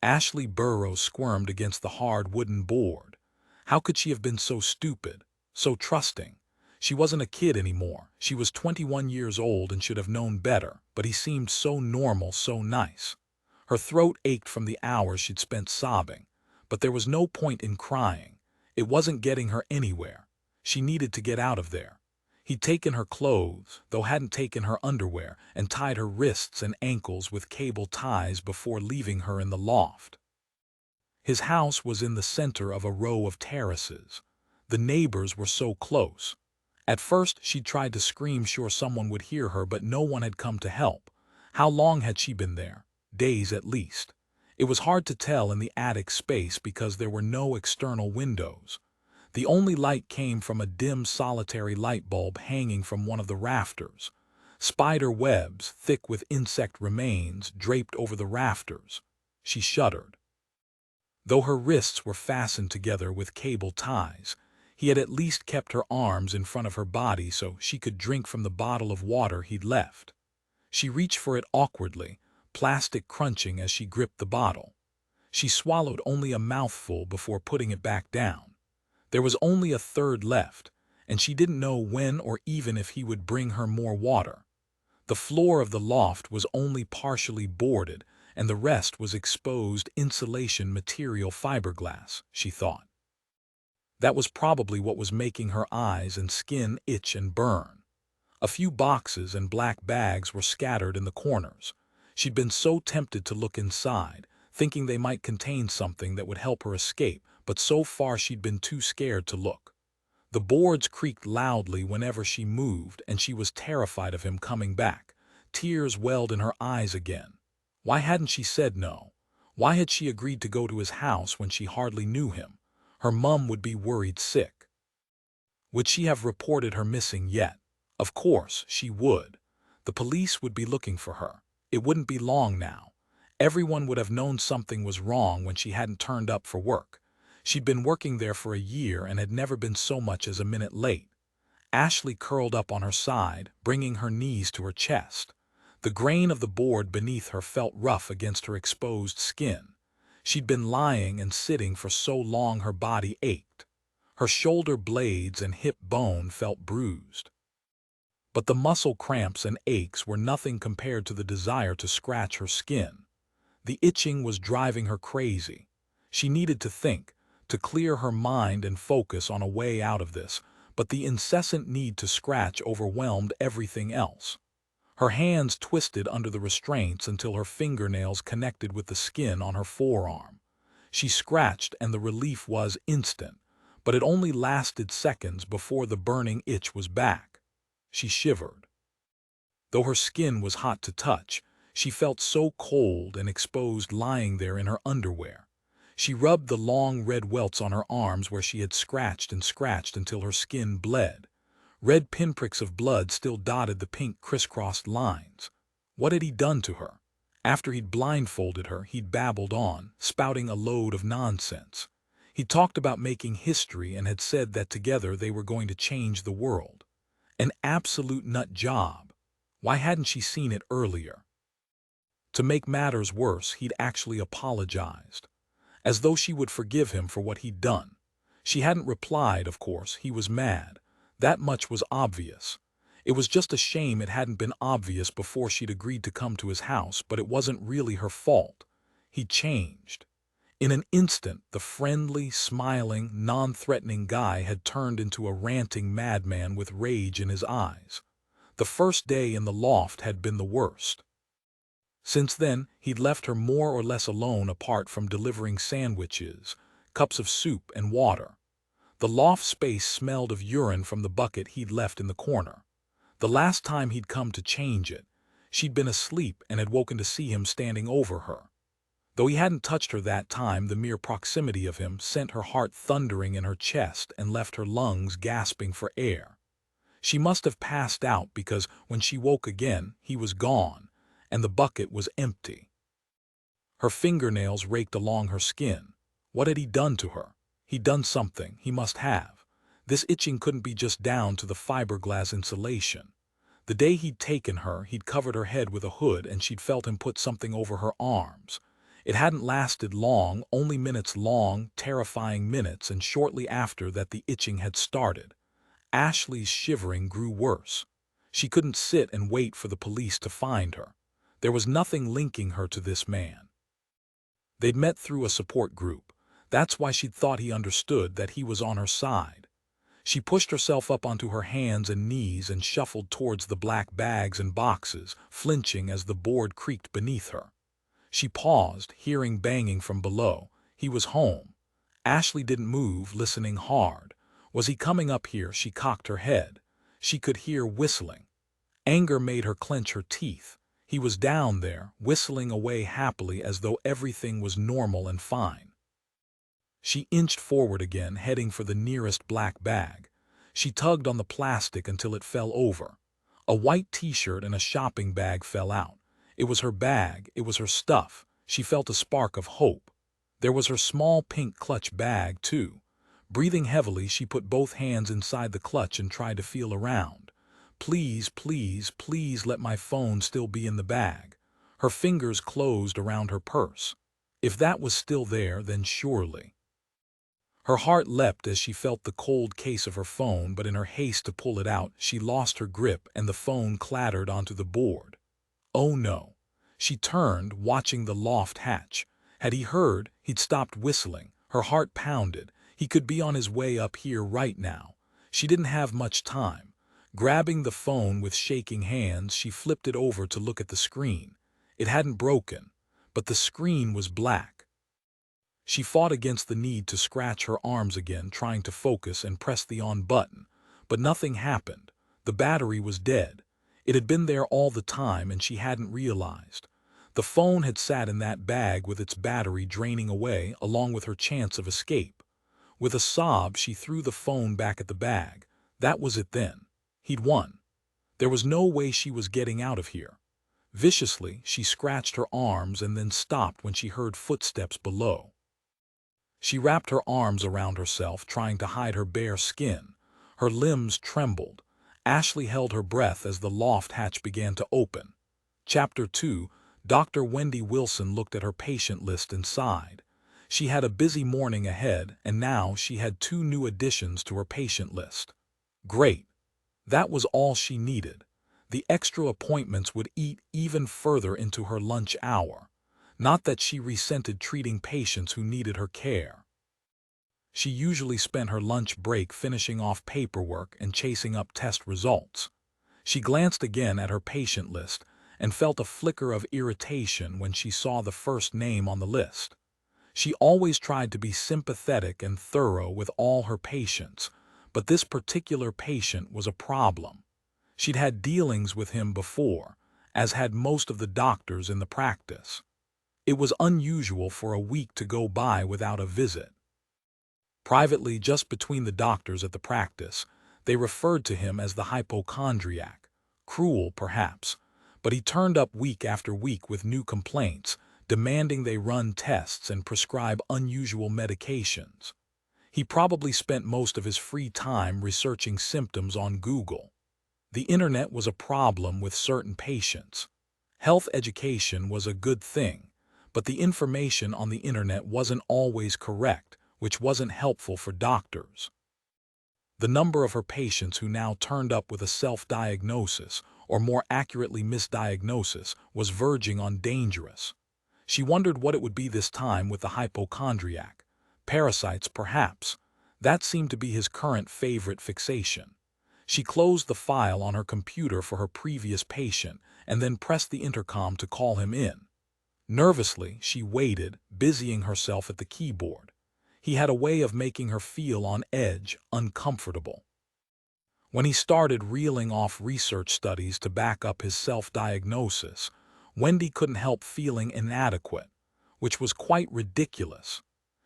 Ashley Burroughs squirmed against the hard wooden board. How could she have been so stupid, so trusting? She wasn't a kid anymore. She was 21 years old and should have known better, but he seemed so normal, so nice. Her throat ached from the hours she'd spent sobbing, but there was no point in crying. It wasn't getting her anywhere. She needed to get out of there. He'd taken her clothes, though hadn't taken her underwear, and tied her wrists and ankles with cable ties before leaving her in the loft. His house was in the center of a row of terraces. The neighbors were so close. At first she'd tried to scream, sure someone would hear her, but no one had come to help. How long had she been there? Days at least. It was hard to tell in the attic space because there were no external windows. The only light came from a dim, solitary light bulb hanging from one of the rafters. Spider webs, thick with insect remains, draped over the rafters. She shuddered. Though her wrists were fastened together with cable ties, he had at least kept her arms in front of her body so she could drink from the bottle of water he'd left. She reached for it awkwardly, plastic crunching as she gripped the bottle. She swallowed only a mouthful before putting it back down. There was only a third left, and she didn't know when or even if he would bring her more water. The floor of the loft was only partially boarded, and the rest was exposed insulation material, fiberglass, she thought. That was probably what was making her eyes and skin itch and burn. A few boxes and black bags were scattered in the corners. She'd been so tempted to look inside, thinking they might contain something that would help her escape, but so far she'd been too scared to look. The boards creaked loudly whenever she moved, and she was terrified of him coming back. Tears welled in her eyes again. Why hadn't she said no? Why had she agreed to go to his house when she hardly knew him? Her mum would be worried sick. Would she have reported her missing yet? Of course, she would. The police would be looking for her. It wouldn't be long now. Everyone would have known something was wrong when she hadn't turned up for work. She'd been working there for a year and had never been so much as a minute late. Ashley curled up on her side, bringing her knees to her chest. The grain of the board beneath her felt rough against her exposed skin. She'd been lying and sitting for so long her body ached. Her shoulder blades and hip bone felt bruised. But the muscle cramps and aches were nothing compared to the desire to scratch her skin. The itching was driving her crazy. She needed to think, to clear her mind and focus on a way out of this, but the incessant need to scratch overwhelmed everything else. Her hands twisted under the restraints until her fingernails connected with the skin on her forearm. She scratched and the relief was instant, but it only lasted seconds before the burning itch was back. She shivered. Though her skin was hot to touch, she felt so cold and exposed lying there in her underwear. She rubbed the long red welts on her arms where she had scratched and scratched until her skin bled. Red pinpricks of blood still dotted the pink crisscrossed lines. What had he done to her? After he'd blindfolded her, he'd babbled on, spouting a load of nonsense. He talked about making history and had said that together they were going to change the world. An absolute nut job. Why hadn't she seen it earlier? To make matters worse, he'd actually apologized, as though she would forgive him for what he'd done. She hadn't replied, of course. He was mad. That much was obvious. It was just a shame it hadn't been obvious before she'd agreed to come to his house, but it wasn't really her fault. He'd changed. In an instant, the friendly, smiling, non-threatening guy had turned into a ranting madman with rage in his eyes. The first day in the loft had been the worst. Since then, he'd left her more or less alone apart from delivering sandwiches, cups of soup, and water. The loft space smelled of urine from the bucket he'd left in the corner. The last time he'd come to change it, she'd been asleep and had woken to see him standing over her. Though he hadn't touched her that time, the mere proximity of him sent her heart thundering in her chest and left her lungs gasping for air. She must have passed out because when she woke again, he was gone, and the bucket was empty. Her fingernails raked along her skin. What had he done to her? He'd done something. He must have. This itching couldn't be just down to the fiberglass insulation. The day he'd taken her, he'd covered her head with a hood and she'd felt him put something over her arms. It hadn't lasted long, only minutes long, terrifying minutes, and shortly after that the itching had started. Ashley's shivering grew worse. She couldn't sit and wait for the police to find her. There was nothing linking her to this man. They'd met through a support group. That's why she'd thought he understood, that he was on her side. She pushed herself up onto her hands and knees and shuffled towards the black bags and boxes, flinching as the board creaked beneath her. She paused, hearing banging from below. He was home. Ashley didn't move, listening hard. Was he coming up here? She cocked her head. She could hear whistling. Anger made her clench her teeth. He was down there, whistling away happily as though everything was normal and fine. She inched forward again, heading for the nearest black bag. She tugged on the plastic until it fell over. A white t-shirt and a shopping bag fell out. It was her bag, it was her stuff. She felt a spark of hope. There was her small pink clutch bag, too. Breathing heavily, she put both hands inside the clutch and tried to feel around. Please, please, please let my phone still be in the bag. Her fingers closed around her purse. If that was still there, then surely. Her heart leapt as she felt the cold case of her phone, but in her haste to pull it out, she lost her grip and the phone clattered onto the board. Oh no. She turned, watching the loft hatch. Had he heard? He'd stopped whistling. Her heart pounded. He could be on his way up here right now. She didn't have much time. Grabbing the phone with shaking hands, she flipped it over to look at the screen. It hadn't broken, but the screen was black. She fought against the need to scratch her arms again, trying to focus and press the on button, but nothing happened. The battery was dead. It had been there all the time and she hadn't realized. The phone had sat in that bag with its battery draining away, along with her chance of escape. With a sob, she threw the phone back at the bag. That was it then. He'd won. There was no way she was getting out of here. Viciously, she scratched her arms and then stopped when she heard footsteps below. She wrapped her arms around herself, trying to hide her bare skin. Her limbs trembled. Ashley held her breath as the loft hatch began to open. Chapter 2. Dr. Wendy Wilson looked at her patient list and sighed. She had a busy morning ahead, and now she had 2 new additions to her patient list. Great. That was all she needed. The extra appointments would eat even further into her lunch hour. Not that she resented treating patients who needed her care. She usually spent her lunch break finishing off paperwork and chasing up test results. She glanced again at her patient list and felt a flicker of irritation when she saw the first name on the list. She always tried to be sympathetic and thorough with all her patients, but this particular patient was a problem. She'd had dealings with him before, as had most of the doctors in the practice. It was unusual for a week to go by without a visit. Privately, just between the doctors at the practice, they referred to him as the hypochondriac. Cruel, perhaps, but he turned up week after week with new complaints, demanding they run tests and prescribe unusual medications. He probably spent most of his free time researching symptoms on Google. The internet was a problem with certain patients. Health education was a good thing, but the information on the internet wasn't always correct, which wasn't helpful for doctors. The number of her patients who now turned up with a self-diagnosis, or more accurately misdiagnosis, was verging on dangerous. She wondered what it would be this time with the hypochondriac. Parasites, perhaps. That seemed to be his current favorite fixation. She closed the file on her computer for her previous patient and then pressed the intercom to call him in. Nervously, she waited, busying herself at the keyboard. He had a way of making her feel on edge, uncomfortable. When he started reeling off research studies to back up his self-diagnosis, Wendy couldn't help feeling inadequate, which was quite ridiculous.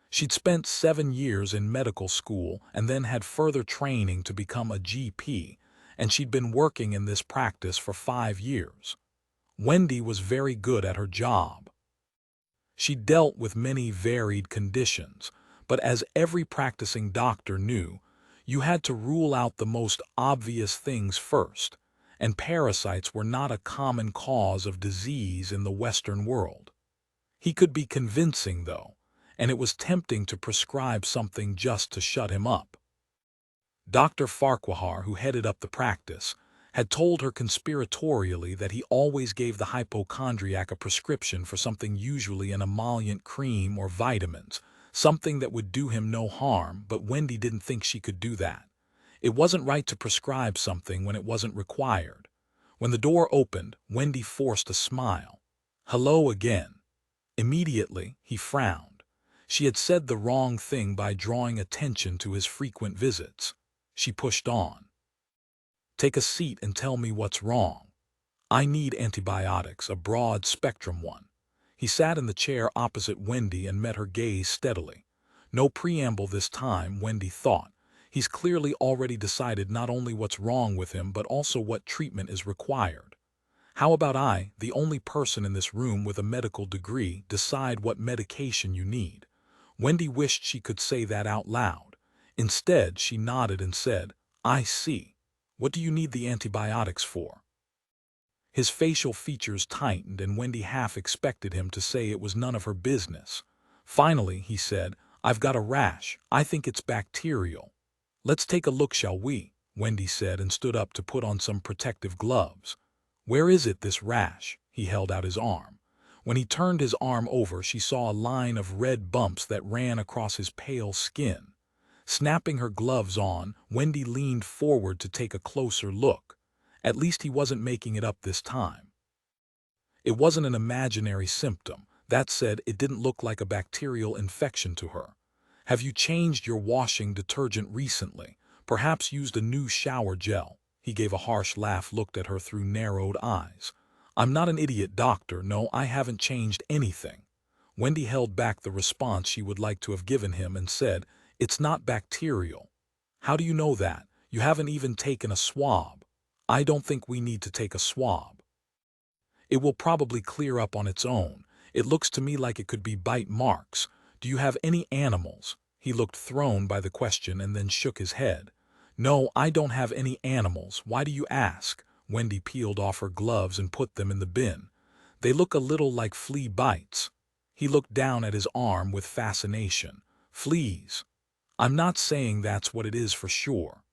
She'd spent 7 years in medical school and then had further training to become a GP, and she'd been working in this practice for 5 years. Wendy was very good at her job. She dealt with many varied conditions, but as every practicing doctor knew, you had to rule out the most obvious things first, and parasites were not a common cause of disease in the Western world. He could be convincing, though, and it was tempting to prescribe something just to shut him up. Dr. Farquhar, who headed up the practice, had told her conspiratorially that he always gave the hypochondriac a prescription for something, usually an emollient cream or vitamins, something that would do him no harm, but Wendy didn't think she could do that. It wasn't right to prescribe something when it wasn't required. When the door opened, Wendy forced a smile. "Hello again." Immediately, he frowned. She had said the wrong thing by drawing attention to his frequent visits. She pushed on. "Take a seat and tell me what's wrong." "I need antibiotics, a broad-spectrum one." He sat in the chair opposite Wendy and met her gaze steadily. No preamble this time, Wendy thought. He's clearly already decided not only what's wrong with him, but also what treatment is required. How about I, the only person in this room with a medical degree, decide what medication you need? Wendy wished she could say that out loud. Instead, she nodded and said, "I see. What do you need the antibiotics for?" His facial features tightened, and Wendy half expected him to say it was none of her business. Finally, he said, "I've got a rash. I think it's bacterial." "Let's take a look, shall we?" Wendy said, and stood up to put on some protective gloves. "Where is it, this rash?" He held out his arm. When he turned his arm over, she saw a line of red bumps that ran across his pale skin. Snapping her gloves on, Wendy leaned forward to take a closer look. At least he wasn't making it up this time. It wasn't an imaginary symptom. That said, it didn't look like a bacterial infection to her. "Have you changed your washing detergent recently? Perhaps used a new shower gel?" He gave a harsh laugh, looked at her through narrowed eyes. "I'm not an idiot, doctor. No, I haven't changed anything." Wendy held back the response she would like to have given him and said, "It's not bacterial." "How do you know that? You haven't even taken a swab." "I don't think we need to take a swab. It will probably clear up on its own. It looks to me like it could be bite marks. Do you have any animals?" He looked thrown by the question and then shook his head. "No, I don't have any animals. Why do you ask?" Wendy peeled off her gloves and put them in the bin. "They look a little like flea bites." He looked down at his arm with fascination. "Fleas? I'm not saying that's what it is for sure.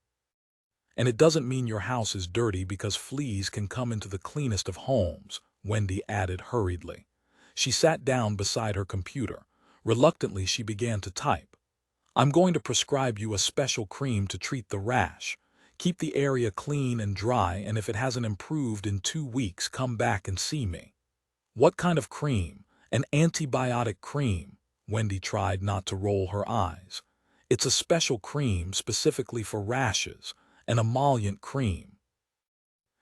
And it doesn't mean your house is dirty, because fleas can come into the cleanest of homes," Wendy added hurriedly. She sat down beside her computer. Reluctantly, she began to type. "I'm going to prescribe you a special cream to treat the rash. Keep the area clean and dry, and if it hasn't improved in 2 weeks, come back and see me." "What kind of cream?" "An antibiotic cream." Wendy tried not to roll her eyes. "It's a special cream specifically for rashes, an emollient cream."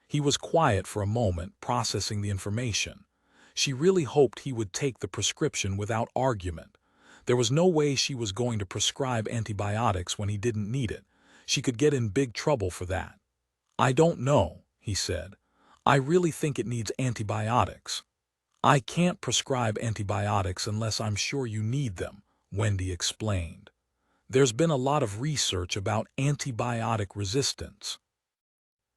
He was quiet for a moment, processing the information. She really hoped he would take the prescription without argument. There was no way she was going to prescribe antibiotics when he didn't need it. She could get in big trouble for that. "I don't know," he said. "I really think it needs antibiotics." "I can't prescribe antibiotics unless I'm sure you need them," Wendy explained. "There's been a lot of research about antibiotic resistance.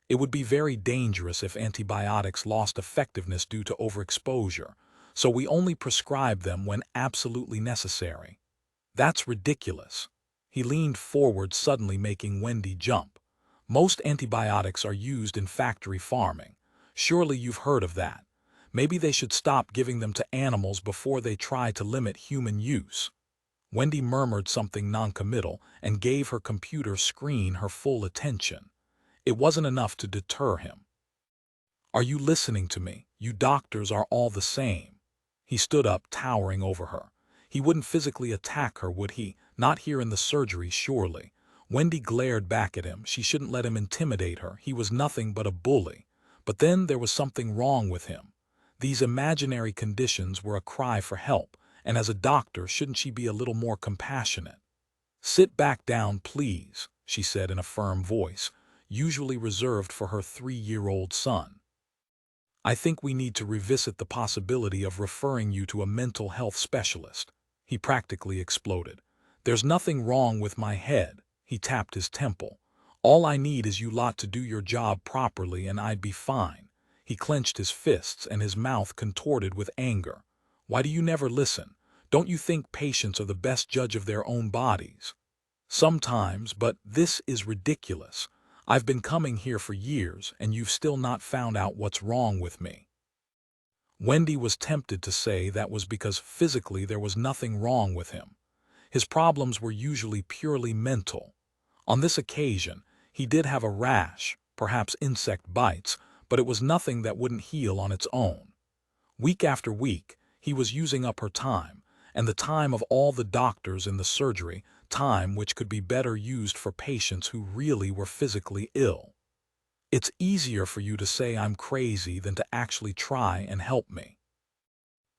It would be very dangerous if antibiotics lost effectiveness due to overexposure, so we only prescribe them when absolutely necessary." "That's ridiculous." He leaned forward, suddenly making Wendy jump. "Most antibiotics are used in factory farming. Surely you've heard of that. Maybe they should stop giving them to animals before they try to limit human use." Wendy murmured something noncommittal and gave her computer screen her full attention. It wasn't enough to deter him. "Are you listening to me? You doctors are all the same." He stood up, towering over her. He wouldn't physically attack her, would he? Not here in the surgery, surely. Wendy glared back at him. She shouldn't let him intimidate her. He was nothing but a bully. But then there was something wrong with him. These imaginary conditions were a cry for help, and as a doctor, shouldn't she be a little more compassionate? "Sit back down, please," she said in a firm voice, usually reserved for her 3-year-old son. "I think we need to revisit the possibility of referring you to a mental health specialist." He practically exploded. "There's nothing wrong with my head." He tapped his temple. "All I need is you lot to do your job properly and I'd be fine." He clenched his fists and his mouth contorted with anger. Why do you never listen? Don't you think patients are the best judge of their own bodies? Sometimes, but this is ridiculous. I've been coming here for years, and you've still not found out what's wrong with me." Wendy was tempted to say that was because physically there was nothing wrong with him. His problems were usually purely mental. On this occasion, he did have a rash, perhaps insect bites, but it was nothing that wouldn't heal on its own. Week after week, he was using up her time, and the time of all the doctors in the surgery, time which could be better used for patients who really were physically ill. "It's easier for you to say I'm crazy than to actually try and help me."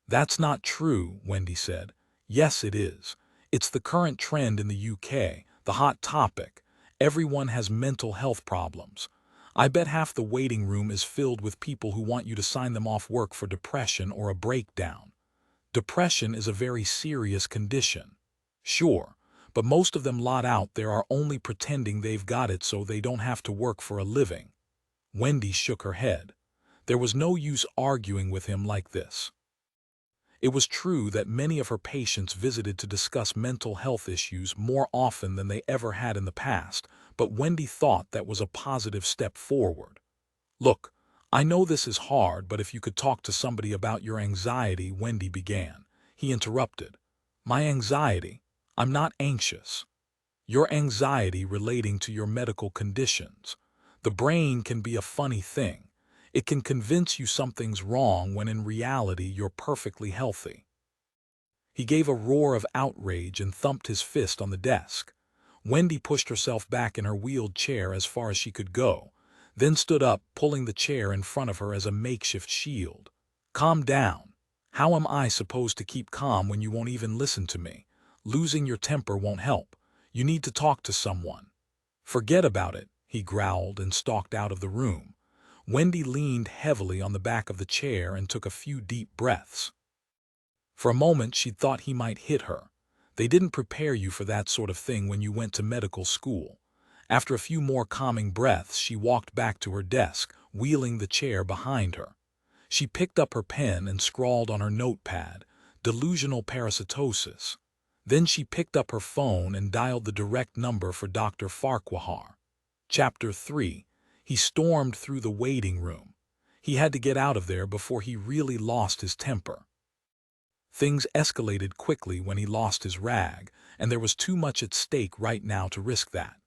"That's not true," Wendy said. "Yes, it is. It's the current trend in the UK, the hot topic. Everyone has mental health problems. I bet half the waiting room is filled with people who want you to sign them off work for depression or a breakdown. Depression is a very serious condition. Sure, but most of them lot out there are only pretending they've got it so they don't have to work for a living." Wendy shook her head. There was no use arguing with him like this. It was true that many of her patients visited to discuss mental health issues more often than they ever had in the past, but Wendy thought that was a positive step forward. "Look, I know this is hard, but if you could talk to somebody about your anxiety," Wendy began. He interrupted. "My anxiety? I'm not anxious." "Your anxiety relating to your medical conditions. The brain can be a funny thing. It can convince you something's wrong when in reality you're perfectly healthy." He gave a roar of outrage and thumped his fist on the desk. Wendy pushed herself back in her wheeled chair as far as she could go, then stood up, pulling the chair in front of her as a makeshift shield. "Calm down. How am I supposed to keep calm when you won't even listen to me? Losing your temper won't help. You need to talk to someone." "Forget about it," he growled and stalked out of the room. Wendy leaned heavily on the back of the chair and took a few deep breaths. For a moment she'd thought he might hit her. They didn't prepare you for that sort of thing when you went to medical school. After a few more calming breaths, she walked back to her desk, wheeling the chair behind her. She picked up her pen and scrawled on her notepad, "Delusional parasitosis." Then she picked up her phone and dialed the direct number for Dr. Farquhar. Chapter 3. He stormed through the waiting room. He had to get out of there before he really lost his temper. Things escalated quickly when he lost his rag, and there was too much at stake right now to risk that.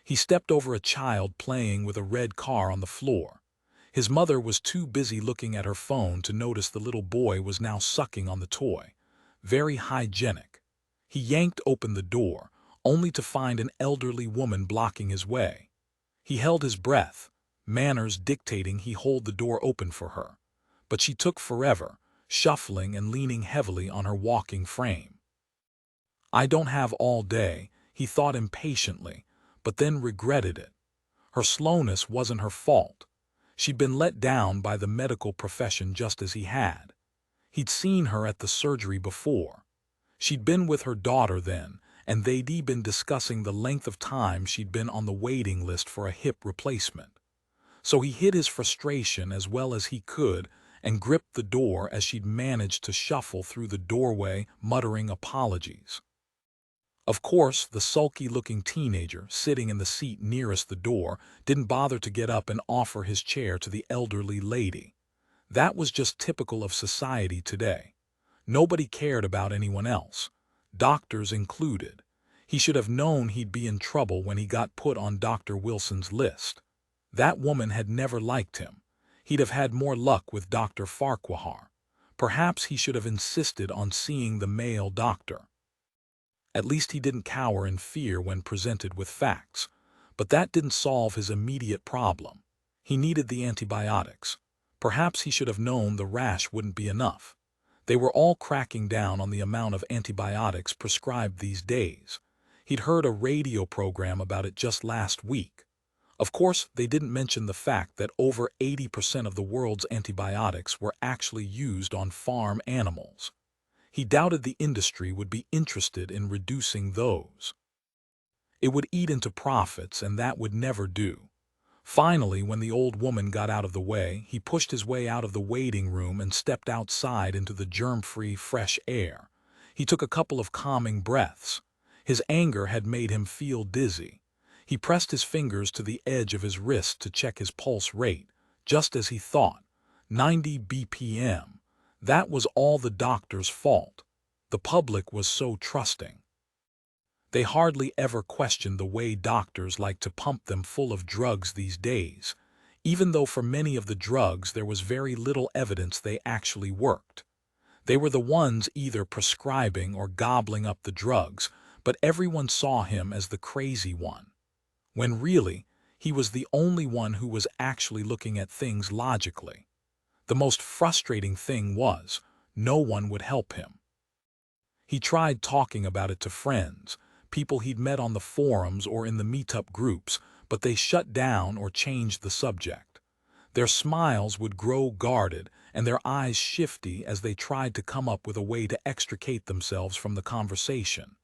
He stepped over a child playing with a red car on the floor. His mother was too busy looking at her phone to notice the little boy was now sucking on the toy. Very hygienic. He yanked open the door, only to find an elderly woman blocking his way. He held his breath, manners dictating he hold the door open for her. But she took forever, shuffling and leaning heavily on her walking frame. "I don't have all day," he thought impatiently, but then regretted it. Her slowness wasn't her fault. She'd been let down by the medical profession just as he had. He'd seen her at the surgery before. She'd been with her daughter then, and they'd been discussing the length of time she'd been on the waiting list for a hip replacement. So he hid his frustration as well as he could and gripped the door as she'd managed to shuffle through the doorway, muttering apologies. Of course, the sulky-looking teenager, sitting in the seat nearest the door, didn't bother to get up and offer his chair to the elderly lady. That was just typical of society today. Nobody cared about anyone else, doctors included. He should have known he'd be in trouble when he got put on Dr. Wilson's list. That woman had never liked him. He'd have had more luck with Dr. Farquhar. Perhaps he should have insisted on seeing the male doctor. At least he didn't cower in fear when presented with facts. But that didn't solve his immediate problem. He needed the antibiotics. Perhaps he should have known the rash wouldn't be enough. They were all cracking down on the amount of antibiotics prescribed these days. He'd heard a radio program about it just last week. Of course, they didn't mention the fact that over 80% of the world's antibiotics were actually used on farm animals. He doubted the industry would be interested in reducing those. It would eat into profits, and that would never do. Finally, when the old woman got out of the way, he pushed his way out of the waiting room and stepped outside into the germ-free, fresh air. He took a couple of calming breaths. His anger had made him feel dizzy. He pressed his fingers to the edge of his wrist to check his pulse rate, just as he thought. 90 BPM. That was all the doctor's fault. The public was so trusting. They hardly ever questioned the way doctors like to pump them full of drugs these days, even though for many of the drugs there was very little evidence they actually worked. They were the ones either prescribing or gobbling up the drugs, but everyone saw him as the crazy one, when really, he was the only one who was actually looking at things logically. The most frustrating thing was, no one would help him. He tried talking about it to friends, people he'd met on the forums or in the meetup groups, but they shut down or changed the subject. Their smiles would grow guarded and their eyes shifty as they tried to come up with a way to extricate themselves from the conversation.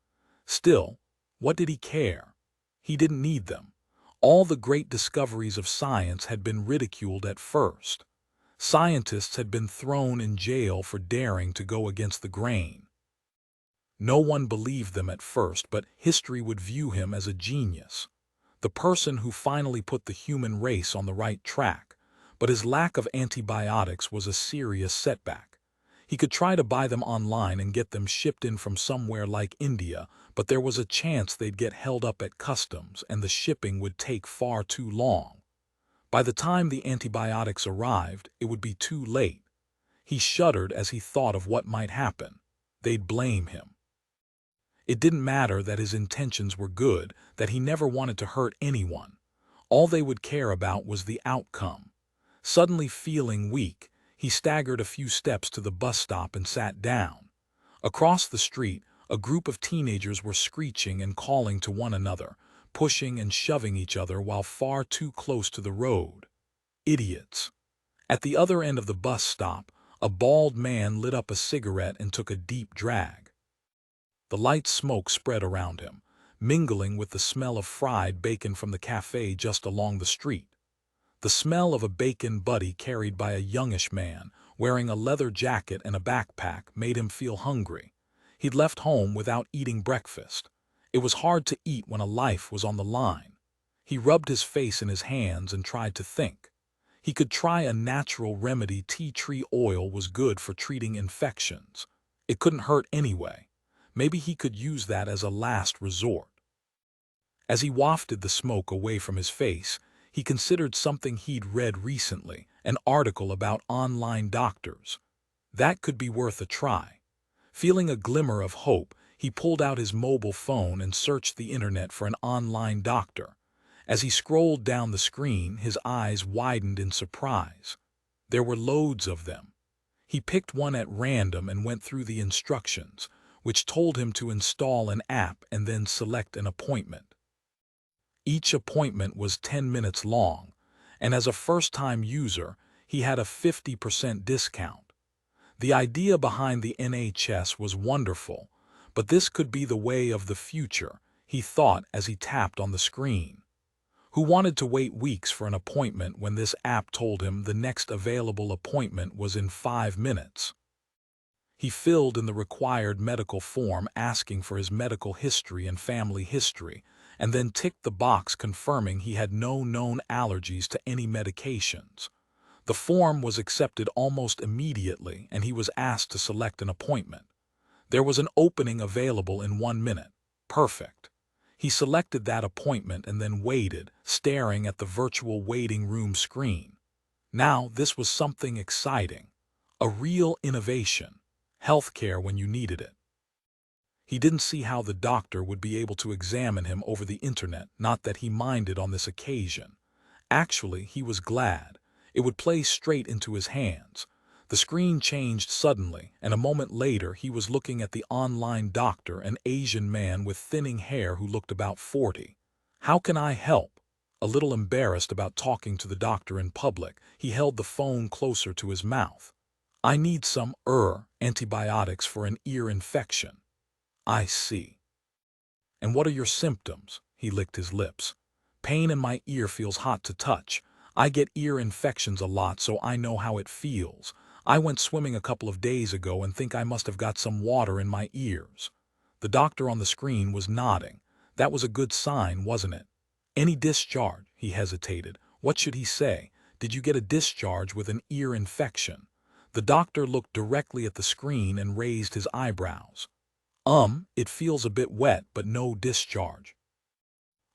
Still, what did he care? He didn't need them. All the great discoveries of science had been ridiculed at first. Scientists had been thrown in jail for daring to go against the grain. No one believed them at first, but history would view him as a genius, the person who finally put the human race on the right track. But his lack of antibiotics was a serious setback. He could try to buy them online and get them shipped in from somewhere like India, but there was a chance they'd get held up at customs and the shipping would take far too long. By the time the antibiotics arrived, it would be too late. He shuddered as he thought of what might happen. They'd blame him. It didn't matter that his intentions were good, that he never wanted to hurt anyone. All they would care about was the outcome. Suddenly feeling weak, he staggered a few steps to the bus stop and sat down. Across the street, a group of teenagers were screeching and calling to one another, pushing and shoving each other while far too close to the road. Idiots. At the other end of the bus stop, a bald man lit up a cigarette and took a deep drag. The light smoke spread around him, mingling with the smell of fried bacon from the cafe just along the street. The smell of a bacon buddy carried by a youngish man, wearing a leather jacket and a backpack, made him feel hungry. He'd left home without eating breakfast. It was hard to eat when a life was on the line. He rubbed his face in his hands and tried to think. He could try a natural remedy. Tea tree oil was good for treating infections. It couldn't hurt anyway. Maybe he could use that as a last resort. As he wafted the smoke away from his face, he considered something he'd read recently, an article about online doctors. That could be worth a try. Feeling a glimmer of hope, he pulled out his mobile phone and searched the internet for an online doctor. As he scrolled down the screen, his eyes widened in surprise. There were loads of them. He picked one at random and went through the instructions, which told him to install an app and then select an appointment. Each appointment was 10 minutes long, and as a first-time user, he had a 50% discount. The idea behind the NHS was wonderful, but this could be the way of the future, he thought as he tapped on the screen. Who wanted to wait weeks for an appointment when this app told him the next available appointment was in 5 minutes? He filled in the required medical form asking for his medical history and family history, and then ticked the box confirming he had no known allergies to any medications. The form was accepted almost immediately, and he was asked to select an appointment. There was an opening available in 1 minute. Perfect. He selected that appointment and then waited, staring at the virtual waiting room screen. Now this was something exciting. A real innovation. Healthcare when you needed it. He didn't see how the doctor would be able to examine him over the internet, not that he minded on this occasion. Actually, he was glad. It would play straight into his hands. The screen changed suddenly, and a moment later he was looking at the online doctor, an Asian man with thinning hair who looked about 40. How can I help? A little embarrassed about talking to the doctor in public, he held the phone closer to his mouth. I need some antibiotics for an ear infection. I see. And what are your symptoms? He licked his lips. Pain in my ear feels hot to touch. I get ear infections a lot, so I know how it feels. I went swimming a couple of days ago and think I must have got some water in my ears." The doctor on the screen was nodding. That was a good sign, wasn't it? "Any discharge?" He hesitated. What should he say? Did you get a discharge with an ear infection? The doctor looked directly at the screen and raised his eyebrows. It feels a bit wet, but no discharge."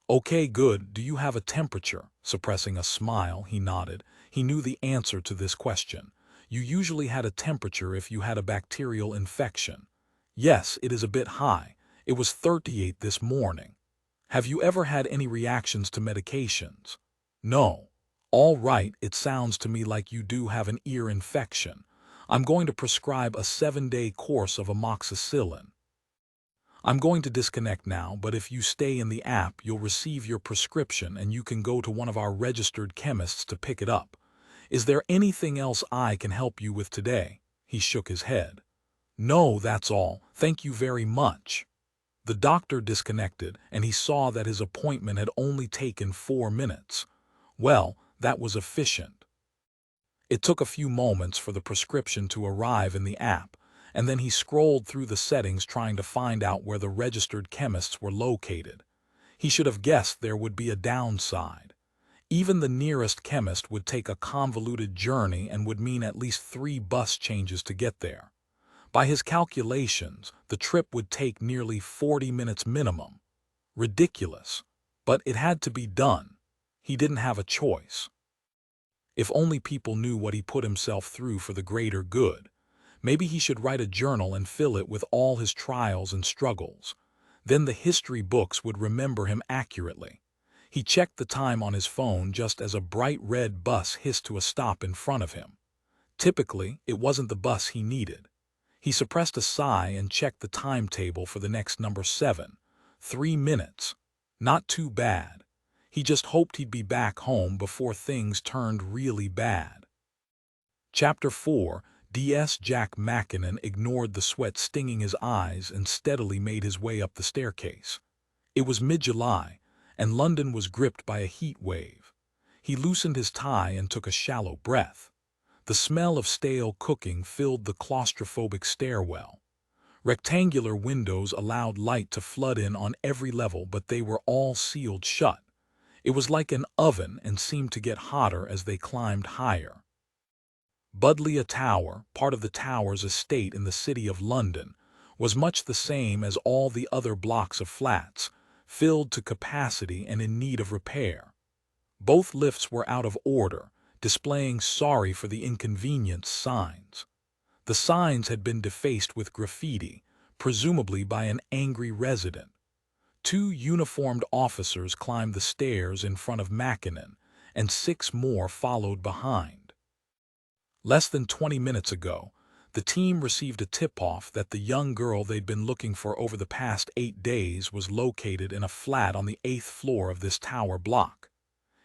"Okay, good. Do you have a temperature?" Suppressing a smile, he nodded. He knew the answer to this question. You usually had a temperature if you had a bacterial infection. "Yes, it is a bit high. It was 38 this morning." "Have you ever had any reactions to medications?" "No." "All right, it sounds to me like you do have an ear infection. I'm going to prescribe a 7-day course of amoxicillin. I'm going to disconnect now, but if you stay in the app, you'll receive your prescription and you can go to one of our registered chemists to pick it up. Is there anything else I can help you with today?" He shook his head. "No, that's all. Thank you very much." The doctor disconnected, and he saw that his appointment had only taken 4 minutes. Well, that was efficient. It took a few moments for the prescription to arrive in the app, and then he scrolled through the settings trying to find out where the registered chemists were located. He should have guessed there would be a downside. Even the nearest chemist would take a convoluted journey and would mean at least 3 bus changes to get there. By his calculations, the trip would take nearly 40 minutes minimum. Ridiculous. But it had to be done. He didn't have a choice. If only people knew what he put himself through for the greater good. Maybe he should write a journal and fill it with all his trials and struggles. Then the history books would remember him accurately. He checked the time on his phone just as a bright red bus hissed to a stop in front of him. Typically, it wasn't the bus he needed. He suppressed a sigh and checked the timetable for the next number 7. 3 minutes. Not too bad. He just hoped he'd be back home before things turned really bad. Chapter 4. Jack Mackinnon ignored the sweat stinging his eyes and steadily made his way up the staircase. It was mid-July, and London was gripped by a heat wave. He loosened his tie and took a shallow breath. The smell of stale cooking filled the claustrophobic stairwell. Rectangular windows allowed light to flood in on every level, but they were all sealed shut. It was like an oven and seemed to get hotter as they climbed higher. Butler Tower, part of the Towers estate in the city of London, was much the same as all the other blocks of flats, filled to capacity and in need of repair. Both lifts were out of order, displaying "sorry for the inconvenience" signs. The signs had been defaced with graffiti, presumably by an angry resident. 2 uniformed officers climbed the stairs in front of Mackinnon, and 6 more followed behind. Less than 20 minutes ago, the team received a tip-off that the young girl they'd been looking for over the past 8 days was located in a flat on the 8th floor of this tower block.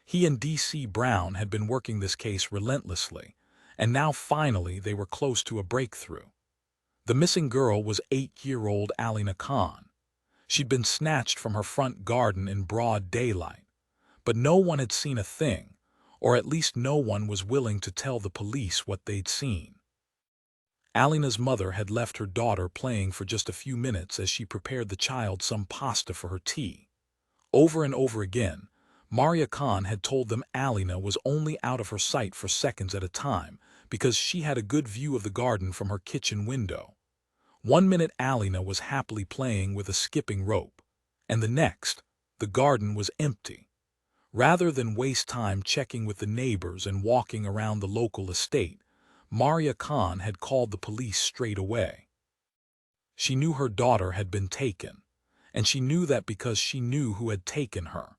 He and D.C. Brown had been working this case relentlessly, and now finally they were close to a breakthrough. The missing girl was 8-year-old Alina Khan. She'd been snatched from her front garden in broad daylight, but no one had seen a thing, or at least no one was willing to tell the police what they'd seen. Alina's mother had left her daughter playing for just a few minutes as she prepared the child some pasta for her tea. Over and over again, Maria Khan had told them Alina was only out of her sight for seconds at a time because she had a good view of the garden from her kitchen window. 1 minute Alina was happily playing with a skipping rope, and the next, the garden was empty. Rather than waste time checking with the neighbors and walking around the local estate, Maria Khan had called the police straight away. She knew her daughter had been taken, and she knew that because she knew who had taken her.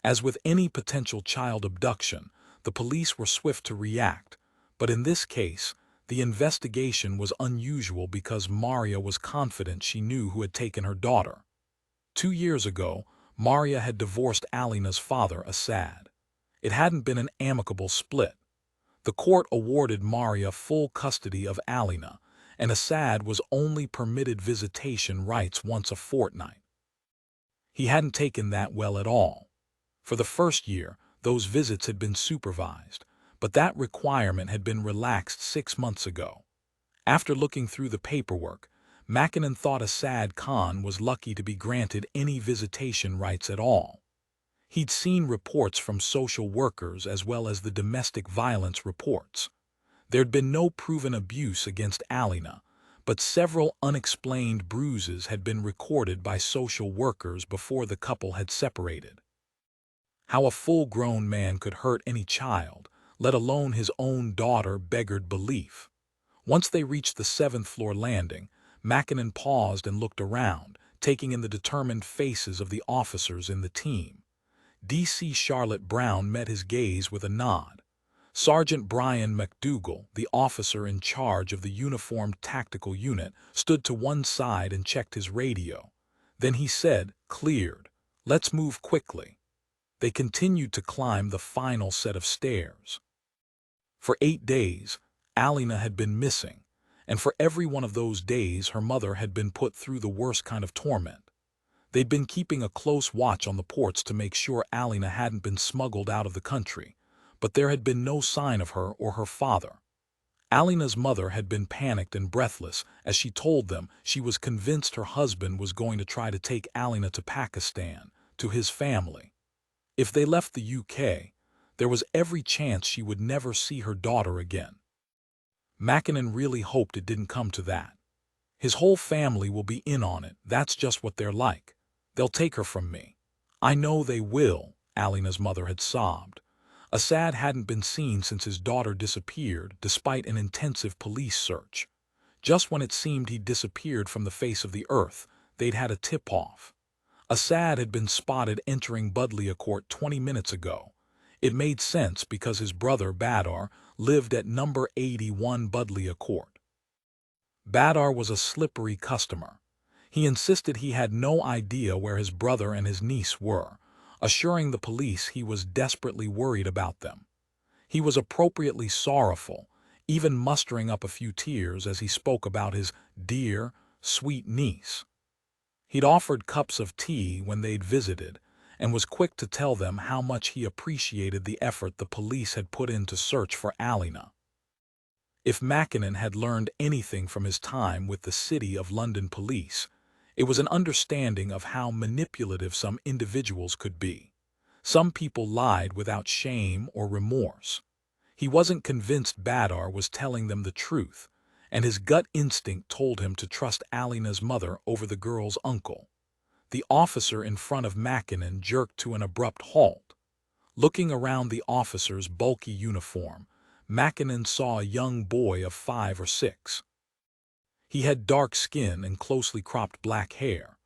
As with any potential child abduction, the police were swift to react, but in this case, the investigation was unusual because Maria was confident she knew who had taken her daughter. 2 years ago, Maria had divorced Alina's father, Assad. It hadn't been an amicable split. The court awarded Maria full custody of Alina, and Assad was only permitted visitation rights once a fortnight. He hadn't taken that well at all. For the first year, those visits had been supervised, but that requirement had been relaxed 6 months ago. After looking through the paperwork, Mackinnon thought Assad Khan was lucky to be granted any visitation rights at all. He'd seen reports from social workers as well as the domestic violence reports. There'd been no proven abuse against Alina, but several unexplained bruises had been recorded by social workers before the couple had separated. How a full-grown man could hurt any child, let alone his own daughter, beggared belief. Once they reached the 7th-floor landing, Mackinnon paused and looked around, taking in the determined faces of the officers in the team. DC Charlotte Brown met his gaze with a nod. Sergeant Brian McDougal, the officer in charge of the uniformed tactical unit, stood to one side and checked his radio. Then he said, "Cleared. Let's move quickly." They continued to climb the final set of stairs. For 8 days, Alina had been missing, and for every one of those days her mother had been put through the worst kind of torment. They'd been keeping a close watch on the ports to make sure Alina hadn't been smuggled out of the country, but there had been no sign of her or her father. Alina's mother had been panicked and breathless as she told them she was convinced her husband was going to try to take Alina to Pakistan, to his family. If they left the UK, there was every chance she would never see her daughter again. Mackinnon really hoped it didn't come to that. His whole family will be in on it, that's just what they're like. They'll take her from me. I know they will, Alina's mother had sobbed. Assad hadn't been seen since his daughter disappeared, despite an intensive police search. Just when it seemed he'd disappeared from the face of the earth, they'd had a tip-off. Assad had been spotted entering Butler Court 20 minutes ago. It made sense because his brother, Badar, lived at number 81 Butler Court. Badar was a slippery customer. He insisted he had no idea where his brother and his niece were, assuring the police he was desperately worried about them. He was appropriately sorrowful, even mustering up a few tears as he spoke about his dear, sweet niece. He'd offered cups of tea when they'd visited, and was quick to tell them how much he appreciated the effort the police had put in to search for Alina. If Mackinnon had learned anything from his time with the City of London police, it was an understanding of how manipulative some individuals could be. Some people lied without shame or remorse. He wasn't convinced Badar was telling them the truth, and his gut instinct told him to trust Alina's mother over the girl's uncle. The officer in front of Mackinnon jerked to an abrupt halt. Looking around the officer's bulky uniform, Mackinnon saw a young boy of 5 or 6. He had dark skin and closely cropped black hair.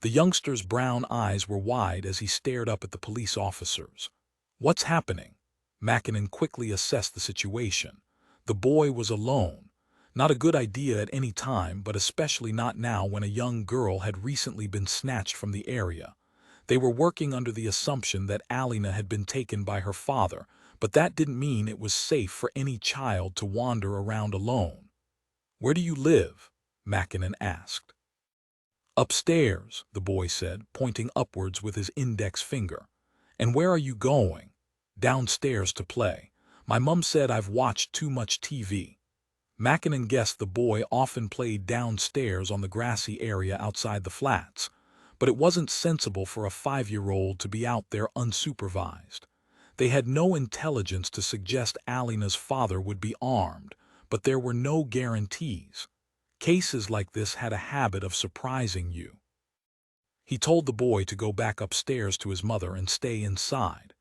The youngster's brown eyes were wide as he stared up at the police officers. "What's happening?" Mackinnon quickly assessed the situation. The boy was alone. Not a good idea at any time, but especially not now when a young girl had recently been snatched from the area. They were working under the assumption that Alina had been taken by her father, but that didn't mean it was safe for any child to wander around alone. "Where do you live?" Mackinnon asked. "Upstairs," the boy said, pointing upwards with his index finger. "And where are you going?" "Downstairs to play. My mum said I've watched too much TV." Mackinnon guessed the boy often played downstairs on the grassy area outside the flats, but it wasn't sensible for a 5-year-old to be out there unsupervised. They had no intelligence to suggest Alina's father would be armed, but there were no guarantees. Cases like this had a habit of surprising you. He told the boy to go back upstairs to his mother and stay inside.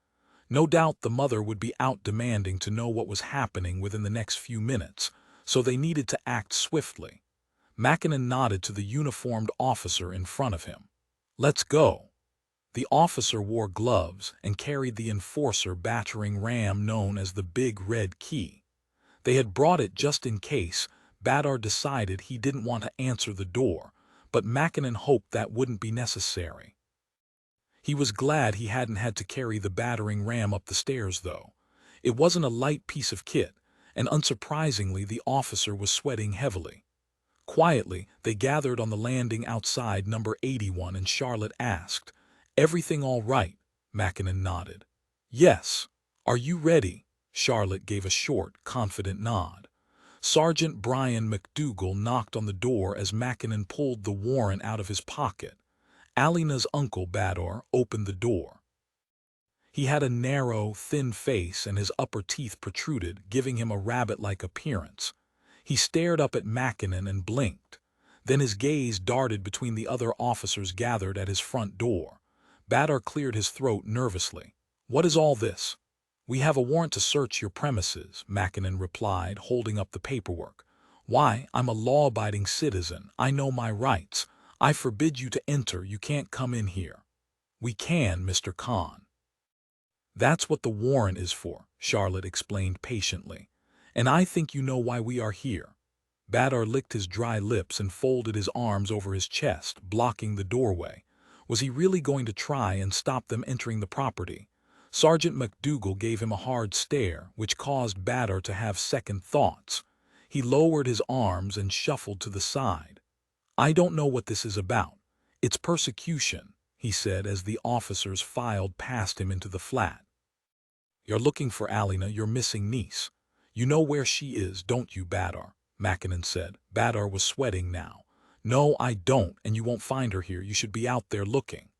No doubt the mother would be out demanding to know what was happening within the next few minutes, so they needed to act swiftly. Mackinnon nodded to the uniformed officer in front of him. "Let's go." The officer wore gloves and carried the enforcer battering ram known as the Big Red Key. They had brought it just in case Badar decided he didn't want to answer the door, but Mackinnon hoped that wouldn't be necessary. He was glad he hadn't had to carry the battering ram up the stairs, though. It wasn't a light piece of kit, and unsurprisingly the officer was sweating heavily. Quietly, they gathered on the landing outside number 81 and Charlotte asked, "Everything all right?" Mackinnon nodded. Yes. Are you ready? Charlotte gave a short, confident nod. Sergeant Brian McDougal knocked on the door as Mackinnon pulled the warrant out of his pocket. Alina's uncle, Bador, opened the door. He had a narrow, thin face and his upper teeth protruded, giving him a rabbit-like appearance. He stared up at Mackinnon and blinked. Then his gaze darted between the other officers gathered at his front door. Bador cleared his throat nervously. What is all this? We have a warrant to search your premises, Mackinnon replied, holding up the paperwork. Why, I'm a law-abiding citizen. I know my rights. I forbid you to enter. You can't come in here. We can, Mr. Khan. That's what the warrant is for, Charlotte explained patiently. And I think you know why we are here. Bador licked his dry lips and folded his arms over his chest, blocking the doorway. Was he really going to try and stop them entering the property? Sergeant McDougal gave him a hard stare, which caused Bador to have second thoughts. He lowered his arms and shuffled to the side. I don't know what this is about. It's persecution, he said as the officers filed past him into the flat. You're looking for Alina, your missing niece. You know where she is, don't you, Bador? Mackinnon said. Bador was sweating now. No, I don't, and you won't find her here. You should be out there looking.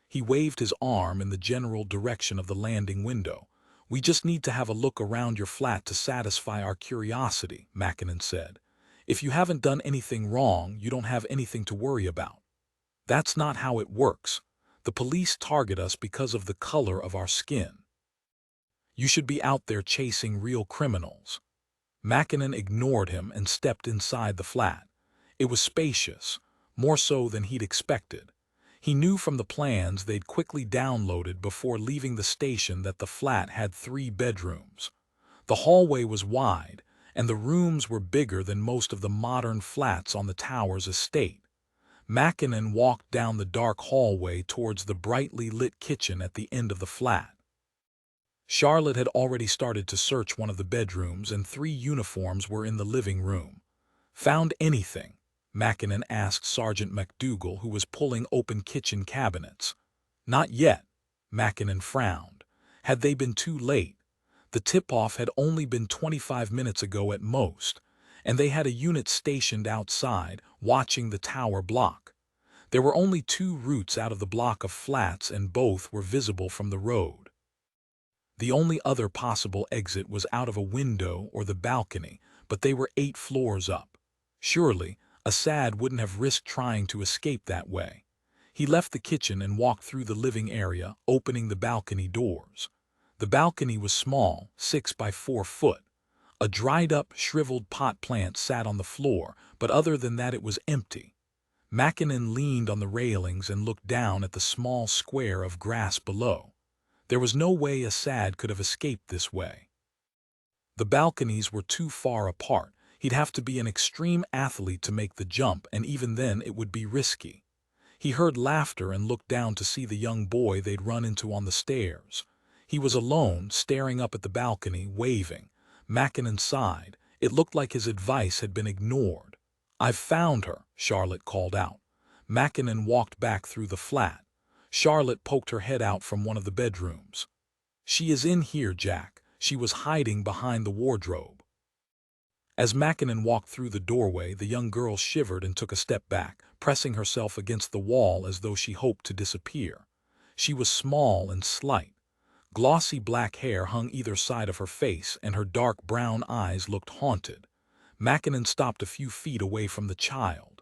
He waved his arm in the general direction of the landing window. We just need to have a look around your flat to satisfy our curiosity, Mackinnon said. If you haven't done anything wrong, you don't have anything to worry about. That's not how it works. The police target us because of the color of our skin. You should be out there chasing real criminals. Mackinnon ignored him and stepped inside the flat. It was spacious, more so than he'd expected. He knew from the plans they'd quickly downloaded before leaving the station that the flat had 3 bedrooms. The hallway was wide, and the rooms were bigger than most of the modern flats on the tower's estate. Mackinnon walked down the dark hallway towards the brightly lit kitchen at the end of the flat. Charlotte had already started to search one of the bedrooms, and 3 uniforms were in the living room. Found anything? Mackinnon asked Sergeant McDougal, who was pulling open kitchen cabinets. Not yet, Mackinnon frowned. Had they been too late? The tip-off had only been 25 minutes ago at most, and they had a unit stationed outside, watching the tower block. There were only 2 routes out of the block of flats, and both were visible from the road. The only other possible exit was out of a window or the balcony, but they were 8 floors up. Surely, Assad wouldn't have risked trying to escape that way. He left the kitchen and walked through the living area, opening the balcony doors. The balcony was small, 6 by 4 foot. A dried-up, shriveled pot plant sat on the floor, but other than that it was empty. Mackinnon leaned on the railings and looked down at the small square of grass below. There was no way Assad could have escaped this way. The balconies were too far apart. He'd have to be an extreme athlete to make the jump, and even then it would be risky. He heard laughter and looked down to see the young boy they'd run into on the stairs. He was alone, staring up at the balcony, waving. Mackinnon sighed. It looked like his advice had been ignored. I've found her, Charlotte called out. Mackinnon walked back through the flat. Charlotte poked her head out from one of the bedrooms. She is in here, Jack. She was hiding behind the wardrobe. As Mackinnon walked through the doorway, the young girl shivered and took a step back, pressing herself against the wall as though she hoped to disappear. She was small and slight. Glossy black hair hung either side of her face, and her dark brown eyes looked haunted. Mackinnon stopped a few feet away from the child.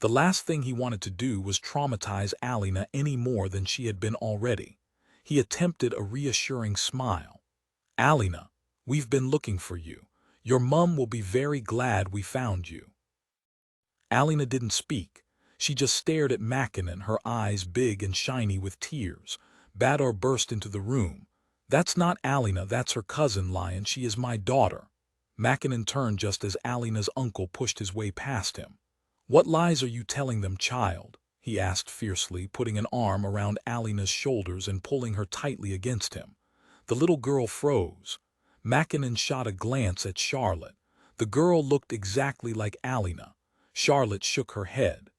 The last thing he wanted to do was traumatize Alina any more than she had been already. He attempted a reassuring smile. Alina, we've been looking for you. Your mum will be very glad we found you. Alina didn't speak. She just stared at Mackinnon, her eyes big and shiny with tears. Bador burst into the room. That's not Alina, that's her cousin, Lion. She is my daughter. Mackinnon turned just as Alina's uncle pushed his way past him. What lies are you telling them, child? He asked fiercely, putting an arm around Alina's shoulders and pulling her tightly against him. The little girl froze. Mackinnon shot a glance at Charlotte. The girl looked exactly like Alina. Charlotte shook her head.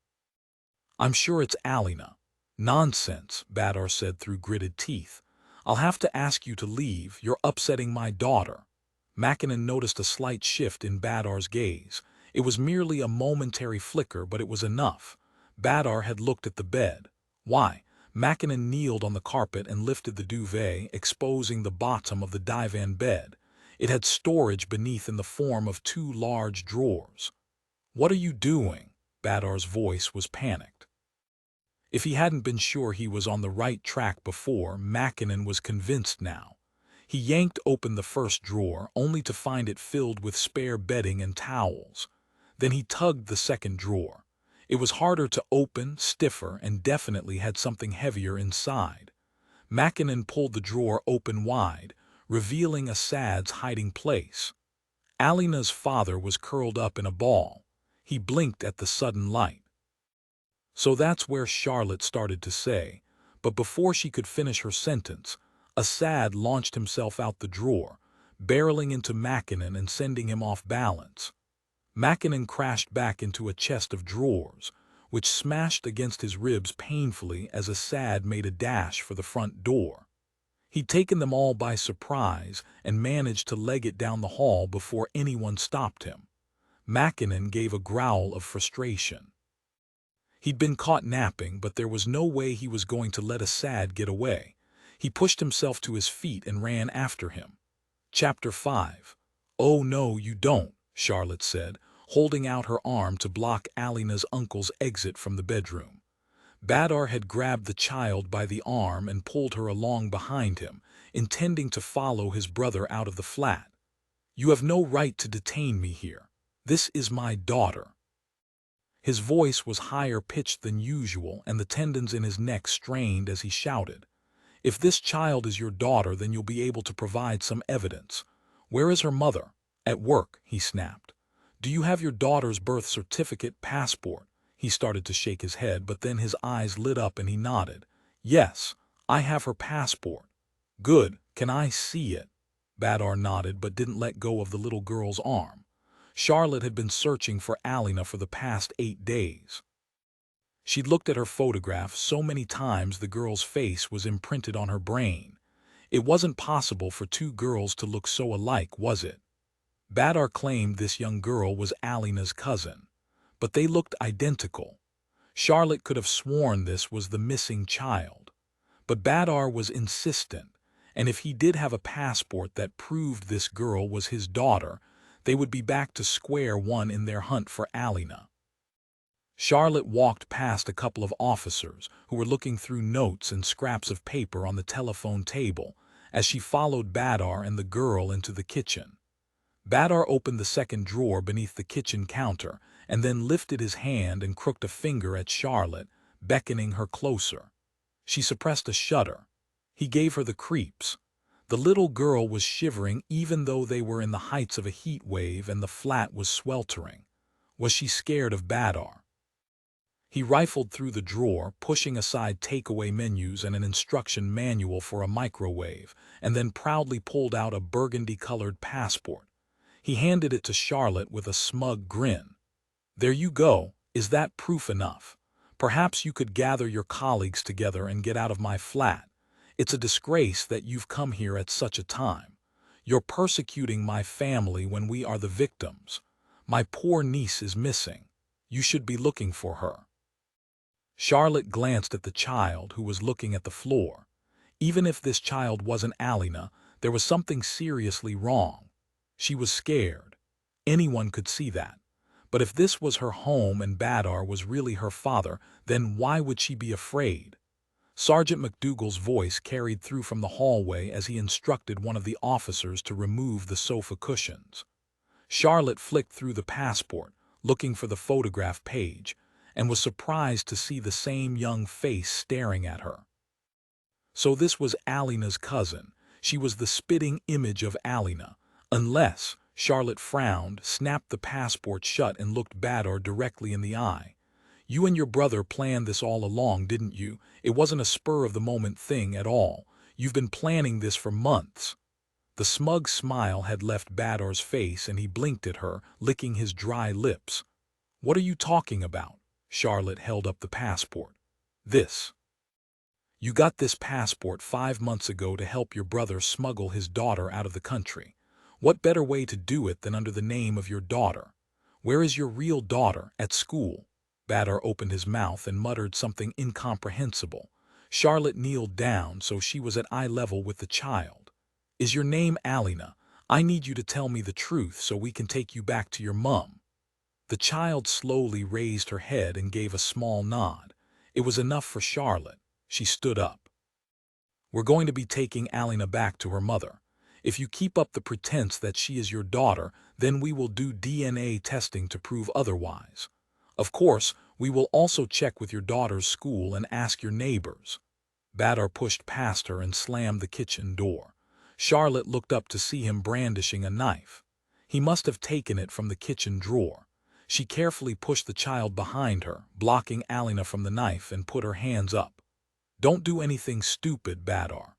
I'm sure it's Alina. Nonsense, Bador said through gritted teeth. I'll have to ask you to leave. You're upsetting my daughter. Mackinnon noticed a slight shift in Badar's gaze. It was merely a momentary flicker, but it was enough. Badar had looked at the bed. Why? Mackinnon kneeled on the carpet and lifted the duvet, exposing the bottom of the divan bed. It had storage beneath in the form of two large drawers. "What are you doing?" Badar's voice was panicked. If he hadn't been sure he was on the right track before, Mackinnon was convinced now. He yanked open the first drawer, only to find it filled with spare bedding and towels. Then he tugged the second drawer. It was harder to open, stiffer, and definitely had something heavier inside. Mackinnon pulled the drawer open wide, revealing Assad's hiding place. Alina's father was curled up in a ball. He blinked at the sudden light. "So that's where," Charlotte started to say, but before she could finish her sentence, Assad launched himself out the drawer, barreling into Mackinnon and sending him off balance. Mackinnon crashed back into a chest of drawers, which smashed against his ribs painfully as Assad made a dash for the front door. He'd taken them all by surprise and managed to leg it down the hall before anyone stopped him. Mackinnon gave a growl of frustration. He'd been caught napping, but there was no way he was going to let Assad get away. He pushed himself to his feet and ran after him. Chapter 5. "Oh no, you don't," Charlotte said, holding out her arm to block Alina's uncle's exit from the bedroom. Badar had grabbed the child by the arm and pulled her along behind him, intending to follow his brother out of the flat. "You have no right to detain me here. This is my daughter." His voice was higher pitched than usual, and the tendons in his neck strained as he shouted. "If this child is your daughter, then you'll be able to provide some evidence. Where is her mother?" "At work," he snapped. "Do you have your daughter's birth certificate, passport?" He started to shake his head, but then his eyes lit up and he nodded. "Yes, I have her passport." "Good. Can I see it?" Badar nodded but didn't let go of the little girl's arm. Charlotte had been searching for Alina for the past 8 days. She'd looked at her photograph so many times the girl's face was imprinted on her brain. It wasn't possible for two girls to look so alike, was it? Badar claimed this young girl was Alina's cousin, but they looked identical. Charlotte could have sworn this was the missing child. But Badar was insistent, and if he did have a passport that proved this girl was his daughter, they would be back to square one in their hunt for Alina. Charlotte walked past a couple of officers who were looking through notes and scraps of paper on the telephone table as she followed Badar and the girl into the kitchen. Badar opened the second drawer beneath the kitchen counter and then lifted his hand and crooked a finger at Charlotte, beckoning her closer. She suppressed a shudder. He gave her the creeps. The little girl was shivering even though they were in the heights of a heat wave and the flat was sweltering. Was she scared of Badar? He rifled through the drawer, pushing aside takeaway menus and an instruction manual for a microwave, and then proudly pulled out a burgundy-colored passport. He handed it to Charlotte with a smug grin. "There you go. Is that proof enough? Perhaps you could gather your colleagues together and get out of my flat. It's a disgrace that you've come here at such a time. You're persecuting my family when we are the victims. My poor niece is missing. You should be looking for her." Charlotte glanced at the child, who was looking at the floor. Even if this child wasn't Alina, there was something seriously wrong. She was scared. Anyone could see that. But if this was her home and Badar was really her father, then why would she be afraid? Sergeant McDougal's voice carried through from the hallway as he instructed one of the officers to remove the sofa cushions. Charlotte flicked through the passport, looking for the photograph page, and was surprised to see the same young face staring at her. So this was Alina's cousin. She was the spitting image of Alina, unless— Charlotte frowned, snapped the passport shut and looked Badar directly in the eye. "You and your brother planned this all along, didn't you? It wasn't a spur-of-the-moment thing at all. You've been planning this for months." The smug smile had left Badar's face and he blinked at her, licking his dry lips. "What are you talking about?" Charlotte held up the passport. "This." You got this passport 5 months ago to help your brother smuggle his daughter out of the country. What better way to do it than under the name of your daughter? Where is your real daughter? At school. Badar opened his mouth and muttered something incomprehensible. Charlotte kneeled down so she was at eye level with the child. Is your name Alina? I need you to tell me the truth so we can take you back to your mum. The child slowly raised her head and gave a small nod. It was enough for Charlotte. She stood up. We're going to be taking Alina back to her mother. If you keep up the pretense that she is your daughter, then we will do DNA testing to prove otherwise. Of course, we will also check with your daughter's school and ask your neighbors. Badar pushed past her and slammed the kitchen door. Charlotte looked up to see him brandishing a knife. He must have taken it from the kitchen drawer. She carefully pushed the child behind her, blocking Alina from the knife, and put her hands up. Don't do anything stupid, Badar.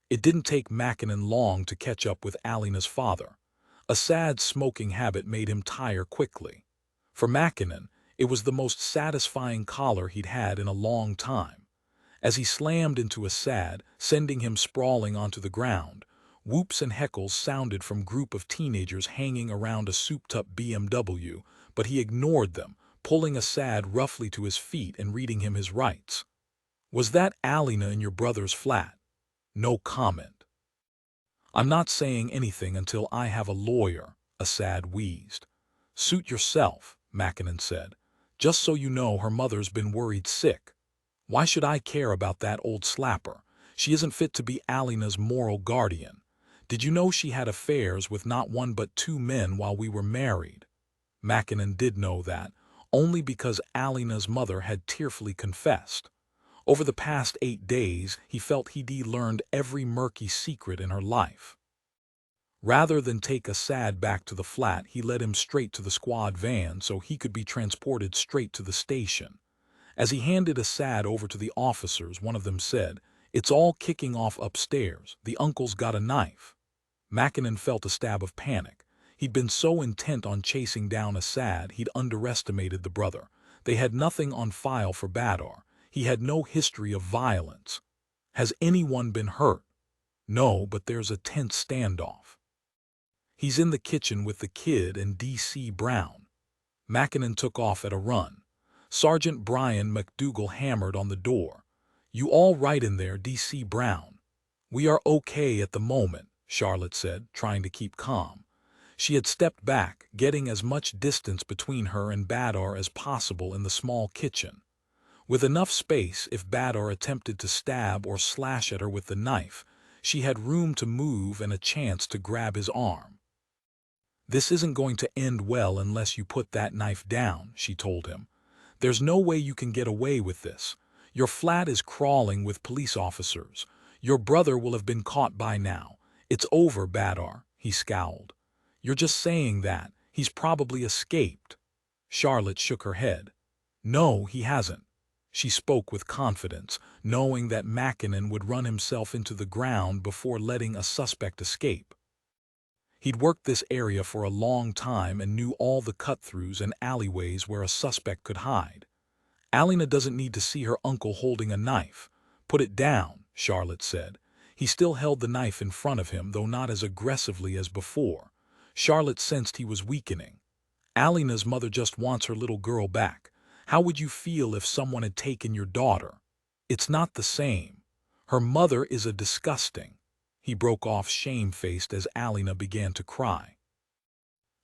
It didn't take Mackinnon long to catch up with Alina's father. A sad smoking habit made him tire quickly. For Mackinnon, it was the most satisfying collar he'd had in a long time. As he slammed into Assad, sending him sprawling onto the ground, whoops and heckles sounded from a group of teenagers hanging around a souped-up BMW, but he ignored them, pulling Assad roughly to his feet and reading him his rights. Was that Alina in your brother's flat? No comment. I'm not saying anything until I have a lawyer, Assad wheezed. Suit yourself, Mackinnon said. Just so you know, her mother's been worried sick. Why should I care about that old slapper? She isn't fit to be Alina's moral guardian. Did you know she had affairs with not one but 2 men while we were married? Mackinnon did know that, only because Alina's mother had tearfully confessed. Over the past 8 days, he felt he'd learned every murky secret in her life. Rather than take Assad back to the flat, he led him straight to the squad van so he could be transported straight to the station. As he handed Assad over to the officers, one of them said, "It's all kicking off upstairs. The uncle's got a knife." Mackinnon felt a stab of panic. He'd been so intent on chasing down Assad, he'd underestimated the brother. They had nothing on file for Badar. He had no history of violence. Has anyone been hurt? No, but there's a tense standoff. He's in the kitchen with the kid and D.C. Brown. Mackinnon took off at a run. Sergeant Brian McDougal hammered on the door. You all right in there, D.C. Brown? We are okay at the moment, Charlotte said, trying to keep calm. She had stepped back, getting as much distance between her and Badar as possible in the small kitchen. With enough space, if Badar attempted to stab or slash at her with the knife, she had room to move and a chance to grab his arm. This isn't going to end well unless you put that knife down, she told him. There's no way you can get away with this. Your flat is crawling with police officers. Your brother will have been caught by now. It's over, Badar, he scowled. You're just saying that. He's probably escaped. Charlotte shook her head. No, he hasn't. She spoke with confidence, knowing that Mackinnon would run himself into the ground before letting a suspect escape. He'd worked this area for a long time and knew all the cut-throughs and alleyways where a suspect could hide. Alina doesn't need to see her uncle holding a knife. Put it down, Charlotte said. He still held the knife in front of him, though not as aggressively as before. Charlotte sensed he was weakening. Alina's mother just wants her little girl back. How would you feel if someone had taken your daughter? It's not the same. Her mother is a disgusting. He broke off shamefaced as Alina began to cry.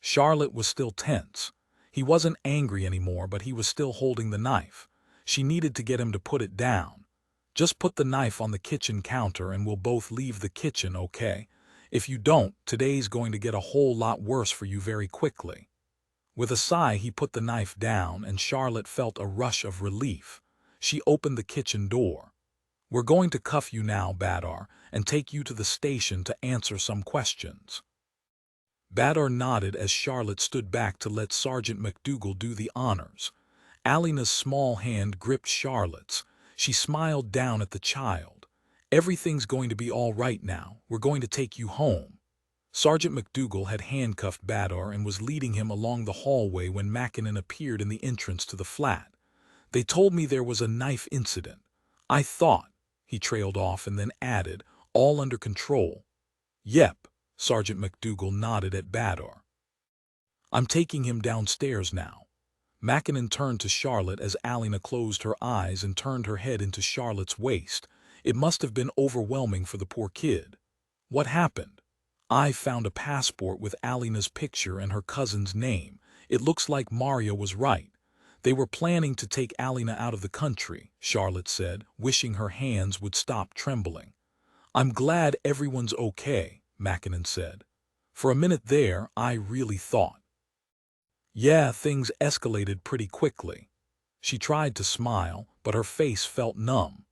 Charlotte was still tense. He wasn't angry anymore, but he was still holding the knife. She needed to get him to put it down. Just put the knife on the kitchen counter and we'll both leave the kitchen, okay? If you don't, today's going to get a whole lot worse for you very quickly. With a sigh, he put the knife down, and Charlotte felt a rush of relief. She opened the kitchen door. We're going to cuff you now, Badar, and take you to the station to answer some questions. Badar nodded as Charlotte stood back to let Sergeant McDougal do the honors. Alina's small hand gripped Charlotte's. She smiled down at the child. Everything's going to be all right now. We're going to take you home. Sergeant McDougal had handcuffed Badar and was leading him along the hallway when Mackinnon appeared in the entrance to the flat. They told me there was a knife incident. I thought, he trailed off and then added, all under control. Yep, Sergeant McDougal nodded at Bador. I'm taking him downstairs now. Mackinnon turned to Charlotte as Alina closed her eyes and turned her head into Charlotte's waist. It must have been overwhelming for the poor kid. What happened? I found a passport with Alina's picture and her cousin's name. It looks like Maria was right. They were planning to take Alina out of the country, Charlotte said, wishing her hands would stop trembling. I'm glad everyone's okay, Mackinnon said. For a minute there, I really thought. Yeah, things escalated pretty quickly. She tried to smile, but her face felt numb.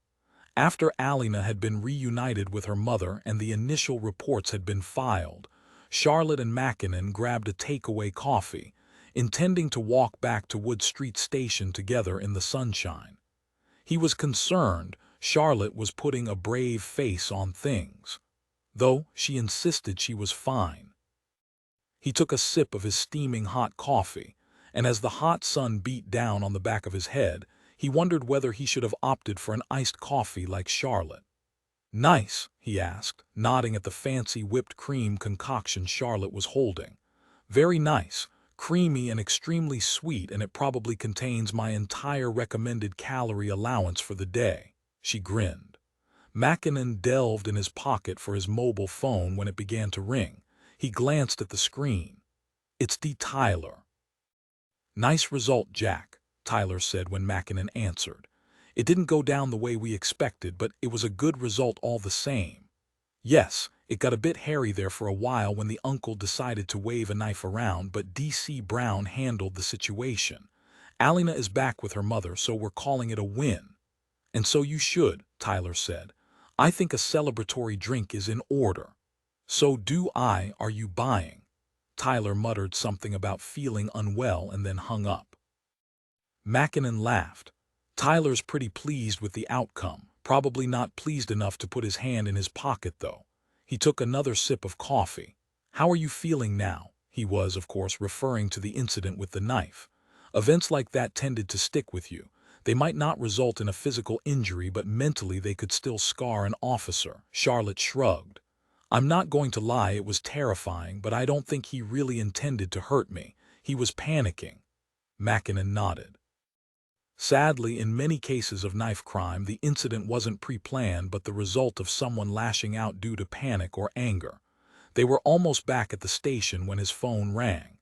After Alina had been reunited with her mother and the initial reports had been filed, Charlotte and Mackinnon grabbed a takeaway coffee, intending to walk back to Wood Street Station together in the sunshine. He was concerned Charlotte was putting a brave face on things, though she insisted she was fine. He took a sip of his steaming hot coffee, and as the hot sun beat down on the back of his head, he wondered whether he should have opted for an iced coffee like Charlotte. Nice, he asked, nodding at the fancy whipped cream concoction Charlotte was holding. Very nice, creamy and extremely sweet, and it probably contains my entire recommended calorie allowance for the day. She grinned. Mackinnon delved in his pocket for his mobile phone when it began to ring. He glanced at the screen. It's D. Tyler. Nice result, Jack, Tyler said when Mackinnon answered. It didn't go down the way we expected, but it was a good result all the same. Yes, it got a bit hairy there for a while when the uncle decided to wave a knife around, but D.C. Brown handled the situation. Alina is back with her mother, so we're calling it a win. And so you should, Tyler said. I think a celebratory drink is in order. So do I. Are you buying? Tyler muttered something about feeling unwell and then hung up. Mackinnon laughed. Tyler's pretty pleased with the outcome, probably not pleased enough to put his hand in his pocket, though. He took another sip of coffee. How are you feeling now? He was, of course, referring to the incident with the knife. Events like that tended to stick with you. They might not result in a physical injury, but mentally they could still scar an officer. Charlotte shrugged. I'm not going to lie, it was terrifying, but I don't think he really intended to hurt me. He was panicking. Mackinnon nodded. Sadly, in many cases of knife crime, the incident wasn't pre-planned but the result of someone lashing out due to panic or anger. They were almost back at the station when his phone rang.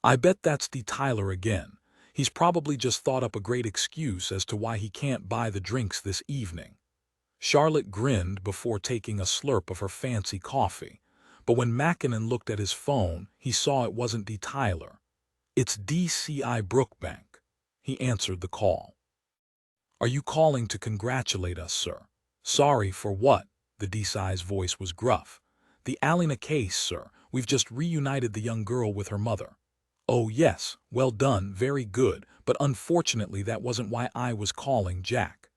I bet that's D. Tyler again. He's probably just thought up a great excuse as to why he can't buy the drinks this evening. Charlotte grinned before taking a slurp of her fancy coffee, but when Mackinnon looked at his phone, he saw it wasn't D. Tyler. It's DCI Brookbank. He answered the call. Are you calling to congratulate us, sir? Sorry for what? The DCI's voice was gruff. The Alina case, sir. We've just reunited the young girl with her mother. Oh yes, well done, very good, but unfortunately that wasn't why I was calling, Jack.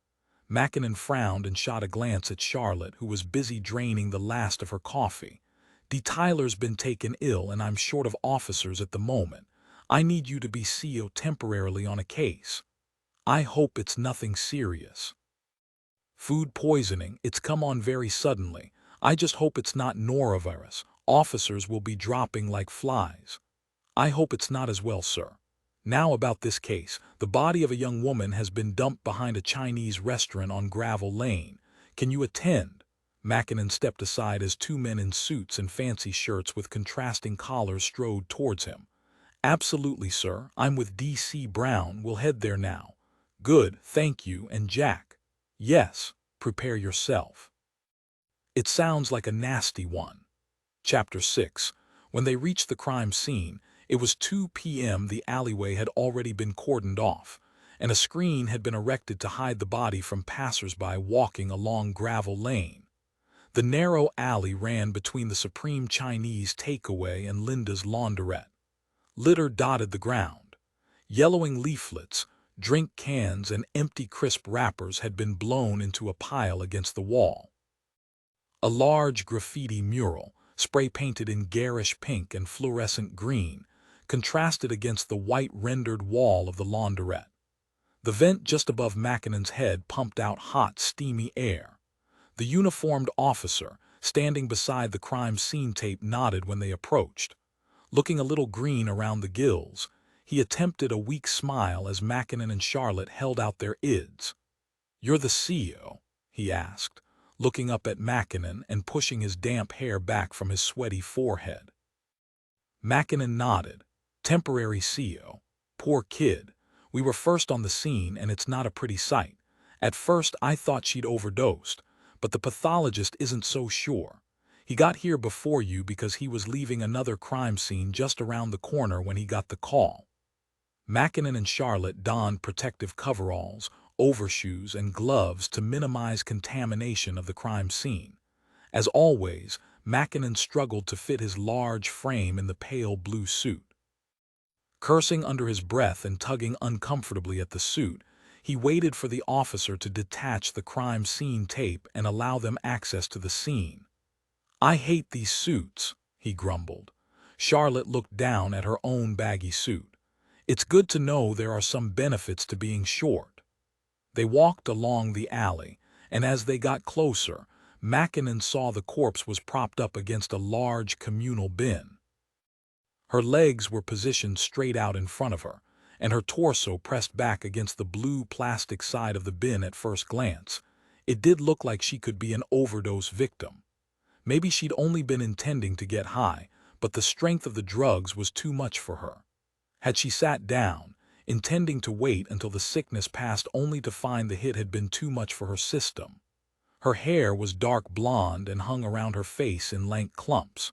Mackinnon frowned and shot a glance at Charlotte, who was busy draining the last of her coffee. D. Tyler's been taken ill and I'm short of officers at the moment. I need you to be CO temporarily on a case. I hope it's nothing serious. Food poisoning, it's come on very suddenly. I just hope it's not norovirus. Officers will be dropping like flies. I hope it's not as well, sir. Now about this case. The body of a young woman has been dumped behind a Chinese restaurant on Gravel Lane. Can you attend? Mackinnon stepped aside as two men in suits and fancy shirts with contrasting collars strode towards him. Absolutely, sir. I'm with D.C. Brown. We'll head there now. Good, thank you. And Jack? Yes, prepare yourself. It sounds like a nasty one. Chapter 6. When they reached the crime scene, it was 2 p.m. The alleyway had already been cordoned off, and a screen had been erected to hide the body from passers-by walking along Gravel Lane. The narrow alley ran between the Supreme Chinese Takeaway and Linda's Laundrette. Litter dotted the ground. Yellowing leaflets, drink cans, and empty crisp wrappers had been blown into a pile against the wall. A large graffiti mural, spray-painted in garish pink and fluorescent green, contrasted against the white rendered wall of the laundrette. The vent just above Mackinnon's head pumped out hot, steamy air. The uniformed officer, standing beside the crime scene tape, nodded when they approached. Looking a little green around the gills, he attempted a weak smile as Mackinnon and Charlotte held out their ids. "You're the CEO?" he asked, looking up at Mackinnon and pushing his damp hair back from his sweaty forehead. Mackinnon nodded. "Temporary CEO. Poor kid. We were first on the scene and it's not a pretty sight. At first I thought she'd overdosed, but the pathologist isn't so sure. He got here before you because he was leaving another crime scene just around the corner when he got the call." Mackinnon and Charlotte donned protective coveralls, overshoes, and gloves to minimize contamination of the crime scene. As always, Mackinnon struggled to fit his large frame in the pale blue suit. Cursing under his breath and tugging uncomfortably at the suit, he waited for the officer to detach the crime scene tape and allow them access to the scene. "I hate these suits," he grumbled. Charlotte looked down at her own baggy suit. "It's good to know there are some benefits to being short." They walked along the alley, and as they got closer, Mackinnon saw the corpse was propped up against a large communal bin. Her legs were positioned straight out in front of her, and her torso pressed back against the blue plastic side of the bin. At first glance, it did look like she could be an overdose victim. Maybe she'd only been intending to get high, but the strength of the drugs was too much for her. Had she sat down, intending to wait until the sickness passed only to find the hit had been too much for her system? Her hair was dark blonde and hung around her face in lank clumps.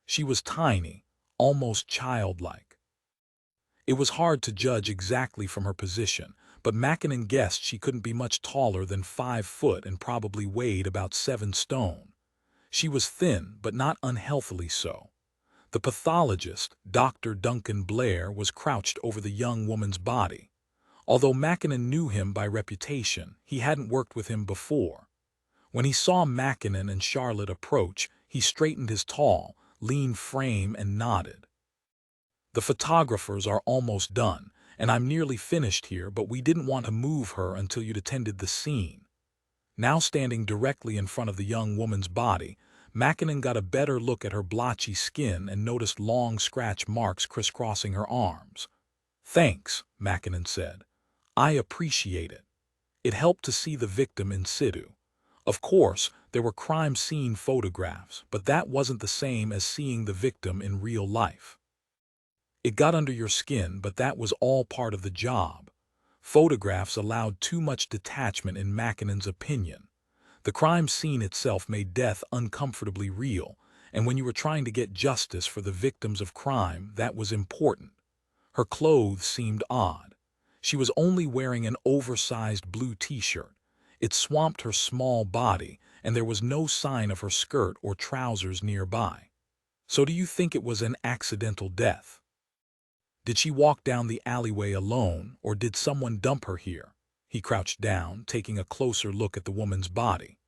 She was tiny, almost childlike. It was hard to judge exactly from her position, but Mackinnon guessed she couldn't be much taller than 5 foot and probably weighed about 7 stone. She was thin, but not unhealthily so. The pathologist, Dr. Duncan Blair, was crouched over the young woman's body. Although Mackinnon knew him by reputation, he hadn't worked with him before. When he saw Mackinnon and Charlotte approach, he straightened his tall, lean frame and nodded. "The photographers are almost done, and I'm nearly finished here, but we didn't want to move her until you'd attended the scene." Now standing directly in front of the young woman's body, Mackinnon got a better look at her blotchy skin and noticed long scratch marks crisscrossing her arms. "Thanks," Mackinnon said. "I appreciate it. It helped to see the victim in situ. Of course, there were crime scene photographs, but that wasn't the same as seeing the victim in real life. It got under your skin, but that was all part of the job." Photographs allowed too much detachment in Mackinnon's opinion. The crime scene itself made death uncomfortably real, and when you were trying to get justice for the victims of crime, that was important. Her clothes seemed odd. She was only wearing an oversized blue t-shirt. It swamped her small body, and there was no sign of her skirt or trousers nearby. "So do you think it was an accidental death? Did she walk down the alleyway alone, or did someone dump her here?" He crouched down, taking a closer look at the woman's body.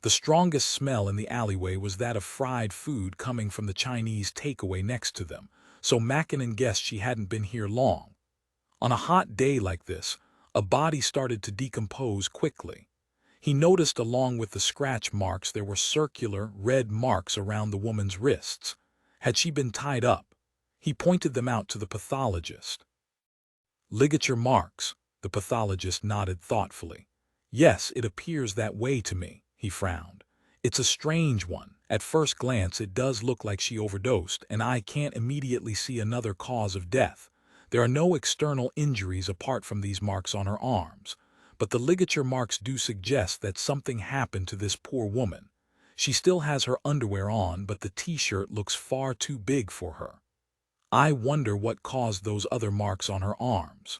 The strongest smell in the alleyway was that of fried food coming from the Chinese takeaway next to them, so Mackinnon guessed she hadn't been here long. On a hot day like this, a body started to decompose quickly. He noticed along with the scratch marks there were circular, red marks around the woman's wrists. Had she been tied up? He pointed them out to the pathologist. "Ligature marks," the pathologist nodded thoughtfully. "Yes, it appears that way to me," he frowned. "It's a strange one. At first glance it does look like she overdosed, and I can't immediately see another cause of death. There are no external injuries apart from these marks on her arms, but the ligature marks do suggest that something happened to this poor woman. She still has her underwear on, but the t-shirt looks far too big for her. I wonder what caused those other marks on her arms."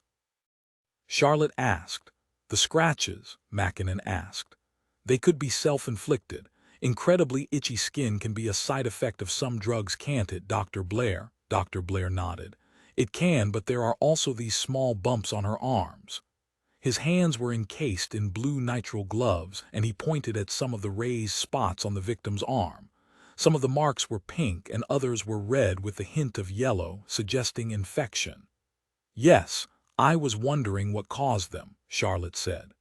Charlotte asked. "The scratches?" Mackinnon asked. "They could be self-inflicted. Incredibly itchy skin can be a side effect of some drugs, can't it, Dr. Blair?" Dr. Blair nodded. "It can, but there are also these small bumps on her arms." His hands were encased in blue nitrile gloves, and he pointed at some of the raised spots on the victim's arm. Some of the marks were pink and others were red with a hint of yellow, suggesting infection. "Yes, I was wondering what caused them," Charlotte said.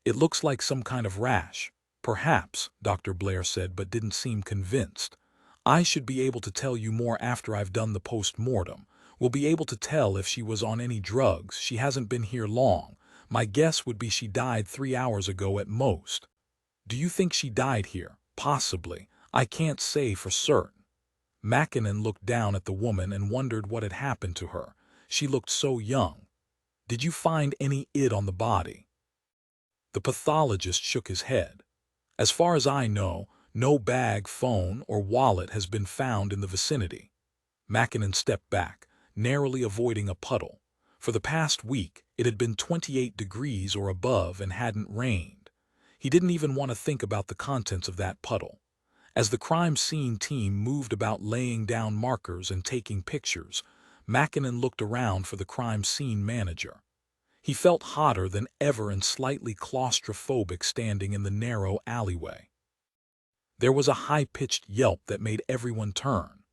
"It looks like some kind of rash." "Perhaps," Dr. Blair said, but didn't seem convinced. "I should be able to tell you more after I've done the post-mortem. We'll be able to tell if she was on any drugs. She hasn't been here long. My guess would be she died 3 hours ago at most." "Do you think she died here?" "Possibly. I can't say for certain." Mackinnon looked down at the woman and wondered what had happened to her. She looked so young. "Did you find any id on the body?" The pathologist shook his head. "As far as I know, no bag, phone, or wallet has been found in the vicinity." Mackinnon stepped back, narrowly avoiding a puddle. For the past week, it had been 28 degrees or above and hadn't rained. He didn't even want to think about the contents of that puddle. As the crime scene team moved about laying down markers and taking pictures, Mackinnon looked around for the crime scene manager. He felt hotter than ever and slightly claustrophobic standing in the narrow alleyway. There was a high-pitched yelp that made everyone turn.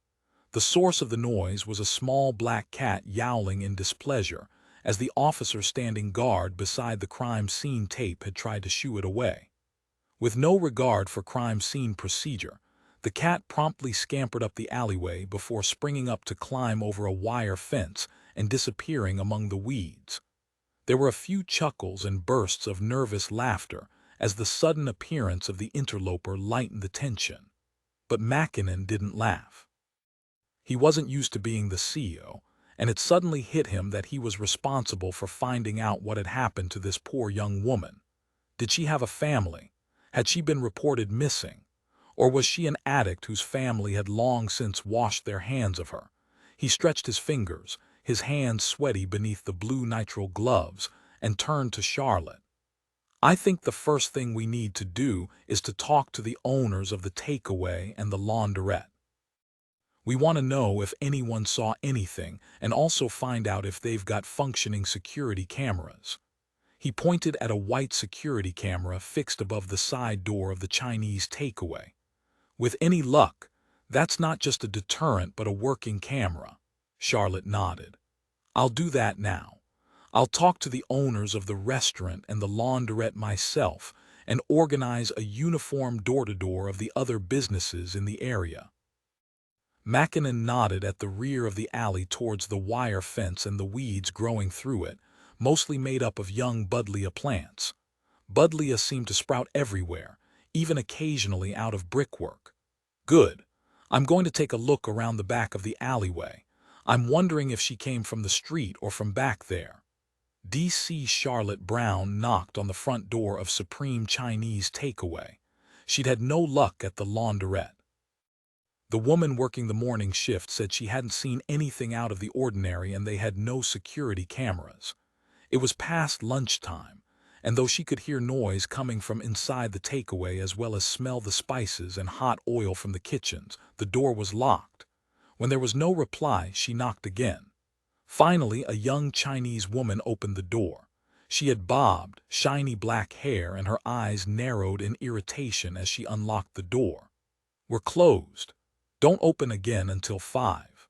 The source of the noise was a small black cat yowling in displeasure as the officer standing guard beside the crime scene tape had tried to shoo it away. With no regard for crime scene procedure, the cat promptly scampered up the alleyway before springing up to climb over a wire fence and disappearing among the weeds. There were a few chuckles and bursts of nervous laughter as the sudden appearance of the interloper lightened the tension. But Mackinnon didn't laugh. He wasn't used to being the CEO, and it suddenly hit him that he was responsible for finding out what had happened to this poor young woman. Did she have a family? Had she been reported missing? Or was she an addict whose family had long since washed their hands of her? He stretched his fingers, his hands sweaty beneath the blue nitrile gloves, and turned to Charlotte. "I think the first thing we need to do is to talk to the owners of the takeaway and the laundrette. We want to know if anyone saw anything and also find out if they've got functioning security cameras." He pointed at a white security camera fixed above the side door of the Chinese takeaway. "With any luck, that's not just a deterrent but a working camera." Charlotte nodded. "I'll do that now. I'll talk to the owners of the restaurant and the laundrette myself and organize a uniform door-to-door of the other businesses in the area." Mackinnon nodded at the rear of the alley towards the wire fence and the weeds growing through it, mostly made up of young buddleia plants. Buddleia seemed to sprout everywhere, even occasionally out of brickwork. "Good. I'm going to take a look around the back of the alleyway. I'm wondering if she came from the street or from back there." D.C. Charlotte Brown knocked on the front door of Supreme Chinese Takeaway. She'd had no luck at the laundrette. The woman working the morning shift said she hadn't seen anything out of the ordinary and they had no security cameras. It was past lunchtime, and though she could hear noise coming from inside the takeaway as well as smell the spices and hot oil from the kitchens, the door was locked. When there was no reply, she knocked again. Finally, a young Chinese woman opened the door. She had bobbed, shiny black hair, and her eyes narrowed in irritation as she unlocked the door. "We're closed. Don't open again until 5.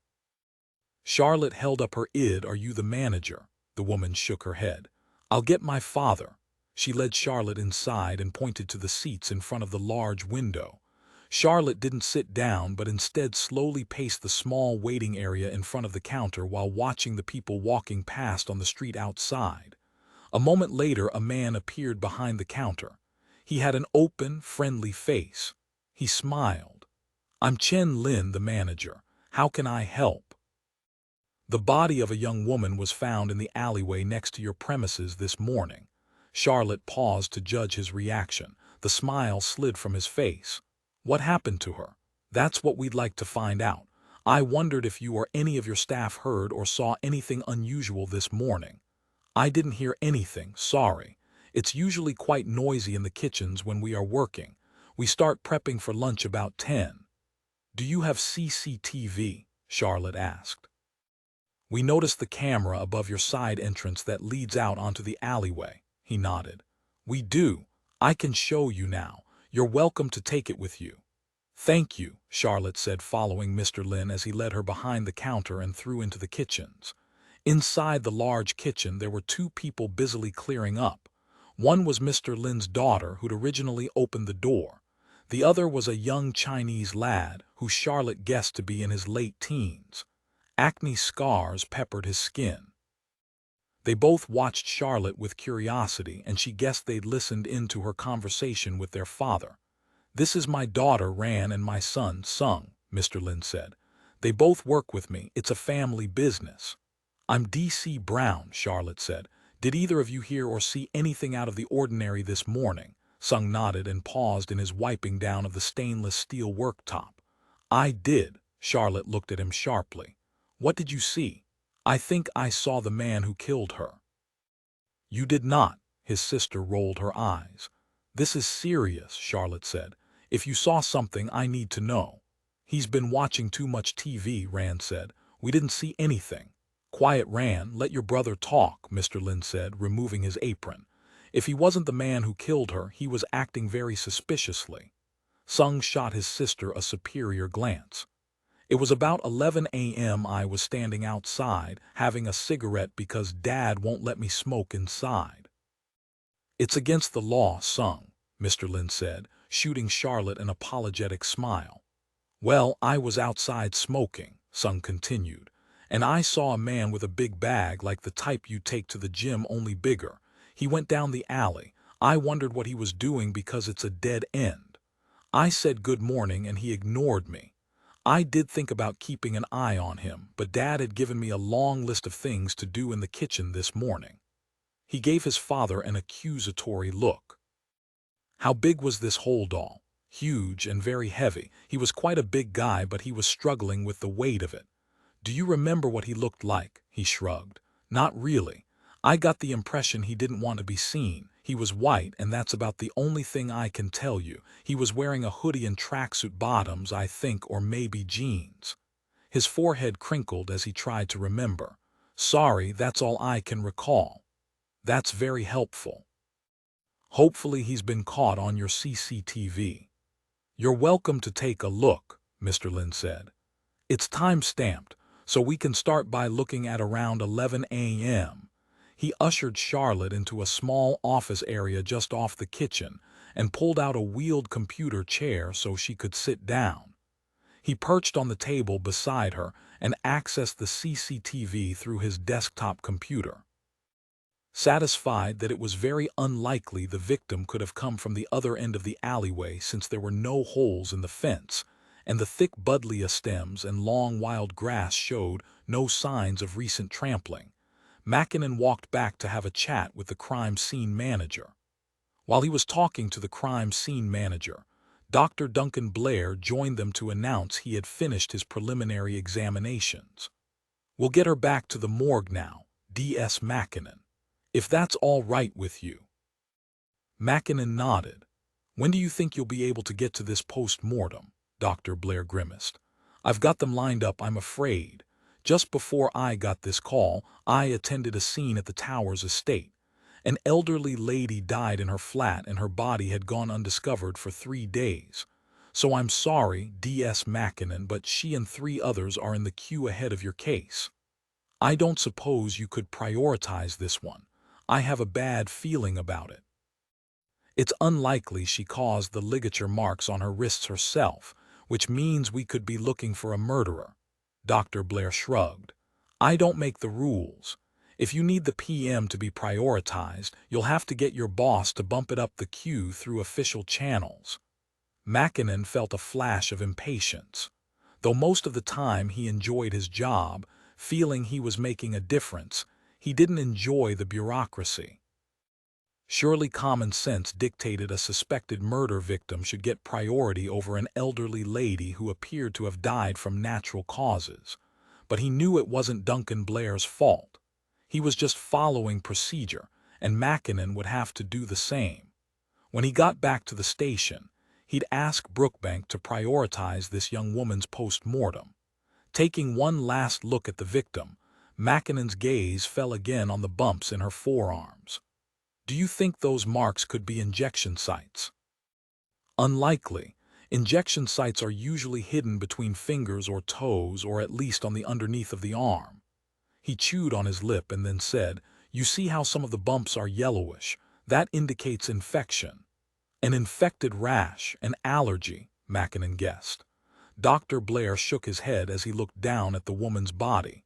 Charlotte held up her id. "Are you the manager?" The woman shook her head. "I'll get my father." She led Charlotte inside and pointed to the seats in front of the large window. Charlotte didn't sit down but instead slowly paced the small waiting area in front of the counter while watching the people walking past on the street outside. A moment later, a man appeared behind the counter. He had an open, friendly face. He smiled. "I'm Chen Lin, the manager. How can I help?" "The body of a young woman was found in the alleyway next to your premises this morning." Charlotte paused to judge his reaction. The smile slid from his face. "What happened to her?" "That's what we'd like to find out. I wondered if you or any of your staff heard or saw anything unusual this morning." "I didn't hear anything, sorry. It's usually quite noisy in the kitchens when we are working. We start prepping for lunch about 10. "Do you have CCTV?" Charlotte asked. "We noticed the camera above your side entrance that leads out onto the alleyway." He nodded. "We do. I can show you now. You're welcome to take it with you." "Thank you," Charlotte said, following Mr. Lin as he led her behind the counter and through into the kitchens. Inside the large kitchen there were two people busily clearing up. One was Mr. Lin's daughter, who'd originally opened the door. The other was a young Chinese lad, who Charlotte guessed to be in his late teens. Acne scars peppered his skin. They both watched Charlotte with curiosity, and she guessed they'd listened into her conversation with their father. "This is my daughter, Ran, and my son, Sung," Mr. Lin said. "They both work with me. It's a family business." "I'm D.C. Brown," Charlotte said. "Did either of you hear or see anything out of the ordinary this morning?" Sung nodded and paused in his wiping down of the stainless steel worktop. "I did." Charlotte looked at him sharply. "What did you see?" "I think I saw the man who killed her." "You did not." His sister rolled her eyes. "This is serious," Charlotte said. "If you saw something, I need to know." "He's been watching too much TV," Rand said. "We didn't see anything." "Quiet, Rand. Let your brother talk," Mr. Lin said, removing his apron. "If he wasn't the man who killed her, he was acting very suspiciously." Sung shot his sister a superior glance. "It was about 11 a.m. I was standing outside, having a cigarette because Dad won't let me smoke inside." "It's against the law, Sung," Mr. Lin said, shooting Charlotte an apologetic smile. "Well, I was outside smoking," Sung continued, "and I saw a man with a big bag like the type you take to the gym, only bigger. He went down the alley. I wondered what he was doing because it's a dead end. I said good morning and he ignored me. I did think about keeping an eye on him, but Dad had given me a long list of things to do in the kitchen this morning." He gave his father an accusatory look. "How big was this hold all?" "Huge and very heavy. He was quite a big guy, but he was struggling with the weight of it." "Do you remember what he looked like?" He shrugged. "Not really. I got the impression he didn't want to be seen. He was white, and that's about the only thing I can tell you. He was wearing a hoodie and tracksuit bottoms, I think, or maybe jeans." His forehead crinkled as he tried to remember. "Sorry, that's all I can recall." "That's very helpful. Hopefully he's been caught on your CCTV. "You're welcome to take a look," Mr. Lin said. "It's time-stamped, so we can start by looking at around 11 a.m. He ushered Charlotte into a small office area just off the kitchen and pulled out a wheeled computer chair so she could sit down. He perched on the table beside her and accessed the CCTV through his desktop computer. Satisfied that it was very unlikely the victim could have come from the other end of the alleyway since there were no holes in the fence, and the thick buddleia stems and long wild grass showed no signs of recent trampling, Mackinnon walked back to have a chat with the crime scene manager. While he was talking to the crime scene manager, Dr. Duncan Blair joined them to announce he had finished his preliminary examinations. "We'll get her back to the morgue now, D.S. Mackinnon, if that's all right with you." Mackinnon nodded. "When do you think you'll be able to get to this post-mortem?" Dr. Blair grimaced. "I've got them lined up, I'm afraid. Just before I got this call, I attended a scene at the Towers estate. An elderly lady died in her flat and her body had gone undiscovered for 3 days. So I'm sorry, D.S. Mackinnon, but she and 3 others are in the queue ahead of your case. I don't suppose you could prioritize this one. I have a bad feeling about it. It's unlikely she caused the ligature marks on her wrists herself, which means we could be looking for a murderer." Dr. Blair shrugged. "I don't make the rules. If you need the PM to be prioritized, you'll have to get your boss to bump it up the queue through official channels." Mackinnon felt a flash of impatience. Though most of the time he enjoyed his job, feeling he was making a difference, he didn't enjoy the bureaucracy. Surely common sense dictated a suspected murder victim should get priority over an elderly lady who appeared to have died from natural causes. But he knew it wasn't Duncan Blair's fault. He was just following procedure, and Mackinnon would have to do the same. When he got back to the station, he'd ask Brookbank to prioritize this young woman's post-mortem. Taking one last look at the victim, Mackinnon's gaze fell again on the bumps in her forearms. "Do you think those marks could be injection sites?" "Unlikely. Injection sites are usually hidden between fingers or toes or at least on the underneath of the arm." He chewed on his lip and then said, "You see how some of the bumps are yellowish? That indicates infection." "An infected rash, an allergy," Mackinnon guessed. Dr. Blair shook his head as he looked down at the woman's body.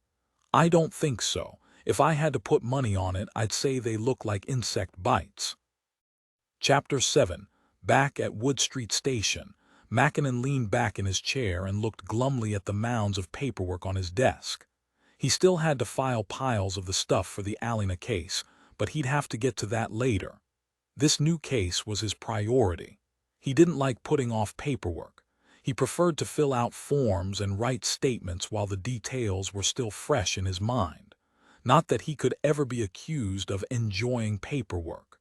"I don't think so. If I had to put money on it, I'd say they look like insect bites." Chapter 7. Back at Wood Street Station, Mackinnon leaned back in his chair and looked glumly at the mounds of paperwork on his desk. He still had to file piles of the stuff for the Alina case, but he'd have to get to that later. This new case was his priority. He didn't like putting off paperwork. He preferred to fill out forms and write statements while the details were still fresh in his mind. Not that he could ever be accused of enjoying paperwork.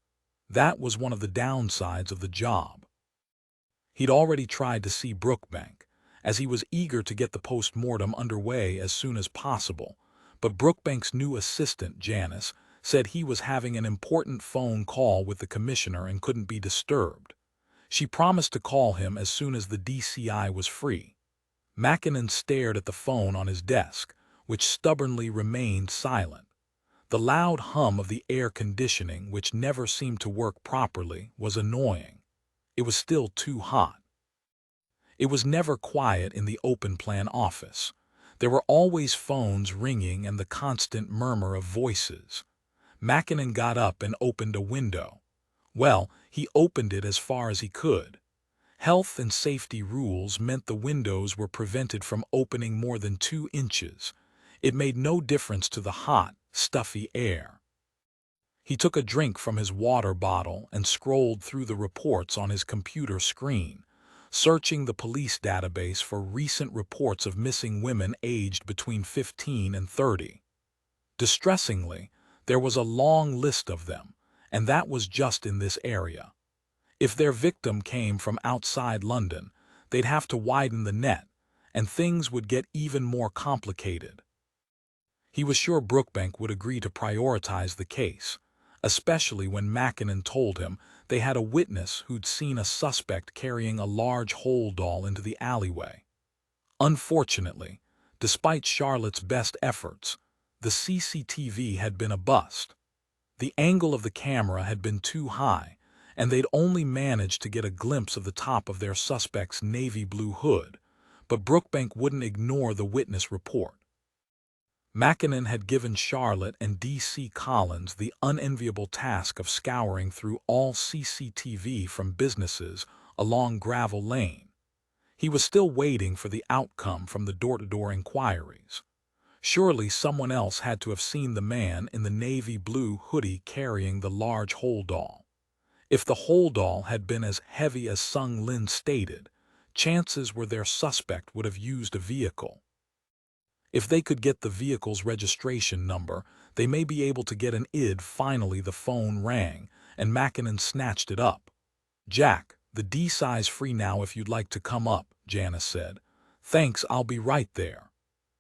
That was one of the downsides of the job. He'd already tried to see Brookbank, as he was eager to get the post-mortem underway as soon as possible, but Brookbank's new assistant, Janice, said he was having an important phone call with the commissioner and couldn't be disturbed. She promised to call him as soon as the DCI was free. Mackinnon stared at the phone on his desk, which stubbornly remained silent. The loud hum of the air conditioning, which never seemed to work properly, was annoying. It was still too hot. It was never quiet in the open-plan office. There were always phones ringing and the constant murmur of voices. Mackinnon got up and opened a window. Well, he opened it as far as he could. Health and safety rules meant the windows were prevented from opening more than 2 inches. It made no difference to the hot, stuffy air. He took a drink from his water bottle and scrolled through the reports on his computer screen, searching the police database for recent reports of missing women aged between 15 and 30. Distressingly, there was a long list of them, and that was just in this area. If their victim came from outside London, they'd have to widen the net, and things would get even more complicated. He was sure Brookbank would agree to prioritize the case, especially when Mackinnon told him they had a witness who'd seen a suspect carrying a large hold doll into the alleyway. Unfortunately, despite Charlotte's best efforts, the CCTV had been a bust. The angle of the camera had been too high, and they'd only managed to get a glimpse of the top of their suspect's navy blue hood, but Brookbank wouldn't ignore the witness report. Mackinnon had given Charlotte and D.C. Collins the unenviable task of scouring through all CCTV from businesses along Gravel Lane. He was still waiting for the outcome from the door-to-door inquiries. Surely someone else had to have seen the man in the navy blue hoodie carrying the large hold doll. If the hold doll had been as heavy as Sung Lin stated, chances were their suspect would have used a vehicle. If they could get the vehicle's registration number, they may be able to get an ID. Finally, the phone rang, and Mackinnon snatched it up. "Jack, the D-side's free now if you'd like to come up," Janice said. "Thanks, I'll be right there."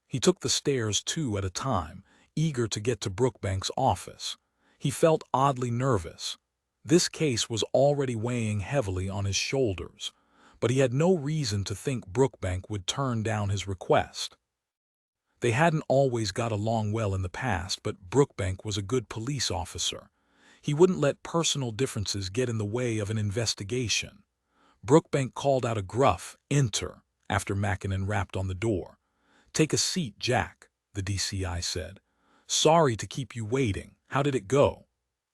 He took the stairs 2 at a time, eager to get to Brookbank's office. He felt oddly nervous. This case was already weighing heavily on his shoulders, but he had no reason to think Brookbank would turn down his request. They hadn't always got along well in the past, but Brookbank was a good police officer. He wouldn't let personal differences get in the way of an investigation. Brookbank called out a gruff "Enter" after Mackinnon rapped on the door. "Take a seat, Jack," the DCI said. "Sorry to keep you waiting. How did it go?"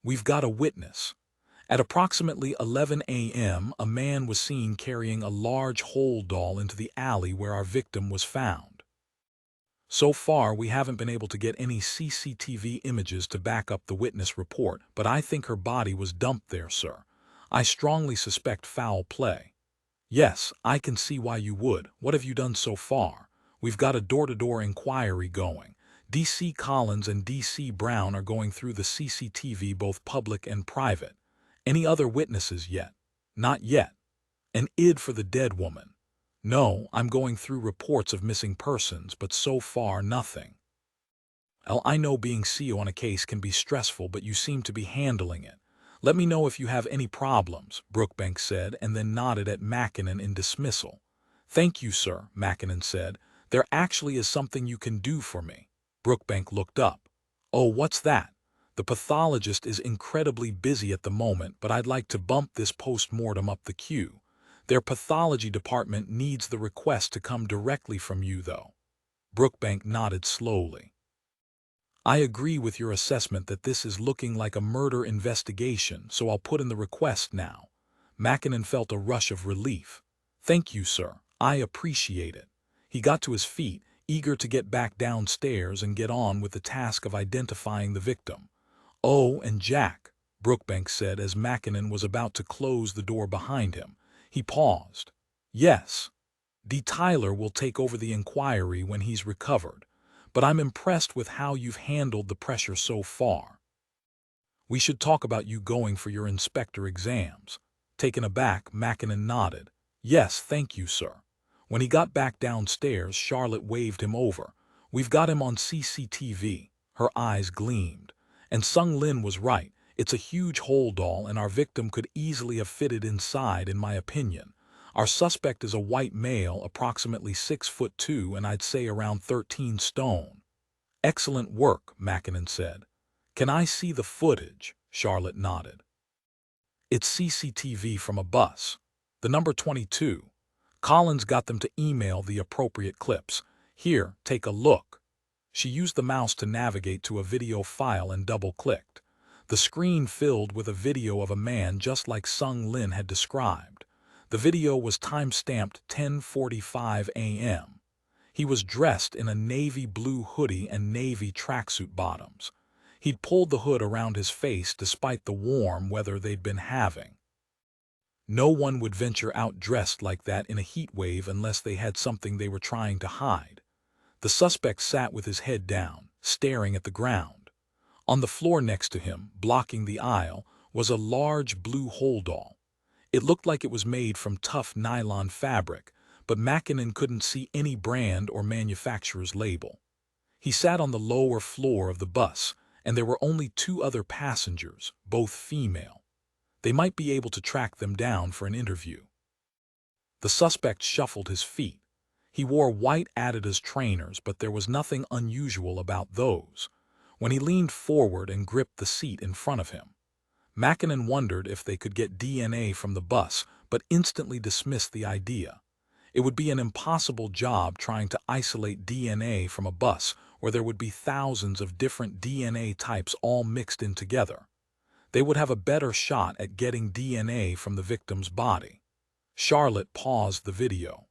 "We've got a witness." At approximately 11 a.m., a man was seen carrying a large hold doll into the alley where our victim was found. So far, we haven't been able to get any CCTV images to back up the witness report, but I think her body was dumped there, sir. I strongly suspect foul play. "Yes, I can see why you would. What have you done so far?" "We've got a door-to-door inquiry going. D.C. Collins and D.C. Brown are going through the CCTV, both public and private." "Any other witnesses yet?" "Not yet." "An ID for the dead woman?" "No, I'm going through reports of missing persons, but so far nothing." "Well, I know being CO on a case can be stressful, but you seem to be handling it. Let me know if you have any problems," Brookbank said, and then nodded at Mackinnon in dismissal. "Thank you, sir," Mackinnon said. "There actually is something you can do for me." Brookbank looked up. "Oh, what's that? The pathologist is incredibly busy at the moment, but I'd like to bump this post-mortem up the queue. Their pathology department needs the request to come directly from you, though." Brookbank nodded slowly. "I agree with your assessment that this is looking like a murder investigation, so I'll put in the request now." Mackinnon felt a rush of relief. "Thank you, sir. I appreciate it." He got to his feet, eager to get back downstairs and get on with the task of identifying the victim. "Oh, and Jack," Brookbank said as Mackinnon was about to close the door behind him. He paused. "Yes. D. Tyler will take over the inquiry when he's recovered, but I'm impressed with how you've handled the pressure so far. We should talk about you going for your inspector exams." Taken aback, Mackinnon nodded. "Yes, thank you, sir." When he got back downstairs, Charlotte waved him over. "We've got him on CCTV. Her eyes gleamed. "And Sung Lin was right. It's a huge hold all, and our victim could easily have fitted inside, in my opinion. Our suspect is a white male, approximately 6'2", and I'd say around 13 stone. "Excellent work," Mackinnon said. "Can I see the footage?" Charlotte nodded. "It's CCTV from a bus. The number 22. Collins got them to email the appropriate clips. Here, take a look." She used the mouse to navigate to a video file and double-clicked. The screen filled with a video of a man just like Sung Lin had described. The video was time-stamped 10:45 a.m. He was dressed in a navy blue hoodie and navy tracksuit bottoms. He'd pulled the hood around his face despite the warm weather they'd been having. No one would venture out dressed like that in a heat wave unless they had something they were trying to hide. The suspect sat with his head down, staring at the ground. On the floor next to him, blocking the aisle, was a large blue holdall. It looked like it was made from tough nylon fabric, but Mackinnon couldn't see any brand or manufacturer's label. He sat on the lower floor of the bus, and there were only 2 other passengers, both female. They might be able to track them down for an interview. The suspect shuffled his feet. He wore white Adidas trainers, but there was nothing unusual about those. When he leaned forward and gripped the seat in front of him, Mackinnon wondered if they could get DNA from the bus, but instantly dismissed the idea. It would be an impossible job trying to isolate DNA from a bus where there would be thousands of different DNA types all mixed in together. They would have a better shot at getting DNA from the victim's body. Charlotte paused the video.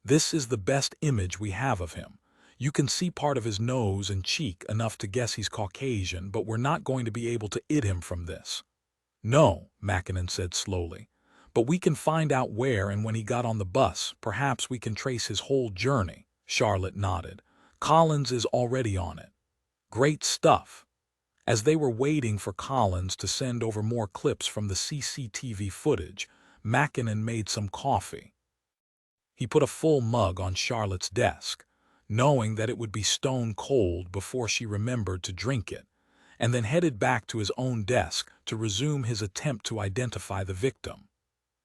"This is the best image we have of him. You can see part of his nose and cheek enough to guess he's Caucasian, but we're not going to be able to ID him from this." "No," Mackinnon said slowly, "but we can find out where and when he got on the bus. Perhaps we can trace his whole journey." Charlotte nodded. "Collins is already on it." "Great stuff." As they were waiting for Collins to send over more clips from the CCTV footage, Mackinnon made some coffee. He put a full mug on Charlotte's desk, knowing that it would be stone cold before she remembered to drink it, and then headed back to his own desk to resume his attempt to identify the victim.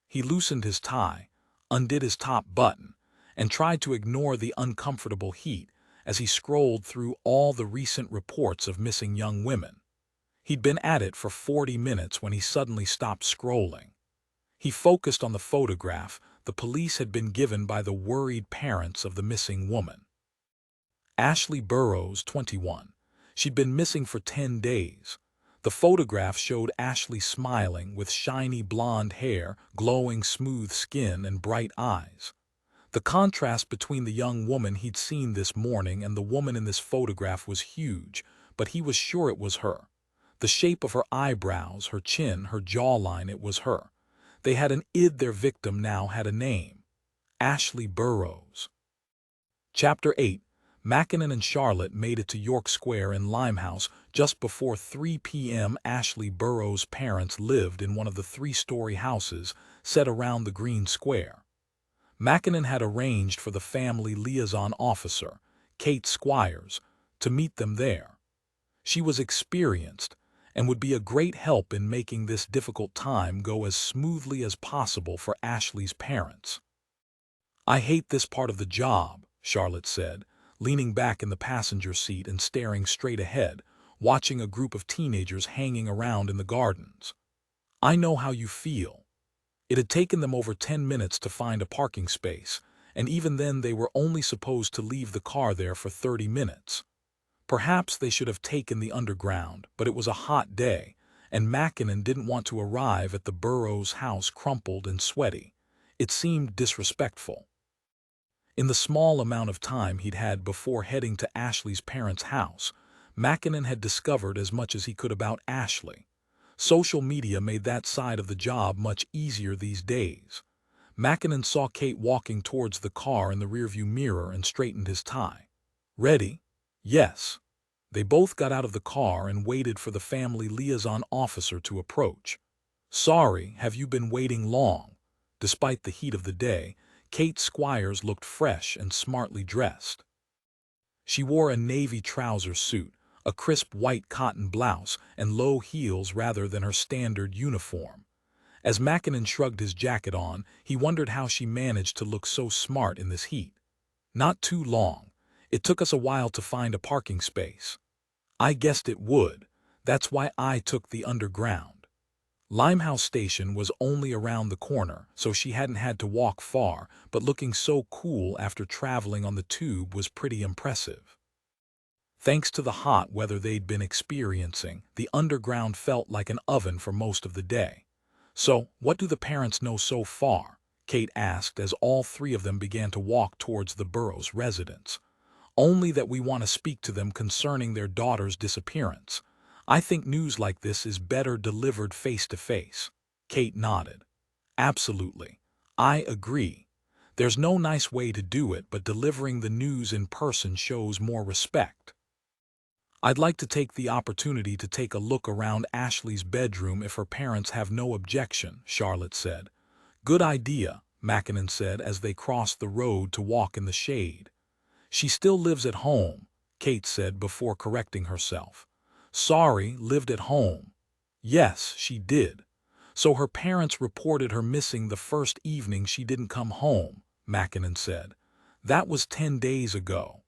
He loosened his tie, undid his top button, and tried to ignore the uncomfortable heat as he scrolled through all the recent reports of missing young women. He'd been at it for 40 minutes when he suddenly stopped scrolling. He focused on the photograph the police had been given by the worried parents of the missing woman. Ashley Burrows, 21. She'd been missing for 10 days. The photograph showed Ashley smiling with shiny blonde hair, glowing smooth skin, and bright eyes. The contrast between the young woman he'd seen this morning and the woman in this photograph was huge, but he was sure it was her. The shape of her eyebrows, her chin, her jawline, it was her. They had an ID. Their victim now had a name. Ashley Burrows. Chapter 8. Mackinnon and Charlotte made it to York Square in Limehouse just before 3 p.m. Ashley Burrows' parents lived in one of the 3-story houses set around the green square. Mackinnon had arranged for the family liaison officer, Kate Squires, to meet them there. She was experienced and would be a great help in making this difficult time go as smoothly as possible for Ashley's parents. "I hate this part of the job," Charlotte said, leaning back in the passenger seat and staring straight ahead, watching a group of teenagers hanging around in the gardens. "I know how you feel." It had taken them over 10 minutes to find a parking space, and even then they were only supposed to leave the car there for 30 minutes. Perhaps they should have taken the underground, but it was a hot day, and Mackinnon didn't want to arrive at the Burrows' house crumpled and sweaty. It seemed disrespectful. In the small amount of time he'd had before heading to Ashley's parents' house, Mackinnon had discovered as much as he could about Ashley. Social media made that side of the job much easier these days. Mackinnon saw Kate walking towards the car in the rearview mirror and straightened his tie. "Ready?" "Yes." They both got out of the car and waited for the family liaison officer to approach. "Sorry, have you been waiting long?" Despite the heat of the day, Kate Squires looked fresh and smartly dressed. She wore a navy trouser suit, a crisp white cotton blouse, and low heels rather than her standard uniform. As Mackinnon shrugged his jacket on, he wondered how she managed to look so smart in this heat. "Not too long. It took us a while to find a parking space." "I guessed it would. That's why I took the underground." Limehouse Station was only around the corner, so she hadn't had to walk far, but looking so cool after traveling on the tube was pretty impressive. Thanks to the hot weather they'd been experiencing, the underground felt like an oven for most of the day. "So, what do the parents know so far?" Kate asked as all three of them began to walk towards the Burrows' residence. "Only that we want to speak to them concerning their daughter's disappearance. I think news like this is better delivered face-to-face." Kate nodded. "Absolutely. I agree. There's no nice way to do it, but delivering the news in person shows more respect." "I'd like to take the opportunity to take a look around Ashley's bedroom if her parents have no objection," Charlotte said. "Good idea," Mackinnon said as they crossed the road to walk in the shade. "She still lives at home," Kate said before correcting herself. "Sorry, lived at home." "Yes, she did. So her parents reported her missing the first evening she didn't come home," Mackinnon said. "That was 10 days ago."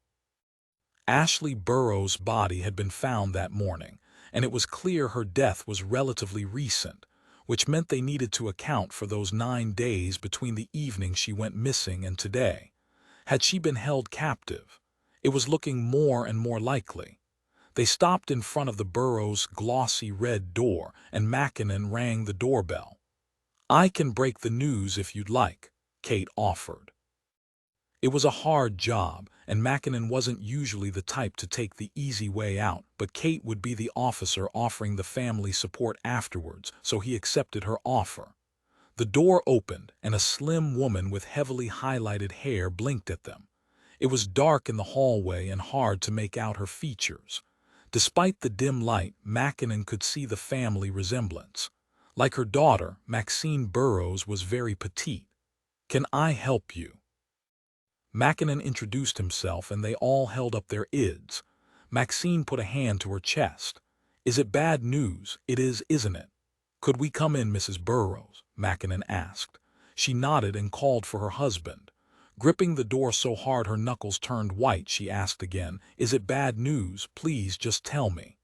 Ashley Burrows' body had been found that morning, and it was clear her death was relatively recent, which meant they needed to account for those 9 days between the evening she went missing and today. Had she been held captive? It was looking more and more likely. They stopped in front of the Burrows' glossy red door, and Mackinnon rang the doorbell. "I can break the news if you'd like," Kate offered. It was a hard job, and Mackinnon wasn't usually the type to take the easy way out, but Kate would be the officer offering the family support afterwards, so he accepted her offer. The door opened, and a slim woman with heavily highlighted hair blinked at them. It was dark in the hallway and hard to make out her features. Despite the dim light, Mackinnon could see the family resemblance. Like her daughter, Maxine Burrows was very petite. "Can I help you?" Mackinnon introduced himself, and they all held up their ids. Maxine put a hand to her chest. "Is it bad news? It is, isn't it?" "Could we come in, Mrs. Burrows?" Mackinnon asked. She nodded and called for her husband. Gripping the door so hard her knuckles turned white, she asked again, "Is it bad news? Please just tell me."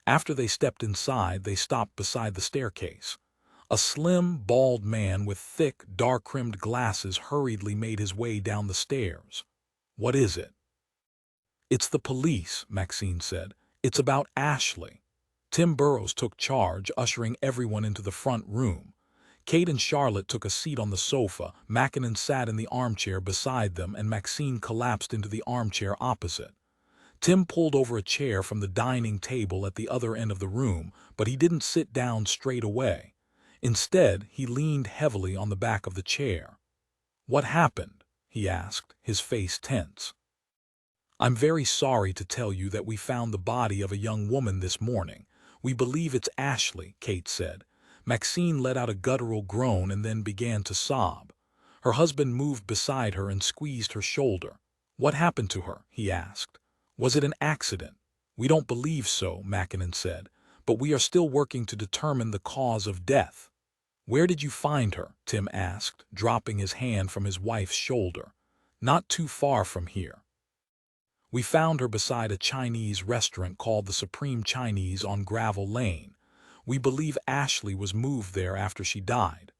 After they stepped inside, they stopped beside the staircase. A slim, bald man with thick, dark-rimmed glasses hurriedly made his way down the stairs. "What is it?" "It's the police," Maxine said. "It's about Ashley." Tim Burrows took charge, ushering everyone into the front room. Kate and Charlotte took a seat on the sofa, Mackinnon sat in the armchair beside them, and Maxine collapsed into the armchair opposite. Tim pulled over a chair from the dining table at the other end of the room, but he didn't sit down straight away. Instead, he leaned heavily on the back of the chair. "What happened?" he asked, his face tense. "I'm very sorry to tell you that we found the body of a young woman this morning. We believe it's Ashley," Kate said. Maxine let out a guttural groan and then began to sob. Her husband moved beside her and squeezed her shoulder. "What happened to her?" he asked. "Was it an accident?" "We don't believe so," Mackinnon said, "but we are still working to determine the cause of death." "Where did you find her?" Tim asked, dropping his hand from his wife's shoulder. "Not too far from here." We found her beside a Chinese restaurant called the Supreme Chinese on Gravel Lane. We believe Ashley was moved there after she died."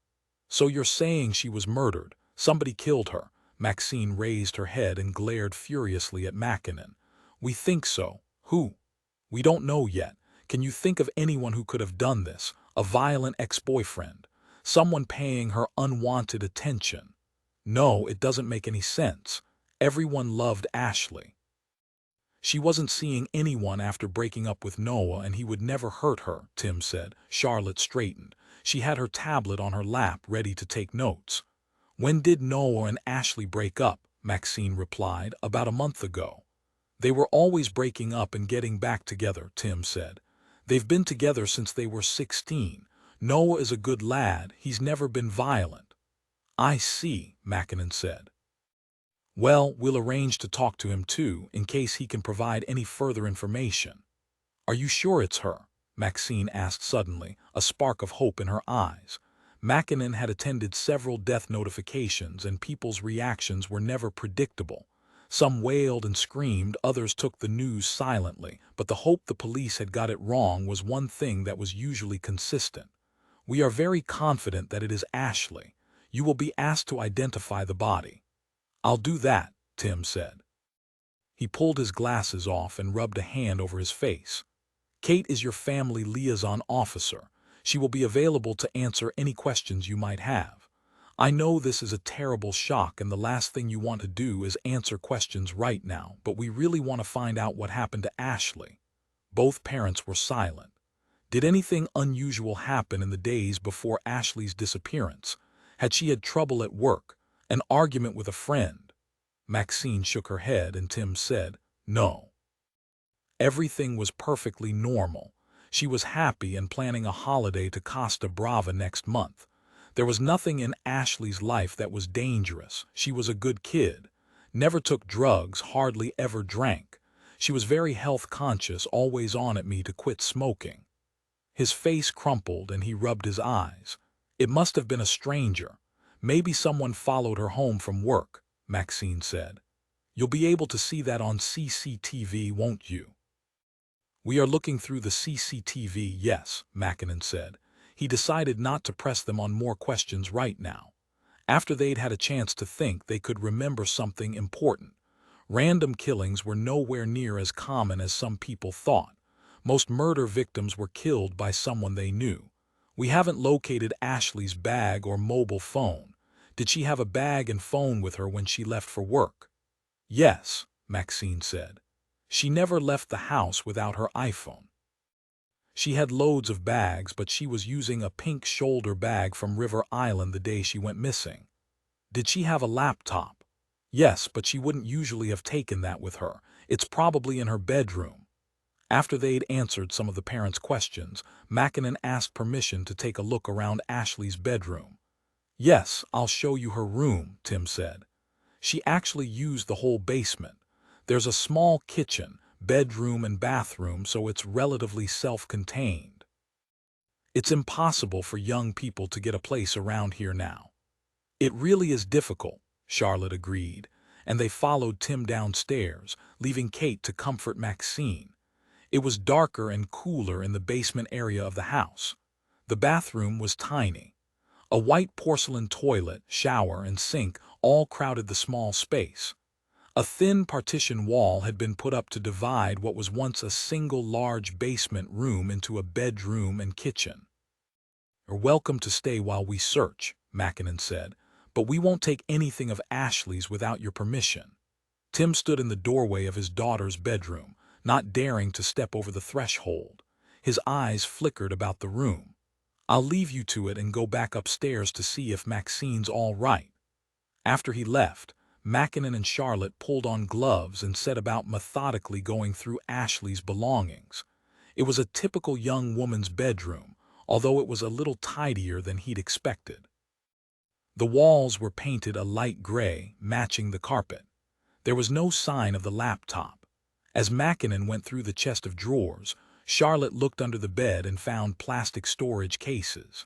"So you're saying she was murdered? Somebody killed her?" Maxine raised her head and glared furiously at Mackinnon. "We think so. Who?" "We don't know yet. Can you think of anyone who could have done this? A violent ex-boyfriend? Someone paying her unwanted attention?" "No, it doesn't make any sense. Everyone loved Ashley. She wasn't seeing anyone after breaking up with Noah, and he would never hurt her," Tim said. Charlotte straightened. She had her tablet on her lap, ready to take notes. "When did Noah and Ashley break up?" Maxine replied. "About a month ago." "They were always breaking up and getting back together," Tim said. "They've been together since they were 16. Noah is a good lad. He's never been violent." "I see," Mackinnon said. "Well, we'll arrange to talk to him too, in case he can provide any further information." "Are you sure it's her?" Maxine asked suddenly, a spark of hope in her eyes. Mackinnon had attended several death notifications, and people's reactions were never predictable. Some wailed and screamed, others took the news silently, but the hope the police had got it wrong was one thing that was usually consistent. "We are very confident that it is Ashley. You will be asked to identify the body." "I'll do that," Tim said. He pulled his glasses off and rubbed a hand over his face. "Kate is your family liaison officer. She will be available to answer any questions you might have. I know this is a terrible shock, and the last thing you want to do is answer questions right now, but we really want to find out what happened to Ashley." Both parents were silent. Did anything unusual happen in the days before Ashley's disappearance? Had she had trouble at work? An argument with a friend? Maxine shook her head, and Tim said, "No." Everything was perfectly normal. She was happy and planning a holiday to Costa Brava next month. There was nothing in Ashley's life that was dangerous. She was a good kid. Never took drugs, hardly ever drank. She was very health conscious, always on at me to quit smoking. His face crumpled and he rubbed his eyes. "It must have been a stranger. Maybe someone followed her home from work," Maxine said. "You'll be able to see that on CCTV, won't you?" "We are looking through the CCTV, yes," Mackinnon said. He decided not to press them on more questions right now. After they'd had a chance to think, they could remember something important. Random killings were nowhere near as common as some people thought. Most murder victims were killed by someone they knew. "We haven't located Ashley's bag or mobile phone. Did she have a bag and phone with her when she left for work?" "Yes," Maxine said. "She never left the house without her iPhone." "She had loads of bags, but she was using a pink shoulder bag from River Island the day she went missing." "Did she have a laptop?" "Yes, but she wouldn't usually have taken that with her. It's probably in her bedroom." After they'd answered some of the parents' questions, Mackinnon asked permission to take a look around Ashley's bedroom. "Yes, I'll show you her room," Tim said. "She actually used the whole basement. There's a small kitchen, bedroom and bathroom, so it's relatively self-contained. It's impossible for young people to get a place around here now." "It really is difficult," Charlotte agreed, and they followed Tim downstairs, leaving Kate to comfort Maxine. It was darker and cooler in the basement area of the house. The bathroom was tiny. A white porcelain toilet, shower, and sink all crowded the small space. A thin partition wall had been put up to divide what was once a single large basement room into a bedroom and kitchen. "You're welcome to stay while we search," Mackinnon said, "but we won't take anything of Ashley's without your permission." Tim stood in the doorway of his daughter's bedroom, not daring to step over the threshold. His eyes flickered about the room. "I'll leave you to it and go back upstairs to see if Maxine's all right." After he left, Mackinnon and Charlotte pulled on gloves and set about methodically going through Ashley's belongings. It was a typical young woman's bedroom, although it was a little tidier than he'd expected. The walls were painted a light gray, matching the carpet. There was no sign of the laptop. As Mackinnon went through the chest of drawers, Charlotte looked under the bed and found plastic storage cases.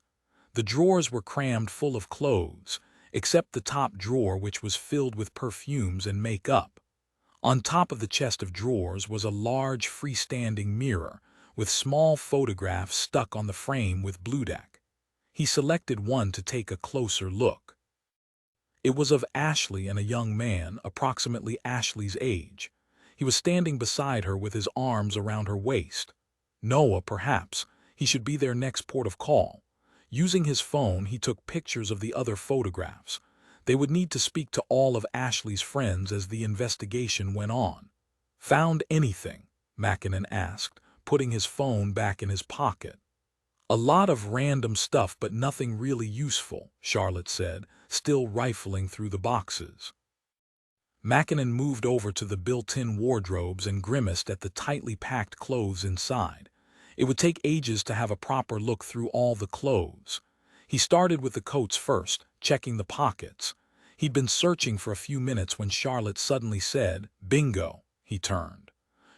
The drawers were crammed full of clothes, except the top drawer, which was filled with perfumes and makeup. On top of the chest of drawers was a large freestanding mirror with small photographs stuck on the frame with bluedack. He selected one to take a closer look. It was of Ashley and a young man, approximately Ashley's age. He was standing beside her with his arms around her waist. Noah, perhaps. He should be their next port of call. Using his phone, he took pictures of the other photographs. They would need to speak to all of Ashley's friends as the investigation went on. "Found anything?" Mackinnon asked, putting his phone back in his pocket. "A lot of random stuff, but nothing really useful," Charlotte said, still rifling through the boxes. Mackinnon moved over to the built-in wardrobes and grimaced at the tightly packed clothes inside. It would take ages to have a proper look through all the clothes. He started with the coats first, checking the pockets. He'd been searching for a few minutes when Charlotte suddenly said, "Bingo." He turned.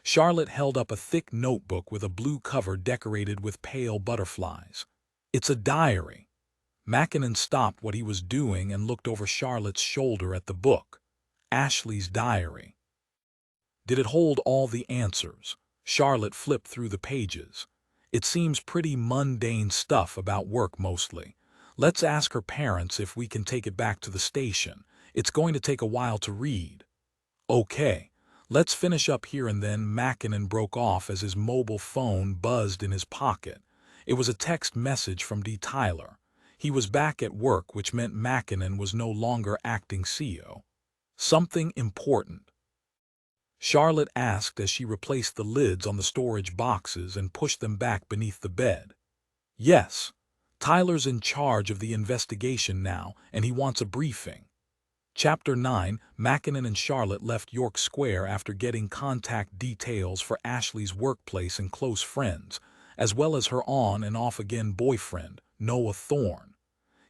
Charlotte held up a thick notebook with a blue cover decorated with pale butterflies. "It's a diary." Mackinnon stopped what he was doing and looked over Charlotte's shoulder at the book. Ashley's diary. Did it hold all the answers? Charlotte flipped through the pages. "It seems pretty mundane stuff about work mostly. Let's ask her parents if we can take it back to the station. It's going to take a while to read." "Okay, let's finish up here," and then Mackinnon broke off as his mobile phone buzzed in his pocket. It was a text message from D. Tyler. He was back at work, which meant Mackinnon was no longer acting CO. "Something important?" Charlotte asked as she replaced the lids on the storage boxes and pushed them back beneath the bed. "Yes. Tyler's in charge of the investigation now, and he wants a briefing." Chapter 9. Mackinnon and Charlotte left York Square after getting contact details for Ashley's workplace and close friends, as well as her on and off-again boyfriend, Noah Thorne.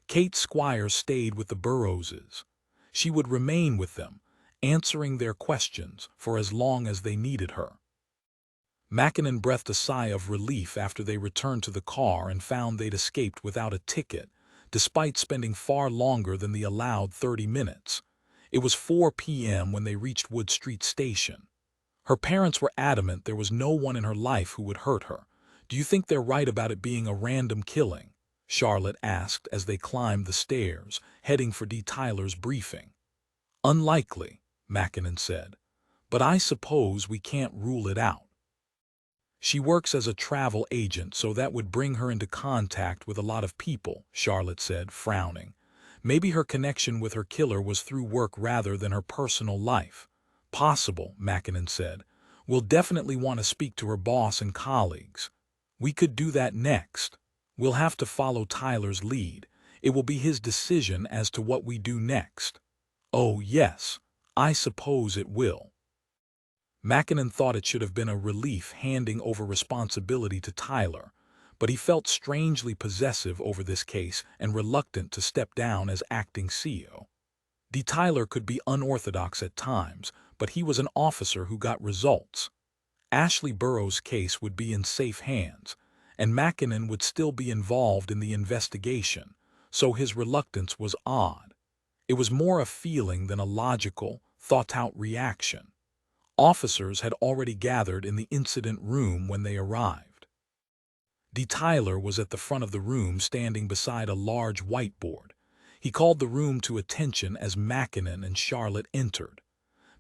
Kate Squires stayed with the Burroughses. She would remain with them, answering their questions for as long as they needed her. Mackinnon breathed a sigh of relief after they returned to the car and found they'd escaped without a ticket, despite spending far longer than the allowed 30 minutes. It was 4 p.m. when they reached Wood Street Station. Her parents were adamant there was no one in her life who would hurt her. "Do you think they're right about it being a random killing?" Charlotte asked as they climbed the stairs, heading for D. Tyler's briefing. "Unlikely," Mackinnon said, "but I suppose we can't rule it out." "She works as a travel agent, so that would bring her into contact with a lot of people," Charlotte said, frowning. "Maybe her connection with her killer was through work rather than her personal life." "Possible," Mackinnon said. "We'll definitely want to speak to her boss and colleagues." "We could do that next. We'll have to follow Tyler's lead. It will be his decision as to what we do next." "Oh, yes, I suppose it will." Mackinnon thought it should have been a relief handing over responsibility to Tyler, but he felt strangely possessive over this case and reluctant to step down as acting CO. D. Tyler could be unorthodox at times, but he was an officer who got results. Ashley Burroughs' case would be in safe hands, and Mackinnon would still be involved in the investigation, so his reluctance was odd. It was more a feeling than a logical, thought-out reaction. Officers had already gathered in the incident room when they arrived. D. Tyler was at the front of the room standing beside a large whiteboard. He called the room to attention as Mackinnon and Charlotte entered.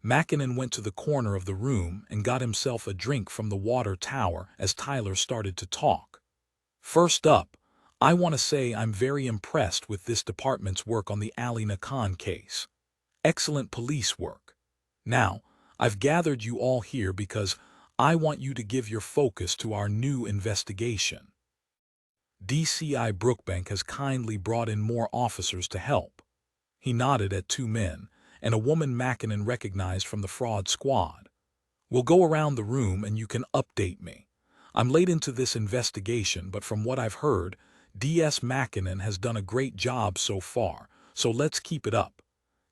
Mackinnon went to the corner of the room and got himself a drink from the water tower as Tyler started to talk. "First up, I want to say I'm very impressed with this department's work on the Ali Nakan case. Excellent police work. Now, I've gathered you all here because I want you to give your focus to our new investigation. DCI Brookbank has kindly brought in more officers to help." He nodded at 2 men and a woman Mackinnon recognized from the fraud squad. "We'll go around the room and you can update me. I'm late into this investigation, but from what I've heard, DS Mackinnon has done a great job so far, so let's keep it up.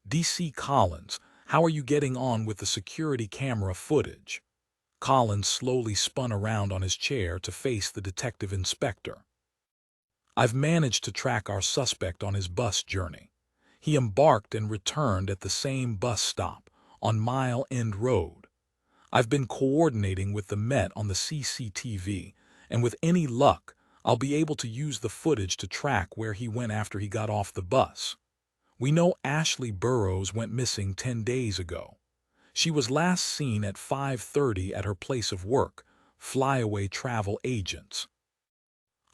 DC Collins, how are you getting on with the security camera footage?" Collins slowly spun around on his chair to face the detective inspector. "I've managed to track our suspect on his bus journey. He embarked and returned at the same bus stop, on Mile End Road. I've been coordinating with the Met on the CCTV, and with any luck, I'll be able to use the footage to track where he went after he got off the bus. We know Ashley Burrows went missing 10 days ago. She was last seen at 5:30 at her place of work, Flyaway Travel Agents.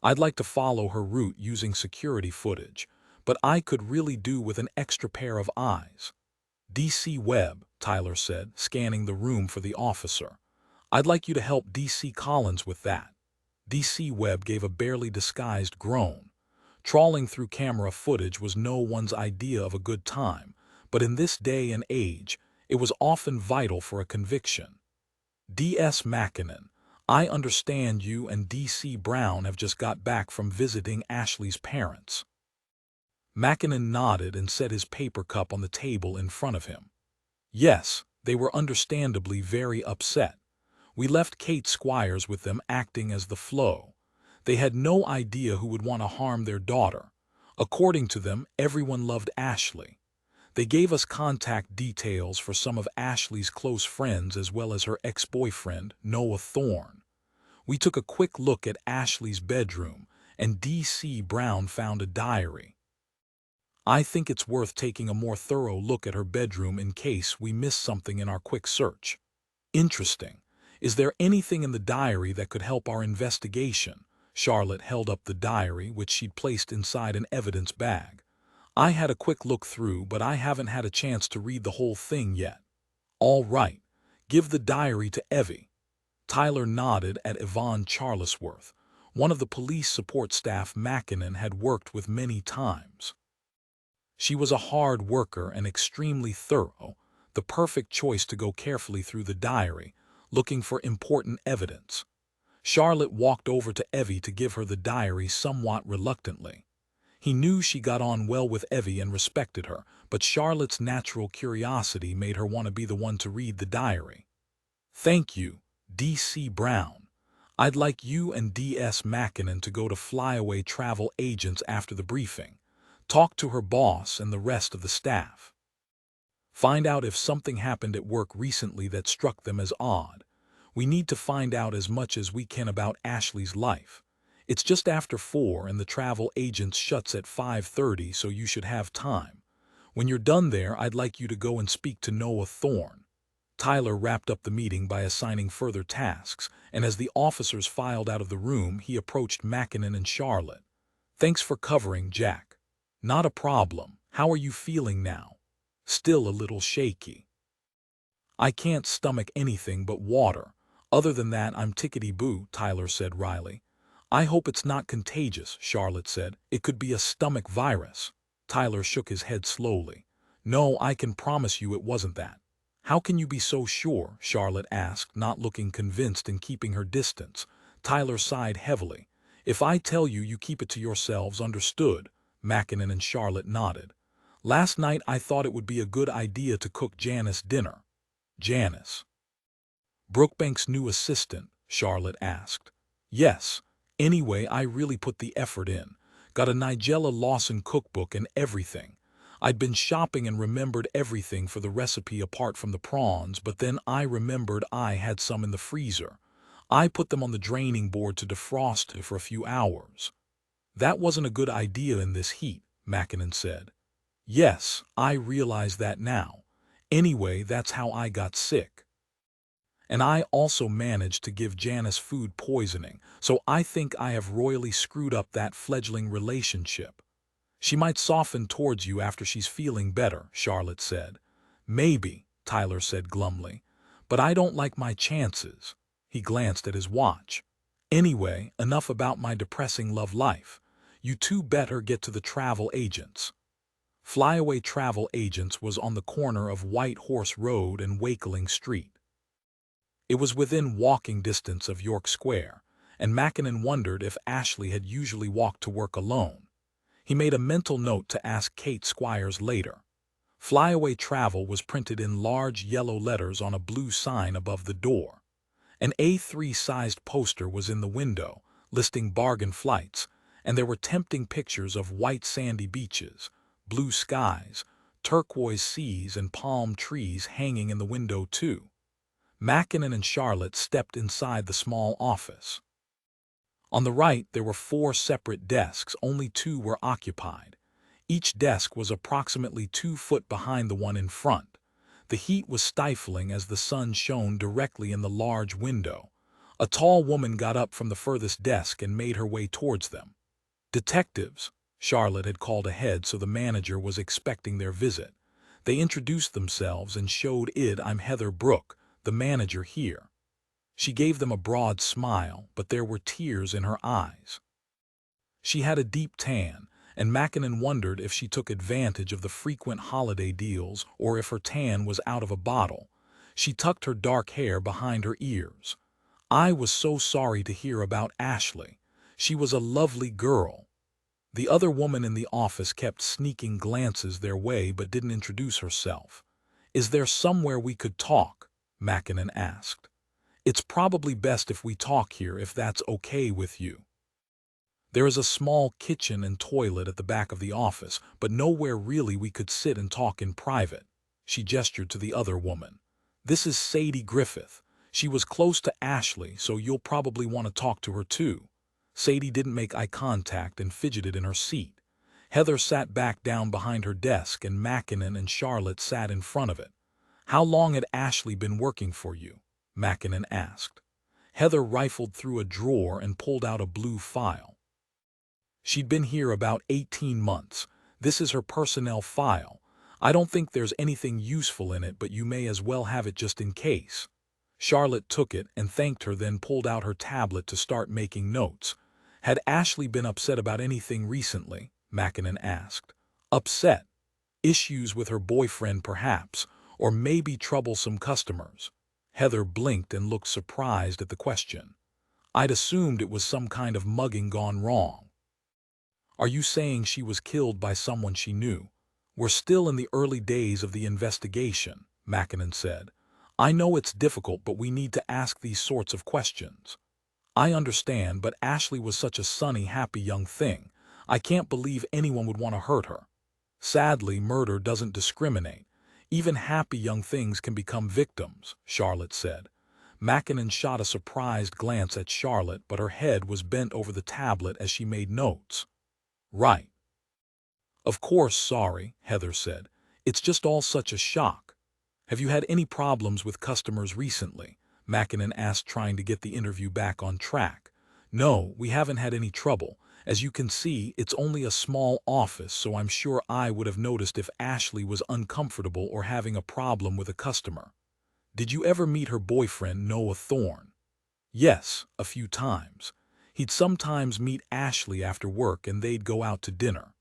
I'd like to follow her route using security footage, but I could really do with an extra pair of eyes. DC Webb, Tyler said, scanning the room for the officer. I'd like you to help DC Collins with that. DC Webb gave a barely disguised groan. Trawling through camera footage was no one's idea of a good time, but in this day and age, it was often vital for a conviction. D.S. Mackinnon, I understand you and D.C. Brown have just got back from visiting Ashley's parents. Mackinnon nodded and set his paper cup on the table in front of him. Yes, they were understandably very upset. We left Kate Squires with them acting as the flow. They had no idea who would want to harm their daughter. According to them, everyone loved Ashley. They gave us contact details for some of Ashley's close friends as well as her ex-boyfriend, Noah Thorne. We took a quick look at Ashley's bedroom, and D.C. Brown found a diary. I think it's worth taking a more thorough look at her bedroom in case we miss something in our quick search. Interesting. Is there anything in the diary that could help our investigation? Charlotte held up the diary, which she'd placed inside an evidence bag. I had a quick look through, but I haven't had a chance to read the whole thing yet. All right, give the diary to Evie. Tyler nodded at Yvonne Charlesworth, one of the police support staff Mackinnon had worked with many times. She was a hard worker and extremely thorough, the perfect choice to go carefully through the diary, looking for important evidence. Charlotte walked over to Evie to give her the diary somewhat reluctantly. He knew she got on well with Evie and respected her, but Charlotte's natural curiosity made her want to be the one to read the diary. Thank you, D.C. Brown. I'd like you and D.S. Mackinnon to go to Flyaway Travel Agents after the briefing. Talk to her boss and the rest of the staff. Find out if something happened at work recently that struck them as odd. We need to find out as much as we can about Ashley's life. It's just after 4 and the travel agents shuts at 5:30, so you should have time. When you're done there, I'd like you to go and speak to Noah Thorne. Tyler wrapped up the meeting by assigning further tasks, and as the officers filed out of the room, he approached Mackinnon and Charlotte. Thanks for covering, Jack. Not a problem. How are you feeling now? Still a little shaky. I can't stomach anything but water. Other than that, I'm tickety-boo, Tyler said wryly. I hope it's not contagious, Charlotte said. It could be a stomach virus. Tyler shook his head slowly. No, I can promise you it wasn't that. How can you be so sure? Charlotte asked, not looking convinced and keeping her distance. Tyler sighed heavily. If I tell you, you keep it to yourselves, understood? Mackinnon and Charlotte nodded. Last night I thought it would be a good idea to cook Janice dinner. Janice? Brookbank's new assistant? Charlotte asked. Yes. Anyway, I really put the effort in. Got a Nigella Lawson cookbook and everything. I'd been shopping and remembered everything for the recipe apart from the prawns, but then I remembered I had some in the freezer. I put them on the draining board to defrost for a few hours. That wasn't a good idea in this heat, Mackinnon said. Yes, I realize that now. Anyway, that's how I got sick. And I also managed to give Janice food poisoning, so I think I have royally screwed up that fledgling relationship. She might soften towards you after she's feeling better, Charlotte said. Maybe, Tyler said glumly, but I don't like my chances. He glanced at his watch. Anyway, enough about my depressing love life. You two better get to the travel agents. Flyaway Travel Agents was on the corner of White Horse Road and Wakeling Street. It was within walking distance of York Square, and Mackinnon wondered if Ashley had usually walked to work alone. He made a mental note to ask Kate Squires later. Flyaway Travel was printed in large yellow letters on a blue sign above the door. An A3-sized poster was in the window, listing bargain flights, and there were tempting pictures of white sandy beaches, blue skies, turquoise seas and palm trees hanging in the window too. Mackinnon and Charlotte stepped inside the small office. On the right there were 4 separate desks, only 2 were occupied. Each desk was approximately 2 feet behind the one in front. The heat was stifling as the sun shone directly in the large window. A tall woman got up from the furthest desk and made her way towards them. "Detectives," Charlotte had called ahead, so the manager was expecting their visit. They introduced themselves and showed it. "I'm Heather Brooke, the manager here." She gave them a broad smile, but there were tears in her eyes. She had a deep tan, and Mackinnon wondered if she took advantage of the frequent holiday deals or if her tan was out of a bottle. She tucked her dark hair behind her ears. "I was so sorry to hear about Ashley. She was a lovely girl." The other woman in the office kept sneaking glances their way but didn't introduce herself. "Is there somewhere we could talk?" Mackinnon asked. "It's probably best if we talk here, if that's okay with you. There is a small kitchen and toilet at the back of the office, but nowhere really we could sit and talk in private." She gestured to the other woman. "This is Sadie Griffith. She was close to Ashley, so you'll probably want to talk to her too." Sadie didn't make eye contact and fidgeted in her seat. Heather sat back down behind her desk and Mackinnon and Charlotte sat in front of it. "How long had Ashley been working for you?" Mackinnon asked. Heather rifled through a drawer and pulled out a blue file. "She'd been here about 18 months. This is her personnel file. I don't think there's anything useful in it, but you may as well have it just in case." Charlotte took it and thanked her, then pulled out her tablet to start making notes. "Had Ashley been upset about anything recently?" Mackinnon asked. "Upset? Issues with her boyfriend perhaps, or maybe troublesome customers." Heather blinked and looked surprised at the question. "I'd assumed it was some kind of mugging gone wrong." "Are you saying she was killed by someone she knew?" "We're still in the early days of the investigation," Mackinnon said. "I know it's difficult, but we need to ask these sorts of questions." "I understand, but Ashley was such a sunny, happy young thing. I can't believe anyone would want to hurt her." "Sadly, murder doesn't discriminate. Even happy young things can become victims," Charlotte said. Mackinnon shot a surprised glance at Charlotte, but her head was bent over the tablet as she made notes. "Right. Of course, sorry," Heather said. "It's just all such a shock." "Have you had any problems with customers recently?" Mackinnon asked, trying to get the interview back on track. "No, we haven't had any trouble. As you can see, it's only a small office, so I'm sure I would have noticed if Ashley was uncomfortable or having a problem with a customer." "Did you ever meet her boyfriend, Noah Thorne?" "Yes, a few times. He'd sometimes meet Ashley after work and they'd go out to dinner.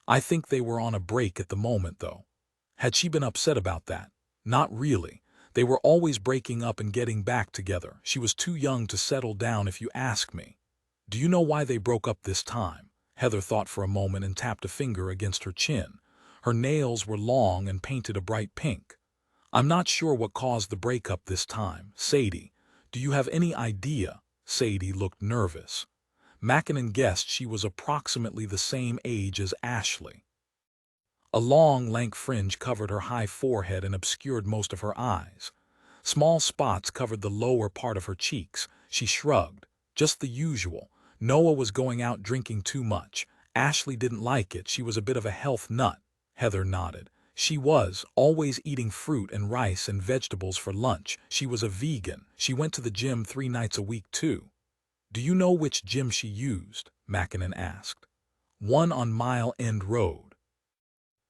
I think they were on a break at the moment, though." "Had she been upset about that?" "Not really. They were always breaking up and getting back together. She was too young to settle down, if you ask me." "Do you know why they broke up this time?" Heather thought for a moment and tapped a finger against her chin. Her nails were long and painted a bright pink. "I'm not sure what caused the breakup this time. Sadie, do you have any idea?" Sadie looked nervous. Mackinnon guessed she was approximately the same age as Ashley. A long, lank fringe covered her high forehead and obscured most of her eyes. Small spots covered the lower part of her cheeks. She shrugged. "Just the usual. Noah was going out drinking too much. Ashley didn't like it. She was a bit of a health nut." Heather nodded. "She was, always eating fruit and rice and vegetables for lunch. She was a vegan. She went to the gym 3 nights a week too." "Do you know which gym she used?" Mackinnon asked. "One on Mile End Road."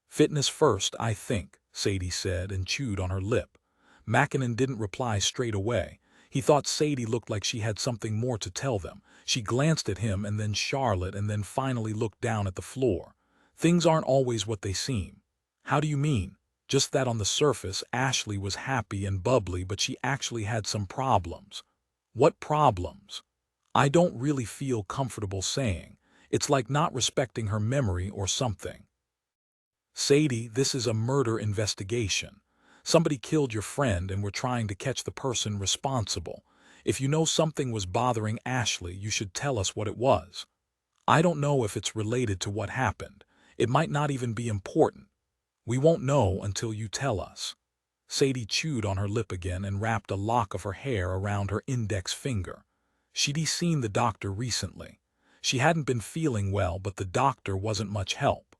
"Fitness First, I think," Sadie said and chewed on her lip. Mackinnon didn't reply straight away. He thought Sadie looked like she had something more to tell them. She glanced at him and then Charlotte and then finally looked down at the floor. "Things aren't always what they seem." "How do you mean?" "Just that on the surface Ashley was happy and bubbly, but she actually had some problems." "What problems?" "I don't really feel comfortable saying. It's like not respecting her memory or something." "Sadie, this is a murder investigation. Somebody killed your friend and we're trying to catch the person responsible. If you know something was bothering Ashley, you should tell us what it was." "I don't know if it's related to what happened. It might not even be important." We won't know until you tell us. Sadie chewed on her lip again and wrapped a lock of her hair around her index finger. She'd seen the doctor recently. She hadn't been feeling well, but the doctor wasn't much help.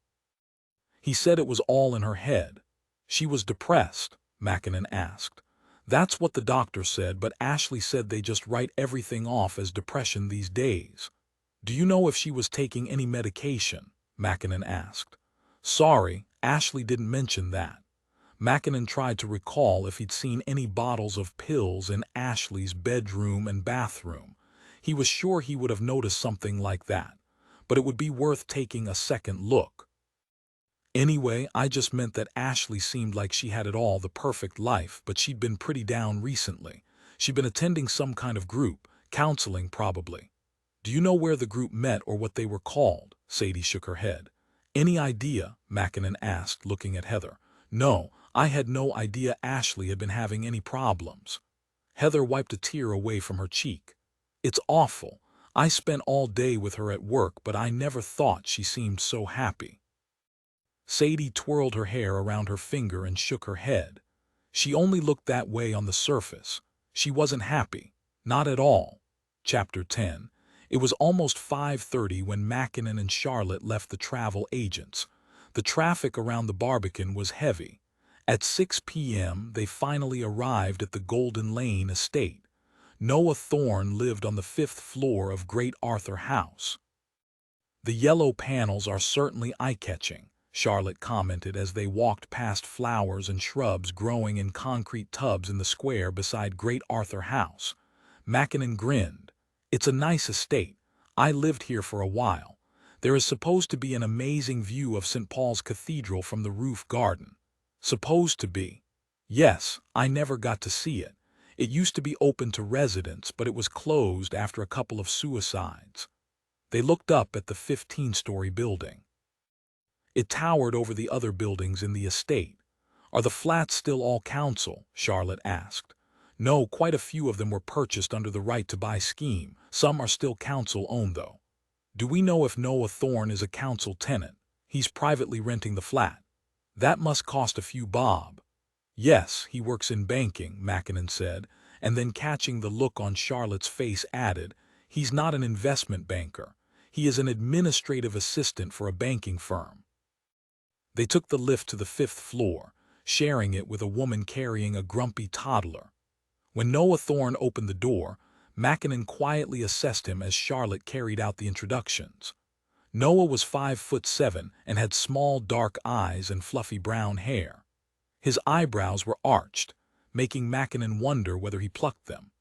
He said it was all in her head. She was depressed, Mackinnon asked. That's what the doctor said, but Ashley said they just write everything off as depression these days. Do you know if she was taking any medication? Mackinnon asked. Sorry, Ashley didn't mention that. Mackinnon tried to recall if he'd seen any bottles of pills in Ashley's bedroom and bathroom. He was sure he would have noticed something like that, but it would be worth taking a second look. Anyway, I just meant that Ashley seemed like she had it all, the perfect life, but she'd been pretty down recently. She'd been attending some kind of group, counseling probably. Do you know where the group met or what they were called? Sadie shook her head. Any idea? Mackinnon asked, looking at Heather. No, I had no idea Ashley had been having any problems. Heather wiped a tear away from her cheek. It's awful. I spent all day with her at work, but I never thought she seemed so happy. Sadie twirled her hair around her finger and shook her head. She only looked that way on the surface. She wasn't happy. Not at all. Chapter 10. It was almost 5:30 when Mackinnon and Charlotte left the travel agents. The traffic around the Barbican was heavy. At 6 p.m. they finally arrived at the Golden Lane estate. Noah Thorne lived on the 5th floor of Great Arthur House. The yellow panels are certainly eye-catching, Charlotte commented as they walked past flowers and shrubs growing in concrete tubs in the square beside Great Arthur House. Mackinnon grinned. It's a nice estate. I lived here for a while. There is supposed to be an amazing view of St. Paul's Cathedral from the roof garden. Supposed to be. Yes, I never got to see it. It used to be open to residents, but it was closed after a couple of suicides. They looked up at the 15-story building. It towered over the other buildings in the estate. Are the flats still all council? Charlotte asked. No, quite a few of them were purchased under the right-to-buy scheme. Some are still council-owned, though. Do we know if Noah Thorne is a council tenant? He's privately renting the flat. That must cost a few bob. Yes, he works in banking, Mackinnon said, and then catching the look on Charlotte's face added, he's not an investment banker. He is an administrative assistant for a banking firm. They took the lift to the 5th floor, sharing it with a woman carrying a grumpy toddler. When Noah Thorne opened the door, Mackinnon quietly assessed him as Charlotte carried out the introductions. Noah was 5'7" and had small dark eyes and fluffy brown hair. His eyebrows were arched, making Mackinnon wonder whether he plucked them.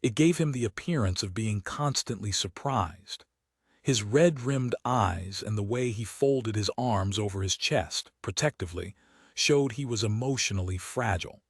It gave him the appearance of being constantly surprised. His red-rimmed eyes and the way he folded his arms over his chest, protectively, showed he was emotionally fragile.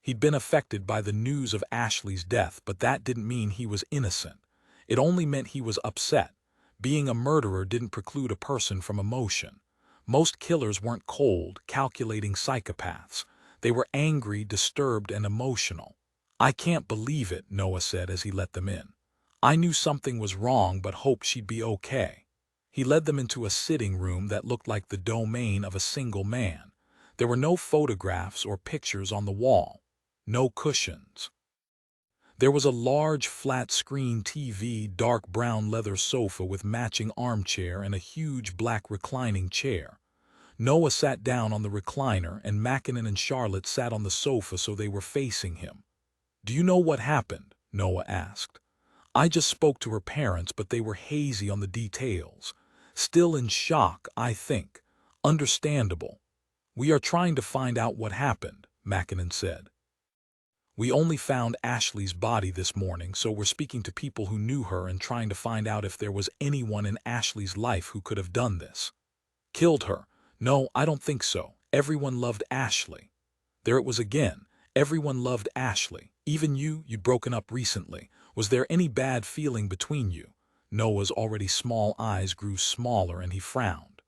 He'd been affected by the news of Ashley's death, but that didn't mean he was innocent. It only meant he was upset. Being a murderer didn't preclude a person from emotion. Most killers weren't cold, calculating psychopaths. They were angry, disturbed, and emotional. I can't believe it, Noah said as he let them in. I knew something was wrong but hoped she'd be okay. He led them into a sitting room that looked like the domain of a single man. There were no photographs or pictures on the wall. No cushions. There was a large flat-screen TV, dark brown leather sofa with matching armchair and a huge black reclining chair. Noah sat down on the recliner and Mackinnon and Charlotte sat on the sofa so they were facing him. Do you know what happened? Noah asked. I just spoke to her parents, but they were hazy on the details. Still in shock, I think. Understandable. We are trying to find out what happened, Mackinnon said. We only found Ashley's body this morning, so we're speaking to people who knew her and trying to find out if there was anyone in Ashley's life who could have done this. Killed her? No, I don't think so. Everyone loved Ashley. There it was again. Everyone loved Ashley. Even you, you'd broken up recently. Was there any bad feeling between you? Noah's already small eyes grew smaller and he frowned.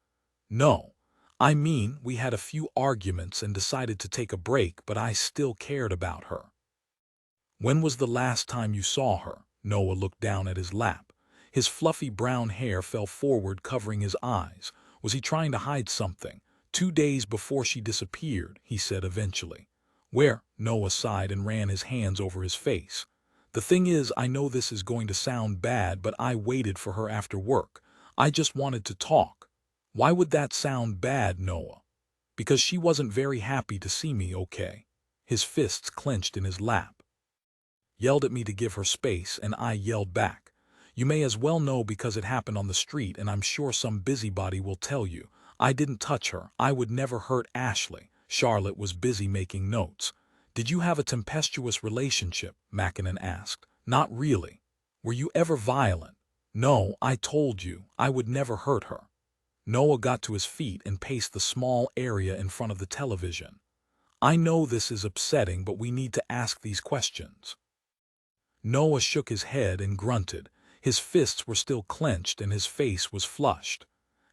No. I mean, we had a few arguments and decided to take a break, but I still cared about her. When was the last time you saw her? Noah looked down at his lap. His fluffy brown hair fell forward, covering his eyes. Was he trying to hide something? 2 days before she disappeared, he said eventually. Where? Noah sighed and ran his hands over his face. The thing is, I know this is going to sound bad, but I waited for her after work. I just wanted to talk. Why would that sound bad, Noah? Because she wasn't very happy to see me, okay? His fists clenched in his lap. Yelled at me to give her space, and I yelled back. You may as well know because it happened on the street, and I'm sure some busybody will tell you. I didn't touch her. I would never hurt Ashley. Charlotte was busy making notes. Did you have a tempestuous relationship? Mackinnon asked. Not really. Were you ever violent? No, I told you. I would never hurt her. Noah got to his feet and paced the small area in front of the television. I know this is upsetting, but we need to ask these questions. Noah shook his head and grunted. His fists were still clenched and his face was flushed.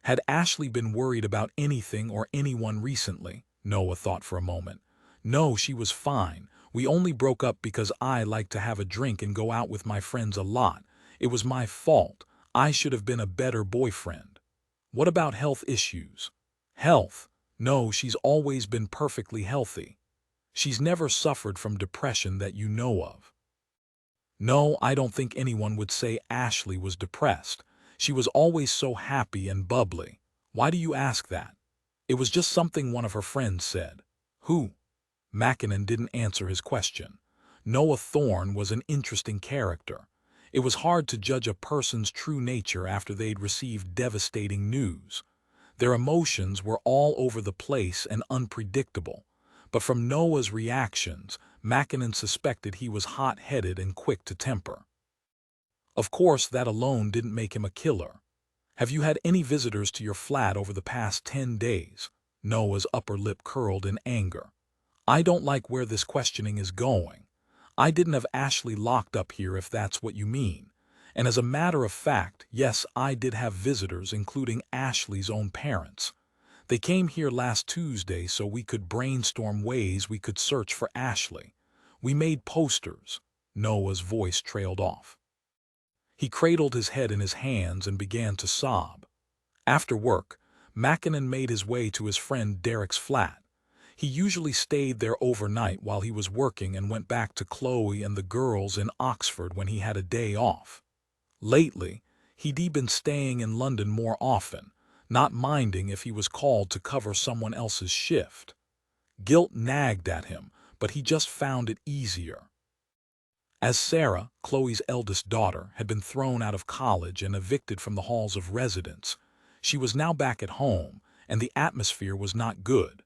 Had Ashley been worried about anything or anyone recently? Noah thought for a moment. No, she was fine. We only broke up because I like to have a drink and go out with my friends a lot. It was my fault. I should have been a better boyfriend. What about health issues? Health? No, she's always been perfectly healthy. She's never suffered from depression that you know of. No, I don't think anyone would say Ashley was depressed. She was always so happy and bubbly. Why do you ask that? It was just something one of her friends said. Who? Mackinnon didn't answer his question. Noah Thorne was an interesting character. It was hard to judge a person's true nature after they'd received devastating news. Their emotions were all over the place and unpredictable. But from Noah's reactions, Mackinnon suspected he was hot-headed and quick to temper. Of course, that alone didn't make him a killer. Have you had any visitors to your flat over the past 10 days? Noah's upper lip curled in anger. I don't like where this questioning is going. I didn't have Ashley locked up here if that's what you mean. And as a matter of fact, yes, I did have visitors, including Ashley's own parents. They came here last Tuesday so we could brainstorm ways we could search for Ashley. We made posters. Noah's voice trailed off. He cradled his head in his hands and began to sob. After work, Mackinnon made his way to his friend Derek's flat. He usually stayed there overnight while he was working and went back to Chloe and the girls in Oxford when he had a day off. Lately, he'd been staying in London more often, not minding if he was called to cover someone else's shift. Guilt nagged at him, but he just found it easier. As Sarah, Chloe's eldest daughter, had been thrown out of college and evicted from the halls of residence, she was now back at home, and the atmosphere was not good.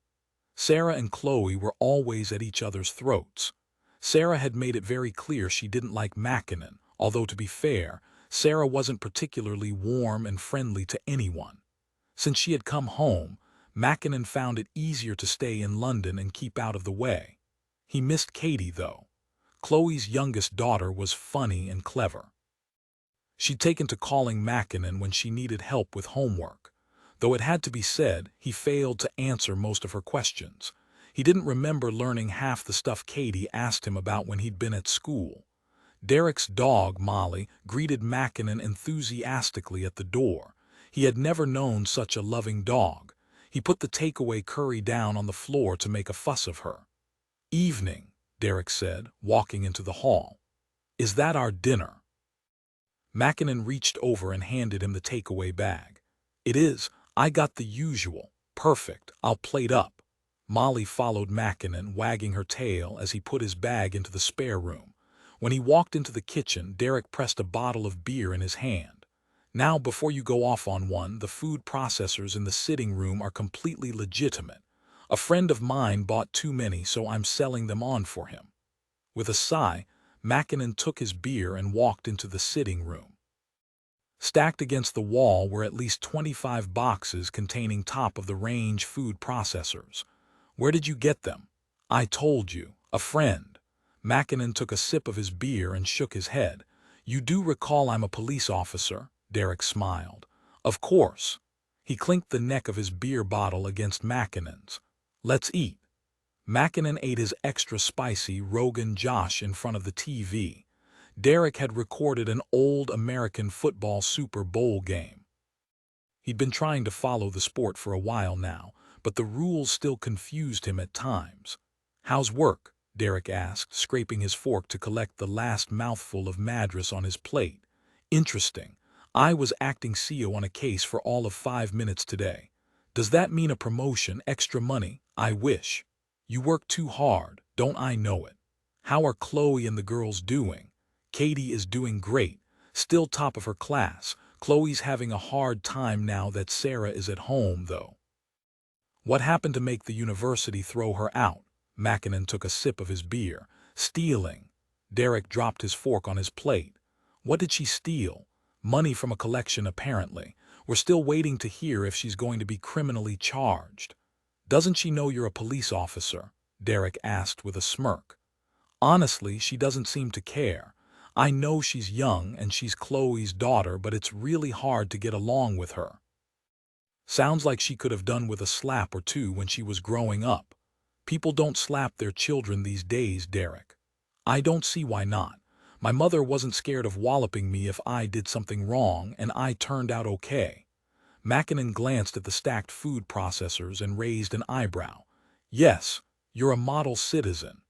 Sarah and Chloe were always at each other's throats. Sarah had made it very clear she didn't like Mackinnon, although to be fair, Sarah wasn't particularly warm and friendly to anyone. Since she had come home, Mackinnon found it easier to stay in London and keep out of the way. He missed Katie, though. Chloe's youngest daughter was funny and clever. She'd taken to calling Mackinnon when she needed help with homework. Though it had to be said, he failed to answer most of her questions. He didn't remember learning half the stuff Katie asked him about when he'd been at school. Derek's dog, Molly, greeted Mackinnon enthusiastically at the door. He had never known such a loving dog. He put the takeaway curry down on the floor to make a fuss of her. Evening, Derek said, walking into the hall. Is that our dinner? Mackinnon reached over and handed him the takeaway bag. It is. I got the usual. Perfect. I'll plate up. Molly followed Mackinnon, wagging her tail as he put his bag into the spare room. When he walked into the kitchen, Derek pressed a bottle of beer in his hand. Now, before you go off on one, the food processors in the sitting room are completely legitimate. A friend of mine bought too many, so I'm selling them on for him. With a sigh, Mackinnon took his beer and walked into the sitting room. Stacked against the wall were at least 25 boxes containing top-of-the-range food processors. Where did you get them? I told you. A friend. Mackinnon took a sip of his beer and shook his head. You do recall I'm a police officer? Derek smiled. Of course. He clinked the neck of his beer bottle against Mackinnon's. Let's eat. Mackinnon ate his extra spicy Rogan Josh in front of the TV. Derek had recorded an old American football Super Bowl game. He'd been trying to follow the sport for a while now, but the rules still confused him at times. "How's work?" Derek asked, scraping his fork to collect the last mouthful of madras on his plate. "Interesting. I was acting CO on a case for all of 5 minutes today. Does that mean a promotion, extra money? I wish. You work too hard, don't I know it? How are Chloe and the girls doing?" "Katie is doing great, still top of her class. Chloe's having a hard time now that Sarah is at home, though." "What happened to make the university throw her out?" Mackinnon took a sip of his beer. "Stealing." Derek dropped his fork on his plate. "What did she steal?" "Money from a collection, apparently. We're still waiting to hear if she's going to be criminally charged." "Doesn't she know you're a police officer?" Derek asked with a smirk. "Honestly, she doesn't seem to care. I know she's young and she's Chloe's daughter, but it's really hard to get along with her. Sounds like she could have done with a slap or two when she was growing up." "People don't slap their children these days, Derek." "I don't see why not. My mother wasn't scared of walloping me if I did something wrong, and I turned out okay." Mackinnon glanced at the stacked food processors and raised an eyebrow. "Yes, you're a model citizen."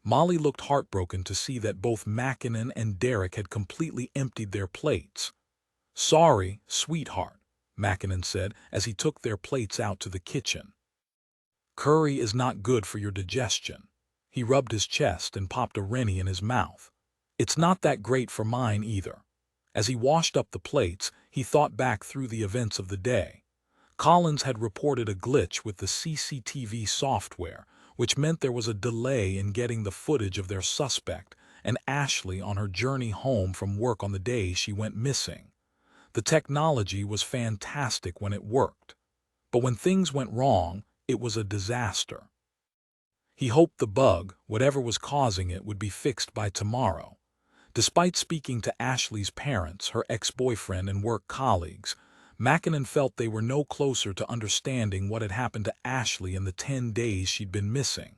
Molly looked heartbroken to see that both Mackinnon and Derek had completely emptied their plates. "Sorry, sweetheart," Mackinnon said as he took their plates out to the kitchen. "Curry is not good for your digestion." He rubbed his chest and popped a Rennie in his mouth. "It's not that great for mine either." As he washed up the plates, he thought back through the events of the day. Collins had reported a glitch with the CCTV software, which meant there was a delay in getting the footage of their suspect and Ashley on her journey home from work on the day she went missing. The technology was fantastic when it worked, but when things went wrong, it was a disaster. He hoped the bug, whatever was causing it, would be fixed by tomorrow. Despite speaking to Ashley's parents, her ex-boyfriend and work colleagues, Mackinnon felt they were no closer to understanding what had happened to Ashley in the 10 days she'd been missing.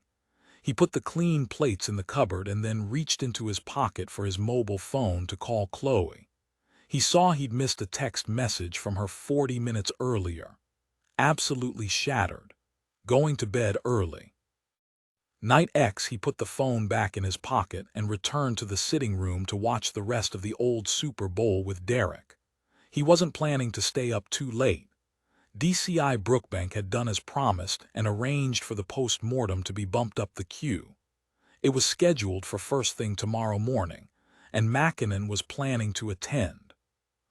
He put the clean plates in the cupboard and then reached into his pocket for his mobile phone to call Chloe. He saw he'd missed a text message from her 40 minutes earlier. Absolutely shattered. Going to bed early. Night X, he put the phone back in his pocket and returned to the sitting room to watch the rest of the old Super Bowl with Derek. He wasn't planning to stay up too late. DCI Brookbank had done as promised and arranged for the post-mortem to be bumped up the queue. It was scheduled for first thing tomorrow morning, and Mackinnon was planning to attend.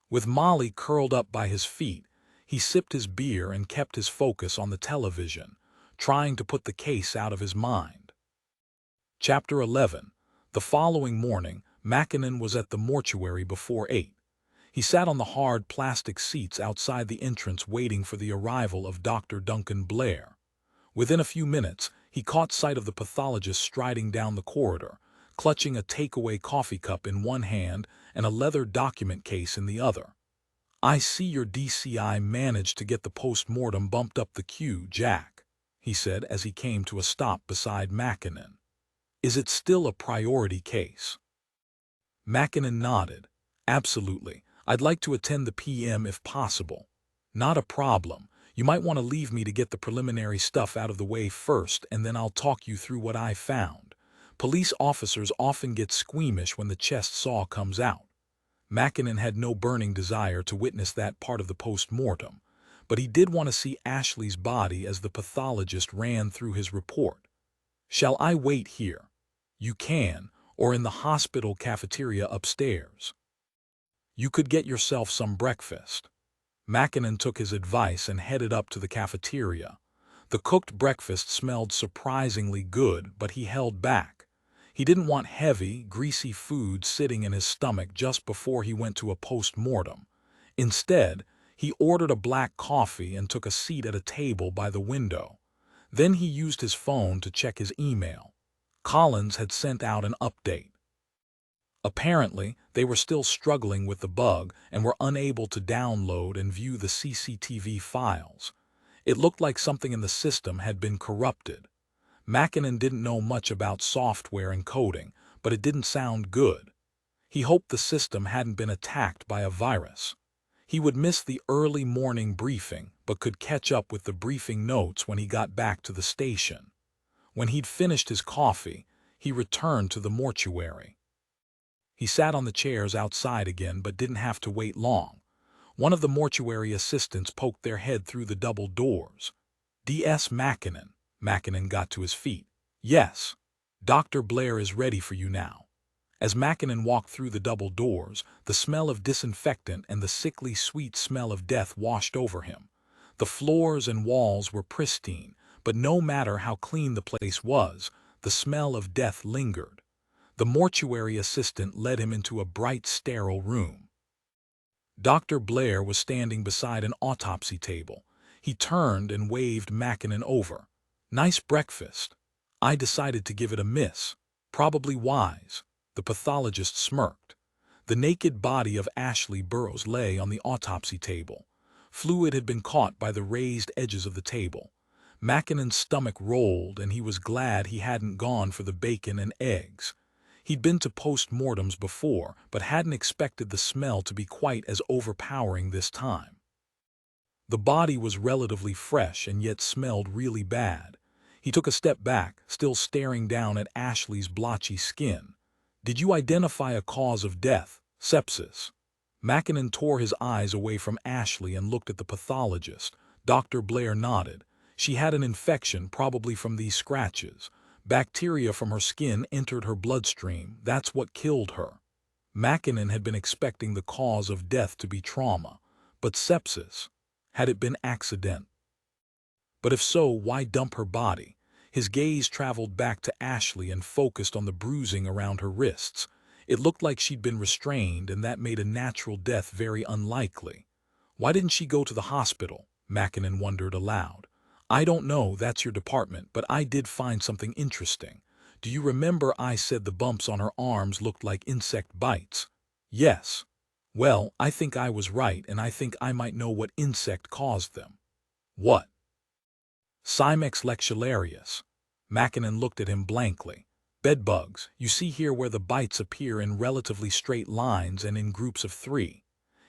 With Molly curled up by his feet, he sipped his beer and kept his focus on the television, trying to put the case out of his mind. Chapter 11. The following morning, Mackinnon was at the mortuary before 8. He sat on the hard plastic seats outside the entrance waiting for the arrival of Dr. Duncan Blair. Within a few minutes, he caught sight of the pathologist striding down the corridor, clutching a takeaway coffee cup in one hand and a leather document case in the other. "I see your DCI managed to get the post-mortem bumped up the queue, Jack," he said as he came to a stop beside Mackinnon. "Is it still a priority case?" Mackinnon nodded. "Absolutely. I'd like to attend the PM if possible." "Not a problem. You might want to leave me to get the preliminary stuff out of the way first, and then I'll talk you through what I found. Police officers often get squeamish when the chest saw comes out." Mackinnon had no burning desire to witness that part of the post-mortem, but he did want to see Ashley's body as the pathologist ran through his report. "Shall I wait here?" "You can, or in the hospital cafeteria upstairs. You could get yourself some breakfast." Mackinnon took his advice and headed up to the cafeteria. The cooked breakfast smelled surprisingly good, but he held back. He didn't want heavy, greasy food sitting in his stomach just before he went to a post-mortem. Instead, he ordered a black coffee and took a seat at a table by the window. Then he used his phone to check his email. Collins had sent out an update. Apparently, they were still struggling with the bug and were unable to download and view the CCTV files. It looked like something in the system had been corrupted. Mackinnon didn't know much about software and coding, but it didn't sound good. He hoped the system hadn't been attacked by a virus. He would miss the early morning briefing, but could catch up with the briefing notes when he got back to the station. When he'd finished his coffee, he returned to the mortuary. He sat on the chairs outside again but didn't have to wait long. One of the mortuary assistants poked their head through the double doors. "D.S. Mackinnon." Mackinnon got to his feet. "Yes. Dr. Blair is ready for you now." As Mackinnon walked through the double doors, the smell of disinfectant and the sickly sweet smell of death washed over him. The floors and walls were pristine, but no matter how clean the place was, the smell of death lingered. The mortuary assistant led him into a bright, sterile room. Dr. Blair was standing beside an autopsy table. He turned and waved Mackinnon over. "Nice breakfast. I decided to give it a miss. Probably wise." The pathologist smirked. The naked body of Ashley Burroughs lay on the autopsy table. Fluid had been caught by the raised edges of the table. Mackinnon's stomach rolled, and he was glad he hadn't gone for the bacon and eggs. He'd been to post-mortems before, but hadn't expected the smell to be quite as overpowering this time. The body was relatively fresh and yet smelled really bad. He took a step back, still staring down at Ashley's blotchy skin. "Did you identify a cause of death? Sepsis?" Mackinnon tore his eyes away from Ashley and looked at the pathologist. Dr. Blair nodded. "She had an infection, probably from these scratches. Bacteria from her skin entered her bloodstream. That's what killed her." Mackinnon had been expecting the cause of death to be trauma. But sepsis? Had it been accident? But if so, why dump her body? His gaze traveled back to Ashley and focused on the bruising around her wrists. It looked like she'd been restrained, and that made a natural death very unlikely. Why didn't she go to the hospital? Mackinnon wondered aloud. "I don't know, that's your department, but I did find something interesting. Do you remember I said the bumps on her arms looked like insect bites?" "Yes." "Well, I think I was right, and I think I might know what insect caused them." "What?" "Cimex lectularius." Mackinnon looked at him blankly. "Bedbugs. You see here where the bites appear in relatively straight lines and in groups of 3.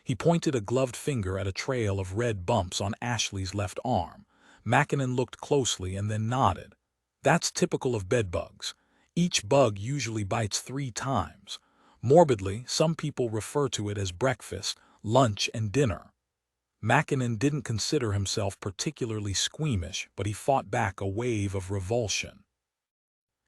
He pointed a gloved finger at a trail of red bumps on Ashley's left arm. Mackinnon looked closely and then nodded. "That's typical of bedbugs. Each bug usually bites 3 times. Morbidly, some people refer to it as breakfast, lunch, and dinner." Mackinnon didn't consider himself particularly squeamish, but he fought back a wave of revulsion.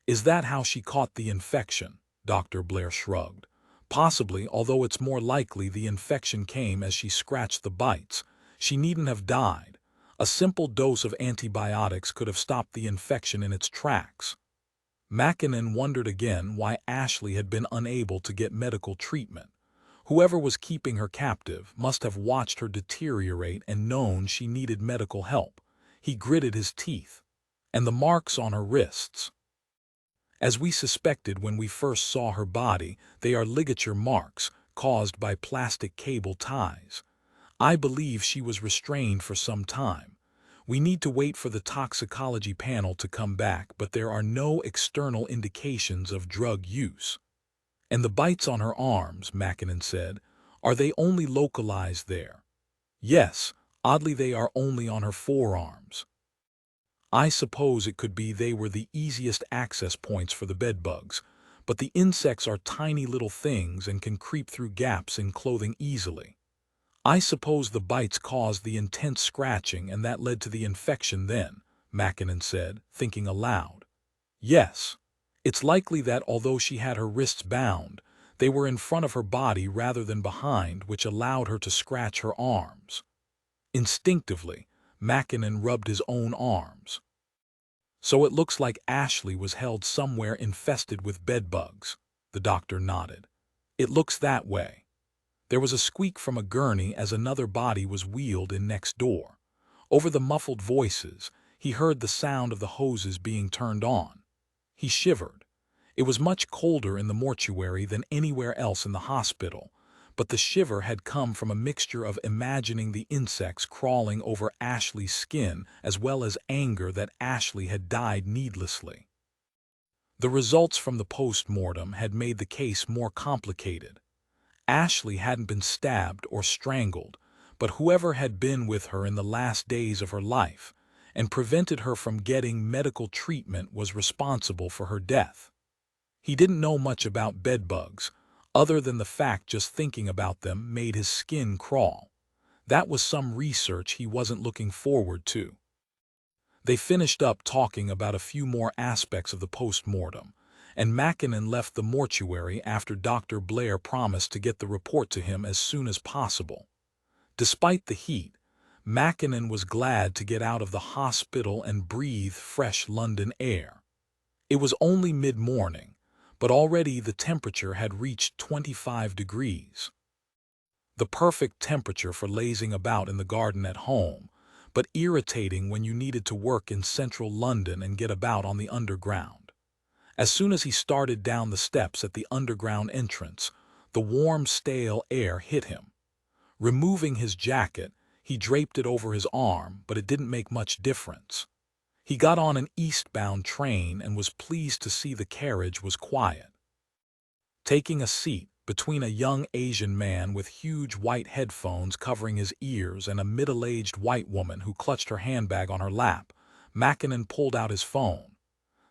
"Is that how she caught the infection?" Dr. Blair shrugged. "Possibly, although it's more likely the infection came as she scratched the bites. She needn't have died. A simple dose of antibiotics could have stopped the infection in its tracks." Mackinnon wondered again why Ashley had been unable to get medical treatment. Whoever was keeping her captive must have watched her deteriorate and known she needed medical help. He gritted his teeth. And the marks on her wrists. "As we suspected when we first saw her body, they are ligature marks caused by plastic cable ties. I believe she was restrained for some time. We need to wait for the toxicology panel to come back, but there are no external indications of drug use." "And the bites on her arms," Mackinnon said, "are they only localized there?" "Yes, oddly they are only on her forearms." "I suppose it could be they were the easiest access points for the bedbugs, but the insects are tiny little things and can creep through gaps in clothing easily. I suppose the bites caused the intense scratching and that led to the infection then," Mackinnon said, thinking aloud. "Yes. It's likely that although she had her wrists bound, they were in front of her body rather than behind, which allowed her to scratch her arms." Instinctively, Mackinnon rubbed his own arms. "So it looks like Ashley was held somewhere infested with bedbugs." The doctor nodded. "It looks that way." There was a squeak from a gurney as another body was wheeled in next door. Over the muffled voices, he heard the sound of the hoses being turned on. He shivered. It was much colder in the mortuary than anywhere else in the hospital, but the shiver had come from a mixture of imagining the insects crawling over Ashley's skin as well as anger that Ashley had died needlessly. The results from the post-mortem had made the case more complicated. Ashley hadn't been stabbed or strangled, but whoever had been with her in the last days of her life and prevented her from getting medical treatment was responsible for her death. He didn't know much about bedbugs, other than the fact just thinking about them made his skin crawl. That was some research he wasn't looking forward to. They finished up talking about a few more aspects of the post-mortem, and Mackinnon left the mortuary after Dr. Blair promised to get the report to him as soon as possible. Despite the heat, Mackinnon was glad to get out of the hospital and breathe fresh London air. It was only mid-morning, but already the temperature had reached 25 degrees. The perfect temperature for lazing about in the garden at home, but irritating when you needed to work in central London and get about on the underground. As soon as he started down the steps at the underground entrance, the warm, stale air hit him. Removing his jacket, he draped it over his arm, but it didn't make much difference. He got on an eastbound train and was pleased to see the carriage was quiet. Taking a seat between a young Asian man with huge white headphones covering his ears and a middle-aged white woman who clutched her handbag on her lap, Mackinnon pulled out his phone.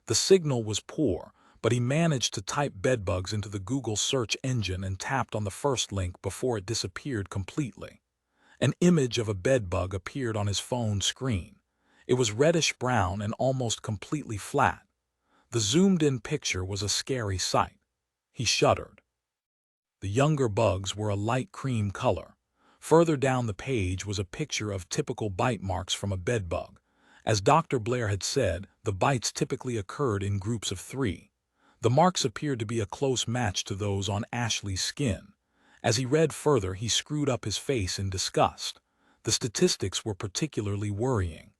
The signal was poor, but he managed to type bedbugs into the Google search engine and tapped on the first link before it disappeared completely. An image of a bedbug appeared on his phone screen. It was reddish-brown and almost completely flat. The zoomed-in picture was a scary sight. He shuddered. The younger bugs were a light cream color. Further down the page was a picture of typical bite marks from a bedbug. As Dr. Blair had said, the bites typically occurred in groups of 3. The marks appeared to be a close match to those on Ashley's skin. As he read further, he screwed up his face in disgust. The statistics were particularly worrying.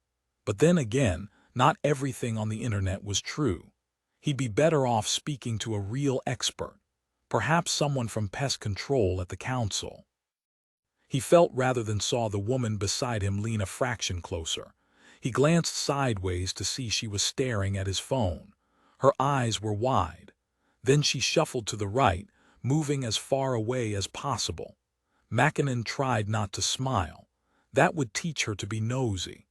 But then again, not everything on the internet was true. He'd be better off speaking to a real expert, perhaps someone from pest control at the council. He felt rather than saw the woman beside him lean a fraction closer. He glanced sideways to see she was staring at his phone. Her eyes were wide. Then she shuffled to the right, moving as far away as possible. Mackinnon tried not to smile. That would teach her to be nosy.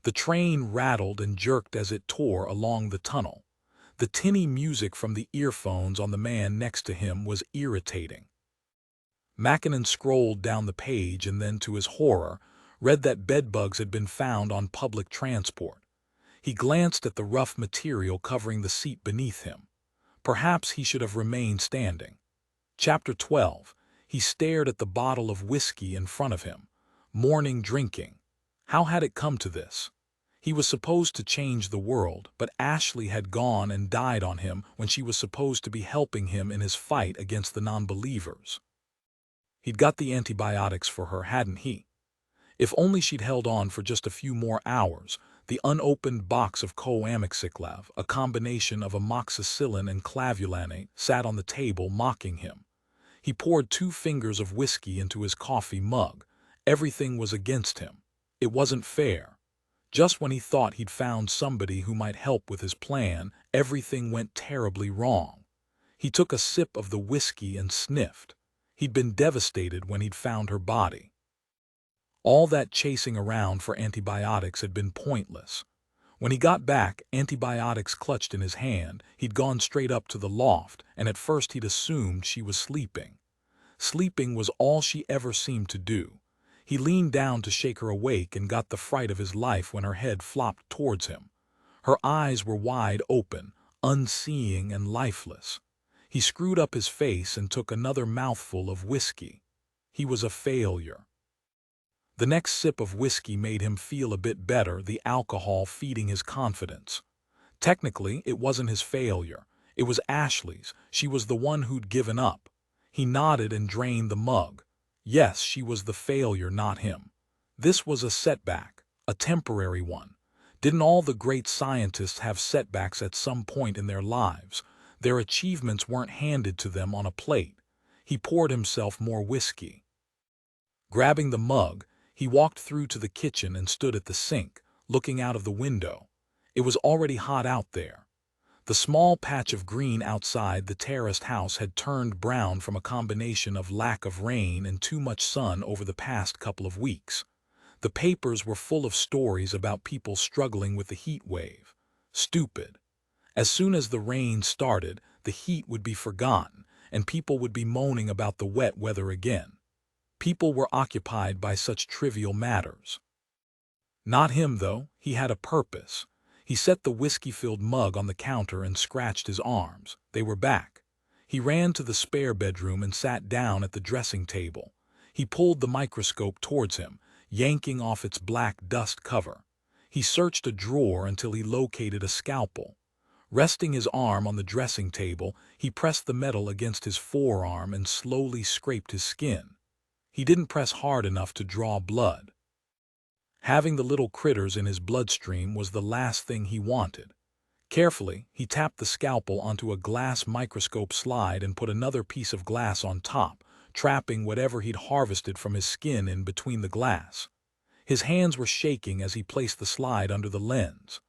The train rattled and jerked as it tore along the tunnel. The tinny music from the earphones on the man next to him was irritating. Mackinnon scrolled down the page and then, to his horror, read that bedbugs had been found on public transport. He glanced at the rough material covering the seat beneath him. Perhaps he should have remained standing. Chapter 12. He stared at the bottle of whiskey in front of him. Morning drinking. How had it come to this? He was supposed to change the world, but Ashley had gone and died on him when she was supposed to be helping him in his fight against the non-believers. He'd got the antibiotics for her, hadn't he? If only she'd held on for just a few more hours. The unopened box of coamoxiclav, a combination of amoxicillin and clavulanate, sat on the table mocking him. He poured 2 fingers of whiskey into his coffee mug. Everything was against him. It wasn't fair. Just when he thought he'd found somebody who might help with his plan, everything went terribly wrong. He took a sip of the whiskey and sniffed. He'd been devastated when he'd found her body. All that chasing around for antibiotics had been pointless. When he got back, antibiotics clutched in his hand, he'd gone straight up to the loft, and at first he'd assumed she was sleeping. Sleeping was all she ever seemed to do. He leaned down to shake her awake and got the fright of his life when her head flopped towards him. Her eyes were wide open, unseeing and lifeless. He screwed up his face and took another mouthful of whiskey. He was a failure. The next sip of whiskey made him feel a bit better, the alcohol feeding his confidence. Technically, it wasn't his failure. It was Ashley's. She was the one who'd given up. He nodded and drained the mug. Yes, she was the failure, not him. This was a setback, a temporary one. Didn't all the great scientists have setbacks at some point in their lives? Their achievements weren't handed to them on a plate. He poured himself more whiskey. Grabbing the mug, he walked through to the kitchen and stood at the sink, looking out of the window. It was already hot out there. The small patch of green outside the terraced house had turned brown from a combination of lack of rain and too much sun over the past couple of weeks. The papers were full of stories about people struggling with the heat wave. Stupid. As soon as the rain started, the heat would be forgotten, and people would be moaning about the wet weather again. People were occupied by such trivial matters. Not him, though. He had a purpose. He set the whiskey-filled mug on the counter and scratched his arms. They were back. He ran to the spare bedroom and sat down at the dressing table. He pulled the microscope towards him, yanking off its black dust cover. He searched a drawer until he located a scalpel. Resting his arm on the dressing table, he pressed the metal against his forearm and slowly scraped his skin. He didn't press hard enough to draw blood. Having the little critters in his bloodstream was the last thing he wanted. Carefully, he tapped the scalpel onto a glass microscope slide and put another piece of glass on top, trapping whatever he'd harvested from his skin in between the glass. His hands were shaking as he placed the slide under the lens.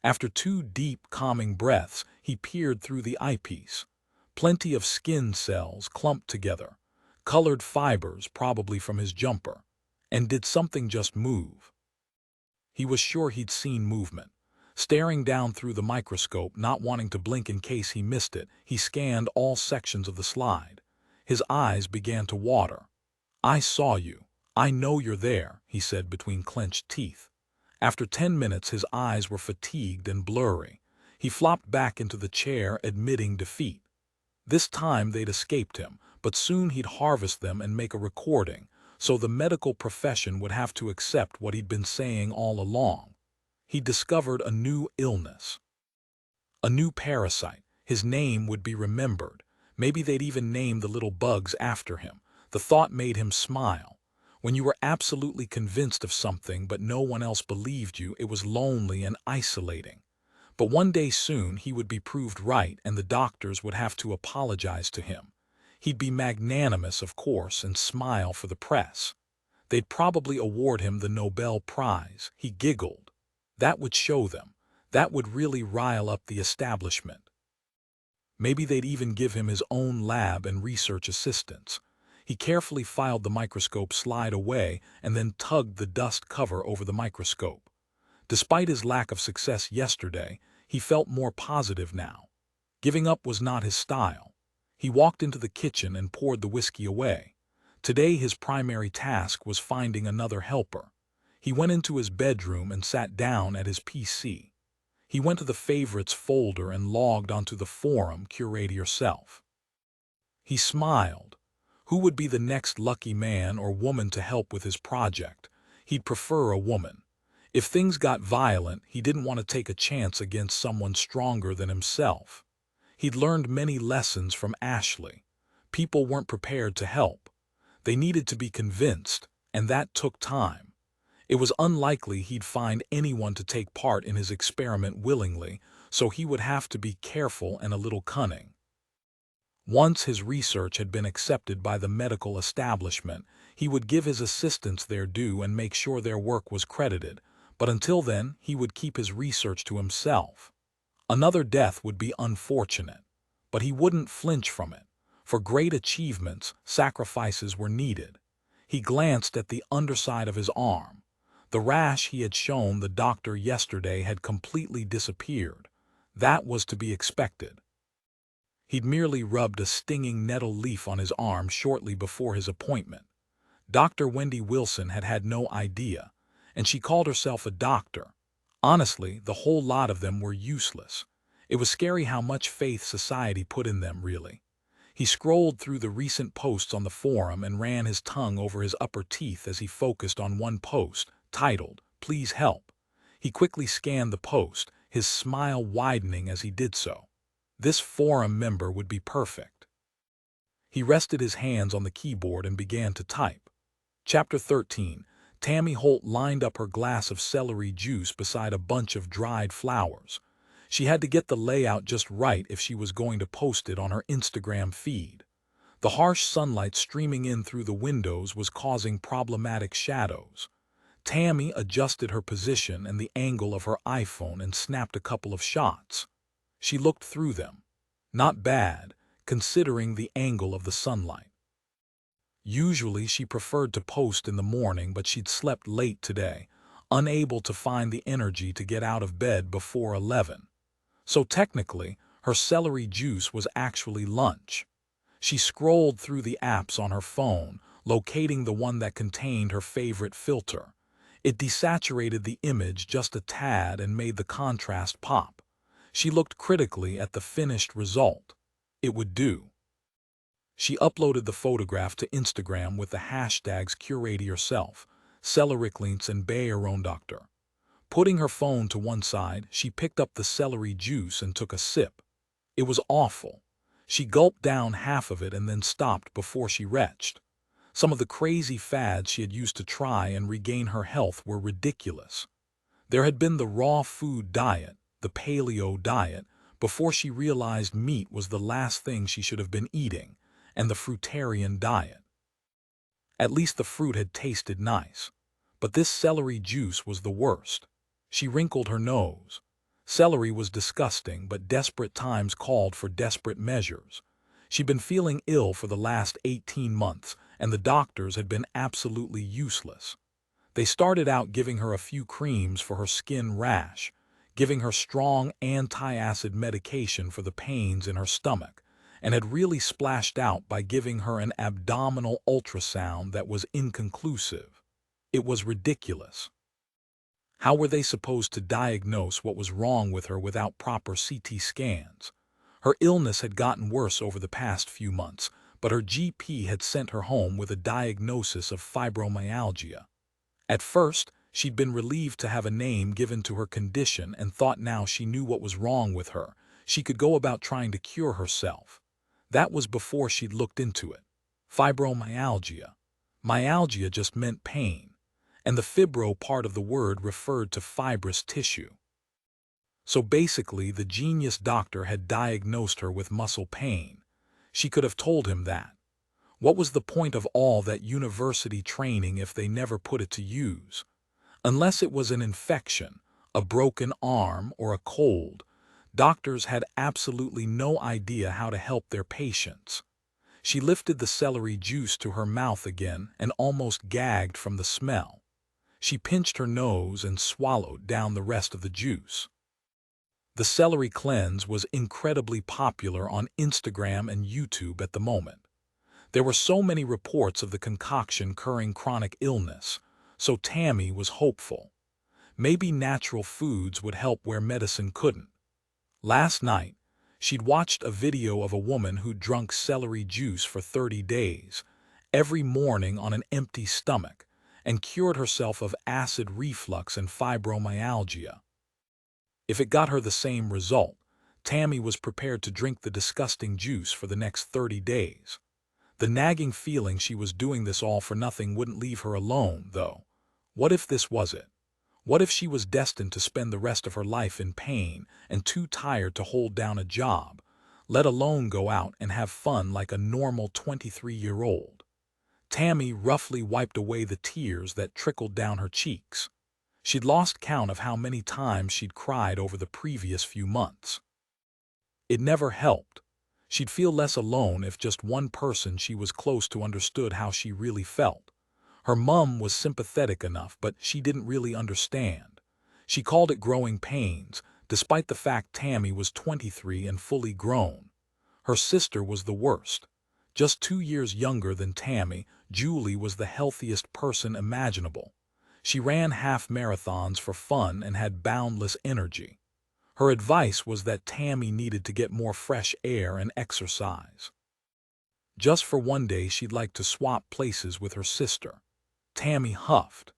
After 2 deep, calming breaths, he peered through the eyepiece. Plenty of skin cells clumped together, colored fibers probably from his jumper. And did something just move? He was sure he'd seen movement. Staring down through the microscope, not wanting to blink in case he missed it, he scanned all sections of the slide. His eyes began to water. "I saw you. I know you're there," he said between clenched teeth. After 10 minutes, his eyes were fatigued and blurry. He flopped back into the chair, admitting defeat. This time they'd escaped him, but soon he'd harvest them and make a recording, so the medical profession would have to accept what he'd been saying all along. He discovered a new illness. A new parasite. His name would be remembered. Maybe they'd even name the little bugs after him. The thought made him smile. When you were absolutely convinced of something but no one else believed you, it was lonely and isolating. But one day soon he would be proved right and the doctors would have to apologize to him. He'd be magnanimous, of course, and smile for the press. They'd probably award him the Nobel Prize. He giggled. That would show them. That would really rile up the establishment. Maybe they'd even give him his own lab and research assistants. He carefully filed the microscope slide away and then tugged the dust cover over the microscope. Despite his lack of success yesterday, he felt more positive now. Giving up was not his style. He walked into the kitchen and poured the whiskey away. Today his primary task was finding another helper. He went into his bedroom and sat down at his PC. He went to the favorites folder and logged onto the forum Curate Yourself. He smiled. Who would be the next lucky man or woman to help with his project? He'd prefer a woman. If things got violent, he didn't want to take a chance against someone stronger than himself. He'd learned many lessons from Ashley. People weren't prepared to help. They needed to be convinced, and that took time. It was unlikely he'd find anyone to take part in his experiment willingly, so he would have to be careful and a little cunning. Once his research had been accepted by the medical establishment, he would give his assistants their due and make sure their work was credited, but until then he would keep his research to himself. Another death would be unfortunate, but he wouldn't flinch from it. For great achievements, sacrifices were needed. He glanced at the underside of his arm. The rash he had shown the doctor yesterday had completely disappeared. That was to be expected. He'd merely rubbed a stinging nettle leaf on his arm shortly before his appointment. Dr. Wendy Wilson had had no idea, and she called herself a doctor. Honestly, the whole lot of them were useless. It was scary how much faith society put in them, really. He scrolled through the recent posts on the forum and ran his tongue over his upper teeth as he focused on one post, titled, "Please Help." He quickly scanned the post, his smile widening as he did so. This forum member would be perfect. He rested his hands on the keyboard and began to type. Chapter 13. Tammy Holt lined up her glass of celery juice beside a bunch of dried flowers. She had to get the layout just right if she was going to post it on her Instagram feed. The harsh sunlight streaming in through the windows was causing problematic shadows. Tammy adjusted her position and the angle of her iPhone and snapped a couple of shots. She looked through them. Not bad, considering the angle of the sunlight. Usually she preferred to post in the morning, but she'd slept late today, unable to find the energy to get out of bed before 11. So technically, her celery juice was actually lunch. She scrolled through the apps on her phone, locating the one that contained her favorite filter. It desaturated the image just a tad and made the contrast pop. She looked critically at the finished result. It would do. She uploaded the photograph to Instagram with the hashtags Curate Yourself, Celericlinks and Doctor. Putting her phone to one side, she picked up the celery juice and took a sip. It was awful. She gulped down half of it and then stopped before she retched. Some of the crazy fads she had used to try and regain her health were ridiculous. There had been the raw food diet, the paleo diet, before she realized meat was the last thing she should have been eating, and the fruitarian diet. At least the fruit had tasted nice. But this celery juice was the worst. She wrinkled her nose. Celery was disgusting, but desperate times called for desperate measures. She'd been feeling ill for the last 18 months, and the doctors had been absolutely useless. They started out giving her a few creams for her skin rash, giving her strong anti-acid medication for the pains in her stomach, and had really splashed out by giving her an abdominal ultrasound that was inconclusive. It was ridiculous. How were they supposed to diagnose what was wrong with her without proper CT scans? Her illness had gotten worse over the past few months, but her GP had sent her home with a diagnosis of fibromyalgia. At first, she'd been relieved to have a name given to her condition and thought now she knew what was wrong with her, she could go about trying to cure herself. That was before she'd looked into it. Fibromyalgia. Myalgia just meant pain, and the fibro part of the word referred to fibrous tissue. So basically, the genius doctor had diagnosed her with muscle pain. She could have told him that. What was the point of all that university training if they never put it to use? Unless it was an infection, a broken arm, or a cold, doctors had absolutely no idea how to help their patients. She lifted the celery juice to her mouth again and almost gagged from the smell. She pinched her nose and swallowed down the rest of the juice. The celery cleanse was incredibly popular on Instagram and YouTube at the moment. There were so many reports of the concoction curing chronic illness, so Tammy was hopeful. Maybe natural foods would help where medicine couldn't. Last night, she'd watched a video of a woman who'd drunk celery juice for 30 days, every morning on an empty stomach, and cured herself of acid reflux and fibromyalgia. If it got her the same result, Tammy was prepared to drink the disgusting juice for the next 30 days. The nagging feeling she was doing this all for nothing wouldn't leave her alone, though. What if this was it? What if she was destined to spend the rest of her life in pain and too tired to hold down a job, let alone go out and have fun like a normal 23-year-old? Tammy roughly wiped away the tears that trickled down her cheeks. She'd lost count of how many times she'd cried over the previous few months. It never helped. She'd feel less alone if just one person she was close to understood how she really felt. Her mum was sympathetic enough, but she didn't really understand. She called it growing pains, despite the fact Tammy was 23 and fully grown. Her sister was the worst. Just 2 years younger than Tammy, Julie was the healthiest person imaginable. She ran half marathons for fun and had boundless energy. Her advice was that Tammy needed to get more fresh air and exercise. Just for one day she'd like to swap places with her sister. Tammy huffed.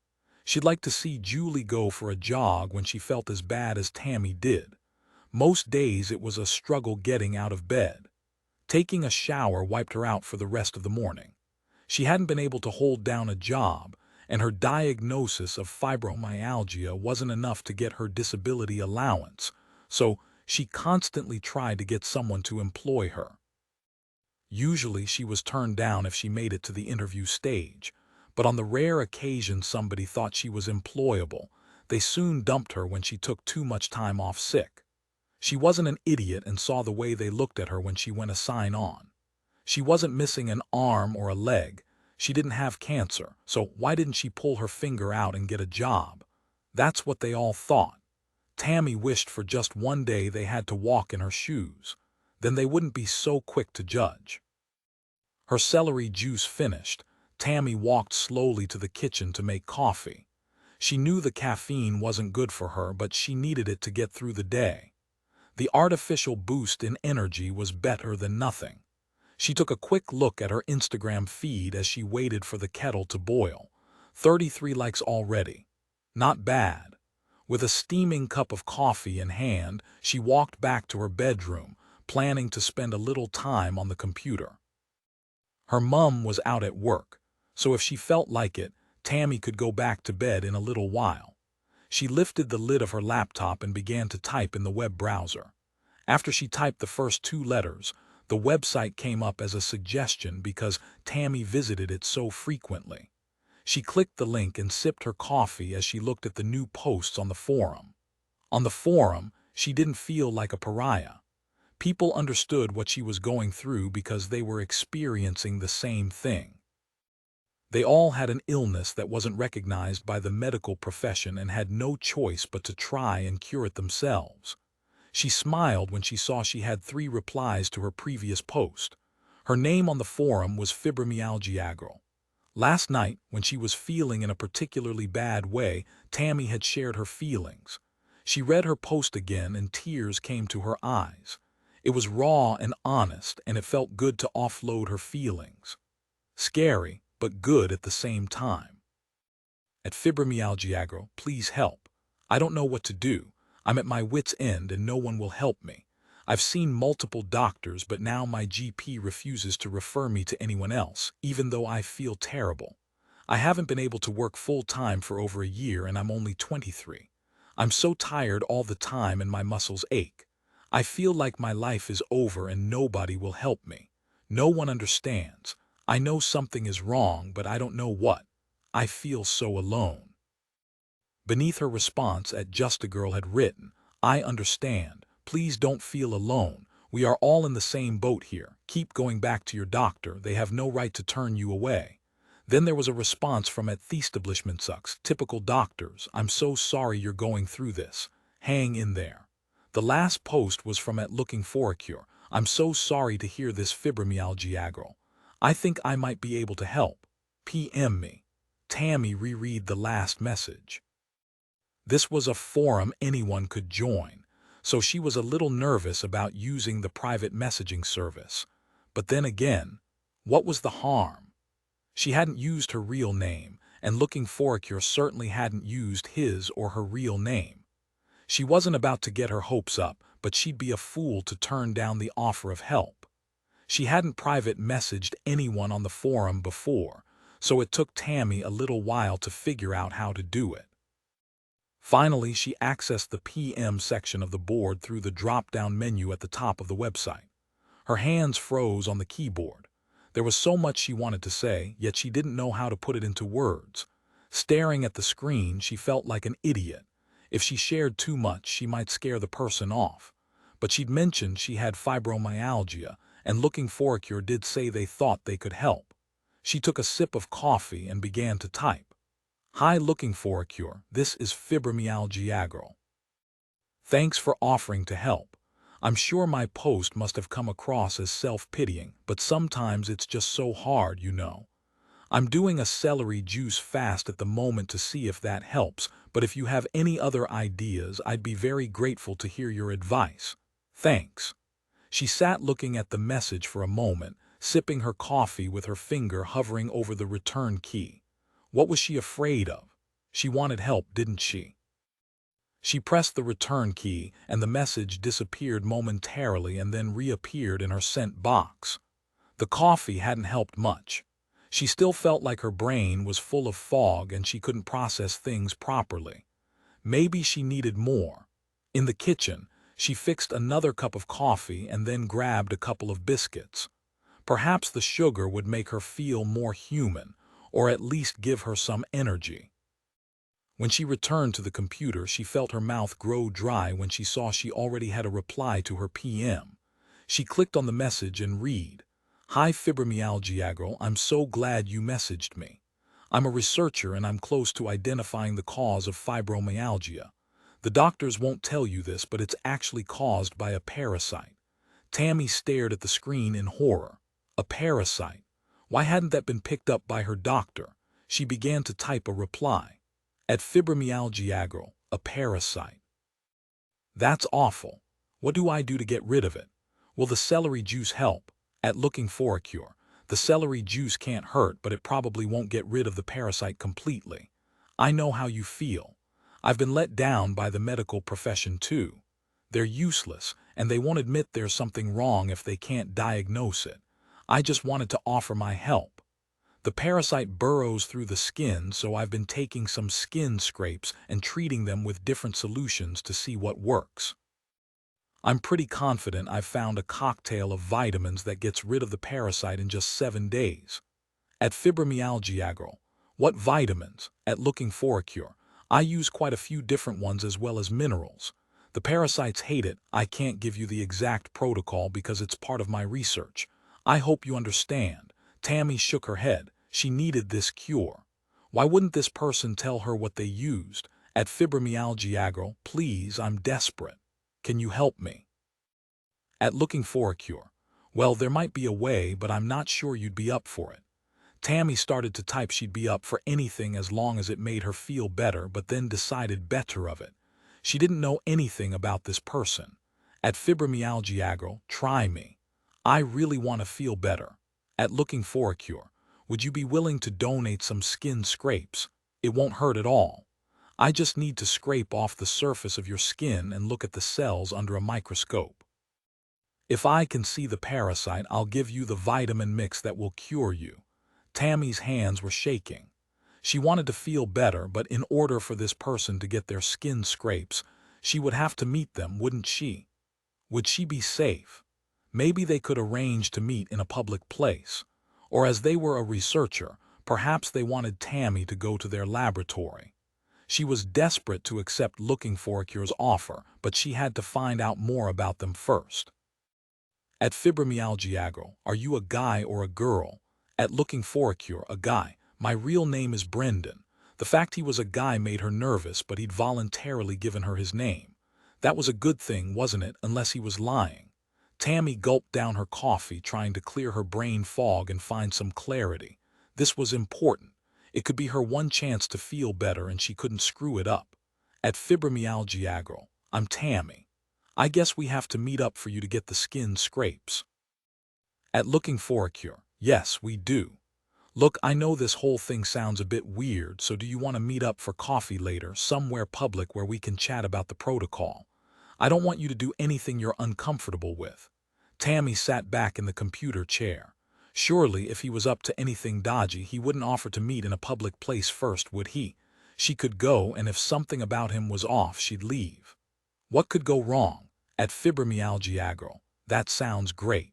She'd like to see Julie go for a jog when she felt as bad as Tammy did. Most days it was a struggle getting out of bed. Taking a shower wiped her out for the rest of the morning. She hadn't been able to hold down a job, and her diagnosis of fibromyalgia wasn't enough to get her disability allowance, so she constantly tried to get someone to employ her. Usually she was turned down if she made it to the interview stage, but on the rare occasion somebody thought she was employable, they soon dumped her when she took too much time off sick. She wasn't an idiot and saw the way they looked at her when she went to sign on. She wasn't missing an arm or a leg. She didn't have cancer, so why didn't she pull her finger out and get a job? That's what they all thought. Tammy wished for just one day they had to walk in her shoes. Then they wouldn't be so quick to judge. Her celery juice finished, Tammy walked slowly to the kitchen to make coffee. She knew the caffeine wasn't good for her, but she needed it to get through the day. The artificial boost in energy was better than nothing. She took a quick look at her Instagram feed as she waited for the kettle to boil. 33 likes already. Not bad. With a steaming cup of coffee in hand, she walked back to her bedroom, planning to spend a little time on the computer. Her mum was out at work, so if she felt like it, Tammy could go back to bed in a little while. She lifted the lid of her laptop and began to type in the web browser. After she typed the first 2 letters, the website came up as a suggestion because Tammy visited it so frequently. She clicked the link and sipped her coffee as she looked at the new posts on the forum. On the forum, she didn't feel like a pariah. People understood what she was going through because they were experiencing the same thing. They all had an illness that wasn't recognized by the medical profession and had no choice but to try and cure it themselves. She smiled when she saw she had 3 replies to her previous post. Her name on the forum was Fibromyalgia. Last night, when she was feeling in a particularly bad way, Tammy had shared her feelings. She read her post again and tears came to her eyes. It was raw and honest, and it felt good to offload her feelings. Scary, but good at the same time. At Fibromyalgia, please help. I don't know what to do. I'm at my wit's end and no one will help me. I've seen multiple doctors, but now my GP refuses to refer me to anyone else, even though I feel terrible. I haven't been able to work full-time for over a year and I'm only 23. I'm so tired all the time and my muscles ache. I feel like my life is over and nobody will help me. No one understands. I know something is wrong, but I don't know what. I feel so alone. Beneath her response at Just a Girl had written, I understand. Please don't feel alone. We are all in the same boat here. Keep going back to your doctor. They have no right to turn you away. Then there was a response from at Dystopian sucks. Typical doctors. I'm so sorry you're going through this. Hang in there. The last post was from at Looking for a Cure. I'm so sorry to hear this Fibromyalgia. I think I might be able to help. PM me. Tammy reread the last message. This was a forum anyone could join, so she was a little nervous about using the private messaging service. But then again, what was the harm? She hadn't used her real name, and Looking for a Cure certainly hadn't used his or her real name. She wasn't about to get her hopes up, but she'd be a fool to turn down the offer of help. She hadn't private messaged anyone on the forum before, so it took Tammy a little while to figure out how to do it. Finally, she accessed the PM section of the board through the drop-down menu at the top of the website. Her hands froze on the keyboard. There was so much she wanted to say, yet she didn't know how to put it into words. Staring at the screen, she felt like an idiot. If she shared too much, she might scare the person off. But she'd mentioned she had fibromyalgia, and Looking for a Cure did say they thought they could help. She took a sip of coffee and began to type. Hi, Looking for a Cure. This is Fibromyalgia. Thanks for offering to help. I'm sure my post must have come across as self-pitying, but sometimes it's just so hard, you know. I'm doing a celery juice fast at the moment to see if that helps, but if you have any other ideas, I'd be very grateful to hear your advice. Thanks. She sat looking at the message for a moment, sipping her coffee with her finger hovering over the return key. What was she afraid of? She wanted help, didn't she? She pressed the return key, and the message disappeared momentarily and then reappeared in her sent box. The coffee hadn't helped much. She still felt like her brain was full of fog and she couldn't process things properly. Maybe she needed more. In the kitchen, she fixed another cup of coffee and then grabbed a couple of biscuits. Perhaps the sugar would make her feel more human, or at least give her some energy. When she returned to the computer, she felt her mouth grow dry when she saw she already had a reply to her PM. She clicked on the message and read, "Hi Fibromyalgia girl, I'm so glad you messaged me. I'm a researcher and I'm close to identifying the cause of fibromyalgia. The doctors won't tell you this, but it's actually caused by a parasite." Tammy stared at the screen in horror. A parasite? Why hadn't that been picked up by her doctor? She began to type a reply. At fibromyalgia girl, a parasite. That's awful. What do I do to get rid of it? Will the celery juice help? At looking for a cure. The celery juice can't hurt, but it probably won't get rid of the parasite completely. I know how you feel. I've been let down by the medical profession too. They're useless, and they won't admit there's something wrong if they can't diagnose it. I just wanted to offer my help. The parasite burrows through the skin, so I've been taking some skin scrapes and treating them with different solutions to see what works. I'm pretty confident I've found a cocktail of vitamins that gets rid of the parasite in just 7 days. At fibromyalgia girl, what vitamins? At looking for a cure. I use quite a few different ones as well as minerals. The parasites hate it. I can't give you the exact protocol because it's part of my research. I hope you understand. Tammy shook her head. She needed this cure. Why wouldn't this person tell her what they used? At fibromyalgia girl, please, I'm desperate. Can you help me? At looking for a cure. Well, there might be a way, but I'm not sure you'd be up for it. Tammy started to type she'd be up for anything as long as it made her feel better, but then decided better of it. She didn't know anything about this person. At fibromyalgia girl, try me. I really want to feel better. At looking for a cure. Would you be willing to donate some skin scrapes? It won't hurt at all. I just need to scrape off the surface of your skin and look at the cells under a microscope. If I can see the parasite, I'll give you the vitamin mix that will cure you. Tammy's hands were shaking. She wanted to feel better, but in order for this person to get their skin scrapes, she would have to meet them, wouldn't she? Would she be safe? Maybe they could arrange to meet in a public place. Or as they were a researcher, perhaps they wanted Tammy to go to their laboratory. She was desperate to accept looking for a cure's offer, but she had to find out more about them first. At fibromyalgia girl, are you a guy or a girl? At looking for a cure, a guy. My real name is Brendan. The fact he was a guy made her nervous, but he'd voluntarily given her his name. That was a good thing, wasn't it, unless he was lying. Tammy gulped down her coffee, trying to clear her brain fog and find some clarity. This was important. It could be her one chance to feel better, and she couldn't screw it up. At fibromyalgia girl, I'm Tammy. I guess we have to meet up for you to get the skin scrapes. At looking for a cure, yes, we do. Look, I know this whole thing sounds a bit weird, so do you want to meet up for coffee later, somewhere public where we can chat about the protocol? I don't want you to do anything you're uncomfortable with. Tammy sat back in the computer chair. Surely, if he was up to anything dodgy, he wouldn't offer to meet in a public place first, would he? She could go, and if something about him was off, she'd leave. What could go wrong? At fibromyalgia girl. That sounds great.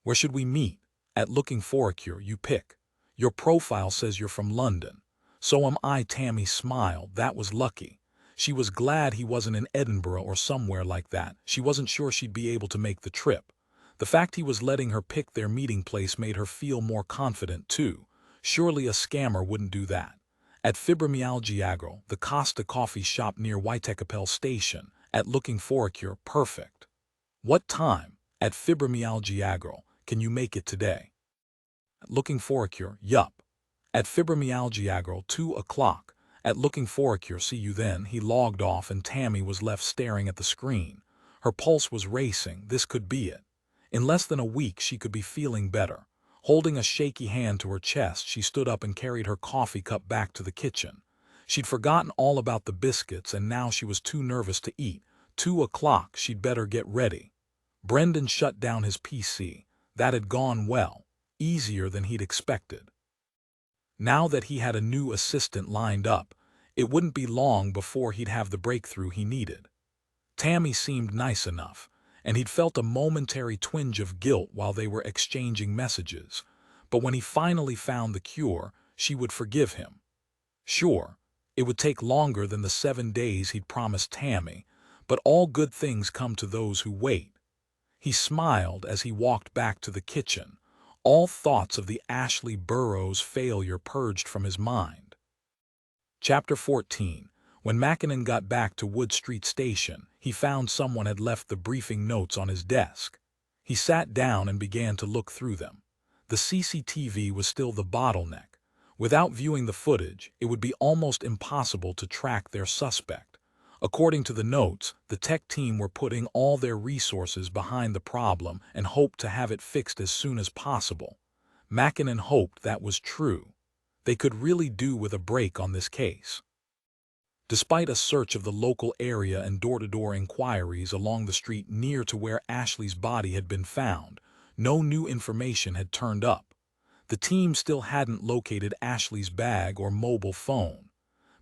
Where should we meet? At looking for a cure, you pick. Your profile says you're from London. So am I. Tammy smiled. That was lucky. She was glad he wasn't in Edinburgh or somewhere like that. She wasn't sure she'd be able to make the trip. The fact he was letting her pick their meeting place made her feel more confident too. Surely a scammer wouldn't do that. At fibromyalgia girl, the Costa coffee shop near Whitechapel Station. At looking for a cure, perfect. What time? At fibromyalgia girl, can you make it today? At looking for a cure, yup. At fibromyalgia girl, 2 o'clock. At looking for a cure, see you then. He logged off and Tammy was left staring at the screen. Her pulse was racing. This could be it. In less than a week, she could be feeling better. Holding a shaky hand to her chest, she stood up and carried her coffee cup back to the kitchen. She'd forgotten all about the biscuits, and now she was too nervous to eat. 2 o'clock, she'd better get ready. Brendan shut down his PC. That had gone well, easier than he'd expected. Now that he had a new assistant lined up, it wouldn't be long before he'd have the breakthrough he needed. Tammy seemed nice enough, and he'd felt a momentary twinge of guilt while they were exchanging messages. But when he finally found the cure, she would forgive him. Sure, It would take longer than the 7 days he'd promised Tammy, but all good things come to those who wait. He smiled as he walked back to the kitchen, all thoughts of the Ashley Burroughs failure purged from his mind. Chapter 14. When Mackinnon got back to Wood Street Station, he found someone had left the briefing notes on his desk. He sat down and began to look through them. The CCTV was still the bottleneck. Without viewing the footage, it would be almost impossible to track their suspect. According to the notes, the tech team were putting all their resources behind the problem and hoped to have it fixed as soon as possible. Mackinnon hoped that was true. They could really do with a break on this case. Despite a search of the local area and door-to-door inquiries along the street near to where Ashley's body had been found, no new information had turned up. The team still hadn't located Ashley's bag or mobile phone.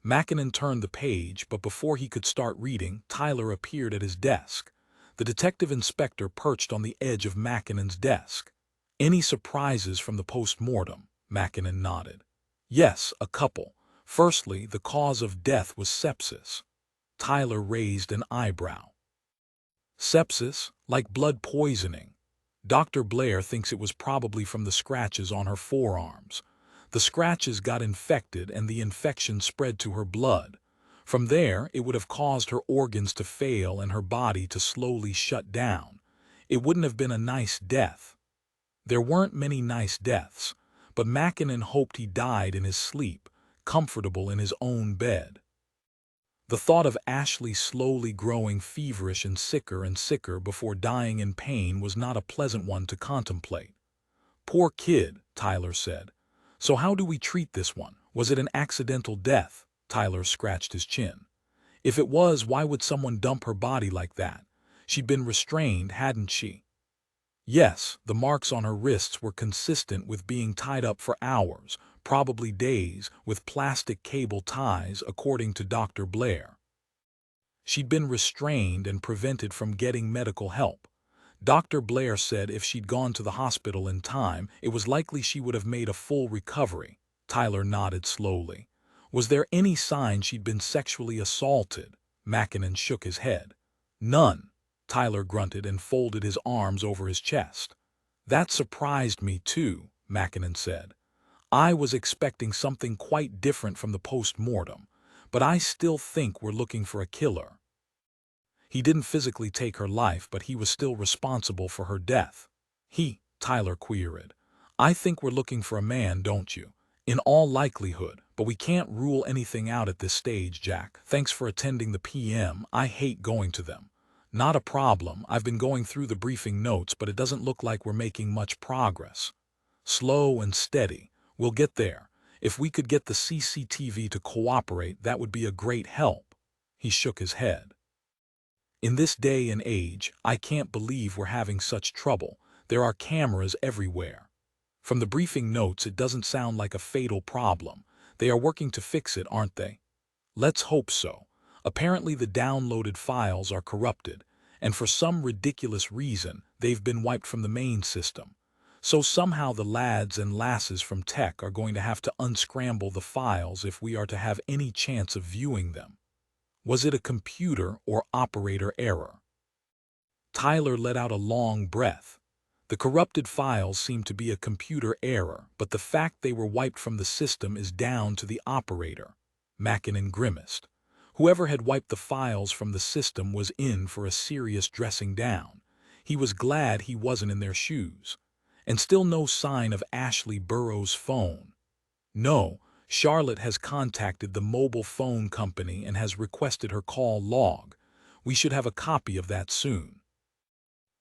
Mackinnon turned the page, but before he could start reading, Tyler appeared at his desk. The detective inspector perched on the edge of Mackinnon's desk. "Any surprises from the post-mortem?" Mackinnon nodded. "Yes, a couple. Firstly, the cause of death was sepsis." Tyler raised an eyebrow. "Sepsis? Like blood poisoning?" "Dr. Blair thinks it was probably from the scratches on her forearms. The scratches got infected and the infection spread to her blood. From there, it would have caused her organs to fail and her body to slowly shut down. It wouldn't have been a nice death." There weren't many nice deaths, but Mackinnon hoped he died in his sleep, comfortable in his own bed. The thought of Ashley slowly growing feverish and sicker before dying in pain was not a pleasant one to contemplate. "Poor kid," Tyler said. "So how do we treat this one? Was it an accidental death?" Tyler scratched his chin. "If it was, why would someone dump her body like that? She'd been restrained, hadn't she?" "Yes, the marks on her wrists were consistent with being tied up for hours, probably days, with plastic cable ties, according to Dr. Blair. She'd been restrained and prevented from getting medical help. Dr. Blair said if she'd gone to the hospital in time, it was likely she would have made a full recovery." Tyler nodded slowly. "Was there any sign she'd been sexually assaulted?" Mackinnon shook his head. "None." Tyler grunted and folded his arms over his chest. "That surprised me too," Mackinnon said. "I was expecting something quite different from the post-mortem, but I still think we're looking for a killer. He didn't physically take her life, but he was still responsible for her death." Tyler queried. "I think we're looking for a man, don't you?" "In all likelihood, but we can't rule anything out at this stage, Jack. Thanks for attending the PM. I hate going to them." "Not a problem. I've been going through the briefing notes, but it doesn't look like we're making much progress." "Slow and steady. We'll get there. If we could get the CCTV to cooperate, that would be a great help." He shook his head. "In this day and age, I can't believe we're having such trouble. There are cameras everywhere." "From the briefing notes, it doesn't sound like a fatal problem. They are working to fix it, aren't they?" "Let's hope so. Apparently the downloaded files are corrupted, and for some ridiculous reason, they've been wiped from the main system. So somehow the lads and lasses from tech are going to have to unscramble the files if we are to have any chance of viewing them." "Was it a computer or operator error?" Tyler let out a long breath. "The corrupted files seem to be a computer error, but the fact they were wiped from the system is down to the operator." Mackinnon grimaced. Whoever had wiped the files from the system was in for a serious dressing down. He was glad he wasn't in their shoes. And still no sign of Ashley Burroughs' phone. "No, Charlotte has contacted the mobile phone company and has requested her call log. We should have a copy of that soon."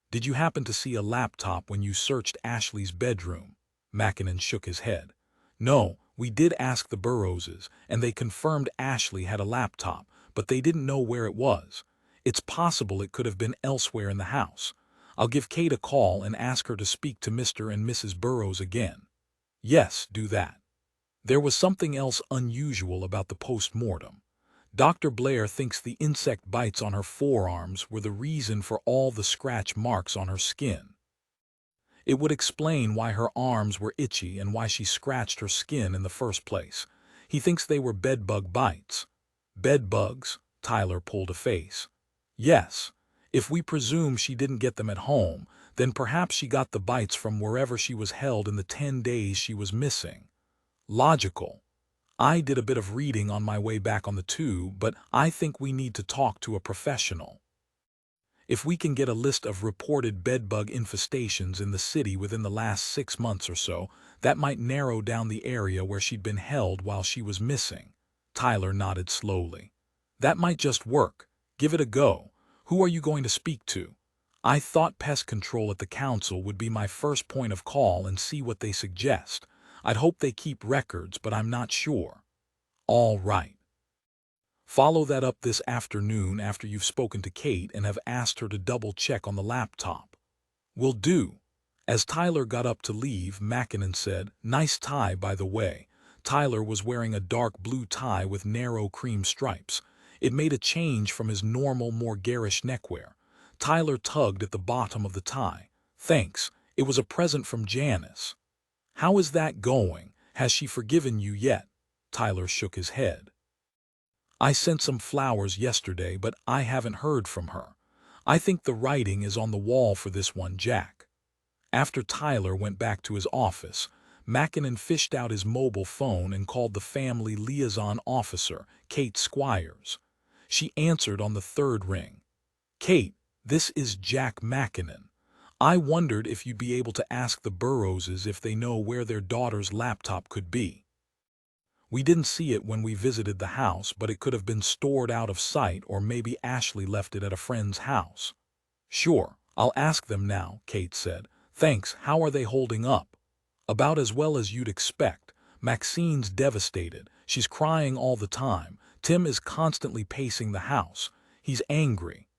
"Did you happen to see a laptop when you searched Ashley's bedroom?" Mackinnon shook his head. "No, we did ask the Burroughses, and they confirmed Ashley had a laptop, but they didn't know where it was. It's possible it could have been elsewhere in the house. I'll give Kate a call and ask her to speak to Mr. and Mrs. Burroughs again." "Yes, do that." There was something else unusual about the post-mortem. Dr. Blair thinks the insect bites on her forearms were the reason for all the scratch marks on her skin. It would explain why her arms were itchy and why she scratched her skin in the first place. He thinks they were bedbug bites. Bedbugs? Tyler pulled a face. Yes. If we presume she didn't get them at home, then perhaps she got the bites from wherever she was held in the 10 days she was missing. Logical. I did a bit of reading on my way back on the tube, but I think we need to talk to a professional. If we can get a list of reported bedbug infestations in the city within the last 6 months or so, that might narrow down the area where she'd been held while she was missing. Tyler nodded slowly. That might just work. Give it a go. Who are you going to speak to? I thought pest control at the council would be my first point of call and see what they suggest. I'd hope they keep records, but I'm not sure. All right. Follow that up this afternoon after you've spoken to Kate and have asked her to double-check on the laptop. Will do. As Tyler got up to leave, Mackinnon said, "Nice tie, by the way." Tyler was wearing a dark blue tie with narrow cream stripes. It made a change from his normal, more garish neckwear. Tyler tugged at the bottom of the tie. "Thanks. It was a present from Janice." "How is that going? Has she forgiven you yet?" Tyler shook his head. "I sent some flowers yesterday, but I haven't heard from her. I think the writing is on the wall for this one, Jack." After Tyler went back to his office, Mackinnon fished out his mobile phone and called the family liaison officer, Kate Squires. She answered on the third ring. "Kate, this is Jack Mackinnon. I wondered if you'd be able to ask the Burroughses if they know where their daughter's laptop could be. We didn't see it when we visited the house, but it could have been stored out of sight, or maybe Ashley left it at a friend's house." "Sure, I'll ask them now," Kate said. "Thanks. How are they holding up?" "About as well as you'd expect. Maxine's devastated. She's crying all the time. Tim is constantly pacing the house. He's angry.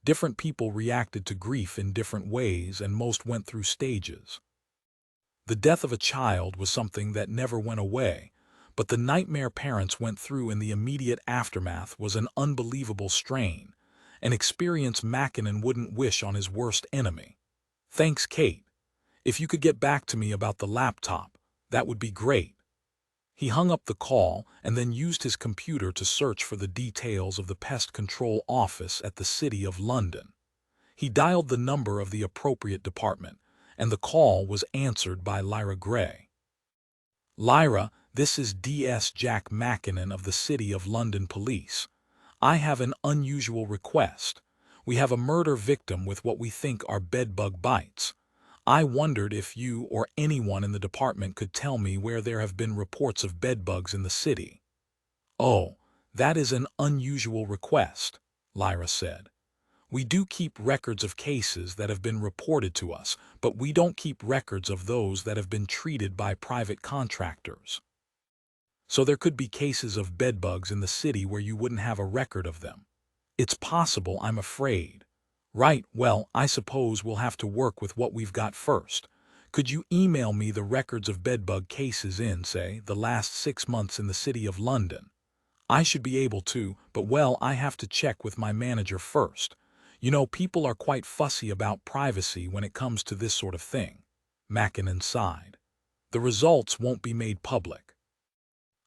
Different people reacted to grief in different ways, and most went through stages. The death of a child was something that never went away, but the nightmare parents went through in the immediate aftermath was an unbelievable strain, an experience Mackinnon wouldn't wish on his worst enemy. Thanks, Kate. If you could get back to me about the laptop, that would be great." He hung up the call and then used his computer to search for the details of the pest control office at the City of London. He dialed the number of the appropriate department, and the call was answered by Lyra Gray. "Lyra, this is DS Jack Mackinnon of the City of London Police. I have an unusual request. We have a murder victim with what we think are bedbug bites. I wondered if you or anyone in the department could tell me where there have been reports of bedbugs in the city." "Oh, that is an unusual request," Lyra said. "We do keep records of cases that have been reported to us, but we don't keep records of those that have been treated by private contractors. So there could be cases of bedbugs in the city where you wouldn't have a record of them." "It's possible, I'm afraid." "Right, well, I suppose we'll have to work with what we've got first. Could you email me the records of bedbug cases in, say, the last 6 months in the City of London?" "I should be able to, but well, I have to check with my manager first. You know, people are quite fussy about privacy when it comes to this sort of thing." Mackinnon sighed. "The results won't be made public.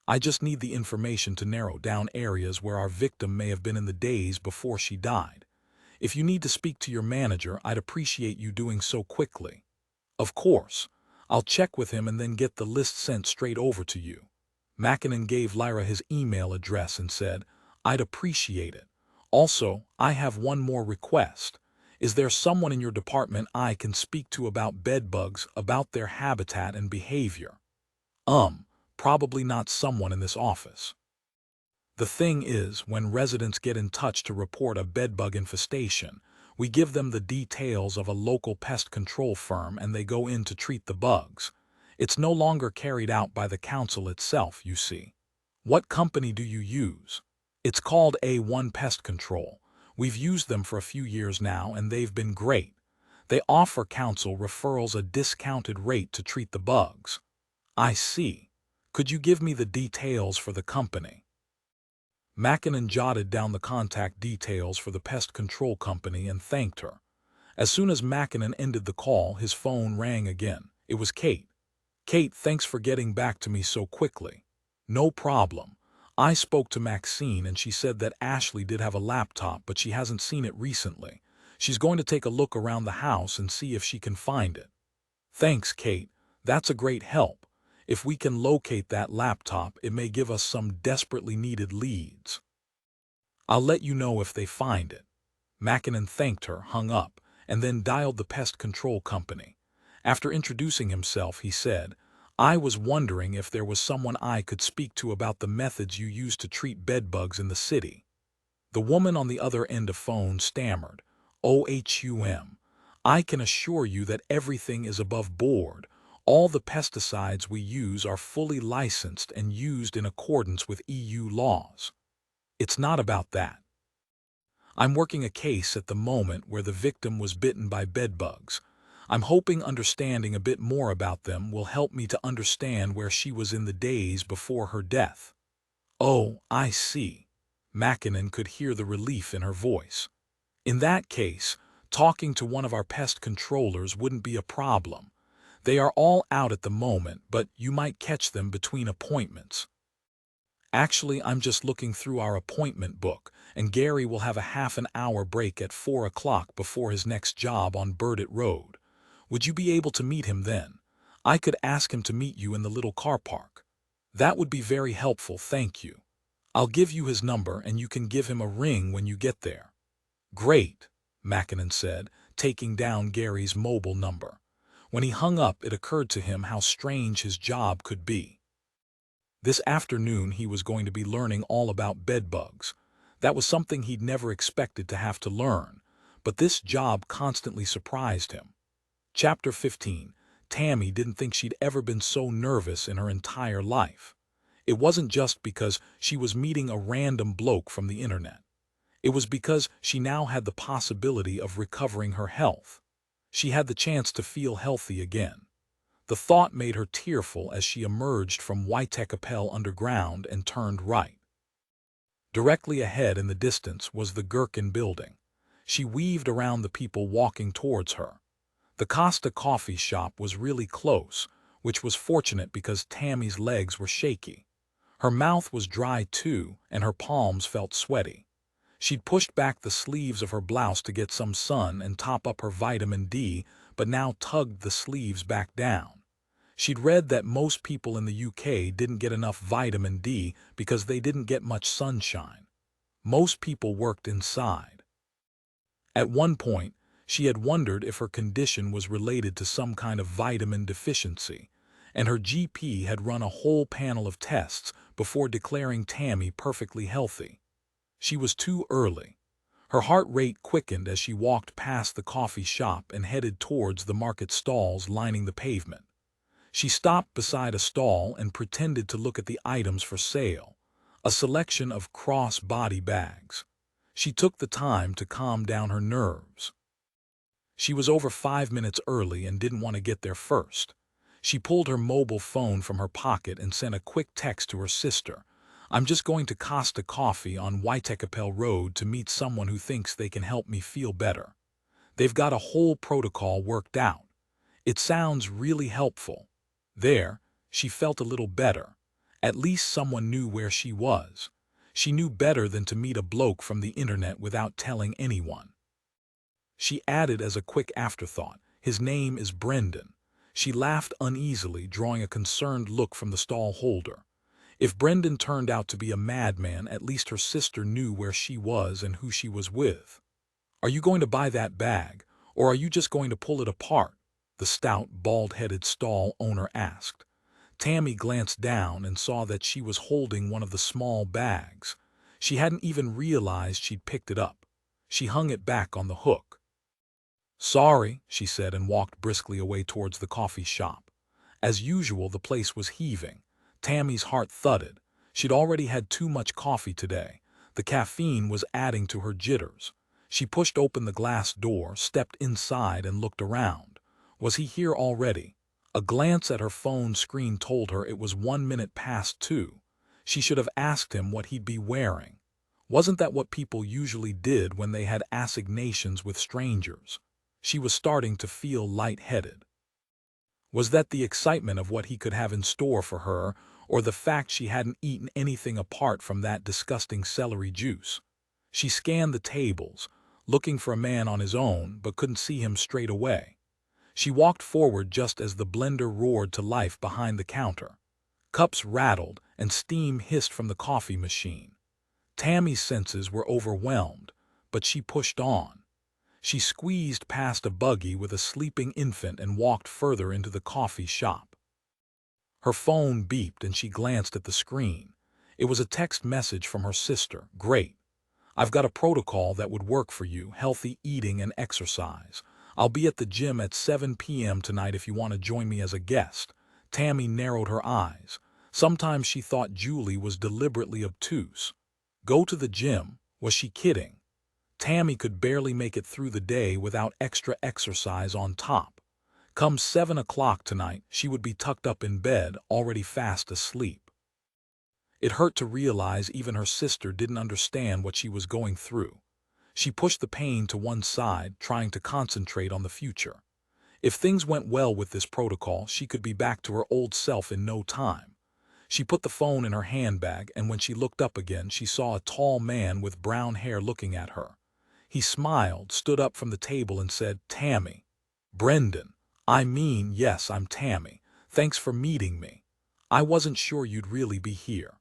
I just need the information to narrow down areas where our victim may have been in the days before she died. If you need to speak to your manager, I'd appreciate you doing so quickly." "Of course. I'll check with him and then get the list sent straight over to you." Mackinnon gave Lyra his email address and said, "I'd appreciate it. Also, I have one more request. Is there someone in your department I can speak to about bedbugs, about their habitat and behavior?" Probably not someone in this office. The thing is, when residents get in touch to report a bedbug infestation, we give them the details of a local pest control firm and they go in to treat the bugs. It's no longer carried out by the council itself, you see. "What company do you use?" "It's called A1 Pest Control. We've used them for a few years now and they've been great. They offer council referrals a discounted rate to treat the bugs." "I see. Could you give me the details for the company?" Mackinnon jotted down the contact details for the pest control company and thanked her. As soon as Mackinnon ended the call, his phone rang again. It was Kate. "Kate, thanks for getting back to me so quickly." No problem. I spoke to Maxine and she said that Ashley did have a laptop, but she hasn't seen it recently. She's going to take a look around the house and see if she can find it. Thanks, Kate. That's a great help. If we can locate that laptop, it may give us some desperately needed leads. I'll let you know if they find it. Mackinnon thanked her, hung up, and then dialed the pest control company. After introducing himself, he said, "I was wondering if there was someone I could speak to about the methods you use to treat bedbugs in the city." The woman on the other end of phone stammered, "OHUM. I can assure you that everything is above board. All the pesticides we use are fully licensed and used in accordance with EU laws. It's not about that. I'm working a case at the moment where the victim was bitten by bedbugs. I'm hoping understanding a bit more about them will help me to understand where she was in the days before her death." "Oh, I see." Mackinnon could hear the relief in her voice. "In that case, talking to one of our pest controllers wouldn't be a problem. They are all out at the moment, but you might catch them between appointments." "Actually, I'm just looking through our appointment book, and Gary will have a half an hour break at 4 o'clock before his next job on Burdett Road. Would you be able to meet him then? I could ask him to meet you in the little car park." "That would be very helpful, thank you. I'll give you his number and you can give him a ring when you get there." "Great," Mackinnon said, taking down Gary's mobile number. When he hung up, it occurred to him how strange his job could be. This afternoon he was going to be learning all about bedbugs. That was something he'd never expected to have to learn, but this job constantly surprised him. Chapter 15. Tammy didn't think she'd ever been so nervous in her entire life. It wasn't just because she was meeting a random bloke from the internet. It was because she now had the possibility of recovering her health. She had the chance to feel healthy again. The thought made her tearful as she emerged from Whitecapel Underground and turned right. Directly ahead in the distance was the Gherkin building. She weaved around the people walking towards her. The Costa coffee shop was really close, which was fortunate because Tammy's legs were shaky. Her mouth was dry too, and her palms felt sweaty. She'd pushed back the sleeves of her blouse to get some sun and top up her vitamin D, but now tugged the sleeves back down. She'd read that most people in the UK didn't get enough vitamin D because they didn't get much sunshine. Most people worked inside. At one point, she had wondered if her condition was related to some kind of vitamin deficiency, and her GP had run a whole panel of tests before declaring Tammy perfectly healthy. She was too early. Her heart rate quickened as she walked past the coffee shop and headed towards the market stalls lining the pavement. She stopped beside a stall and pretended to look at the items for sale, a selection of cross-body bags. She took the time to calm down her nerves. She was over 5 minutes early and didn't want to get there first. She pulled her mobile phone from her pocket and sent a quick text to her sister. "I'm just going to Costa Coffee on Whitecapel Road to meet someone who thinks they can help me feel better. They've got a whole protocol worked out. It sounds really helpful." There, she felt a little better. At least someone knew where she was. She knew better than to meet a bloke from the internet without telling anyone. She added as a quick afterthought, "His name is Brendan." She laughed uneasily, drawing a concerned look from the stall holder. If Brendan turned out to be a madman, at least her sister knew where she was and who she was with. "Are you going to buy that bag, or are you just going to pull it apart?" the stout, bald-headed stall owner asked. Tammy glanced down and saw that she was holding one of the small bags. She hadn't even realized she'd picked it up. She hung it back on the hook. "Sorry," she said and walked briskly away towards the coffee shop. As usual, the place was heaving. Tammy's heart thudded. She'd already had too much coffee today. The caffeine was adding to her jitters. She pushed open the glass door, stepped inside, and looked around. Was he here already? A glance at her phone screen told her it was 1 minute past 2. She should have asked him what he'd be wearing. Wasn't that what people usually did when they had assignations with strangers? She was starting to feel lightheaded. Was that the excitement of what he could have in store for her, or the fact she hadn't eaten anything apart from that disgusting celery juice? She scanned the tables, looking for a man on his own, but couldn't see him straight away. She walked forward just as the blender roared to life behind the counter. Cups rattled and steam hissed from the coffee machine. Tammy's senses were overwhelmed, but she pushed on. She squeezed past a buggy with a sleeping infant and walked further into the coffee shop. Her phone beeped and she glanced at the screen. It was a text message from her sister. "Great. I've got a protocol that would work for you, healthy eating and exercise. I'll be at the gym at 7 p.m. tonight if you want to join me as a guest." Tammy narrowed her eyes. Sometimes she thought Julie was deliberately obtuse. Go to the gym? Was she kidding? Tammy could barely make it through the day without extra exercise on top. Come 7 o'clock tonight, she would be tucked up in bed, already fast asleep. It hurt to realize even her sister didn't understand what she was going through. She pushed the pain to one side, trying to concentrate on the future. If things went well with this protocol, she could be back to her old self in no time. She put the phone in her handbag, and when she looked up again, she saw a tall man with brown hair looking at her. He smiled, stood up from the table and said, "Tammy." "Brendan. Yes, I'm Tammy. Thanks for meeting me. I wasn't sure you'd really be here.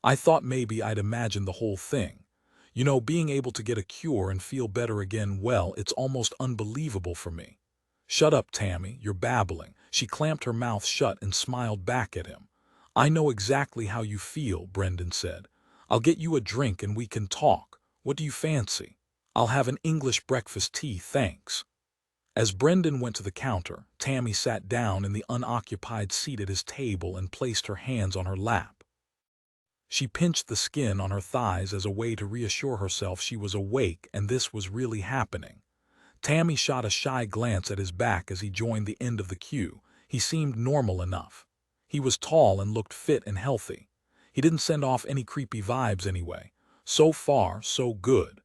I thought maybe I'd imagined the whole thing. You know, being able to get a cure and feel better again, well, it's almost unbelievable for me." "Shut up, Tammy, you're babbling." She clamped her mouth shut and smiled back at him. "I know exactly how you feel," Brendan said. "I'll get you a drink and we can talk. What do you fancy?" "I'll have an English breakfast tea, thanks." As Brendan went to the counter, Tammy sat down in the unoccupied seat at his table and placed her hands on her lap. She pinched the skin on her thighs as a way to reassure herself she was awake and this was really happening. Tammy shot a shy glance at his back as he joined the end of the queue. He seemed normal enough. He was tall and looked fit and healthy. He didn't send off any creepy vibes anyway. So far, so good.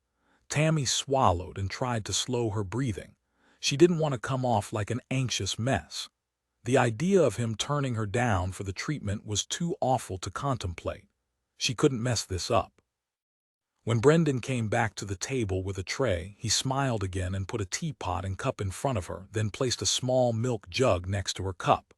Tammy swallowed and tried to slow her breathing. She didn't want to come off like an anxious mess. The idea of him turning her down for the treatment was too awful to contemplate. She couldn't mess this up. When Brendan came back to the table with a tray, he smiled again and put a teapot and cup in front of her, then placed a small milk jug next to her cup.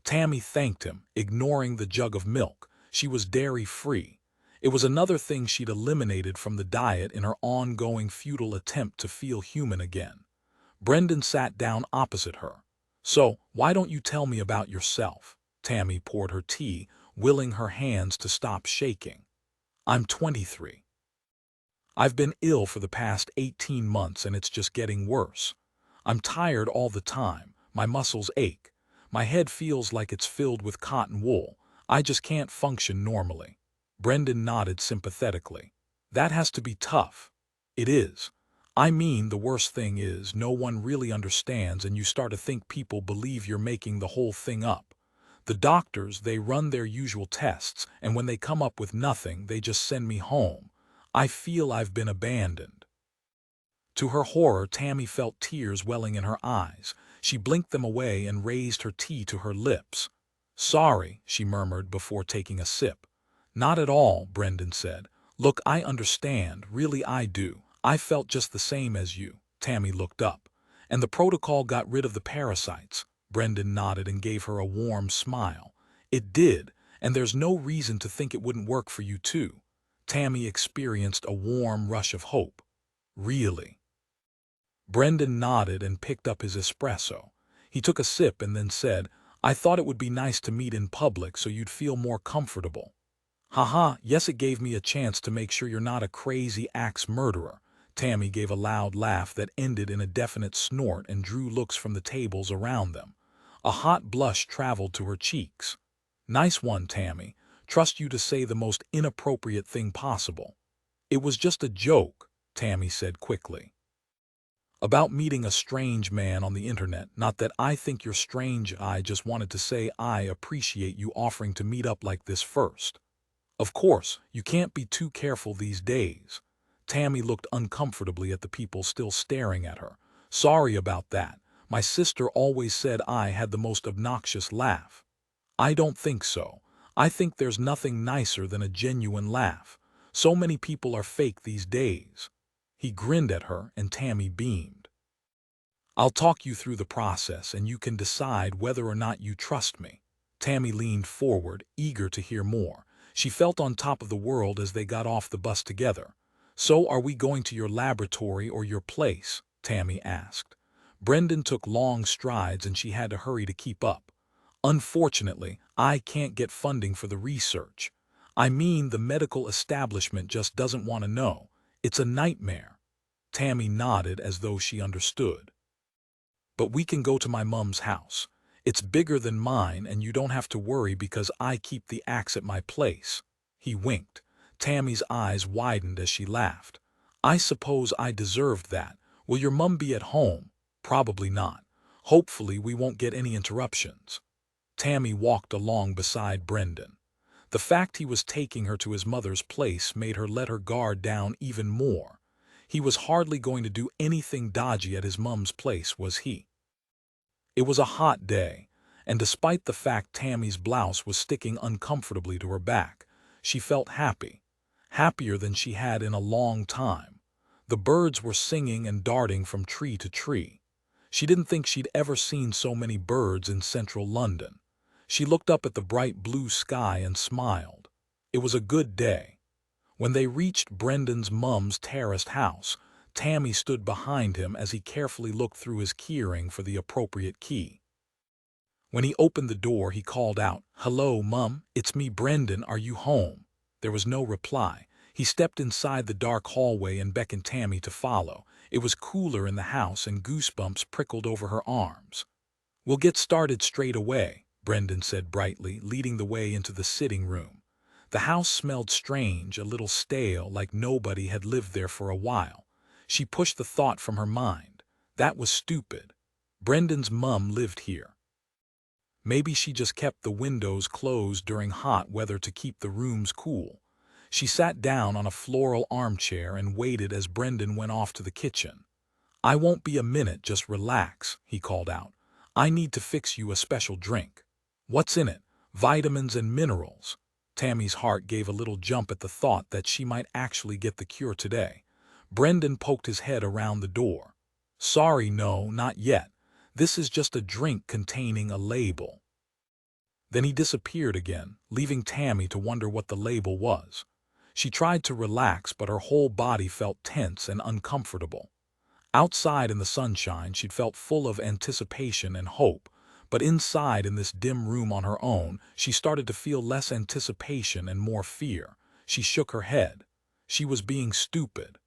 Tammy thanked him, ignoring the jug of milk. She was dairy-free. It was another thing she'd eliminated from the diet in her ongoing futile attempt to feel human again. Brendan sat down opposite her. "So, why don't you tell me about yourself?" Tammy poured her tea, willing her hands to stop shaking. "I'm 23. I've been ill for the past 18 months and it's just getting worse. I'm tired all the time, my muscles ache, my head feels like it's filled with cotton wool, I just can't function normally." Brendan nodded sympathetically. "That has to be tough." "It is. The worst thing is no one really understands and you start to think people believe you're making the whole thing up. The doctors, they run their usual tests, and when they come up with nothing, they just send me home. I feel I've been abandoned." To her horror, Tammy felt tears welling in her eyes. She blinked them away and raised her tea to her lips. "Sorry," she murmured before taking a sip. "Not at all," Brendan said. "Look, I understand, really I do. I felt just the same as you." Tammy looked up. "And the protocol got rid of the parasites." Brendan nodded and gave her a warm smile. "It did, and there's no reason to think it wouldn't work for you too." Tammy experienced a warm rush of hope. "Really?" Brendan nodded and picked up his espresso. He took a sip and then said, "I thought it would be nice to meet in public so you'd feel more comfortable." "Haha, yes, it gave me a chance to make sure you're not a crazy axe murderer." Tammy gave a loud laugh that ended in a definite snort and drew looks from the tables around them. A hot blush traveled to her cheeks. "Nice one, Tammy. Trust you to say the most inappropriate thing possible." "It was just a joke," Tammy said quickly. "About meeting a strange man on the internet. Not that I think you're strange, I just wanted to say I appreciate you offering to meet up like this first. Of course, you can't be too careful these days." Tammy looked uncomfortably at the people still staring at her. "Sorry about that, My sister always said I had the most obnoxious laugh. I don't think so. I think there's nothing nicer than a genuine laugh. So many people are fake these days." He grinned at her, and Tammy beamed. "I'll talk you through the process, and you can decide whether or not you trust me." Tammy leaned forward, eager to hear more. She felt on top of the world as they got off the bus together. "So are we going to your laboratory or your place?" Tammy asked. Brendan took long strides and she had to hurry to keep up. "Unfortunately, I can't get funding for the research. I mean, the medical establishment just doesn't want to know. It's a nightmare." Tammy nodded as though she understood. "But we can go to my mum's house. It's bigger than mine and you don't have to worry because I keep the axe at my place." He winked. Tammy's eyes widened as she laughed. "I suppose I deserved that. Will your mum be at home?" "Probably not. Hopefully we won't get any interruptions." Tammy walked along beside Brendan. The fact he was taking her to his mother's place made her let her guard down even more. He was hardly going to do anything dodgy at his mum's place, was he? It was a hot day, and despite the fact Tammy's blouse was sticking uncomfortably to her back, she felt happy. Happier than she had in a long time. The birds were singing and darting from tree to tree. She didn't think she'd ever seen so many birds in central London. She looked up at the bright blue sky and smiled. It was a good day. When they reached Brendan's mum's terraced house, Tammy stood behind him as he carefully looked through his keyring for the appropriate key. When he opened the door, he called out, "Hello, Mum, it's me, Brendan, are you home?" There was no reply. He stepped inside the dark hallway and beckoned Tammy to follow. It was cooler in the house and goosebumps prickled over her arms. "We'll get started straight away," Brendan said brightly, leading the way into the sitting room. The house smelled strange, a little stale, like nobody had lived there for a while. She pushed the thought from her mind. That was stupid. Brendan's mum lived here. Maybe she just kept the windows closed during hot weather to keep the rooms cool. She sat down on a floral armchair and waited as Brendan went off to the kitchen. "I won't be a minute, just relax," he called out. "I need to fix you a special drink." "What's in it?" "Vitamins and minerals." Tammy's heart gave a little jump at the thought that she might actually get the cure today. Brendan poked his head around the door. "Sorry, no, not yet. This is just a drink containing a label." Then he disappeared again, leaving Tammy to wonder what the label was. She tried to relax, but her whole body felt tense and uncomfortable. Outside in the sunshine, she'd felt full of anticipation and hope, but inside in this dim room on her own, she started to feel less anticipation and more fear. She shook her head. She was being stupid.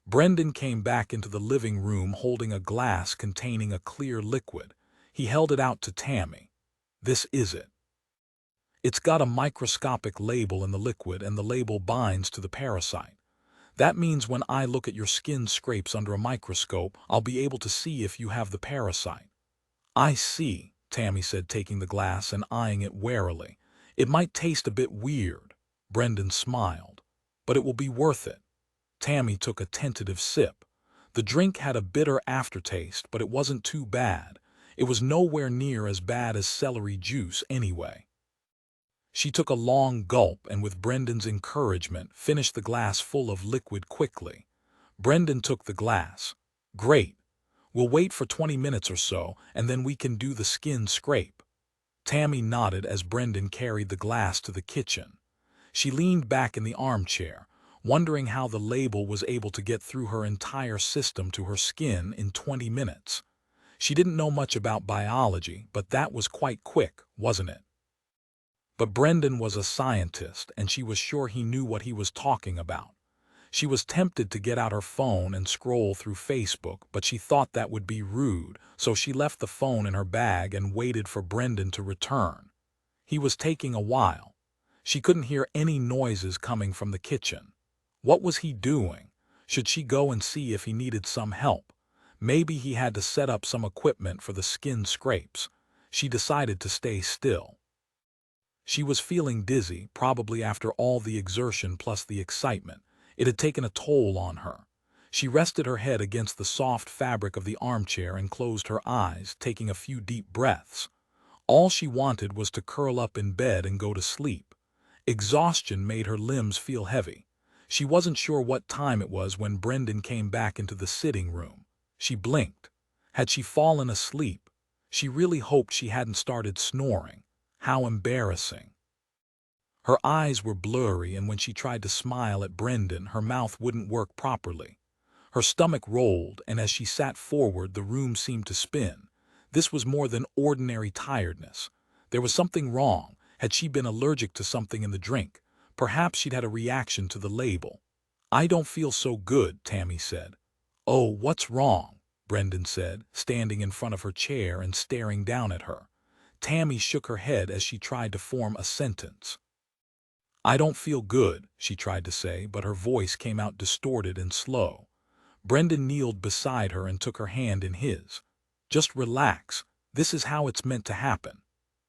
Brendan came back into the living room holding a glass containing a clear liquid. He held it out to Tammy. "This is it. It's got a microscopic label in the liquid and the label binds to the parasite. That means when I look at your skin scrapes under a microscope, I'll be able to see if you have the parasite." "I see," Tammy said, taking the glass and eyeing it warily. "It might taste a bit weird." Brendan smiled. "But it will be worth it." Tammy took a tentative sip. The drink had a bitter aftertaste, but it wasn't too bad. It was nowhere near as bad as celery juice anyway. She took a long gulp and with Brendan's encouragement finished the glass full of liquid quickly. Brendan took the glass. "Great. We'll wait for 20 minutes or so, and then we can do the skin scrape." Tammy nodded as Brendan carried the glass to the kitchen. She leaned back in the armchair, wondering how the label was able to get through her entire system to her skin in 20 minutes. She didn't know much about biology, but that was quite quick, wasn't it? But Brendan was a scientist, and she was sure he knew what he was talking about. She was tempted to get out her phone and scroll through Facebook, but she thought that would be rude, so she left the phone in her bag and waited for Brendan to return. He was taking a while. She couldn't hear any noises coming from the kitchen. What was he doing? Should she go and see if he needed some help? Maybe he had to set up some equipment for the skin scrapes. She decided to stay still. She was feeling dizzy, probably after all the exertion plus the excitement. It had taken a toll on her. She rested her head against the soft fabric of the armchair and closed her eyes, taking a few deep breaths. All she wanted was to curl up in bed and go to sleep. Exhaustion made her limbs feel heavy. She wasn't sure what time it was when Brendan came back into the sitting room. She blinked. Had she fallen asleep? She really hoped she hadn't started snoring. How embarrassing. Her eyes were blurry, and when she tried to smile at Brendan, her mouth wouldn't work properly. Her stomach rolled, and as she sat forward, the room seemed to spin. This was more than ordinary tiredness. There was something wrong. Had she been allergic to something in the drink? Perhaps she'd had a reaction to the label. "I don't feel so good," Tammy said. "Oh, what's wrong?" Brendan said, standing in front of her chair and staring down at her. Tammy shook her head as she tried to form a sentence. "I don't feel good," she tried to say, but her voice came out distorted and slow. Brendan kneeled beside her and took her hand in his. "Just relax. This is how it's meant to happen.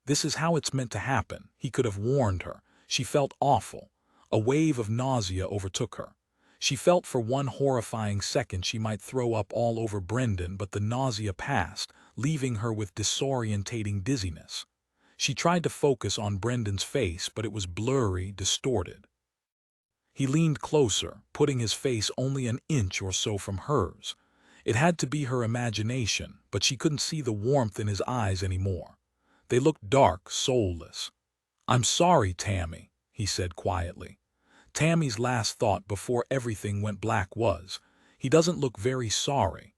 This is how it's meant to happen." He could have warned her. She felt awful. A wave of nausea overtook her. She felt for one horrifying second she might throw up all over Brendan, but the nausea passed, leaving her with disorientating dizziness. She tried to focus on Brendan's face, but it was blurry, distorted. He leaned closer, putting his face only an inch or so from hers. It had to be her imagination, but she couldn't see the warmth in his eyes anymore. They looked dark, soulless. "I'm sorry, Tammy," he said quietly. Tammy's last thought before everything went black was, "He doesn't look very sorry."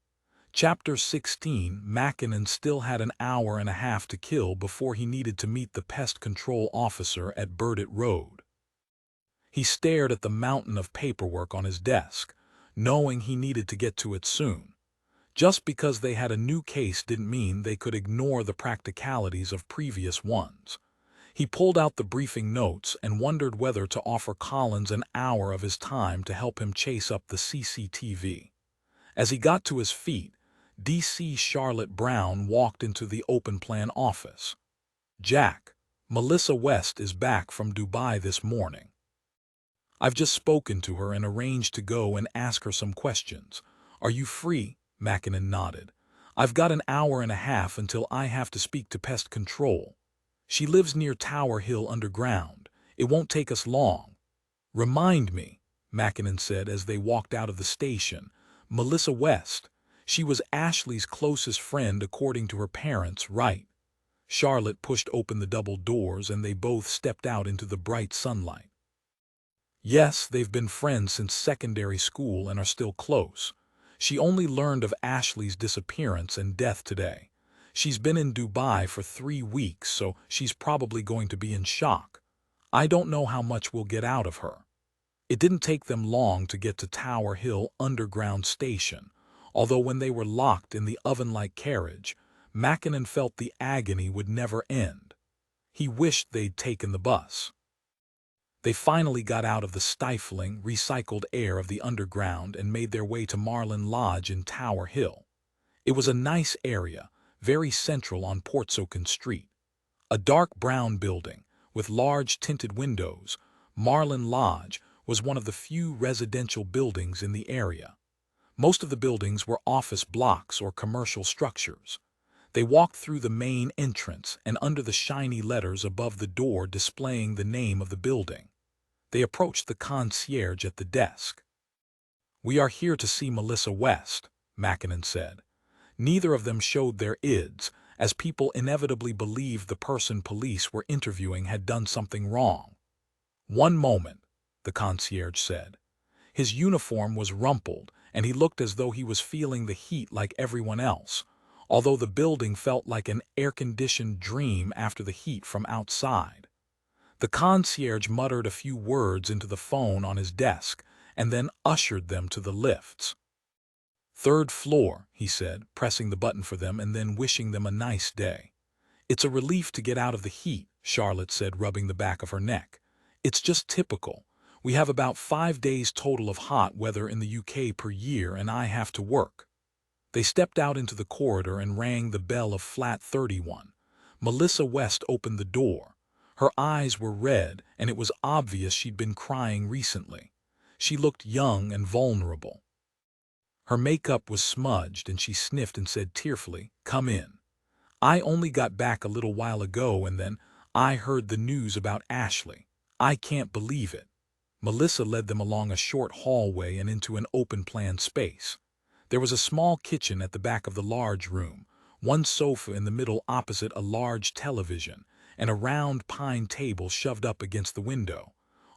Chapter 16. Mackinnon still had an hour and a half to kill before he needed to meet the pest control officer at Burdett Road. He stared at the mountain of paperwork on his desk, knowing he needed to get to it soon. Just because they had a new case didn't mean they could ignore the practicalities of previous ones. He pulled out the briefing notes and wondered whether to offer Collins an hour of his time to help him chase up the CCTV. As he got to his feet, DC Charlotte Brown walked into the open-plan office. "Jack, Melissa West is back from Dubai this morning. I've just spoken to her and arranged to go and ask her some questions. Are you free?" Mackinnon nodded. "I've got an hour and a half until I have to speak to pest control. She lives near Tower Hill underground. It won't take us long." "Remind me," Mackinnon said as they walked out of the station. "Melissa West. She was Ashley's closest friend according to her parents, right?" Charlotte pushed open the double doors and they both stepped out into the bright sunlight. "Yes, they've been friends since secondary school and are still close. She only learned of Ashley's disappearance and death today. She's been in Dubai for 3 weeks, so she's probably going to be in shock. I don't know how much we'll get out of her." It didn't take them long to get to Tower Hill Underground Station, although when they were locked in the oven-like carriage, Mackinnon felt the agony would never end. He wished they'd taken the bus. They finally got out of the stifling, recycled air of the underground and made their way to Marlin Lodge in Tower Hill. It was a nice area, very central on Portsoken Street. A dark brown building, with large tinted windows, Marlin Lodge was one of the few residential buildings in the area. Most of the buildings were office blocks or commercial structures. They walked through the main entrance and under the shiny letters above the door displaying the name of the building. They approached the concierge at the desk. "We are here to see Melissa West," Mackinnon said. Neither of them showed their ids, as people inevitably believed the person police were interviewing had done something wrong. "One moment," the concierge said. His uniform was rumpled, and he looked as though he was feeling the heat like everyone else, although the building felt like an air-conditioned dream after the heat from outside. The concierge muttered a few words into the phone on his desk and then ushered them to the lifts. "Third floor," he said, pressing the button for them and then wishing them a nice day. "It's a relief to get out of the heat," Charlotte said, rubbing the back of her neck. "It's just typical. We have about 5 days total of hot weather in the UK per year, and I have to work." They stepped out into the corridor and rang the bell of flat 31. Melissa West opened the door. Her eyes were red, and it was obvious she'd been crying recently. She looked young and vulnerable. Her makeup was smudged and she sniffed and said tearfully, "Come in. I only got back a little while ago and then I heard the news about Ashley. I can't believe it." Melissa led them along a short hallway and into an open-plan space. There was a small kitchen at the back of the large room, one sofa in the middle opposite a large television, and a round pine table shoved up against the window.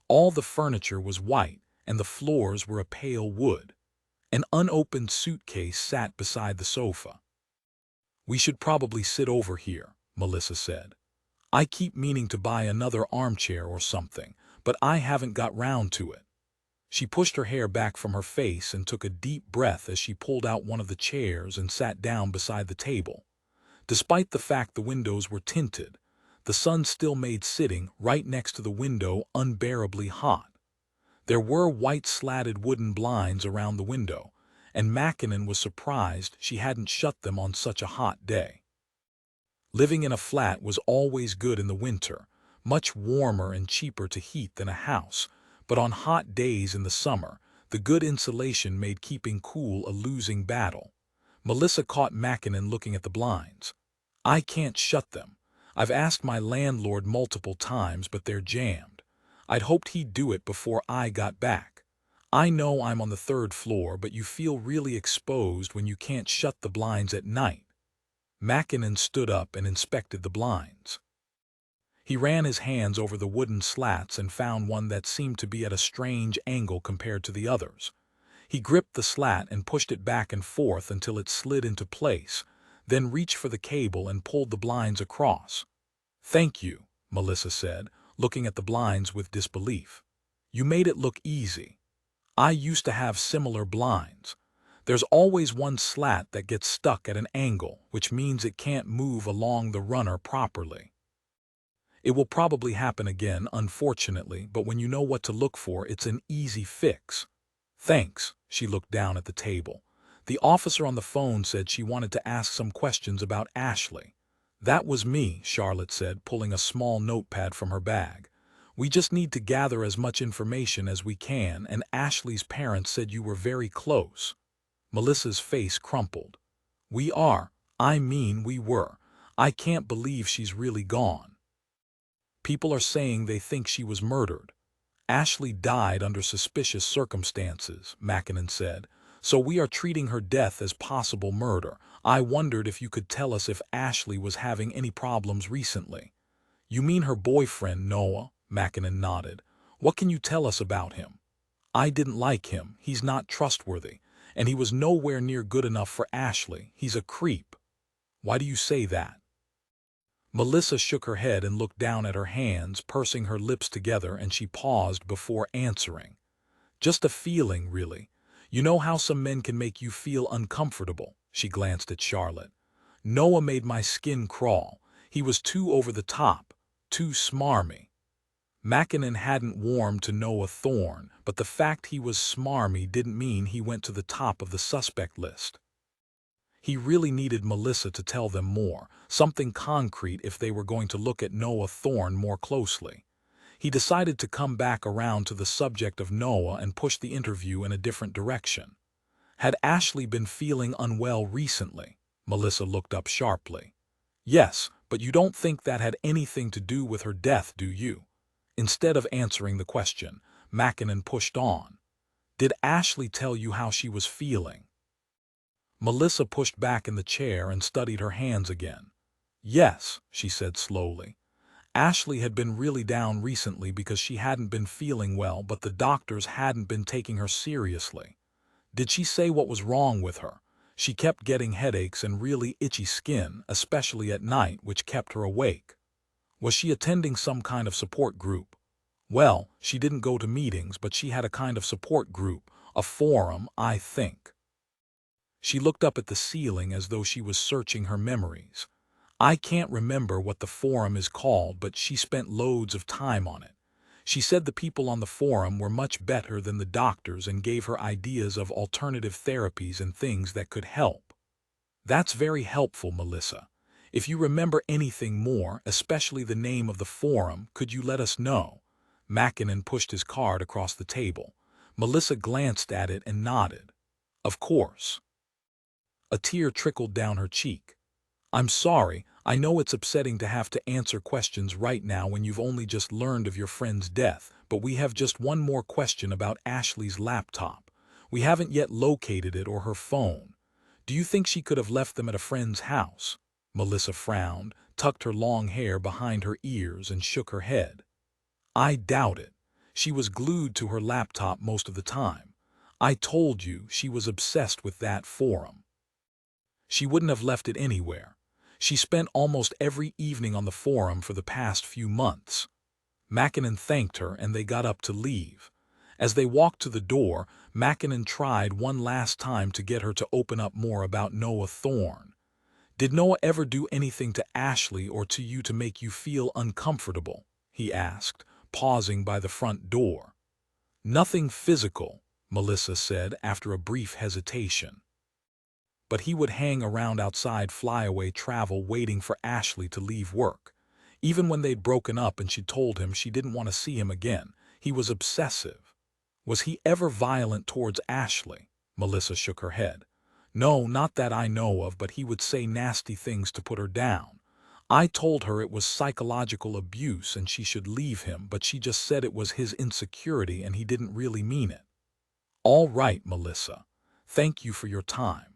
All the furniture was white, and the floors were a pale wood. An unopened suitcase sat beside the sofa. "We should probably sit over here," Melissa said. "I keep meaning to buy another armchair or something, but I haven't got round to it." She pushed her hair back from her face and took a deep breath as she pulled out one of the chairs and sat down beside the table. Despite the fact the windows were tinted, the sun still made sitting right next to the window unbearably hot. There were white slatted wooden blinds around the window, and Mackinnon was surprised she hadn't shut them on such a hot day. Living in a flat was always good in the winter, much warmer and cheaper to heat than a house, but on hot days in the summer, the good insulation made keeping cool a losing battle. Melissa caught Mackinnon looking at the blinds. "I can't shut them. I've asked my landlord multiple times, but they're jammed. I'd hoped he'd do it before I got back. I know I'm on the third floor, but you feel really exposed when you can't shut the blinds at night." Mackinnon stood up and inspected the blinds. He ran his hands over the wooden slats and found one that seemed to be at a strange angle compared to the others. He gripped the slat and pushed it back and forth until it slid into place, then reached for the cable and pulled the blinds across. "Thank you," Melissa said, looking at the blinds with disbelief. "You made it look easy. I used to have similar blinds. There's always one slat that gets stuck at an angle, which means it can't move along the runner properly. It will probably happen again, unfortunately, but when you know what to look for, it's an easy fix." "Thanks." She looked down at the table. "The officer on the phone said she wanted to ask some questions about Ashley." "That was me," Charlotte said, pulling a small notepad from her bag. "We just need to gather as much information as we can, and Ashley's parents said you were very close." Melissa's face crumpled. We were. I can't believe she's really gone." "People are saying they think she was murdered." "Ashley died under suspicious circumstances," Mackinnon said, "so we are treating her death as possible murder. I wondered if you could tell us if Ashley was having any problems recently." "You mean her boyfriend, Noah?" Mackinnon nodded. "What can you tell us about him?" "I didn't like him. He's not trustworthy. And he was nowhere near good enough for Ashley. He's a creep." "Why do you say that?" Melissa shook her head and looked down at her hands, pursing her lips together, and she paused before answering. "Just a feeling, really. You know how some men can make you feel uncomfortable?" She glanced at Charlotte. "Noah made my skin crawl. He was too over the top, too smarmy." Mackinnon hadn't warmed to Noah Thorne, but the fact he was smarmy didn't mean he went to the top of the suspect list. He really needed Melissa to tell them more, something concrete if they were going to look at Noah Thorne more closely. He decided to come back around to the subject of Noah and push the interview in a different direction. "Had Ashley been feeling unwell recently?" Melissa looked up sharply. "Yes, but you don't think that had anything to do with her death, do you?" Instead of answering the question, Mackinnon pushed on. "Did Ashley tell you how she was feeling?" Melissa pushed back in the chair and studied her hands again. "Yes," she said slowly. "Ashley had been really down recently because she hadn't been feeling well, but the doctors hadn't been taking her seriously." "Did she say what was wrong with her?" "She kept getting headaches and really itchy skin, especially at night, which kept her awake." "Was she attending some kind of support group?" "Well, she didn't go to meetings, but she had a kind of support group, a forum, I think." She looked up at the ceiling as though she was searching her memories. "I can't remember what the forum is called, but she spent loads of time on it. She said the people on the forum were much better than the doctors and gave her ideas of alternative therapies and things that could help." "That's very helpful, Melissa. If you remember anything more, especially the name of the forum, could you let us know?" Mackinnon pushed his card across the table. Melissa glanced at it and nodded. Of course. A tear trickled down her cheek. I'm sorry, I know it's upsetting to have to answer questions right now when you've only just learned of your friend's death, but we have just one more question about Ashley's laptop. We haven't yet located it or her phone. Do you think she could have left them at a friend's house? Melissa frowned, tucked her long hair behind her ears, and shook her head. I doubt it. She was glued to her laptop most of the time. I told you she was obsessed with that forum. She wouldn't have left it anywhere. She spent almost every evening on the forum for the past few months. Mackinnon thanked her and they got up to leave. As they walked to the door, Mackinnon tried one last time to get her to open up more about Noah Thorne. Did Noah ever do anything to Ashley or to you to make you feel uncomfortable? He asked, pausing by the front door. Nothing physical, Melissa said after a brief hesitation. But he would hang around outside Flyaway Travel waiting for Ashley to leave work. Even when they'd broken up and she told him she didn't want to see him again, he was obsessive. Was he ever violent towards Ashley? Melissa shook her head. No, not that I know of, but he would say nasty things to put her down. I told her it was psychological abuse and she should leave him, but she just said it was his insecurity and he didn't really mean it. All right, Melissa. Thank you for your time.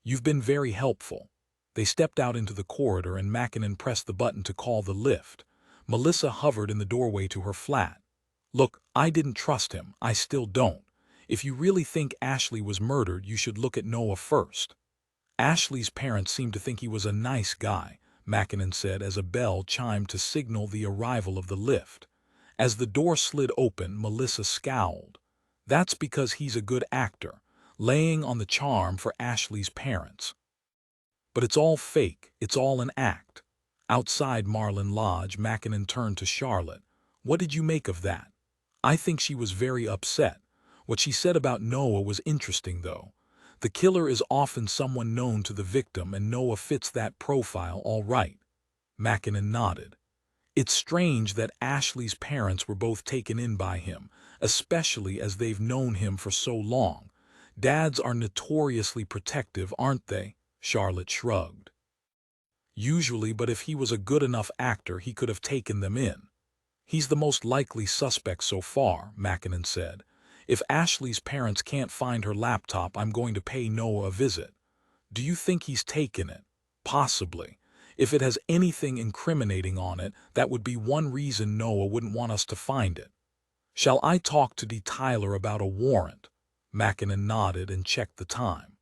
You've been very helpful. They stepped out into the corridor and Mackinnon pressed the button to call the lift. Melissa hovered in the doorway to her flat. Look, I didn't trust him. I still don't. If you really think Ashley was murdered, you should look at Noah first. Ashley's parents seemed to think he was a nice guy, Mackinnon said as a bell chimed to signal the arrival of the lift. As the door slid open, Melissa scowled. That's because he's a good actor, laying on the charm for Ashley's parents. But it's all fake, it's all an act. Outside Marlin Lodge, Mackinnon turned to Charlotte. What did you make of that? I think she was very upset. What she said about Noah was interesting, though. The killer is often someone known to the victim, and Noah fits that profile all right. Mackinnon nodded. It's strange that Ashley's parents were both taken in by him, especially as they've known him for so long. Dads are notoriously protective, aren't they? Charlotte shrugged. Usually, but if he was a good enough actor, he could have taken them in. He's the most likely suspect so far, Mackinnon said. If Ashley's parents can't find her laptop, I'm going to pay Noah a visit. Do you think he's taken it? Possibly. If it has anything incriminating on it, that would be one reason Noah wouldn't want us to find it. Shall I talk to D. Tyler about a warrant? Mackinnon nodded and checked the time.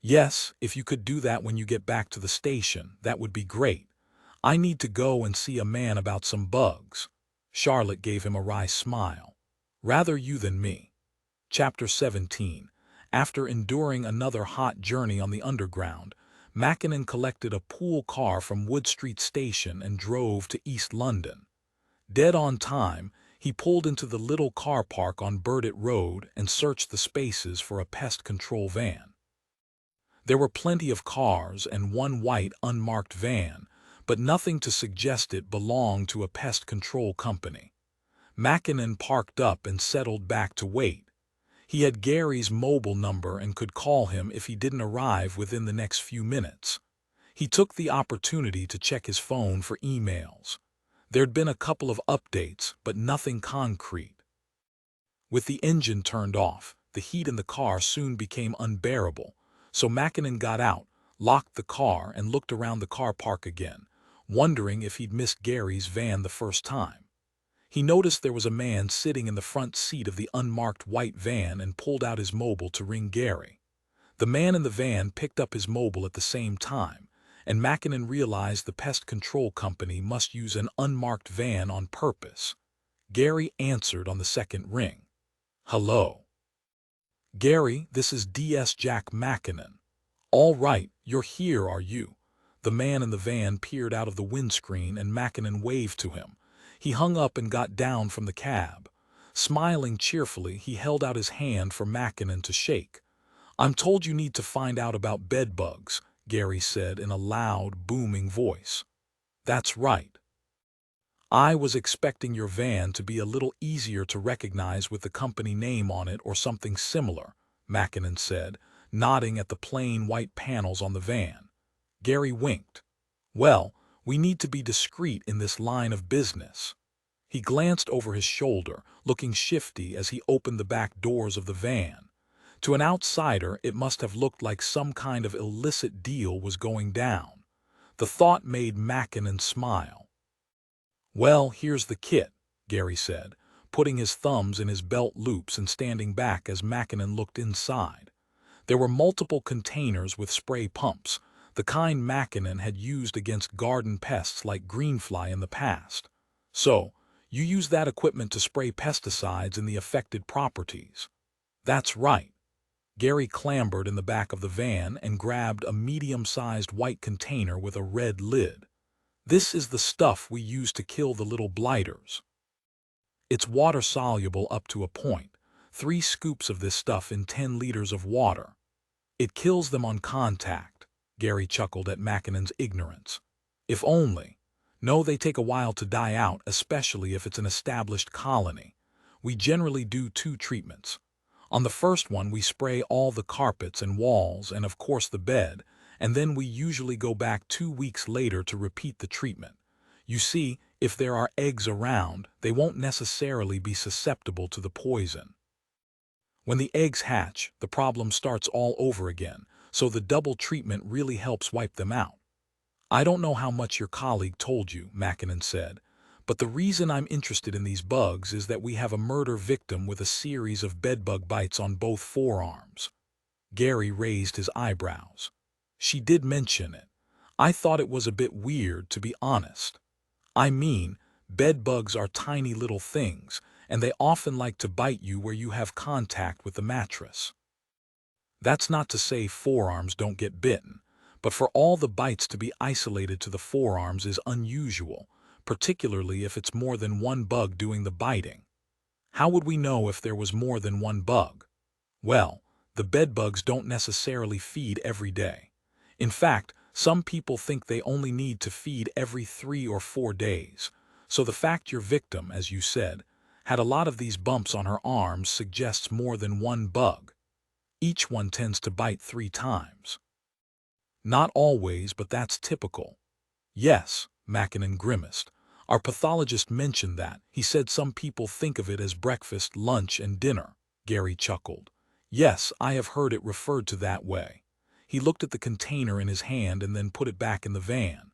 Yes, if you could do that when you get back to the station, that would be great. I need to go and see a man about some bugs. Charlotte gave him a wry smile. Rather you than me. Chapter 17. After enduring another hot journey on the Underground, Mackinnon collected a pool car from Wood Street Station and drove to East London. Dead on time, he pulled into the little car park on Burdett Road and searched the spaces for a pest control van. There were plenty of cars and one white unmarked van, but nothing to suggest it belonged to a pest control company. Mackinnon parked up and settled back to wait. He had Gary's mobile number and could call him if he didn't arrive within the next few minutes. He took the opportunity to check his phone for emails. There'd been a couple of updates, but nothing concrete. With the engine turned off, the heat in the car soon became unbearable, so Mackinnon got out, locked the car, and looked around the car park again, wondering if he'd missed Gary's van the first time. He noticed there was a man sitting in the front seat of the unmarked white van and pulled out his mobile to ring Gary. The man in the van picked up his mobile at the same time, and Mackinnon realized the pest control company must use an unmarked van on purpose. Gary answered on the second ring. Hello. Gary, this is DS Jack Mackinnon. All right, you're here, are you? The man in the van peered out of the windscreen and Mackinnon waved to him. He hung up and got down from the cab. Smiling cheerfully, he held out his hand for Mackinnon to shake. I'm told you need to find out about bedbugs, Gary said in a loud, booming voice. That's right. I was expecting your van to be a little easier to recognize with the company name on it or something similar, Mackinnon said, nodding at the plain white panels on the van. Gary winked. Well, we need to be discreet in this line of business. He glanced over his shoulder, looking shifty as he opened the back doors of the van. To an outsider, it must have looked like some kind of illicit deal was going down. The thought made Mackinnon smile. "Well, here's the kit," Gary said, putting his thumbs in his belt loops and standing back as Mackinnon looked inside. There were multiple containers with spray pumps, the kind Mackinnon had used against garden pests like greenfly in the past. "So, you use that equipment to spray pesticides in the affected properties?" "That's right." Gary clambered in the back of the van and grabbed a medium-sized white container with a red lid. "This is the stuff we use to kill the little blighters. It's water-soluble up to a point. 3 scoops of this stuff in 10 liters of water. It kills them on contact." Gary chuckled at Mackinnon's ignorance. "If only. No, they take a while to die out, especially if it's an established colony. We generally do 2 treatments. On the first one, we spray all the carpets and walls and, of course, the bed, and then we usually go back 2 weeks later to repeat the treatment. You see, if there are eggs around, they won't necessarily be susceptible to the poison. When the eggs hatch, the problem starts all over again, so the double treatment really helps wipe them out." "I don't know how much your colleague told you," Mackinnon said, "but the reason I'm interested in these bugs is that we have a murder victim with a series of bedbug bites on both forearms." Gary raised his eyebrows. "She did mention it. I thought it was a bit weird, to be honest. I mean, bedbugs are tiny little things, and they often like to bite you where you have contact with the mattress. That's not to say forearms don't get bitten, but for all the bites to be isolated to the forearms is unusual, particularly if it's more than one bug doing the biting. How would we know if there was more than one bug? Well, the bedbugs don't necessarily feed every day. In fact, some people think they only need to feed every 3 or 4 days. So the fact your victim, as you said, had a lot of these bumps on her arms suggests more than one bug. Each one tends to bite 3 times. Not always, but that's typical." "Yes," Mackinnon grimaced. "Our pathologist mentioned that. He said some people think of it as breakfast, lunch, and dinner." Gary chuckled. "Yes, I have heard it referred to that way." He looked at the container in his hand and then put it back in the van.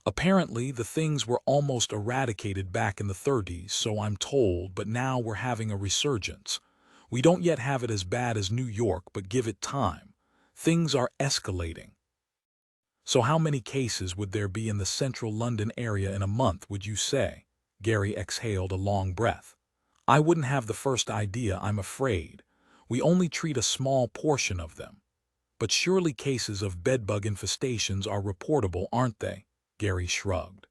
"Apparently, the things were almost eradicated back in the 30s, so I'm told, but now we're having a resurgence. We don't yet have it as bad as New York, but give it time. Things are escalating." "So how many cases would there be in the central London area in a month, would you say?" Gary exhaled a long breath. "I wouldn't have the first idea, I'm afraid. We only treat a small portion of them. But surely cases of bedbug infestations are reportable, aren't they?" Gary shrugged.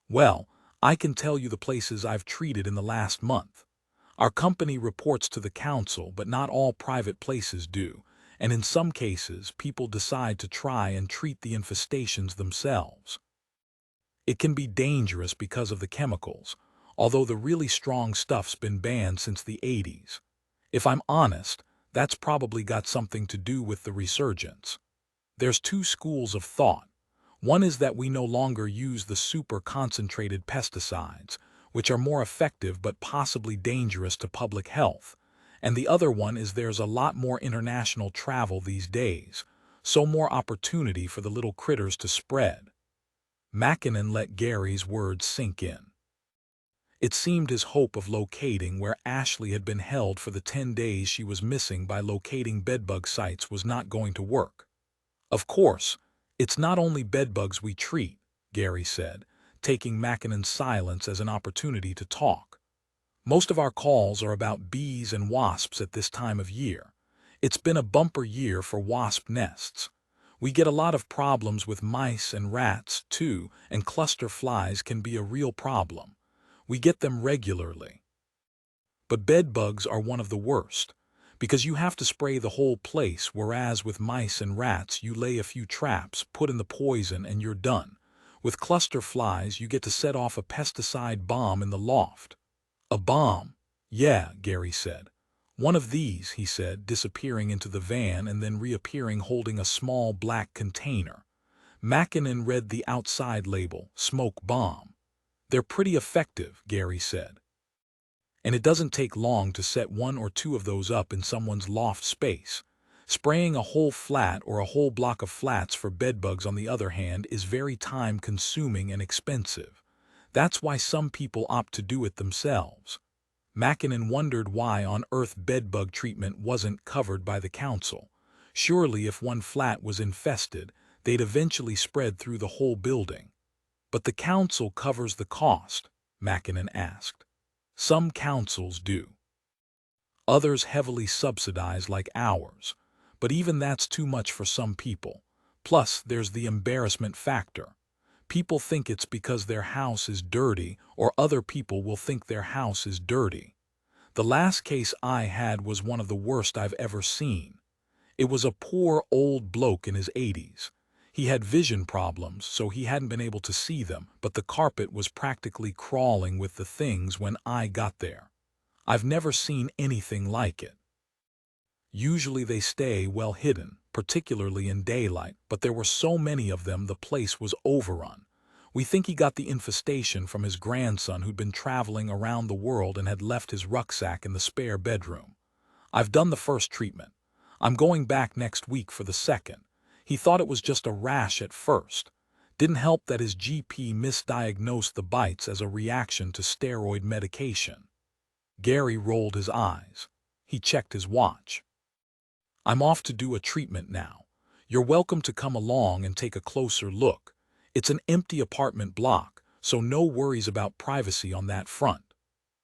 "Well, I can tell you the places I've treated in the last month. Our company reports to the council, but not all private places do, and in some cases people decide to try and treat the infestations themselves. It can be dangerous because of the chemicals, although the really strong stuff's been banned since the 80s. If I'm honest, that's probably got something to do with the resurgence. There's 2 schools of thought. One is that we no longer use the super-concentrated pesticides, which are more effective but possibly dangerous to public health. And the other one is there's a lot more international travel these days, so more opportunity for the little critters to spread." Mackinnon let Gary's words sink in. It seemed his hope of locating where Ashley had been held for the 10 days she was missing by locating bedbug sites was not going to work. "Of course, it's not only bedbugs we treat," Gary said, taking Mackinnon's silence as an opportunity to talk. "Most of our calls are about bees and wasps at this time of year. It's been a bumper year for wasp nests. We get a lot of problems with mice and rats, too, and cluster flies can be a real problem. We get them regularly. But bedbugs are one of the worst, because you have to spray the whole place, whereas with mice and rats you lay a few traps, put in the poison, and you're done. With cluster flies you get to set off a pesticide bomb in the loft." "A bomb?" "Yeah," Gary said. "One of these," he said, disappearing into the van and then reappearing holding a small black container. Mackinnon read the outside label, "Smoke Bomb." "They're pretty effective," Gary said. "And it doesn't take long to set one or two of those up in someone's loft space. Spraying a whole flat or a whole block of flats for bedbugs, on the other hand, is very time-consuming and expensive. That's why some people opt to do it themselves." Mackinnon wondered why on earth bedbug treatment wasn't covered by the council. Surely if one flat was infested, they'd eventually spread through the whole building. "But the council covers the cost?" Mackinnon asked. "Some councils do. Others heavily subsidize, like ours. But even that's too much for some people. Plus, there's the embarrassment factor. People think it's because their house is dirty, or other people will think their house is dirty. The last case I had was one of the worst I've ever seen. It was a poor old bloke in his 80s. He had vision problems, so he hadn't been able to see them, but the carpet was practically crawling with the things when I got there. I've never seen anything like it. Usually they stay well hidden, particularly in daylight, but there were so many of them the place was overrun. We think he got the infestation from his grandson who'd been traveling around the world and had left his rucksack in the spare bedroom. I've done the first treatment. I'm going back next week for the second. He thought it was just a rash at first. Didn't help that his GP misdiagnosed the bites as a reaction to steroid medication." Gary rolled his eyes. He checked his watch. "I'm off to do a treatment now. You're welcome to come along and take a closer look. It's an empty apartment block, so no worries about privacy on that front."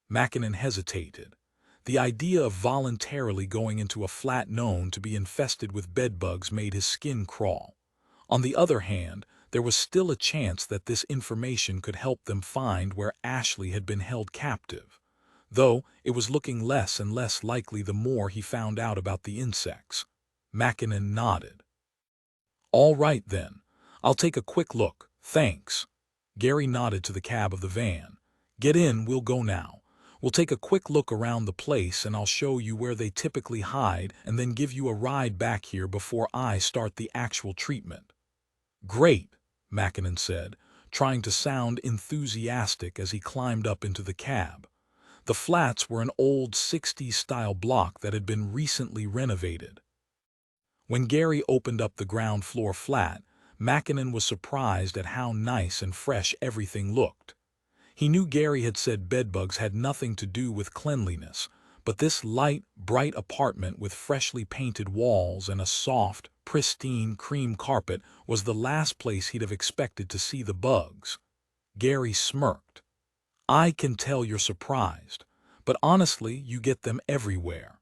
Mackinnon hesitated. The idea of voluntarily going into a flat known to be infested with bedbugs made his skin crawl. On the other hand, there was still a chance that this information could help them find where Ashley had been held captive. Though it was looking less and less likely the more he found out about the insects. Mackinnon nodded. "All right then. I'll take a quick look, thanks." Gary nodded to the cab of the van. "Get in, we'll go now. We'll take a quick look around the place and I'll show you where they typically hide and then give you a ride back here before I start the actual treatment." "Great," Mackinnon said, trying to sound enthusiastic as he climbed up into the cab. The flats were an old 60s-style block that had been recently renovated. When Gary opened up the ground floor flat, Mackinnon was surprised at how nice and fresh everything looked. He knew Gary had said bedbugs had nothing to do with cleanliness, but this light, bright apartment with freshly painted walls and a soft, pristine cream carpet was the last place he'd have expected to see the bugs. Gary smirked. "I can tell you're surprised, but honestly, you get them everywhere.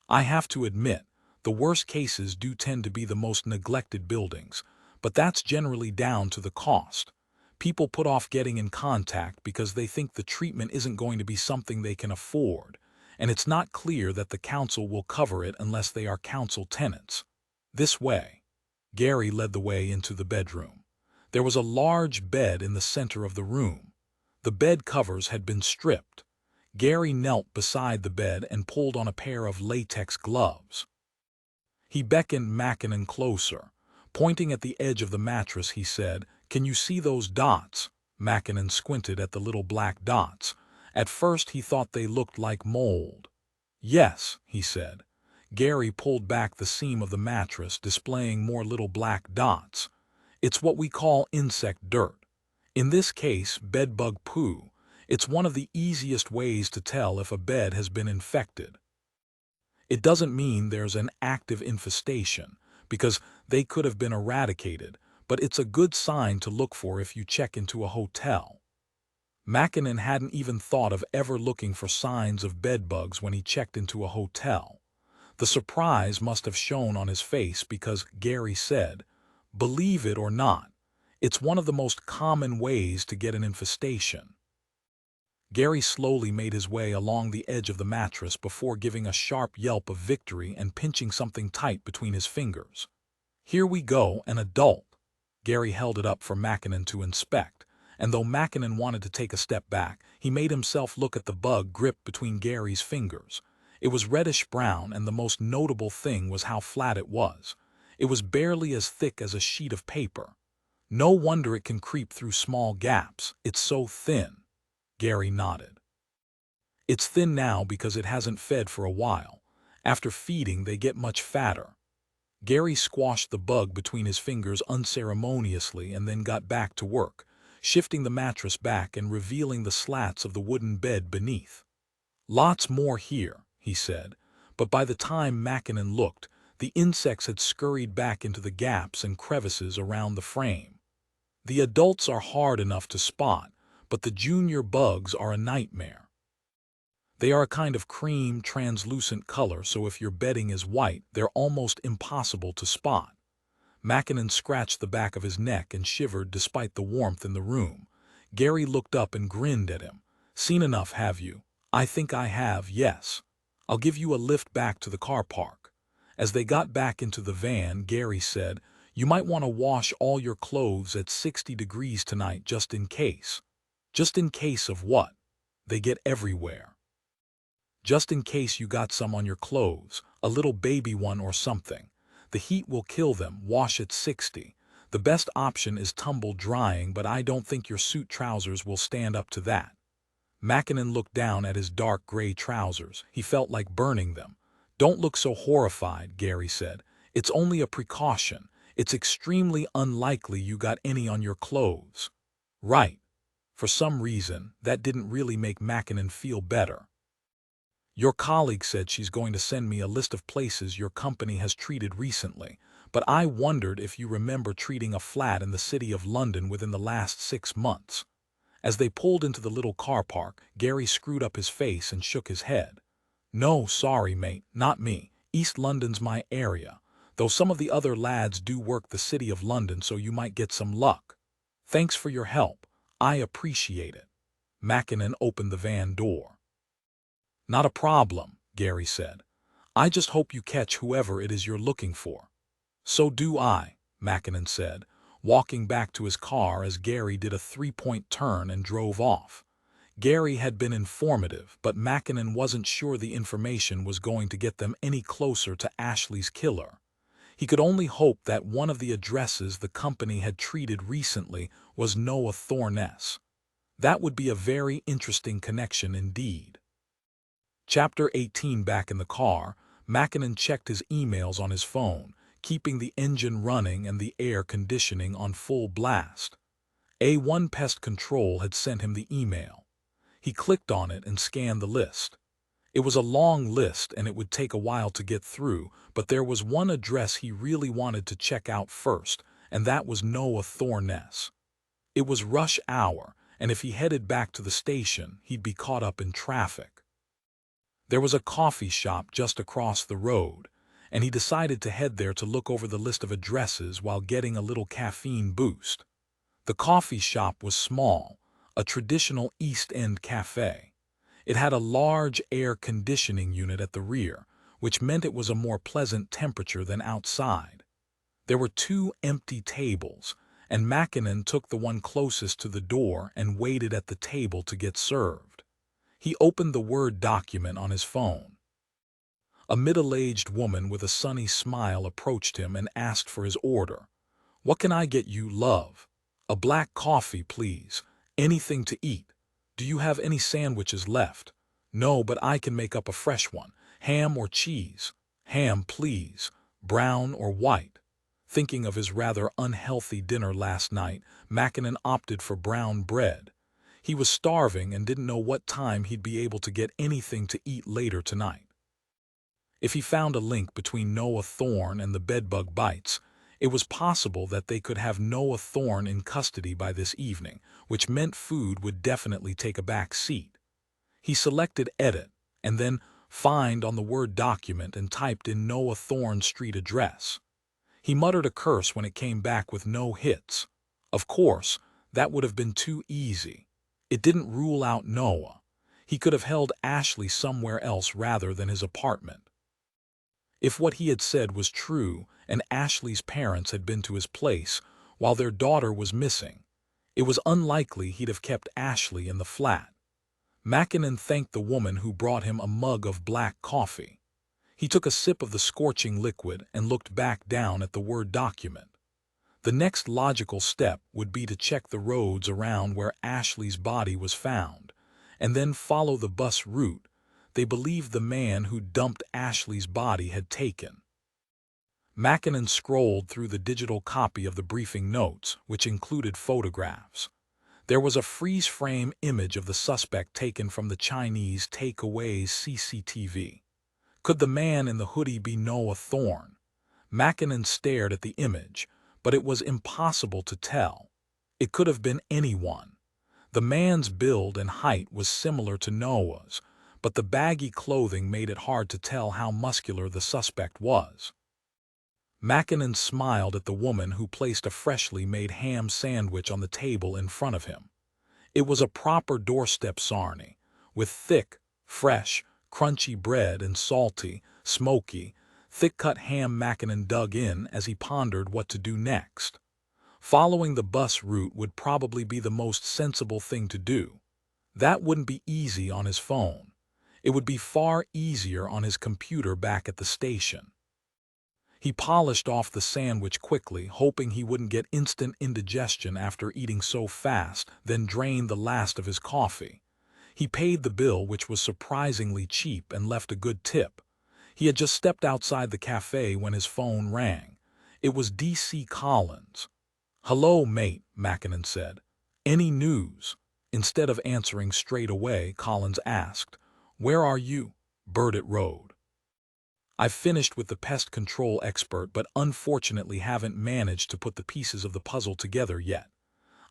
I have to admit, the worst cases do tend to be the most neglected buildings, but that's generally down to the cost. People put off getting in contact because they think the treatment isn't going to be something they can afford, and it's not clear that the council will cover it unless they are council tenants. This way." Gary led the way into the bedroom. There was a large bed in the center of the room. The bed covers had been stripped. Gary knelt beside the bed and pulled on a pair of latex gloves. He beckoned Mackinnon closer. Pointing at the edge of the mattress, he said, "Can you see those dots?" Mackinnon squinted at the little black dots. At first he thought they looked like mold. "Yes," he said. Gary pulled back the seam of the mattress, displaying more little black dots. "It's what we call insect dirt. In this case, bedbug poo. It's one of the easiest ways to tell if a bed has been infected. It doesn't mean there's an active infestation, because they could have been eradicated, but it's a good sign to look for if you check into a hotel." Mackinnon hadn't even thought of ever looking for signs of bedbugs when he checked into a hotel. The surprise must have shown on his face because Gary said, "Believe it or not, it's one of the most common ways to get an infestation." Gary slowly made his way along the edge of the mattress before giving a sharp yelp of victory and pinching something tight between his fingers. "Here we go, an adult." Gary held it up for Mackinnon to inspect, and though Mackinnon wanted to take a step back, he made himself look at the bug gripped between Gary's fingers. It was reddish-brown, and the most notable thing was how flat it was. It was barely as thick as a sheet of paper. No wonder it can creep through small gaps. It's so thin. Gary nodded. It's thin now because it hasn't fed for a while. After feeding, they get much fatter. Gary squashed the bug between his fingers unceremoniously and then got back to work, shifting the mattress back and revealing the slats of the wooden bed beneath. "Lots more here," he said, but by the time Mackinnon looked, the insects had scurried back into the gaps and crevices around the frame. The adults are hard enough to spot, but the junior bugs are a nightmare. They are a kind of cream, translucent color, so if your bedding is white, they're almost impossible to spot. Mackinnon scratched the back of his neck and shivered despite the warmth in the room. Gary looked up and grinned at him. "Seen enough, have you?" "I think I have, yes. I'll give you a lift back to the car park." As they got back into the van, Gary said, "You might want to wash all your clothes at 60 degrees tonight just in case." "Just in case of what?" "They get everywhere." "Just in case you got some on your clothes, a little baby one or something. The heat will kill them. Wash at 60. The best option is tumble drying, but I don't think your suit trousers will stand up to that." Mackinnon looked down at his dark gray trousers. He felt like burning them. "Don't look so horrified," Gary said. "It's only a precaution. It's extremely unlikely you got any on your clothes." "Right." For some reason, that didn't really make Mackinnon feel better. "Your colleague said she's going to send me a list of places your company has treated recently, but I wondered if you remember treating a flat in the City of London within the last 6 months. As they pulled into the little car park, Gary screwed up his face and shook his head. "No, sorry, mate, not me. East London's my area, though some of the other lads do work the City of London, so you might get some luck. Thanks for your help. I appreciate it." Mackinnon opened the van door. "Not a problem," Gary said. "I just hope you catch whoever it is you're looking for." "So do I," Mackinnon said, walking back to his car as Gary did a 3-point turn and drove off. Gary had been informative, but Mackinnon wasn't sure the information was going to get them any closer to Ashley's killer. He could only hope that one of the addresses the company had treated recently was Noah Thorne's. That would be a very interesting connection indeed. Chapter 18. Back in the car, Mackinnon checked his emails on his phone, keeping the engine running and the air conditioning on full blast. A1 Pest Control had sent him the email. He clicked on it and scanned the list. It was a long list and it would take a while to get through, but there was one address he really wanted to check out first, and that was Noah Thorne's. It was rush hour, and if he headed back to the station, he'd be caught up in traffic. There was a coffee shop just across the road, and he decided to head there to look over the list of addresses while getting a little caffeine boost. The coffee shop was small, a traditional East End cafe. It had a large air conditioning unit at the rear, which meant it was a more pleasant temperature than outside. There were 2 empty tables, and Mackinnon took the one closest to the door and waited at the table to get served. He opened the Word document on his phone. A middle-aged woman with a sunny smile approached him and asked for his order. "What can I get you, love?" "A black coffee, please. Anything to eat. Do you have any sandwiches left?" "No, but I can make up a fresh one. Ham or cheese?" "Ham, please. Brown or white?" Thinking of his rather unhealthy dinner last night, Mackinnon opted for brown bread. He was starving and didn't know what time he'd be able to get anything to eat later tonight. If he found a link between Noah Thorne and the bedbug bites, it was possible that they could have Noah Thorne in custody by this evening, which meant food would definitely take a back seat. He selected Edit, and then Find on the Word document and typed in Noah Thorne's street address. He muttered a curse when it came back with no hits. Of course, that would have been too easy. It didn't rule out Noah. He could have held Ashley somewhere else rather than his apartment. If what he had said was true, and Ashley's parents had been to his place while their daughter was missing, it was unlikely he'd have kept Ashley in the flat. Mackinnon thanked the woman who brought him a mug of black coffee. He took a sip of the scorching liquid and looked back down at the Word document. The next logical step would be to check the roads around where Ashley's body was found, and then follow the bus route they believed the man who dumped Ashley's body had taken. Mackinnon scrolled through the digital copy of the briefing notes, which included photographs. There was a freeze-frame image of the suspect taken from the Chinese takeaway's CCTV. Could the man in the hoodie be Noah Thorne? Mackinnon stared at the image, but it was impossible to tell. It could have been anyone. The man's build and height was similar to Noah's, but the baggy clothing made it hard to tell how muscular the suspect was. Mackinnon smiled at the woman who placed a freshly made ham sandwich on the table in front of him. It was a proper doorstep sarnie, with thick, fresh, crunchy bread and salty, smoky, thick-cut ham. Mackinnon dug in as he pondered what to do next. Following the bus route would probably be the most sensible thing to do. That wouldn't be easy on his phone. It would be far easier on his computer back at the station. He polished off the sandwich quickly, hoping he wouldn't get instant indigestion after eating so fast, then drained the last of his coffee. He paid the bill, which was surprisingly cheap, and left a good tip. He had just stepped outside the cafe when his phone rang. It was D.C. Collins. "Hello, mate," Mackinnon said. "Any news?" Instead of answering straight away, Collins asked, "Where are you?" "Burdett Road. I've finished with the pest control expert, but unfortunately haven't managed to put the pieces of the puzzle together yet.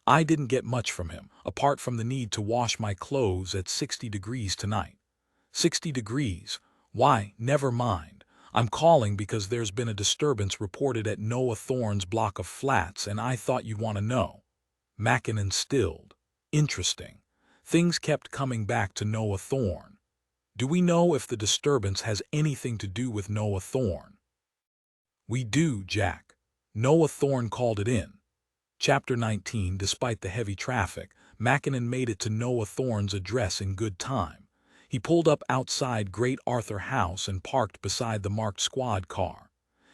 I didn't get much from him, apart from the need to wash my clothes at 60 degrees tonight." 60 degrees? Why, never mind. I'm calling because there's been a disturbance reported at Noah Thorne's block of flats, and I thought you'd want to know. Mackinnon stilled. Interesting. Things kept coming back to Noah Thorne. Do we know if the disturbance has anything to do with Noah Thorne? We do, Jack. Noah Thorne called it in. Chapter 19. Despite the heavy traffic, Mackinnon made it to Noah Thorne's address in good time. He pulled up outside Great Arthur House and parked beside the marked squad car.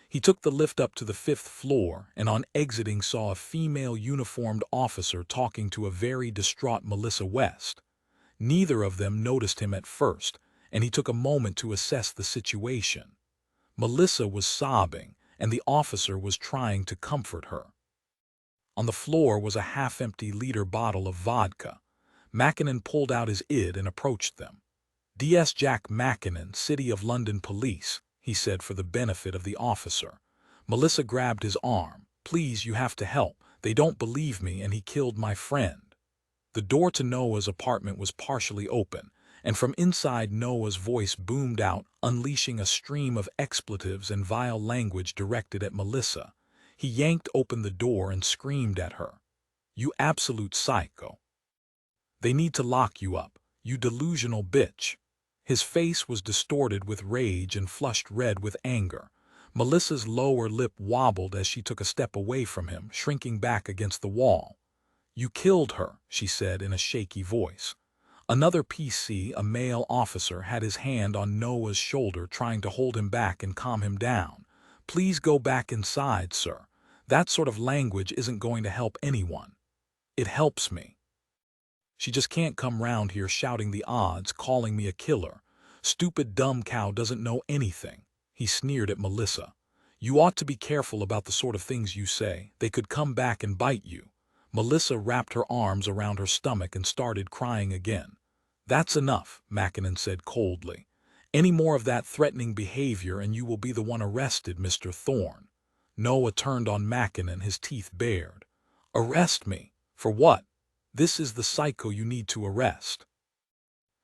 He took the lift up to the 5th floor and on exiting saw a female uniformed officer talking to a very distraught Melissa West. Neither of them noticed him at first, and he took a moment to assess the situation. Melissa was sobbing, and the officer was trying to comfort her. On the floor was a half-empty liter bottle of vodka. Mackinnon pulled out his ID and approached them. "DS Jack Mackinnon, City of London Police," he said for the benefit of the officer. Melissa grabbed his arm. "Please, you have to help. They don't believe me, and he killed my friend." The door to Noah's apartment was partially open, and from inside Noah's voice boomed out, unleashing a stream of expletives and vile language directed at Melissa. He yanked open the door and screamed at her. "You absolute psycho. They need to lock you up, you delusional bitch." His face was distorted with rage and flushed red with anger. Melissa's lower lip wobbled as she took a step away from him, shrinking back against the wall. "You killed her," she said in a shaky voice. Another PC, a male officer, had his hand on Noah's shoulder, trying to hold him back and calm him down. "Please go back inside, sir. That sort of language isn't going to help anyone." "It helps me. She just can't come round here shouting the odds, calling me a killer. Stupid dumb cow doesn't know anything." He sneered at Melissa. "You ought to be careful about the sort of things you say. They could come back and bite you." Melissa wrapped her arms around her stomach and started crying again. "That's enough," Mackinnon said coldly. "Any more of that threatening behavior and you will be the one arrested, Mr. Thorne." Noah turned on Mackinnon, his teeth bared. "Arrest me? For what? This is the psycho you need to arrest,"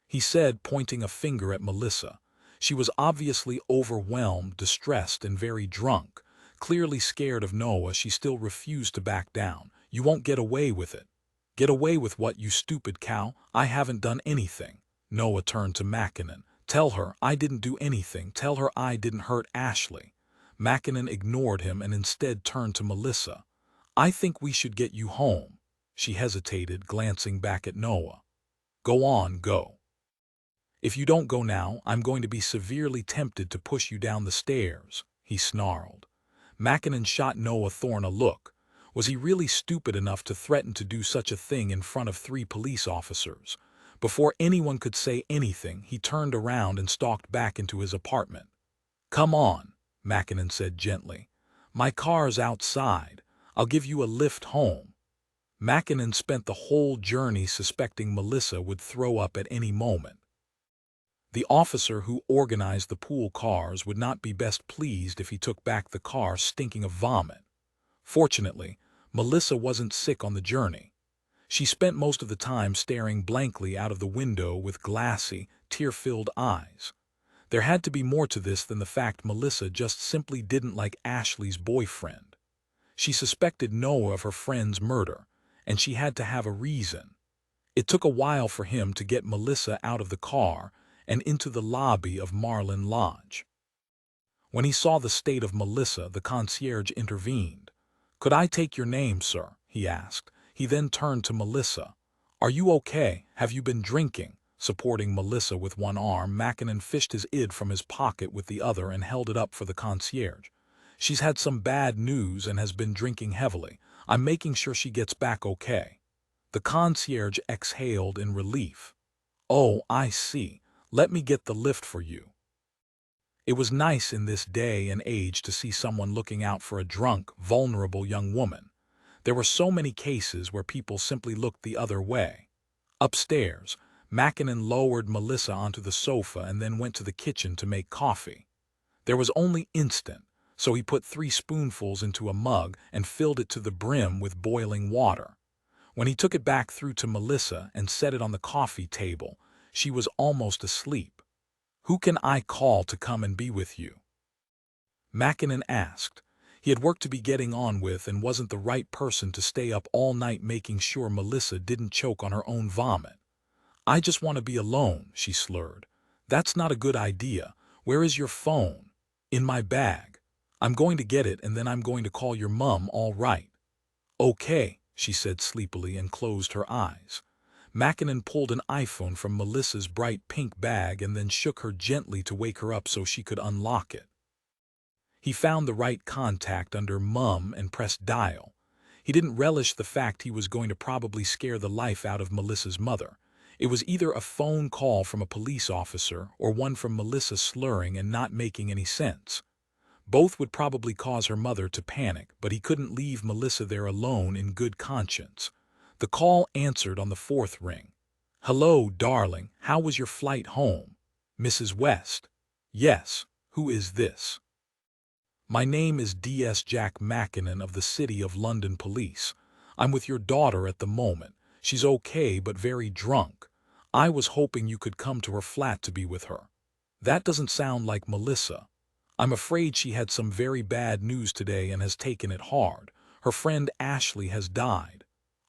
he said, pointing a finger at Melissa. She was obviously overwhelmed, distressed, and very drunk. Clearly scared of Noah, she still refused to back down. "You won't get away with it." "Get away with what, you stupid cow? I haven't done anything." Noah turned to Mackinnon. "Tell her I didn't do anything. Tell her I didn't hurt Ashley." Mackinnon ignored him and instead turned to Melissa. "I think we should get you home." She hesitated, glancing back at Noah. "Go on, go." "If you don't go now, I'm going to be severely tempted to push you down the stairs," he snarled. Mackinnon shot Noah Thorne a look. Was he really stupid enough to threaten to do such a thing in front of 3 police officers? Before anyone could say anything, he turned around and stalked back into his apartment. "Come on," Mackinnon said gently. "My car's outside. I'll give you a lift home." Mackinnon spent the whole journey suspecting Melissa would throw up at any moment. The officer who organized the pool cars would not be best pleased if he took back the car stinking of vomit. Fortunately, Melissa wasn't sick on the journey. She spent most of the time staring blankly out of the window with glassy, tear-filled eyes. There had to be more to this than the fact Melissa just simply didn't like Ashley's boyfriend. She suspected Noah of her friend's murder, and she had to have a reason. It took a while for him to get Melissa out of the car and into the lobby of Marlin Lodge. When he saw the state of Melissa, the concierge intervened. "Could I take your name, sir?" he asked. He then turned to Melissa. "Are you okay? Have you been drinking?" Supporting Melissa with one arm, Mackinnon fished his id from his pocket with the other and held it up for the concierge. "She's had some bad news and has been drinking heavily. I'm making sure she gets back okay." The concierge exhaled in relief. "Oh, I see. Let me get the lift for you." It was nice in this day and age to see someone looking out for a drunk, vulnerable young woman. There were so many cases where people simply looked the other way. Upstairs, Mackinnon lowered Melissa onto the sofa and then went to the kitchen to make coffee. There was only instant, so he put 3 spoonfuls into a mug and filled it to the brim with boiling water. When he took it back through to Melissa and set it on the coffee table, she was almost asleep. "Who can I call to come and be with you?" Mackinnon asked. He had work to be getting on with and wasn't the right person to stay up all night making sure Melissa didn't choke on her own vomit. "I just want to be alone," she slurred. "That's not a good idea. Where is your phone?" "In my bag. I'm going to get it and then I'm going to call your mum, all right." "Okay," she said sleepily and closed her eyes. Mackinnon pulled an iPhone from Melissa's bright pink bag and then shook her gently to wake her up so she could unlock it. He found the right contact under Mum and pressed dial. He didn't relish the fact he was going to probably scare the life out of Melissa's mother. It was either a phone call from a police officer or one from Melissa slurring and not making any sense. Both would probably cause her mother to panic, but he couldn't leave Melissa there alone in good conscience. The call answered on the 4th ring. "Hello, darling. How was your flight home?" "Mrs. West." "Yes. Who is this?" "My name is D.S. Jack Mackinnon of the City of London Police. I'm with your daughter at the moment. She's okay but very drunk. I was hoping you could come to her flat to be with her." "That doesn't sound like Melissa. I'm afraid she had some very bad news today and has taken it hard. Her friend Ashley has died."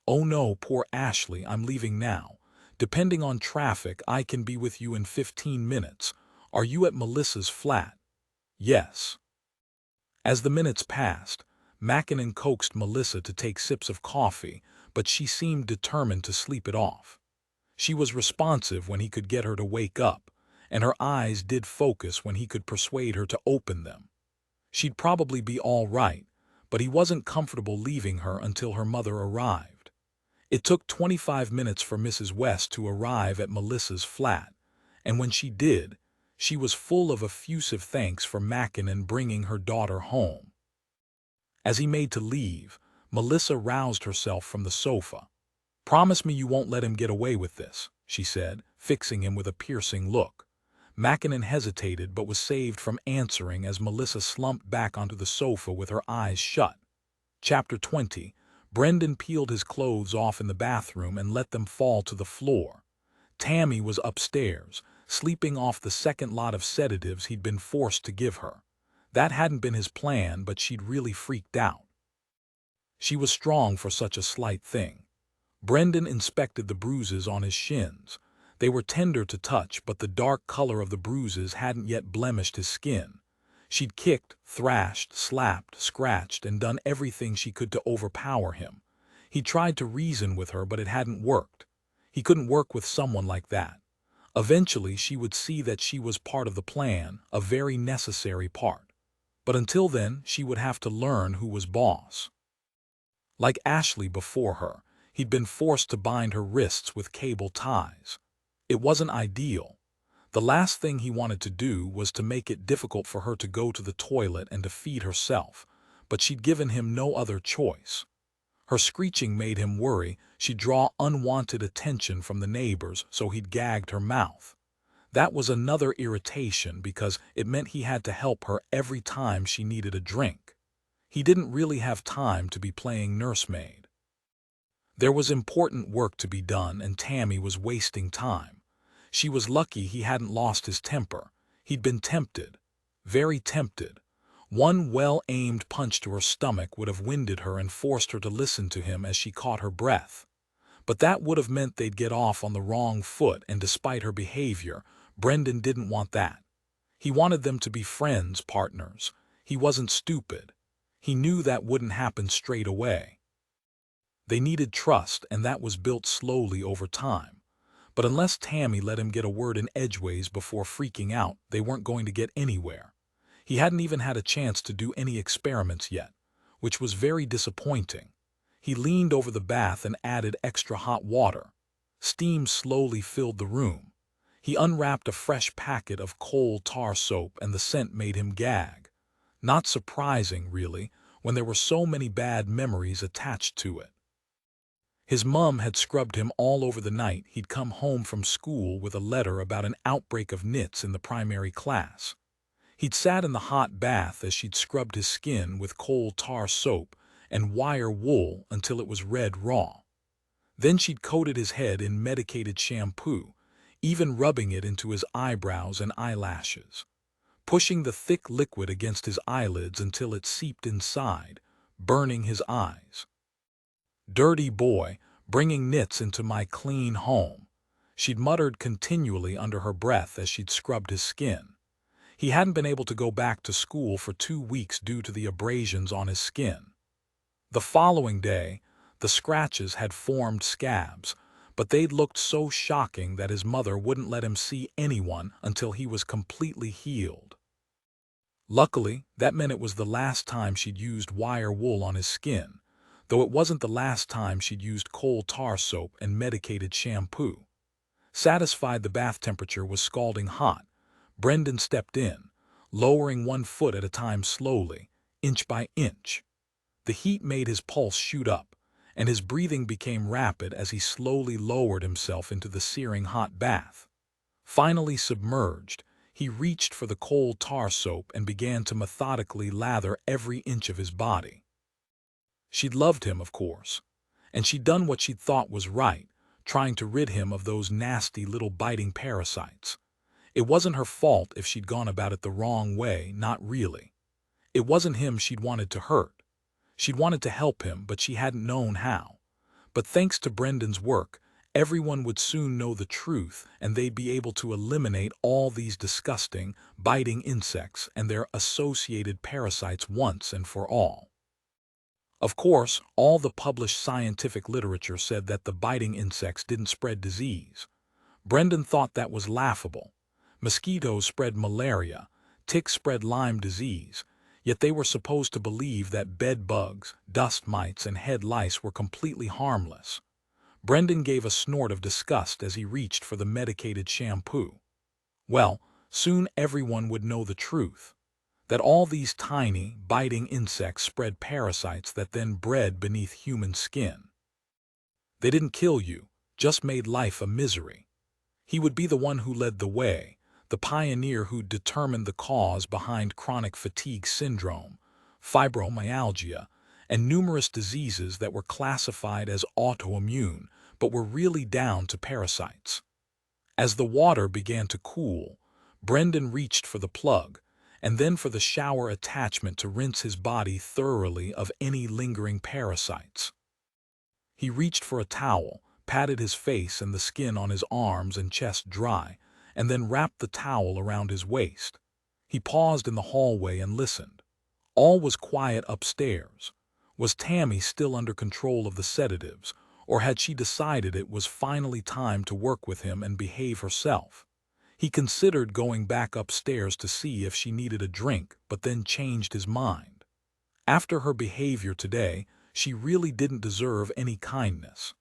"Oh no, poor Ashley, I'm leaving now. Depending on traffic, I can be with you in 15 minutes. Are you at Melissa's flat?" "Yes." As the minutes passed, Mackinnon coaxed Melissa to take sips of coffee, but she seemed determined to sleep it off. She was responsive when he could get her to wake up, and her eyes did focus when he could persuade her to open them. She'd probably be all right, but he wasn't comfortable leaving her until her mother arrived. It took 25 minutes for Mrs. West to arrive at Melissa's flat, and when she did, she was full of effusive thanks for Mackinnon bringing her daughter home. As he made to leave, Melissa roused herself from the sofa. "Promise me you won't let him get away with this," she said, fixing him with a piercing look. Mackinnon hesitated but was saved from answering as Melissa slumped back onto the sofa with her eyes shut. Chapter 20. Brendan peeled his clothes off in the bathroom and let them fall to the floor. Tammy was upstairs, sleeping off the second lot of sedatives he'd been forced to give her. That hadn't been his plan, but she'd really freaked out. She was strong for such a slight thing. Brendan inspected the bruises on his shins. They were tender to touch, but the dark color of the bruises hadn't yet blemished his skin. She'd kicked, thrashed, slapped, scratched, and done everything she could to overpower him. He tried to reason with her, but it hadn't worked. He couldn't work with someone like that. Eventually, she would see that she was part of the plan, a very necessary part. But until then, she would have to learn who was boss. Like Ashley before her, he'd been forced to bind her wrists with cable ties. It wasn't ideal. The last thing he wanted to do was to make it difficult for her to go to the toilet and to feed herself, but she'd given him no other choice. Her screeching made him worry she'd draw unwanted attention from the neighbors, so he'd gagged her mouth. That was another irritation because it meant he had to help her every time she needed a drink. He didn't really have time to be playing nursemaid. There was important work to be done, and Tammy was wasting time. She was lucky he hadn't lost his temper. He'd been tempted, very tempted. One well-aimed punch to her stomach would have winded her and forced her to listen to him as she caught her breath. But that would have meant they'd get off on the wrong foot, and despite her behavior, Brendan didn't want that. He wanted them to be friends, partners. He wasn't stupid. He knew that wouldn't happen straight away. They needed trust, and that was built slowly over time. But unless Tammy let him get a word in edgeways before freaking out, they weren't going to get anywhere. He hadn't even had a chance to do any experiments yet, which was very disappointing. He leaned over the bath and added extra hot water. Steam slowly filled the room. He unwrapped a fresh packet of coal tar soap, and the scent made him gag. Not surprising, really, when there were so many bad memories attached to it. His mum had scrubbed him all over the night he'd come home from school with a letter about an outbreak of nits in the primary class. He'd sat in the hot bath as she'd scrubbed his skin with coal tar soap and wire wool until it was red raw. Then she'd coated his head in medicated shampoo, even rubbing it into his eyebrows and eyelashes, pushing the thick liquid against his eyelids until it seeped inside, burning his eyes. "Dirty boy, bringing nits into my clean home," she'd muttered continually under her breath as she'd scrubbed his skin. He hadn't been able to go back to school for 2 weeks due to the abrasions on his skin. The following day, the scratches had formed scabs, but they'd looked so shocking that his mother wouldn't let him see anyone until he was completely healed. Luckily, that meant it was the last time she'd used wire wool on his skin, though it wasn't the last time she'd used coal tar soap and medicated shampoo. Satisfied the bath temperature was scalding hot, Brendan stepped in, lowering 1 foot at a time slowly, inch by inch. The heat made his pulse shoot up, and his breathing became rapid as he slowly lowered himself into the searing hot bath. Finally submerged, he reached for the coal tar soap and began to methodically lather every inch of his body. She'd loved him, of course, and she'd done what she'd thought was right, trying to rid him of those nasty little biting parasites. It wasn't her fault if she'd gone about it the wrong way, not really. It wasn't him she'd wanted to hurt. She'd wanted to help him, but she hadn't known how. But thanks to Brendan's work, everyone would soon know the truth, and they'd be able to eliminate all these disgusting, biting insects and their associated parasites once and for all. Of course, all the published scientific literature said that the biting insects didn't spread disease. Brendan thought that was laughable. Mosquitoes spread malaria, ticks spread Lyme disease, yet they were supposed to believe that bed bugs, dust mites, and head lice were completely harmless. Brendan gave a snort of disgust as he reached for the medicated shampoo. Well, soon everyone would know the truth, that all these tiny, biting insects spread parasites that then bred beneath human skin. They didn't kill you, just made life a misery. He would be the one who led the way, the pioneer who determined the cause behind chronic fatigue syndrome, fibromyalgia, and numerous diseases that were classified as autoimmune but were really down to parasites. As the water began to cool, Brendan reached for the plug, and then for the shower attachment to rinse his body thoroughly of any lingering parasites. He reached for a towel, patted his face and the skin on his arms and chest dry, and then wrapped the towel around his waist. He paused in the hallway and listened. All was quiet upstairs. Was Tammy still under control of the sedatives, or had she decided it was finally time to work with him and behave herself? He considered going back upstairs to see if she needed a drink, but then changed his mind. After her behavior today, she really didn't deserve any kindness.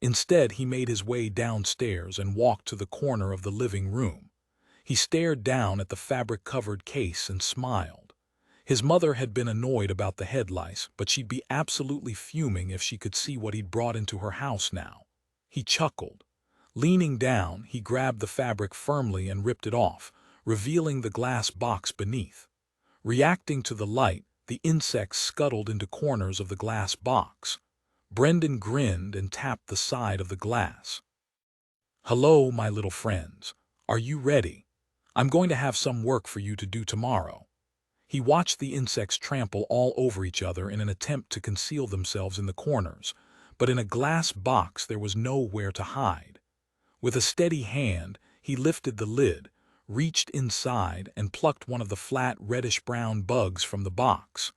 Instead, he made his way downstairs and walked to the corner of the living room. He stared down at the fabric-covered case and smiled. His mother had been annoyed about the head lice, but she'd be absolutely fuming if she could see what he'd brought into her house now. He chuckled. Leaning down, he grabbed the fabric firmly and ripped it off, revealing the glass box beneath. Reacting to the light, the insects scuttled into corners of the glass box. Brendan grinned and tapped the side of the glass. "Hello, my little friends. Are you ready? I'm going to have some work for you to do tomorrow." He watched the insects trample all over each other in an attempt to conceal themselves in the corners, but in a glass box there was nowhere to hide. With a steady hand, he lifted the lid, reached inside, and plucked one of the flat reddish-brown bugs from the box.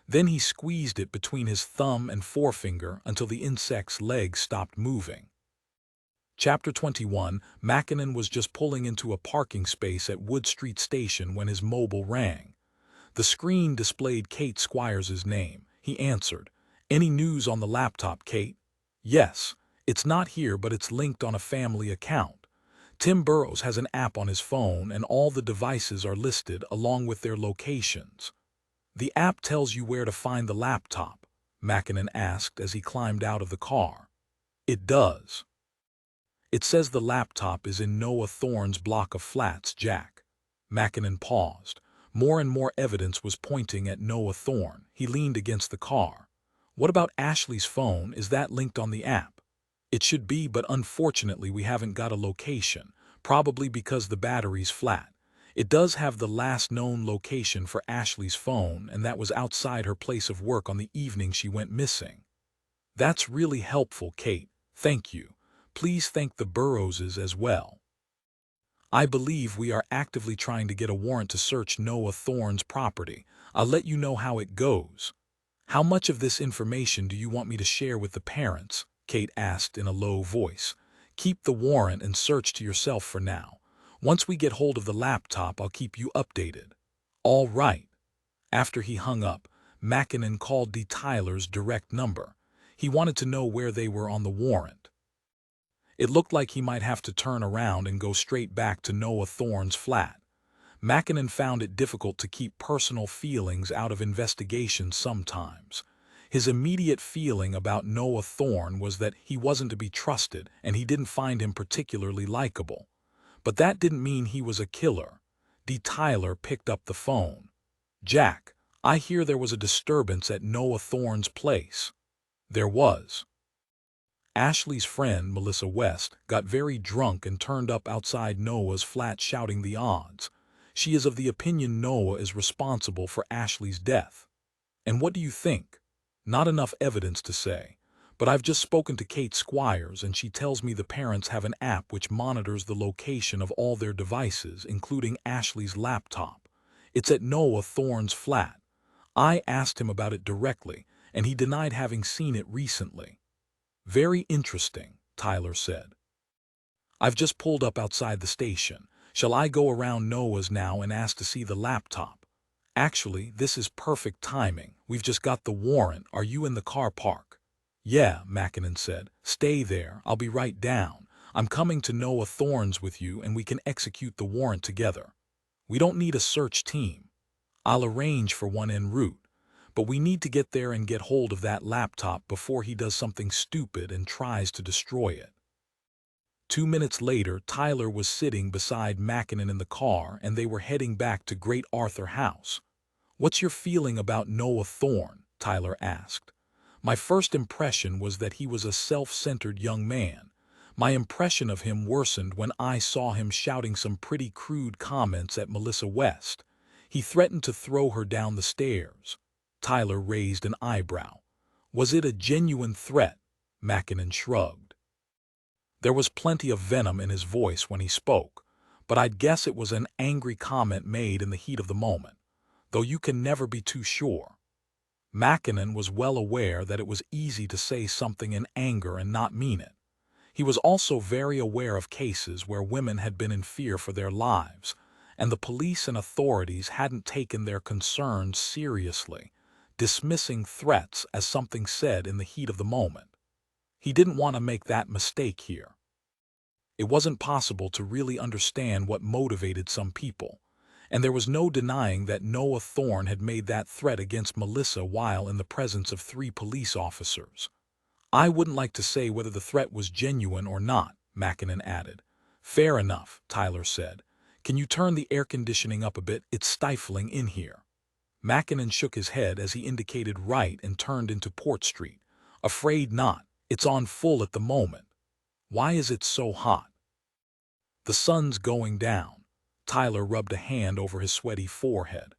Then he squeezed it between his thumb and forefinger until the insect's legs stopped moving. Chapter 21. Mackinnon was just pulling into a parking space at Wood Street Station when his mobile rang. The screen displayed Kate Squires' name. He answered. "Any news on the laptop, Kate?" "Yes. It's not here, but it's linked on a family account. Tim Burrows has an app on his phone, and all the devices are listed along with their locations." "The app tells you where to find the laptop?" Mackinnon asked as he climbed out of the car. "It does. It says the laptop is in Noah Thorne's block of flats, Jack." Mackinnon paused. More and more evidence was pointing at Noah Thorne. He leaned against the car. "What about Ashley's phone? Is that linked on the app?" "It should be, but unfortunately we haven't got a location, probably because the battery's flat. It does have the last known location for Ashley's phone, and that was outside her place of work on the evening she went missing." "That's really helpful, Kate. Thank you. Please thank the Burrowses as well. I believe we are actively trying to get a warrant to search Noah Thorne's property. I'll let you know how it goes." "How much of this information do you want me to share with the parents?" Kate asked in a low voice. "Keep the warrant and search to yourself for now. Once we get hold of the laptop, I'll keep you updated." "All right." After he hung up, Mackinnon called D. Tyler's direct number. He wanted to know where they were on the warrant. It looked like he might have to turn around and go straight back to Noah Thorne's flat. Mackinnon found it difficult to keep personal feelings out of investigations sometimes. His immediate feeling about Noah Thorne was that he wasn't to be trusted, and he didn't find him particularly likable. But that didn't mean he was a killer. D. Tyler picked up the phone. "Jack, I hear there was a disturbance at Noah Thorne's place." There was. Ashley's friend, Melissa West, got very drunk and turned up outside Noah's flat shouting the odds. She is of the opinion Noah is responsible for Ashley's death. "And what do you think?" "Not enough evidence to say. But I've just spoken to Kate Squires, and she tells me the parents have an app which monitors the location of all their devices, including Ashley's laptop. It's at Noah Thorne's flat. I asked him about it directly, and he denied having seen it recently." "Very interesting," Tyler said. "I've just pulled up outside the station. Shall I go around Noah's now and ask to see the laptop?" "Actually, this is perfect timing. We've just got the warrant. Are you in the car park?" "Yeah," Mackinnon said. "Stay there. I'll be right down. I'm coming to Noah Thorne's with you, and we can execute the warrant together. We don't need a search team. I'll arrange for one en route. But we need to get there and get hold of that laptop before he does something stupid and tries to destroy it." 2 minutes later, Tyler was sitting beside Mackinnon in the car, and they were heading back to Great Arthur House. "What's your feeling about Noah Thorne?" Tyler asked. "My first impression was that he was a self-centered young man. My impression of him worsened when I saw him shouting some pretty crude comments at Melissa West. He threatened to throw her down the stairs." Tyler raised an eyebrow. "Was it a genuine threat?" Mackinnon shrugged. There was plenty of venom in his voice when he spoke, but I'd guess it was an angry comment made in the heat of the moment, though you can never be too sure. Mackinnon was well aware that it was easy to say something in anger and not mean it. He was also very aware of cases where women had been in fear for their lives, and the police and authorities hadn't taken their concerns seriously, dismissing threats as something said in the heat of the moment. He didn't want to make that mistake here. It wasn't possible to really understand what motivated some people, and there was no denying that Noah Thorne had made that threat against Melissa while in the presence of 3 police officers. "I wouldn't like to say whether the threat was genuine or not," Mackinnon added. "Fair enough," Tyler said. "Can you turn the air conditioning up a bit? It's stifling in here." Mackinnon shook his head as he indicated right and turned into Port Street. "Afraid not. It's on full at the moment." "Why is it so hot?" "The sun's going down." Tyler rubbed a hand over his sweaty forehead.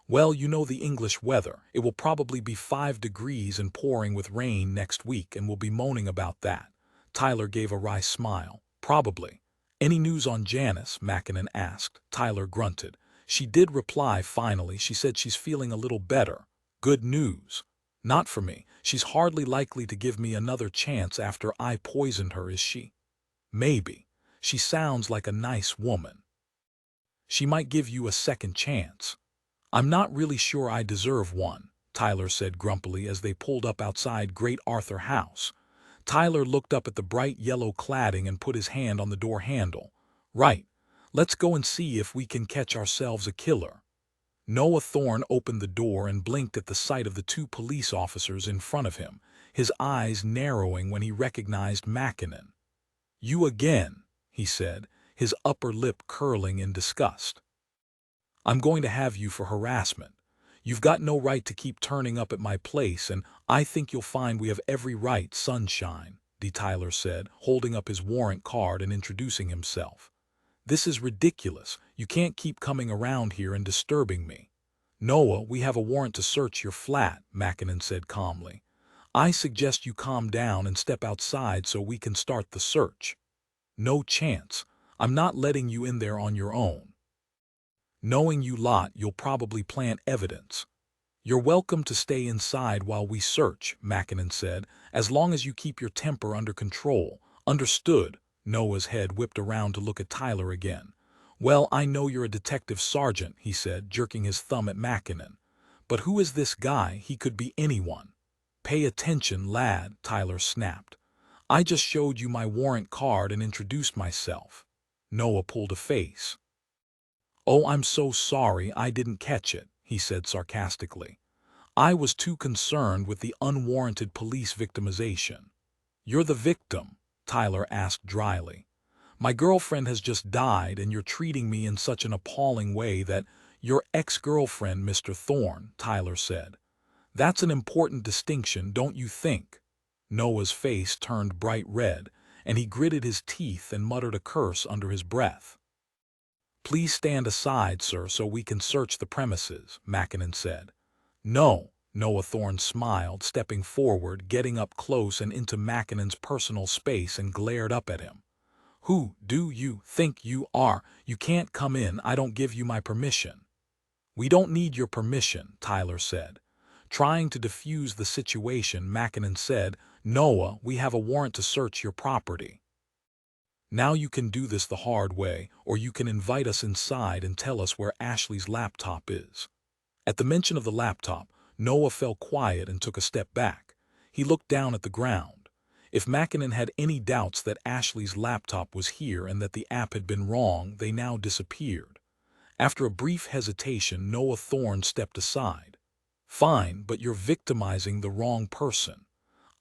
"Well, you know the English weather. It will probably be 5 degrees and pouring with rain next week, and we'll be moaning about that." Tyler gave a wry smile. "Probably." "Any news on Janice?" Mackinnon asked. Tyler grunted. "She did reply finally. She said she's feeling a little better." "Good news." "Not for me. She's hardly likely to give me another chance after I poisoned her, is she?" "Maybe. She sounds like a nice woman." "She might give you a second chance." "I'm not really sure I deserve one," Tyler said grumpily as they pulled up outside Great Arthur House. Tyler looked up at the bright yellow cladding and put his hand on the door handle. "Right. Let's go and see if we can catch ourselves a killer." Noah Thorne opened the door and blinked at the sight of the 2 police officers in front of him, his eyes narrowing when he recognized Mackinnon. "You again," he said, his upper lip curling in disgust. "I'm going to have you for harassment. You've got no right to keep turning up at my place, and I think you'll find we have every right, Sunshine," Tyler said, holding up his warrant card and introducing himself. "This is ridiculous. You can't keep coming around here and disturbing me." "Noah, we have a warrant to search your flat," Mackinnon said calmly. "I suggest you calm down and step outside so we can start the search." "No chance. I'm not letting you in there on your own. Knowing you lot, you'll probably plant evidence." "You're welcome to stay inside while we search," Mackinnon said, "as long as you keep your temper under control." "Understood." Noah's head whipped around to look at Tyler again. "Well, I know you're a detective sergeant," he said, jerking his thumb at Mackinnon. "But who is this guy? He could be anyone." "Pay attention, lad," Tyler snapped. "I just showed you my warrant card and introduced myself." Noah pulled a face. "Oh, I'm so sorry I didn't catch it," he said sarcastically. "I was too concerned with the unwarranted police victimization." "You're the victim?" Tyler asked dryly. "My girlfriend has just died and you're treating me in such an appalling way that—" "Your ex-girlfriend, Mr. Thorne," Tyler said. "That's an important distinction, don't you think?" Noah's face turned bright red, and he gritted his teeth and muttered a curse under his breath. "Please stand aside, sir, so we can search the premises," Mackinnon said. "No," Noah Thorne smiled, stepping forward, getting up close and into Mackinnon's personal space, and glared up at him. "Who do you think you are? You can't come in. I don't give you my permission." "We don't need your permission," Tyler said. Trying to defuse the situation, Mackinnon said, "Noah, we have a warrant to search your property. Now you can do this the hard way, or you can invite us inside and tell us where Ashley's laptop is." At the mention of the laptop, Noah fell quiet and took a step back. He looked down at the ground. If Mackinnon had any doubts that Ashley's laptop was here and that the app had been wrong, they now disappeared. After a brief hesitation, Noah Thorne stepped aside. "Fine, but you're victimizing the wrong person.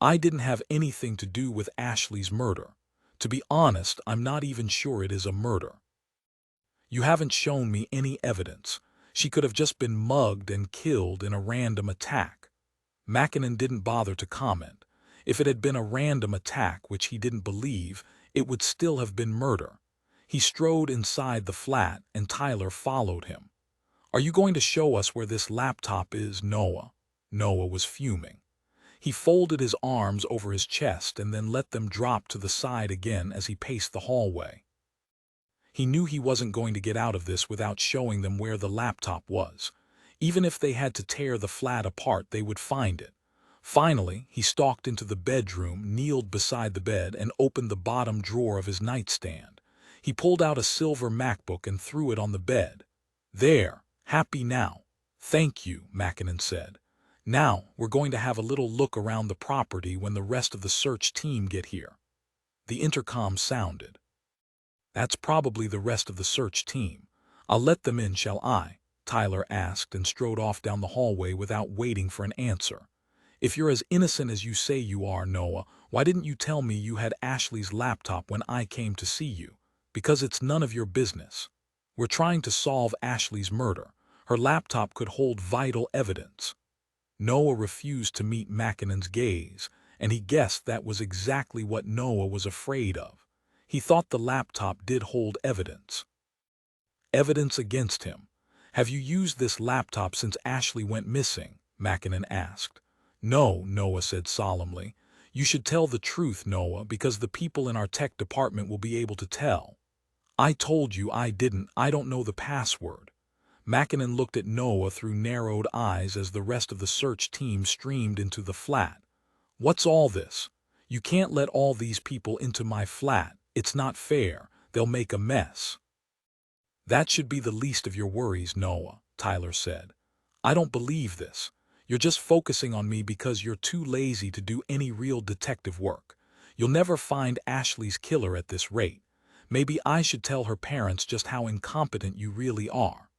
I didn't have anything to do with Ashley's murder. To be honest, I'm not even sure it is a murder. You haven't shown me any evidence. She could have just been mugged and killed in a random attack." Mackinnon didn't bother to comment. If it had been a random attack, which he didn't believe, it would still have been murder. He strode inside the flat, and Tyler followed him. "Are you going to show us where this laptop is, Noah?" Noah was fuming. He folded his arms over his chest and then let them drop to the side again as he paced the hallway. He knew he wasn't going to get out of this without showing them where the laptop was. Even if they had to tear the flat apart, they would find it. Finally, he stalked into the bedroom, kneeled beside the bed, and opened the bottom drawer of his nightstand. He pulled out a silver MacBook and threw it on the bed. "There, happy now?" "Thank you," Mackinnon said. "Now, we're going to have a little look around the property when the rest of the search team get here." The intercom sounded. "That's probably the rest of the search team. I'll let them in, shall I?" Tyler asked and strode off down the hallway without waiting for an answer. "If you're as innocent as you say you are, Noah, why didn't you tell me you had Ashley's laptop when I came to see you? Because it's none of your business. We're trying to solve Ashley's murder. Her laptop could hold vital evidence." Noah refused to meet Mackinnon's gaze, and he guessed that was exactly what Noah was afraid of. He thought the laptop did hold evidence. Evidence against him. "Have you used this laptop since Ashley went missing?" Mackinnon asked. "No," Noah said solemnly. "You should tell the truth, Noah, because the people in our tech department will be able to tell." "I told you I didn't. I don't know the password." Mackinnon looked at Noah through narrowed eyes as the rest of the search team streamed into the flat. "What's all this? You can't let all these people into my flat. It's not fair. They'll make a mess." "That should be the least of your worries, Noah," Tyler said. "I don't believe this. You're just focusing on me because you're too lazy to do any real detective work. You'll never find Ashley's killer at this rate. Maybe I should tell her parents just how incompetent you really are."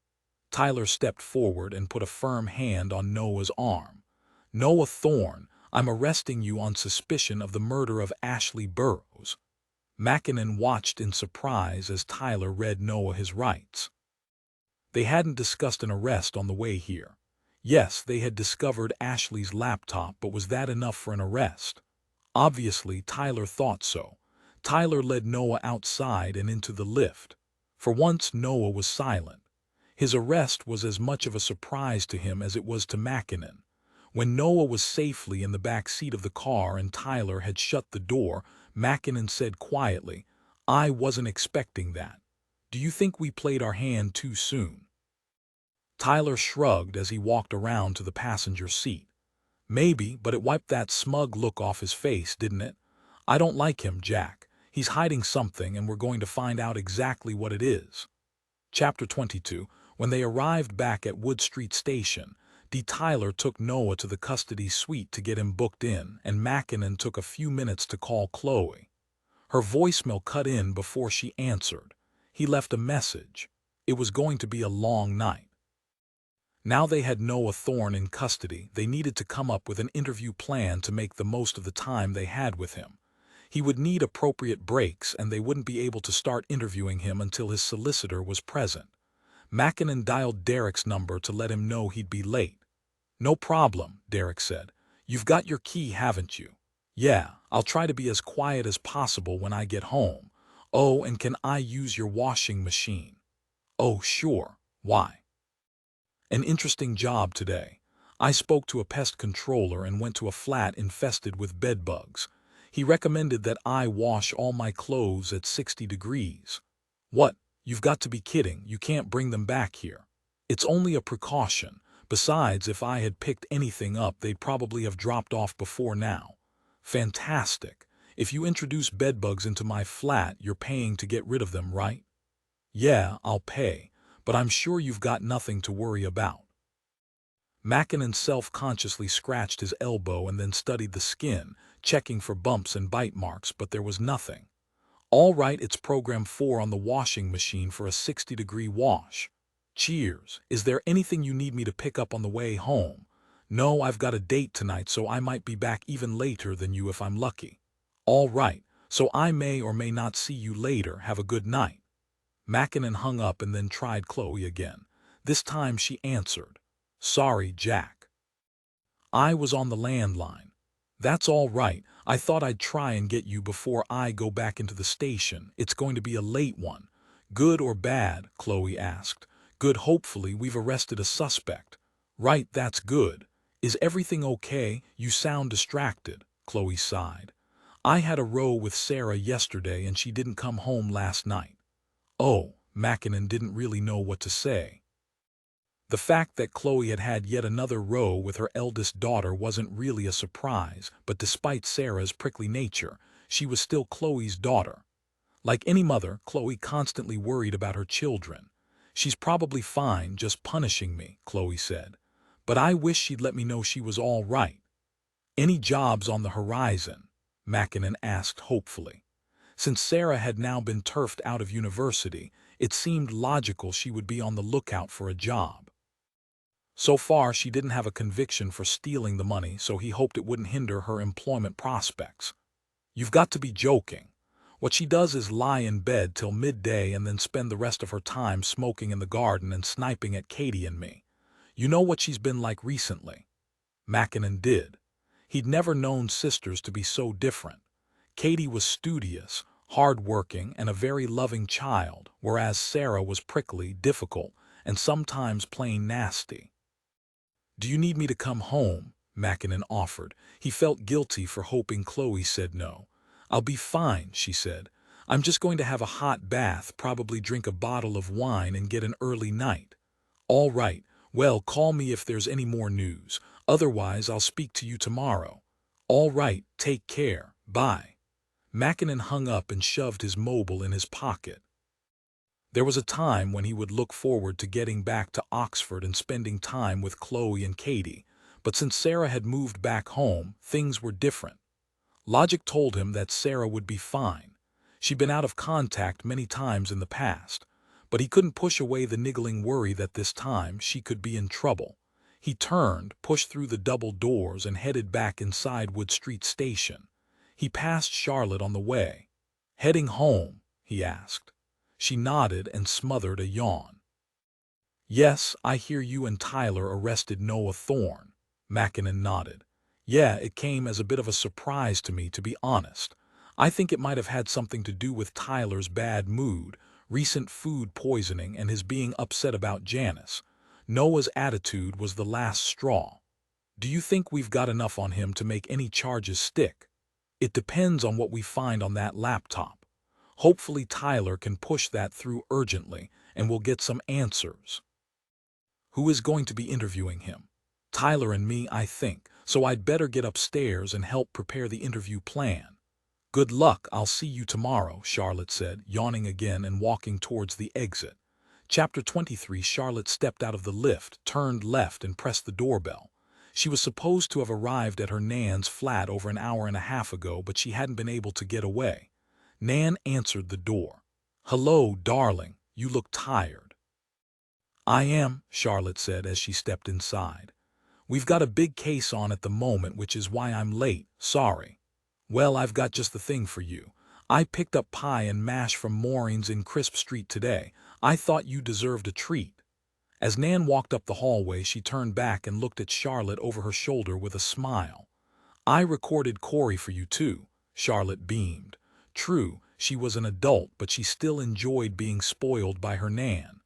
Tyler stepped forward and put a firm hand on Noah's arm. "Noah Thorne, I'm arresting you on suspicion of the murder of Ashley Burroughs." Mackinnon watched in surprise as Tyler read Noah his rights. They hadn't discussed an arrest on the way here. Yes, they had discovered Ashley's laptop, but was that enough for an arrest? Obviously, Tyler thought so. Tyler led Noah outside and into the lift. For once, Noah was silent. His arrest was as much of a surprise to him as it was to Mackinnon. When Noah was safely in the back seat of the car and Tyler had shut the door, Mackinnon said quietly, "I wasn't expecting that. Do you think we played our hand too soon?" Tyler shrugged as he walked around to the passenger seat. "Maybe, but it wiped that smug look off his face, didn't it? I don't like him, Jack. He's hiding something, and we're going to find out exactly what it is." Chapter 22. When they arrived back at Wood Street Station, Tyler took Noah to the custody suite to get him booked in, and Mackinnon took a few minutes to call Chloe. Her voicemail cut in before she answered. He left a message. It was going to be a long night. Now they had Noah Thorne in custody, they needed to come up with an interview plan to make the most of the time they had with him. He would need appropriate breaks, and they wouldn't be able to start interviewing him until his solicitor was present. Mackinnon dialed Derek's number to let him know he'd be late. "No problem," Derek said. "You've got your key, haven't you?" "Yeah, I'll try to be as quiet as possible when I get home. Oh, and can I use your washing machine?" "Oh, sure. Why?" "An interesting job today. I spoke to a pest controller and went to a flat infested with bedbugs. He recommended that I wash all my clothes at 60 degrees. What? You've got to be kidding. You can't bring them back here." "It's only a precaution. Besides, if I had picked anything up, they'd probably have dropped off before now." "Fantastic. If you introduce bedbugs into my flat, you're paying to get rid of them, right?" "Yeah, I'll pay, but I'm sure you've got nothing to worry about." Mackinnon self-consciously scratched his elbow and then studied the skin, checking for bumps and bite marks, but there was nothing. "All right, it's program 4 on the washing machine for a 60-degree wash. Cheers. Is there anything you need me to pick up on the way home?" "No, I've got a date tonight, so I might be back even later than you if I'm lucky." "All right, so I may or may not see you later. Have a good night." Mackinnon hung up and then tried Chloe again. This time she answered. "Sorry, Jack. I was on the landline." "That's all right. I thought I'd try and get you before I go back into the station. It's going to be a late one." "Good or bad?" Chloe asked. "Good, hopefully we've arrested a suspect." "Right, that's good. Is everything okay? You sound distracted." Chloe sighed. "I had a row with Sarah yesterday and she didn't come home last night." Oh, Mackinnon didn't really know what to say. The fact that Chloe had had yet another row with her eldest daughter wasn't really a surprise, but despite Sarah's prickly nature, she was still Chloe's daughter. Like any mother, Chloe constantly worried about her children. "She's probably fine, just punishing me," Chloe said. "But I wish she'd let me know she was all right." "Any jobs on the horizon?" Mackinnon asked hopefully. Since Sarah had now been turfed out of university, it seemed logical she would be on the lookout for a job. So far, she didn't have a conviction for stealing the money, so he hoped it wouldn't hinder her employment prospects. "You've got to be joking. What she does is lie in bed till midday and then spend the rest of her time smoking in the garden and sniping at Katie and me. You know what she's been like recently?" Mackinnon did. He'd never known sisters to be so different. Katie was studious, hard-working, and a very loving child, whereas Sarah was prickly, difficult, and sometimes plain nasty. "Do you need me to come home?" Mackinnon offered. He felt guilty for hoping Chloe said no. "I'll be fine," she said. "I'm just going to have a hot bath, probably drink a bottle of wine and get an early night." "All right. Well, call me if there's any more news. Otherwise, I'll speak to you tomorrow." "All right, take care. Bye." Mackinnon hung up and shoved his mobile in his pocket. There was a time when he would look forward to getting back to Oxford and spending time with Chloe and Katie, but since Sarah had moved back home, things were different. Logic told him that Sarah would be fine. She'd been out of contact many times in the past, but he couldn't push away the niggling worry that this time she could be in trouble. He turned, pushed through the double doors, and headed back inside Wood Street Station. He passed Charlotte on the way. "Heading home?" he asked. She nodded and smothered a yawn. "Yes, I hear you and Tyler arrested Noah Thorne." Mackinnon nodded. "Yeah, it came as a bit of a surprise to me, to be honest. I think it might have had something to do with Tyler's bad mood, recent food poisoning, and his being upset about Janice. Noah's attitude was the last straw. Do you think we've got enough on him to make any charges stick?" "It depends on what we find on that laptop. Hopefully Tyler can push that through urgently, and we'll get some answers." "Who is going to be interviewing him?" "Tyler and me, I think, so I'd better get upstairs and help prepare the interview plan." "Good luck, I'll see you tomorrow," Charlotte said, yawning again and walking towards the exit. Chapter 23. Charlotte stepped out of the lift, turned left, and pressed the doorbell. She was supposed to have arrived at her Nan's flat over an hour and a half ago, but she hadn't been able to get away. Nan answered the door. "Hello, darling, you look tired." "I am," Charlotte said as she stepped inside. "We've got a big case on at the moment, which is why I'm late, sorry." "Well, I've got just the thing for you. I picked up pie and mash from Maureen's in Crisp Street today. I thought you deserved a treat." As Nan walked up the hallway, she turned back and looked at Charlotte over her shoulder with a smile. "I recorded Corey for you too," Charlotte beamed. True, she was an adult, but she still enjoyed being spoiled by her Nan.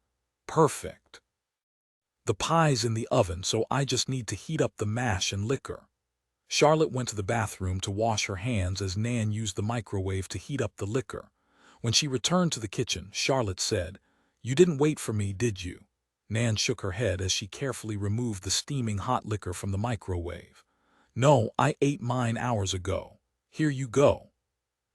"Perfect. The pie's in the oven, so I just need to heat up the mash and liquor." Charlotte went to the bathroom to wash her hands as Nan used the microwave to heat up the liquor. When she returned to the kitchen, Charlotte said, "You didn't wait for me, did you?" Nan shook her head as she carefully removed the steaming hot liquor from the microwave. "No, I ate mine hours ago. Here you go."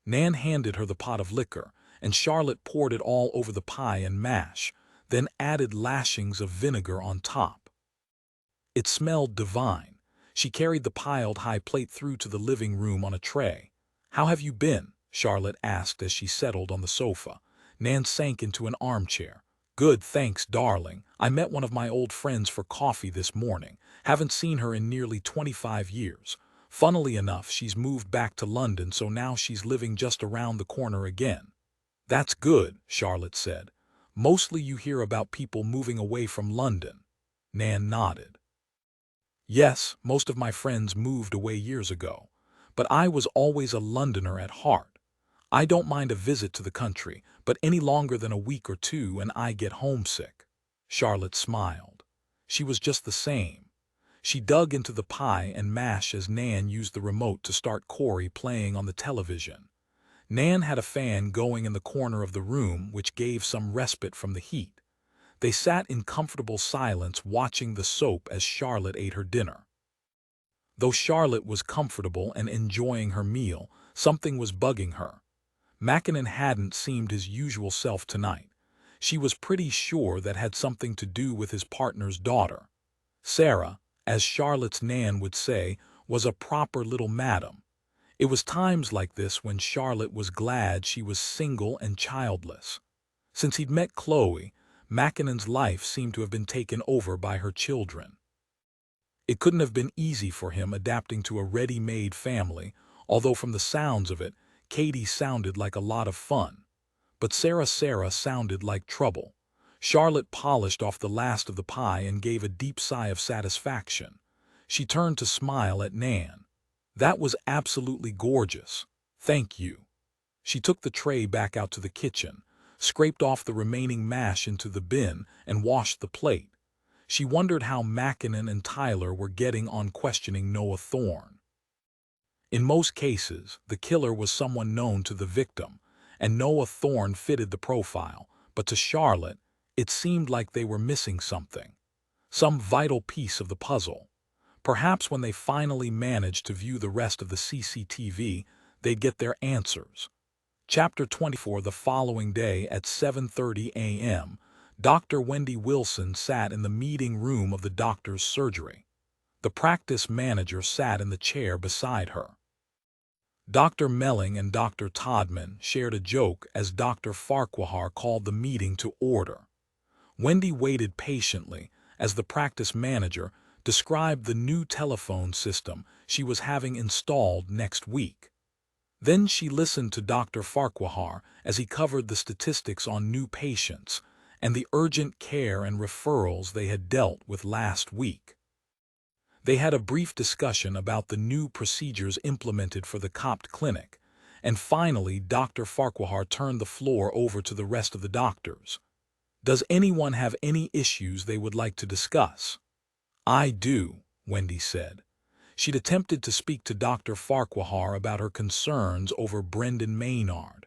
Nan handed her the pot of liquor, and Charlotte poured it all over the pie and mash, then added lashings of vinegar on top. It smelled divine. She carried the piled high plate through to the living room on a tray. "How have you been?" Charlotte asked as she settled on the sofa. Nan sank into an armchair. "Good, thanks, darling. I met one of my old friends for coffee this morning. Haven't seen her in nearly 25 years. Funnily enough, she's moved back to London, so now she's living just around the corner again." "That's good," Charlotte said. "Mostly you hear about people moving away from London." Nan nodded. "Yes, most of my friends moved away years ago. But I was always a Londoner at heart. I don't mind a visit to the country, but any longer than a week or two and I get homesick." Charlotte smiled. She was just the same. She dug into the pie and mash as Nan used the remote to start Corey playing on the television. Nan had a fan going in the corner of the room, which gave some respite from the heat. They sat in comfortable silence watching the soap as Charlotte ate her dinner. Though Charlotte was comfortable and enjoying her meal, something was bugging her. Mackinnon hadn't seemed his usual self tonight. She was pretty sure that had something to do with his partner's daughter. Sarah, as Charlotte's Nan would say, was a proper little madam. It was times like this when Charlotte was glad she was single and childless. Since he'd met Chloe, Mackinnon's life seemed to have been taken over by her children. It couldn't have been easy for him adapting to a ready-made family, although from the sounds of it, Katie sounded like a lot of fun. But Sarah sounded like trouble. Charlotte polished off the last of the pie and gave a deep sigh of satisfaction. She turned to smile at Nan. "That was absolutely gorgeous. Thank you." She took the tray back out to the kitchen, scraped off the remaining mash into the bin, and washed the plate. She wondered how Mackinnon and Tyler were getting on questioning Noah Thorne. In most cases, the killer was someone known to the victim, and Noah Thorne fitted the profile, but to Charlotte, it seemed like they were missing something. Some vital piece of the puzzle. Perhaps when they finally managed to view the rest of the CCTV, they'd get their answers. Chapter 24. The following day at 7:30 a.m., Dr. Wendy Wilson sat in the meeting room of the doctor's surgery. The practice manager sat in the chair beside her. Dr. Melling and Dr. Todman shared a joke as Dr. Farquhar called the meeting to order. Wendy waited patiently as the practice manager described the new telephone system she was having installed next week. Then she listened to Dr. Farquhar as he covered the statistics on new patients and the urgent care and referrals they had dealt with last week. They had a brief discussion about the new procedures implemented for the COPT clinic, and finally Dr. Farquhar turned the floor over to the rest of the doctors. "Does anyone have any issues they would like to discuss?" "I do," Wendy said. She'd attempted to speak to Dr. Farquhar about her concerns over Brendan Maynard,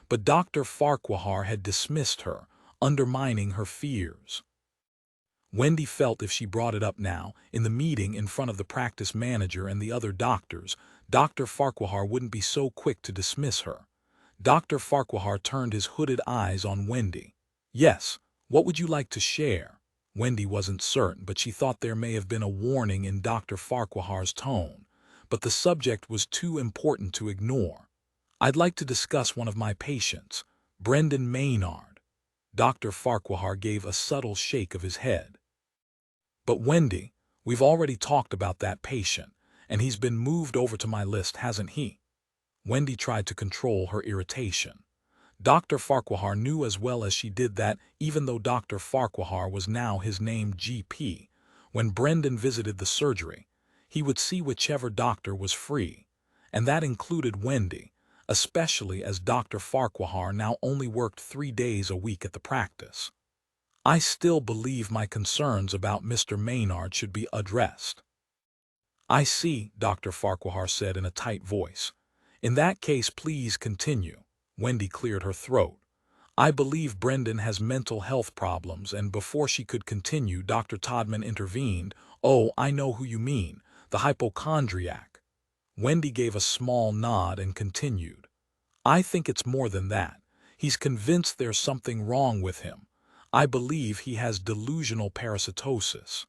but Dr. Farquhar had dismissed her, undermining her fears. Wendy felt if she brought it up now, in the meeting in front of the practice manager and the other doctors, Dr. Farquhar wouldn't be so quick to dismiss her. Dr. Farquhar turned his hooded eyes on Wendy. "Yes, what would you like to share?" Wendy wasn't certain, but she thought there may have been a warning in Dr. Farquhar's tone. But the subject was too important to ignore. "I'd like to discuss one of my patients, Brendan Maynard." Dr. Farquhar gave a subtle shake of his head. "But Wendy, we've already talked about that patient, and he's been moved over to my list, hasn't he?" Wendy tried to control her irritation. Dr. Farquhar knew as well as she did that, even though Dr. Farquhar was now his named GP, when Brendan visited the surgery, he would see whichever doctor was free, and that included Wendy, especially as Dr. Farquhar now only worked 3 days a week at the practice. "I still believe my concerns about Mr. Maynard should be addressed." "I see," Dr. Farquhar said in a tight voice. "In that case, please continue." Wendy cleared her throat. "I believe Brendan has mental health problems," and before she could continue, Dr. Todman intervened. "Oh, I know who you mean, the hypochondriac." Wendy gave a small nod and continued. "I think it's more than that. He's convinced there's something wrong with him. I believe he has delusional parasitosis.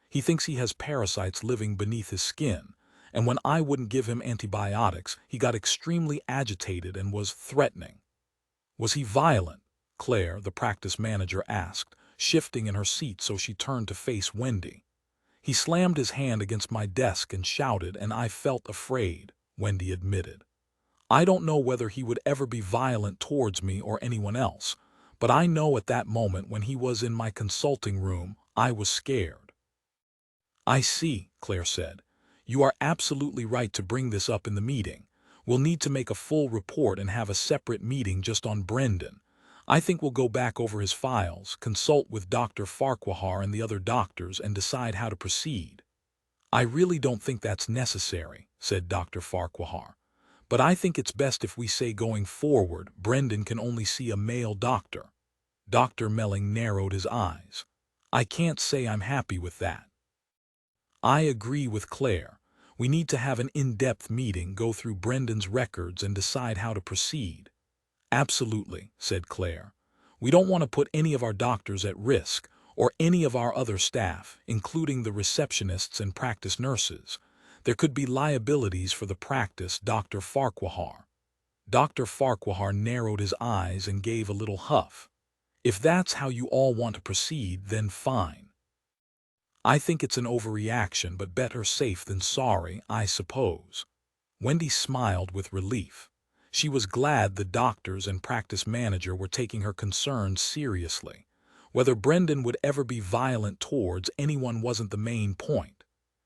He thinks he has parasites living beneath his skin, and when I wouldn't give him antibiotics, he got extremely agitated and was threatening." "Was he violent?" Claire, the practice manager, asked, shifting in her seat so she turned to face Wendy. "He slammed his hand against my desk and shouted, and I felt afraid," Wendy admitted. "I don't know whether he would ever be violent towards me or anyone else, but I know at that moment when he was in my consulting room, I was scared." "I see," Claire said. "You are absolutely right to bring this up in the meeting. We'll need to make a full report and have a separate meeting just on Brendan. I think we'll go back over his files, consult with Dr. Farquhar and the other doctors, and decide how to proceed." "I really don't think that's necessary," said Dr. Farquhar. "But I think it's best if we say going forward, Brendan can only see a male doctor." Dr. Melling narrowed his eyes. I can't say I'm happy with that. I agree with Claire. We need to have an in-depth meeting, go through Brendan's records and decide how to proceed. Absolutely, said Claire. We don't want to put any of our doctors at risk, or any of our other staff, including the receptionists and practice nurses. There could be liabilities for the practice, Dr. Farquhar. Dr. Farquhar narrowed his eyes and gave a little huff. If that's how you all want to proceed, then fine. I think it's an overreaction, but better safe than sorry, I suppose. Wendy smiled with relief. She was glad the doctors and practice manager were taking her concerns seriously. Whether Brendan would ever be violent towards anyone wasn't the main point.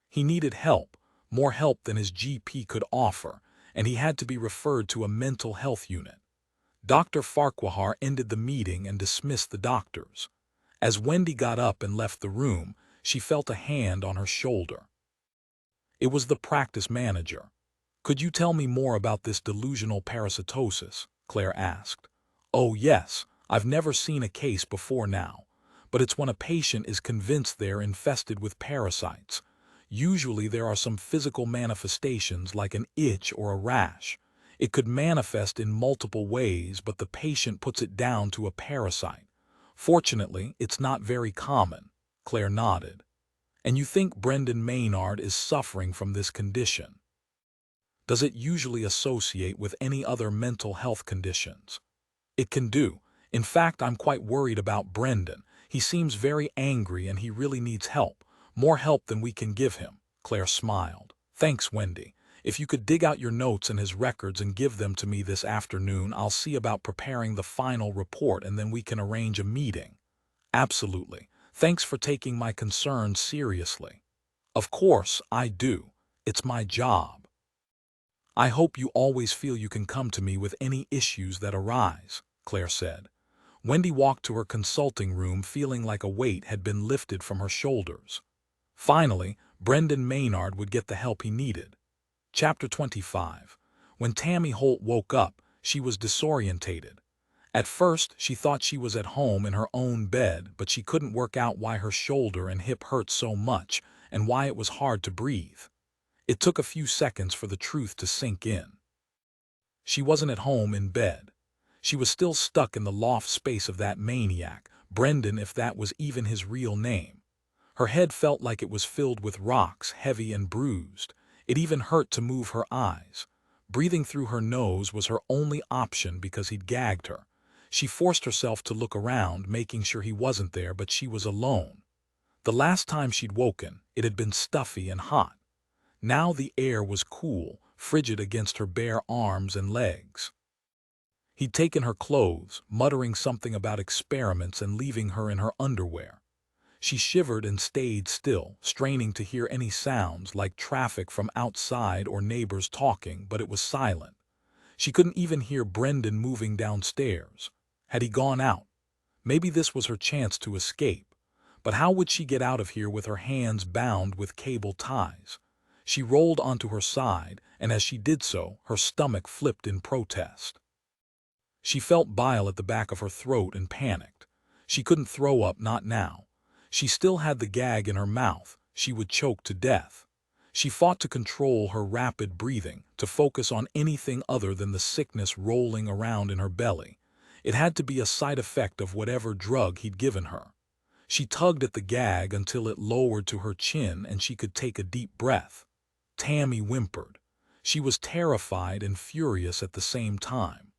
He needed help, more help than his GP could offer, and he had to be referred to a mental health unit. Dr. Farquhar ended the meeting and dismissed the doctors. As Wendy got up and left the room, she felt a hand on her shoulder. It was the practice manager. Could you tell me more about this delusional parasitosis? Claire asked. Oh yes, I've never seen a case before now, but it's when a patient is convinced they're infested with parasites. Usually there are some physical manifestations like an itch or a rash. It could manifest in multiple ways, but the patient puts it down to a parasite. Fortunately, it's not very common. Claire nodded. And you think Brendan Maynard is suffering from this condition? Does it usually associate with any other mental health conditions? It can do. In fact, I'm quite worried about Brendan. He seems very angry and he really needs help. More help than we can give him. Claire smiled. Thanks, Wendy. If you could dig out your notes and his records and give them to me this afternoon, I'll see about preparing the final report and then we can arrange a meeting. Absolutely. Thanks for taking my concerns seriously. Of course, I do. It's my job. I hope you always feel you can come to me with any issues that arise, Claire said. Wendy walked to her consulting room feeling like a weight had been lifted from her shoulders. Finally, Brendan Maynard would get the help he needed. Chapter 25. When Tammy Holt woke up, she was disorientated. At first, she thought she was at home in her own bed, but she couldn't work out why her shoulder and hip hurt so much and why it was hard to breathe. It took a few seconds for the truth to sink in. She wasn't at home in bed. She was still stuck in the loft space of that maniac, Brendan, if that was even his real name. Her head felt like it was filled with rocks, heavy and bruised. It even hurt to move her eyes. Breathing through her nose was her only option because he'd gagged her. She forced herself to look around, making sure he wasn't there, but she was alone. The last time she'd woken, it had been stuffy and hot. Now the air was cool, frigid against her bare arms and legs. He'd taken her clothes, muttering something about experiments and leaving her in her underwear. She shivered and stayed still, straining to hear any sounds like traffic from outside or neighbors talking, but it was silent. She couldn't even hear Brendan moving downstairs. Had he gone out? Maybe this was her chance to escape. But how would she get out of here with her hands bound with cable ties? She rolled onto her side, and as she did so, her stomach flipped in protest. She felt bile at the back of her throat and panicked. She couldn't throw up, not now. She still had the gag in her mouth. She would choke to death. She fought to control her rapid breathing, to focus on anything other than the sickness rolling around in her belly. It had to be a side effect of whatever drug he'd given her. She tugged at the gag until it lowered to her chin and she could take a deep breath. Tammy whimpered. She was terrified and furious at the same time.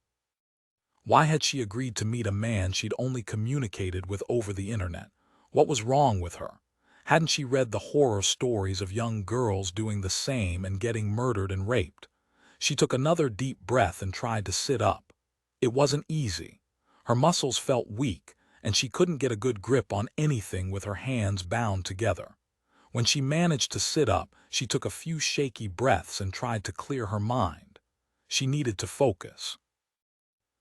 Why had she agreed to meet a man she'd only communicated with over the internet? What was wrong with her? Hadn't she read the horror stories of young girls doing the same and getting murdered and raped? She took another deep breath and tried to sit up. It wasn't easy. Her muscles felt weak, and she couldn't get a good grip on anything with her hands bound together. When she managed to sit up, she took a few shaky breaths and tried to clear her mind. She needed to focus.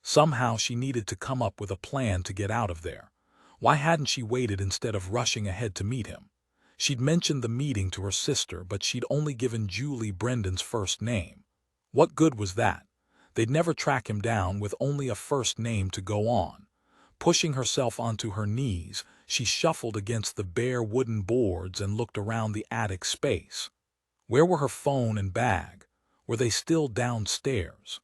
Somehow she needed to come up with a plan to get out of there. Why hadn't she waited instead of rushing ahead to meet him? She'd mentioned the meeting to her sister, but she'd only given Julie Brendan's first name. What good was that? They'd never track him down with only a first name to go on. Pushing herself onto her knees, she shuffled against the bare wooden boards and looked around the attic space. Where were her phone and bag? Were they still downstairs?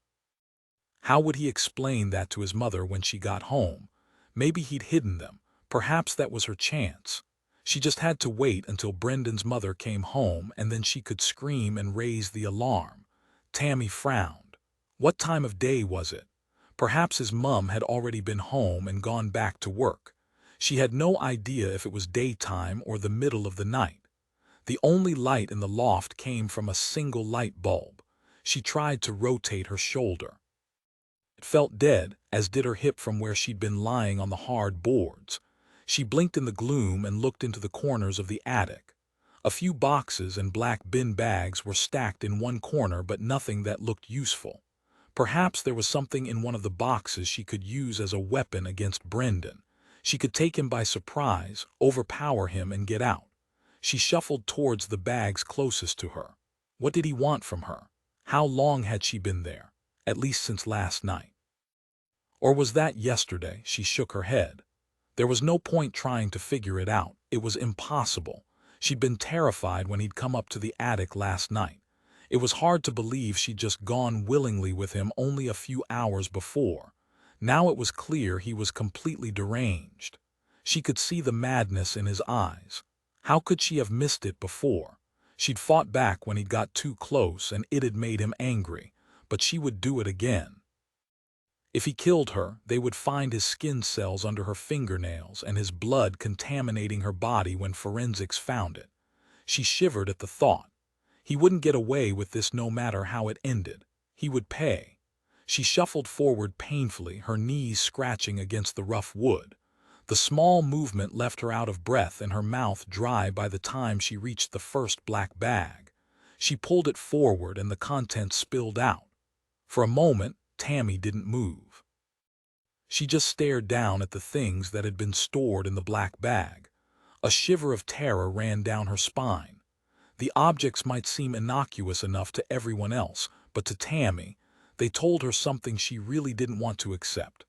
How would he explain that to his mother when she got home? Maybe he'd hidden them. Perhaps that was her chance. She just had to wait until Brendan's mother came home, and then she could scream and raise the alarm. Tammy frowned. What time of day was it? Perhaps his mum had already been home and gone back to work. She had no idea if it was daytime or the middle of the night. The only light in the loft came from a single light bulb. She tried to rotate her shoulder. It felt dead, as did her hip from where she'd been lying on the hard boards. She blinked in the gloom and looked into the corners of the attic. A few boxes and black bin bags were stacked in one corner, but nothing that looked useful. Perhaps there was something in one of the boxes she could use as a weapon against Brendan. She could take him by surprise, overpower him, and get out. She shuffled towards the bags closest to her. What did he want from her? How long had she been there? At least since last night. Or was that yesterday? She shook her head. There was no point trying to figure it out. It was impossible. She'd been terrified when he'd come up to the attic last night. It was hard to believe she'd just gone willingly with him only a few hours before. Now it was clear he was completely deranged. She could see the madness in his eyes. How could she have missed it before? She'd fought back when he'd got too close and it had made him angry, but she would do it again. If he killed her, they would find his skin cells under her fingernails and his blood contaminating her body when forensics found it. She shivered at the thought. He wouldn't get away with this no matter how it ended. He would pay. She shuffled forward painfully, her knees scratching against the rough wood. The small movement left her out of breath and her mouth dry by the time she reached the first black bag. She pulled it forward and the contents spilled out. For a moment, Tammy didn't move. She just stared down at the things that had been stored in the black bag. A shiver of terror ran down her spine. The objects might seem innocuous enough to everyone else, but to Tammy, they told her something she really didn't want to accept.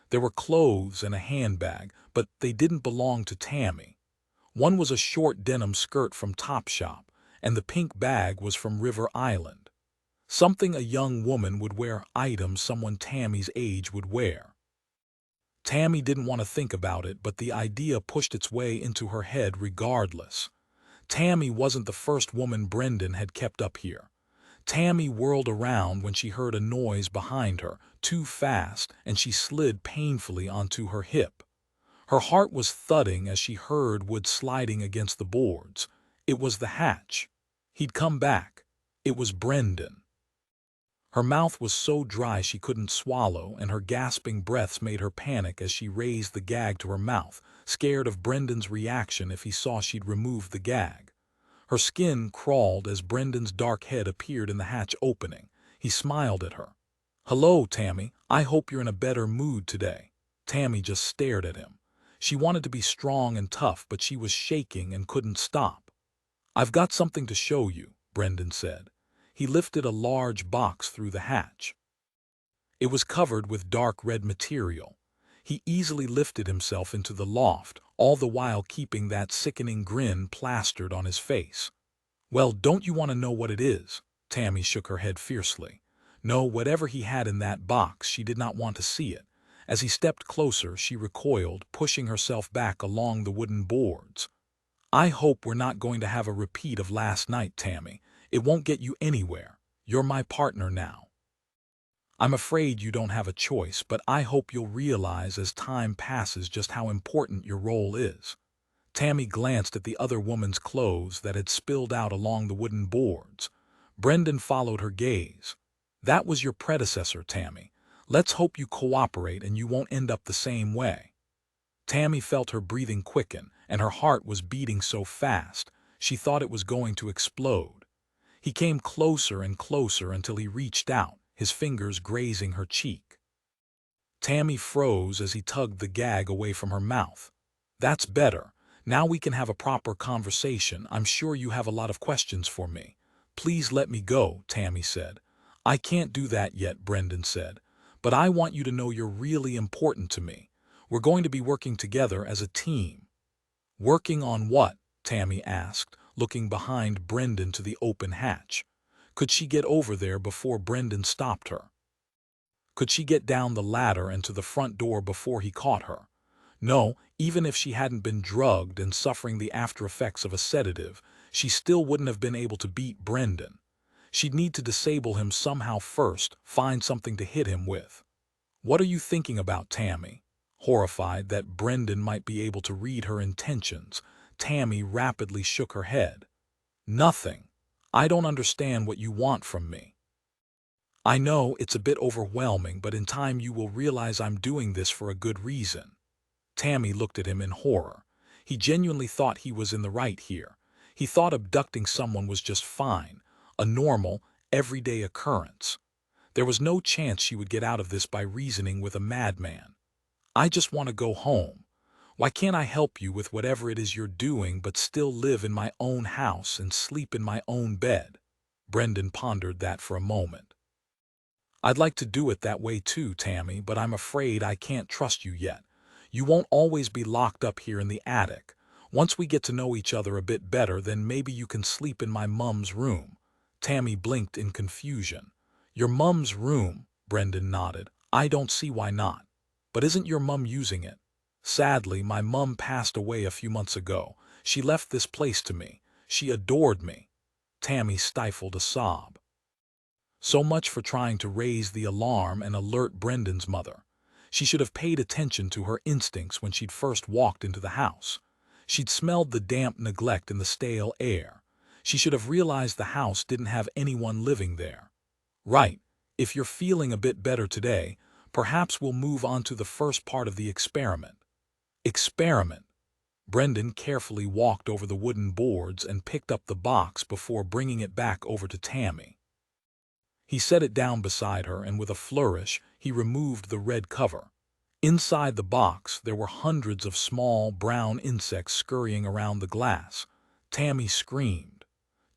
There were clothes and a handbag, but they didn't belong to Tammy. One was a short denim skirt from Topshop, and the pink bag was from River Island. Something a young woman would wear, items someone Tammy's age would wear. Tammy didn't want to think about it, but the idea pushed its way into her head regardless. Tammy wasn't the first woman Brendan had kept up here. Tammy whirled around when she heard a noise behind her, too fast, and she slid painfully onto her hip. Her heart was thudding as she heard wood sliding against the boards. It was the hatch. He'd come back. It was Brendan. Her mouth was so dry she couldn't swallow, and her gasping breaths made her panic as she raised the gag to her mouth, scared of Brendan's reaction if he saw she'd removed the gag. Her skin crawled as Brendan's dark head appeared in the hatch opening. He smiled at her. "Hello, Tammy. I hope you're in a better mood today." Tammy just stared at him. She wanted to be strong and tough, but she was shaking and couldn't stop. "I've got something to show you," Brendan said. He lifted a large box through the hatch. It was covered with dark red material. He easily lifted himself into the loft, all the while keeping that sickening grin plastered on his face. "Well, don't you want to know what it is?" Tammy shook her head fiercely. No, whatever he had in that box, she did not want to see it. As he stepped closer, she recoiled, pushing herself back along the wooden boards. "I hope we're not going to have a repeat of last night, Tammy. It won't get you anywhere. You're my partner now. I'm afraid you don't have a choice, but I hope you'll realize as time passes just how important your role is." Tammy glanced at the other woman's clothes that had spilled out along the wooden boards. Brendan followed her gaze. "That was your predecessor, Tammy. Let's hope you cooperate and you won't end up the same way." Tammy felt her breathing quicken, and her heart was beating so fast, she thought it was going to explode. He came closer and closer until he reached out, his fingers grazing her cheek. Tammy froze as he tugged the gag away from her mouth. "That's better. Now we can have a proper conversation. I'm sure you have a lot of questions for me." "Please let me go," Tammy said. "I can't do that yet," Brendan said. "But I want you to know you're really important to me. We're going to be working together as a team." "Working on what?" Tammy asked, looking behind Brendan to the open hatch. Could she get over there before Brendan stopped her? Could she get down the ladder and to the front door before he caught her? No, even if she hadn't been drugged and suffering the after-effects of a sedative, she still wouldn't have been able to beat Brendan. She'd need to disable him somehow first, find something to hit him with. "What are you thinking about, Tammy?" Horrified that Brendan might be able to read her intentions, Tammy rapidly shook her head. "Nothing. I don't understand what you want from me." "I know it's a bit overwhelming, but in time you will realize I'm doing this for a good reason." Tammy looked at him in horror. He genuinely thought he was in the right here. He thought abducting someone was just fine, a normal, everyday occurrence. There was no chance she would get out of this by reasoning with a madman. "I just want to go home. Why can't I help you with whatever it is you're doing but still live in my own house and sleep in my own bed?" Brendan pondered that for a moment. "I'd like to do it that way too, Tammy, but I'm afraid I can't trust you yet. You won't always be locked up here in the attic. Once we get to know each other a bit better, then maybe you can sleep in my mum's room." Tammy blinked in confusion. "Your mum's room?" Brendan nodded. "I don't see why not. But isn't your mum using it?" "Sadly, my mum passed away a few months ago. She left this place to me. She adored me." Tammy stifled a sob. So much for trying to raise the alarm and alert Brendan's mother. She should have paid attention to her instincts when she'd first walked into the house. She'd smelled the damp neglect in the stale air. She should have realized the house didn't have anyone living there. "Right, if you're feeling a bit better today, perhaps we'll move on to the first part of the experiment." "Experiment?" Brendan carefully walked over the wooden boards and picked up the box before bringing it back over to Tammy. He set it down beside her, and with a flourish, he removed the red cover. Inside the box, there were hundreds of small, brown insects scurrying around the glass. Tammy screamed.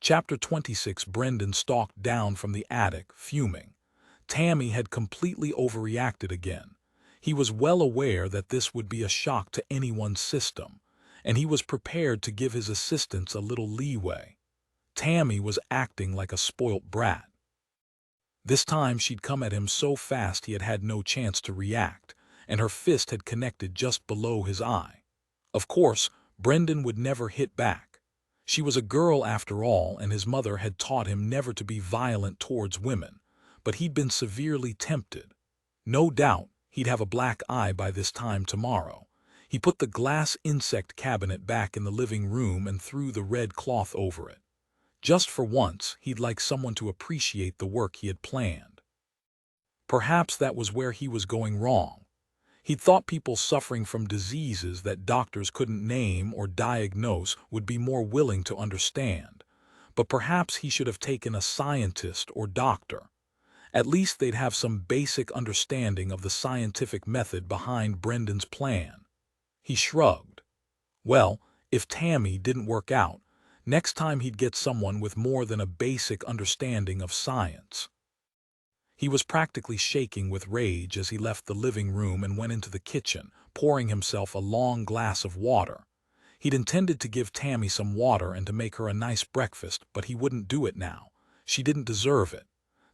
Chapter 26. Brendan stalked down from the attic, fuming. Tammy had completely overreacted again. He was well aware that this would be a shock to anyone's system, and he was prepared to give his assistants a little leeway. Tammy was acting like a spoilt brat. This time she'd come at him so fast he had had no chance to react, and her fist had connected just below his eye. Of course, Brendan would never hit back. She was a girl after all, and his mother had taught him never to be violent towards women, but he'd been severely tempted. No doubt he'd have a black eye by this time tomorrow. He put the glass insect cabinet back in the living room and threw the red cloth over it. Just for once, he'd like someone to appreciate the work he had planned. Perhaps that was where he was going wrong. He'd thought people suffering from diseases that doctors couldn't name or diagnose would be more willing to understand. But perhaps he should have taken a scientist or doctor. At least they'd have some basic understanding of the scientific method behind Brendan's plan. He shrugged. Well, if Tammy didn't work out, next time he'd get someone with more than a basic understanding of science. He was practically shaking with rage as he left the living room and went into the kitchen, pouring himself a long glass of water. He'd intended to give Tammy some water and to make her a nice breakfast, but he wouldn't do it now. She didn't deserve it.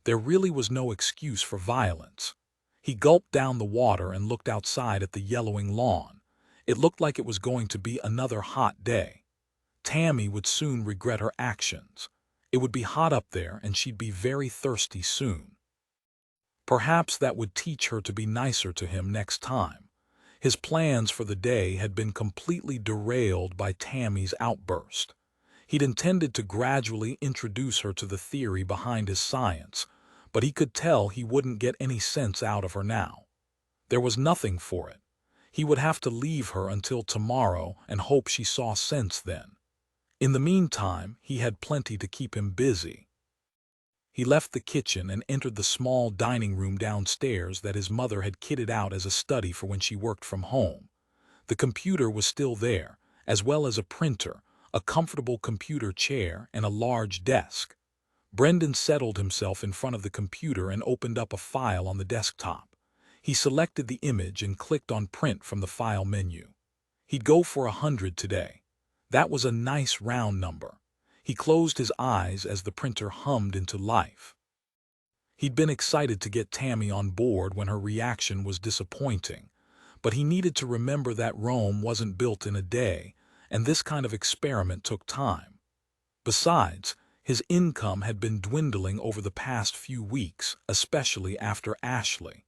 There really was no excuse for violence. He gulped down the water and looked outside at the yellowing lawn. It looked like it was going to be another hot day. Tammy would soon regret her actions. It would be hot up there, and she'd be very thirsty soon. Perhaps that would teach her to be nicer to him next time. His plans for the day had been completely derailed by Tammy's outburst. He'd intended to gradually introduce her to the theory behind his science, but he could tell he wouldn't get any sense out of her now. There was nothing for it. He would have to leave her until tomorrow and hope she saw sense then. In the meantime, he had plenty to keep him busy. He left the kitchen and entered the small dining room downstairs that his mother had kitted out as a study for when she worked from home. The computer was still there, as well as a printer, a comfortable computer chair, and a large desk. Brendan settled himself in front of the computer and opened up a file on the desktop. He selected the image and clicked on Print from the file menu. He'd go for 100 today. That was a nice round number. He closed his eyes as the printer hummed into life. He'd been excited to get Tammy on board when her reaction was disappointing, but he needed to remember that Rome wasn't built in a day, and this kind of experiment took time. Besides, his income had been dwindling over the past few weeks, especially after Ashley.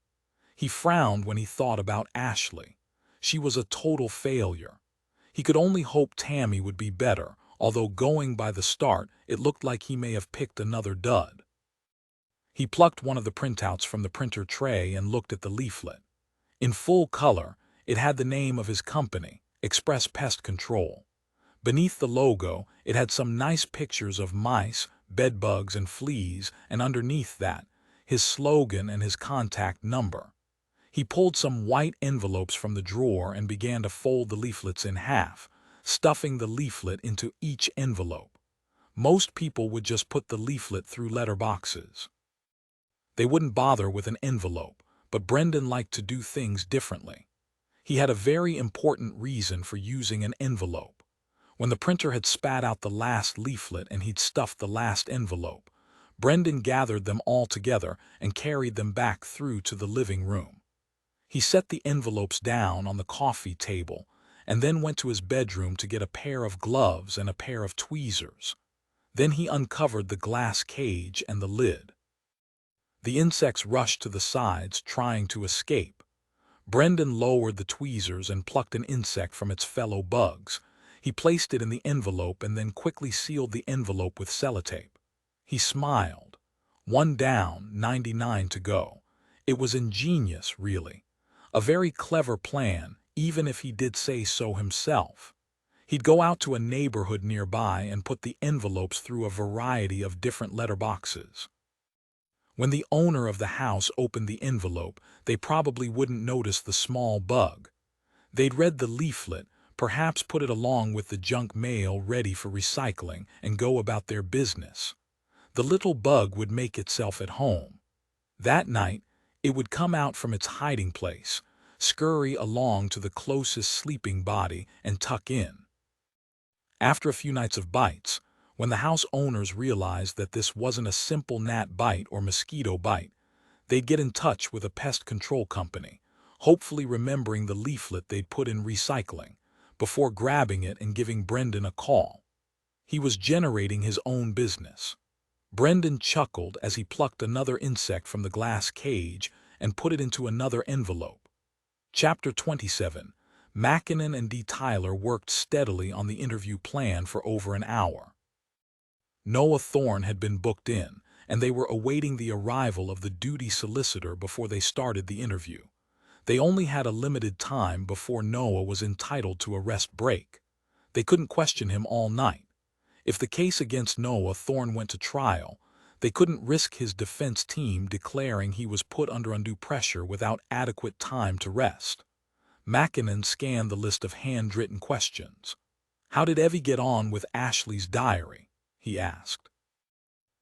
He frowned when he thought about Ashley. She was a total failure. He could only hope Tammy would be better, although going by the start, it looked like he may have picked another dud. He plucked one of the printouts from the printer tray and looked at the leaflet. In full color, it had the name of his company, Express Pest Control. Beneath the logo, it had some nice pictures of mice, bedbugs, and fleas, and underneath that, his slogan and his contact number. He pulled some white envelopes from the drawer and began to fold the leaflets in half, stuffing the leaflet into each envelope. Most people would just put the leaflet through letter boxes. They wouldn't bother with an envelope, but Brendan liked to do things differently. He had a very important reason for using an envelope. When the printer had spat out the last leaflet and he'd stuffed the last envelope, Brendan gathered them all together and carried them back through to the living room. He set the envelopes down on the coffee table and then went to his bedroom to get a pair of gloves and a pair of tweezers. Then he uncovered the glass cage and the lid. The insects rushed to the sides, trying to escape. Brendan lowered the tweezers and plucked an insect from its fellow bugs. He placed it in the envelope and then quickly sealed the envelope with sellotape. He smiled. 1 down, 99 to go. It was ingenious, really. A very clever plan, even if he did say so himself. He'd go out to a neighborhood nearby and put the envelopes through a variety of different letterboxes. When the owner of the house opened the envelope, they probably wouldn't notice the small bug. They'd read the leaflet, perhaps put it along with the junk mail ready for recycling, and go about their business. The little bug would make itself at home. That night, it would come out from its hiding place, scurry along to the closest sleeping body, and tuck in. After a few nights of bites, when the house owners realized that this wasn't a simple gnat bite or mosquito bite, they'd get in touch with a pest control company, hopefully remembering the leaflet they'd put in recycling, before grabbing it and giving Brendan a call. He was generating his own business. Brendan chuckled as he plucked another insect from the glass cage and put it into another envelope. Chapter 27. Mackinnon and D. Tyler worked steadily on the interview plan for over an hour. Noah Thorne had been booked in, and they were awaiting the arrival of the duty solicitor before they started the interview. They only had a limited time before Noah was entitled to a rest break. They couldn't question him all night. If the case against Noah Thorne went to trial, they couldn't risk his defense team declaring he was put under undue pressure without adequate time to rest. Mackinnon scanned the list of handwritten questions. "How did Evie get on with Ashley's diary?" he asked.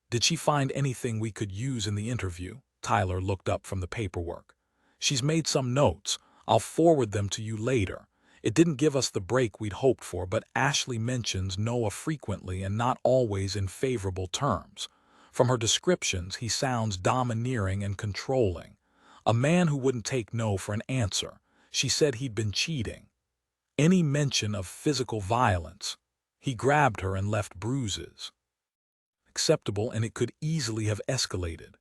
"Did she find anything we could use in the interview?" Tyler looked up from the paperwork. "She's made some notes. I'll forward them to you later. It didn't give us the break we'd hoped for, but Ashley mentions Noah frequently and not always in favorable terms. From her descriptions, he sounds domineering and controlling. A man who wouldn't take no for an answer. She said he'd been cheating. Any mention of physical violence. He grabbed her and left bruises. Acceptable, and it could easily have escalated."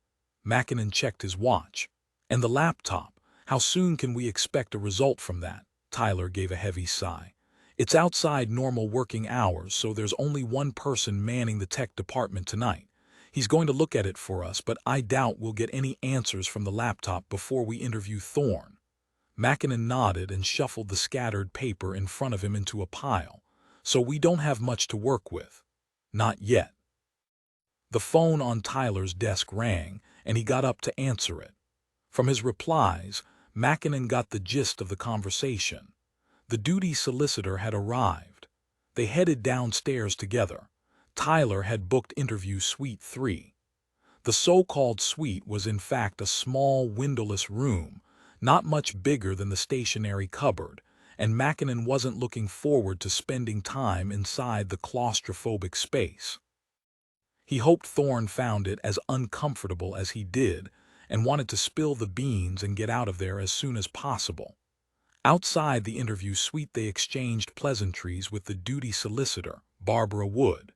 Mackinnon checked his watch. "And the laptop. How soon can we expect a result from that?" Tyler gave a heavy sigh. "It's outside normal working hours, so there's only one person manning the tech department tonight. He's going to look at it for us, but I doubt we'll get any answers from the laptop before we interview Thorne." Mackinnon nodded and shuffled the scattered paper in front of him into a pile. "So we don't have much to work with." "Not yet." The phone on Tyler's desk rang, and he got up to answer it. From his replies, Mackinnon got the gist of the conversation. The duty solicitor had arrived. They headed downstairs together. Tyler had booked interview suite 3. The so-called suite was in fact a small windowless room, not much bigger than the stationery cupboard, and Mackinnon wasn't looking forward to spending time inside the claustrophobic space. He hoped Thorne found it as uncomfortable as he did and wanted to spill the beans and get out of there as soon as possible. Outside the interview suite they exchanged pleasantries with the duty solicitor, Barbara Wood.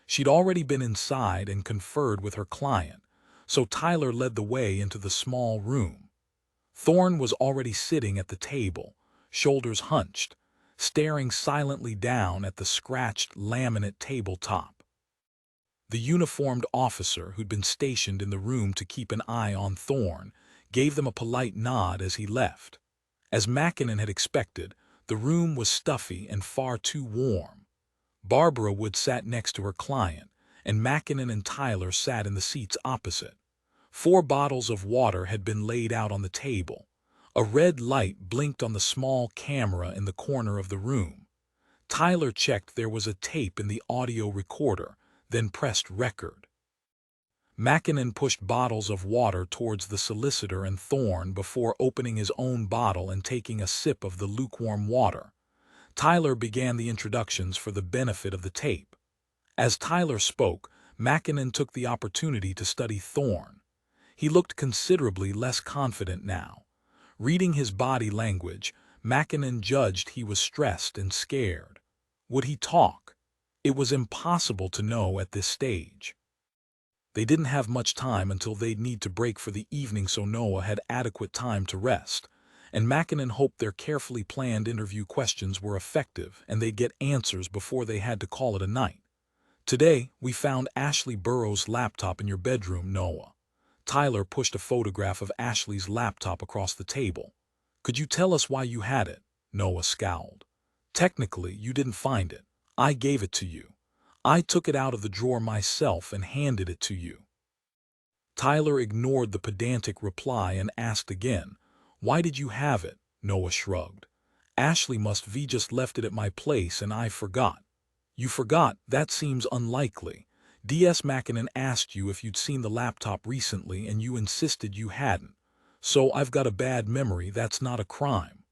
She'd already been inside and conferred with her client, so Tyler led the way into the small room. Thorne was already sitting at the table, shoulders hunched, staring silently down at the scratched laminate tabletop. The uniformed officer who'd been stationed in the room to keep an eye on Thorne gave them a polite nod as he left. As Mackinnon had expected, the room was stuffy and far too warm. Barbara Wood sat next to her client, and Mackinnon and Tyler sat in the seats opposite. 4 bottles of water had been laid out on the table. A red light blinked on the small camera in the corner of the room. Tyler checked there was a tape in the audio recorder, then pressed record. Mackinnon pushed bottles of water towards the solicitor and Thorne before opening his own bottle and taking a sip of the lukewarm water. Tyler began the introductions for the benefit of the tape. As Tyler spoke, Mackinnon took the opportunity to study Thorne. He looked considerably less confident now. Reading his body language, Mackinnon judged he was stressed and scared. Would he talk? It was impossible to know at this stage. They didn't have much time until they'd need to break for the evening, so Noah had adequate time to rest, and Mackinnon hoped their carefully planned interview questions were effective and they'd get answers before they had to call it a night. "Today, we found Ashley Burroughs' laptop in your bedroom, Noah." Tyler pushed a photograph of Ashley's laptop across the table. "Could you tell us why you had it?" Noah scowled. "Technically, you didn't find it. I gave it to you. I took it out of the drawer myself and handed it to you." Tyler ignored the pedantic reply and asked again, "Why did you have it?" Noah shrugged. "Ashley must have just left it at my place and I forgot." "You forgot? That seems unlikely. D.S. Mackinnon asked you if you'd seen the laptop recently and you insisted you hadn't. So I've got a bad memory. That's not a crime."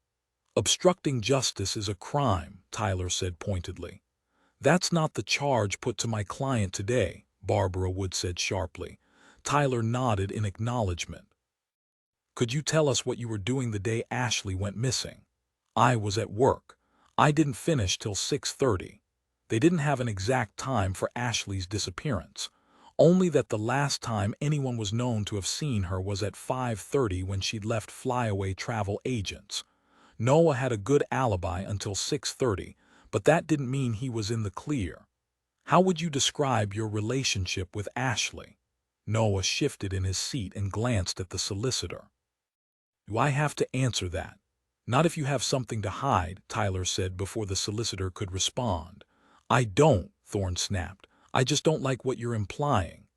"Obstructing justice is a crime," Tyler said pointedly. "That's not the charge put to my client today," Barbara Wood said sharply. Tyler nodded in acknowledgement. "Could you tell us what you were doing the day Ashley went missing?" "I was at work. I didn't finish till 6:30. They didn't have an exact time for Ashley's disappearance, only that the last time anyone was known to have seen her was at 5:30 when she'd left Flyaway Travel Agents. Noah had a good alibi until 6:30, but that didn't mean he was in the clear. How would you describe your relationship with Ashley?" Noah shifted in his seat and glanced at the solicitor. "Do I have to answer that?" "Not if you have something to hide," Tyler said before the solicitor could respond. "I don't," Thorne snapped. "I just don't like what you're implying."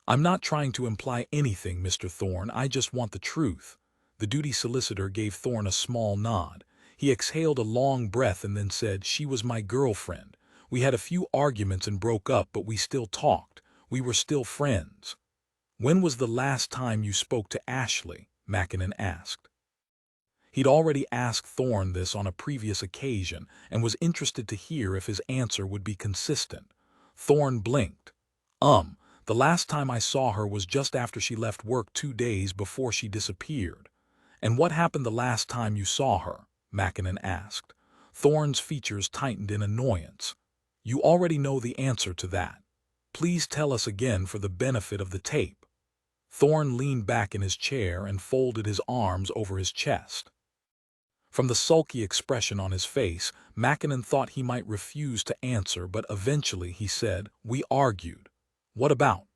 "I'm not trying to imply anything, Mr. Thorne. I just want the truth." The duty solicitor gave Thorne a small nod. He exhaled a long breath and then said, "She was my girlfriend. We had a few arguments and broke up, but we still talked. We were still friends." "When was the last time you spoke to Ashley?" Mackinnon asked. He'd already asked Thorne this on a previous occasion and was interested to hear if his answer would be consistent. Thorne blinked. The last time I saw her was just after she left work 2 days before she disappeared." "And what happened the last time you saw her?" Mackinnon asked. Thorne's features tightened in annoyance. "You already know the answer to that. Please tell us again for the benefit of the tape." Thorne leaned back in his chair and folded his arms over his chest. From the sulky expression on his face, Mackinnon thought he might refuse to answer, but eventually he said, "We argued." "What about?"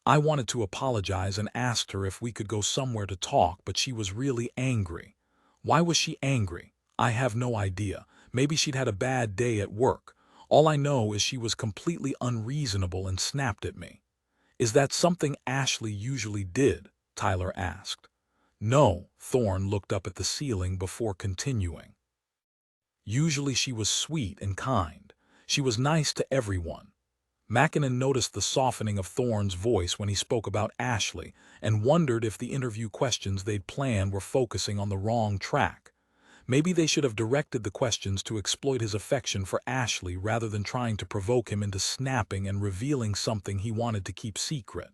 "I wanted to apologize and asked her if we could go somewhere to talk, but she was really angry." "Why was she angry?" "I have no idea. Maybe she'd had a bad day at work. All I know is she was completely unreasonable and snapped at me." "Is that something Ashley usually did?" Tyler asked. "No," Thorne looked up at the ceiling before continuing. "Usually she was sweet and kind. She was nice to everyone. Mackinnon noticed the softening of Thorne's voice when he spoke about Ashley and wondered if the interview questions they'd planned were focusing on the wrong track. Maybe they should have directed the questions to exploit his affection for Ashley rather than trying to provoke him into snapping and revealing something he wanted to keep secret.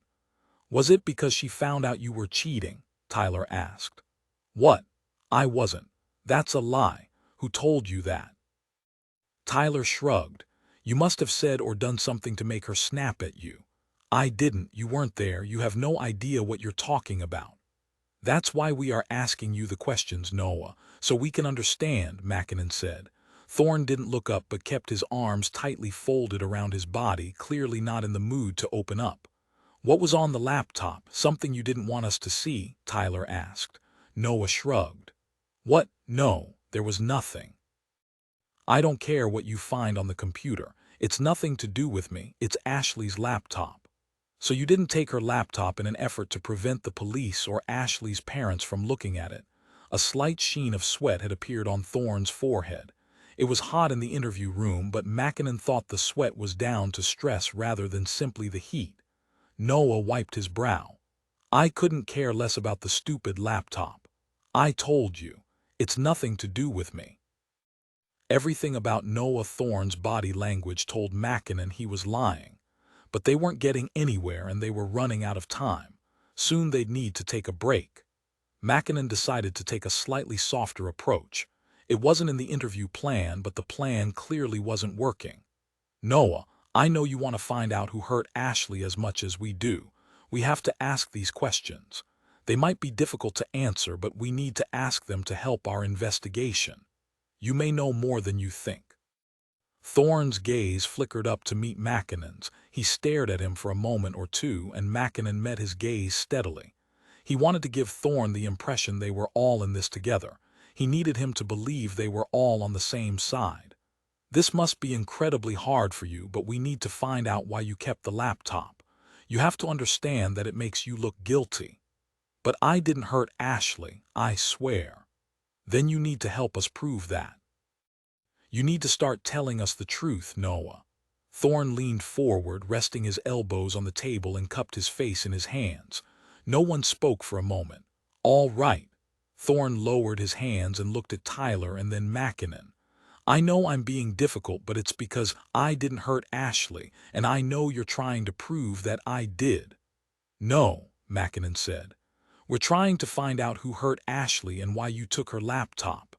"Was it because she found out you were cheating?" Tyler asked. "What? I wasn't. That's a lie. Who told you that?" Tyler shrugged. "You must have said or done something to make her snap at you." "I didn't. You weren't there. You have no idea what you're talking about." "That's why we are asking you the questions, Noah, so we can understand," Mackinnon said. Thorne didn't look up but kept his arms tightly folded around his body, clearly not in the mood to open up. "What was on the laptop? Something you didn't want us to see?" Tyler asked. Noah shrugged. "What? No, there was nothing. I don't care what you find on the computer. It's nothing to do with me. It's Ashley's laptop." "So you didn't take her laptop in an effort to prevent the police or Ashley's parents from looking at it?" A slight sheen of sweat had appeared on Thorne's forehead. It was hot in the interview room, but Mackinnon thought the sweat was down to stress rather than simply the heat. Noah wiped his brow. "I couldn't care less about the stupid laptop. I told you. It's nothing to do with me." Everything about Noah Thorne's body language told Mackinnon he was lying. But they weren't getting anywhere and they were running out of time. Soon they'd need to take a break. Mackinnon decided to take a slightly softer approach. It wasn't in the interview plan, but the plan clearly wasn't working. "Noah, I know you want to find out who hurt Ashley as much as we do. We have to ask these questions. They might be difficult to answer, but we need to ask them to help our investigation. You may know more than you think." Thorne's gaze flickered up to meet Mackinnon's. He stared at him for a moment or two, and Mackinnon met his gaze steadily. He wanted to give Thorne the impression they were all in this together. He needed him to believe they were all on the same side. "This must be incredibly hard for you, but we need to find out why you kept the laptop. You have to understand that it makes you look guilty." "But I didn't hurt Ashley, I swear." "Then you need to help us prove that. You need to start telling us the truth, Noah." Thorne leaned forward, resting his elbows on the table and cupped his face in his hands. No one spoke for a moment. "All right." Thorne lowered his hands and looked at Tyler and then Mackinnon. "I know I'm being difficult, but it's because I didn't hurt Ashley, and I know you're trying to prove that I did." "No," Mackinnon said. "We're trying to find out who hurt Ashley and why you took her laptop."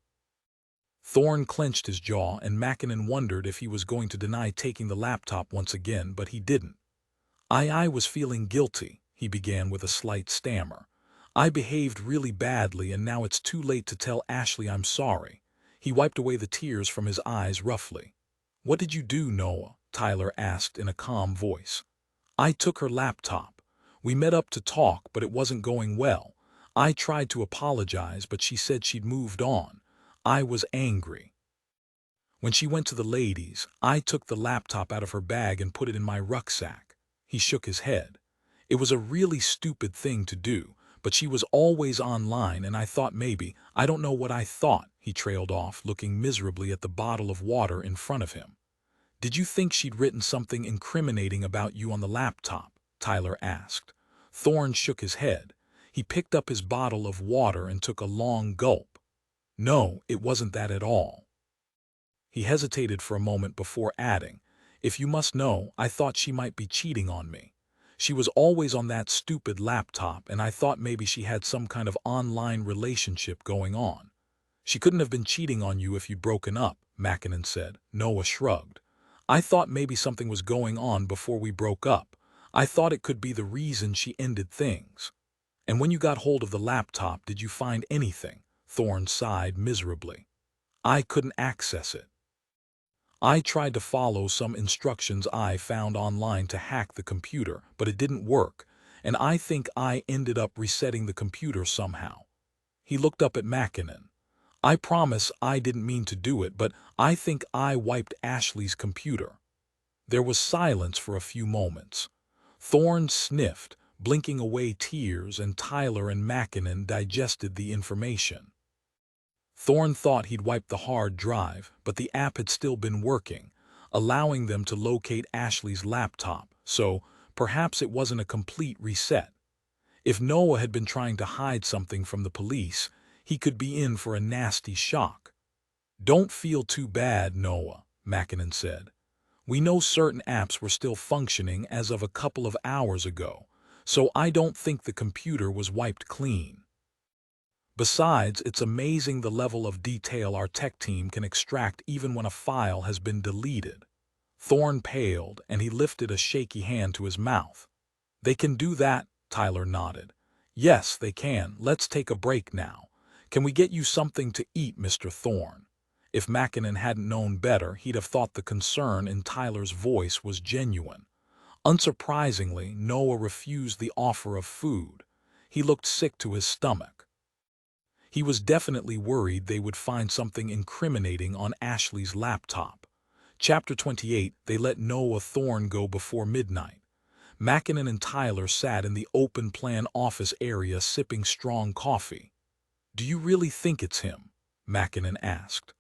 Thorne clenched his jaw, and Mackinnon wondered if he was going to deny taking the laptop once again, but he didn't. I was feeling guilty," he began with a slight stammer. "I behaved really badly, and now it's too late to tell Ashley I'm sorry." He wiped away the tears from his eyes roughly. "What did you do, Noah?" Tyler asked in a calm voice. "I took her laptop. We met up to talk, but it wasn't going well. I tried to apologize, but she said she'd moved on. I was angry. When she went to the ladies, I took the laptop out of her bag and put it in my rucksack." He shook his head. "It was a really stupid thing to do, but she was always online and I thought maybe, I don't know what I thought," he trailed off, looking miserably at the bottle of water in front of him. "Did you think she'd written something incriminating about you on the laptop?" Tyler asked. Thorne shook his head. He picked up his bottle of water and took a long gulp. "No, it wasn't that at all." He hesitated for a moment before adding, "If you must know, I thought she might be cheating on me. She was always on that stupid laptop, and I thought maybe she had some kind of online relationship going on." "She couldn't have been cheating on you if you'd broken up," Mackinnon said. Noah shrugged. "I thought maybe something was going on before we broke up. I thought it could be the reason she ended things." "And when you got hold of the laptop, did you find anything?" Thorne sighed miserably. "I couldn't access it. I tried to follow some instructions I found online to hack the computer, but it didn't work, and I think I ended up resetting the computer somehow." He looked up at Mackinnon. "I promise I didn't mean to do it, but I think I wiped Ashley's computer." There was silence for a few moments. Thorne sniffed, blinking away tears, and Tyler and Mackinnon digested the information. Thorne thought he'd wiped the hard drive, but the app had still been working. allowing them to locate Ashley's laptop, so perhaps it wasn't a complete reset. If Noah had been trying to hide something from the police, he could be in for a nasty shock. "Don't feel too bad, Noah," Mackinnon said. "We know certain apps were still functioning as of a couple of hours ago, so I don't think the computer was wiped clean. Besides, it's amazing the level of detail our tech team can extract even when a file has been deleted." Thorne paled, and he lifted a shaky hand to his mouth. "They can do that?" Tyler nodded. "Yes, they can. Let's take a break now. Can we get you something to eat, Mr. Thorne?" If Mackinnon hadn't known better, he'd have thought the concern in Tyler's voice was genuine. Unsurprisingly, Noah refused the offer of food. He looked sick to his stomach. He was definitely worried they would find something incriminating on Ashley's laptop. Chapter 28. They let Noah Thorne go before midnight. Mackinnon and Tyler sat in the open-plan office area sipping strong coffee. "Do you really think it's him?" Mackinnon asked.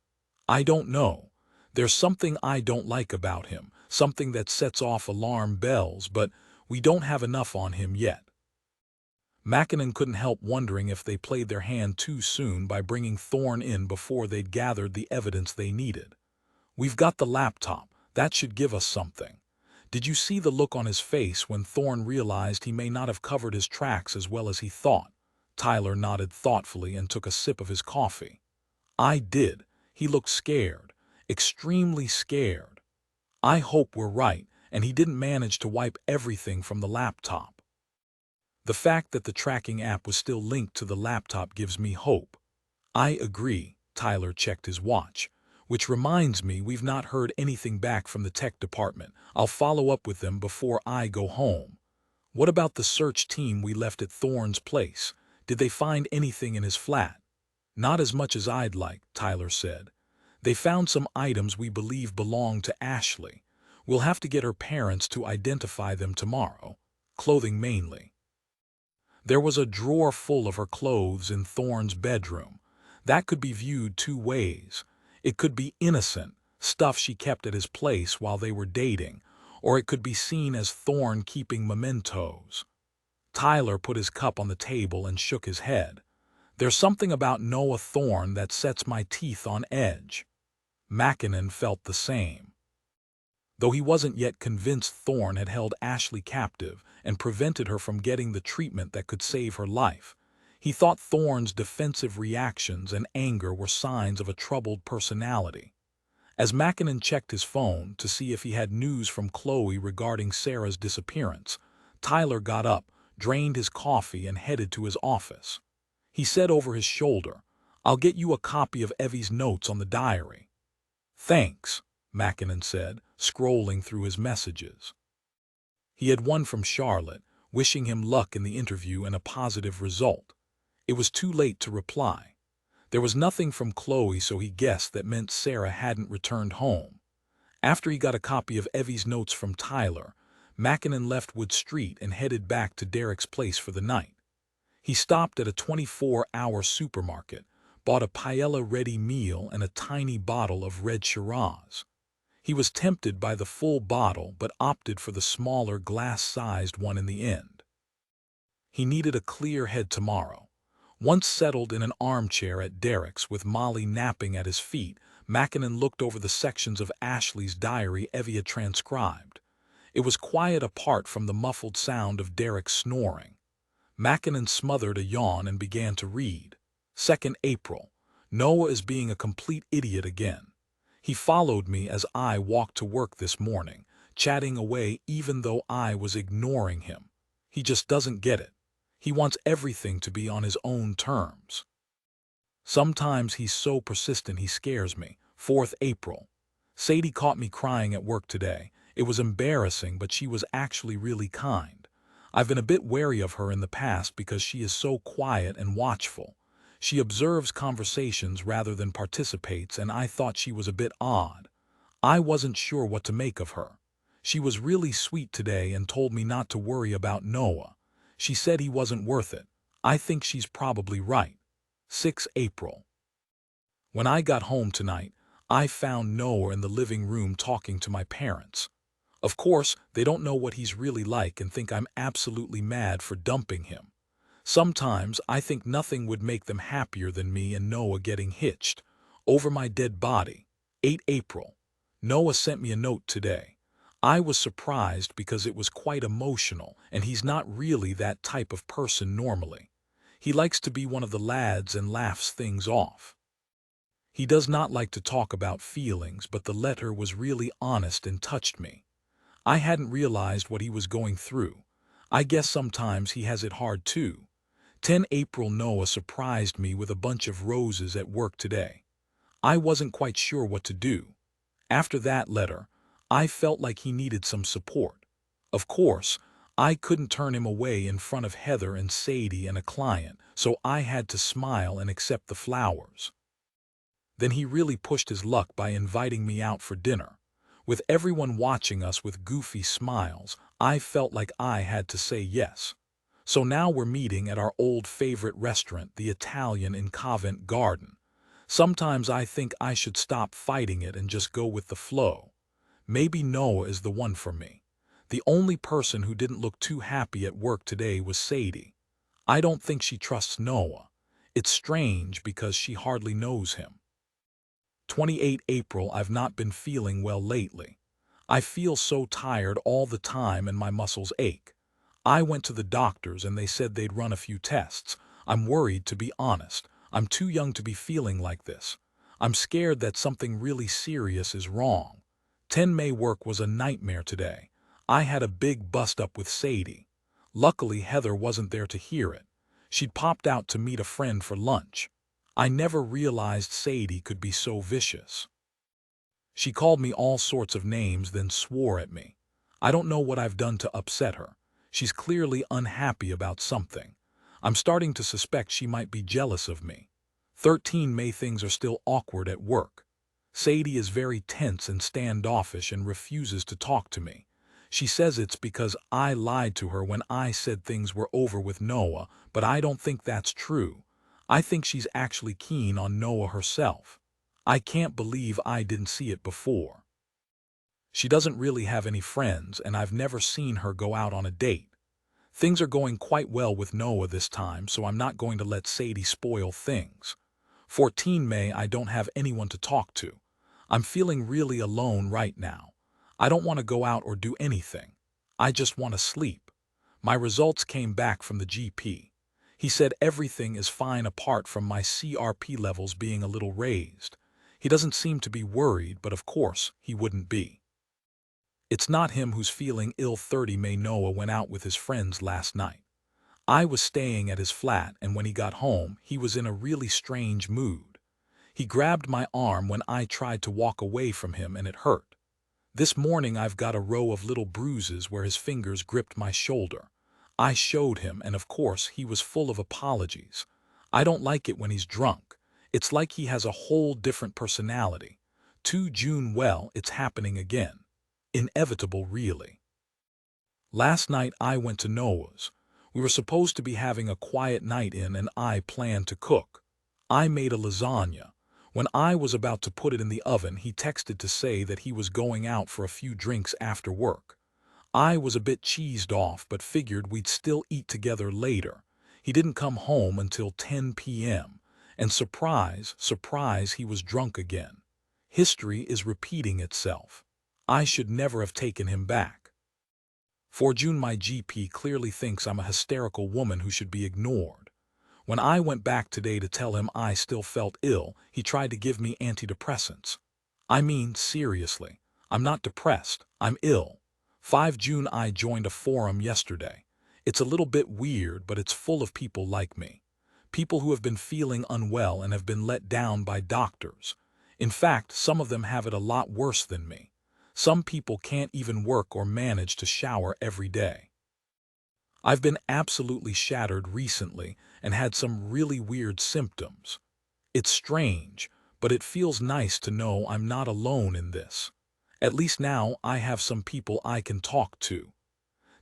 "I don't know. There's something I don't like about him, something that sets off alarm bells, but we don't have enough on him yet." Mackinnon couldn't help wondering if they played their hand too soon by bringing Thorne in before they'd gathered the evidence they needed. "We've got the laptop. That should give us something." Did you see the look on his face when Thorne realized he may not have covered his tracks as well as he thought? Tyler nodded thoughtfully and took a sip of his coffee. "I did. He looked scared. Extremely scared. I hope we're right, and he didn't manage to wipe everything from the laptop. The fact that the tracking app was still linked to the laptop gives me hope." "I agree." Tyler checked his watch. "Which reminds me, we've not heard anything back from the tech department. I'll follow up with them before I go home." "What about the search team we left at Thorne's place? Did they find anything in his flat?" "Not as much as I'd like," Tyler said. "They found some items we believe belong to Ashley. We'll have to get her parents to identify them tomorrow. Clothing mainly. There was a drawer full of her clothes in Thorne's bedroom. That could be viewed two ways. It could be innocent, stuff she kept at his place while they were dating, or it could be seen as Thorne keeping mementos." Tyler put his cup on the table and shook his head. "There's something about Noah Thorne that sets my teeth on edge." Mackinnon felt the same. Though he wasn't yet convinced Thorne had held Ashley captive and prevented her from getting the treatment that could save her life, he thought Thorne's defensive reactions and anger were signs of a troubled personality. As Mackinnon checked his phone to see if he had news from Chloe regarding Sarah's disappearance, Tyler got up, drained his coffee, and headed to his office. He said over his shoulder, "I'll get you a copy of Evie's notes on the diary." "Thanks," Mackinnon said, scrolling through his messages. He had one from Charlotte, wishing him luck in the interview and a positive result. It was too late to reply. There was nothing from Chloe, so he guessed that meant Sarah hadn't returned home. After he got a copy of Evie's notes from Tyler, Mackinnon left Wood Street and headed back to Derek's place for the night. He stopped at a 24-hour supermarket, bought a paella-ready meal and a tiny bottle of red Shiraz. He was tempted by the full bottle but opted for the smaller glass-sized one in the end. He needed a clear head tomorrow. Once settled in an armchair at Derek's with Molly napping at his feet, Mackinnon looked over the sections of Ashley's diary Evie had transcribed. It was quiet apart from the muffled sound of Derek snoring. Mackinnon smothered a yawn and began to read. 2nd April. Noah is being a complete idiot again. He followed me as I walked to work this morning, chatting away even though I was ignoring him. He just doesn't get it. He wants everything to be on his own terms. Sometimes he's so persistent he scares me. 4th April. Sadie caught me crying at work today. It was embarrassing, but she was actually really kind. I've been a bit wary of her in the past because she is so quiet and watchful. She observes conversations rather than participates, and I thought she was a bit odd. I wasn't sure what to make of her. She was really sweet today and told me not to worry about Noah. She said he wasn't worth it. I think she's probably right. 6th April. When I got home tonight, I found Noah in the living room talking to my parents. Of course, they don't know what he's really like and think I'm absolutely mad for dumping him. Sometimes I think nothing would make them happier than me and Noah getting hitched over my dead body. 8 April. Noah sent me a note today. I was surprised because it was quite emotional, and he's not really that type of person normally. He likes to be one of the lads and laughs things off. He does not like to talk about feelings, but the letter was really honest and touched me. I hadn't realized what he was going through. I guess sometimes he has it hard too. 10 April. Noah surprised me with a bunch of roses at work today. I wasn't quite sure what to do. After that letter, I felt like he needed some support. Of course, I couldn't turn him away in front of Heather and Sadie and a client, so I had to smile and accept the flowers. Then he really pushed his luck by inviting me out for dinner. With everyone watching us with goofy smiles, I felt like I had to say yes. So now we're meeting at our old favorite restaurant, the Italian in Covent Garden. Sometimes I think I should stop fighting it and just go with the flow. Maybe Noah is the one for me. The only person who didn't look too happy at work today was Sadie. I don't think she trusts Noah. It's strange because she hardly knows him. 28 April. I've not been feeling well lately. I feel so tired all the time and my muscles ache. I went to the doctors and they said they'd run a few tests. I'm worried, to be honest. I'm too young to be feeling like this. I'm scared that something really serious is wrong. 10 May. Work was a nightmare today. I had a big bust-up with Sadie. Luckily, Heather wasn't there to hear it. She'd popped out to meet a friend for lunch. I never realized Sadie could be so vicious. She called me all sorts of names, then swore at me. I don't know what I've done to upset her. She's clearly unhappy about something. I'm starting to suspect she might be jealous of me. 13 May. Things are still awkward at work. Sadie is very tense and standoffish and refuses to talk to me. She says it's because I lied to her when I said things were over with Noah, but I don't think that's true. I think she's actually keen on Noah herself. I can't believe I didn't see it before. She doesn't really have any friends, and I've never seen her go out on a date. Things are going quite well with Noah this time, so I'm not going to let Sadie spoil things. 14 May. I don't have anyone to talk to. I'm feeling really alone right now. I don't want to go out or do anything. I just want to sleep. My results came back from the GP. He said everything is fine apart from my CRP levels being a little raised. He doesn't seem to be worried, but of course he wouldn't be. It's not him who's feeling ill. 30 May. Noah went out with his friends last night. I was staying at his flat, and when he got home, he was in a really strange mood. He grabbed my arm when I tried to walk away from him, and it hurt. This morning I've got a row of little bruises where his fingers gripped my shoulder. I showed him, and of course he was full of apologies. I don't like it when he's drunk. It's like he has a whole different personality. 2 June. Well, it's happening again. Inevitable, really. Last night I went to Noah's. We were supposed to be having a quiet night in, and I planned to cook. I made a lasagna. When I was about to put it in the oven, he texted to say that he was going out for a few drinks after work. I was a bit cheesed off, but figured we'd still eat together later. He didn't come home until 10 p.m. And surprise, surprise, he was drunk again. History is repeating itself. I should never have taken him back. 4 June. My GP clearly thinks I'm a hysterical woman who should be ignored. When I went back today to tell him I still felt ill, he tried to give me antidepressants. I mean, seriously, I'm not depressed, I'm ill. 5 June. I joined a forum yesterday. It's a little bit weird, but it's full of people like me. People who have been feeling unwell and have been let down by doctors. In fact, some of them have it a lot worse than me. Some people can't even work or manage to shower every day. I've been absolutely shattered recently and had some really weird symptoms. It's strange, but it feels nice to know I'm not alone in this. At least now I have some people I can talk to.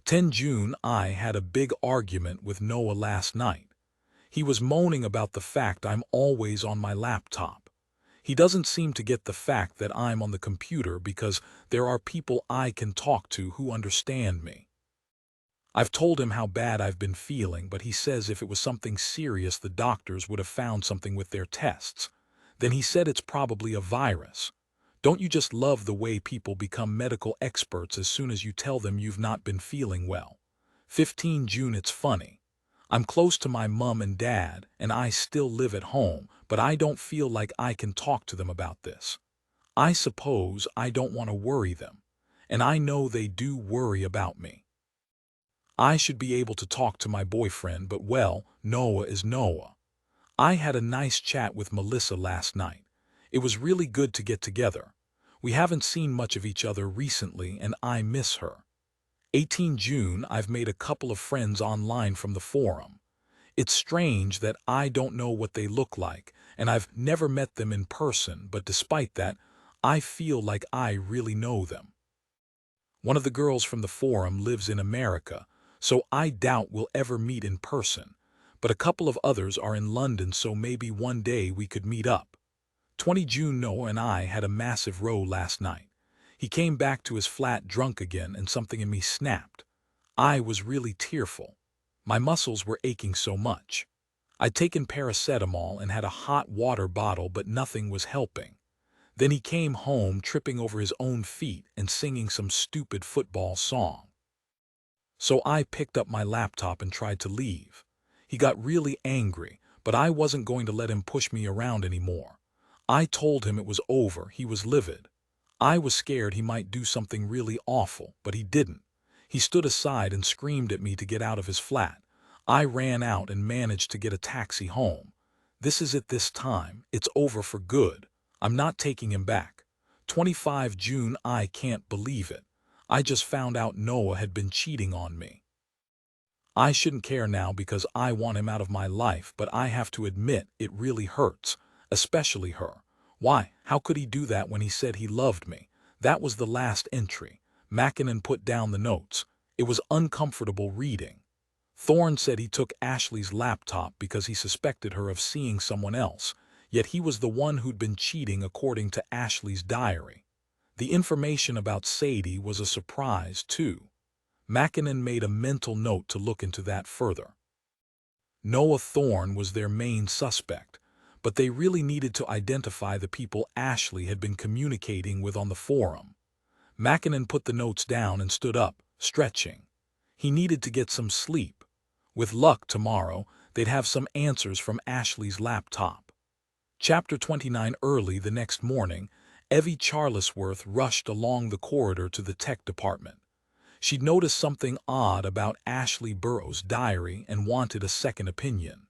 10 June. I had a big argument with Noah last night. He was moaning about the fact I'm always on my laptop. He doesn't seem to get the fact that I'm on the computer because there are people I can talk to who understand me. I've told him how bad I've been feeling, but he says if it was something serious the doctors would have found something with their tests. Then he said it's probably a virus. Don't you just love the way people become medical experts as soon as you tell them you've not been feeling well? 15 June. It's funny. I'm close to my mum and dad, and I still live at home, but I don't feel like I can talk to them about this. I suppose I don't want to worry them, and I know they do worry about me. I should be able to talk to my boyfriend, but well, Noah is Noah. I had a nice chat with Melissa last night. It was really good to get together. We haven't seen much of each other recently, and I miss her. 18 June. I've made a couple of friends online from the forum. It's strange that I don't know what they look like, and I've never met them in person, but despite that, I feel like I really know them. One of the girls from the forum lives in America, so I doubt we'll ever meet in person, but a couple of others are in London, so maybe one day we could meet up. 20 June. Noah and I had a massive row last night. He came back to his flat drunk again, and something in me snapped. I was really tearful. My muscles were aching so much. I'd taken paracetamol and had a hot water bottle, but nothing was helping. Then he came home tripping over his own feet and singing some stupid football song. So I picked up my laptop and tried to leave. He got really angry, but I wasn't going to let him push me around anymore. I told him it was over. He was livid. I was scared he might do something really awful, but he didn't. He stood aside and screamed at me to get out of his flat. I ran out and managed to get a taxi home. This is it this time. It's over for good. I'm not taking him back. 25 June. I can't believe it. I just found out Noah had been cheating on me. I shouldn't care now because I want him out of my life, but I have to admit it really hurts, especially her. Why? How could he do that when he said he loved me? That was the last entry. Mackinnon put down the notes. It was uncomfortable reading. Thorne said he took Ashley's laptop because he suspected her of seeing someone else, yet he was the one who'd been cheating according to Ashley's diary. The information about Sadie was a surprise, too. Mackinnon made a mental note to look into that further. Noah Thorne was their main suspect, but they really needed to identify the people Ashley had been communicating with on the forum. Mackinnon put the notes down and stood up, stretching. He needed to get some sleep. With luck tomorrow, they'd have some answers from Ashley's laptop. Chapter 29. Early the next morning, Evie Charlesworth rushed along the corridor to the tech department. She'd noticed something odd about Ashley Burroughs' diary and wanted a second opinion.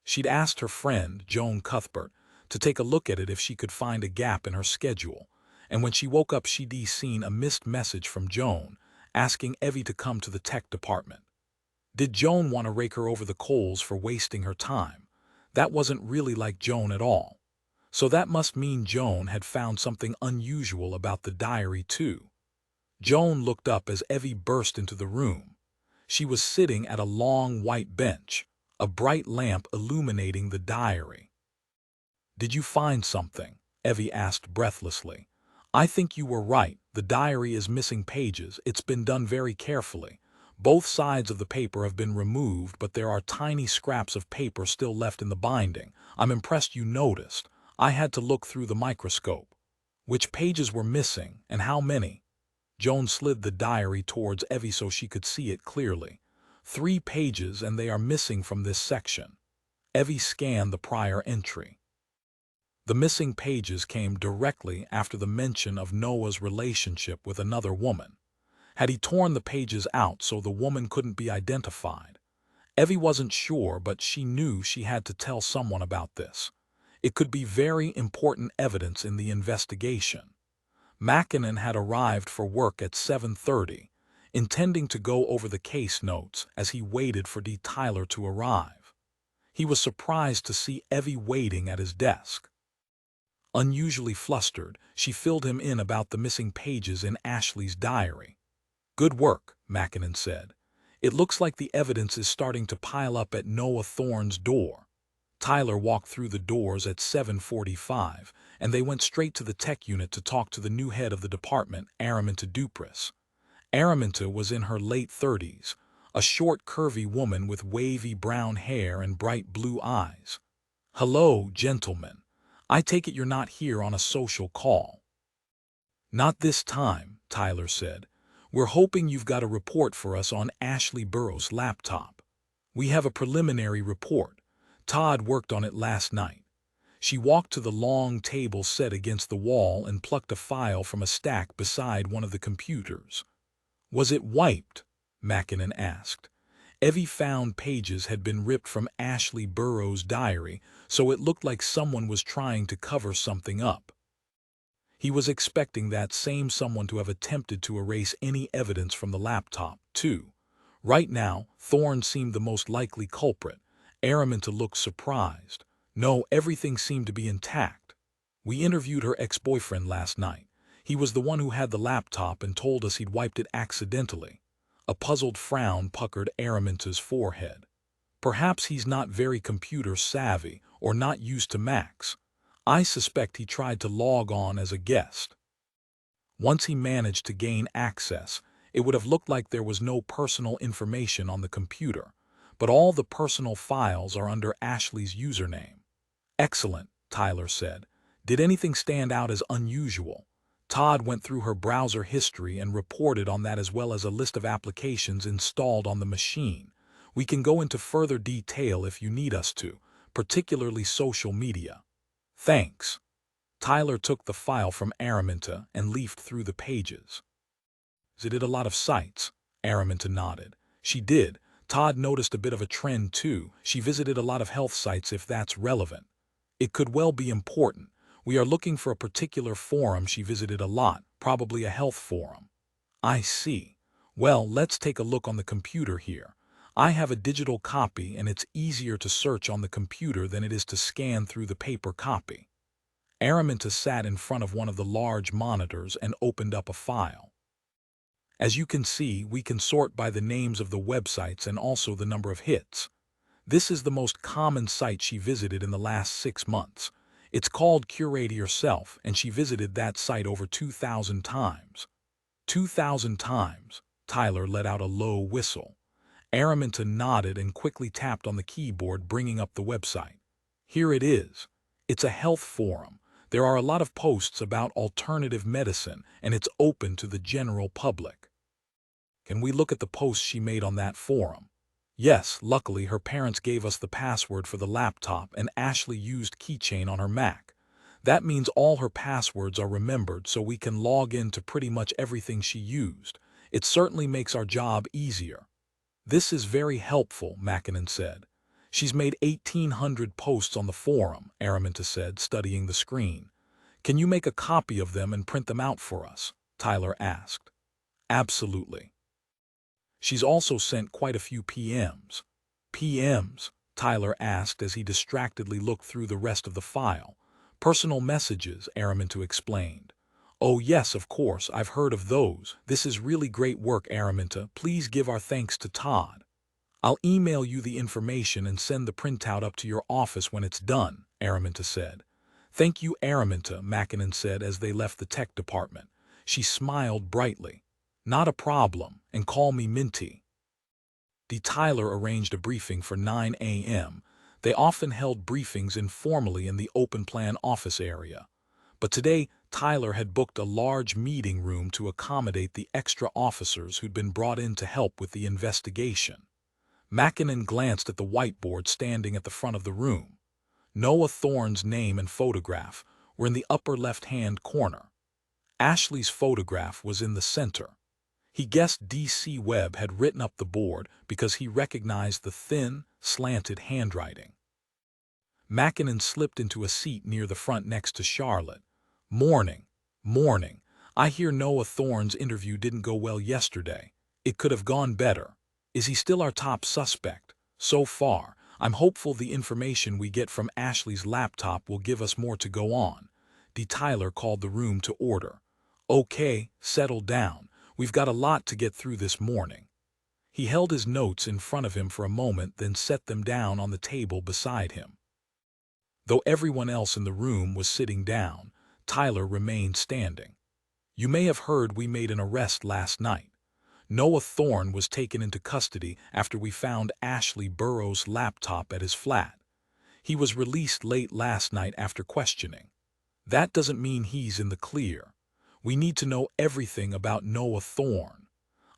She'd asked her friend, Joan Cuthbert, to take a look at it if she could find a gap in her schedule, and when she woke up she'd seen a missed message from Joan, asking Evie to come to the tech department. Did Joan want to rake her over the coals for wasting her time? That wasn't really like Joan at all. So that must mean Joan had found something unusual about the diary too. Joan looked up as Evie burst into the room. She was sitting at a long white bench, a bright lamp illuminating the diary. "Did you find something?" Evie asked breathlessly. "I think you were right. The diary is missing pages. It's been done very carefully. Both sides of the paper have been removed, but there are tiny scraps of paper still left in the binding. I'm impressed you noticed. I had to look through the microscope." "Which pages were missing, and how many?" Joan slid the diary towards Evie so she could see it clearly. 3 pages, and they are missing from this section." Evie scanned the prior entry. The missing pages came directly after the mention of Noah's relationship with another woman. Had he torn the pages out so the woman couldn't be identified? Evie wasn't sure, but she knew she had to tell someone about this. It could be very important evidence in the investigation. Mackinnon had arrived for work at 7:30, intending to go over the case notes as he waited for D. Tyler to arrive. He was surprised to see Evie waiting at his desk. Unusually flustered, she filled him in about the missing pages in Ashley's diary. "Good work," Mackinnon said. "It looks like the evidence is starting to pile up at Noah Thorne's door." Tyler walked through the doors at 7:45, and they went straight to the tech unit to talk to the new head of the department, Araminta Dupress. Araminta was in her late 30s, a short, curvy woman with wavy brown hair and bright blue eyes. "Hello, gentlemen. I take it you're not here on a social call." "Not this time," Tyler said. "We're hoping you've got a report for us on Ashley Burroughs' laptop. We have a preliminary report. Todd worked on it last night." She walked to the long table set against the wall and plucked a file from a stack beside one of the computers. "Was it wiped?" Mackinnon asked. Evie found pages had been ripped from Ashley Burroughs' diary, so it looked like someone was trying to cover something up. He was expecting that same someone to have attempted to erase any evidence from the laptop, too. Right now, Thorne seemed the most likely culprit. Araminta looked surprised. "No, everything seemed to be intact. We interviewed her ex-boyfriend last night. He was the one who had the laptop and told us he'd wiped it accidentally." A puzzled frown puckered Araminta's forehead. "Perhaps he's not very computer savvy or not used to Macs. I suspect he tried to log on as a guest. Once he managed to gain access, it would have looked like there was no personal information on the computer, but all the personal files are under Ashley's username." "Excellent," Tyler said. "Did anything stand out as unusual?" Todd went through her browser history and reported on that, as well as a list of applications installed on the machine. "We can go into further detail if you need us to, particularly social media." "Thanks." Tyler took the file from Araminta and leafed through the pages. "Visited a lot of sites?" Araminta nodded. She did. Todd noticed a bit of a trend, too. She visited a lot of health sites, if that's relevant. "It could well be important. We are looking for a particular forum she visited a lot, probably a health forum." "I see. Well, let's take a look on the computer here. I have a digital copy, and it's easier to search on the computer than it is to scan through the paper copy." Araminta sat in front of one of the large monitors and opened up a file. "As you can see, we can sort by the names of the websites and also the number of hits. This is the most common site she visited in the last 6 months. It's called Curate Yourself, and she visited that site over 2,000 times. 2,000 times. Tyler let out a low whistle. Araminta nodded and quickly tapped on the keyboard, bringing up the website. "Here it is. It's a health forum. There are a lot of posts about alternative medicine, and it's open to the general public." "Can we look at the posts she made on that forum?" "Yes, luckily her parents gave us the password for the laptop, and Ashley used Keychain on her Mac. That means all her passwords are remembered, so we can log in to pretty much everything she used. It certainly makes our job easier." "This is very helpful," Mackinnon said. "She's made 1,800 posts on the forum," Araminta said, studying the screen. "Can you make a copy of them and print them out for us?" Tyler asked. "Absolutely." "She's also sent quite a few PMs." "PMs?" Tyler asked as he distractedly looked through the rest of the file. "Personal messages," Araminta explained. "Oh yes, of course, I've heard of those. This is really great work, Araminta. Please give our thanks to Todd. I'll email you the information and send the printout up to your office when it's done," Araminta said. "Thank you, Araminta," Mackinnon said as they left the tech department. She smiled brightly. "Not a problem, and call me Minty." Tyler arranged a briefing for 9 a.m. They often held briefings informally in the open-plan office area. But today, Tyler had booked a large meeting room to accommodate the extra officers who'd been brought in to help with the investigation. Mackinnon glanced at the whiteboard standing at the front of the room. Noah Thorne's name and photograph were in the upper left-hand corner. Ashley's photograph was in the center. He guessed D.C. Webb had written up the board because he recognized the thin, slanted handwriting. Mackinnon slipped into a seat near the front next to Charlotte. "Morning. Morning. I hear Noah Thorne's interview didn't go well yesterday. It could have gone better. Is he still our top suspect? So far, I'm hopeful the information we get from Ashley's laptop will give us more to go on." Tyler called the room to order. "Okay, settle down. We've got a lot to get through this morning." He held his notes in front of him for a moment, then set them down on the table beside him. Though everyone else in the room was sitting down, Tyler remained standing. "You may have heard we made an arrest last night. Noah Thorne was taken into custody after we found Ashley Burrows' laptop at his flat. He was released late last night after questioning. That doesn't mean he's in the clear. We need to know everything about Noah Thorne.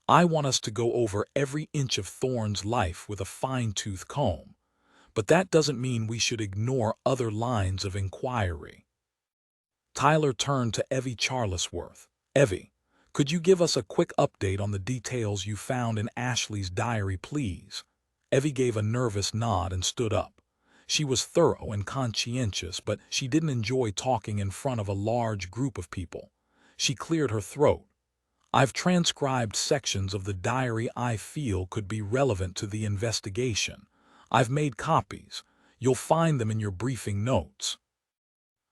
I want us to go over every inch of Thorne's life with a fine-tooth comb. But that doesn't mean we should ignore other lines of inquiry." Tyler turned to Evie Charlesworth. "Evie, could you give us a quick update on the details you found in Ashley's diary, please?" Evie gave a nervous nod and stood up. She was thorough and conscientious, but she didn't enjoy talking in front of a large group of people. She cleared her throat. "I've transcribed sections of the diary I feel could be relevant to the investigation. I've made copies. You'll find them in your briefing notes.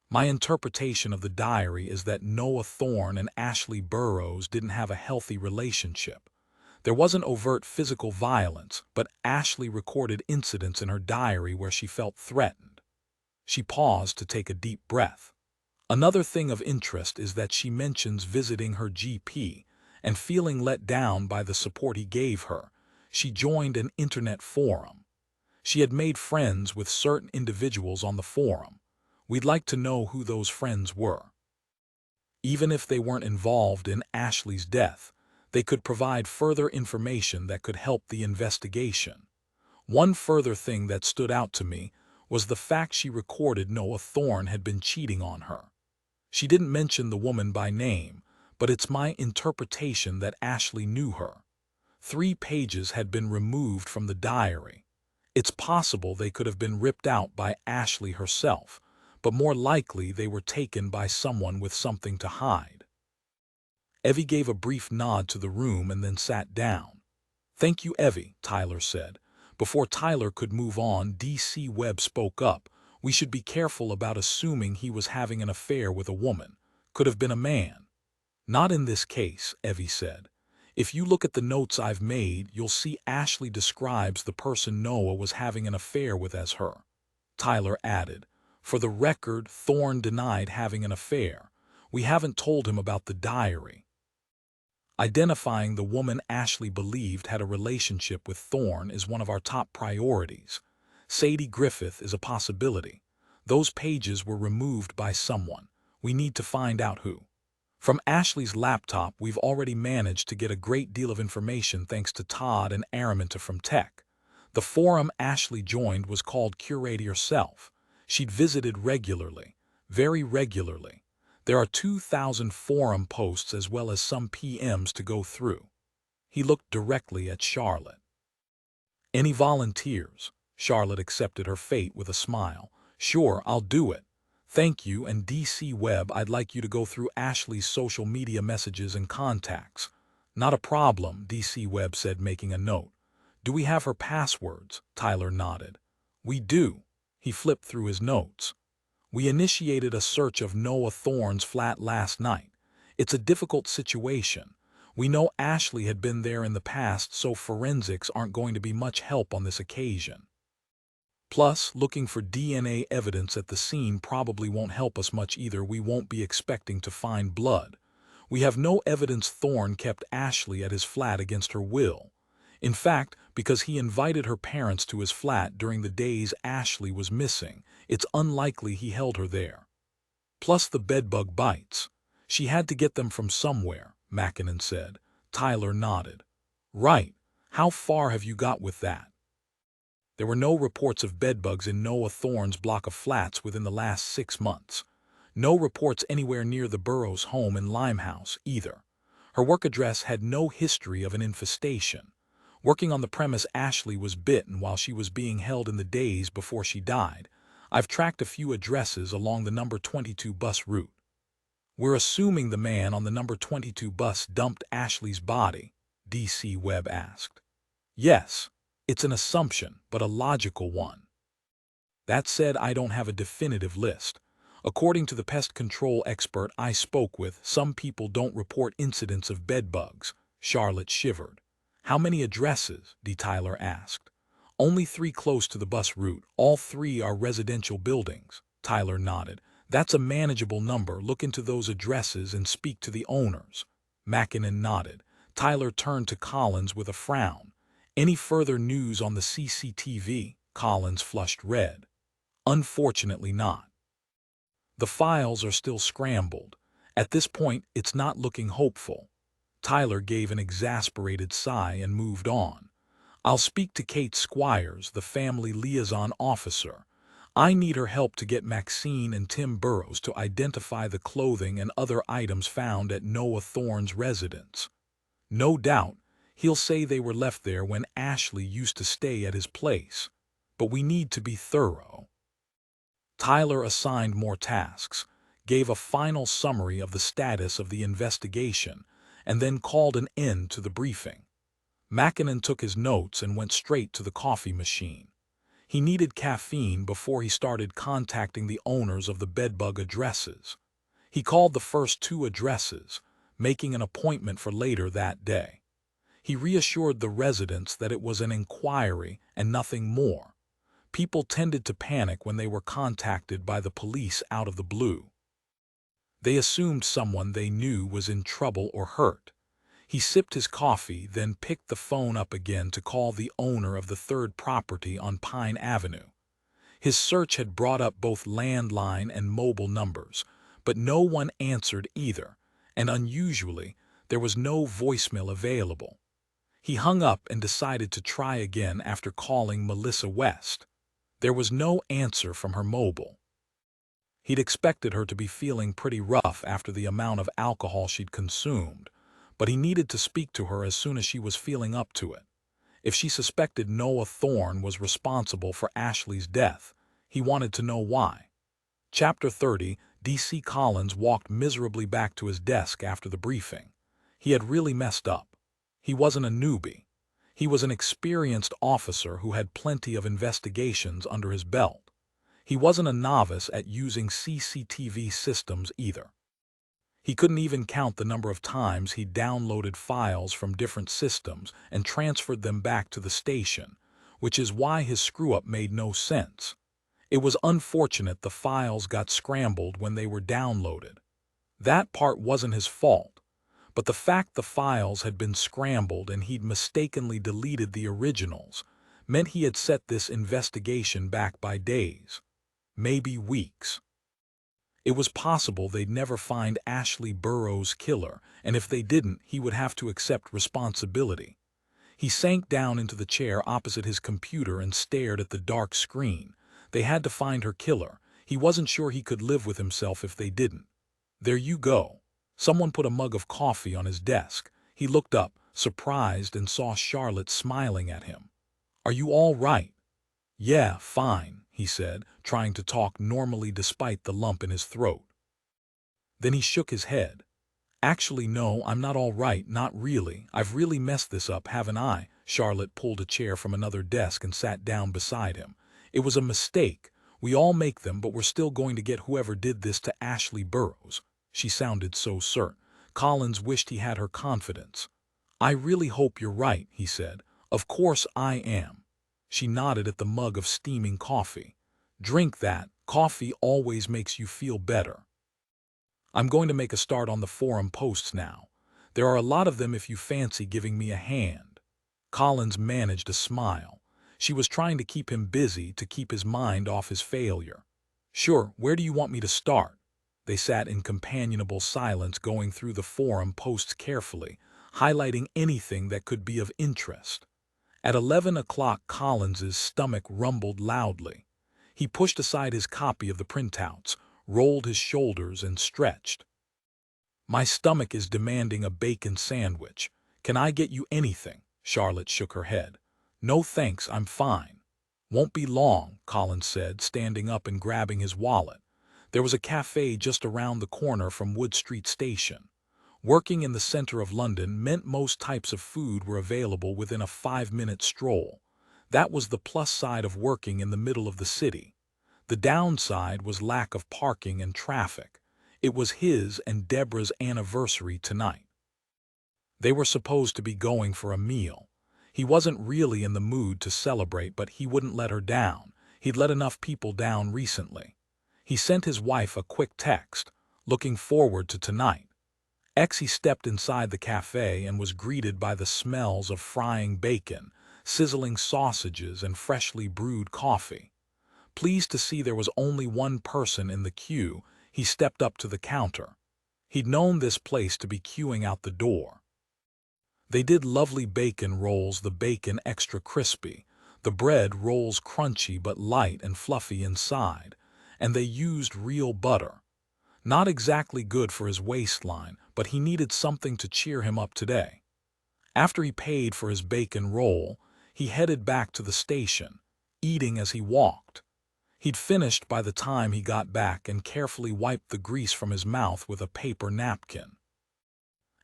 My interpretation of the diary is that Noah Thorne and Ashley Burrows didn't have a healthy relationship. There wasn't overt physical violence, but Ashley recorded incidents in her diary where she felt threatened." She paused to take a deep breath. "Another thing of interest is that she mentions visiting her GP and feeling let down by the support he gave her. She joined an internet forum. She had made friends with certain individuals on the forum. We'd like to know who those friends were. Even if they weren't involved in Ashley's death, they could provide further information that could help the investigation. One further thing that stood out to me was the fact she recorded Noah Thorne had been cheating on her. She didn't mention the woman by name, but it's my interpretation that Ashley knew her. 3 pages had been removed from the diary. It's possible they could have been ripped out by Ashley herself, but more likely they were taken by someone with something to hide." Evie gave a brief nod to the room and then sat down. "Thank you, Evie," Tyler said. Before Tyler could move on, DC Webb spoke up. "We should be careful about assuming he was having an affair with a woman. Could have been a man." "Not in this case," Evie said. "If you look at the notes I've made, you'll see Ashley describes the person Noah was having an affair with as her." Tyler added, "For the record, Thorne denied having an affair. We haven't told him about the diary." Identifying the woman Ashley believed had a relationship with Thorne is one of our top priorities. Sadie Griffith is a possibility. Those pages were removed by someone. We need to find out who. From Ashley's laptop, we've already managed to get a great deal of information thanks to Todd and Araminta from Tech. The forum Ashley joined was called Curate Yourself. She'd visited regularly, very regularly. There are 2,000 forum posts as well as some PMs to go through. He looked directly at Charlotte. "Any volunteers?" Charlotte accepted her fate with a smile. "Sure, I'll do it. Thank you, and DC Webb, I'd like you to go through Ashley's social media messages and contacts." "Not a problem," DC Webb said, making a note. "Do we have her passwords?" Tyler nodded. "We do." He flipped through his notes. "We initiated a search of Noah Thorne's flat last night. It's a difficult situation. We know Ashley had been there in the past, so forensics aren't going to be much help on this occasion. Plus, looking for DNA evidence at the scene probably won't help us much either. We won't be expecting to find blood. We have no evidence Thorne kept Ashley at his flat against her will. In fact, because he invited her parents to his flat during the days Ashley was missing, it's unlikely he held her there. Plus the bedbug bites. She had to get them from somewhere," Mackinnon said. Tyler nodded. "Right. How far have you got with that?" There were no reports of bedbugs in Noah Thorne's block of flats within the last 6 months. No reports anywhere near the Burrows' home in Limehouse, either. Her work address had no history of an infestation. Working on the premise Ashley was bitten while she was being held in the days before she died, I've tracked a few addresses along the number 22 bus route. We're assuming the man on the number 22 bus dumped Ashley's body, DC Webb asked. "Yes. It's an assumption, but a logical one. That said, I don't have a definitive list. According to the pest control expert I spoke with, some people don't report incidents of bedbugs." Charlotte shivered. "How many addresses?" Tyler asked. "Only 3 close to the bus route. All 3 are residential buildings." Tyler nodded. That's a manageable number. Look into those addresses and speak to the owners. Mackinnon nodded. Tyler turned to Collins with a frown. Any further news on the CCTV? Collins flushed red. Unfortunately not. The files are still scrambled. At this point, it's not looking hopeful. Tyler gave an exasperated sigh and moved on. I'll speak to Kate Squires, the family liaison officer. I need her help to get Maxine and Tim Burrows to identify the clothing and other items found at Noah Thorne's residence. No doubt, he'll say they were left there when Ashley used to stay at his place. But we need to be thorough. Tyler assigned more tasks, gave a final summary of the status of the investigation, and then called an end to the briefing. Mackinnon took his notes and went straight to the coffee machine. He needed caffeine before he started contacting the owners of the bedbug addresses. He called the first 2 addresses, making an appointment for later that day. He reassured the residents that it was an inquiry and nothing more. People tended to panic when they were contacted by the police out of the blue. They assumed someone they knew was in trouble or hurt. He sipped his coffee, then picked the phone up again to call the owner of the 3rd property on Pine Avenue. His search had brought up both landline and mobile numbers, but no one answered either, and unusually, there was no voicemail available. He hung up and decided to try again after calling Melissa West. There was no answer from her mobile. He'd expected her to be feeling pretty rough after the amount of alcohol she'd consumed, but he needed to speak to her as soon as she was feeling up to it. If she suspected Noah Thorne was responsible for Ashley's death, he wanted to know why. Chapter 30, D.C. Collins walked miserably back to his desk after the briefing. He had really messed up. He wasn't a newbie. He was an experienced officer who had plenty of investigations under his belt. He wasn't a novice at using CCTV systems either. He couldn't even count the number of times he downloaded files from different systems and transferred them back to the station, which is why his screw-up made no sense. It was unfortunate the files got scrambled when they were downloaded. That part wasn't his fault, but the fact the files had been scrambled and he'd mistakenly deleted the originals meant he had set this investigation back by days, maybe weeks. It was possible they'd never find Ashley Burrows' killer, and if they didn't, he would have to accept responsibility. He sank down into the chair opposite his computer and stared at the dark screen. They had to find her killer. He wasn't sure he could live with himself if they didn't. There you go. Someone put a mug of coffee on his desk. He looked up, surprised, and saw Charlotte smiling at him. Are you all right? Yeah, fine, he said, trying to talk normally despite the lump in his throat. Then he shook his head. Actually, no, I'm not all right, not really. I've really messed this up, haven't I? Charlotte pulled a chair from another desk and sat down beside him. It was a mistake. We all make them, but we're still going to get whoever did this to Ashley Burrows. She sounded so certain. Collins wished he had her confidence. I really hope you're right, he said. Of course I am. She nodded at the mug of steaming coffee. Drink that. Coffee always makes you feel better. I'm going to make a start on the forum posts now. There are a lot of them if you fancy giving me a hand. Collins managed a smile. She was trying to keep him busy to keep his mind off his failure. Sure, where do you want me to start? They sat in companionable silence going through the forum posts carefully, highlighting anything that could be of interest. At 11 o'clock, Collins's stomach rumbled loudly. He pushed aside his copy of the printouts, rolled his shoulders, and stretched. My stomach is demanding a bacon sandwich. Can I get you anything? Charlotte shook her head. No thanks, I'm fine. Won't be long, Collins said, standing up and grabbing his wallet. There was a cafe just around the corner from Wood Street Station. Working in the center of London meant most types of food were available within a 5-minute stroll. That was the plus side of working in the middle of the city. The downside was lack of parking and traffic. It was his and Deborah's anniversary tonight. They were supposed to be going for a meal. He wasn't really in the mood to celebrate, but he wouldn't let her down. He'd let enough people down recently. He sent his wife a quick text, looking forward to tonight. He stepped inside the cafe and was greeted by the smells of frying bacon, sizzling sausages, and freshly brewed coffee. Pleased to see there was only one person in the queue, he stepped up to the counter. He'd known this place to be queuing out the door. They did lovely bacon rolls, the bacon extra crispy, the bread rolls crunchy but light and fluffy inside, and they used real butter. Not exactly good for his waistline, but he needed something to cheer him up today. After he paid for his bacon roll, he headed back to the station, eating as he walked. He'd finished by the time he got back and carefully wiped the grease from his mouth with a paper napkin.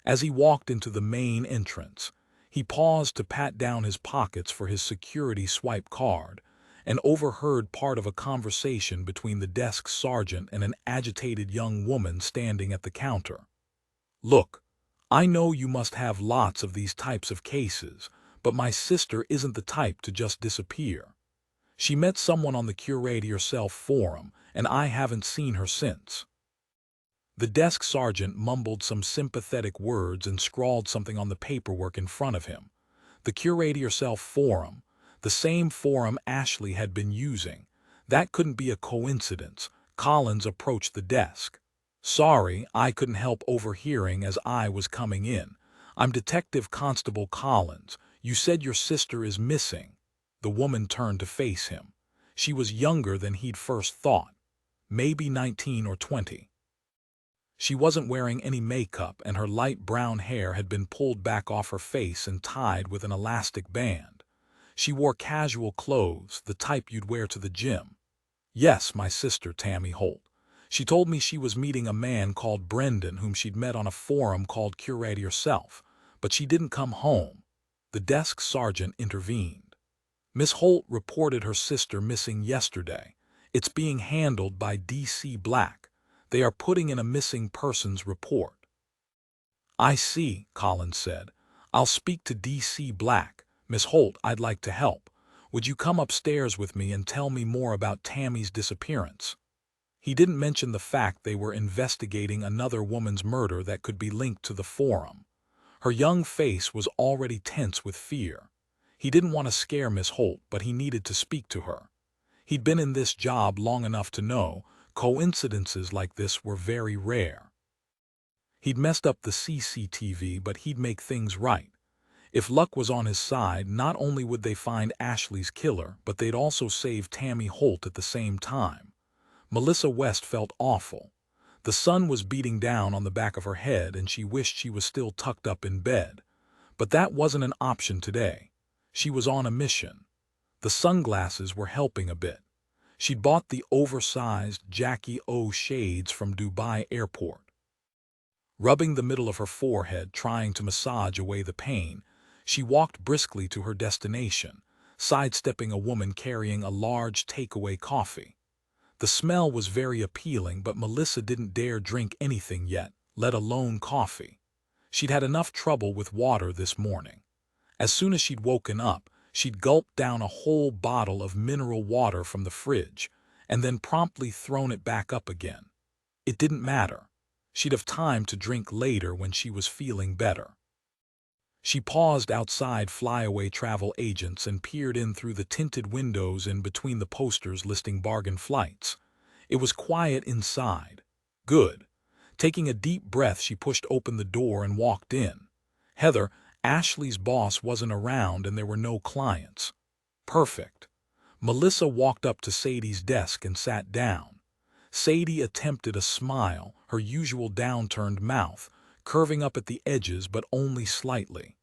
As he walked into the main entrance, he paused to pat down his pockets for his security swipe card and overheard part of a conversation between the desk sergeant and an agitated young woman standing at the counter. "Look, I know you must have lots of these types of cases, but my sister isn't the type to just disappear. She met someone on the Curate Yourself forum, and I haven't seen her since." The desk sergeant mumbled some sympathetic words and scrawled something on the paperwork in front of him. The Curate Yourself forum, the same forum Ashley had been using. That couldn't be a coincidence. Collins approached the desk. "Sorry, I couldn't help overhearing as I was coming in. I'm Detective Constable Collins. You said your sister is missing." The woman turned to face him. She was younger than he'd first thought, maybe 19 or 20. She wasn't wearing any makeup, and her light brown hair had been pulled back off her face and tied with an elastic band. She wore casual clothes, the type you'd wear to the gym. "Yes, my sister, Tammy Holt. She told me she was meeting a man called Brendan whom she'd met on a forum called Curate Yourself, but she didn't come home." The desk sergeant intervened. "Miss Holt reported her sister missing yesterday. It's being handled by DC Black. They are putting in a missing persons report." "I see," Collins said. "I'll speak to DC Black. Miss Holt, I'd like to help. Would you come upstairs with me and tell me more about Tammy's disappearance?" He didn't mention the fact they were investigating another woman's murder that could be linked to the forum. Her young face was already tense with fear. He didn't want to scare Miss Holt, but he needed to speak to her. He'd been in this job long enough to know coincidences like this were very rare. He'd messed up the CCTV, but he'd make things right. If luck was on his side, not only would they find Ashley's killer, but they'd also save Tammy Holt at the same time. Melissa West felt awful. The sun was beating down on the back of her head, and she wished she was still tucked up in bed. But that wasn't an option today. She was on a mission. The sunglasses were helping a bit. She'd bought the oversized Jackie O shades from Dubai Airport. Rubbing the middle of her forehead, trying to massage away the pain, she walked briskly to her destination, sidestepping a woman carrying a large takeaway coffee. The smell was very appealing, but Melissa didn't dare drink anything yet, let alone coffee. She'd had enough trouble with water this morning. As soon as she'd woken up, she'd gulped down a whole bottle of mineral water from the fridge, and then promptly thrown it back up again. It didn't matter. She'd have time to drink later when she was feeling better. She paused outside Flyaway Travel Agents and peered in through the tinted windows in between the posters listing bargain flights. It was quiet inside. Good. Taking a deep breath, she pushed open the door and walked in. Heather, Ashley's boss, wasn't around and there were no clients. Perfect. Melissa walked up to Sadie's desk and sat down. Sadie attempted a smile, her usual downturned mouth, curving up at the edges but only slightly.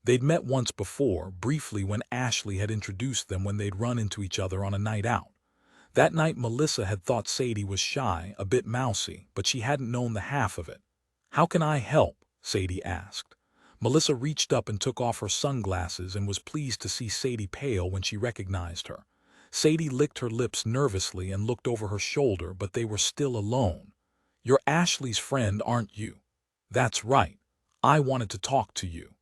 They'd met once before, briefly when Ashley had introduced them when they'd run into each other on a night out. That night Melissa had thought Sadie was shy, a bit mousy, but she hadn't known the half of it. "How can I help?" Sadie asked. Melissa reached up and took off her sunglasses and was pleased to see Sadie pale when she recognized her. Sadie licked her lips nervously and looked over her shoulder, but they were still alone. "You're Ashley's friend, aren't you?" "That's right. I wanted to talk to you."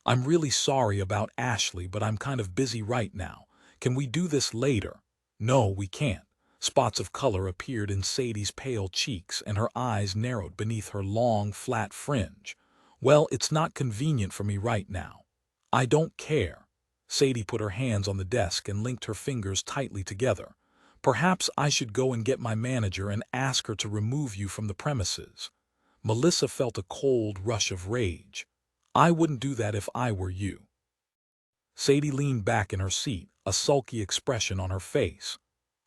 "I'm really sorry about Ashley, but I'm kind of busy right now. Can we do this later?" "No, we can't. Spots of color appeared in Sadie's pale cheeks and her eyes narrowed beneath her long, flat fringe. "Well, it's not convenient for me right now. I don't care." Sadie put her hands on the desk and linked her fingers tightly together. "Perhaps I should go and get my manager and ask her to remove you from the premises." Melissa felt a cold rush of rage. "I wouldn't do that if I were you." Sadie leaned back in her seat, a sulky expression on her face.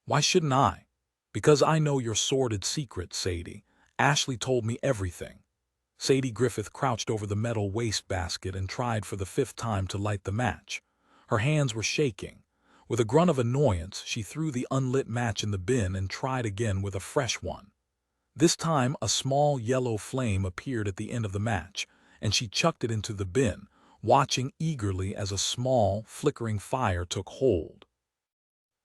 "Why shouldn't I?" "Because I know your sordid secrets, Sadie. Ashley told me everything." Sadie Griffith crouched over the metal wastebasket and tried for the fifth time to light the match. Her hands were shaking. With a grunt of annoyance, she threw the unlit match in the bin and tried again with a fresh one. This time, a small yellow flame appeared at the end of the match, and she chucked it into the bin, watching eagerly as a small, flickering fire took hold.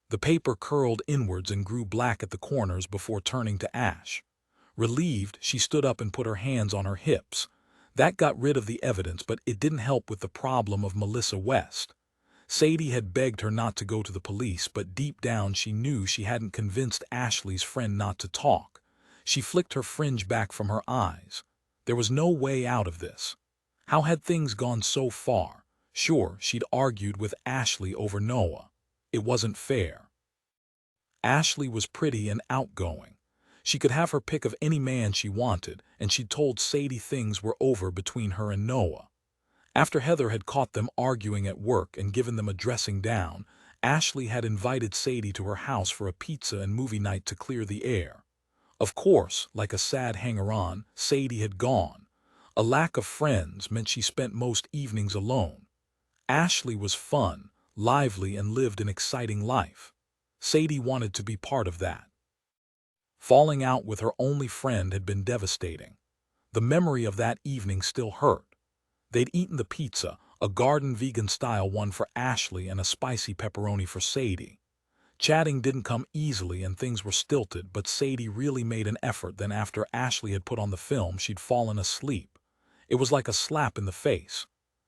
The paper curled inwards and grew black at the corners before turning to ash. Relieved, she stood up and put her hands on her hips. That got rid of the evidence, but it didn't help with the problem of Melissa West. Sadie had begged her not to go to the police, but deep down she knew she hadn't convinced Ashley's friend not to talk. She flicked her fringe back from her eyes. There was no way out of this. How had things gone so far? Sure, she'd argued with Ashley over Noah. It wasn't fair. Ashley was pretty and outgoing. She could have her pick of any man she wanted, and she'd told Sadie things were over between her and Noah. After Heather had caught them arguing at work and given them a dressing down, Ashley had invited Sadie to her house for a pizza and movie night to clear the air. Of course, like a sad hanger-on, Sadie had gone. A lack of friends meant she spent most evenings alone. Ashley was fun, lively, and lived an exciting life. Sadie wanted to be part of that. Falling out with her only friend had been devastating. The memory of that evening still hurt. They'd eaten the pizza, a garden vegan-style one for Ashley and a spicy pepperoni for Sadie. Chatting didn't come easily and things were stilted, but Sadie really made an effort. Then after Ashley had put on the film, she'd fallen asleep. It was like a slap in the face.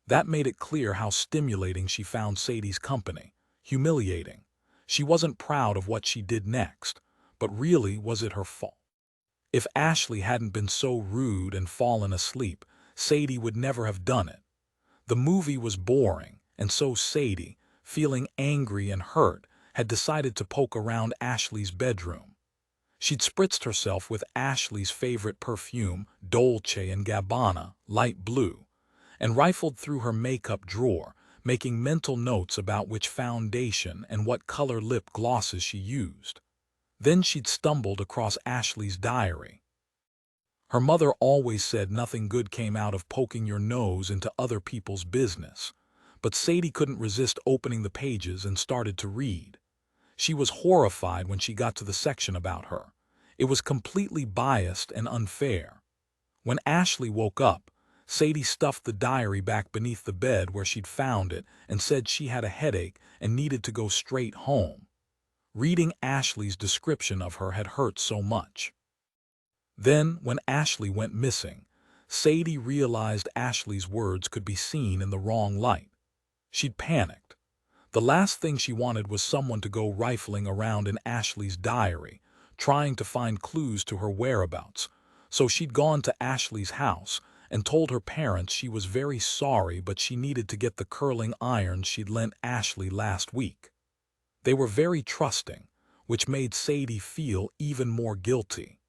That made it clear how stimulating she found Sadie's company. Humiliating. She wasn't proud of what she did next, but really, was it her fault? If Ashley hadn't been so rude and fallen asleep, Sadie would never have done it. The movie was boring, and so Sadie, feeling angry and hurt, had decided to poke around Ashley's bedroom. She'd spritzed herself with Ashley's favorite perfume, Dolce & Gabbana, light blue, and rifled through her makeup drawer, making mental notes about which foundation and what color lip glosses she used. Then she'd stumbled across Ashley's diary. Her mother always said nothing good came out of poking your nose into other people's business, but Sadie couldn't resist opening the pages and started to read. She was horrified when she got to the section about her. It was completely biased and unfair. When Ashley woke up, Sadie stuffed the diary back beneath the bed where she'd found it and said she had a headache and needed to go straight home. Reading Ashley's description of her had hurt so much. Then, when Ashley went missing, Sadie realized Ashley's words could be seen in the wrong light. She'd panicked. The last thing she wanted was someone to go rifling around in Ashley's diary, trying to find clues to her whereabouts, so she'd gone to Ashley's house and told her parents she was very sorry but she needed to get the curling irons she'd lent Ashley last week. They were very trusting, which made Sadie feel even more guilty.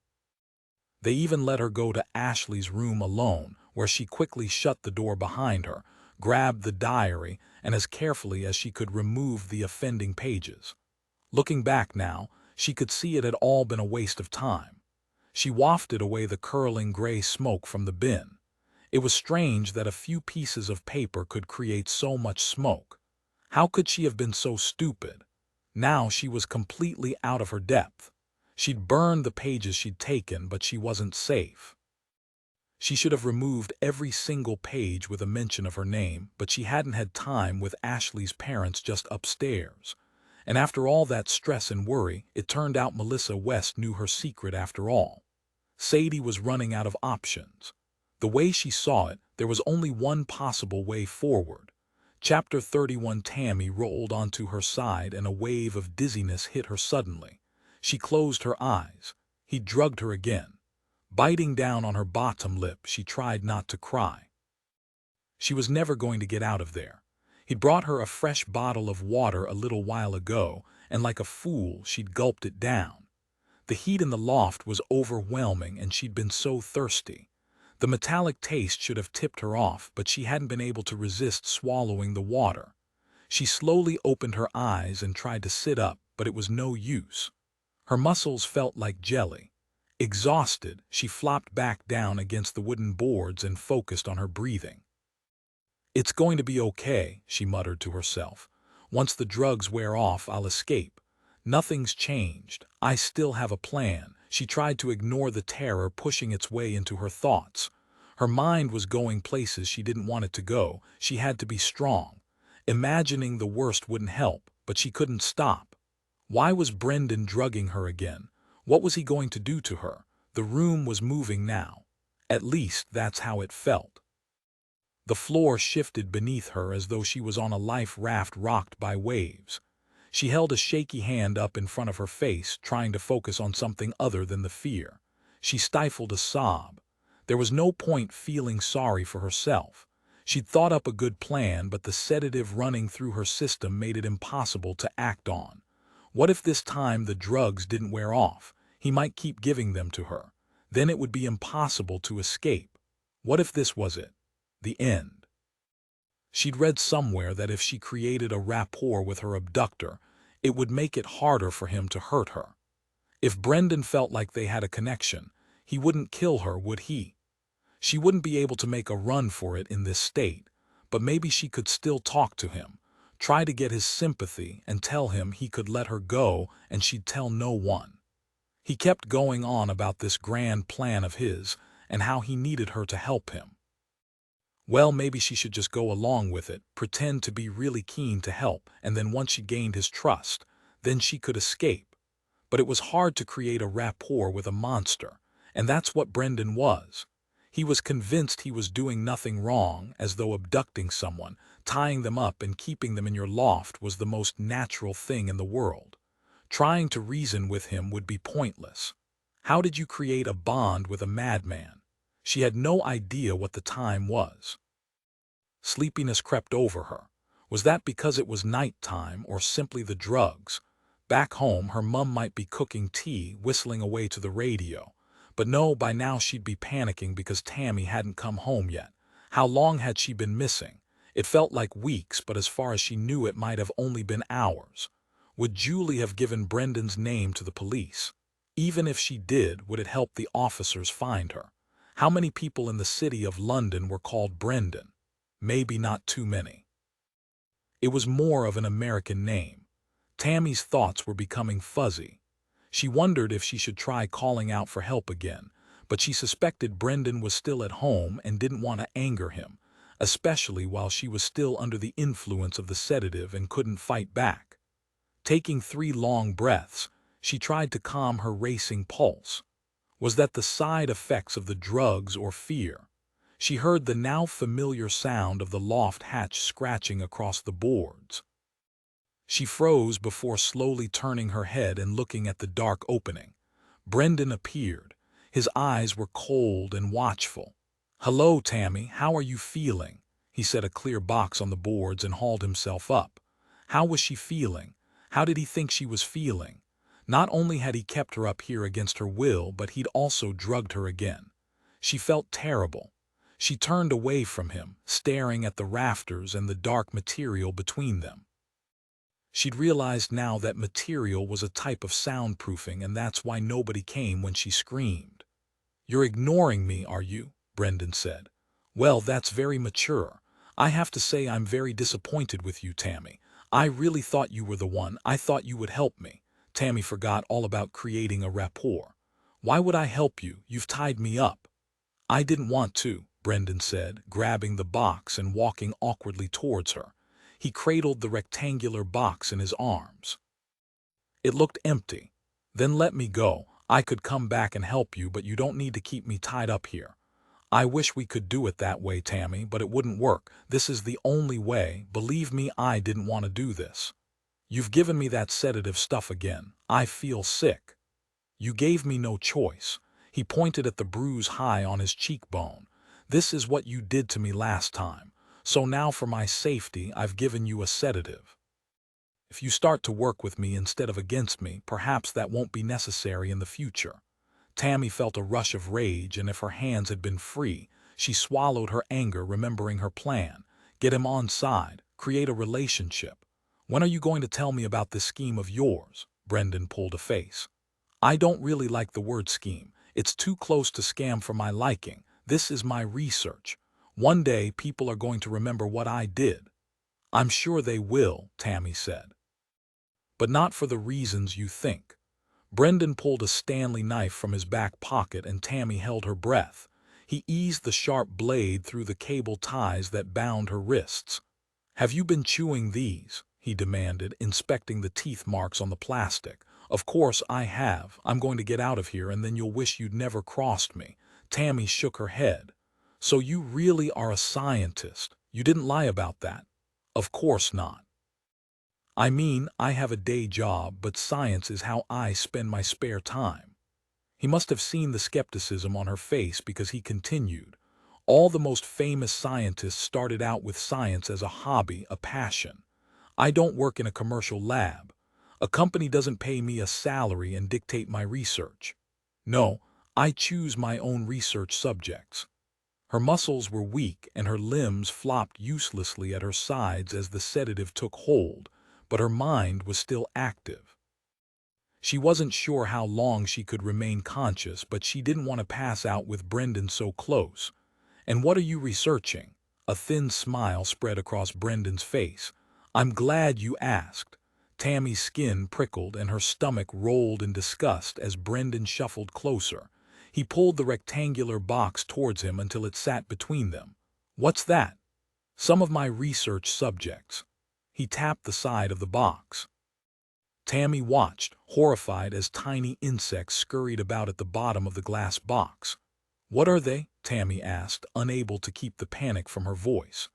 They even let her go to Ashley's room alone, where she quickly shut the door behind her, grabbed the diary, and as carefully as she could removed the offending pages. Looking back now, she could see it had all been a waste of time. She wafted away the curling gray smoke from the bin. It was strange that a few pieces of paper could create so much smoke. How could she have been so stupid? Now she was completely out of her depth. She'd burned the pages she'd taken, but she wasn't safe. She should have removed every single page with a mention of her name, but she hadn't had time with Ashley's parents just upstairs. And after all that stress and worry, it turned out Melissa West knew her secret after all. Sadie was running out of options. The way she saw it, there was only one possible way forward. Chapter 31. Tammy rolled onto her side and a wave of dizziness hit her suddenly. She closed her eyes. He drugged her again. Biting down on her bottom lip, she tried not to cry. She was never going to get out of there. He'd brought her a fresh bottle of water a little while ago, and like a fool, she'd gulped it down. The heat in the loft was overwhelming, and she'd been so thirsty. The metallic taste should have tipped her off, but she hadn't been able to resist swallowing the water. She slowly opened her eyes and tried to sit up, but it was no use. Her muscles felt like jelly. Exhausted, she flopped back down against the wooden boards and focused on her breathing. "It's going to be okay," she muttered to herself. "Once the drugs wear off, I'll escape. Nothing's changed. I still have a plan." She tried to ignore the terror pushing its way into her thoughts. Her mind was going places she didn't want it to go. She had to be strong. Imagining the worst wouldn't help, but she couldn't stop. Why was Brendan drugging her again? What was he going to do to her? The room was moving now. At least that's how it felt. The floor shifted beneath her as though she was on a life raft rocked by waves. She held a shaky hand up in front of her face, trying to focus on something other than the fear. She stifled a sob. There was no point feeling sorry for herself. She'd thought up a good plan, but the sedative running through her system made it impossible to act on. What if this time the drugs didn't wear off? He might keep giving them to her. Then it would be impossible to escape. What if this was it? The end. She'd read somewhere that if she created a rapport with her abductor, it would make it harder for him to hurt her. If Brendan felt like they had a connection, he wouldn't kill her, would he? She wouldn't be able to make a run for it in this state, but maybe she could still talk to him, try to get his sympathy and tell him he could let her go and she'd tell no one. He kept going on about this grand plan of his and how he needed her to help him. Well, maybe she should just go along with it, pretend to be really keen to help, and then once she gained his trust, then she could escape. But it was hard to create a rapport with a monster, and that's what Brendan was. He was convinced he was doing nothing wrong, as though abducting someone, tying them up and keeping them in your loft was the most natural thing in the world. Trying to reason with him would be pointless. How did you create a bond with a madman? She had no idea what the time was. Sleepiness crept over her. Was that because it was night time or simply the drugs? Back home, her mum might be cooking tea, whistling away to the radio. But no, by now she'd be panicking because Tammy hadn't come home yet. How long had she been missing? It felt like weeks, but as far as she knew it might have only been hours. Would Julie have given Brendan's name to the police? Even if she did, would it help the officers find her? How many people in the city of London were called Brendan? Maybe not too many. It was more of an American name. Tammy's thoughts were becoming fuzzy. She wondered if she should try calling out for help again, but she suspected Brendan was still at home and didn't want to anger him, especially while she was still under the influence of the sedative and couldn't fight back. Taking 3 long breaths, she tried to calm her racing pulse. Was that the side effects of the drugs or fear? She heard the now familiar sound of the loft hatch scratching across the boards. She froze before slowly turning her head and looking at the dark opening. Brendan appeared. His eyes were cold and watchful. "Hello, Tammy, how are you feeling?" He set a clear box on the boards and hauled himself up. How was she feeling? How did he think she was feeling? Not only had he kept her up here against her will, but he'd also drugged her again. She felt terrible. She turned away from him, staring at the rafters and the dark material between them. She'd realized now that material was a type of soundproofing, and that's why nobody came when she screamed. "You're ignoring me, are you?" Brendan said. "Well, that's very mature. I have to say I'm very disappointed with you, Tammy. I really thought you were the one. I thought you would help me." Tammy forgot all about creating a rapport. "Why would I help you? You've tied me up." "I didn't want to," Brendan said, grabbing the box and walking awkwardly towards her. He cradled the rectangular box in his arms. It looked empty. "Then let me go. I could come back and help you, but you don't need to keep me tied up here." "I wish we could do it that way, Tammy, but it wouldn't work. This is the only way. Believe me, I didn't want to do this." "You've given me that sedative stuff again. I feel sick." You gave me no choice. He pointed at the bruise high on his cheekbone. This is what you did to me last time. So now for my safety, I've given you a sedative. If you start to work with me instead of against me, perhaps that won't be necessary in the future. Tammy felt a rush of rage, and if her hands had been free, she swallowed her anger, remembering her plan. Get him on side, create a relationship. When are you going to tell me about this scheme of yours? Brendan pulled a face. I don't really like the word scheme. It's too close to scam for my liking. This is my research. One day people are going to remember what I did. I'm sure they will, Tammy said. But not for the reasons you think. Brendan pulled a Stanley knife from his back pocket and Tammy held her breath. He eased the sharp blade through the cable ties that bound her wrists. Have you been chewing these? He demanded, inspecting the teeth marks on the plastic. Of course I have. I'm going to get out of here and then you'll wish you'd never crossed me. Tammy shook her head. So you really are a scientist. You didn't lie about that. Of course not. I mean, I have a day job, but science is how I spend my spare time. He must have seen the skepticism on her face because he continued. All the most famous scientists started out with science as a hobby, a passion. I don't work in a commercial lab. A company doesn't pay me a salary and dictate my research. No, I choose my own research subjects. Her muscles were weak and her limbs flopped uselessly at her sides as the sedative took hold, but her mind was still active. She wasn't sure how long she could remain conscious, but she didn't want to pass out with Brendan so close. And what are you researching? A thin smile spread across Brendan's face. I'm glad you asked. Tammy's skin prickled and her stomach rolled in disgust as Brendan shuffled closer. He pulled the rectangular box towards him until it sat between them. What's that? Some of my research subjects. He tapped the side of the box. Tammy watched, horrified, as tiny insects scurried about at the bottom of the glass box. What are they? Tammy asked, unable to keep the panic from her voice.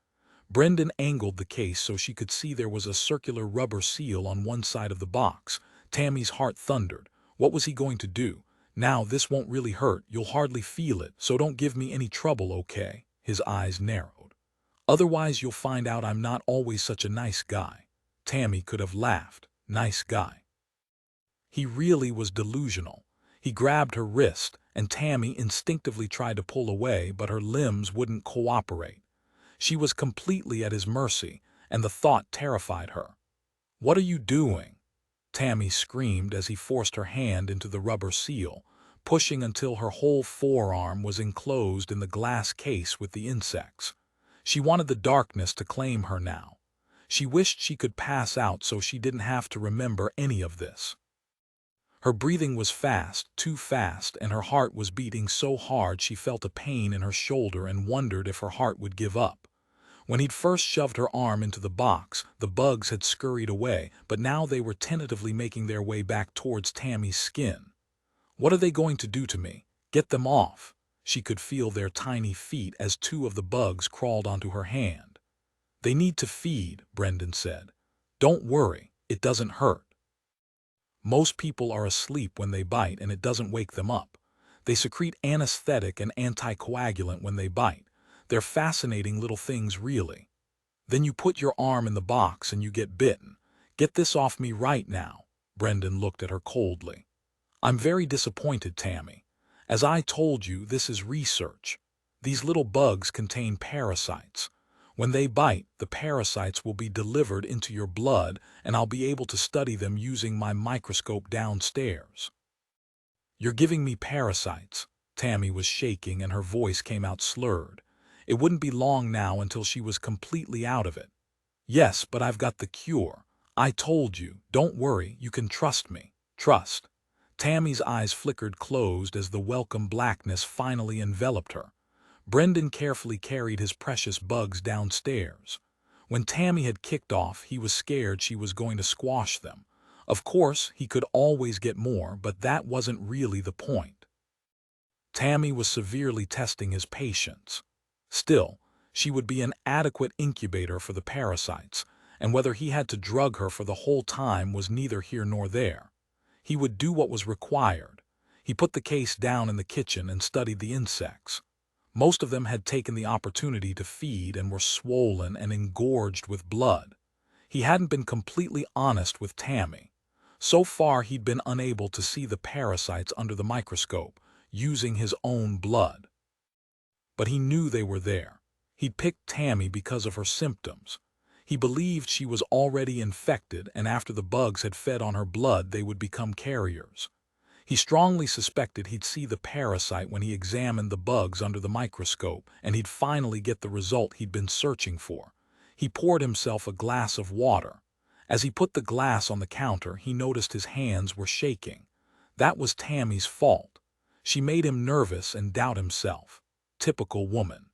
Brendan angled the case so she could see there was a circular rubber seal on one side of the box. Tammy's heart thundered. What was he going to do? Now, this won't really hurt. You'll hardly feel it, so don't give me any trouble, okay? His eyes narrowed. Otherwise, you'll find out I'm not always such a nice guy. Tammy could have laughed. Nice guy. He really was delusional. He grabbed her wrist, and Tammy instinctively tried to pull away, but her limbs wouldn't cooperate. She was completely at his mercy, and the thought terrified her. What are you doing? Tammy screamed as he forced her hand into the rubber seal, pushing until her whole forearm was enclosed in the glass case with the insects. She wanted the darkness to claim her now. She wished she could pass out so she didn't have to remember any of this. Her breathing was fast, too fast, and her heart was beating so hard she felt a pain in her shoulder and wondered if her heart would give up. When he'd first shoved her arm into the box, the bugs had scurried away, but now they were tentatively making their way back towards Tammy's skin. What are they going to do to me? Get them off. She could feel their tiny feet as two of the bugs crawled onto her hand. They need to feed, Brendan said. Don't worry, it doesn't hurt. Most people are asleep when they bite and it doesn't wake them up. They secrete anesthetic and anticoagulant when they bite. They're fascinating little things, really. Then you put your arm in the box and you get bitten. Get this off me right now. Brendan looked at her coldly. I'm very disappointed, Tammy. As I told you, this is research. These little bugs contain parasites. When they bite, the parasites will be delivered into your blood, and I'll be able to study them using my microscope downstairs. You're giving me parasites. Tammy was shaking and her voice came out slurred. It wouldn't be long now until she was completely out of it. Yes, but I've got the cure. I told you, don't worry, you can trust me. Trust. Tammy's eyes flickered closed as the welcome blackness finally enveloped her. Brendan carefully carried his precious bugs downstairs. When Tammy had kicked off, he was scared she was going to squash them. Of course, he could always get more, but that wasn't really the point. Tammy was severely testing his patience. Still, she would be an adequate incubator for the parasites, and whether he had to drug her for the whole time was neither here nor there. He would do what was required. He put the case down in the kitchen and studied the insects. Most of them had taken the opportunity to feed and were swollen and engorged with blood. He hadn't been completely honest with Tammy. So far he'd been unable to see the parasites under the microscope, using his own blood. But he knew they were there. He'd picked Tammy because of her symptoms. He believed she was already infected, and after the bugs had fed on her blood they would become carriers. He strongly suspected he'd see the parasite when he examined the bugs under the microscope, and he'd finally get the result he'd been searching for. He poured himself a glass of water. As he put the glass on the counter, he noticed his hands were shaking. That was Tammy's fault. She made him nervous and doubt himself. Typical woman.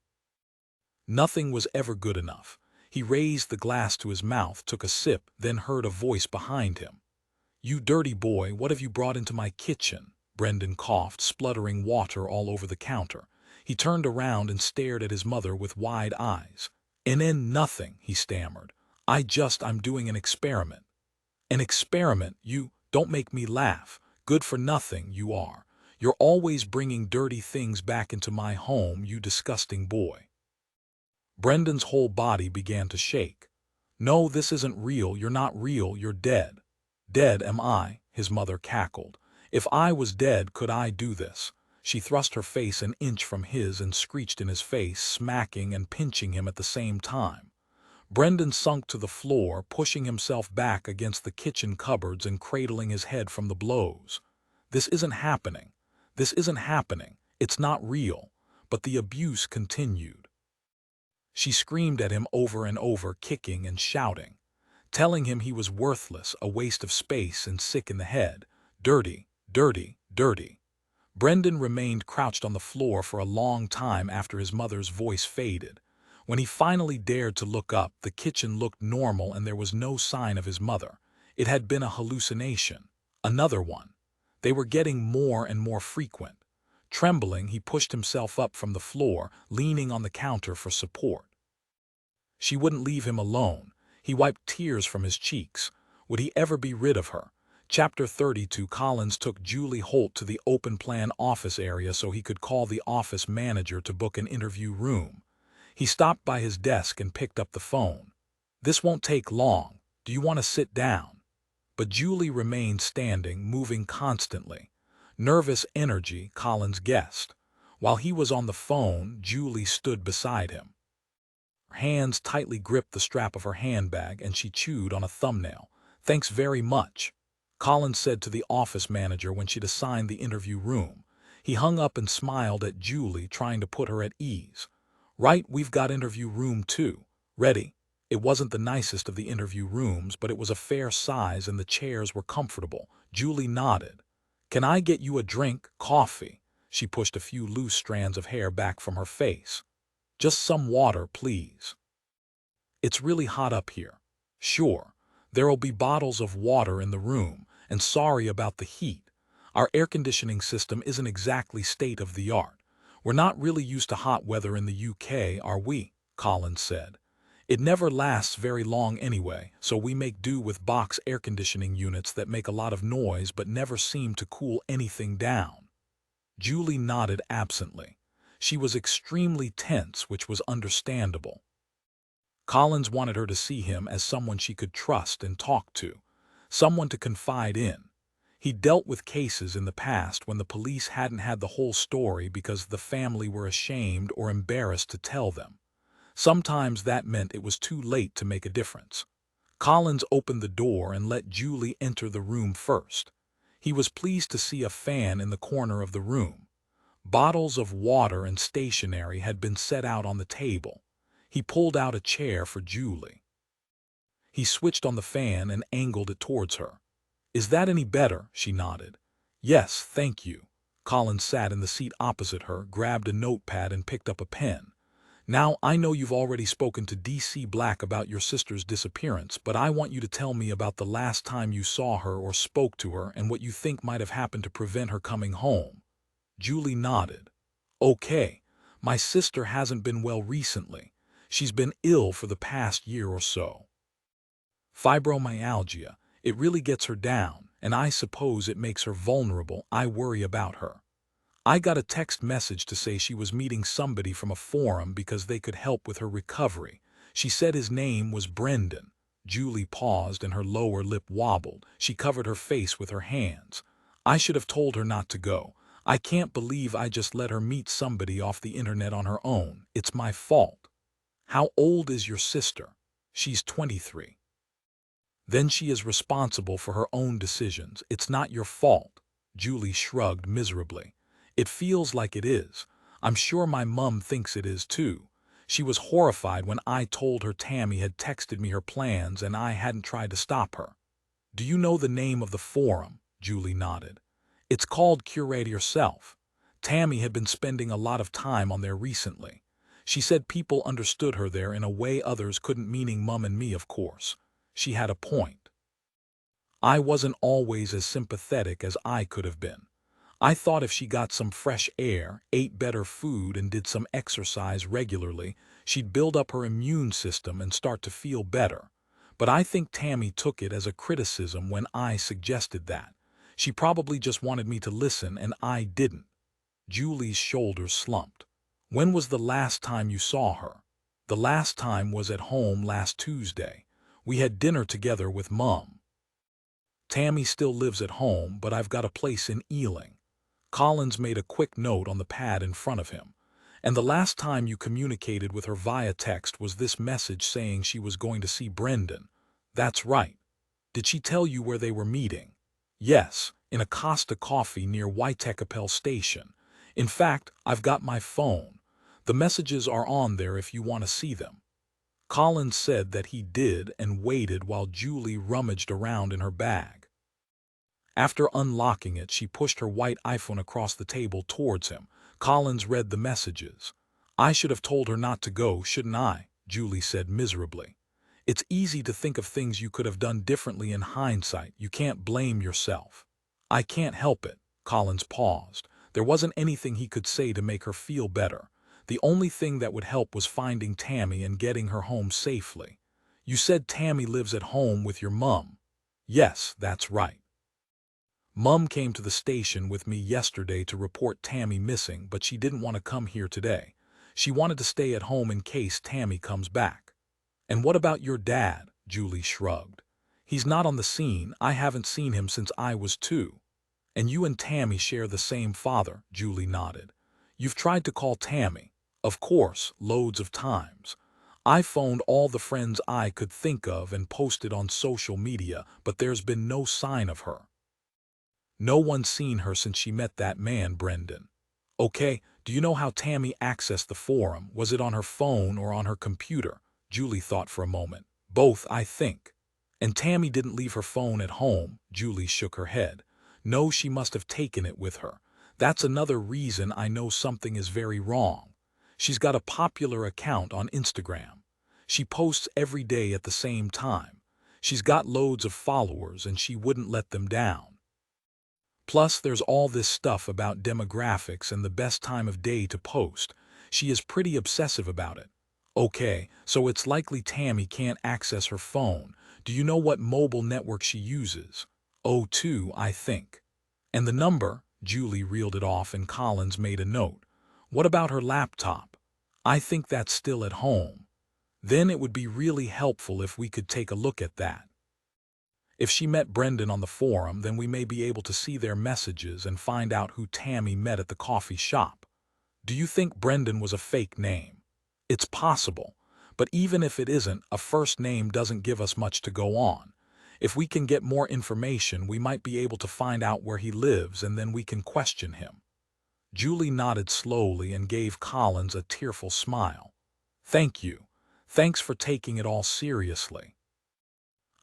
Nothing was ever good enough. He raised the glass to his mouth, took a sip, then heard a voice behind him. "You dirty boy, what have you brought into my kitchen?" Brendan coughed, spluttering water all over the counter. He turned around and stared at his mother with wide eyes. Nothing," he stammered. I'm doing an experiment." "An experiment? You don't make me laugh. Good for nothing, you are. You're always bringing dirty things back into my home, you disgusting boy." Brendan's whole body began to shake. "No, this isn't real. You're not real. You're dead." "Dead, am I?" his mother cackled. "If I was dead, could I do this?" She thrust her face an inch from his and screeched in his face, smacking and pinching him at the same time. Brendan sunk to the floor, pushing himself back against the kitchen cupboards and cradling his head from the blows. "This isn't happening. This isn't happening. It's not real." But the abuse continued. She screamed at him over and over, kicking and shouting, telling him he was worthless, a waste of space and sick in the head. Dirty, dirty, dirty. Brendan remained crouched on the floor for a long time after his mother's voice faded. When he finally dared to look up, the kitchen looked normal and there was no sign of his mother. It had been a hallucination. Another one. They were getting more and more frequent. Trembling, he pushed himself up from the floor, leaning on the counter for support. She wouldn't leave him alone. He wiped tears from his cheeks. Would he ever be rid of her? Chapter 32. Collins took Julie Holt to the open-plan office area so he could call the office manager to book an interview room. He stopped by his desk and picked up the phone. "This won't take long. Do you want to sit down?" But Julie remained standing, moving constantly. Nervous energy, Collins guessed. While he was on the phone, Julie stood beside him. Her hands tightly gripped the strap of her handbag and she chewed on a thumbnail. "Thanks very much," Collins said to the office manager when she'd assigned the interview room. He hung up and smiled at Julie, trying to put her at ease. "Right, we've got interview room 2. Ready?" It wasn't the nicest of the interview rooms, but it was a fair size and the chairs were comfortable. Julie nodded. "Can I get you a drink? Coffee?" She pushed a few loose strands of hair back from her face. "Just some water, please." "It's really hot up here." "Sure. There'll be bottles of water in the room, and sorry about the heat. Our air conditioning system isn't exactly state-of-the-art. We're not really used to hot weather in the UK, are we?" Collins said. "It never lasts very long anyway, so we make do with box air conditioning units that make a lot of noise but never seem to cool anything down." Julie nodded absently. She was extremely tense, which was understandable. Collins wanted her to see him as someone she could trust and talk to, someone to confide in. He'd dealt with cases in the past when the police hadn't had the whole story because the family were ashamed or embarrassed to tell them. Sometimes that meant it was too late to make a difference. Collins opened the door and let Julie enter the room first. He was pleased to see a fan in the corner of the room. Bottles of water and stationery had been set out on the table. He pulled out a chair for Julie. He switched on the fan and angled it towards her. "Is that any better?" She nodded. "Yes, thank you." Collins sat in the seat opposite her, grabbed a notepad and picked up a pen. "Now, I know you've already spoken to DC Black about your sister's disappearance, but I want you to tell me about the last time you saw her or spoke to her and what you think might have happened to prevent her coming home." Julie nodded. "Okay, my sister hasn't been well recently. She's been ill for the past year or so. Fibromyalgia, it really gets her down, and I suppose it makes her vulnerable. I worry about her. I got a text message to say she was meeting somebody from a forum because they could help with her recovery. She said his name was Brendan. Julie paused and her lower lip wobbled. She covered her face with her hands. I should have told her not to go. I can't believe I just let her meet somebody off the internet on her own. It's my fault. How old is your sister? She's 23. Then she is responsible for her own decisions. It's not your fault. Julie shrugged miserably. It feels like it is. I'm sure my mum thinks it is too. She was horrified when I told her Tammy had texted me her plans and I hadn't tried to stop her. Do you know the name of the forum? Julie nodded. It's called Curate Yourself. Tammy had been spending a lot of time on there recently. She said people understood her there in a way others couldn't, meaning Mum and me, of course. She had a point. I wasn't always as sympathetic as I could have been. I thought if she got some fresh air, ate better food, and did some exercise regularly, she'd build up her immune system and start to feel better. But I think Tammy took it as a criticism when I suggested that. She probably just wanted me to listen, and I didn't. Julie's shoulders slumped. When was the last time you saw her? The last time was at home last Tuesday. We had dinner together with Mum. Tammy still lives at home, but I've got a place in Ealing. Collins made a quick note on the pad in front of him. And the last time you communicated with her via text was this message saying she was going to see Brendan. That's right. Did she tell you where they were meeting? Yes, in a Costa Coffee near Waitekapel Station. In fact, I've got my phone. The messages are on there if you want to see them. Collins said that he did and waited while Julie rummaged around in her bag. After unlocking it, she pushed her white iPhone across the table towards him. Collins read the messages. I should have told her not to go, shouldn't I? Julie said miserably. It's easy to think of things you could have done differently in hindsight. You can't blame yourself. I can't help it. Collins paused. There wasn't anything he could say to make her feel better. The only thing that would help was finding Tammy and getting her home safely. You said Tammy lives at home with your mum. Yes, that's right. Mum came to the station with me yesterday to report Tammy missing, but she didn't want to come here today. She wanted to stay at home in case Tammy comes back. And what about your dad? Julie shrugged. He's not on the scene. I haven't seen him since I was 2. And you and Tammy share the same father, Julie nodded. You've tried to call Tammy. Of course, loads of times. I phoned all the friends I could think of and posted on social media, but there's been no sign of her. No one's seen her since she met that man, Brendan. Okay, do you know how Tammy accessed the forum? Was it on her phone or on her computer? Julie thought for a moment. Both, I think. And Tammy didn't leave her phone at home. Julie shook her head. No, she must have taken it with her. That's another reason I know something is very wrong. She's got a popular account on Instagram. She posts every day at the same time. She's got loads of followers and she wouldn't let them down. Plus, there's all this stuff about demographics and the best time of day to post. She is pretty obsessive about it. Okay, so it's likely Tammy can't access her phone. Do you know what mobile network she uses? O2, I think. And the number? Julie reeled it off and Collins made a note. What about her laptop? I think that's still at home. Then it would be really helpful if we could take a look at that. If she met Brendan on the forum, then we may be able to see their messages and find out who Tammy met at the coffee shop. Do you think Brendan was a fake name? It's possible, but even if it isn't, a first name doesn't give us much to go on. If we can get more information, we might be able to find out where he lives and then we can question him. Julie nodded slowly and gave Collins a tearful smile. Thank you. Thanks for taking it all seriously.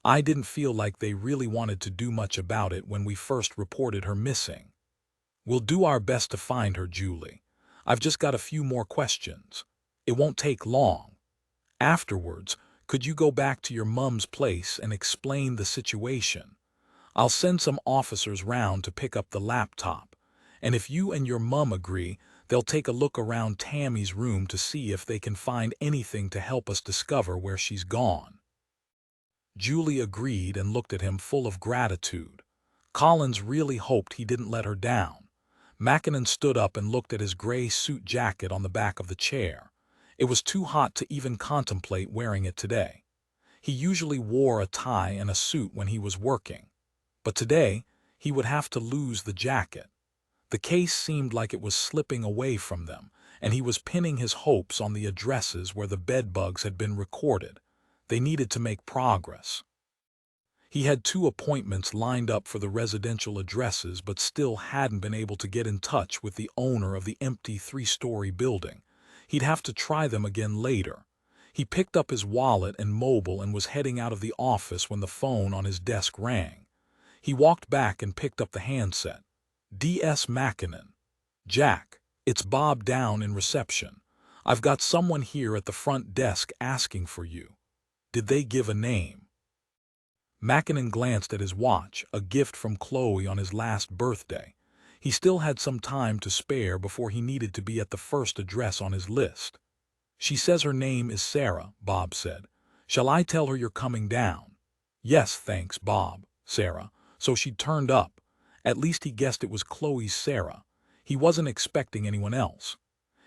I didn't feel like they really wanted to do much about it when we first reported her missing. We'll do our best to find her, Julie. I've just got a few more questions. It won't take long. Afterwards, could you go back to your mum's place and explain the situation? I'll send some officers round to pick up the laptop, and if you and your mum agree, they'll take a look around Tammy's room to see if they can find anything to help us discover where she's gone. Julie agreed and looked at him full of gratitude. Collins really hoped he didn't let her down. Mackinnon stood up and looked at his gray suit jacket on the back of the chair. It was too hot to even contemplate wearing it today. He usually wore a tie and a suit when he was working. But today, he would have to lose the jacket. The case seemed like it was slipping away from them, and he was pinning his hopes on the addresses where the bedbugs had been recorded. They needed to make progress. He had 2 appointments lined up for the residential addresses but still hadn't been able to get in touch with the owner of the empty 3-story building. He'd have to try them again later. He picked up his wallet and mobile and was heading out of the office when the phone on his desk rang. He walked back and picked up the handset. D.S. Mackinnon. Jack, it's Bob down in reception. I've got someone here at the front desk asking for you. Did they give a name? Mackinnon glanced at his watch, a gift from Chloe on his last birthday. He still had some time to spare before he needed to be at the first address on his list. She says her name is Sarah, Bob said. Shall I tell her you're coming down? Yes, thanks, Bob, Sarah. So she'd turned up. At least he guessed it was Chloe's Sarah. He wasn't expecting anyone else.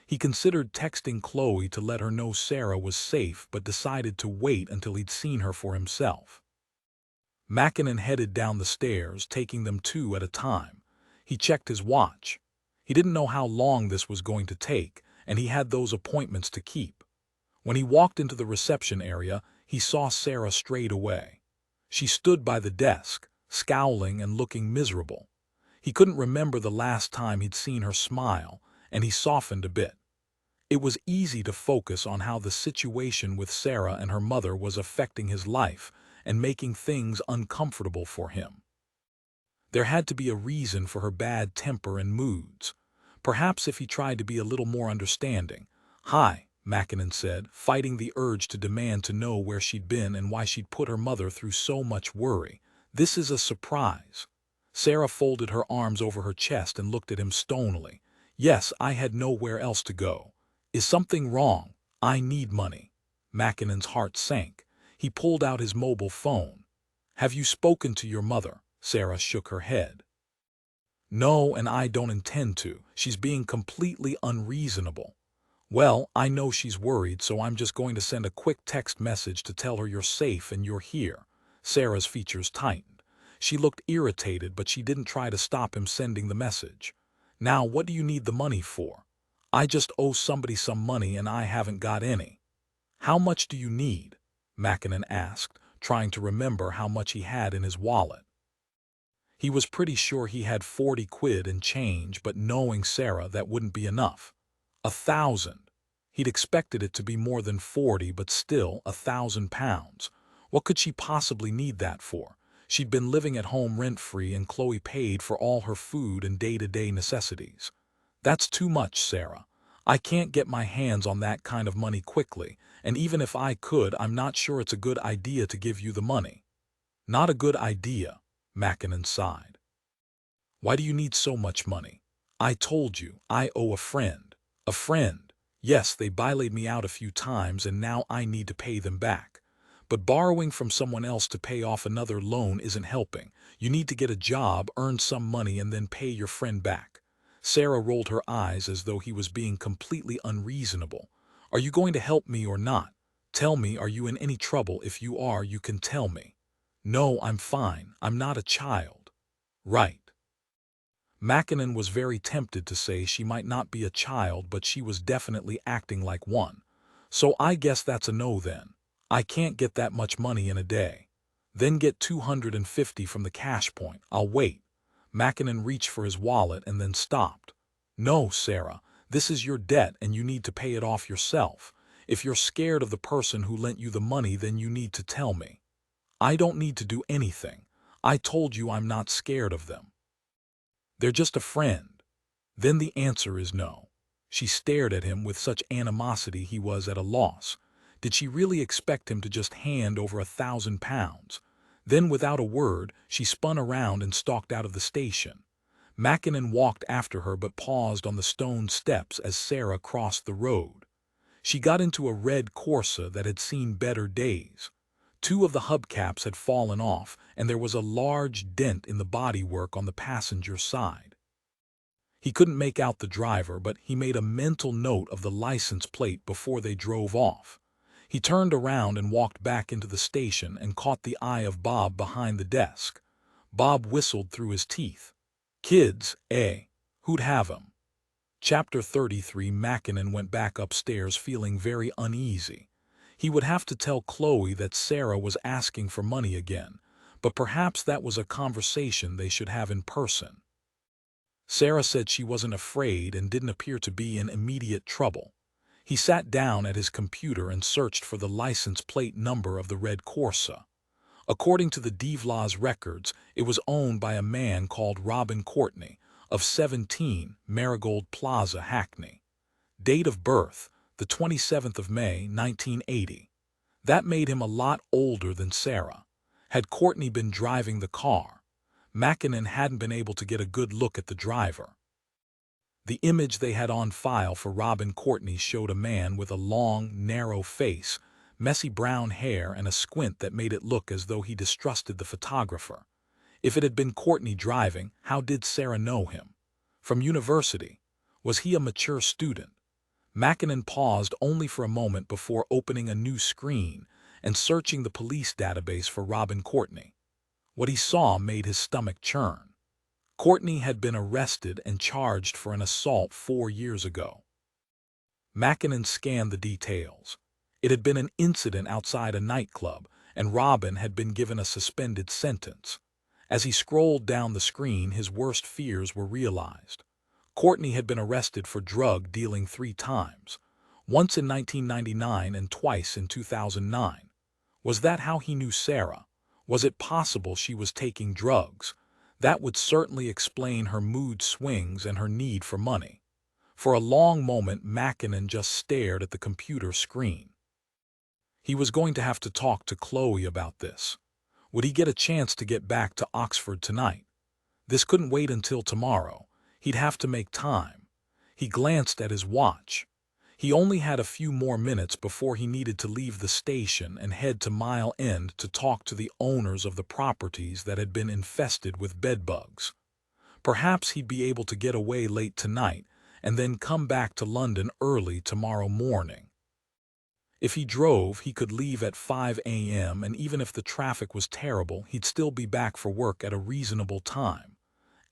He considered texting Chloe to let her know Sarah was safe but decided to wait until he'd seen her for himself. Mackinnon headed down the stairs, taking them 2 at a time. He checked his watch. He didn't know how long this was going to take, and he had those appointments to keep. When he walked into the reception area, he saw Sarah straight away. She stood by the desk, scowling and looking miserable. He couldn't remember the last time he'd seen her smile, and he softened a bit. It was easy to focus on how the situation with Sarah and her mother was affecting his life and making things uncomfortable for him. There had to be a reason for her bad temper and moods. Perhaps if he tried to be a little more understanding. Hi, Mackinnon said, fighting the urge to demand to know where she'd been and why she'd put her mother through so much worry. This is a surprise. Sarah folded her arms over her chest and looked at him stonily. Yes, I had nowhere else to go. Is something wrong? I need money. Mackinnon's heart sank. He pulled out his mobile phone. Have you spoken to your mother? Sarah shook her head. No, and I don't intend to. She's being completely unreasonable. Well, I know she's worried, so I'm just going to send a quick text message to tell her you're safe and you're here. Sarah's features tightened. She looked irritated, but she didn't try to stop him sending the message. Now, what do you need the money for? I just owe somebody some money and I haven't got any. How much do you need? Mackinnon asked, trying to remember how much he had in his wallet. He was pretty sure he had 40 quid in change, but knowing Sarah, that wouldn't be enough. 1,000. He'd expected it to be more than 40, but still £1,000. What could she possibly need that for? She'd been living at home rent-free and Chloe paid for all her food and day-to-day necessities. That's too much, Sarah. I can't get my hands on that kind of money quickly, and even if I could, I'm not sure it's a good idea to give you the money. Not a good idea, Mackinnon sighed. Why do you need so much money? I told you, I owe a friend. A friend. Yes, they bailoed me out a few times and now I need to pay them back. But borrowing from someone else to pay off another loan isn't helping. You need to get a job, earn some money, and then pay your friend back. Sarah rolled her eyes as though he was being completely unreasonable. Are you going to help me or not? Tell me, are you in any trouble? If you are, you can tell me. No, I'm fine. I'm not a child. Right. Mackinnon was very tempted to say she might not be a child, but she was definitely acting like one. So I guess that's a no then. I can't get that much money in a day. Then get 250 from the cash point. I'll wait. Mackinnon reached for his wallet and then stopped. No, Sarah, this is your debt and you need to pay it off yourself. If you're scared of the person who lent you the money, then you need to tell me. I don't need to do anything. I told you I'm not scared of them. They're just a friend. Then the answer is no. She stared at him with such animosity he was at a loss. Did she really expect him to just hand over £1,000? Then, without a word, she spun around and stalked out of the station. Mackinnon walked after her but paused on the stone steps as Sarah crossed the road. She got into a red Corsa that had seen better days. Two of the hubcaps had fallen off, and there was a large dent in the bodywork on the passenger side. He couldn't make out the driver, but he made a mental note of the license plate before they drove off. He turned around and walked back into the station and caught the eye of Bob behind the desk. Bob whistled through his teeth. "Kids, eh? Who'd have 'em?" Chapter 33. Mackinnon went back upstairs feeling very uneasy. He would have to tell Chloe that Sarah was asking for money again, but perhaps that was a conversation they should have in person. Sarah said she wasn't afraid and didn't appear to be in immediate trouble. He sat down at his computer and searched for the license plate number of the red Corsa. According to the Devlaws records, it was owned by a man called Robin Courtney, of 17 Marigold Plaza, Hackney. Date of birth, the 27th of May, 1980. That made him a lot older than Sarah. Had Courtney been driving the car? Mackinnon hadn't been able to get a good look at the driver. The image they had on file for Robin Courtney showed a man with a long, narrow face, messy brown hair, and a squint that made it look as though he distrusted the photographer. If it had been Courtney driving, how did Sarah know him? From university? Was he a mature student? Mackinnon paused only for a moment before opening a new screen and searching the police database for Robin Courtney. What he saw made his stomach churn. Courtney had been arrested and charged for an assault 4 years ago. Mackinnon scanned the details. It had been an incident outside a nightclub, and Robin had been given a suspended sentence. As he scrolled down the screen, his worst fears were realized. Courtney had been arrested for drug dealing 3 times, once in 1999 and twice in 2009. Was that how he knew Sarah? Was it possible she was taking drugs? That would certainly explain her mood swings and her need for money. For a long moment, Mackinnon just stared at the computer screen. He was going to have to talk to Chloe about this. Would he get a chance to get back to Oxford tonight? This couldn't wait until tomorrow. He'd have to make time. He glanced at his watch. He only had a few more minutes before he needed to leave the station and head to Mile End to talk to the owners of the properties that had been infested with bedbugs. Perhaps he'd be able to get away late tonight and then come back to London early tomorrow morning. If he drove, he could leave at 5 a.m., and even if the traffic was terrible, he'd still be back for work at a reasonable time.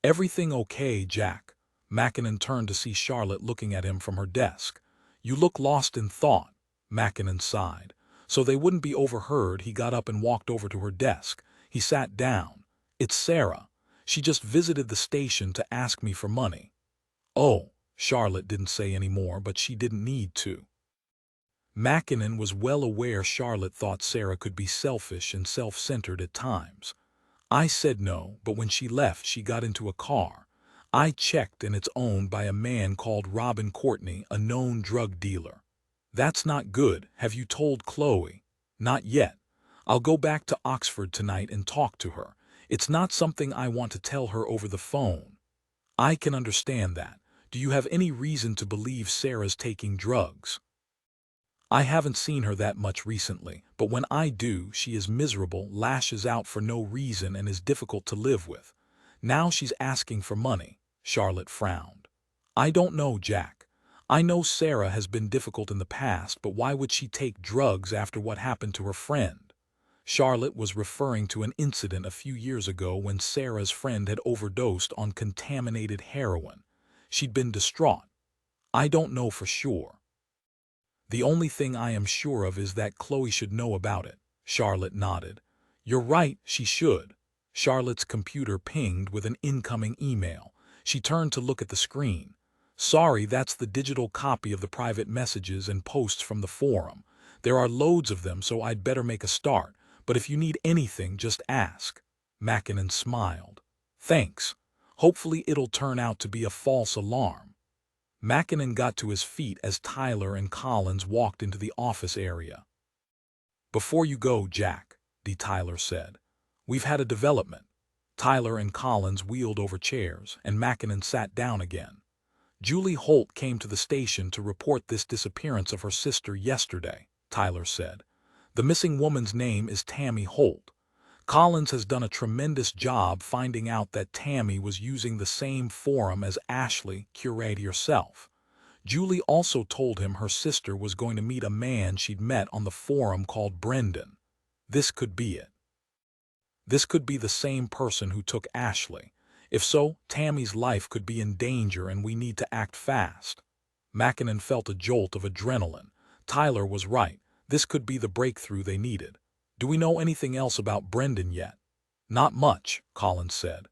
"Everything okay, Jack?" Mackinnon turned to see Charlotte looking at him from her desk. "You look lost in thought," Mackinnon sighed. So they wouldn't be overheard, he got up and walked over to her desk. He sat down. "It's Sarah. She just visited the station to ask me for money." "Oh," Charlotte didn't say any more, but she didn't need to. Mackinnon was well aware Charlotte thought Sarah could be selfish and self-centered at times. "I said no, but when she left she got into a car. I checked and it's owned by a man called Robin Courtney, a known drug dealer." "That's not good. Have you told Chloe?" "Not yet. I'll go back to Oxford tonight and talk to her. It's not something I want to tell her over the phone." "I can understand that. Do you have any reason to believe Sarah's taking drugs?" "I haven't seen her that much recently, but when I do, she is miserable, lashes out for no reason, and is difficult to live with. Now she's asking for money." Charlotte frowned. "I don't know, Jack. I know Sarah has been difficult in the past, but why would she take drugs after what happened to her friend?" Charlotte was referring to an incident a few years ago when Sarah's friend had overdosed on contaminated heroin. She'd been distraught. "I don't know for sure. The only thing I am sure of is that Chloe should know about it." Charlotte nodded. "You're right, she should." Charlotte's computer pinged with an incoming email. She turned to look at the screen. "Sorry, that's the digital copy of the private messages and posts from the forum. There are loads of them, so I'd better make a start, but if you need anything, just ask." Mackinnon smiled. "Thanks. Hopefully it'll turn out to be a false alarm." Mackinnon got to his feet as Tyler and Collins walked into the office area. "Before you go, Jack," Tyler said, "we've had a development." Tyler and Collins wheeled over chairs, and Mackinnon sat down again. "Julie Holt came to the station to report this disappearance of her sister yesterday," Tyler said. The missing woman's name is Tammy Holt. Collins has done a tremendous job finding out that Tammy was using the same forum as Ashley, curate yourself. Julie also told him her sister was going to meet a man she'd met on the forum called Brendan. This could be it. This could be the same person who took Ashley. If so, Tammy's life could be in danger and we need to act fast. Mackinnon felt a jolt of adrenaline. Tyler was right. This could be the breakthrough they needed. Do we know anything else about Brendan yet? Not much, Collins said.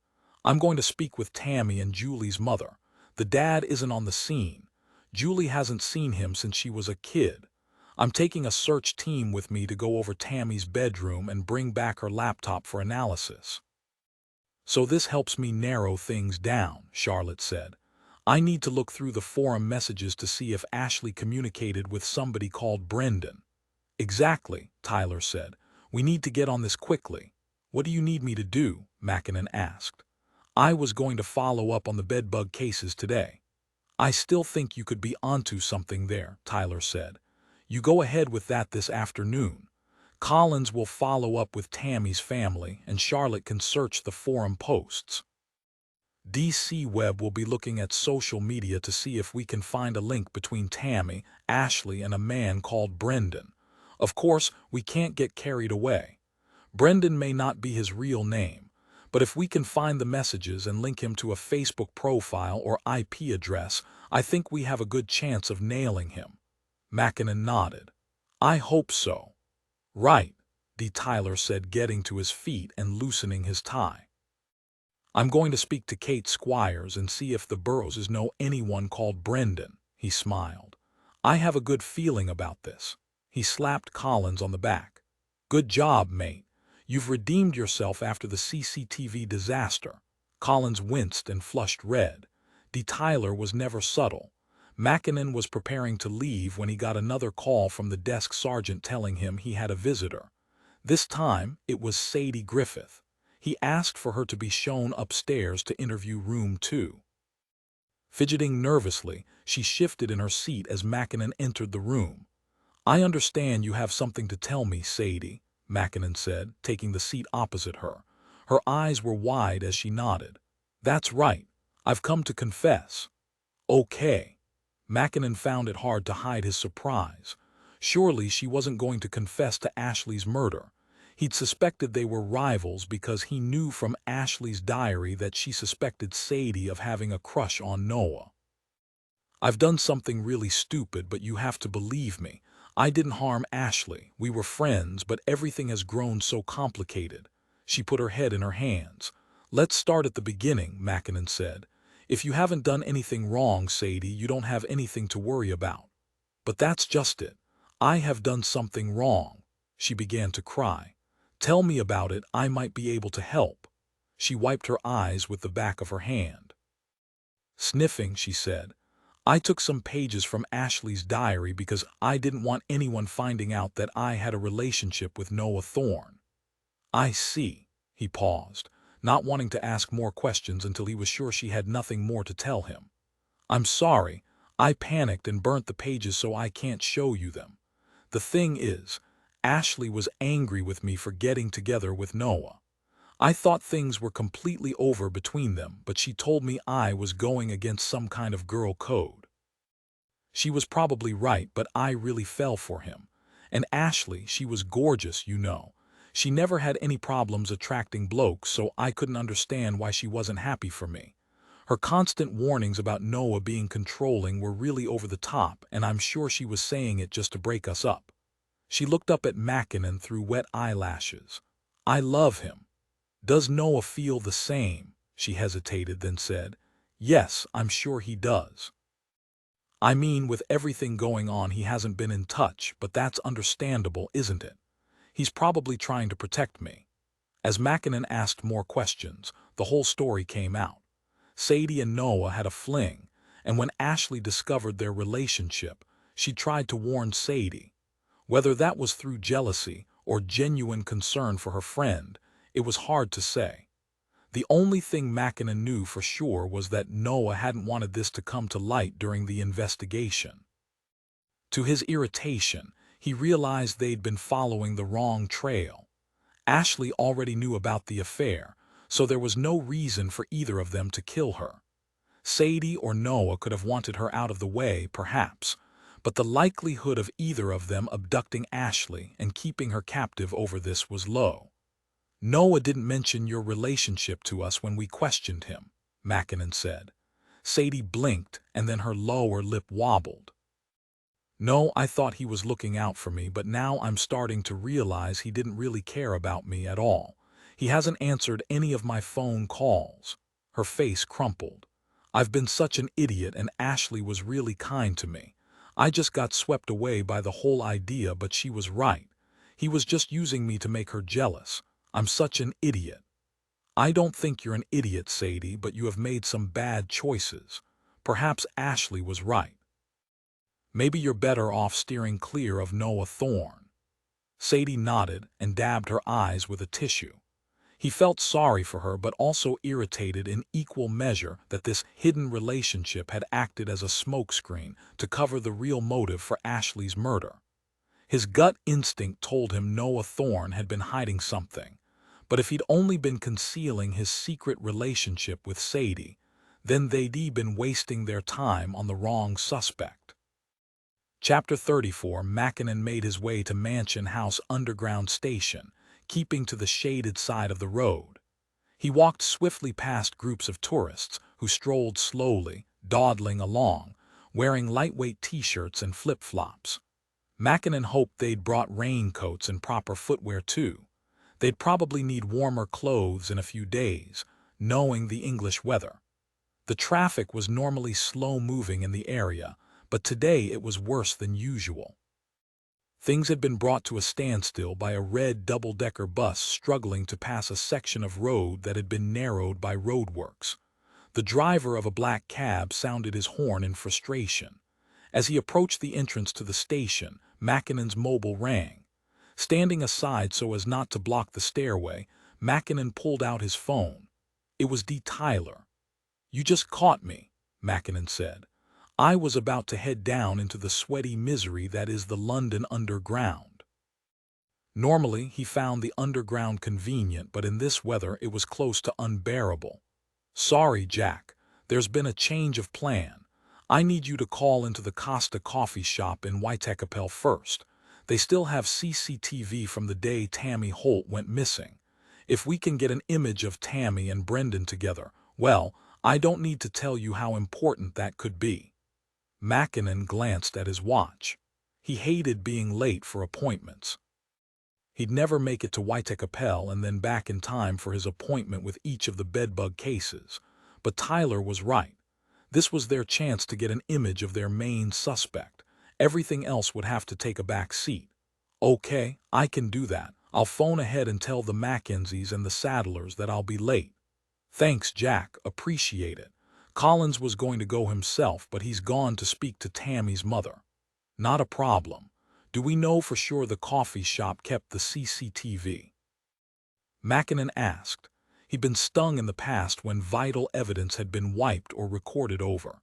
I'm going to speak with Tammy and Julie's mother. The dad isn't on the scene. Julie hasn't seen him since she was a kid. I'm taking a search team with me to go over Tammy's bedroom and bring back her laptop for analysis. So this helps me narrow things down, Charlotte said. I need to look through the forum messages to see if Ashley communicated with somebody called Brendan. Exactly, Tyler said. We need to get on this quickly. What do you need me to do? Mackinnon asked. I was going to follow up on the bedbug cases today. I still think you could be onto something there, Tyler said. You go ahead with that this afternoon. Collins will follow up with Tammy's family and Charlotte can search the forum posts. DC Web will be looking at social media to see if we can find a link between Tammy, Ashley, and a man called Brendan. Of course, we can't get carried away. Brendan may not be his real name, but if we can find the messages and link him to a Facebook profile or IP address, I think we have a good chance of nailing him. Mackinnon nodded. I hope so. Right, D. Tyler said, getting to his feet and loosening his tie. I'm going to speak to Kate Squires and see if the Burroughses know anyone called Brendan, he smiled. I have a good feeling about this. He slapped Collins on the back. Good job, mate. You've redeemed yourself after the CCTV disaster. Collins winced and flushed red. D. Tyler was never subtle. Mackinnon was preparing to leave when he got another call from the desk sergeant telling him he had a visitor. This time, it was Sadie Griffith. He asked for her to be shown upstairs to interview room 2. Fidgeting nervously, she shifted in her seat as Mackinnon entered the room. I understand you have something to tell me, Sadie, Mackinnon said, taking the seat opposite her. Her eyes were wide as she nodded. That's right. I've come to confess. Okay. Mackinnon found it hard to hide his surprise. Surely she wasn't going to confess to Ashley's murder. He'd suspected they were rivals because he knew from Ashley's diary that she suspected Sadie of having a crush on Noah. I've done something really stupid, but you have to believe me. I didn't harm Ashley. We were friends, but everything has grown so complicated. She put her head in her hands. Let's start at the beginning, Mackinnon said. If you haven't done anything wrong, Sadie, you don't have anything to worry about. But that's just it. I have done something wrong. She began to cry. Tell me about it, I might be able to help. She wiped her eyes with the back of her hand. Sniffing, she said, I took some pages from Ashley's diary because I didn't want anyone finding out that I had a relationship with Noah Thorne. I see. He paused, not wanting to ask more questions until he was sure she had nothing more to tell him. I'm sorry. I panicked and burnt the pages so I can't show you them. The thing is, Ashley was angry with me for getting together with Noah. I thought things were completely over between them, but she told me I was going against some kind of girl code. She was probably right, but I really fell for him. And Ashley, she was gorgeous, you know. She never had any problems attracting blokes, so I couldn't understand why she wasn't happy for me. Her constant warnings about Noah being controlling were really over the top, and I'm sure she was saying it just to break us up. She looked up at Mackinnon through wet eyelashes. I love him. Does Noah feel the same? She hesitated, then said, Yes, I'm sure he does. I mean, with everything going on, he hasn't been in touch, but that's understandable, isn't it? He's probably trying to protect me. As Mackinnon asked more questions, the whole story came out. Sadie and Noah had a fling, and when Ashley discovered their relationship, she tried to warn Sadie. Whether that was through jealousy or genuine concern for her friend, it was hard to say. The only thing Mackinnon knew for sure was that Noah hadn't wanted this to come to light during the investigation. To his irritation, He realized they'd been following the wrong trail. Ashley already knew about the affair, so there was no reason for either of them to kill her. Sadie or Noah could have wanted her out of the way, perhaps, but the likelihood of either of them abducting Ashley and keeping her captive over this was low. "Noah didn't mention your relationship to us when we questioned him," Mackinnon said. Sadie blinked, and then her lower lip wobbled. "No, I thought he was looking out for me, but now I'm starting to realize he didn't really care about me at all. He hasn't answered any of my phone calls." Her face crumpled. "I've been such an idiot, and Ashley was really kind to me. I just got swept away by the whole idea, but she was right. He was just using me to make her jealous. I'm such an idiot." "I don't think you're an idiot, Sadie, but you have made some bad choices. Perhaps Ashley was right. Maybe you're better off steering clear of Noah Thorne." Sadie nodded and dabbed her eyes with a tissue. He felt sorry for her, but also irritated in equal measure that this hidden relationship had acted as a smokescreen to cover the real motive for Ashley's murder. His gut instinct told him Noah Thorne had been hiding something, but if he'd only been concealing his secret relationship with Sadie, then they'd been wasting their time on the wrong suspect. Chapter 34. Mackinnon made his way to Mansion House Underground Station, keeping to the shaded side of the road. He walked swiftly past groups of tourists who strolled slowly, dawdling along, wearing lightweight t-shirts and flip-flops. Mackinnon hoped they'd brought raincoats and proper footwear too. They'd probably need warmer clothes in a few days, knowing the English weather. The traffic was normally slow-moving in the area, but today it was worse than usual. Things had been brought to a standstill by a red double-decker bus struggling to pass a section of road that had been narrowed by roadworks. The driver of a black cab sounded his horn in frustration. As he approached the entrance to the station, Mackinnon's mobile rang. Standing aside so as not to block the stairway, Mackinnon pulled out his phone. It was D. Tyler. "You just caught me," Mackinnon said. "I was about to head down into the sweaty misery that is the London Underground." Normally, he found the Underground convenient, but in this weather it was close to unbearable. "Sorry, Jack. There's been a change of plan. I need you to call into the Costa coffee shop in Whitechapel first. They still have CCTV from the day Tammy Holt went missing. If we can get an image of Tammy and Brendan together, well, I don't need to tell you how important that could be." Mackinnon glanced at his watch. He hated being late for appointments. He'd never make it to Whitechapel and then back in time for his appointment with each of the bedbug cases. But Tyler was right. This was their chance to get an image of their main suspect. Everything else would have to take a back seat. "Okay, I can do that. I'll phone ahead and tell the Mackenzies and the Sadlers that I'll be late." "Thanks, Jack. Appreciate it. Collins was going to go himself, but he's gone to speak to Tammy's mother." "Not a problem. Do we know for sure the coffee shop kept the CCTV?" Mackinnon asked. He'd been stung in the past when vital evidence had been wiped or recorded over.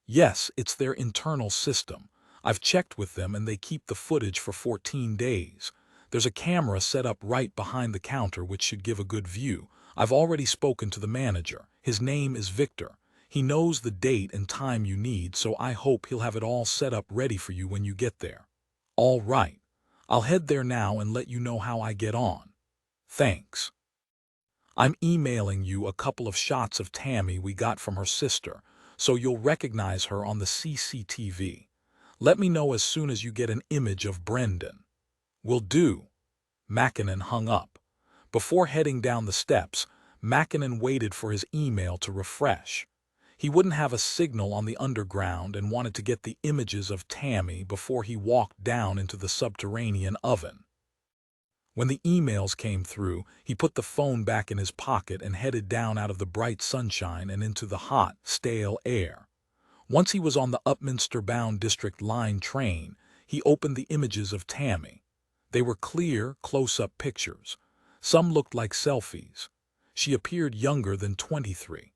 "Yes, it's their internal system. I've checked with them and they keep the footage for 14 days. There's a camera set up right behind the counter which should give a good view. I've already spoken to the manager. His name is Victor. He knows the date and time you need, so I hope he'll have it all set up ready for you when you get there." "All right. I'll head there now and let you know how I get on." "Thanks. I'm emailing you a couple of shots of Tammy we got from her sister, so you'll recognize her on the CCTV. Let me know as soon as you get an image of Brendan." "Will do." Mackinnon hung up. Before heading down the steps, Mackinnon waited for his email to refresh. He wouldn't have a signal on the Underground and wanted to get the images of Tammy before he walked down into the subterranean oven. When the emails came through, he put the phone back in his pocket and headed down out of the bright sunshine and into the hot, stale air. Once he was on the Upminster-bound District Line train, he opened the images of Tammy. They were clear, close-up pictures. Some looked like selfies. She appeared younger than 23.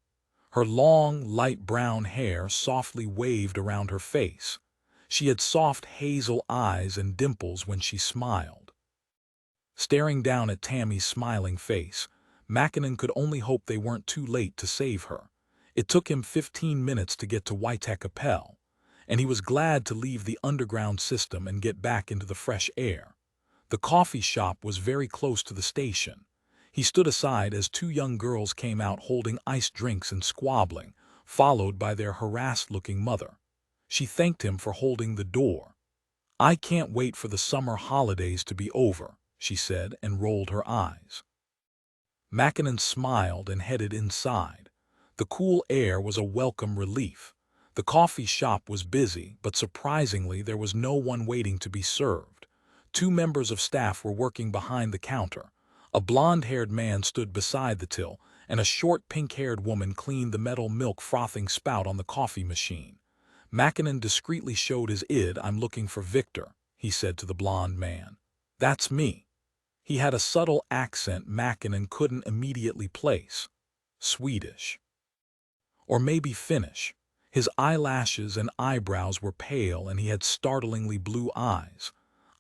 Her long, light brown hair softly waved around her face. She had soft hazel eyes and dimples when she smiled. Staring down at Tammy's smiling face, Mackinnon could only hope they weren't too late to save her. It took him 15 minutes to get to Waitakapel, and he was glad to leave the underground system and get back into the fresh air. The coffee shop was very close to the station. He stood aside as two young girls came out holding iced drinks and squabbling, followed by their harassed-looking mother. She thanked him for holding the door. "I can't wait for the summer holidays to be over," she said, and rolled her eyes. Mackinnon smiled and headed inside. The cool air was a welcome relief. The coffee shop was busy, but surprisingly there was no one waiting to be served. Two members of staff were working behind the counter. A blonde-haired man stood beside the till, and a short pink-haired woman cleaned the metal milk frothing spout on the coffee machine. Mackinnon discreetly showed his id. "I'm looking for Victor," he said to the blonde man. "That's me." He had a subtle accent Mackinnon couldn't immediately place. Swedish. Or maybe Finnish. His eyelashes and eyebrows were pale and he had startlingly blue eyes.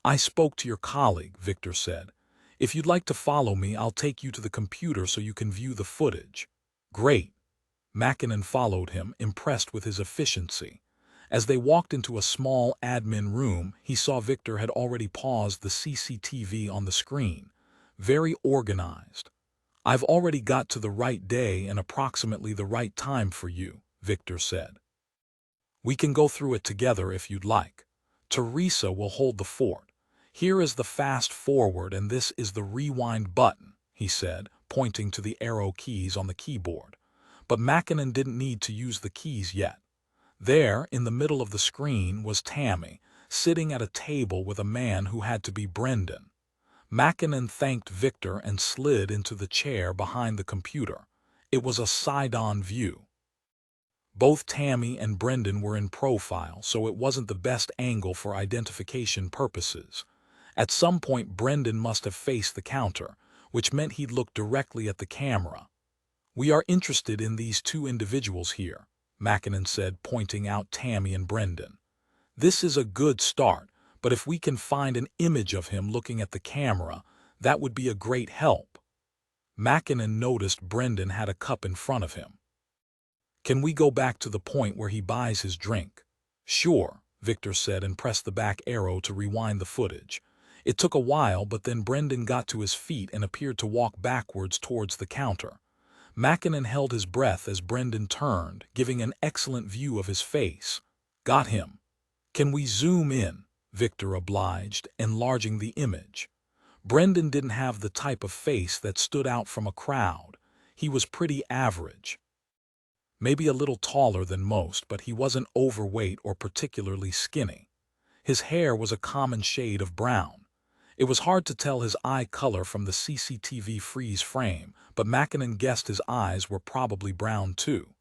"I spoke to your colleague," Victor said. "If you'd like to follow me, I'll take you to the computer so you can view the footage." "Great." Mackinnon followed him, impressed with his efficiency. As they walked into a small admin room, he saw Victor had already paused the CCTV on the screen. Very organized. "I've already got to the right day and approximately the right time for you," Victor said. "We can go through it together if you'd like. Teresa will hold the fort. Here is the fast forward and this is the rewind button," he said, pointing to the arrow keys on the keyboard. But Mackinnon didn't need to use the keys yet. There, in the middle of the screen, was Tammy, sitting at a table with a man who had to be Brendan. Mackinnon thanked Victor and slid into the chair behind the computer. It was a side-on view. Both Tammy and Brendan were in profile, so it wasn't the best angle for identification purposes. At some point Brendan must have faced the counter, which meant he'd look directly at the camera. "We are interested in these two individuals here," Mackinnon said, pointing out Tammy and Brendan. "This is a good start, but if we can find an image of him looking at the camera, that would be a great help." Mackinnon noticed Brendan had a cup in front of him. "Can we go back to the point where he buys his drink?" "Sure," Victor said and pressed the back arrow to rewind the footage. It took a while, but then Brendan got to his feet and appeared to walk backwards towards the counter. Mackinnon held his breath as Brendan turned, giving an excellent view of his face. "Got him." "Can we zoom in?" Victor obliged, enlarging the image. Brendan didn't have the type of face that stood out from a crowd. He was pretty average. Maybe a little taller than most, but he wasn't overweight or particularly skinny. His hair was a common shade of brown. It was hard to tell his eye color from the CCTV freeze frame, but Mackinnon guessed his eyes were probably brown too.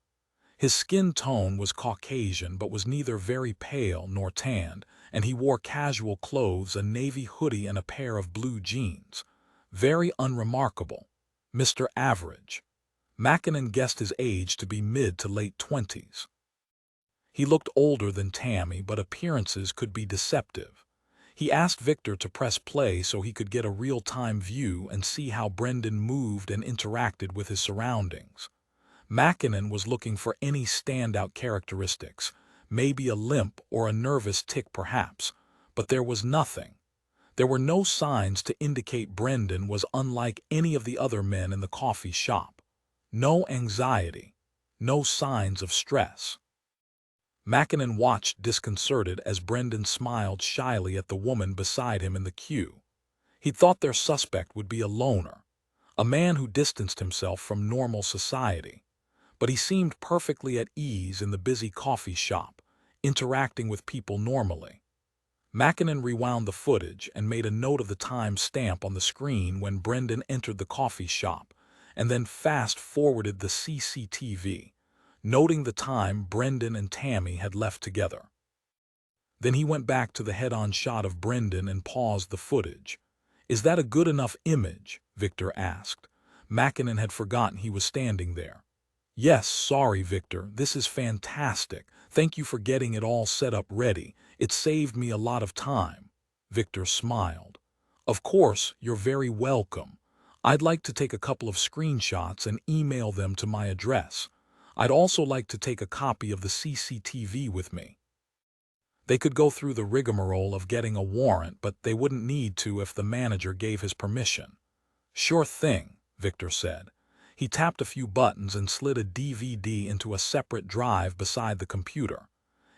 His skin tone was Caucasian but was neither very pale nor tanned, and he wore casual clothes, a navy hoodie and a pair of blue jeans. Very unremarkable. Mr. Average. Mackinnon guessed his age to be mid to late 20s. He looked older than Tammy, but appearances could be deceptive. He asked Victor to press play so he could get a real-time view and see how Brendan moved and interacted with his surroundings. Mackinnon was looking for any standout characteristics, maybe a limp or a nervous tic perhaps, but there was nothing. There were no signs to indicate Brendan was unlike any of the other men in the coffee shop. No anxiety, no signs of stress. Mackinnon watched disconcerted as Brendan smiled shyly at the woman beside him in the queue. He thought their suspect would be a loner, a man who distanced himself from normal society. But he seemed perfectly at ease in the busy coffee shop, interacting with people normally. Mackinnon rewound the footage and made a note of the time stamp on the screen when Brendan entered the coffee shop, and then fast-forwarded the CCTV, noting the time Brendan and Tammy had left together. Then he went back to the head-on shot of Brendan and paused the footage. "Is that a good enough image?" Victor asked. Mackinnon had forgotten he was standing there. "Yes, sorry, Victor, this is fantastic. Thank you for getting it all set up ready. It saved me a lot of time. Victor smiled. Of course, you're very welcome. I'd like to take a couple of screenshots and email them to my address. I'd also like to take a copy of the CCTV with me. They could go through the rigmarole of getting a warrant, but they wouldn't need to if the manager gave his permission. Sure thing, Victor said. He tapped a few buttons and slid a DVD into a separate drive beside the computer.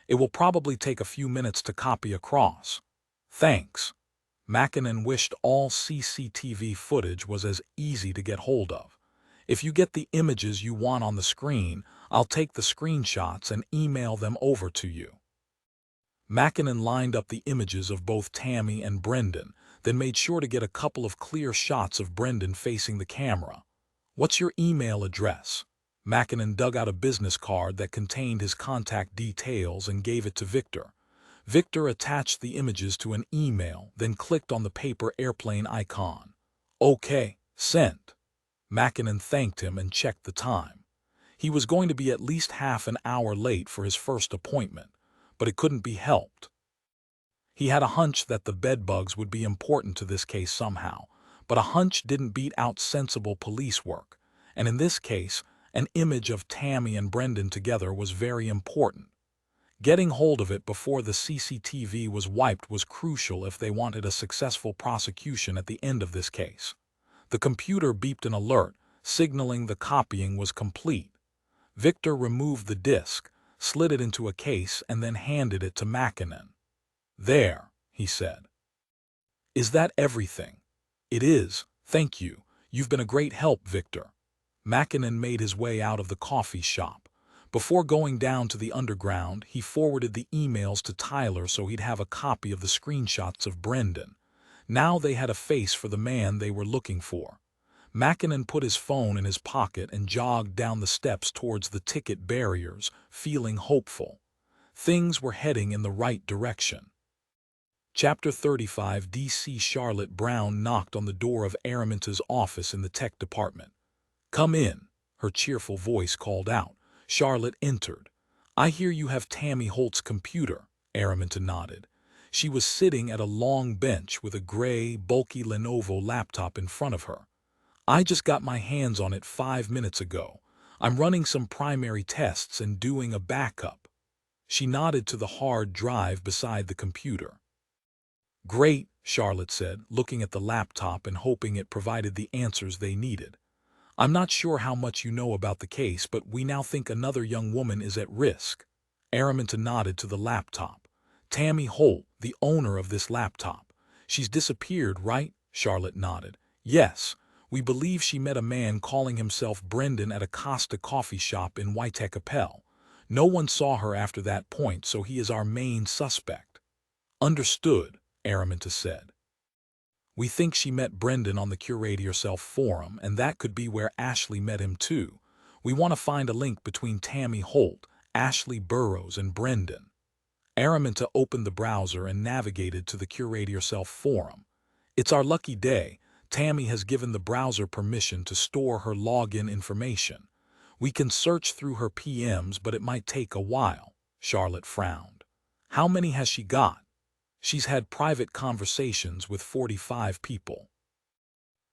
It will probably take a few minutes to copy across. Thanks. Mackinnon wished all CCTV footage was as easy to get hold of. If you get the images you want on the screen, I'll take the screenshots and email them over to you. Mackinnon lined up the images of both Tammy and Brendan, then made sure to get a couple of clear shots of Brendan facing the camera. What's your email address? Mackinnon dug out a business card that contained his contact details and gave it to Victor. Victor attached the images to an email, then clicked on the paper airplane icon. Okay, sent. Mackinnon thanked him and checked the time. He was going to be at least half an hour late for his first appointment, but it couldn't be helped. He had a hunch that the bedbugs would be important to this case somehow, but a hunch didn't beat out sensible police work, and in this case, an image of Tammy and Brendan together was very important. Getting hold of it before the CCTV was wiped was crucial if they wanted a successful prosecution at the end of this case. The computer beeped an alert, signaling the copying was complete. Victor removed the disk, slid it into a case, and then handed it to Mackinnon. There, he said. Is that everything? It is, thank you. You've been a great help, Victor. Mackinnon made his way out of the coffee shop. Before going down to the underground, he forwarded the emails to Tyler so he'd have a copy of the screenshots of Brendan. Now they had a face for the man they were looking for. Mackinnon put his phone in his pocket and jogged down the steps towards the ticket barriers, feeling hopeful. Things were heading in the right direction. Chapter 35. DC. Charlotte Brown knocked on the door of Araminta's office in the tech department. Come in, her cheerful voice called out. Charlotte entered. I hear you have Tammy Holt's computer, Araminta nodded. She was sitting at a long bench with a gray, bulky Lenovo laptop in front of her. I just got my hands on it 5 minutes ago. I'm running some primary tests and doing a backup. She nodded to the hard drive beside the computer. Great, Charlotte said, looking at the laptop and hoping it provided the answers they needed. I'm not sure how much you know about the case, but we now think another young woman is at risk. Araminta nodded to the laptop. Tammy Holt, the owner of this laptop. She's disappeared, right? Charlotte nodded. Yes. We believe she met a man calling himself Brendan at a Costa coffee shop in Waitekapel. No one saw her after that point, so he is our main suspect. Understood, Araminta said. We think she met Brendan on the Curate Yourself forum, and that could be where Ashley met him too. We want to find a link between Tammy Holt, Ashley Burrows, and Brendan. Araminta opened the browser and navigated to the Curate Yourself forum. It's our lucky day. Tammy has given the browser permission to store her login information. We can search through her PMs, but it might take a while. Charlotte frowned. How many has she got? She's had private conversations with 45 people.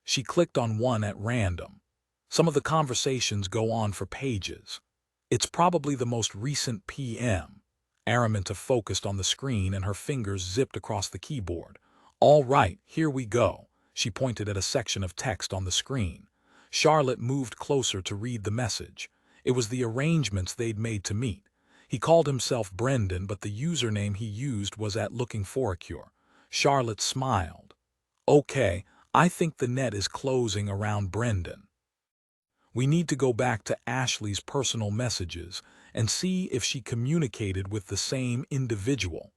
She clicked on one at random. Some of the conversations go on for pages. It's probably the most recent PM. Araminta focused on the screen and her fingers zipped across the keyboard. All right, here we go. She pointed at a section of text on the screen. Charlotte moved closer to read the message. It was the arrangements they'd made to meet. He called himself Brendan, but the username he used was @LookingForACure. Charlotte smiled. Okay, I think the net is closing around Brendan. We need to go back to Ashley's personal messages and see if she communicated with the same individual.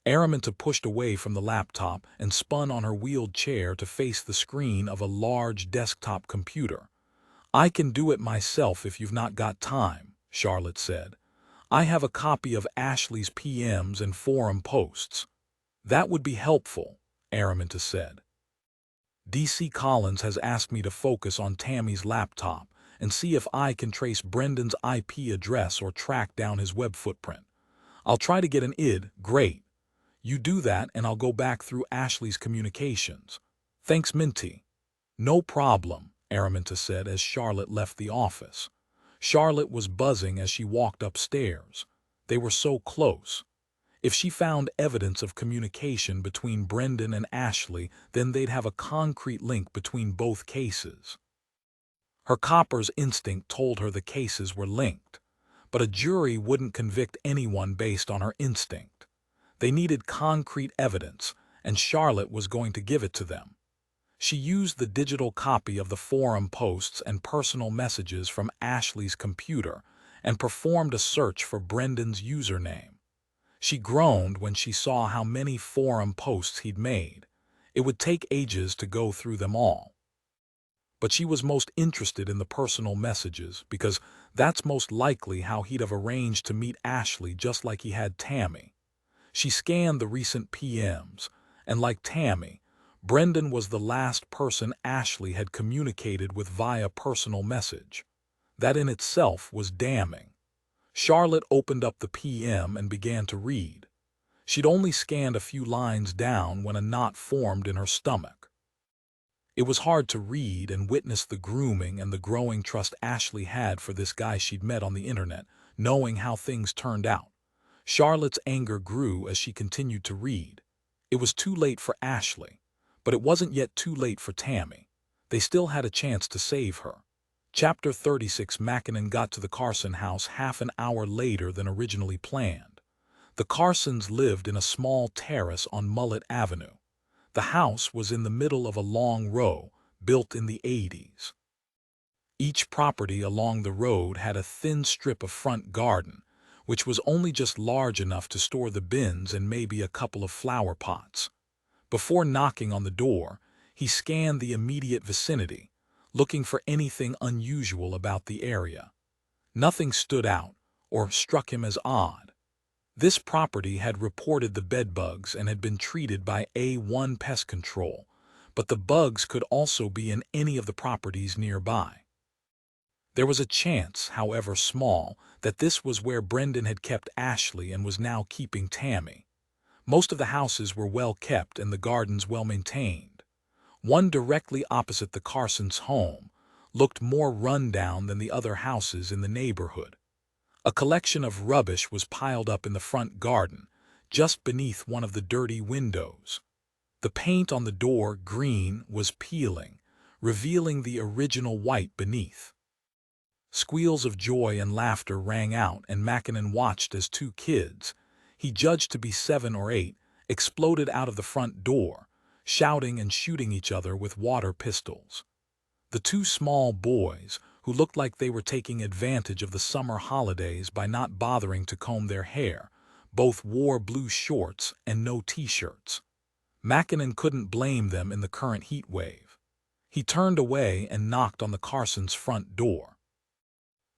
Araminta pushed away from the laptop and spun on her wheeled chair to face the screen of a large desktop computer. I can do it myself if you've not got time, Charlotte said. I have a copy of Ashley's PMs and forum posts. That would be helpful, Araminta said. DC Collins has asked me to focus on Tammy's laptop and see if I can trace Brendan's IP address or track down his web footprint. I'll try to get an ID. Great, You do that and I'll go back through Ashley's communications. Thanks, Minty. No problem, Araminta said as Charlotte left the office. Charlotte was buzzing as she walked upstairs. They were so close. If she found evidence of communication between Brendan and Ashley, then they'd have a concrete link between both cases. Her copper's instinct told her the cases were linked, but a jury wouldn't convict anyone based on her instinct. They needed concrete evidence, and Charlotte was going to give it to them. She used the digital copy of the forum posts and personal messages from Ashley's computer and performed a search for Brendan's username. She groaned when she saw how many forum posts he'd made. It would take ages to go through them all. But she was most interested in the personal messages because that's most likely how he'd have arranged to meet Ashley, just like he had Tammy. She scanned the recent PMs, and like Tammy, Brendan was the last person Ashley had communicated with via personal message. That in itself was damning. Charlotte opened up the PM and began to read. She'd only scanned a few lines down when a knot formed in her stomach. It was hard to read and witness the grooming and the growing trust Ashley had for this guy she'd met on the internet, knowing how things turned out. Charlotte's anger grew as she continued to read. It was too late for Ashley, but it wasn't yet too late for Tammy. They still had a chance to save her. Chapter 36. Mackinnon got to the Carson house half an hour later than originally planned. The Carsons lived in a small terrace on Mullet Avenue. The house was in the middle of a long row, built in the 80s. Each property along the road had a thin strip of front garden, which was only just large enough to store the bins and maybe a couple of flower pots. Before knocking on the door, he scanned the immediate vicinity, looking for anything unusual about the area. Nothing stood out or struck him as odd. This property had reported the bedbugs and had been treated by A1 Pest Control, but the bugs could also be in any of the properties nearby. There was a chance, however small, that this was where Brendan had kept Ashley and was now keeping Tammy. Most of the houses were well kept and the gardens well maintained. One directly opposite the Carsons' home looked more run down than the other houses in the neighborhood. A collection of rubbish was piled up in the front garden, just beneath one of the dirty windows. The paint on the door, green, was peeling, revealing the original white beneath. Squeals of joy and laughter rang out, and Mackinnon watched as two kids, he judged to be 7 or 8, exploded out of the front door, shouting and shooting each other with water pistols. The two small boys, who looked like they were taking advantage of the summer holidays by not bothering to comb their hair, both wore blue shorts and no t-shirts. Mackinnon couldn't blame them in the current heat wave. He turned away and knocked on the Carsons' front door.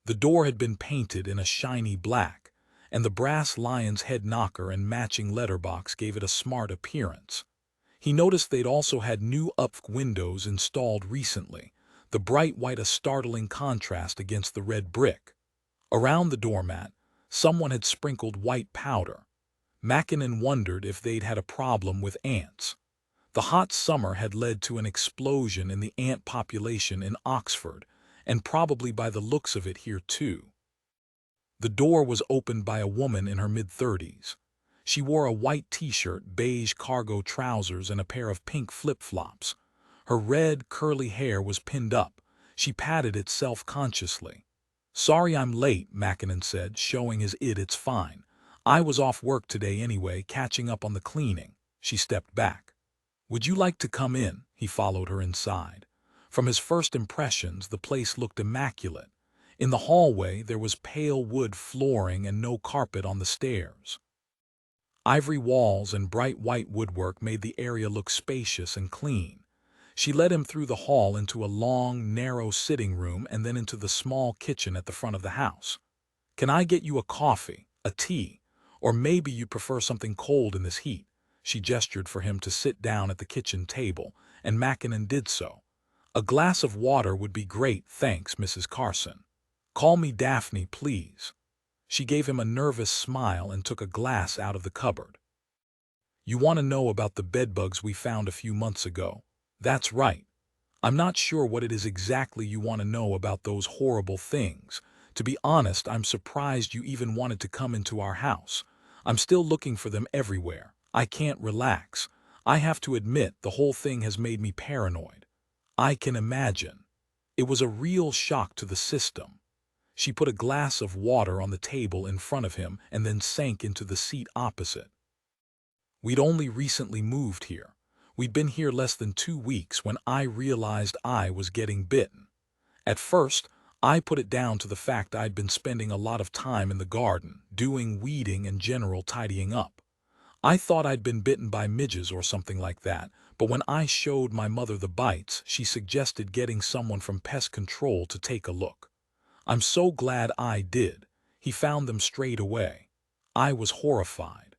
The door had been painted in a shiny black, and the brass lion's head knocker and matching letterbox gave it a smart appearance. He noticed they'd also had new up windows installed recently, the bright white a startling contrast against the red brick. Around the doormat, someone had sprinkled white powder. Mackinnon wondered if they'd had a problem with ants. The hot summer had led to an explosion in the ant population in Oxford, and probably by the looks of it here too. The door was opened by a woman in her mid-30s. She wore a white t-shirt, beige cargo trousers, and a pair of pink flip-flops. Her red, curly hair was pinned up. She patted it self-consciously. "Sorry I'm late," Mackinnon said, showing his "It's fine. I was off work today anyway, catching up on the cleaning." She stepped back. "Would you like to come in?" He followed her inside. From his first impressions, the place looked immaculate. In the hallway, there was pale wood flooring and no carpet on the stairs. Ivory walls and bright white woodwork made the area look spacious and clean. She led him through the hall into a long, narrow sitting room and then into the small kitchen at the front of the house. "Can I get you a coffee, a tea, or maybe you prefer something cold in this heat?" She gestured for him to sit down at the kitchen table, and Mackinnon did so. "A glass of water would be great, thanks, Mrs. Carson." "Call me Daphne, please." She gave him a nervous smile and took a glass out of the cupboard. You want to know about the bedbugs we found a few months ago? That's right. I'm not sure what it is exactly you want to know about those horrible things. To be honest, I'm surprised you even wanted to come into our house. I'm still looking for them everywhere. I can't relax. I have to admit, the whole thing has made me paranoid. I can imagine. It was a real shock to the system. She put a glass of water on the table in front of him and then sank into the seat opposite. We'd only recently moved here. We'd been here less than 2 weeks when I realized I was getting bitten. At first, I put it down to the fact I'd been spending a lot of time in the garden, doing weeding and general tidying up. I thought I'd been bitten by midges or something like that, but when I showed my mother the bites, she suggested getting someone from pest control to take a look. I'm so glad I did. He found them straight away. I was horrified.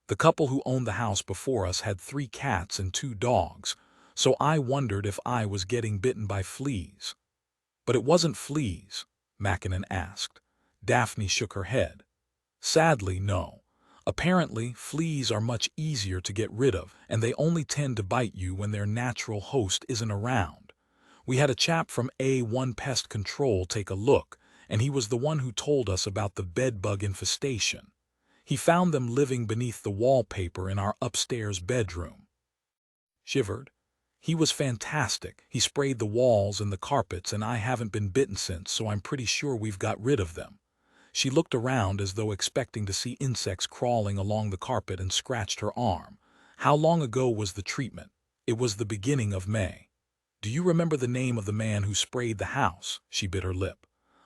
The couple who owned the house before us had 3 cats and 2 dogs, so I wondered if I was getting bitten by fleas. But it wasn't fleas, Mackinnon asked. Daphne shook her head. Sadly, no. Apparently, fleas are much easier to get rid of, and they only tend to bite you when their natural host isn't around. We had a chap from A1 Pest Control take a look, and he was the one who told us about the bedbug infestation. He found them living beneath the wallpaper in our upstairs bedroom. Shivered. He was fantastic. He sprayed the walls and the carpets, and I haven't been bitten since, so I'm pretty sure we've got rid of them. She looked around as though expecting to see insects crawling along the carpet and scratched her arm. How long ago was the treatment? It was the beginning of May. Do you remember the name of the man who sprayed the house? She bit her lip.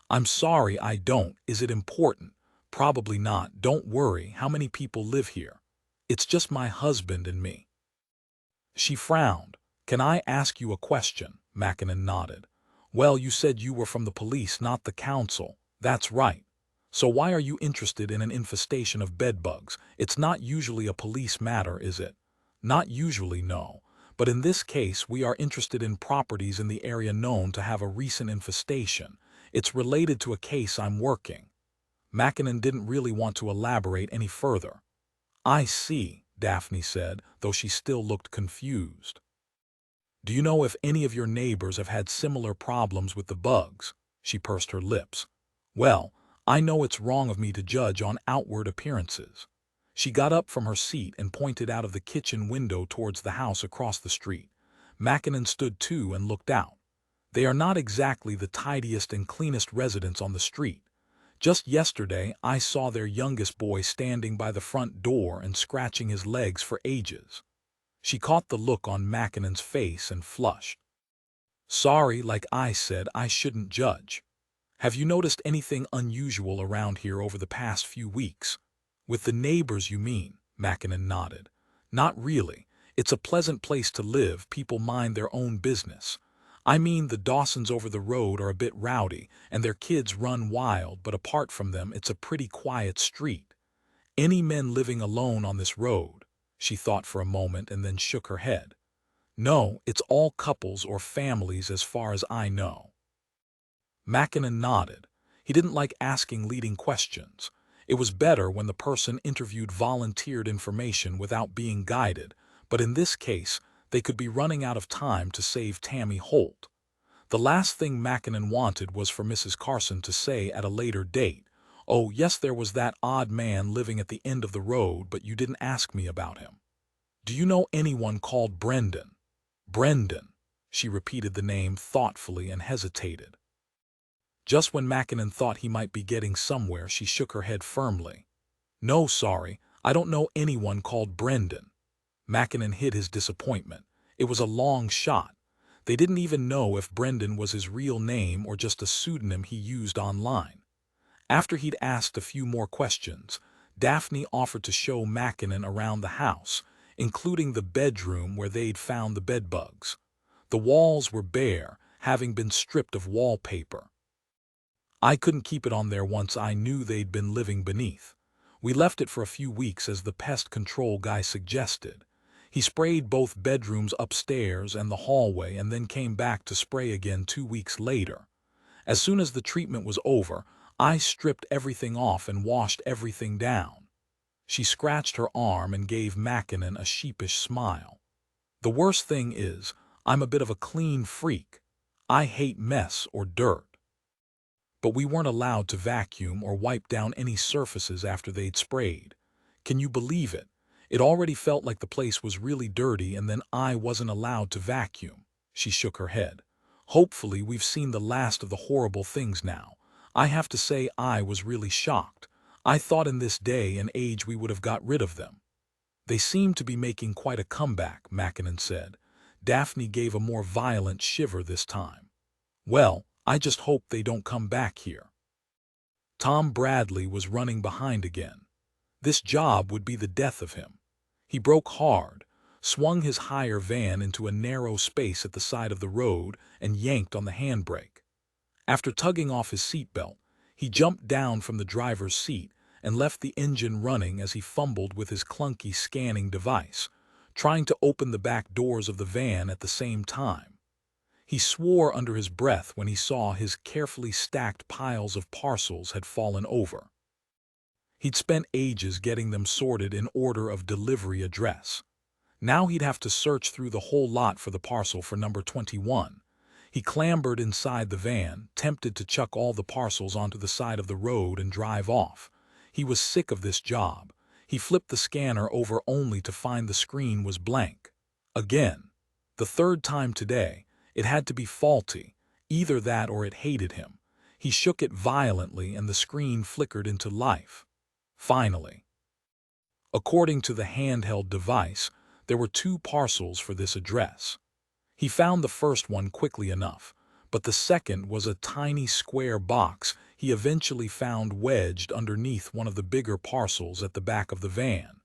I'm sorry, I don't. Is it important? Probably not. Don't worry. How many people live here? It's just my husband and me. She frowned. Can I ask you a question? Mackinnon nodded. Well, you said you were from the police, not the council. That's right. So why are you interested in an infestation of bedbugs? It's not usually a police matter, is it? Not usually, no. But in this case, we are interested in properties in the area known to have a recent infestation. It's related to a case I'm working. Mackinnon didn't really want to elaborate any further. I see, Daphne said, though she still looked confused. Do you know if any of your neighbors have had similar problems with the bugs? She pursed her lips. Well, I know it's wrong of me to judge on outward appearances. She got up from her seat and pointed out of the kitchen window towards the house across the street. Mackinnon stood too and looked out. They are not exactly the tidiest and cleanest residents on the street. Just yesterday, I saw their youngest boy standing by the front door and scratching his legs for ages. She caught the look on Mackinnon's face and flushed. Sorry, like I said, I shouldn't judge. Have you noticed anything unusual around here over the past few weeks? With the neighbors, you mean? Mackinnon nodded. Not really. It's a pleasant place to live. People mind their own business. I mean, the Dawsons over the road are a bit rowdy, and their kids run wild, but apart from them, it's a pretty quiet street. Any men living alone on this road? She thought for a moment and then shook her head. No, it's all couples or families as far as I know. Mackinnon nodded. He didn't like asking leading questions. It was better when the person interviewed volunteered information without being guided, but in this case, they could be running out of time to save Tammy Holt. The last thing Mackinnon wanted was for Mrs. Carson to say at a later date, "Oh, yes, there was that odd man living at the end of the road, but you didn't ask me about him." Do you know anyone called Brendan? Brendan. She repeated the name thoughtfully and hesitated. Just when Mackinnon thought he might be getting somewhere, she shook her head firmly. No, sorry, I don't know anyone called Brendan. Mackinnon hid his disappointment. It was a long shot. They didn't even know if Brendan was his real name or just a pseudonym he used online. After he'd asked a few more questions, Daphne offered to show Mackinnon around the house, including the bedroom where they'd found the bedbugs. The walls were bare, having been stripped of wallpaper. I couldn't keep it on there once I knew they'd been living beneath. We left it for a few weeks as the pest control guy suggested. He sprayed both bedrooms upstairs and the hallway and then came back to spray again 2 weeks later. As soon as the treatment was over, I stripped everything off and washed everything down. She scratched her arm and gave Mackinnon a sheepish smile. "The worst thing is, I'm a bit of a clean freak. I hate mess or dirt." But we weren't allowed to vacuum or wipe down any surfaces after they'd sprayed. Can you believe it? It already felt like the place was really dirty, and then I wasn't allowed to vacuum. She shook her head. "Hopefully we've seen the last of the horrible things now. I have to say I was really shocked. I thought in this day and age we would have got rid of them." "They seem to be making quite a comeback," Mackinnon said. Daphne gave a more violent shiver this time. "Well, I just hope they don't come back here." Tom Bradley was running behind again. This job would be the death of him. He broke hard, swung his hire van into a narrow space at the side of the road, and yanked on the handbrake. After tugging off his seatbelt, he jumped down from the driver's seat and left the engine running as he fumbled with his clunky scanning device, trying to open the back doors of the van at the same time. He swore under his breath when he saw his carefully stacked piles of parcels had fallen over. He'd spent ages getting them sorted in order of delivery address. Now he'd have to search through the whole lot for the parcel for number 21. He clambered inside the van, tempted to chuck all the parcels onto the side of the road and drive off. He was sick of this job. He flipped the scanner over only to find the screen was blank. Again. The third time today. It had to be faulty. Either that or it hated him. He shook it violently and the screen flickered into life. Finally. According to the handheld device, there were 2 parcels for this address. He found the first one quickly enough, but the second was a tiny square box he eventually found wedged underneath one of the bigger parcels at the back of the van.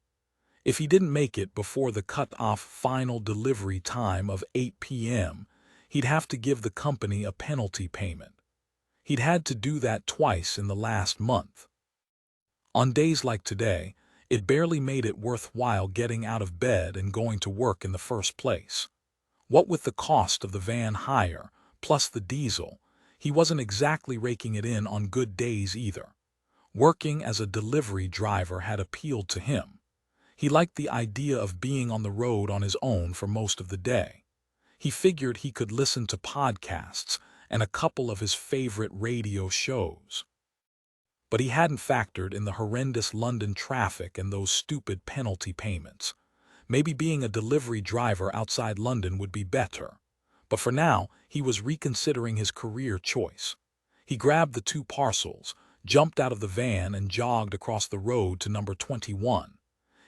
If he didn't make it before the cut-off final delivery time of 8 p.m., he'd have to give the company a penalty payment. He'd had to do that twice in the last month. On days like today, it barely made it worthwhile getting out of bed and going to work in the first place. What with the cost of the van hire, plus the diesel, he wasn't exactly raking it in on good days either. Working as a delivery driver had appealed to him. He liked the idea of being on the road on his own for most of the day. He figured he could listen to podcasts and a couple of his favorite radio shows. But he hadn't factored in the horrendous London traffic and those stupid penalty payments. Maybe being a delivery driver outside London would be better. But for now, he was reconsidering his career choice. He grabbed the 2 parcels, jumped out of the van and jogged across the road to number 21.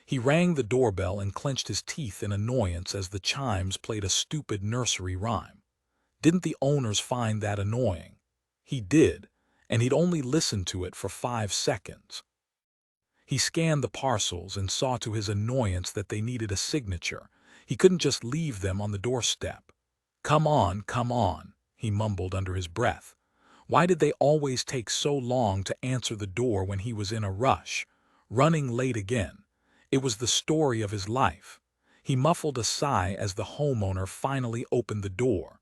He rang the doorbell and clenched his teeth in annoyance as the chimes played a stupid nursery rhyme. Didn't the owners find that annoying? He did, and he'd only listened to it for 5 seconds. He scanned the parcels and saw to his annoyance that they needed a signature. He couldn't just leave them on the doorstep. Come on," he mumbled under his breath. Why did they always take so long to answer the door when he was in a rush? Running late again. It was the story of his life. He muffled a sigh as the homeowner finally opened the door.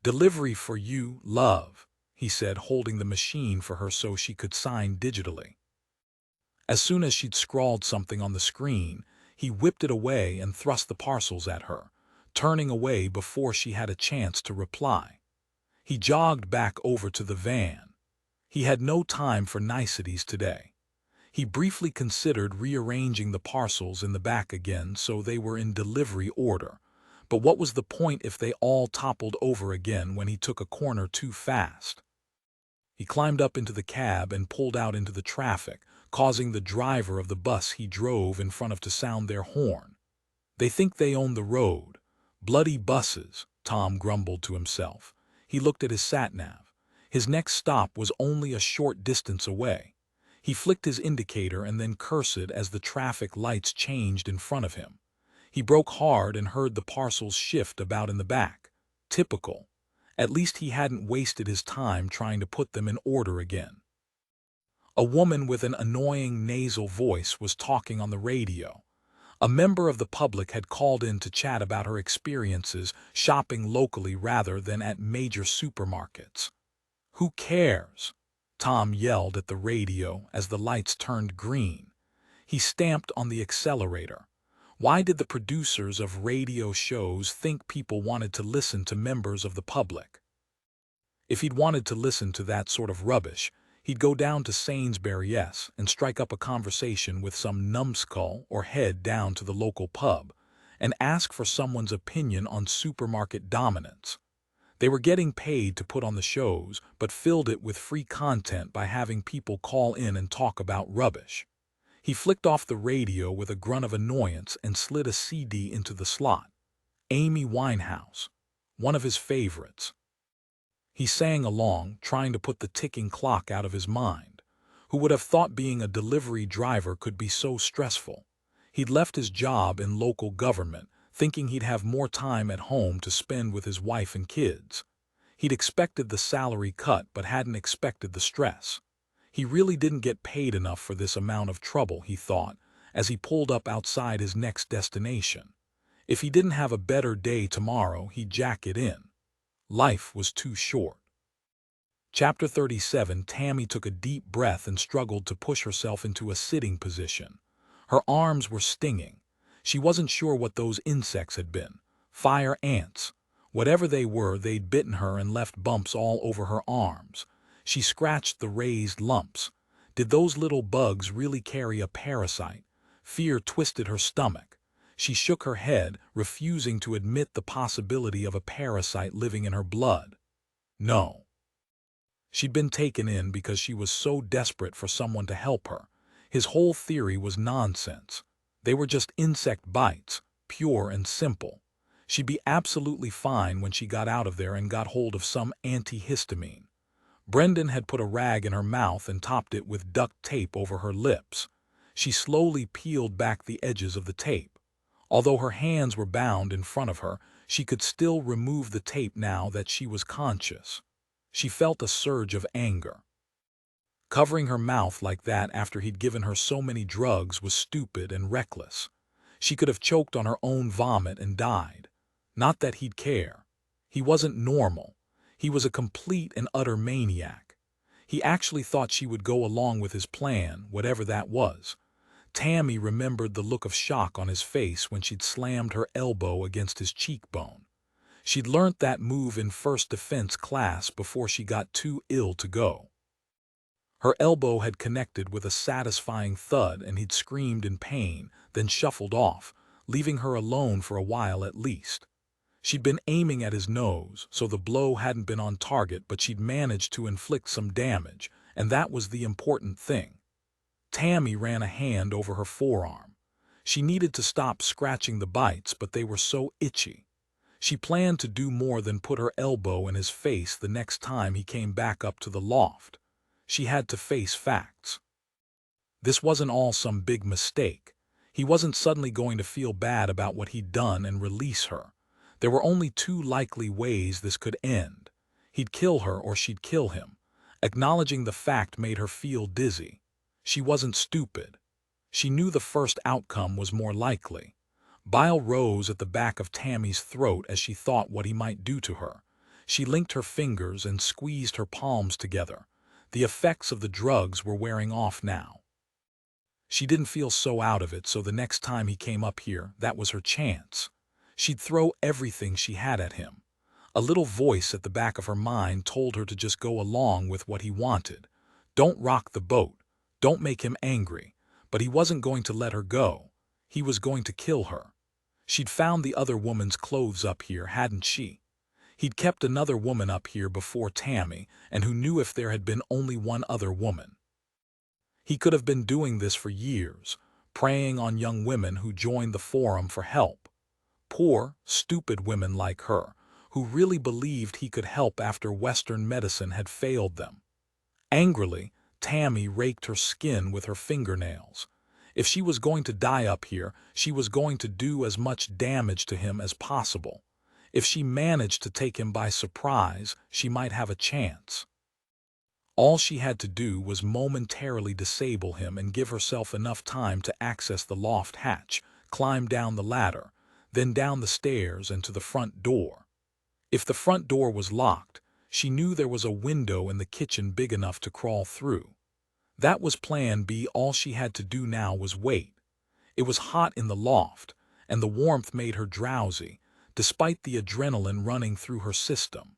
"Delivery for you, love," he said, holding the machine for her so she could sign digitally. As soon as she'd scrawled something on the screen, he whipped it away and thrust the parcels at her, turning away before she had a chance to reply. He jogged back over to the van. He had no time for niceties today. He briefly considered rearranging the parcels in the back again so they were in delivery order, but what was the point if they all toppled over again when he took a corner too fast? He climbed up into the cab and pulled out into the traffic, causing the driver of the bus he drove in front of to sound their horn. "They think they own the road. Bloody buses," Tom grumbled to himself. He looked at his sat-nav. His next stop was only a short distance away. He flicked his indicator and then cursed as the traffic lights changed in front of him. He broke hard and heard the parcels shift about in the back. Typical. At least he hadn't wasted his time trying to put them in order again. A woman with an annoying nasal voice was talking on the radio. A member of the public had called in to chat about her experiences shopping locally rather than at major supermarkets. "Who cares?" Tom yelled at the radio as the lights turned green. He stamped on the accelerator. Why did the producers of radio shows think people wanted to listen to members of the public? If he'd wanted to listen to that sort of rubbish, he'd go down to Sainsbury's and strike up a conversation with some numbskull or head down to the local pub and ask for someone's opinion on supermarket dominance. They were getting paid to put on the shows, but filled it with free content by having people call in and talk about rubbish. He flicked off the radio with a grunt of annoyance and slid a CD into the slot. Amy Winehouse, one of his favorites. He sang along, trying to put the ticking clock out of his mind. Who would have thought being a delivery driver could be so stressful? He'd left his job in local government, thinking he'd have more time at home to spend with his wife and kids. He'd expected the salary cut but hadn't expected the stress. He really didn't get paid enough for this amount of trouble, he thought, as he pulled up outside his next destination. If he didn't have a better day tomorrow, he'd jack it in. Life was too short. Chapter 37. Tammy took a deep breath and struggled to push herself into a sitting position. Her arms were stinging. She wasn't sure what those insects had been. Fire ants. Whatever they were, they'd bitten her and left bumps all over her arms. She scratched the raised lumps. Did those little bugs really carry a parasite? Fear twisted her stomach. She shook her head, refusing to admit the possibility of a parasite living in her blood. No. She'd been taken in because she was so desperate for someone to help her. His whole theory was nonsense. They were just insect bites, pure and simple. She'd be absolutely fine when she got out of there and got hold of some antihistamine. Brendan had put a rag in her mouth and topped it with duct tape over her lips. She slowly peeled back the edges of the tape. Although her hands were bound in front of her, she could still remove the tape now that she was conscious. She felt a surge of anger. Covering her mouth like that after he'd given her so many drugs was stupid and reckless. She could have choked on her own vomit and died. Not that he'd care. He wasn't normal. He was a complete and utter maniac. He actually thought she would go along with his plan, whatever that was. Tammy remembered the look of shock on his face when she'd slammed her elbow against his cheekbone. She'd learnt that move in first defense class before she got too ill to go. Her elbow had connected with a satisfying thud and he'd screamed in pain, then shuffled off, leaving her alone for a while at least. She'd been aiming at his nose, so the blow hadn't been on target, but she'd managed to inflict some damage, and that was the important thing. Tammy ran a hand over her forearm. She needed to stop scratching the bites, but they were so itchy. She planned to do more than put her elbow in his face the next time he came back up to the loft. She had to face facts. This wasn't all some big mistake. He wasn't suddenly going to feel bad about what he'd done and release her. There were only two likely ways this could end. He'd kill her or she'd kill him. Acknowledging the fact made her feel dizzy. She wasn't stupid. She knew the first outcome was more likely. Bile rose at the back of Tammy's throat as she thought what he might do to her. She linked her fingers and squeezed her palms together. The effects of the drugs were wearing off now. She didn't feel so out of it, so the next time he came up here, that was her chance. She'd throw everything she had at him. A little voice at the back of her mind told her to just go along with what he wanted. Don't rock the boat. Don't make him angry. But he wasn't going to let her go. He was going to kill her. She'd found the other woman's clothes up here, hadn't she? He'd kept another woman up here before Tammy, and who knew if there had been only one other woman? He could have been doing this for years, preying on young women who joined the forum for help. Poor, stupid women like her, who really believed he could help after Western medicine had failed them. Angrily, Tammy raked her skin with her fingernails. If she was going to die up here, she was going to do as much damage to him as possible. If she managed to take him by surprise, she might have a chance. All she had to do was momentarily disable him and give herself enough time to access the loft hatch, climb down the ladder, then down the stairs and to the front door. If the front door was locked, she knew there was a window in the kitchen big enough to crawl through. That was plan B. All she had to do now was wait. It was hot in the loft, and the warmth made her drowsy, despite the adrenaline running through her system.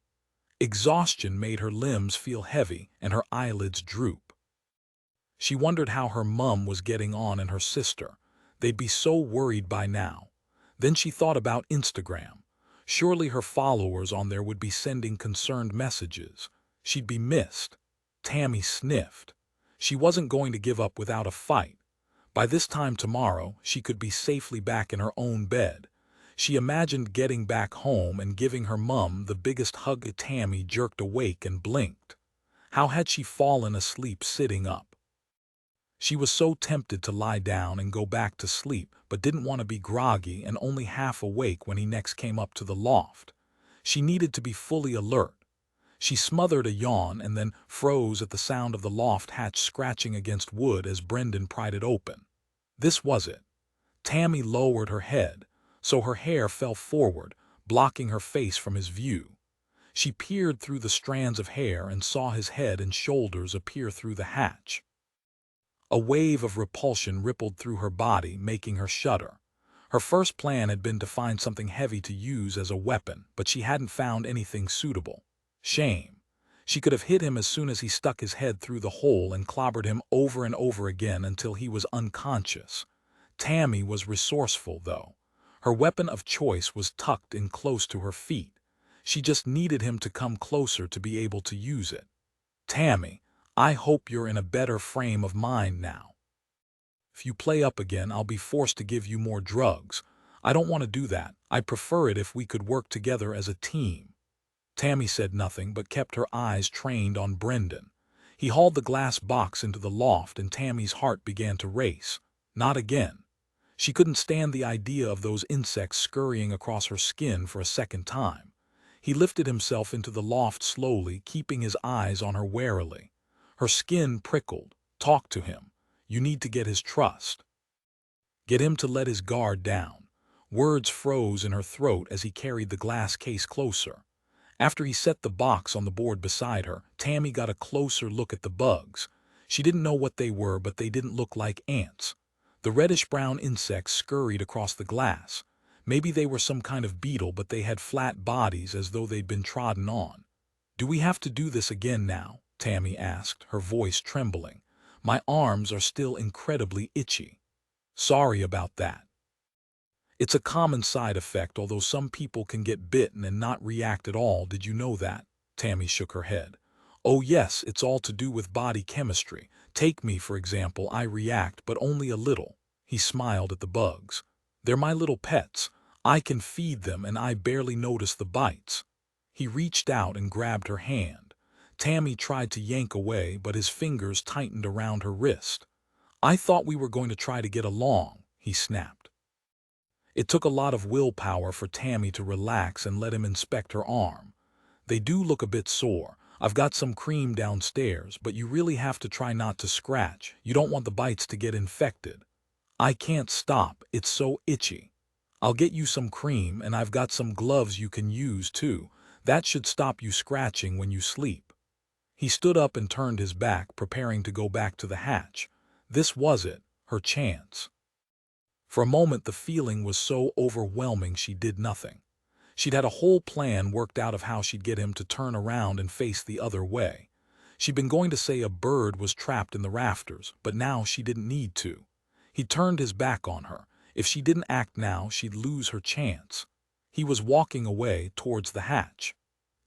Exhaustion made her limbs feel heavy and her eyelids droop. She wondered how her mum was getting on and her sister. They'd be so worried by now. Then she thought about Instagram. Surely her followers on there would be sending concerned messages. She'd be missed. Tammy sniffed. She wasn't going to give up without a fight. By this time tomorrow, she could be safely back in her own bed. She imagined getting back home and giving her mum the biggest hug. Tammy jerked awake and blinked. How had she fallen asleep sitting up? She was so tempted to lie down and go back to sleep, but didn't want to be groggy and only half awake when he next came up to the loft. She needed to be fully alert. She smothered a yawn and then froze at the sound of the loft hatch scratching against wood as Brendan pried it open. This was it. Tammy lowered her head, so her hair fell forward, blocking her face from his view. She peered through the strands of hair and saw his head and shoulders appear through the hatch. A wave of repulsion rippled through her body, making her shudder. Her first plan had been to find something heavy to use as a weapon, but she hadn't found anything suitable. Shame. She could have hit him as soon as he stuck his head through the hole and clobbered him over and over again until he was unconscious. Tammy was resourceful, though. Her weapon of choice was tucked in close to her feet. She just needed him to come closer to be able to use it. Tammy, I hope you're in a better frame of mind now. If you play up again, I'll be forced to give you more drugs. I don't want to do that. I'd prefer it if we could work together as a team. Tammy said nothing but kept her eyes trained on Brendan. He hauled the glass box into the loft and Tammy's heart began to race. Not again. She couldn't stand the idea of those insects scurrying across her skin for a second time. He lifted himself into the loft slowly, keeping his eyes on her warily. Her skin prickled. Talk to him. You need to get his trust. Get him to let his guard down. Words froze in her throat as he carried the glass case closer. After he set the box on the board beside her, Tammy got a closer look at the bugs. She didn't know what they were, but they didn't look like ants. The reddish-brown insects scurried across the glass. Maybe they were some kind of beetle, but they had flat bodies as though they'd been trodden on. Do we have to do this again now? Tammy asked, her voice trembling. My arms are still incredibly itchy. Sorry about that. It's a common side effect, although some people can get bitten and not react at all. Did you know that? Tammy shook her head. Oh yes, it's all to do with body chemistry. Take me, for example. I react, but only a little. He smiled at the bugs. They're my little pets. I can feed them and I barely notice the bites. He reached out and grabbed her hand. Tammy tried to yank away, but his fingers tightened around her wrist. I thought we were going to try to get along, he snapped. It took a lot of willpower for Tammy to relax and let him inspect her arm. They do look a bit sore. I've got some cream downstairs, but you really have to try not to scratch. You don't want the bites to get infected. I can't stop. It's so itchy. I'll get you some cream, and I've got some gloves you can use too. That should stop you scratching when you sleep. He stood up and turned his back, preparing to go back to the hatch. This was it, her chance. For a moment the feeling was so overwhelming she did nothing. She'd had a whole plan worked out of how she'd get him to turn around and face the other way. She'd been going to say a bird was trapped in the rafters, but now she didn't need to. He turned his back on her. If she didn't act now, she'd lose her chance. He was walking away towards the hatch.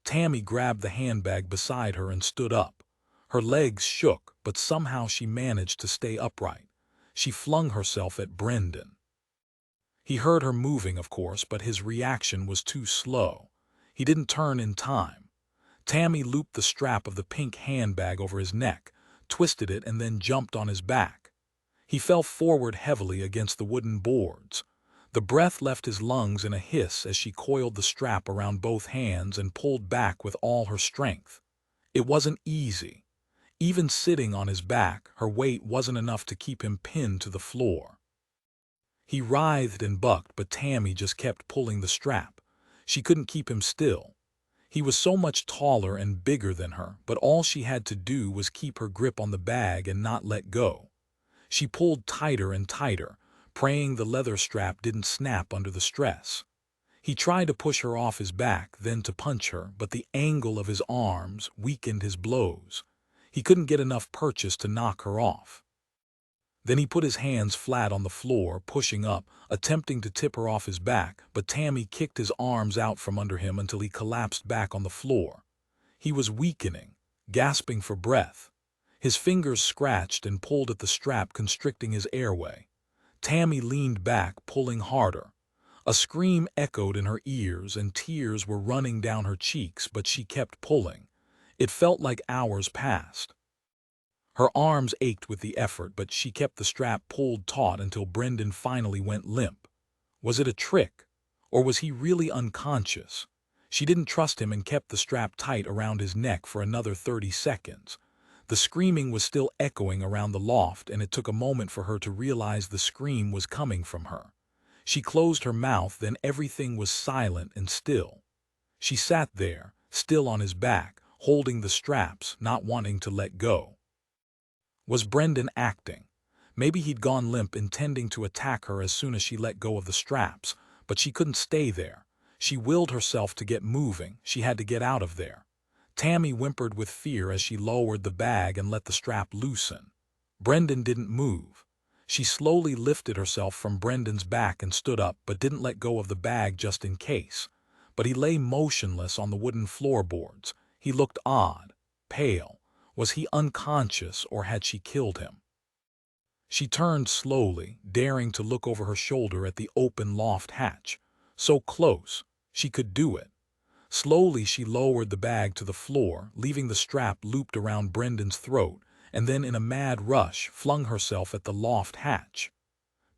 Tammy grabbed the handbag beside her and stood up. Her legs shook, but somehow she managed to stay upright. She flung herself at Brendan. He heard her moving, of course, but his reaction was too slow. He didn't turn in time. Tammy looped the strap of the pink handbag over his neck, twisted it, and then jumped on his back. He fell forward heavily against the wooden boards. The breath left his lungs in a hiss as she coiled the strap around both hands and pulled back with all her strength. It wasn't easy. Even sitting on his back, her weight wasn't enough to keep him pinned to the floor. He writhed and bucked, but Tammy just kept pulling the strap. She couldn't keep him still. He was so much taller and bigger than her, but all she had to do was keep her grip on the bag and not let go. She pulled tighter and tighter, praying the leather strap didn't snap under the stress. He tried to push her off his back, then to punch her, but the angle of his arms weakened his blows. He couldn't get enough purchase to knock her off. Then he put his hands flat on the floor, pushing up, attempting to tip her off his back, but Tammy kicked his arms out from under him until he collapsed back on the floor. He was weakening, gasping for breath. His fingers scratched and pulled at the strap, constricting his airway. Tammy leaned back, pulling harder. A scream echoed in her ears and tears were running down her cheeks, but she kept pulling. It felt like hours passed. Her arms ached with the effort, but she kept the strap pulled taut until Brendan finally went limp. Was it a trick? Or was he really unconscious? She didn't trust him and kept the strap tight around his neck for another 30 seconds. The screaming was still echoing around the loft, and it took a moment for her to realize the scream was coming from her. She closed her mouth, then everything was silent and still. She sat there, still on his back, holding the straps, not wanting to let go. Was Brendan acting? Maybe he'd gone limp, intending to attack her as soon as she let go of the straps, but she couldn't stay there. She willed herself to get moving. She had to get out of there. Tammy whimpered with fear as she lowered the bag and let the strap loosen. Brendan didn't move. She slowly lifted herself from Brendan's back and stood up, but didn't let go of the bag just in case. But he lay motionless on the wooden floorboards. He looked odd, pale. Was he unconscious, or had she killed him? She turned slowly, daring to look over her shoulder at the open loft hatch. So close, she could do it. Slowly she lowered the bag to the floor, leaving the strap looped around Brendan's throat, and then in a mad rush flung herself at the loft hatch.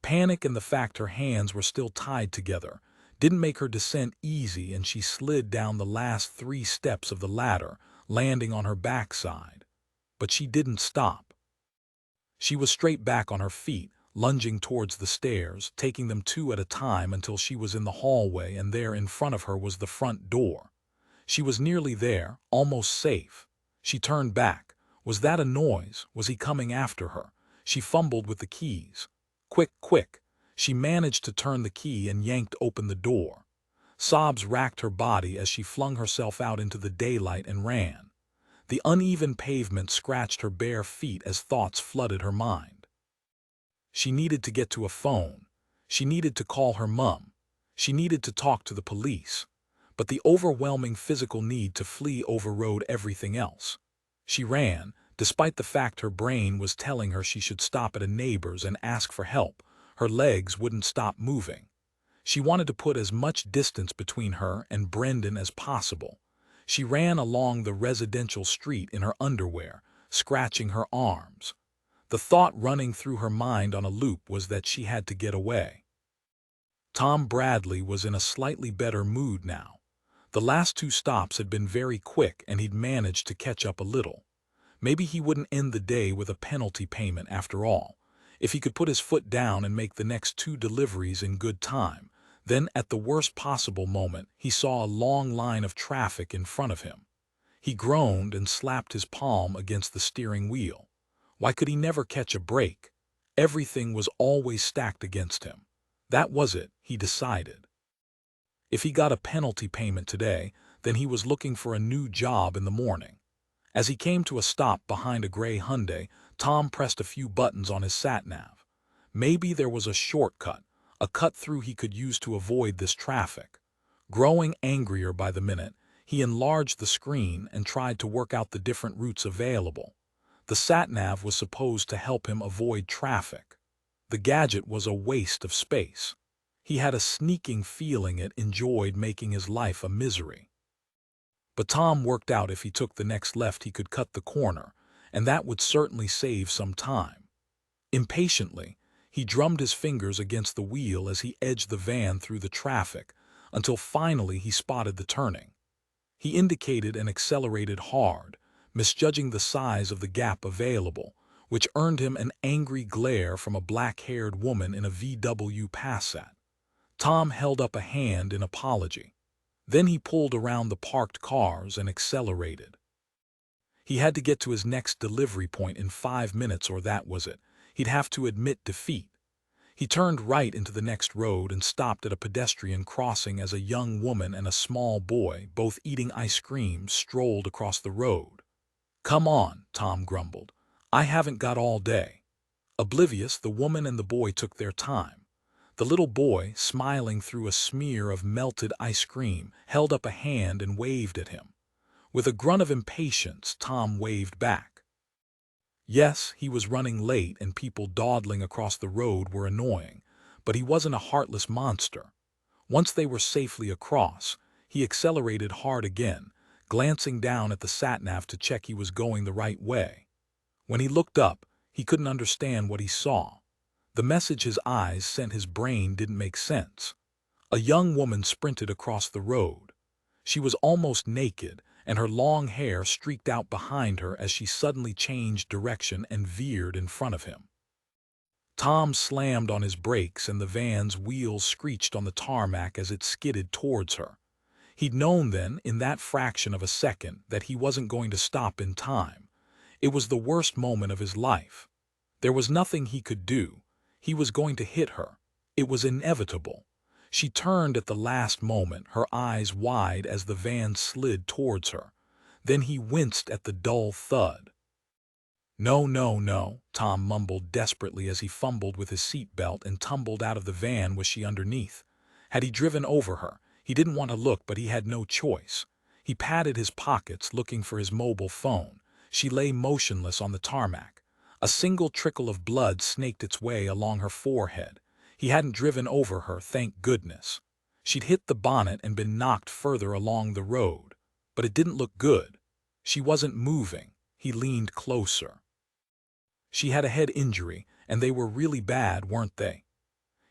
Panic and the fact her hands were still tied together didn't make her descent easy, and she slid down the last 3 steps of the ladder, landing on her backside. But she didn't stop. She was straight back on her feet, lunging towards the stairs, taking them 2 at a time until she was in the hallway, and there in front of her was the front door. She was nearly there, almost safe. She turned back. Was that a noise? Was he coming after her? She fumbled with the keys. Quick, quick. She managed to turn the key and yanked open the door. Sobs racked her body as she flung herself out into the daylight and ran. The uneven pavement scratched her bare feet as thoughts flooded her mind. She needed to get to a phone. She needed to call her mum. She needed to talk to the police. But the overwhelming physical need to flee overrode everything else. She ran, despite the fact her brain was telling her she should stop at a neighbor's and ask for help. Her legs wouldn't stop moving. She wanted to put as much distance between her and Brendan as possible. She ran along the residential street in her underwear, scratching her arms. The thought running through her mind on a loop was that she had to get away. Tom Bradley was in a slightly better mood now. The last 2 stops had been very quick, and he'd managed to catch up a little. Maybe he wouldn't end the day with a penalty payment after all. If he could put his foot down and make the next 2 deliveries in good time. Then, at the worst possible moment, he saw a long line of traffic in front of him. He groaned and slapped his palm against the steering wheel. Why could he never catch a break? Everything was always stacked against him. That was it, he decided. If he got a penalty payment today, then he was looking for a new job in the morning. As he came to a stop behind a gray Hyundai, Tom pressed a few buttons on his sat-nav. Maybe there was a shortcut, a cut-through he could use to avoid this traffic. Growing angrier by the minute, he enlarged the screen and tried to work out the different routes available. The sat-nav was supposed to help him avoid traffic. The gadget was a waste of space. He had a sneaking feeling it enjoyed making his life a misery. But Tom worked out if he took the next left he could cut the corner, and that would certainly save some time. Impatiently, he drummed his fingers against the wheel as he edged the van through the traffic, until finally he spotted the turning. He indicated and accelerated hard, misjudging the size of the gap available, which earned him an angry glare from a black-haired woman in a VW Passat. Tom held up a hand in apology. Then he pulled around the parked cars and accelerated. He had to get to his next delivery point in 5 minutes, or that was it. He'd have to admit defeat. He turned right into the next road and stopped at a pedestrian crossing as a young woman and a small boy, both eating ice cream, strolled across the road. "Come on," Tom grumbled. "I haven't got all day." Oblivious, the woman and the boy took their time. The little boy, smiling through a smear of melted ice cream, held up a hand and waved at him. With a grunt of impatience, Tom waved back. Yes, he was running late and people dawdling across the road were annoying, but he wasn't a heartless monster. Once they were safely across, he accelerated hard again, glancing down at the sat-nav to check he was going the right way. When he looked up, he couldn't understand what he saw. The message his eyes sent his brain didn't make sense. A young woman sprinted across the road. She was almost naked, and her long hair streaked out behind her as she suddenly changed direction and veered in front of him. Tom slammed on his brakes and the van's wheels screeched on the tarmac as it skidded towards her. He'd known then, in that fraction of a second, that he wasn't going to stop in time. It was the worst moment of his life. There was nothing he could do. He was going to hit her. It was inevitable. She turned at the last moment, her eyes wide as the van slid towards her. Then he winced at the dull thud. "No, no, no," Tom mumbled desperately as he fumbled with his seat belt and tumbled out of the van. Was she underneath? Had he driven over her? He didn't want to look, but he had no choice. He patted his pockets, looking for his mobile phone. She lay motionless on the tarmac. A single trickle of blood snaked its way along her forehead. He hadn't driven over her, thank goodness. She'd hit the bonnet and been knocked further along the road. But it didn't look good. She wasn't moving. He leaned closer. She had a head injury, and they were really bad, weren't they?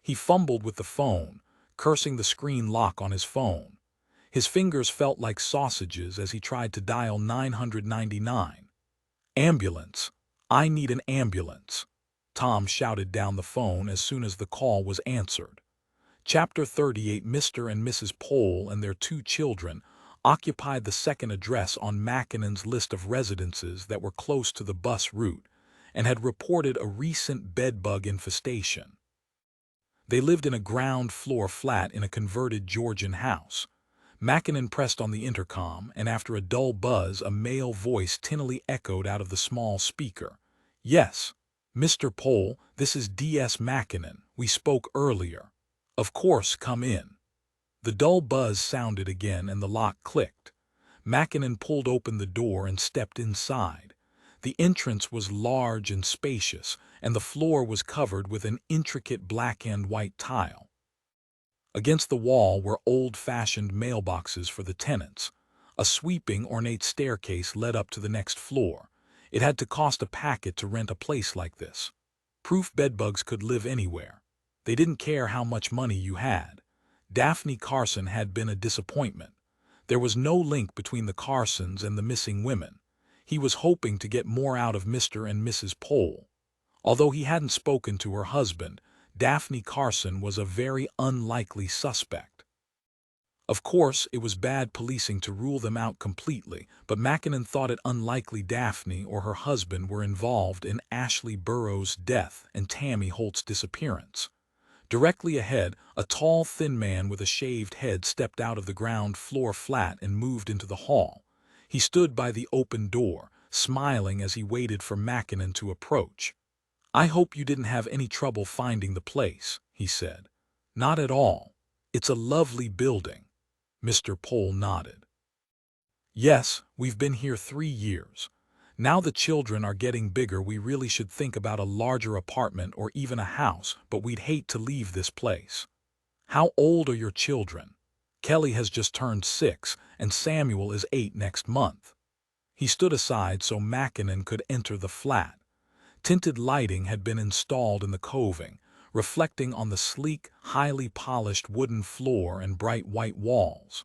He fumbled with the phone, cursing the screen lock on his phone. His fingers felt like sausages as he tried to dial 999. "Ambulance. I need an ambulance," Tom shouted down the phone as soon as the call was answered. Chapter 38. Mr. and Mrs. Pole and their 2 children occupied the second address on Mackinnon's list of residences that were close to the bus route and had reported a recent bedbug infestation. They lived in a ground-floor flat in a converted Georgian house. Mackinnon pressed on the intercom, and after a dull buzz, a male voice tinnily echoed out of the small speaker. "Yes, Mr. Pole, this is D.S. Mackinnon. We spoke earlier. Of course, come in." The dull buzz sounded again, and the lock clicked. Mackinnon pulled open the door and stepped inside. The entrance was large and spacious, and the floor was covered with an intricate black and white tile. Against the wall were old-fashioned mailboxes for the tenants. A sweeping, ornate staircase led up to the next floor. It had to cost a packet to rent a place like this. Proof bedbugs could live anywhere. They didn't care how much money you had. Daphne Carson had been a disappointment. There was no link between the Carsons and the missing women. He was hoping to get more out of Mr. and Mrs. Pole. Although he hadn't spoken to her husband, Daphne Carson was a very unlikely suspect. Of course, it was bad policing to rule them out completely, but Mackinnon thought it unlikely Daphne or her husband were involved in Ashley Burroughs' death and Tammy Holt's disappearance. Directly ahead, a tall, thin man with a shaved head stepped out of the ground-floor flat and moved into the hall. He stood by the open door, smiling as he waited for Mackinnon to approach. "I hope you didn't have any trouble finding the place," he said. "Not at all. It's a lovely building." Mr. Pole nodded. "Yes, we've been here 3 years. Now the children are getting bigger, we really should think about a larger apartment or even a house, but we'd hate to leave this place." "How old are your children?" "Kelly has just turned 6, and Samuel is 8 next month." He stood aside so Mackinnon could enter the flat. Tinted lighting had been installed in the coving, reflecting on the sleek, highly polished wooden floor and bright white walls.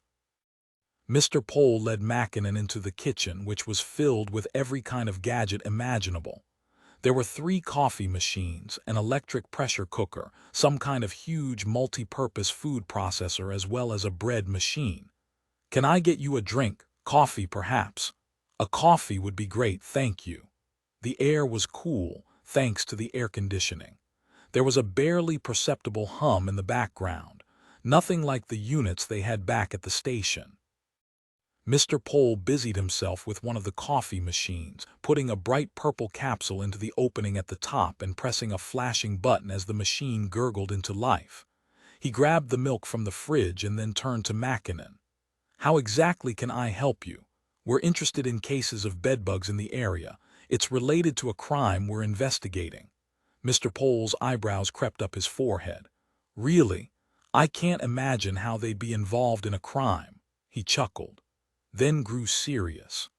Mr. Pole led Mackinnon into the kitchen, which was filled with every kind of gadget imaginable. There were 3 coffee machines, an electric pressure cooker, some kind of huge multi-purpose food processor, as well as a bread machine. Can I get you a drink? Coffee, perhaps? A coffee would be great, thank you. The air was cool, thanks to the air conditioning. There was a barely perceptible hum in the background, nothing like the units they had back at the station. Mr. Pole busied himself with one of the coffee machines, putting a bright purple capsule into the opening at the top and pressing a flashing button as the machine gurgled into life. He grabbed the milk from the fridge and then turned to Mackinnon. How exactly can I help you? We're interested in cases of bedbugs in the area. It's related to a crime we're investigating. Mr. Pole's eyebrows crept up his forehead. Really? I can't imagine how they'd be involved in a crime. He chuckled, then grew serious.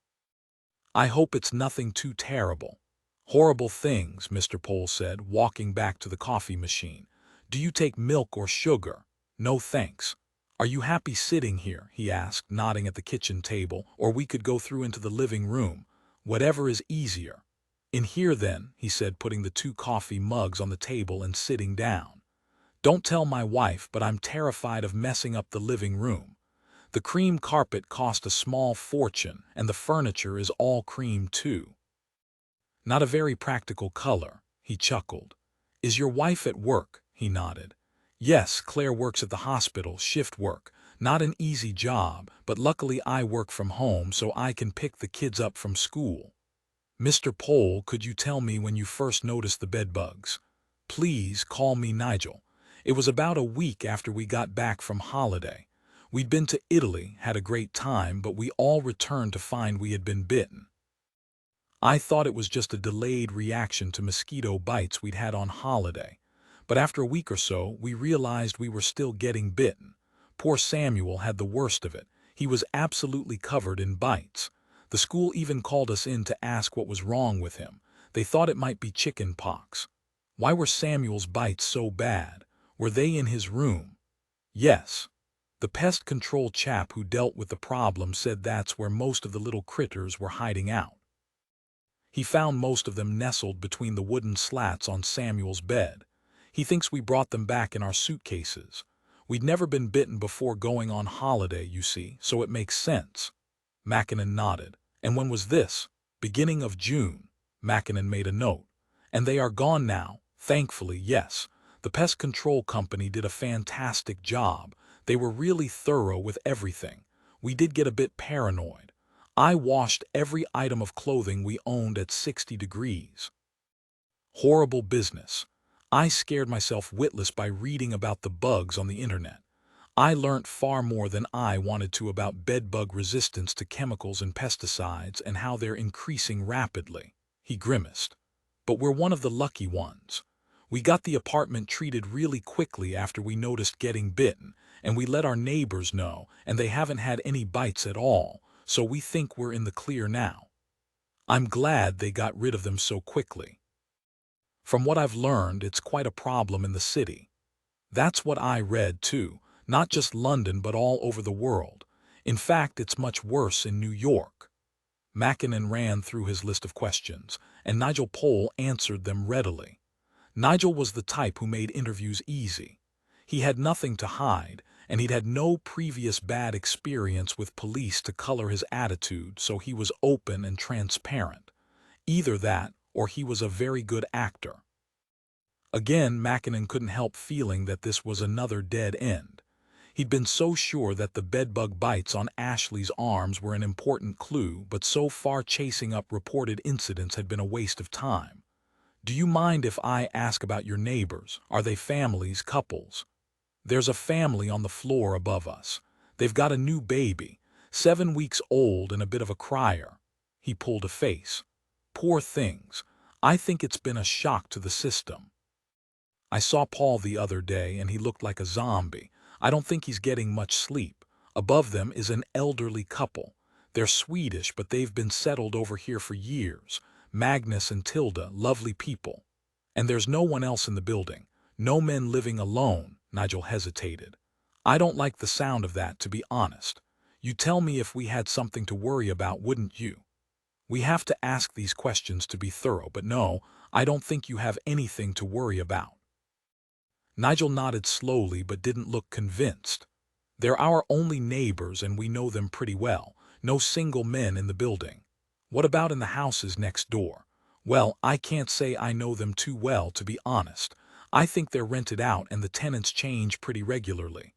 I hope it's nothing too terrible. Horrible things, Mr. Pole said, walking back to the coffee machine. Do you take milk or sugar? No thanks. Are you happy sitting here? He asked, nodding at the kitchen table, or we could go through into the living room. Whatever is easier. In here then, he said, putting the 2 coffee mugs on the table and sitting down. Don't tell my wife, but I'm terrified of messing up the living room. The cream carpet cost a small fortune, and the furniture is all cream too. Not a very practical color, he chuckled. Is your wife at work? He nodded. Yes, Claire works at the hospital, shift work. Not an easy job, but luckily I work from home so I can pick the kids up from school. Mr. Pole, could you tell me when you first noticed the bedbugs? Please call me Nigel. It was about a week after we got back from holiday. We'd been to Italy, had a great time, but we all returned to find we had been bitten. I thought it was just a delayed reaction to mosquito bites we'd had on holiday. But after a week or so, we realized we were still getting bitten. Poor Samuel had the worst of it. He was absolutely covered in bites. The school even called us in to ask what was wrong with him. They thought it might be chicken pox. Why were Samuel's bites so bad? Were they in his room? Yes. The pest control chap who dealt with the problem said that's where most of the little critters were hiding out. He found most of them nestled between the wooden slats on Samuel's bed. He thinks we brought them back in our suitcases. We'd never been bitten before going on holiday, you see, so it makes sense. Mackinnon nodded. And when was this? Beginning of June. Mackinnon made a note. And they are gone now, thankfully, yes. The pest control company did a fantastic job. They were really thorough with everything. We did get a bit paranoid. I washed every item of clothing we owned at 60 degrees. Horrible business. I scared myself witless by reading about the bugs on the internet. I learnt far more than I wanted to about bedbug resistance to chemicals and pesticides and how they're increasing rapidly. He grimaced. But we're one of the lucky ones. We got the apartment treated really quickly after we noticed getting bitten, and we let our neighbors know, and they haven't had any bites at all, so we think we're in the clear now. I'm glad they got rid of them so quickly. From what I've learned, it's quite a problem in the city. That's what I read, too. Not just London, but all over the world. In fact, it's much worse in New York. Mackinnon ran through his list of questions, and Nigel Pole answered them readily. Nigel was the type who made interviews easy. He had nothing to hide, and he'd had no previous bad experience with police to color his attitude, so he was open and transparent. Either that, or he was a very good actor. Again, Mackinnon couldn't help feeling that this was another dead end. He'd been so sure that the bedbug bites on Ashley's arms were an important clue, but so far chasing up reported incidents had been a waste of time. Do you mind if I ask about your neighbors? Are they families, couples? There's a family on the floor above us. They've got a new baby, 7 weeks old and a bit of a crier. He pulled a face. Poor things. I think it's been a shock to the system. I saw Paul the other day and he looked like a zombie. I don't think he's getting much sleep. Above them is an elderly couple. They're Swedish, but they've been settled over here for years. Magnus and Tilda, lovely people. And there's no one else in the building. No men living alone. Nigel hesitated. I don't like the sound of that, to be honest. You tell me if we had something to worry about, wouldn't you? We have to ask these questions to be thorough, but no, I don't think you have anything to worry about. Nigel nodded slowly but didn't look convinced. They're our only neighbors and we know them pretty well. No single men in the building. What about in the houses next door? Well, I can't say I know them too well, to be honest. I think they're rented out and the tenants change pretty regularly.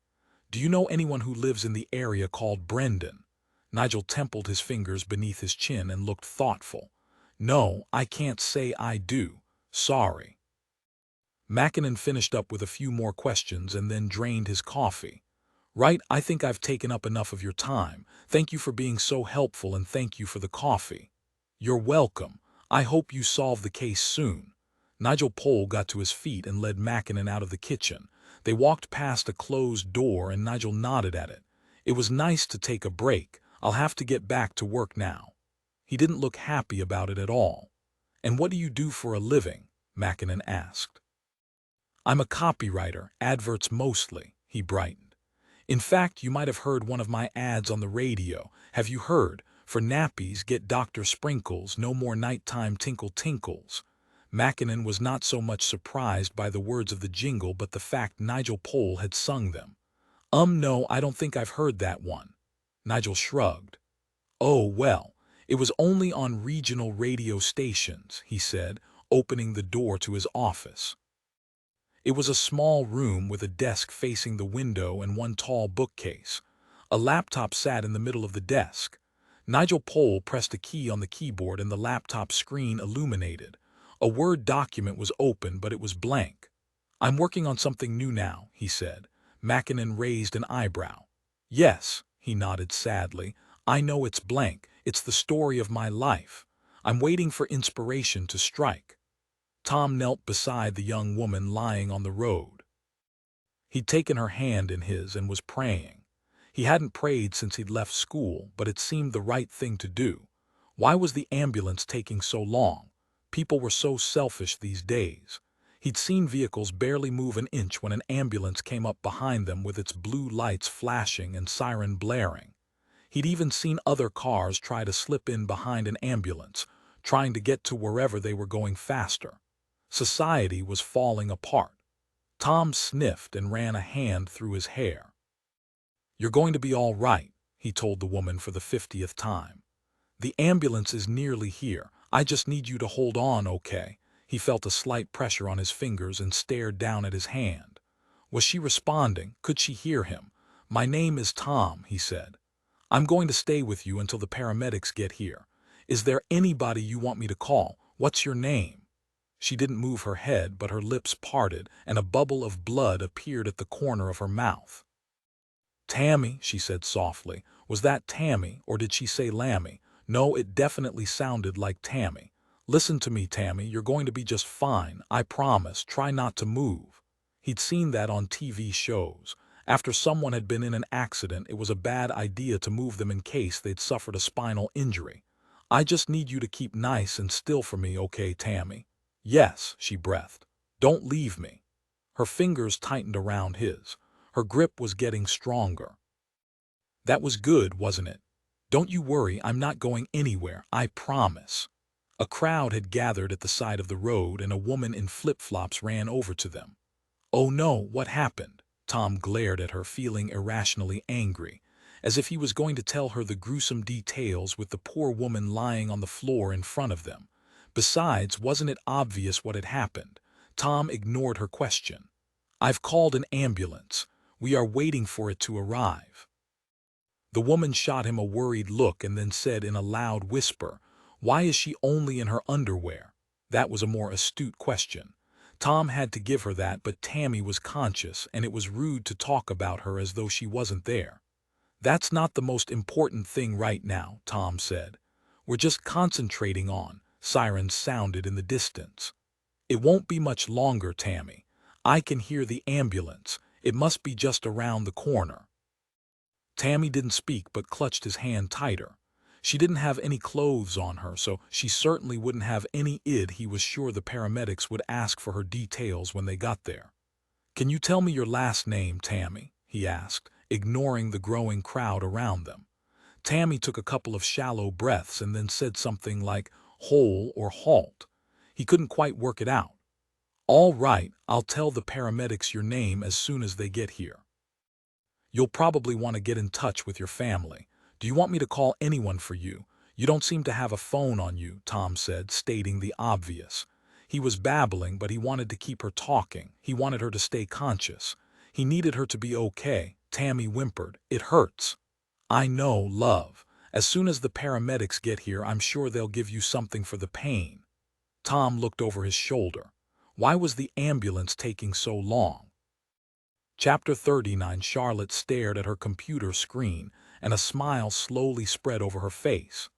Do you know anyone who lives in the area called Brendan? Nigel templed his fingers beneath his chin and looked thoughtful. No, I can't say I do. Sorry. Mackinnon finished up with a few more questions and then drained his coffee. Right, I think I've taken up enough of your time. Thank you for being so helpful and thank you for the coffee. You're welcome. I hope you solve the case soon. Nigel Pole got to his feet and led Mackinnon out of the kitchen. They walked past a closed door and Nigel nodded at it. It was nice to take a break. I'll have to get back to work now. He didn't look happy about it at all. And what do you do for a living? Mackinnon asked. I'm a copywriter, adverts mostly, he brightened. In fact, you might have heard one of my ads on the radio. Have you heard? For nappies, get Dr. Sprinkles, no more nighttime tinkle tinkles. Mackinnon was not so much surprised by the words of the jingle but the fact Nigel Pole had sung them. No, I don't think I've heard that one. Nigel shrugged. Oh, well, it was only on regional radio stations, he said, opening the door to his office. It was a small room with a desk facing the window and one tall bookcase. A laptop sat in the middle of the desk. Nigel Pole pressed a key on the keyboard and the laptop screen illuminated. A Word document was open, but it was blank. I'm working on something new now, he said. Mackinnon raised an eyebrow. Yes, he nodded sadly. I know it's blank. It's the story of my life. I'm waiting for inspiration to strike. Tom knelt beside the young woman lying on the road. He'd taken her hand in his and was praying. He hadn't prayed since he'd left school, but it seemed the right thing to do. Why was the ambulance taking so long? People were so selfish these days. He'd seen vehicles barely move an inch when an ambulance came up behind them with its blue lights flashing and siren blaring. He'd even seen other cars try to slip in behind an ambulance, trying to get to wherever they were going faster. Society was falling apart. Tom sniffed and ran a hand through his hair. You're going to be all right, he told the woman for the 50th time. The ambulance is nearly here. I just need you to hold on, okay? He felt a slight pressure on his fingers and stared down at his hand. Was she responding? Could she hear him? My name is Tom, he said. I'm going to stay with you until the paramedics get here. Is there anybody you want me to call? What's your name? She didn't move her head, but her lips parted, and a bubble of blood appeared at the corner of her mouth. Tammy, she said softly. Was that Tammy, or did she say Lammy? No, it definitely sounded like Tammy. Listen to me, Tammy, you're going to be just fine, I promise. Try not to move. He'd seen that on TV shows. After someone had been in an accident, it was a bad idea to move them in case they'd suffered a spinal injury. I just need you to keep nice and still for me, okay, Tammy? Yes, she breathed. Don't leave me. Her fingers tightened around his. Her grip was getting stronger. That was good, wasn't it? Don't you worry, I'm not going anywhere, I promise. A crowd had gathered at the side of the road and a woman in flip-flops ran over to them. Oh no, what happened? Tom glared at her, feeling irrationally angry, as if he was going to tell her the gruesome details with the poor woman lying on the floor in front of them. Besides, wasn't it obvious what had happened? Tom ignored her question. I've called an ambulance. We are waiting for it to arrive. The woman shot him a worried look and then said in a loud whisper, Why is she only in her underwear? That was a more astute question. Tom had to give her that, but Tammy was conscious, and it was rude to talk about her as though she wasn't there. That's not the most important thing right now, Tom said. We're just concentrating on. Sirens sounded in the distance. It won't be much longer, Tammy. I can hear the ambulance. It must be just around the corner. Tammy didn't speak but clutched his hand tighter. She didn't have any clothes on her, so she certainly wouldn't have any id. He was sure the paramedics would ask for her details when they got there. Can you tell me your last name, Tammy? He asked, ignoring the growing crowd around them. Tammy took a couple of shallow breaths and then said something like hole or halt. He couldn't quite work it out. All right, I'll tell the paramedics your name as soon as they get here. You'll probably want to get in touch with your family. Do you want me to call anyone for you? You don't seem to have a phone on you, Tom said, stating the obvious. He was babbling, but he wanted to keep her talking. He wanted her to stay conscious. He needed her to be okay. Tammy whimpered, "It hurts." "I know, love. As soon as the paramedics get here, I'm sure they'll give you something for the pain." Tom looked over his shoulder. Why was the ambulance taking so long? Chapter 39. Charlotte stared at her computer screen, and a smile slowly spread over her face.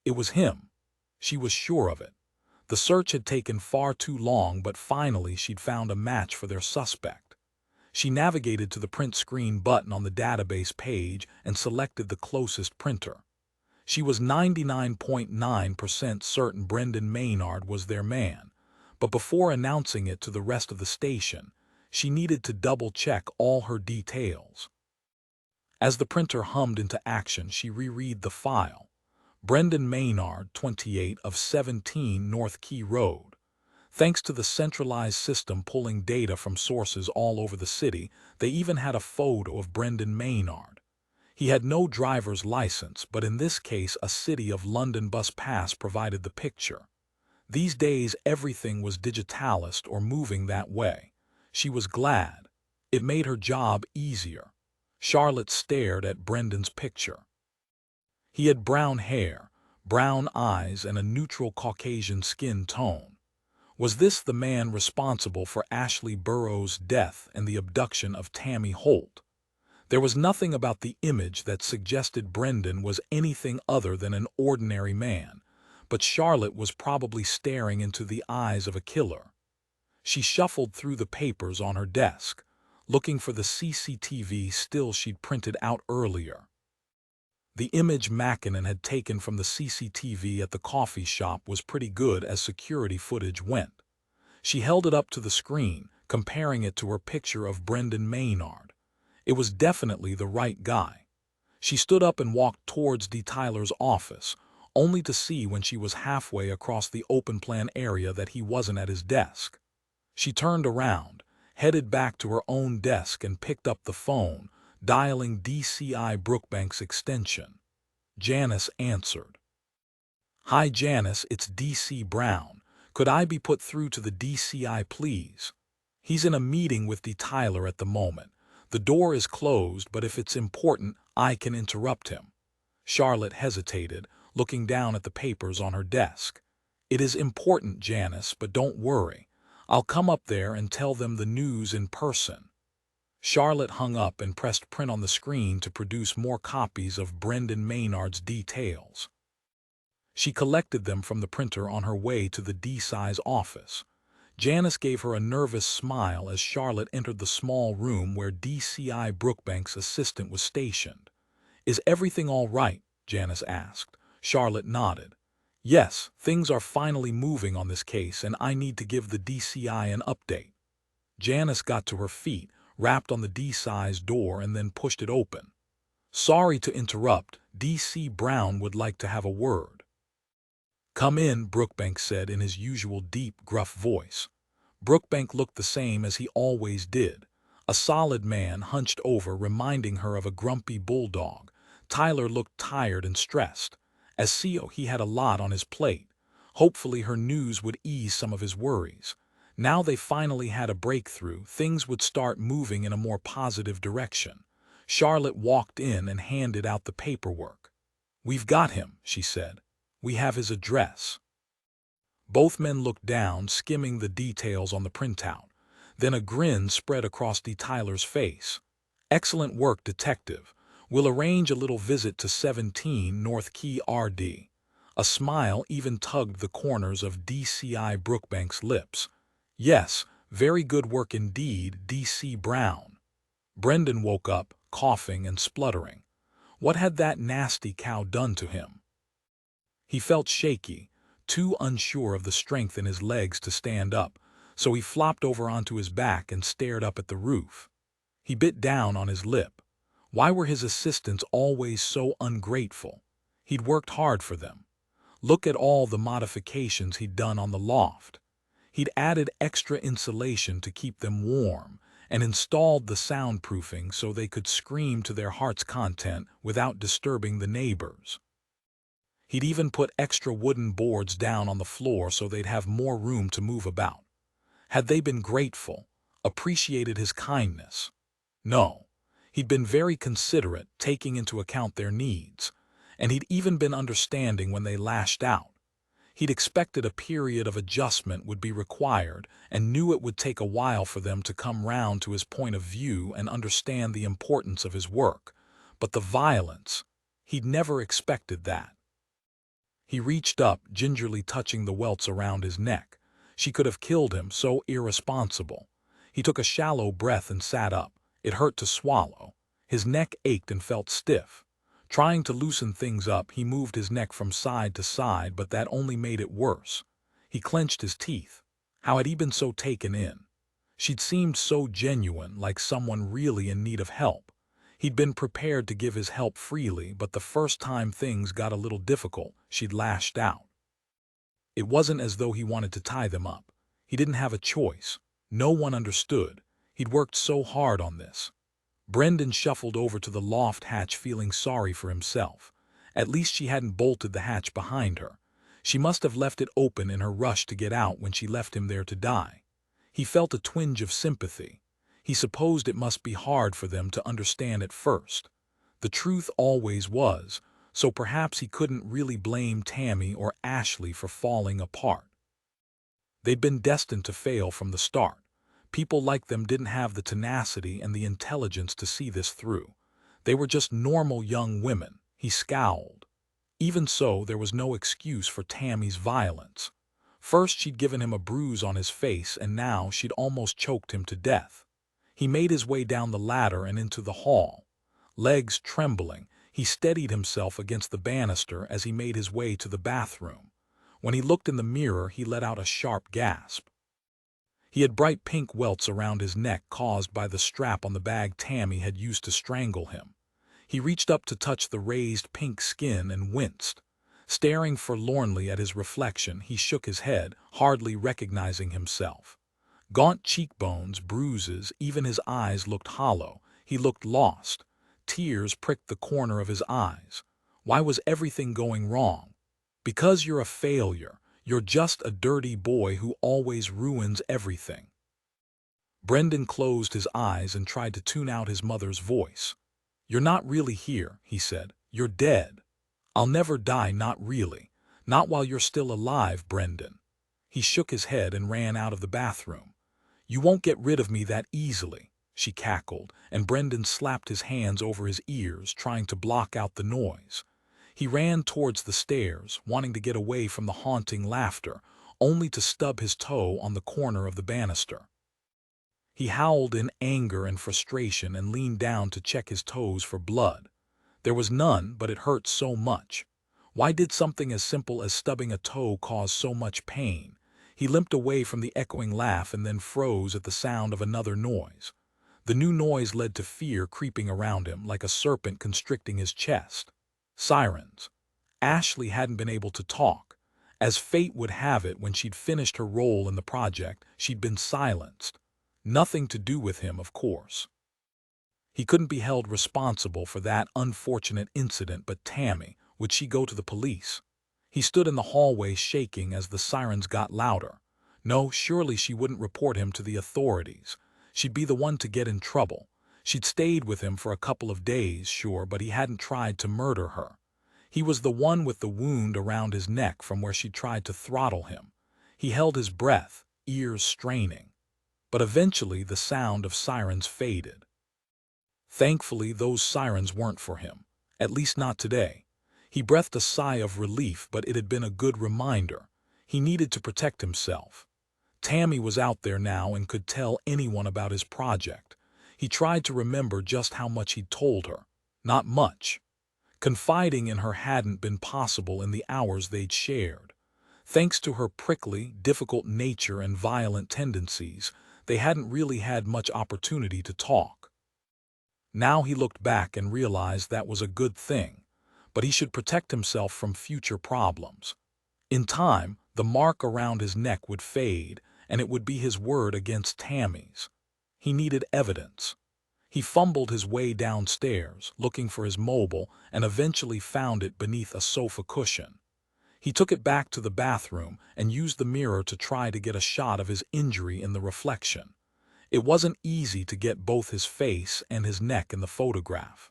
It was him. She was sure of it. The search had taken far too long, but finally she'd found a match for their suspect. She navigated to the print screen button on the database page and selected the closest printer. She was 99.9% certain Brendan Maynard was their man, but before announcing it to the rest of the station, she needed to double-check all her details. As the printer hummed into action, she reread the file. Brendan Maynard, 28, of 17 North Key Road. Thanks to the centralized system pulling data from sources all over the city, they even had a photo of Brendan Maynard. He had no driver's license, but in this case a City of London bus pass provided the picture. These days everything was digitalist or moving that way. She was glad. It made her job easier. Charlotte stared at Brendan's picture. He had brown hair, brown eyes, and a neutral Caucasian skin tone. Was this the man responsible for Ashley Burroughs' death and the abduction of Tammy Holt? There was nothing about the image that suggested Brendan was anything other than an ordinary man, but Charlotte was probably staring into the eyes of a killer. She shuffled through the papers on her desk, looking for the CCTV still she'd printed out earlier. The image Mackinnon had taken from the CCTV at the coffee shop was pretty good as security footage went. She held it up to the screen, comparing it to her picture of Brendan Maynard. It was definitely the right guy. She stood up and walked towards D. Tyler's office, only to see when she was halfway across the open-plan area that he wasn't at his desk. She turned around, headed back to her own desk and picked up the phone, dialing DCI Brookbank's extension. Janice answered. "Hi Janice, it's DC Brown. Could I be put through to the DCI please? He's in a meeting with D. Tyler at the moment. The door is closed, but if it's important, I can interrupt him." Charlotte hesitated, looking down at the papers on her desk. "It is important, Janice, but don't worry. I'll come up there and tell them the news in person." Charlotte hung up and pressed print on the screen to produce more copies of Brendan Maynard's details. She collected them from the printer on her way to the DCI's office. Janice gave her a nervous smile as Charlotte entered the small room where DCI Brookbank's assistant was stationed. "Is everything all right?" Janice asked. Charlotte nodded. "Yes, things are finally moving on this case and I need to give the DCI an update." Janice got to her feet, rapped on the DCI's door and then pushed it open. "Sorry to interrupt, DC Brown would like to have a word." "Come in," Brookbank said in his usual deep, gruff voice. Brookbank looked the same as he always did. A solid man hunched over, reminding her of a grumpy bulldog. Tyler looked tired and stressed. As CEO, he had a lot on his plate. Hopefully her news would ease some of his worries. Now they finally had a breakthrough, things would start moving in a more positive direction. Charlotte walked in and handed out the paperwork. "We've got him," she said. "We have his address." Both men looked down, skimming the details on the printout. Then a grin spread across D. Tyler's face. "Excellent work, detective. We'll arrange a little visit to 17 North Key RD. A smile even tugged the corners of DCI Brookbank's lips. "Yes, very good work indeed, DC Brown." Brendan woke up, coughing and spluttering. What had that nasty cow done to him? He felt shaky, too unsure of the strength in his legs to stand up, so he flopped over onto his back and stared up at the roof. He bit down on his lip. Why were his assistants always so ungrateful? He'd worked hard for them. Look at all the modifications he'd done on the loft. He'd added extra insulation to keep them warm, and installed the soundproofing so they could scream to their heart's content without disturbing the neighbors. He'd even put extra wooden boards down on the floor so they'd have more room to move about. Had they been grateful, appreciated his kindness? No. He'd been very considerate, taking into account their needs, and he'd even been understanding when they lashed out. He'd expected a period of adjustment would be required and knew it would take a while for them to come round to his point of view and understand the importance of his work. But the violence, he'd never expected that. He reached up, gingerly touching the welts around his neck. She could have killed him, so irresponsible. He took a shallow breath and sat up. It hurt to swallow. His neck ached and felt stiff. Trying to loosen things up, he moved his neck from side to side, but that only made it worse. He clenched his teeth. How had he been so taken in? She'd seemed so genuine, like someone really in need of help. He'd been prepared to give his help freely, but the first time things got a little difficult, she'd lashed out. It wasn't as though he wanted to tie them up. He didn't have a choice. No one understood. He'd worked so hard on this. Brendan shuffled over to the loft hatch, feeling sorry for himself. At least she hadn't bolted the hatch behind her. She must have left it open in her rush to get out when she left him there to die. He felt a twinge of sympathy. He supposed it must be hard for them to understand at first. The truth always was, so perhaps he couldn't really blame Tammy or Ashley for falling apart. They'd been destined to fail from the start. People like them didn't have the tenacity and the intelligence to see this through. They were just normal young women. He scowled. Even so, there was no excuse for Tammy's violence. First, she'd given him a bruise on his face, and now she'd almost choked him to death. He made his way down the ladder and into the hall. Legs trembling, he steadied himself against the banister as he made his way to the bathroom. When he looked in the mirror, he let out a sharp gasp. He had bright pink welts around his neck caused by the strap on the bag Tammy had used to strangle him. He reached up to touch the raised pink skin and winced. Staring forlornly at his reflection, he shook his head, hardly recognizing himself. Gaunt cheekbones, bruises, even his eyes looked hollow. He looked lost. Tears pricked the corner of his eyes. Why was everything going wrong? Because you're a failure. You're just a dirty boy who always ruins everything. Brendan closed his eyes and tried to tune out his mother's voice. You're not really here, he said. You're dead. I'll never die, not really. Not while you're still alive, Brendan. He shook his head and ran out of the bathroom. You won't get rid of me that easily, she cackled, and Brendan slapped his hands over his ears, trying to block out the noise. He ran towards the stairs, wanting to get away from the haunting laughter, only to stub his toe on the corner of the banister. He howled in anger and frustration and leaned down to check his toes for blood. There was none, but it hurt so much. Why did something as simple as stubbing a toe cause so much pain? He limped away from the echoing laugh and then froze at the sound of another noise. The new noise led to fear creeping around him like a serpent constricting his chest. Sirens. Ashley hadn't been able to talk. As fate would have it, when she'd finished her role in the project, she'd been silenced. Nothing to do with him, of course. He couldn't be held responsible for that unfortunate incident, but Tammy, would she go to the police? He stood in the hallway shaking as the sirens got louder. No, surely she wouldn't report him to the authorities. She'd be the one to get in trouble. She'd stayed with him for a couple of days, sure, but he hadn't tried to murder her. He was the one with the wound around his neck from where she'd tried to throttle him. He held his breath, ears straining. But eventually the sound of sirens faded. Thankfully, those sirens weren't for him. At least not today. He breathed a sigh of relief, but it had been a good reminder. He needed to protect himself. Tammy was out there now and could tell anyone about his project. He tried to remember just how much he'd told her. Not much. Confiding in her hadn't been possible in the hours they'd shared. Thanks to her prickly, difficult nature and violent tendencies, they hadn't really had much opportunity to talk. Now he looked back and realized that was a good thing, but he should protect himself from future problems. In time, the mark around his neck would fade, and it would be his word against Tammy's. He needed evidence. He fumbled his way downstairs, looking for his mobile, and eventually found it beneath a sofa cushion. He took it back to the bathroom and used the mirror to try to get a shot of his injury in the reflection. It wasn't easy to get both his face and his neck in the photograph.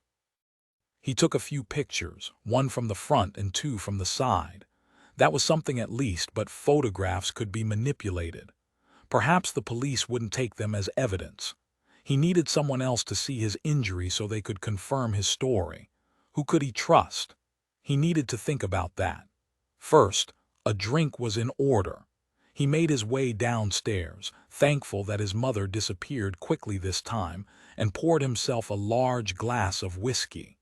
He took a few pictures, one from the front and two from the side. That was something at least, but photographs could be manipulated. Perhaps the police wouldn't take them as evidence. He needed someone else to see his injury so they could confirm his story. Who could he trust? He needed to think about that. First, a drink was in order. He made his way downstairs, thankful that his mother disappeared quickly this time, and poured himself a large glass of whiskey.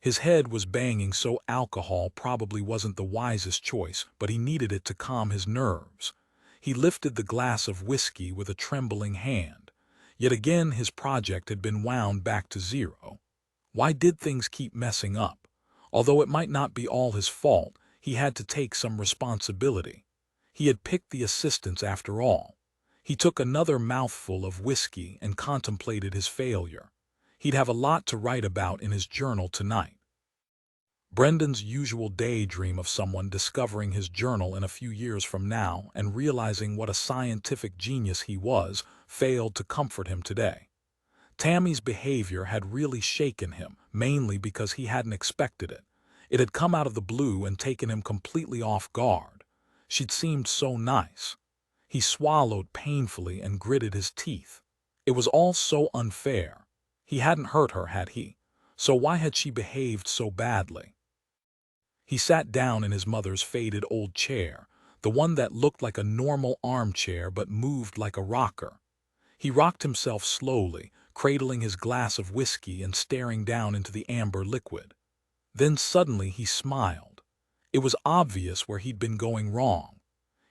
His head was banging, so alcohol probably wasn't the wisest choice, but he needed it to calm his nerves. He lifted the glass of whiskey with a trembling hand. Yet again his project had been wound back to zero. Why did things keep messing up? Although it might not be all his fault, he had to take some responsibility. He had picked the assistants after all. He took another mouthful of whiskey and contemplated his failure. He'd have a lot to write about in his journal tonight. Brendan's usual daydream of someone discovering his journal in a few years from now and realizing what a scientific genius he was failed to comfort him today. Tammy's behavior had really shaken him, mainly because he hadn't expected it. It had come out of the blue and taken him completely off guard. She'd seemed so nice. He swallowed painfully and gritted his teeth. It was all so unfair. He hadn't hurt her, had he? So why had she behaved so badly? He sat down in his mother's faded old chair, the one that looked like a normal armchair but moved like a rocker. He rocked himself slowly, cradling his glass of whiskey and staring down into the amber liquid. Then suddenly he smiled. It was obvious where he'd been going wrong.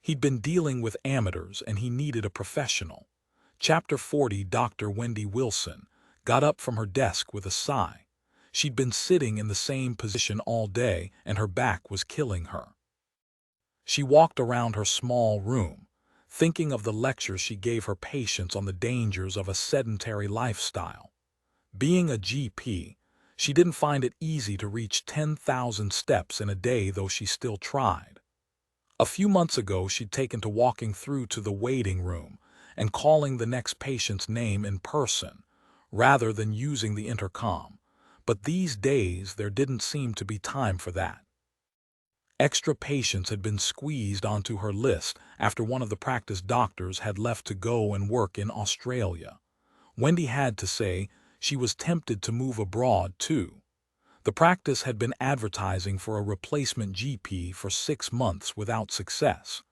He'd been dealing with amateurs and he needed a professional. Chapter 40. Dr. Wendy Wilson got up from her desk with a sigh. She'd been sitting in the same position all day and her back was killing her. She walked around her small room, thinking of the lectures she gave her patients on the dangers of a sedentary lifestyle. Being a GP, she didn't find it easy to reach 10,000 steps in a day, though she still tried. A few months ago, she'd taken to walking through to the waiting room and calling the next patient's name in person, rather than using the intercom. But these days there didn't seem to be time for that. Extra patients had been squeezed onto her list after one of the practice doctors had left to go and work in Australia. Wendy had to say she was tempted to move abroad too. The practice had been advertising for a replacement GP for 6 months without success.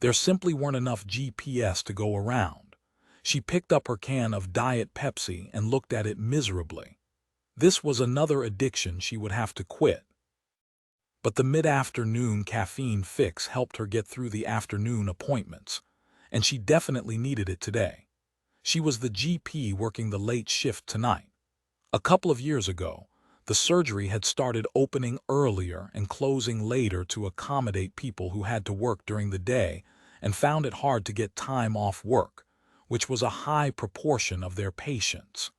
There simply weren't enough GPS to go around. She picked up her can of Diet Pepsi and looked at it miserably. This was another addiction she would have to quit. But the mid-afternoon caffeine fix helped her get through the afternoon appointments, and she definitely needed it today. She was the GP working the late shift tonight. A couple of years ago, the surgery had started opening earlier and closing later to accommodate people who had to work during the day and found it hard to get time off work, which was a high proportion of their patients.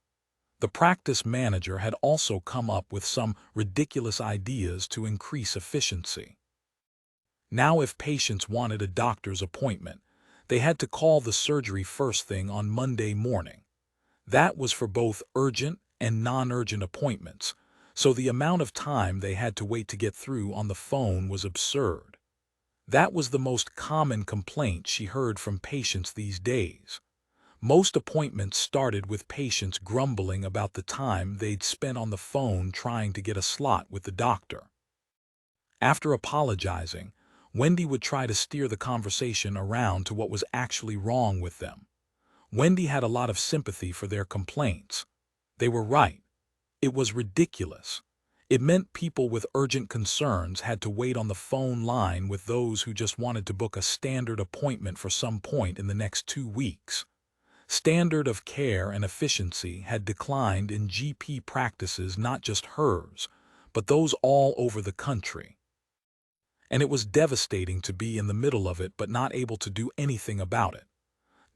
The practice manager had also come up with some ridiculous ideas to increase efficiency. Now, if patients wanted a doctor's appointment, they had to call the surgery first thing on Monday morning. That was for both urgent and non-urgent appointments, so the amount of time they had to wait to get through on the phone was absurd. That was the most common complaint she heard from patients these days. Most appointments started with patients grumbling about the time they'd spent on the phone trying to get a slot with the doctor. After apologizing, Wendy would try to steer the conversation around to what was actually wrong with them. Wendy had a lot of sympathy for their complaints. They were right. It was ridiculous. It meant people with urgent concerns had to wait on the phone line with those who just wanted to book a standard appointment for some point in the next 2 weeks. Standard of care and efficiency had declined in GP practices, not just hers, but those all over the country. And it was devastating to be in the middle of it but not able to do anything about it.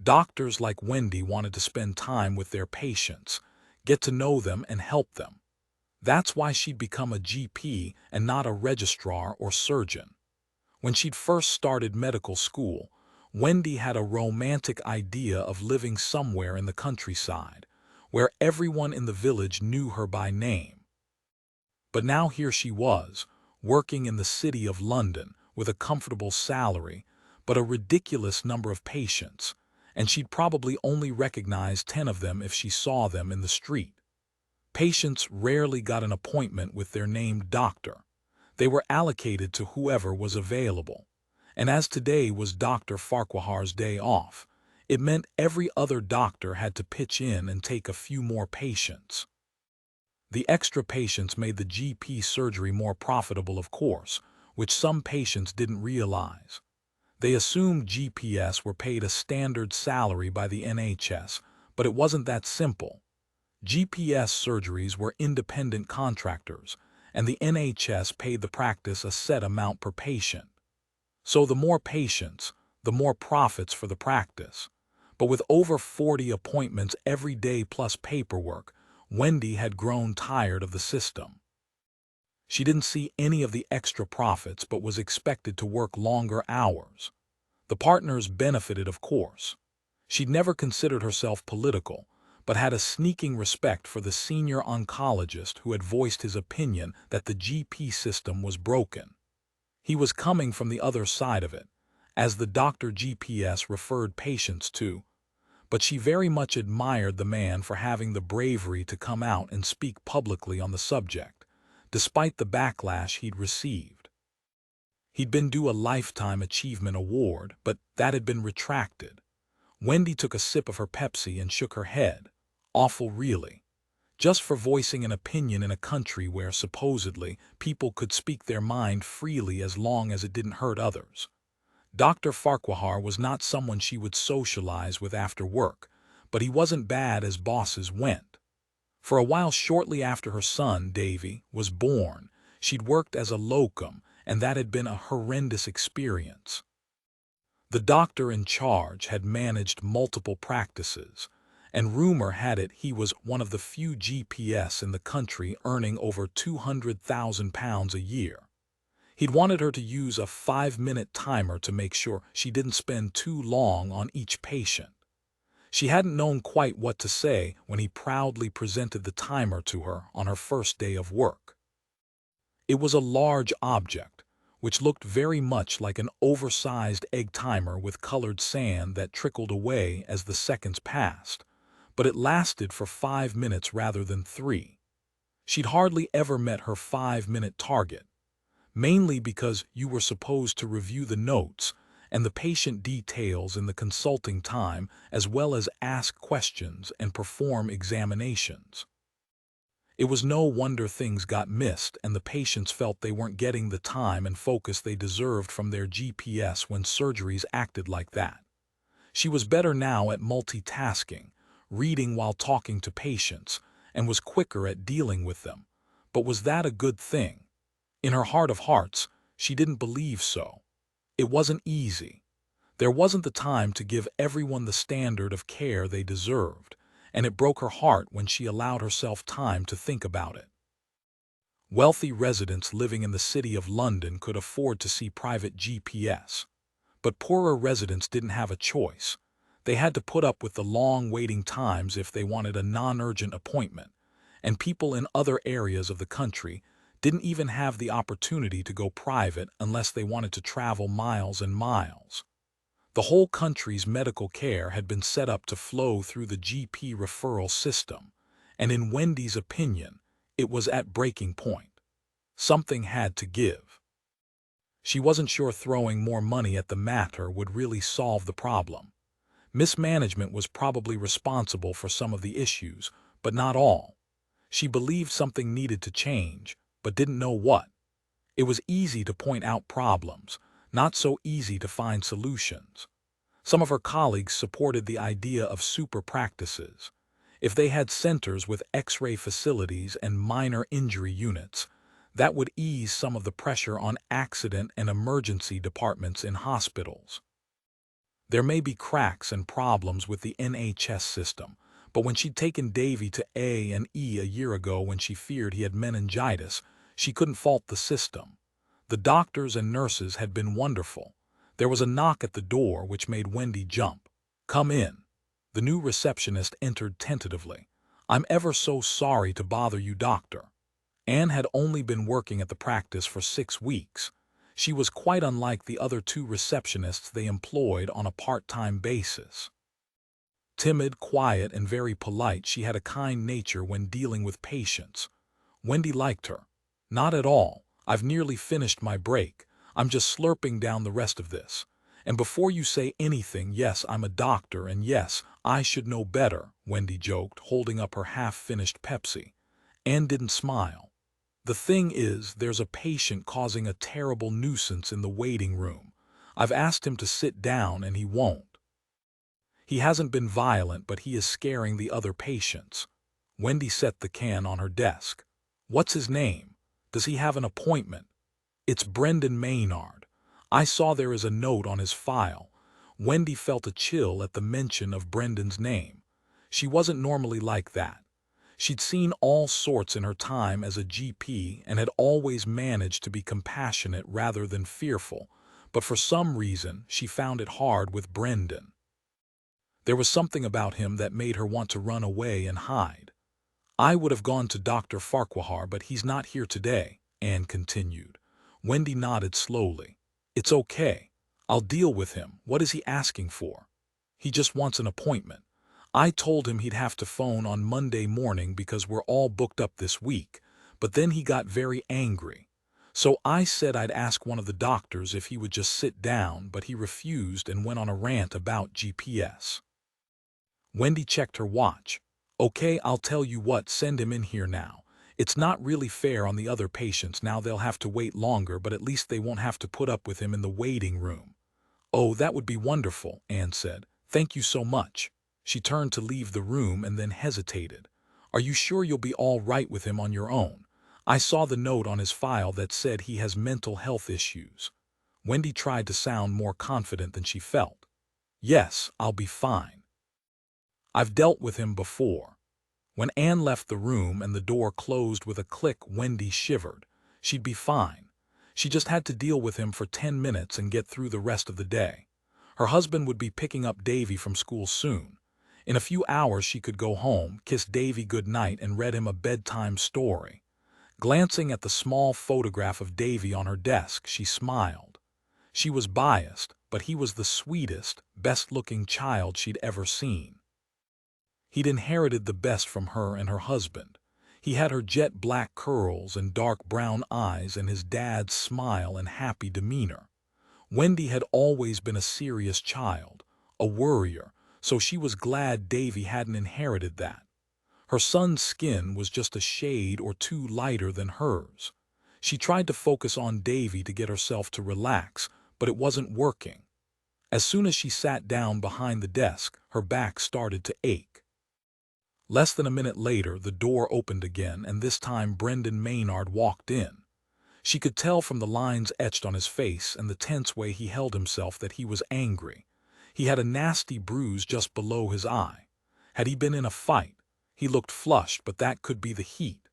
Doctors like Wendy wanted to spend time with their patients, get to know them and help them. That's why she'd become a GP and not a registrar or surgeon. When she'd first started medical school, Wendy had a romantic idea of living somewhere in the countryside, where everyone in the village knew her by name. But now here she was, working in the city of London with a comfortable salary, but a ridiculous number of patients, and she'd probably only recognize 10 of them if she saw them in the street. Patients rarely got an appointment with their named doctor. They were allocated to whoever was available. And as today was Dr. Farquhar's day off, it meant every other doctor had to pitch in and take a few more patients. The extra patients made the GP surgery more profitable, of course, which some patients didn't realize. They assumed GPS were paid a standard salary by the NHS, but it wasn't that simple. GPS surgeries were independent contractors, and the NHS paid the practice a set amount per patient. So the more patients, the more profits for the practice. But with over 40 appointments every day plus paperwork, Wendy had grown tired of the system. She didn't see any of the extra profits but was expected to work longer hours. The partners benefited, of course. She'd never considered herself political, but had a sneaking respect for the senior oncologist who had voiced his opinion that the GP system was broken. He was coming from the other side of it, as the Dr. GPS referred patients to, but she very much admired the man for having the bravery to come out and speak publicly on the subject, despite the backlash he'd received. He'd been due a Lifetime Achievement Award, but that had been retracted. Wendy took a sip of her Pepsi and shook her head. Awful, really. Just for voicing an opinion in a country where, supposedly, people could speak their mind freely as long as it didn't hurt others. Dr. Farquhar was not someone she would socialize with after work, but he wasn't bad as bosses went. For a while shortly after her son, Davy, was born, she'd worked as a locum, and that had been a horrendous experience. The doctor in charge had managed multiple practices, and rumor had it he was one of the few GPS in the country earning over £200,000 a year. He'd wanted her to use a 5-minute timer to make sure she didn't spend too long on each patient. She hadn't known quite what to say when he proudly presented the timer to her on her first day of work. It was a large object, which looked very much like an oversized egg timer with colored sand that trickled away as the seconds passed, but it lasted for 5 minutes rather than 3. She'd hardly ever met her 5-minute target, mainly because you were supposed to review the notes and the patient details in the consulting time, as well as ask questions and perform examinations. It was no wonder things got missed and the patients felt they weren't getting the time and focus they deserved from their GPS when surgeries acted like that. She was better now at multitasking, reading while talking to patients, and was quicker at dealing with them. But was that a good thing? In her heart of hearts, she didn't believe so. It wasn't easy. There wasn't the time to give everyone the standard of care they deserved, and it broke her heart when she allowed herself time to think about it. Wealthy residents living in the city of London could afford to see private GPS, but poorer residents didn't have a choice. They had to put up with the long waiting times if they wanted a non-urgent appointment, and people in other areas of the country didn't even have the opportunity to go private unless they wanted to travel miles and miles. The whole country's medical care had been set up to flow through the GP referral system, and in Wendy's opinion, it was at breaking point. Something had to give. She wasn't sure throwing more money at the matter would really solve the problem. Mismanagement was probably responsible for some of the issues, but not all. She believed something needed to change, but didn't know what. It was easy to point out problems, not so easy to find solutions. Some of her colleagues supported the idea of super practices. If they had centers with X-ray facilities and minor injury units, that would ease some of the pressure on accident and emergency departments in hospitals. There may be cracks and problems with the NHS system, but when she'd taken Davy to A&E a year ago when she feared he had meningitis, she couldn't fault the system. The doctors and nurses had been wonderful. There was a knock at the door which made Wendy jump. "Come in." The new receptionist entered tentatively. "I'm ever so sorry to bother you, doctor." Anne had only been working at the practice for 6 weeks. She was quite unlike the other 2 receptionists they employed on a part-time basis. Timid, quiet, and very polite, she had a kind nature when dealing with patients. Wendy liked her. "Not at all. I've nearly finished my break. I'm just slurping down the rest of this. And before you say anything, yes, I'm a doctor, and yes, I should know better," Wendy joked, holding up her half-finished Pepsi. Anne didn't smile. "The thing is, there's a patient causing a terrible nuisance in the waiting room. I've asked him to sit down and he won't. He hasn't been violent, but he is scaring the other patients." Wendy set the can on her desk. "What's his name? Does he have an appointment?" "It's Brendan Maynard. I saw there is a note on his file." Wendy felt a chill at the mention of Brendan's name. She wasn't normally like that. She'd seen all sorts in her time as a GP and had always managed to be compassionate rather than fearful, but for some reason she found it hard with Brendan. There was something about him that made her want to run away and hide. "I would have gone to Dr. Farquhar, but he's not here today," Anne continued. Wendy nodded slowly. "It's okay. I'll deal with him. What is he asking for?" "He just wants an appointment. I told him he'd have to phone on Monday morning because we're all booked up this week, but then he got very angry. So I said I'd ask one of the doctors if he would just sit down, but he refused and went on a rant about GPS." Wendy checked her watch. "Okay, I'll tell you what, send him in here now. It's not really fair on the other patients. Now they'll have to wait longer, but at least they won't have to put up with him in the waiting room." "Oh, that would be wonderful," Anne said. "Thank you so much." She turned to leave the room and then hesitated. "Are you sure you'll be all right with him on your own? I saw the note on his file that said he has mental health issues." Wendy tried to sound more confident than she felt. "Yes, I'll be fine. I've dealt with him before." When Anne left the room and the door closed with a click, Wendy shivered. She'd be fine. She just had to deal with him for 10 minutes and get through the rest of the day. Her husband would be picking up Davy from school soon. In a few hours she could go home, kiss Davy good night, and read him a bedtime story. Glancing at the small photograph of Davy on her desk, she smiled. She was biased, but he was the sweetest, best-looking child she'd ever seen. He'd inherited the best from her and her husband. He had her jet-black curls and dark brown eyes and his dad's smile and happy demeanor. Wendy had always been a serious child, a worrier, so she was glad Davy hadn't inherited that. Her son's skin was just a shade or two lighter than hers. She tried to focus on Davy to get herself to relax, but it wasn't working. As soon as she sat down behind the desk, her back started to ache. Less than a minute later, the door opened again, and this time Brendan Maynard walked in. She could tell from the lines etched on his face and the tense way he held himself that he was angry. He had a nasty bruise just below his eye. Had he been in a fight? He looked flushed, but that could be the heat.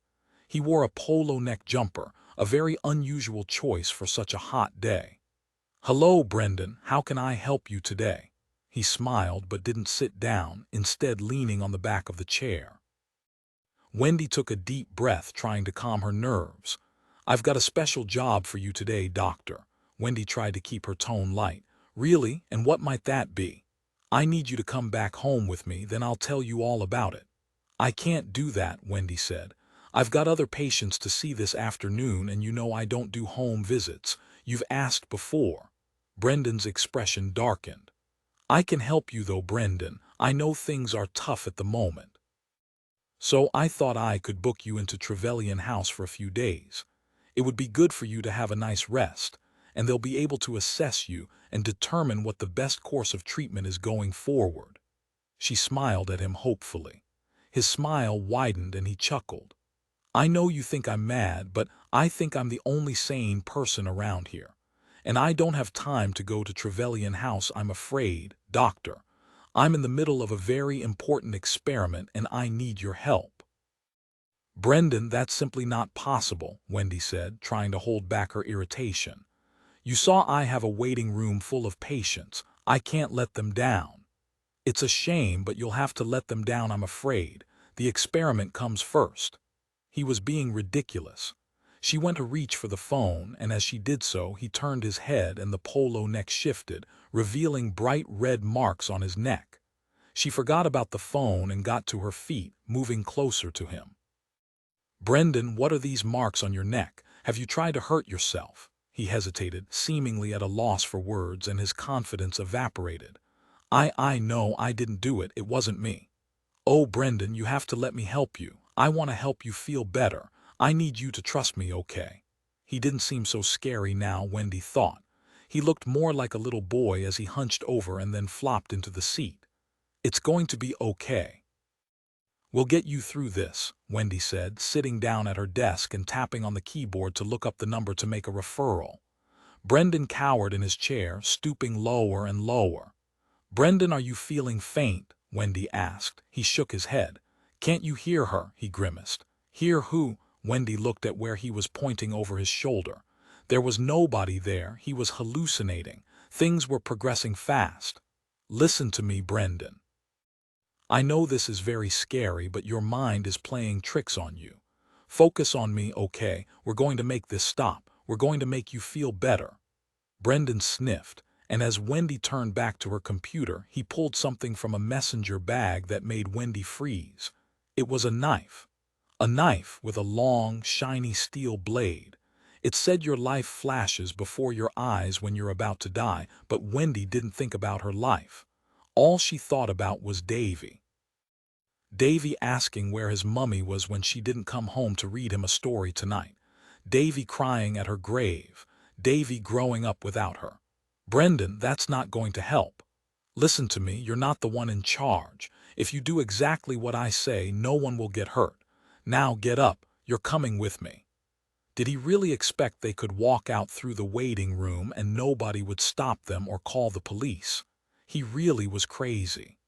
He wore a polo neck jumper, a very unusual choice for such a hot day. "Hello, Brendan, how can I help you today?" He smiled but didn't sit down, instead leaning on the back of the chair. Wendy took a deep breath, trying to calm her nerves. "I've got a special job for you today, doctor." Wendy tried to keep her tone light. "Really? And what might that be?" "I need you to come back home with me, then I'll tell you all about it." "I can't do that," Wendy said. "I've got other patients to see this afternoon, and you know I don't do home visits. You've asked before." Brendan's expression darkened. "I can help you though, Brendan. I know things are tough at the moment. So I thought I could book you into Trevelyan House for a few days. It would be good for you to have a nice rest, and they'll be able to assess you and determine what the best course of treatment is going forward." She smiled at him hopefully. His smile widened and he chuckled. "I know you think I'm mad, but I think I'm the only sane person around here. And I don't have time to go to Trevelyan House, I'm afraid, doctor. I'm in the middle of a very important experiment and I need your help. Brendan, that's simply not possible, Wendy said, trying to hold back her irritation. You saw I have a waiting room full of patients. I can't let them down. It's a shame, but you'll have to let them down, I'm afraid. The experiment comes first. He was being ridiculous. She went to reach for the phone, and as she did so, he turned his head and the polo neck shifted, revealing bright red marks on his neck. She forgot about the phone and got to her feet, moving closer to him. Brendan, what are these marks on your neck? Have you tried to hurt yourself? He hesitated, seemingly at a loss for words, and his confidence evaporated. I know I didn't do it. It wasn't me. Oh, Brendan, you have to let me help you. I want to help you feel better. I need you to trust me, okay? He didn't seem so scary now, Wendy thought. He looked more like a little boy as he hunched over and then flopped into the seat. It's going to be okay. We'll get you through this, Wendy said, sitting down at her desk and tapping on the keyboard to look up the number to make a referral. Brendan cowered in his chair, stooping lower and lower. Brendan, are you feeling faint? Wendy asked. He shook his head. Can't you hear her? He grimaced. Hear who? Wendy looked at where he was pointing over his shoulder. There was nobody there. He was hallucinating. Things were progressing fast. Listen to me, Brendan. I know this is very scary, but your mind is playing tricks on you. Focus on me, okay? We're going to make this stop. We're going to make you feel better. Brendan sniffed, and as Wendy turned back to her computer, he pulled something from a messenger bag that made Wendy freeze. It was a knife. A knife with a long, shiny steel blade. It said your life flashes before your eyes when you're about to die, but Wendy didn't think about her life. All she thought about was Davy. Davy asking where his mummy was when she didn't come home to read him a story tonight. Davy crying at her grave. Davy growing up without her. Brendan, that's not going to help. Listen to me, you're not the one in charge. If you do exactly what I say, no one will get hurt. Now get up, you're coming with me. Did he really expect they could walk out through the waiting room and nobody would stop them or call the police? He really was crazy.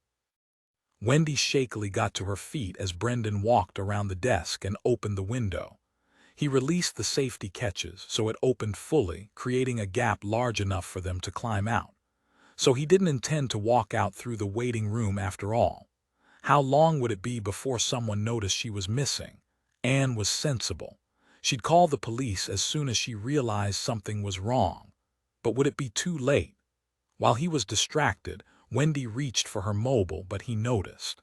Wendy shakily got to her feet as Brendan walked around the desk and opened the window. He released the safety catches so it opened fully, creating a gap large enough for them to climb out. So he didn't intend to walk out through the waiting room after all. How long would it be before someone noticed she was missing? Anne was sensible. She'd call the police as soon as she realized something was wrong. But would it be too late? While he was distracted, Wendy reached for her mobile, but he noticed.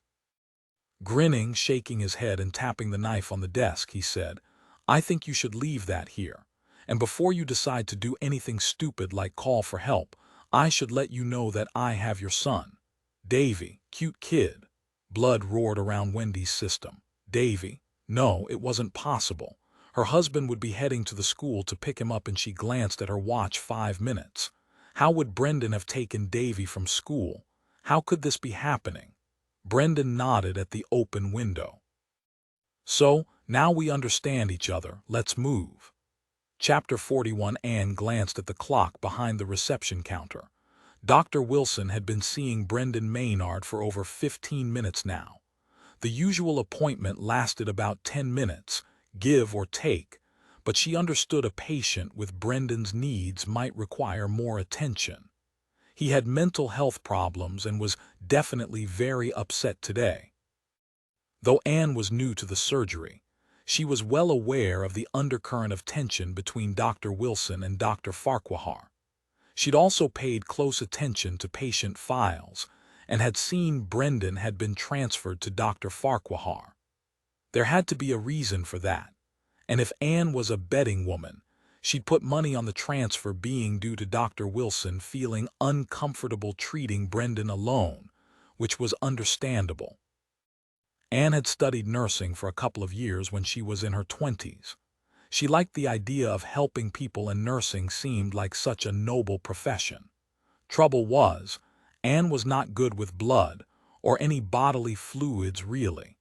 Grinning, shaking his head and tapping the knife on the desk, he said, I think you should leave that here. And before you decide to do anything stupid like call for help, I should let you know that I have your son. Davy, cute kid. Blood roared around Wendy's system. Davy? No, it wasn't possible. Her husband would be heading to the school to pick him up and she glanced at her watch 5 minutes. How would Brendan have taken Davy from school? How could this be happening? Brendan nodded at the open window. So, now we understand each other. Let's move. Chapter 41. Anne glanced at the clock behind the reception counter. Dr. Wilson had been seeing Brendan Maynard for over 15 minutes now. The usual appointment lasted about 10 minutes, give or take, but she understood a patient with Brendan's needs might require more attention. He had mental health problems and was definitely very upset today. Though Anne was new to the surgery, she was well aware of the undercurrent of tension between Dr. Wilson and Dr. Farquhar. She'd also paid close attention to patient files and had seen Brendan had been transferred to Dr. Farquhar. There had to be a reason for that, and if Anne was a betting woman, she'd put money on the transfer being due to Dr. Wilson feeling uncomfortable treating Brendan alone, which was understandable. Anne had studied nursing for a couple of years when she was in her 20s. She liked the idea of helping people, and nursing seemed like such a noble profession. Trouble was, Anne was not good with blood or any bodily fluids really.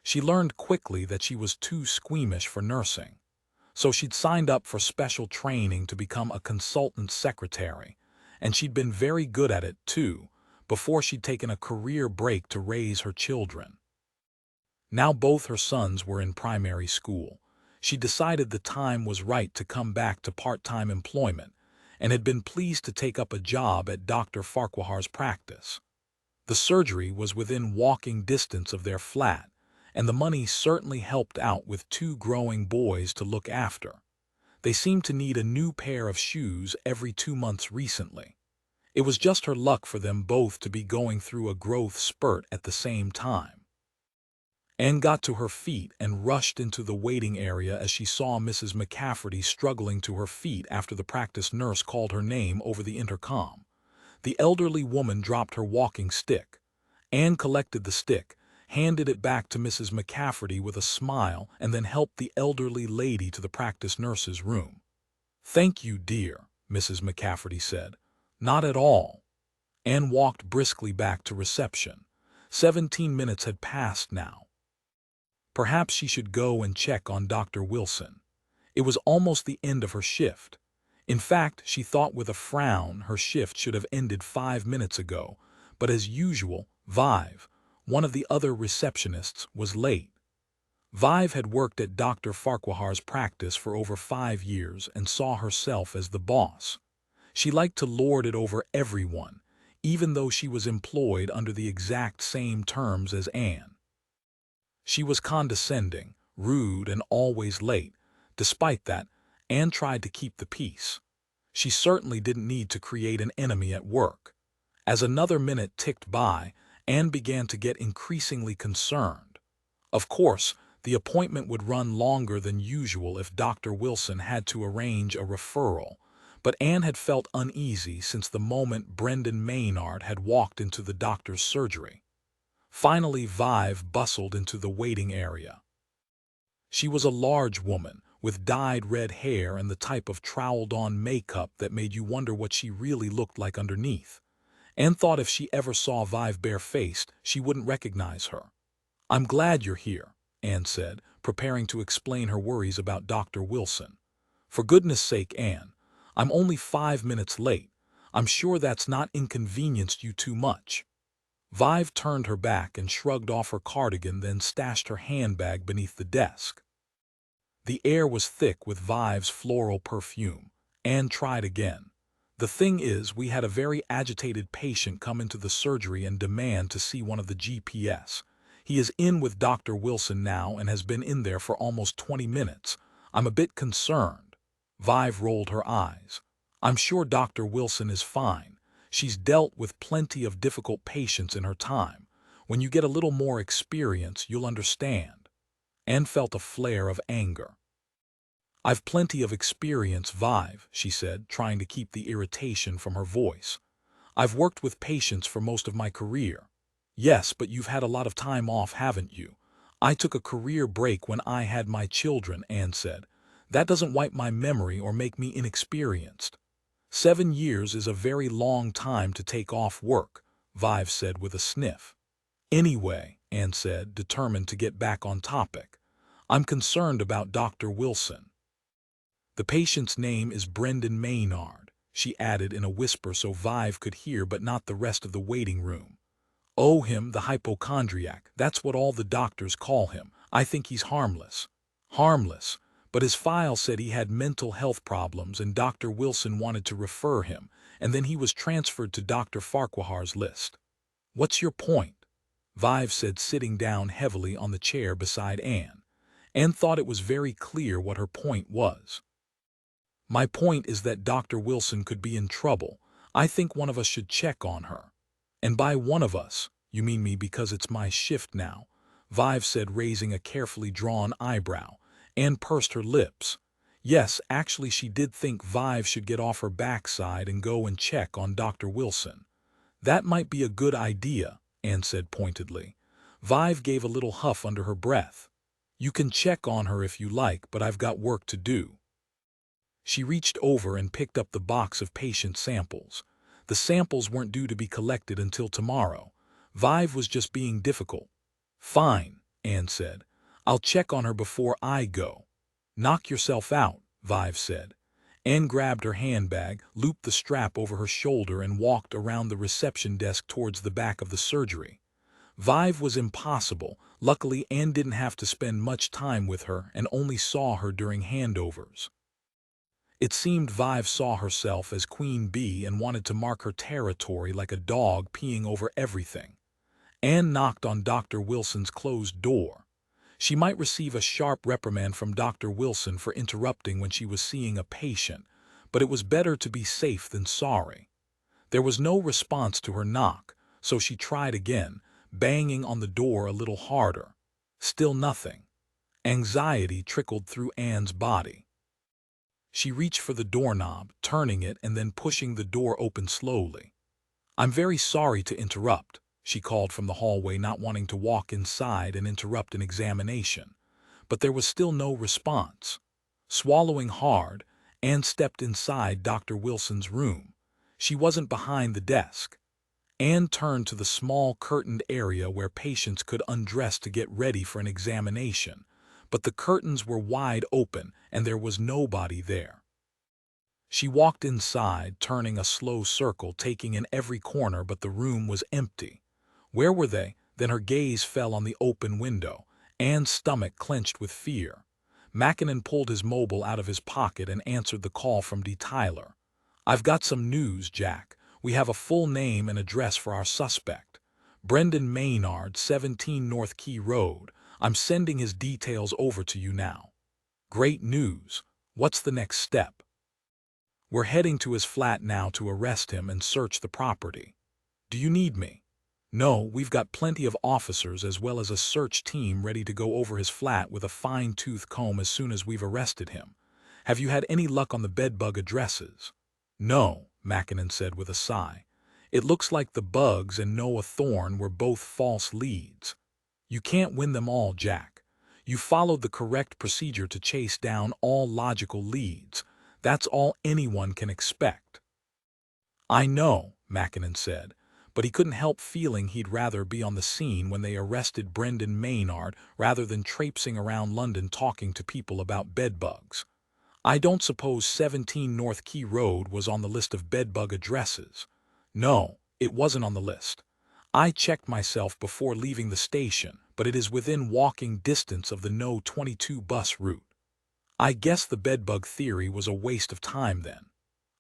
She learned quickly that she was too squeamish for nursing. So she'd signed up for special training to become a consultant secretary, and she'd been very good at it, too, before she'd taken a career break to raise her children. Now both her sons were in primary school. She decided the time was right to come back to part-time employment, and had been pleased to take up a job at Dr. Farquhar's practice. The surgery was within walking distance of their flat, and the money certainly helped out with two growing boys to look after. They seemed to need a new pair of shoes every 2 months recently. It was just her luck for them both to be going through a growth spurt at the same time. Anne got to her feet and rushed into the waiting area as she saw Mrs. McCafferty struggling to her feet after the practice nurse called her name over the intercom. The elderly woman dropped her walking stick. Anne collected the stick, handed it back to Mrs. McCafferty with a smile, and then helped the elderly lady to the practice nurse's room. "Thank you, dear," Mrs. McCafferty said. "Not at all." Anne walked briskly back to reception. 17 minutes had passed now. Perhaps she should go and check on Dr. Wilson. It was almost the end of her shift. In fact, she thought with a frown her shift should have ended 5 minutes ago, but as usual, Vive, one of the other receptionists, was late. Vive had worked at Dr. Farquhar's practice for over 5 years and saw herself as the boss. She liked to lord it over everyone, even though she was employed under the exact same terms as Anne. She was condescending, rude, and always late. Despite that, Anne tried to keep the peace. She certainly didn't need to create an enemy at work. As another minute ticked by, Anne began to get increasingly concerned. Of course, the appointment would run longer than usual if Dr. Wilson had to arrange a referral, but Anne had felt uneasy since the moment Brendan Maynard had walked into the doctor's surgery. Finally, Vive bustled into the waiting area. She was a large woman, with dyed red hair and the type of troweled-on makeup that made you wonder what she really looked like underneath. Anne thought if she ever saw Vive bare-faced, she wouldn't recognize her. "I'm glad you're here," Anne said, preparing to explain her worries about Dr. Wilson. "For goodness sake, Anne, I'm only 5 minutes late. I'm sure that's not inconvenienced you too much." Vive turned her back and shrugged off her cardigan, then stashed her handbag beneath the desk. The air was thick with Vive's floral perfume. Anne tried again. "The thing is, we had a very agitated patient come into the surgery and demand to see one of the GPS. He is in with Dr. Wilson now and has been in there for almost 20 minutes. I'm a bit concerned." Vive rolled her eyes. "I'm sure Dr. Wilson is fine. She's dealt with plenty of difficult patients in her time. When you get a little more experience, you'll understand." Anne felt a flare of anger. "I've plenty of experience, Vive," she said, trying to keep the irritation from her voice. "I've worked with patients for most of my career." "Yes, but you've had a lot of time off, haven't you?" "I took a career break when I had my children," Anne said. "That doesn't wipe my memory or make me inexperienced." 7 years is a very long time to take off work, Vive said with a sniff. "Anyway," Anne said, determined to get back on topic, "I'm concerned about Dr. Wilson. The patient's name is Brendan Maynard," she added in a whisper so Vive could hear but not the rest of the waiting room. "Oh, him, the hypochondriac, that's what all the doctors call him. I think he's harmless." "Harmless? But his file said he had mental health problems and Dr. Wilson wanted to refer him, and then he was transferred to Dr. Farquhar's list." "What's your point?" Vive said, sitting down heavily on the chair beside Anne. Anne thought it was very clear what her point was. "My point is that Dr. Wilson could be in trouble. I think one of us should check on her." "And by one of us, you mean me because it's my shift now," Vive said, raising a carefully drawn eyebrow. Anne pursed her lips. Yes, actually she did think Vive should get off her backside and go and check on Dr. Wilson. "That might be a good idea," Anne said pointedly. Vive gave a little huff under her breath. "You can check on her if you like, but I've got work to do." She reached over and picked up the box of patient samples. The samples weren't due to be collected until tomorrow. Vive was just being difficult. "Fine," Anne said. "I'll check on her before I go." Knock yourself out, Vive said. Anne grabbed her handbag, looped the strap over her shoulder and walked around the reception desk towards the back of the surgery. Vive was impossible. Luckily, Anne didn't have to spend much time with her and only saw her during handovers. It seemed Vive saw herself as Queen Bee and wanted to mark her territory like a dog peeing over everything. Anne knocked on Dr. Wilson's closed door. She might receive a sharp reprimand from Dr. Wilson for interrupting when she was seeing a patient, but it was better to be safe than sorry. There was no response to her knock, so she tried again, banging on the door a little harder. Still nothing. Anxiety trickled through Anne's body. She reached for the doorknob, turning it and then pushing the door open slowly. "I'm very sorry to interrupt," she called from the hallway, not wanting to walk inside and interrupt an examination. But there was still no response. Swallowing hard, Anne stepped inside Dr. Wilson's room. She wasn't behind the desk. Anne turned to the small curtained area where patients could undress to get ready for an examination, but the curtains were wide open and there was nobody there. She walked inside, turning a slow circle, taking in every corner, but the room was empty. Where were they? Then her gaze fell on the open window. Anne's stomach clenched with fear. Mackinnon pulled his mobile out of his pocket and answered the call from D. Tyler. "I've got some news, Jack. We have a full name and address for our suspect. Brendan Maynard, 17 North Key Road. I'm sending his details over to you now." "Great news. What's the next step?" "We're heading to his flat now to arrest him and search the property." "Do you need me?" "No, we've got plenty of officers as well as a search team ready to go over his flat with a fine-tooth comb as soon as we've arrested him. Have you had any luck on the bedbug addresses?" "No," Mackinnon said with a sigh. "It looks like the Bugs and Noah Thorne were both false leads. You can't win them all, Jack. You followed the correct procedure to chase down all logical leads. That's all anyone can expect." "I know," Mackinnon said, but he couldn't help feeling he'd rather be on the scene when they arrested Brendan Maynard rather than traipsing around London talking to people about bedbugs. "I don't suppose 17 North Key Road was on the list of bedbug addresses." "No, it wasn't on the list. I checked myself before leaving the station, but it is within walking distance of the No. 22 bus route." "I guess the bedbug theory was a waste of time then."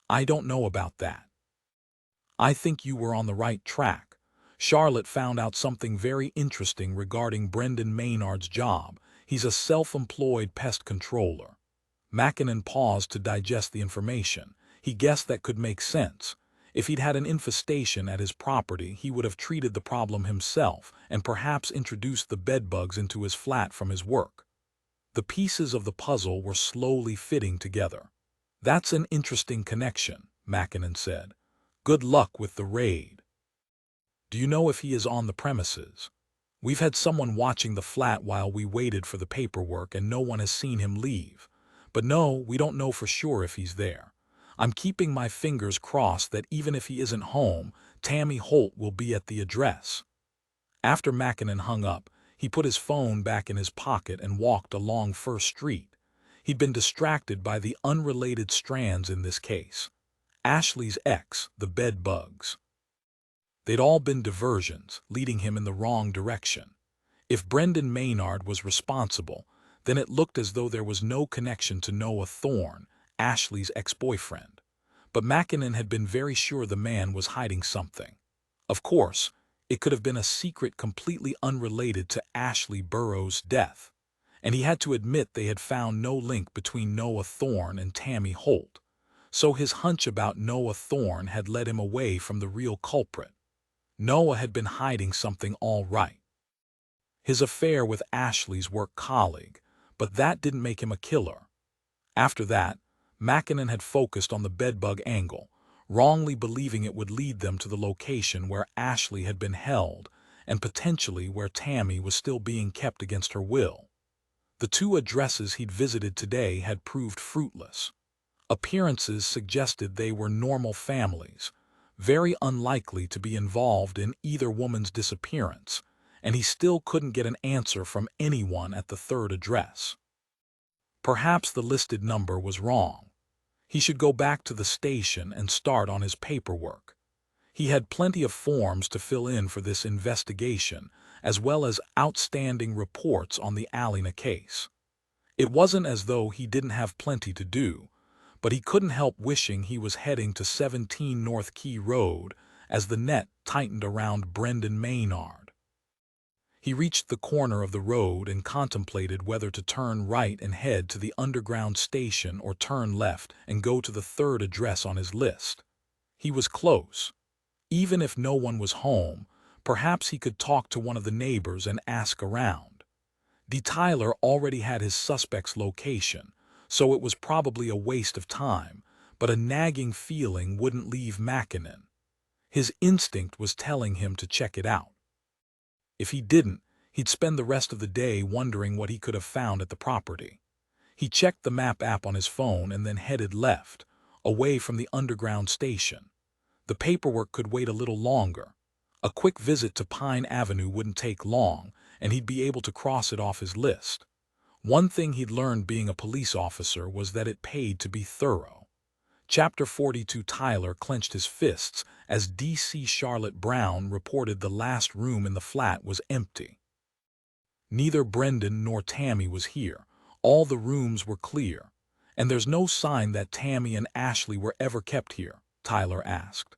"I don't know about that. I think you were on the right track. Charlotte found out something very interesting regarding Brendan Maynard's job. He's a self-employed pest controller." Mackinnon paused to digest the information. He guessed that could make sense. If he'd had an infestation at his property, he would have treated the problem himself and perhaps introduced the bedbugs into his flat from his work. The pieces of the puzzle were slowly fitting together. "That's an interesting connection," Mackinnon said. "Good luck with the raid." "Do you know if he is on the premises?" "We've had someone watching the flat while we waited for the paperwork and no one has seen him leave. But no, we don't know for sure if he's there. I'm keeping my fingers crossed that even if he isn't home, Tammy Holt will be at the address." After Mackinnon hung up, he put his phone back in his pocket and walked along First Street. He'd been distracted by the unrelated strands in this case. Ashley's ex, the bed bugs. They'd all been diversions, leading him in the wrong direction. If Brendan Maynard was responsible, then it looked as though there was no connection to Noah Thorne, Ashley's ex-boyfriend. But Mackinnon had been very sure the man was hiding something. Of course, it could have been a secret completely unrelated to Ashley Burroughs' death. And he had to admit they had found no link between Noah Thorne and Tammy Holt. So his hunch about Noah Thorne had led him away from the real culprit. Noah had been hiding something all right. His affair with Ashley's work colleague, but that didn't make him a killer. After that, Mackinnon had focused on the bedbug angle, wrongly believing it would lead them to the location where Ashley had been held and potentially where Tammy was still being kept against her will. The two addresses he'd visited today had proved fruitless. Appearances suggested they were normal families, very unlikely to be involved in either woman's disappearance, and he still couldn't get an answer from anyone at the third address. Perhaps the listed number was wrong. He should go back to the station and start on his paperwork. He had plenty of forms to fill in for this investigation, as well as outstanding reports on the Alina case. It wasn't as though he didn't have plenty to do, but he couldn't help wishing he was heading to 17 North Key Road as the net tightened around Brendan Maynard. He reached the corner of the road and contemplated whether to turn right and head to the underground station or turn left and go to the third address on his list. He was close. Even if no one was home, perhaps he could talk to one of the neighbors and ask around. Tyler already had his suspect's location, so it was probably a waste of time, but a nagging feeling wouldn't leave Mackinnon. His instinct was telling him to check it out. If he didn't, he'd spend the rest of the day wondering what he could have found at the property. He checked the map app on his phone and then headed left, away from the underground station. The paperwork could wait a little longer. A quick visit to Pine Avenue wouldn't take long, and he'd be able to cross it off his list. One thing he'd learned being a police officer was that it paid to be thorough. Chapter 42. Tyler clenched his fists as D.C. Charlotte Brown reported the last room in the flat was empty. Neither Brendan nor Tammy was here. All the rooms were clear. And there's no sign that Tammy and Ashley were ever kept here, Tyler asked.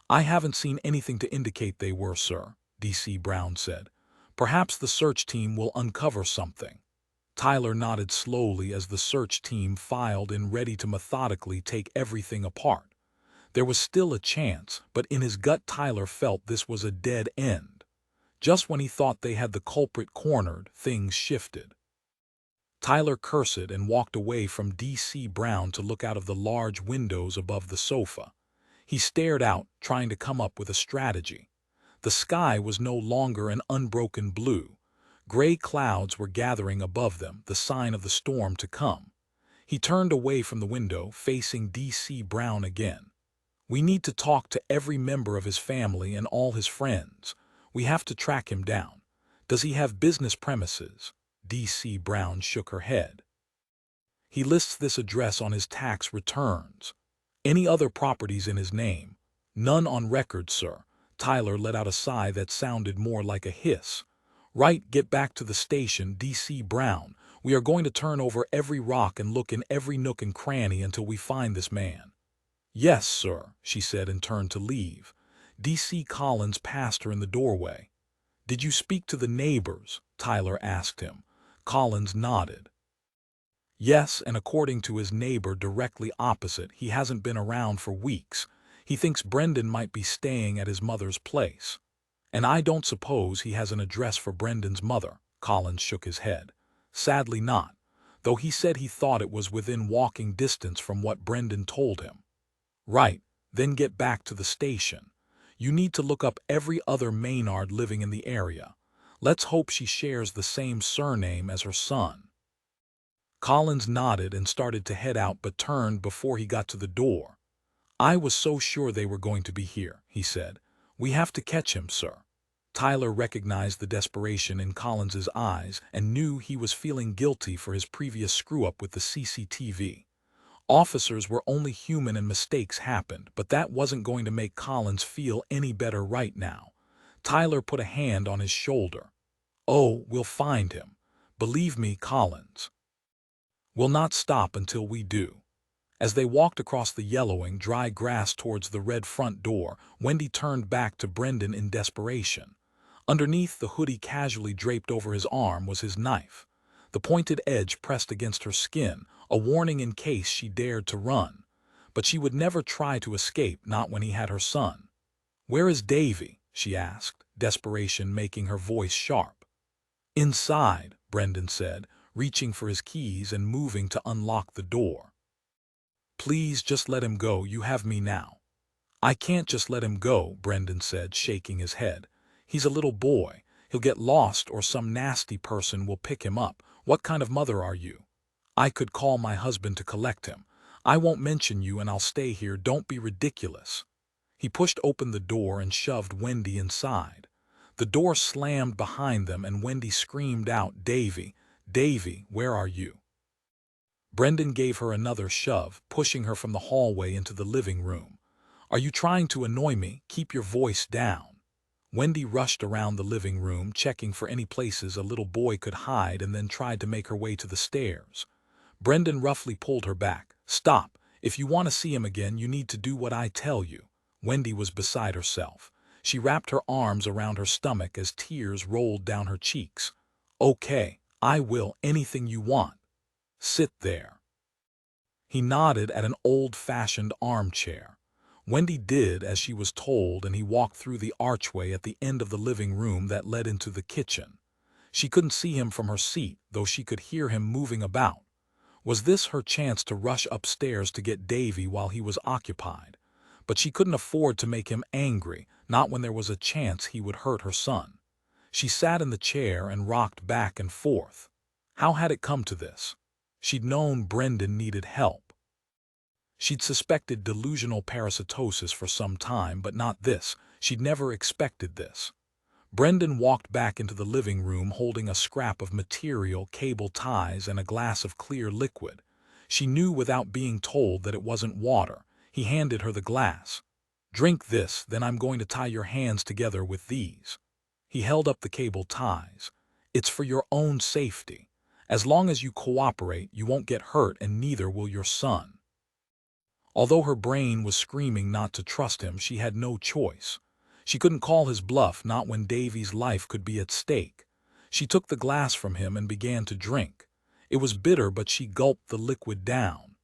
I haven't seen anything to indicate they were, sir, D.C. Brown said. Perhaps the search team will uncover something. Tyler nodded slowly as the search team filed in ready to methodically take everything apart. There was still a chance, but in his gut Tyler felt this was a dead end. Just when he thought they had the culprit cornered, things shifted. Tyler cursed and walked away from D.C. Brown to look out of the large windows above the sofa. He stared out, trying to come up with a strategy. The sky was no longer an unbroken blue. Gray clouds were gathering above them, the sign of the storm to come. He turned away from the window, facing D.C. Brown again. We need to talk to every member of his family and all his friends. We have to track him down. Does he have business premises? D.C. Brown shook her head. He lists this address on his tax returns. Any other properties in his name? None on record, sir. Tyler let out a sigh that sounded more like a hiss. Right, get back to the station, D.C. Brown. We are going to turn over every rock and look in every nook and cranny until we find this man. Yes, sir, she said and turned to leave. D.C. Collins passed her in the doorway. Did you speak to the neighbors? Tyler asked him. Collins nodded. Yes, and according to his neighbor directly opposite, he hasn't been around for weeks. He thinks Brendan might be staying at his mother's place. And I don't suppose he has an address for Brendan's mother. Collins shook his head. Sadly not, though he said he thought it was within walking distance from what Brendan told him. Right, then get back to the station. You need to look up every other Maynard living in the area. Let's hope she shares the same surname as her son. Collins nodded and started to head out but turned before he got to the door. I was so sure they were going to be here, he said. We have to catch him, sir. Tyler recognized the desperation in Collins's eyes and knew he was feeling guilty for his previous screw-up with the CCTV. Officers were only human and mistakes happened, but that wasn't going to make Collins feel any better right now. Tyler put a hand on his shoulder. Oh, we'll find him. Believe me, Collins. We'll not stop until we do. As they walked across the yellowing, dry grass towards the red front door, Wendy turned back to Brendan in desperation. Underneath the hoodie casually draped over his arm was his knife. The pointed edge pressed against her skin, a warning in case she dared to run. But she would never try to escape, not when he had her son. Where is Davy? She asked, desperation making her voice sharp. Inside, Brendan said, reaching for his keys and moving to unlock the door. Please just let him go, you have me now. I can't just let him go, Brendan said, shaking his head. He's a little boy. He'll get lost or some nasty person will pick him up. What kind of mother are you? I could call my husband to collect him. I won't mention you and I'll stay here. Don't be ridiculous. He pushed open the door and shoved Wendy inside. The door slammed behind them and Wendy screamed out, Davy, Davy, where are you? Brendan gave her another shove, pushing her from the hallway into the living room. "Are you trying to annoy me? Keep your voice down." Wendy rushed around the living room, checking for any places a little boy could hide, and then tried to make her way to the stairs. Brendan roughly pulled her back. "Stop. If you want to see him again, you need to do what I tell you." Wendy was beside herself. She wrapped her arms around her stomach as tears rolled down her cheeks. "Okay, I will. Anything you want. Sit there." He nodded at an old-fashioned armchair. Wendy did as she was told, and he walked through the archway at the end of the living room that led into the kitchen. She couldn't see him from her seat, though she could hear him moving about. Was this her chance to rush upstairs to get Davy while he was occupied? But she couldn't afford to make him angry, not when there was a chance he would hurt her son. She sat in the chair and rocked back and forth. How had it come to this? She'd known Brendan needed help. She'd suspected delusional parasitosis for some time, but not this. She'd never expected this. Brendan walked back into the living room holding a scrap of material, cable ties, and a glass of clear liquid. She knew without being told that it wasn't water. He handed her the glass. "Drink this, then I'm going to tie your hands together with these." He held up the cable ties. "It's for your own safety. As long as you cooperate, you won't get hurt, and neither will your son." Although her brain was screaming not to trust him, she had no choice. She couldn't call his bluff, not when Davy's life could be at stake. She took the glass from him and began to drink. It was bitter, but she gulped the liquid down.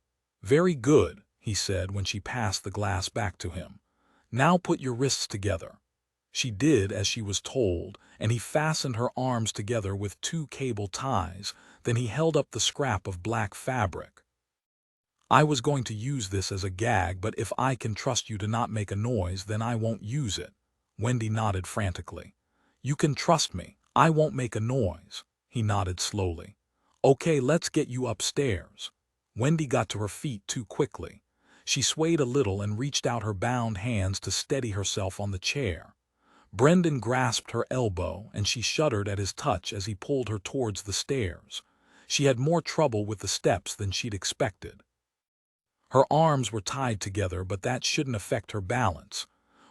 "Very good," he said when she passed the glass back to him. "Now put your wrists together." She did as she was told, and he fastened her arms together with 2 cable ties. Then he held up the scrap of black fabric. "I was going to use this as a gag, but if I can trust you to not make a noise, then I won't use it." Wendy nodded frantically. "You can trust me. I won't make a noise." He nodded slowly. "Okay, let's get you upstairs." Wendy got to her feet too quickly. She swayed a little and reached out her bound hands to steady herself on the chair. Brendan grasped her elbow, and she shuddered at his touch as he pulled her towards the stairs. She had more trouble with the steps than she'd expected. Her arms were tied together, but that shouldn't affect her balance.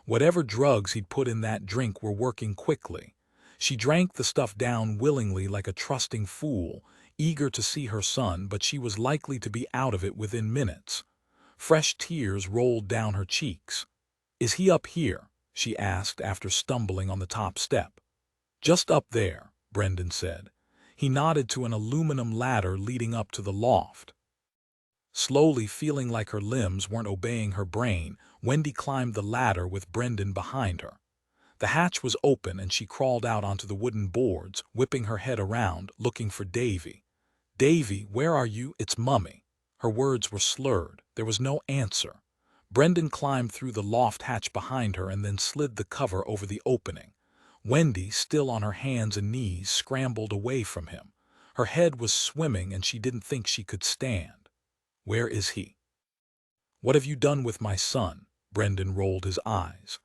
Whatever drugs he'd put in that drink were working quickly. She drank the stuff down willingly like a trusting fool, eager to see her son, but she was likely to be out of it within minutes. Fresh tears rolled down her cheeks. "Is he up here?" she asked after stumbling on the top step. "Just up there," Brendan said. He nodded to an aluminum ladder leading up to the loft. Slowly, feeling like her limbs weren't obeying her brain, Wendy climbed the ladder with Brendan behind her. The hatch was open and she crawled out onto the wooden boards, whipping her head around, looking for Davy. "Davy, where are you? It's Mummy." Her words were slurred. There was no answer. Brendan climbed through the loft hatch behind her and then slid the cover over the opening. Wendy, still on her hands and knees, scrambled away from him. Her head was swimming and she didn't think she could stand. "Where is he?" "What have you done with my son?" Brendan rolled his eyes.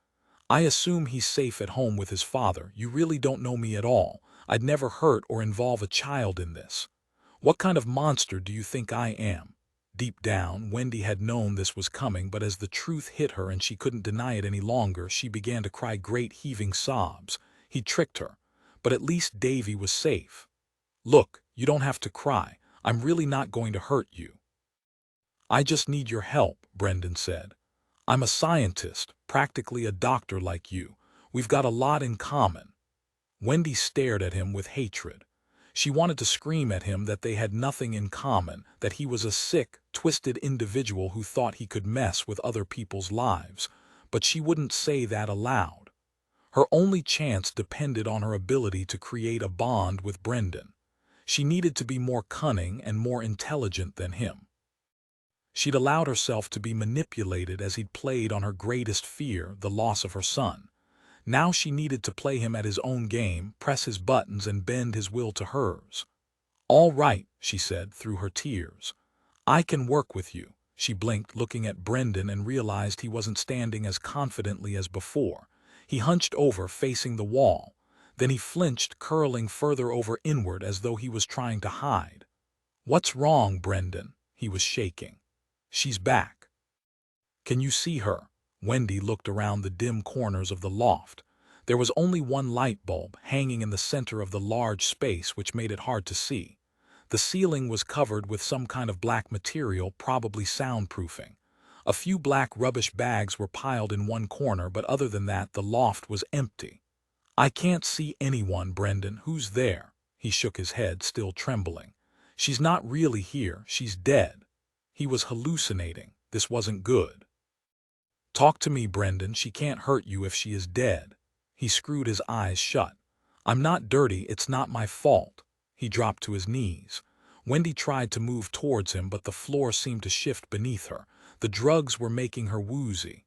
"I assume he's safe at home with his father. You really don't know me at all. I'd never hurt or involve a child in this. What kind of monster do you think I am?" Deep down, Wendy had known this was coming, but as the truth hit her and she couldn't deny it any longer, she began to cry great heaving sobs. He tricked her. But at least Davy was safe. "Look, you don't have to cry. I'm really not going to hurt you." "I just need your help," Brendan said. "I'm a scientist, practically a doctor like you. We've got a lot in common." Wendy stared at him with hatred. She wanted to scream at him that they had nothing in common, that he was a sick, twisted individual who thought he could mess with other people's lives, but she wouldn't say that aloud. Her only chance depended on her ability to create a bond with Brendan. She needed to be more cunning and more intelligent than him. She'd allowed herself to be manipulated as he'd played on her greatest fear, the loss of her son. Now she needed to play him at his own game, press his buttons and bend his will to hers. "All right," she said through her tears. "I can work with you." She blinked, looking at Brendan, and realized he wasn't standing as confidently as before. He hunched over, facing the wall. Then he flinched, curling further over inward as though he was trying to hide. "What's wrong, Brendan?" He was shaking. She's back. Can you see her? Wendy looked around the dim corners of the loft. There was only one light bulb hanging in the center of the large space, which made it hard to see. The ceiling was covered with some kind of black material, probably soundproofing. A few black rubbish bags were piled in one corner, but other than that, the loft was empty. I can't see anyone, Brendan. Who's there? He shook his head, still trembling. She's not really here. She's dead. He was hallucinating. This wasn't good. Talk to me, Brendan. She can't hurt you if she is dead. He screwed his eyes shut. I'm not dirty. It's not my fault. He dropped to his knees. Wendy tried to move towards him, but the floor seemed to shift beneath her. The drugs were making her woozy.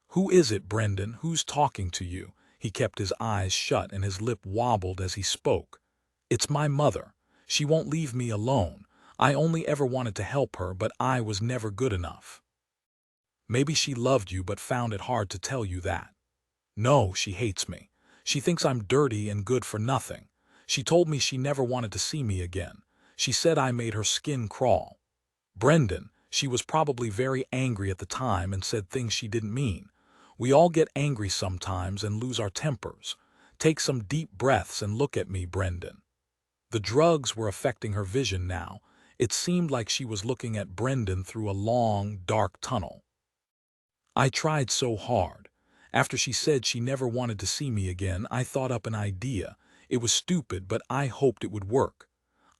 Who is it, Brendan? Who's talking to you? He kept his eyes shut and his lip wobbled as he spoke. It's my mother. She won't leave me alone. I only ever wanted to help her, but I was never good enough. Maybe she loved you but found it hard to tell you that. No, she hates me. She thinks I'm dirty and good for nothing. She told me she never wanted to see me again. She said I made her skin crawl. Brendan, she was probably very angry at the time and said things she didn't mean. We all get angry sometimes and lose our tempers. Take some deep breaths and look at me, Brendan. The drugs were affecting her vision now. It seemed like she was looking at Brendan through a long, dark tunnel. I tried so hard. After she said she never wanted to see me again, I thought up an idea. It was stupid, but I hoped it would work.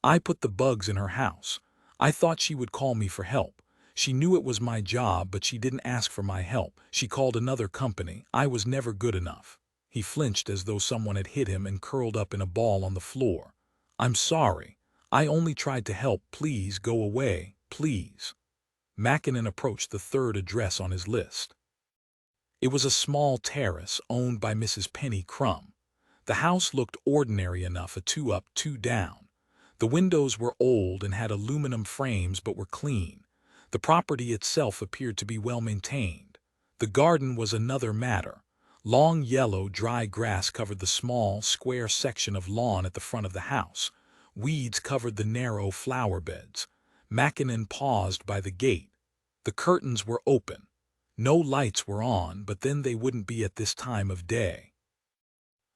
I put the bugs in her house. I thought she would call me for help. She knew it was my job, but she didn't ask for my help. She called another company. I was never good enough. He flinched as though someone had hit him and curled up in a ball on the floor. I'm sorry. I only tried to help. Please go away, please. Mackinnon approached the third address on his list. It was a small terrace owned by Mrs. Penny Crumb. The house looked ordinary enough, a two up, two down. The windows were old and had aluminum frames but were clean. The property itself appeared to be well maintained. The garden was another matter. Long yellow, dry grass covered the small, square section of lawn at the front of the house. Weeds covered the narrow flower beds. Mackinnon paused by the gate. The curtains were open. No lights were on, but then they wouldn't be at this time of day.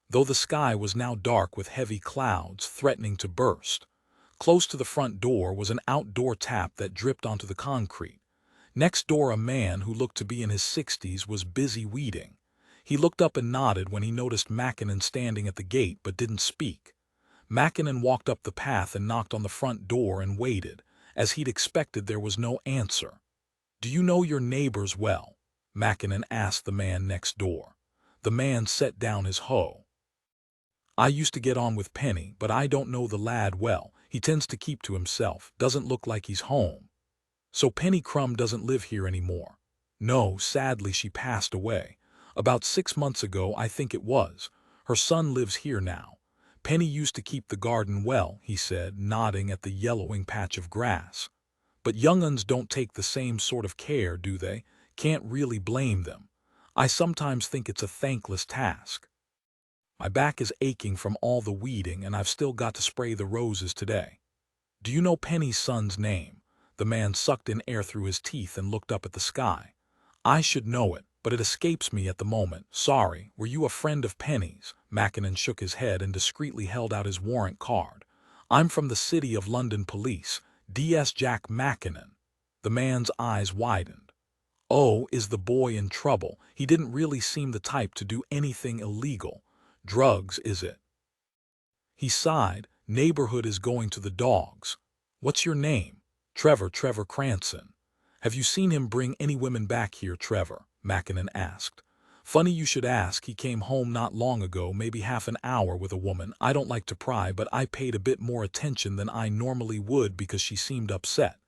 Though the sky was now dark with heavy clouds threatening to burst. Close to the front door was an outdoor tap that dripped onto the concrete. Next door, a man who looked to be in his 60s was busy weeding. He looked up and nodded when he noticed Mackinnon standing at the gate but didn't speak. Mackinnon walked up the path and knocked on the front door and waited. As he'd expected, there was no answer. Do you know your neighbors well? Mackinnon asked the man next door. The man set down his hoe. I used to get on with Penny, but I don't know the lad well. He tends to keep to himself, doesn't look like he's home. So Penny Crumb doesn't live here anymore. No, sadly she passed away. About 6 months ago, I think it was. Her son lives here now. Penny used to keep the garden well, he said, nodding at the yellowing patch of grass. But young uns don't take the same sort of care, do they? Can't really blame them. I sometimes think it's a thankless task. My back is aching from all the weeding, and I've still got to spray the roses today. Do you know Penny's son's name? The man sucked in air through his teeth and looked up at the sky. I should know it, but it escapes me at the moment. Sorry, were you a friend of Penny's? Mackinnon shook his head and discreetly held out his warrant card. I'm from the City of London Police, DS Jack Mackinnon. The man's eyes widened. Oh, is the boy in trouble? He didn't really seem the type to do anything illegal. Drugs, is it? He sighed. Neighborhood is going to the dogs. What's your name? Trevor Cranston. Have you seen him bring any women back here, Trevor? Mackinnon asked. Funny you should ask. He came home not long ago, maybe half an hour, with a woman. I don't like to pry, but I paid a bit more attention than I normally would because she seemed upset.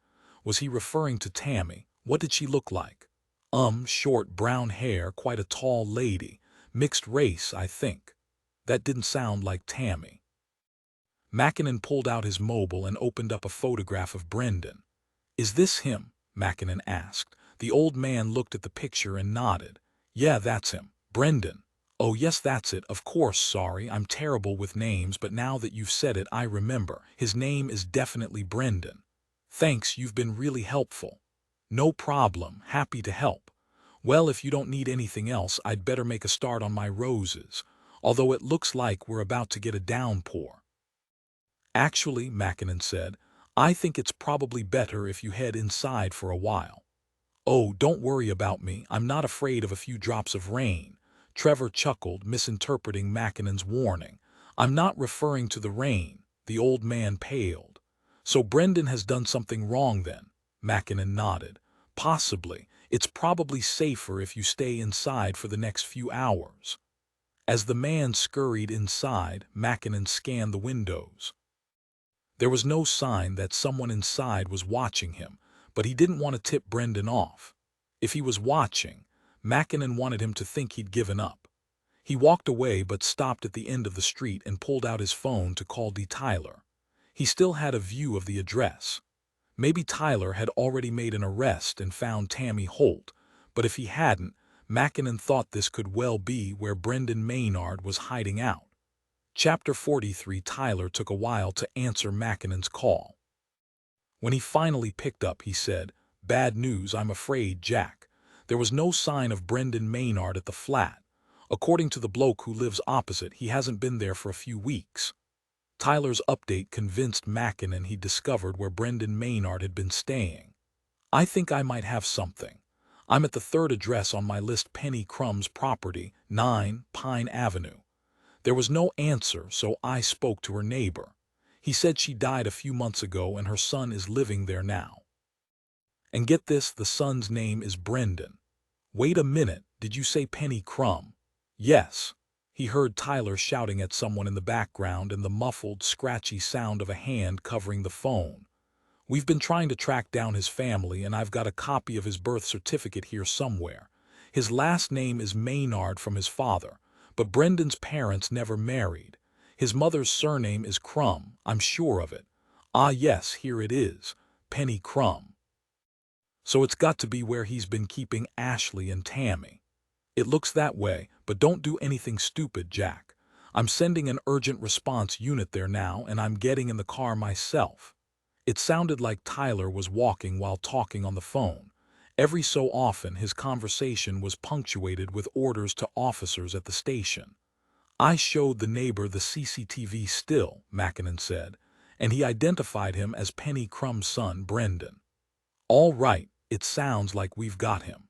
Was he referring to Tammy? What did she look like? Short brown hair, quite a tall lady. Mixed race, I think. That didn't sound like Tammy. Mackinnon pulled out his mobile and opened up a photograph of Brendan. Is this him? Mackinnon asked. The old man looked at the picture and nodded. Yeah, that's him. Brendan. Oh yes, that's it. Of course, sorry, I'm terrible with names, but now that you've said it, I remember. His name is definitely Brendan. Thanks, you've been really helpful. No problem, happy to help. Well, if you don't need anything else, I'd better make a start on my roses, although it looks like we're about to get a downpour. Actually, Mackinnon said, I think it's probably better if you head inside for a while. Oh, don't worry about me, I'm not afraid of a few drops of rain. Trevor chuckled, misinterpreting Mackinnon's warning. I'm not referring to the rain. The old man paled. So Brendan has done something wrong then? Mackinnon nodded. Possibly. It's probably safer if you stay inside for the next few hours. As the man scurried inside, Mackinnon scanned the windows. There was no sign that someone inside was watching him, but he didn't want to tip Brendan off. If he was watching, Mackinnon wanted him to think he'd given up. He walked away but stopped at the end of the street and pulled out his phone to call D. Tyler. He still had a view of the address. Maybe Tyler had already made an arrest and found Tammy Holt, but if he hadn't, Mackinnon thought this could well be where Brendan Maynard was hiding out. Chapter 43. Tyler took a while to answer Mackinnon's call. When he finally picked up, he said, Bad news, I'm afraid, Jack. There was no sign of Brendan Maynard at the flat. According to the bloke who lives opposite, he hasn't been there for a few weeks. Tyler's update convinced Mackinnon he'd discovered where Brendan Maynard had been staying. I think I might have something. I'm at the third address on my list, Penny Crumb's property, 9 Pine Avenue. There was no answer, so I spoke to her neighbor. He said she died a few months ago and her son is living there now. And get this, the son's name is Brendan. Wait a minute, did you say Penny Crumb? Yes. He heard Tyler shouting at someone in the background and the muffled, scratchy sound of a hand covering the phone. We've been trying to track down his family, and I've got a copy of his birth certificate here somewhere. His last name is Maynard from his father, but Brendan's parents never married. His mother's surname is Crumb, I'm sure of it. Ah yes, here it is, Penny Crumb. So it's got to be where he's been keeping Ashley and Tammy. It looks that way, but don't do anything stupid, Jack. I'm sending an urgent response unit there now, and I'm getting in the car myself. It sounded like Tyler was walking while talking on the phone. Every so often his conversation was punctuated with orders to officers at the station. I showed the neighbor the CCTV still, Mackinnon said, and he identified him as Penny Crumb's son, Brendan. All right, it sounds like we've got him.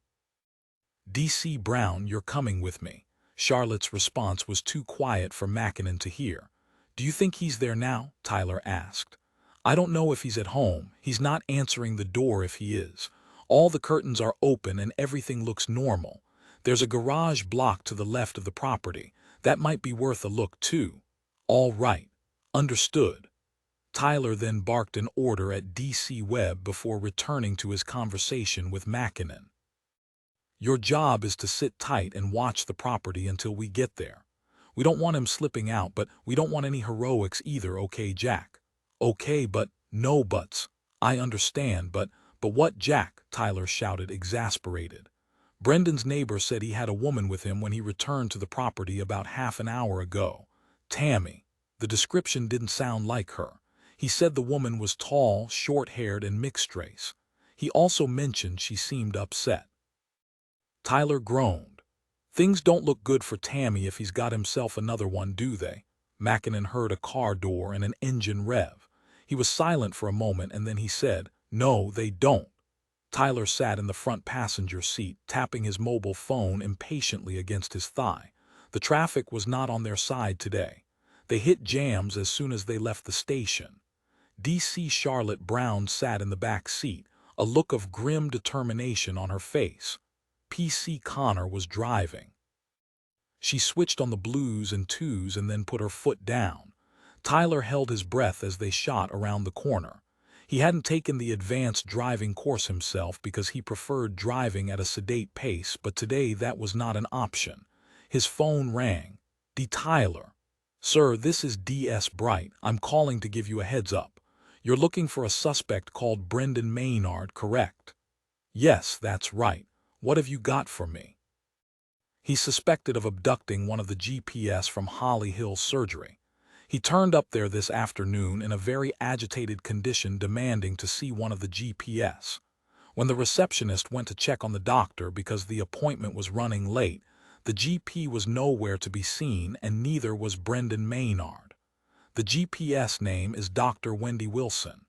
D.C. Brown, you're coming with me. Charlotte's response was too quiet for Mackinnon to hear. Do you think he's there now? Tyler asked. I don't know if he's at home. He's not answering the door if he is. All the curtains are open and everything looks normal. There's a garage block to the left of the property. That might be worth a look too. All right. Understood. Tyler then barked an order at D.C. Webb before returning to his conversation with Mackinnon. Your job is to sit tight and watch the property until we get there. We don't want him slipping out, but we don't want any heroics either, okay, Jack? Okay, but no buts. I understand, but what, Jack? Tyler shouted, exasperated. Brendan's neighbor said he had a woman with him when he returned to the property about half an hour ago. Tammy. The description didn't sound like her. He said the woman was tall, short-haired, and mixed race. He also mentioned she seemed upset. Tyler groaned. Things don't look good for Tammy if he's got himself another one, do they? Mackinnon heard a car door and an engine rev. He was silent for a moment and then he said, No, they don't. Tyler sat in the front passenger seat, tapping his mobile phone impatiently against his thigh. The traffic was not on their side today. They hit jams as soon as they left the station. D.C. Charlotte Brown sat in the back seat, a look of grim determination on her face. P.C. Connor was driving. She switched on the blues and twos and then put her foot down. Tyler held his breath as they shot around the corner. He hadn't taken the advanced driving course himself because he preferred driving at a sedate pace, but today that was not an option. His phone rang. D. Tyler. Sir, this is D.S. Bright. I'm calling to give you a heads up. You're looking for a suspect called Brendan Maynard, correct? Yes, that's right. What have you got for me? He's suspected of abducting one of the GPS from Holly Hill Surgery. He turned up there this afternoon in a very agitated condition, demanding to see one of the GPS. When the receptionist went to check on the doctor because the appointment was running late, the GP was nowhere to be seen, and neither was Brendan Maynard. The GPS name is Dr. Wendy Wilson.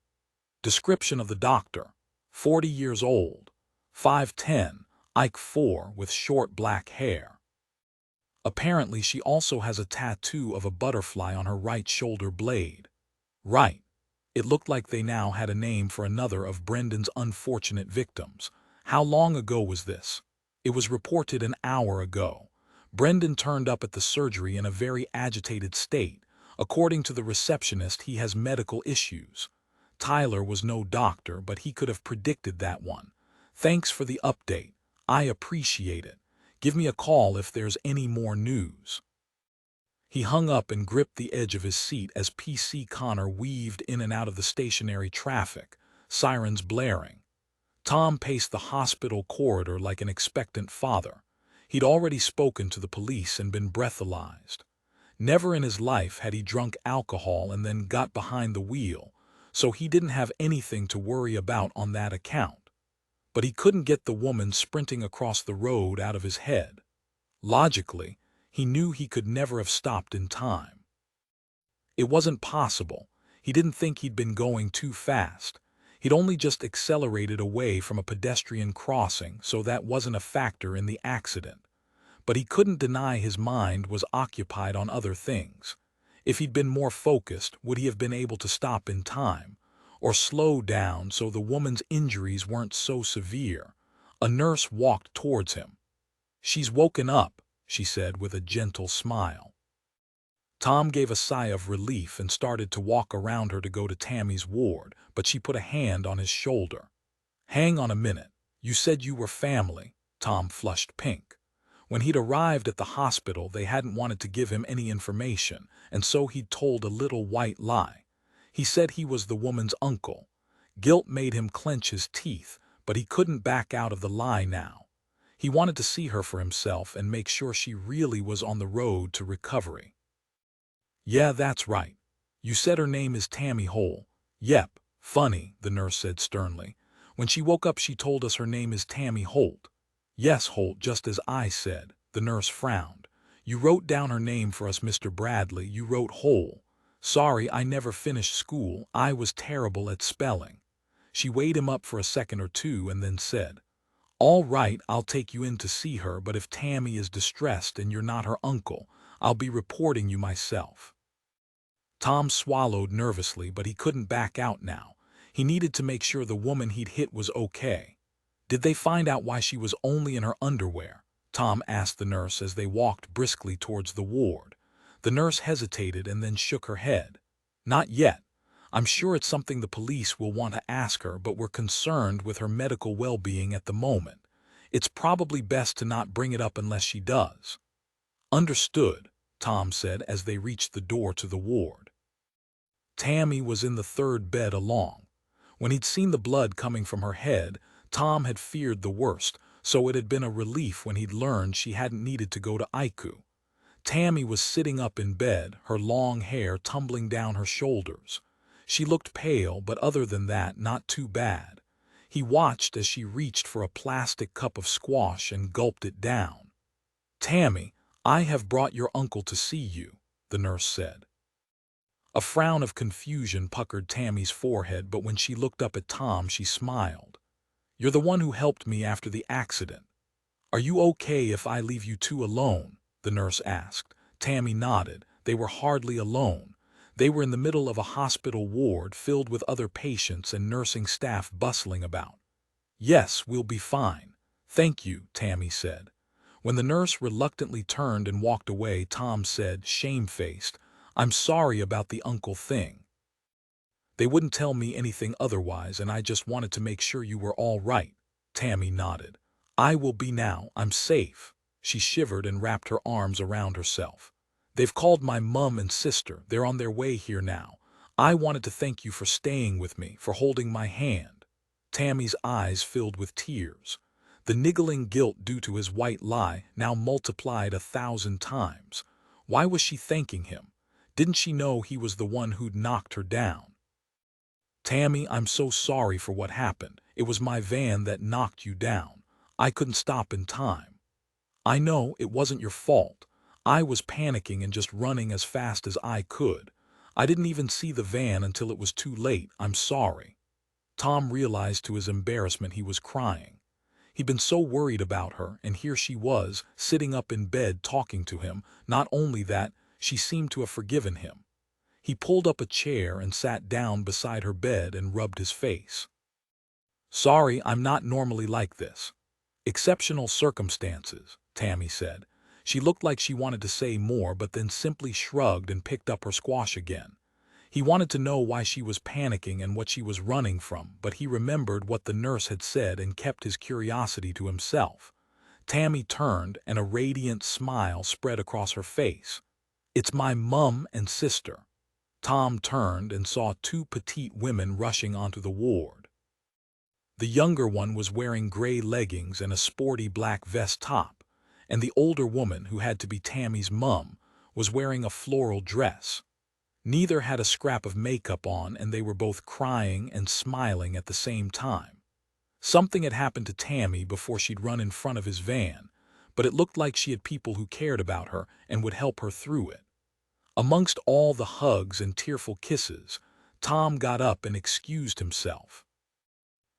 Description of the doctor: 40 years old, 5'10", Ike 4 with short black hair. Apparently she also has a tattoo of a butterfly on her right shoulder blade. Right. It looked like they now had a name for another of Brendan's unfortunate victims. How long ago was this? It was reported an hour ago. Brendan turned up at the surgery in a very agitated state. According to the receptionist, he has medical issues. Tyler was no doctor, but he could have predicted that one. Thanks for the update. I appreciate it. Give me a call if there's any more news. He hung up and gripped the edge of his seat as PC Connor weaved in and out of the stationary traffic, sirens blaring. Tom paced the hospital corridor like an expectant father. He'd already spoken to the police and been breathalyzed. Never in his life had he drunk alcohol and then got behind the wheel, so he didn't have anything to worry about on that account. But he couldn't get the woman sprinting across the road out of his head. Logically, he knew he could never have stopped in time. It wasn't possible. He didn't think he'd been going too fast. He'd only just accelerated away from a pedestrian crossing, so that wasn't a factor in the accident. But he couldn't deny his mind was occupied on other things. If he'd been more focused, would he have been able to stop in time? Or slow down so the woman's injuries weren't so severe? A nurse walked towards him. "She's woken up," she said with a gentle smile. Tom gave a sigh of relief and started to walk around her to go to Tammy's ward, but she put a hand on his shoulder. "Hang on a minute. You said you were family." Tom flushed pink. When he'd arrived at the hospital, they hadn't wanted to give him any information, and so he'd told a little white lie. He said he was the woman's uncle. Guilt made him clench his teeth, but he couldn't back out of the lie now. He wanted to see her for himself and make sure she really was on the road to recovery. "Yeah, that's right. You said her name is Tammy Hole." "Yep, funny," the nurse said sternly. "When she woke up she told us her name is Tammy Holt." "Yes, Holt, just as I said." The nurse frowned. "You wrote down her name for us, Mr. Bradley. You wrote Hole." "Sorry, I never finished school. I was terrible at spelling." She weighed him up for a second or two and then said, "All right, I'll take you in to see her, but if Tammy is distressed and you're not her uncle, I'll be reporting you myself." Tom swallowed nervously, but he couldn't back out now. He needed to make sure the woman he'd hit was okay. "Did they find out why she was only in her underwear?" Tom asked the nurse as they walked briskly towards the ward. The nurse hesitated and then shook her head. "Not yet. I'm sure it's something the police will want to ask her, but we're concerned with her medical well-being at the moment. It's probably best to not bring it up unless she does." "Understood," Tom said as they reached the door to the ward. Tammy was in the third bed along. When he'd seen the blood coming from her head, Tom had feared the worst, so it had been a relief when he'd learned she hadn't needed to go to ICU. Tammy was sitting up in bed, her long hair tumbling down her shoulders. She looked pale, but other than that, not too bad. He watched as she reached for a plastic cup of squash and gulped it down. "Tammy, I have brought your uncle to see you," the nurse said. A frown of confusion puckered Tammy's forehead, but when she looked up at Tom, she smiled. "You're the one who helped me after the accident. Are you okay if I leave you two alone?" the nurse asked. Tammy nodded. They were hardly alone. They were in the middle of a hospital ward filled with other patients and nursing staff bustling about. "Yes, we'll be fine. Thank you," Tammy said. When the nurse reluctantly turned and walked away, Tom said, shamefaced, "I'm sorry about the uncle thing. They wouldn't tell me anything otherwise, and I just wanted to make sure you were all right." Tammy nodded. "I will be now. I'm safe." She shivered and wrapped her arms around herself. "They've called my mum and sister. They're on their way here now. I wanted to thank you for staying with me, for holding my hand." Tammy's eyes filled with tears. The niggling guilt due to his white lie now multiplied 1,000 times. Why was she thanking him? Didn't she know he was the one who'd knocked her down? "Tammy, I'm so sorry for what happened. It was my van that knocked you down. I couldn't stop in time." "I know, it wasn't your fault. I was panicking and just running as fast as I could. I didn't even see the van until it was too late. I'm sorry." Tom realized to his embarrassment he was crying. He'd been so worried about her, and here she was, sitting up in bed talking to him. Not only that, she seemed to have forgiven him. He pulled up a chair and sat down beside her bed and rubbed his face. "Sorry, I'm not normally like this." "Exceptional circumstances," Tammy said. She looked like she wanted to say more, but then simply shrugged and picked up her squash again. He wanted to know why she was panicking and what she was running from, but he remembered what the nurse had said and kept his curiosity to himself. Tammy turned, and a radiant smile spread across her face. "It's my mum and sister." Tom turned and saw two petite women rushing onto the ward. The younger one was wearing gray leggings and a sporty black vest top, and the older woman, who had to be Tammy's mum, was wearing a floral dress. Neither had a scrap of makeup on, and they were both crying and smiling at the same time. Something had happened to Tammy before she'd run in front of his van, but it looked like she had people who cared about her and would help her through it. Amongst all the hugs and tearful kisses, Tom got up and excused himself.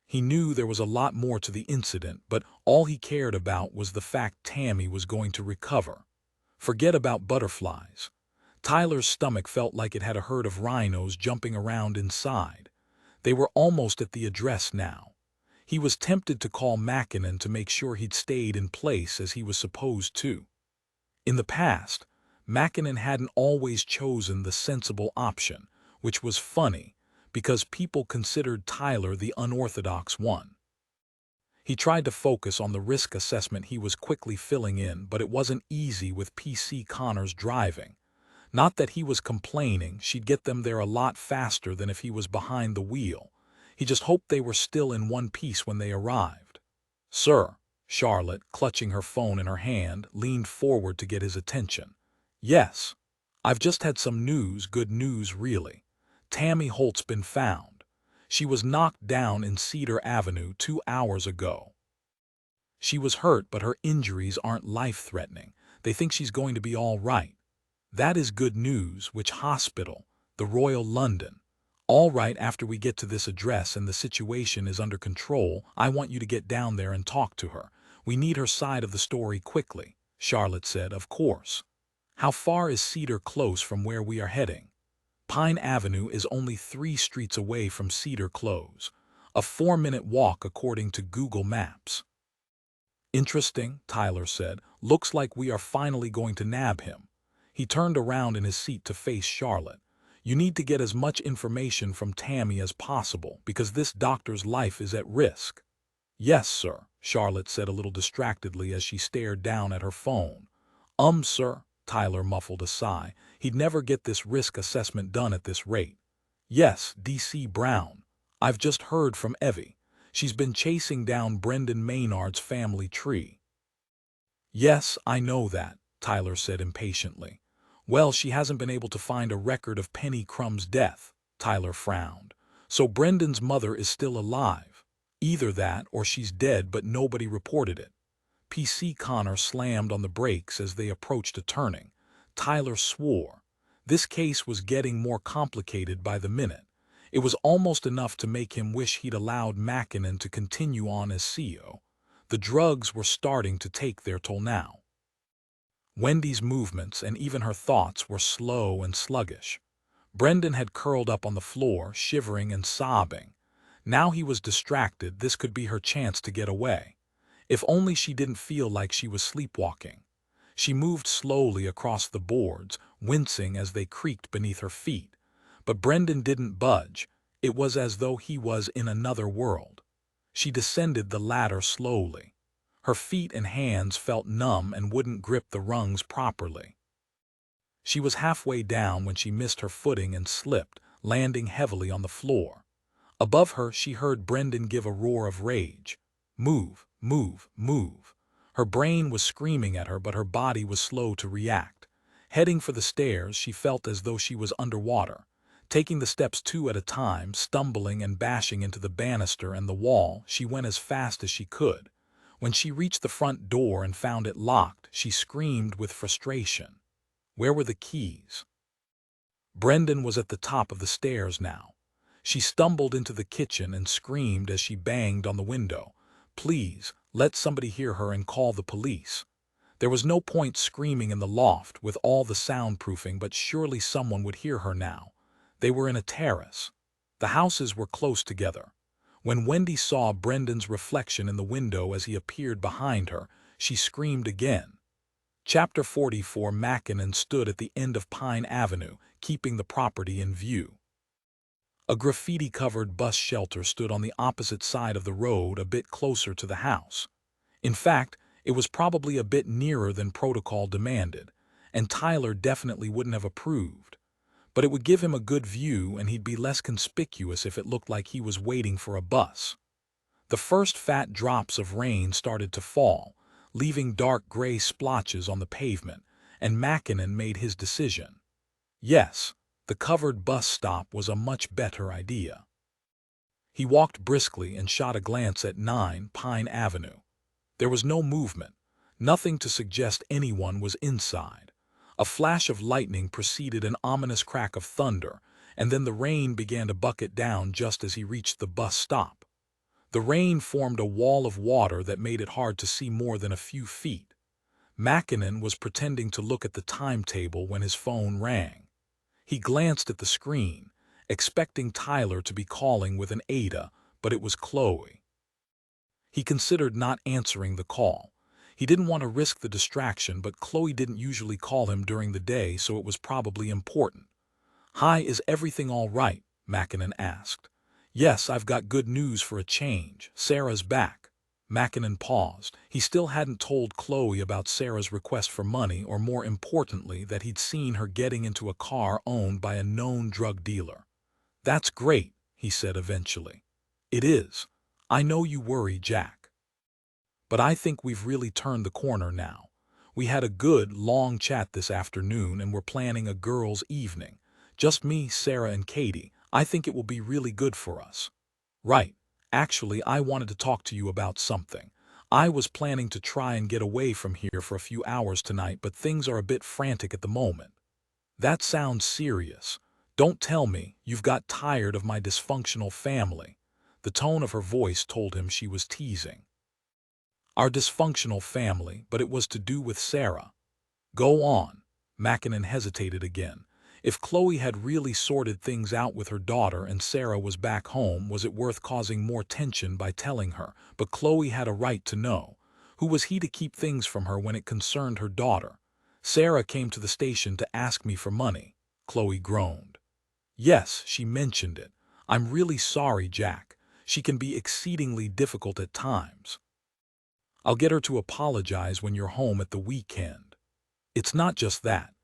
He knew there was a lot more to the incident, but all he cared about was the fact Tammy was going to recover. Forget about butterflies. Tyler's stomach felt like it had a herd of rhinos jumping around inside. They were almost at the address now. He was tempted to call Mackinnon to make sure he'd stayed in place as he was supposed to. In the past, Mackinnon hadn't always chosen the sensible option, which was funny, because people considered Tyler the unorthodox one. He tried to focus on the risk assessment he was quickly filling in, but it wasn't easy with PC Connor's driving. Not that he was complaining, she'd get them there a lot faster than if he was behind the wheel. He just hoped they were still in one piece when they arrived. "Sir," Charlotte, clutching her phone in her hand, leaned forward to get his attention. "Yes. I've just had some news, good news really. Tammy Holt's been found. She was knocked down in Cedar Avenue 2 hours ago. She was hurt, but her injuries aren't life-threatening. They think she's going to be all right." "That is good news. Which hospital?" "The Royal London." "All right, after we get to this address and the situation is under control, I want you to get down there and talk to her. We need her side of the story quickly," Charlotte said. "Of course." "How far is Cedar Close from where we are heading?" "Pine Avenue is only 3 streets away from Cedar Close. A 4-minute walk according to Google Maps." "Interesting," Tyler said. "Looks like we are finally going to nab him." He turned around in his seat to face Charlotte. "You need to get as much information from Tammy as possible, because this doctor's life is at risk." "Yes, sir," Charlotte said a little distractedly as she stared down at her phone. Sir," Tyler muffled a sigh. He'd never get this risk assessment done at this rate. "Yes, D.C. Brown. I've just heard from Evie. She's been chasing down Brendan Maynard's family tree." "Yes, I know that," Tyler said impatiently. "Well, she hasn't been able to find a record of Penny Crumb's death," Tyler frowned. "So Brendan's mother is still alive. Either that or she's dead, but nobody reported it." PC Connor slammed on the brakes as they approached a turning. Tyler swore. This case was getting more complicated by the minute. It was almost enough to make him wish he'd allowed Mackinnon to continue on as CEO. The drugs were starting to take their toll now. Wendy's movements and even her thoughts were slow and sluggish. Brendan had curled up on the floor, shivering and sobbing. Now he was distracted. This could be her chance to get away. If only she didn't feel like she was sleepwalking. She moved slowly across the boards, wincing as they creaked beneath her feet. But Brendan didn't budge. It was as though he was in another world. She descended the ladder slowly. Her feet and hands felt numb and wouldn't grip the rungs properly. She was halfway down when she missed her footing and slipped, landing heavily on the floor. Above her, she heard Brendan give a roar of rage. "Move, move, move." Her brain was screaming at her, but her body was slow to react. Heading for the stairs, she felt as though she was underwater. Taking the steps two at a time, stumbling and bashing into the banister and the wall, she went as fast as she could. When she reached the front door and found it locked, she screamed with frustration. Where were the keys? Brendan was at the top of the stairs now. She stumbled into the kitchen and screamed as she banged on the window. Please, let somebody hear her and call the police. There was no point screaming in the loft with all the soundproofing, but surely someone would hear her now. They were in a terrace. The houses were close together. When Wendy saw Brendan's reflection in the window as he appeared behind her, she screamed again. Chapter 44. Mackinnon stood at the end of Pine Avenue, keeping the property in view. A graffiti-covered bus shelter stood on the opposite side of the road, a bit closer to the house. In fact, it was probably a bit nearer than protocol demanded, and Tyler definitely wouldn't have approved. But it would give him a good view, and he'd be less conspicuous if it looked like he was waiting for a bus. The first fat drops of rain started to fall, leaving dark gray splotches on the pavement, and Mackinnon made his decision. Yes, the covered bus stop was a much better idea. He walked briskly and shot a glance at 9 Pine Avenue. There was no movement, nothing to suggest anyone was inside. A flash of lightning preceded an ominous crack of thunder, and then the rain began to bucket down just as he reached the bus stop. The rain formed a wall of water that made it hard to see more than a few feet. Mackinnon was pretending to look at the timetable when his phone rang. He glanced at the screen, expecting Tyler to be calling with an Ada, but it was Chloe. He considered not answering the call. He didn't want to risk the distraction, but Chloe didn't usually call him during the day, so it was probably important. "Hi, is everything all right?" Mackinnon asked. "Yes, I've got good news for a change. Sarah's back." Mackinnon paused. He still hadn't told Chloe about Sarah's request for money, or more importantly, that he'd seen her getting into a car owned by a known drug dealer. "That's great," he said eventually. "It is. I know you worry, Jack. But I think we've really turned the corner now. We had a good, long chat this afternoon, and we're planning a girls' evening. Just me, Sarah, and Katie. I think it will be really good for us." "Right. Actually, I wanted to talk to you about something. I was planning to try and get away from here for a few hours tonight, but things are a bit frantic at the moment." "That sounds serious. Don't tell me you've got tired of my dysfunctional family." The tone of her voice told him she was teasing. "Our dysfunctional family, but it was to do with Sarah." "Go on." Mackinnon hesitated again. If Chloe had really sorted things out with her daughter and Sarah was back home, was it worth causing more tension by telling her? But Chloe had a right to know. Who was he to keep things from her when it concerned her daughter? "Sarah came to the station to ask me for money," Chloe groaned. "Yes, she mentioned it. I'm really sorry, Jack. She can be exceedingly difficult at times. I'll get her to apologize when you're home at the weekend." "It's not just that.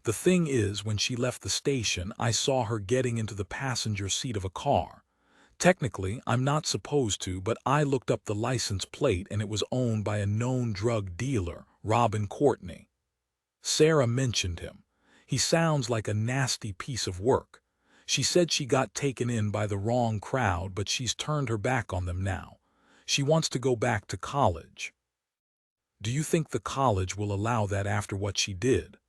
The thing is, when she left the station, I saw her getting into the passenger seat of a car. Technically, I'm not supposed to, but I looked up the license plate and it was owned by a known drug dealer, Robin Courtney. Sarah mentioned him. He sounds like a nasty piece of work. She said she got taken in by the wrong crowd, but she's turned her back on them now. She wants to go back to college." "Do you think the college will allow that after what she did?"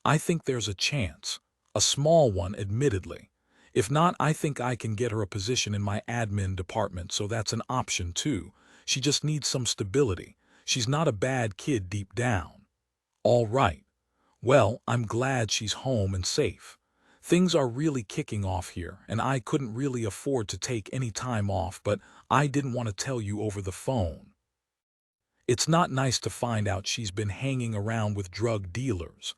"I think there's a chance. A small one, admittedly. If not, I think I can get her a position in my admin department, so that's an option too. She just needs some stability. She's not a bad kid deep down." "All right. Well, I'm glad she's home and safe. Things are really kicking off here, and I couldn't really afford to take any time off, but I didn't want to tell you over the phone. It's not nice to find out she's been hanging around with drug dealers.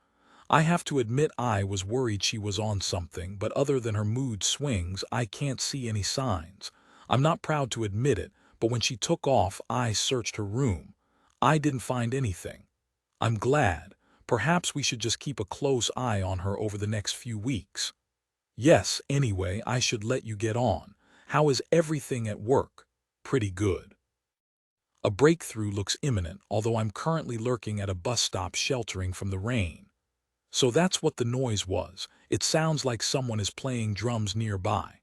I have to admit I was worried she was on something, but other than her mood swings, I can't see any signs. I'm not proud to admit it, but when she took off, I searched her room. I didn't find anything. I'm glad. Perhaps we should just keep a close eye on her over the next few weeks." "Yes, anyway, I should let you get on. How is everything at work?" "Pretty good. A breakthrough looks imminent, although I'm currently lurking at a bus stop sheltering from the rain." So that's what the noise was. It sounds like someone is playing drums nearby.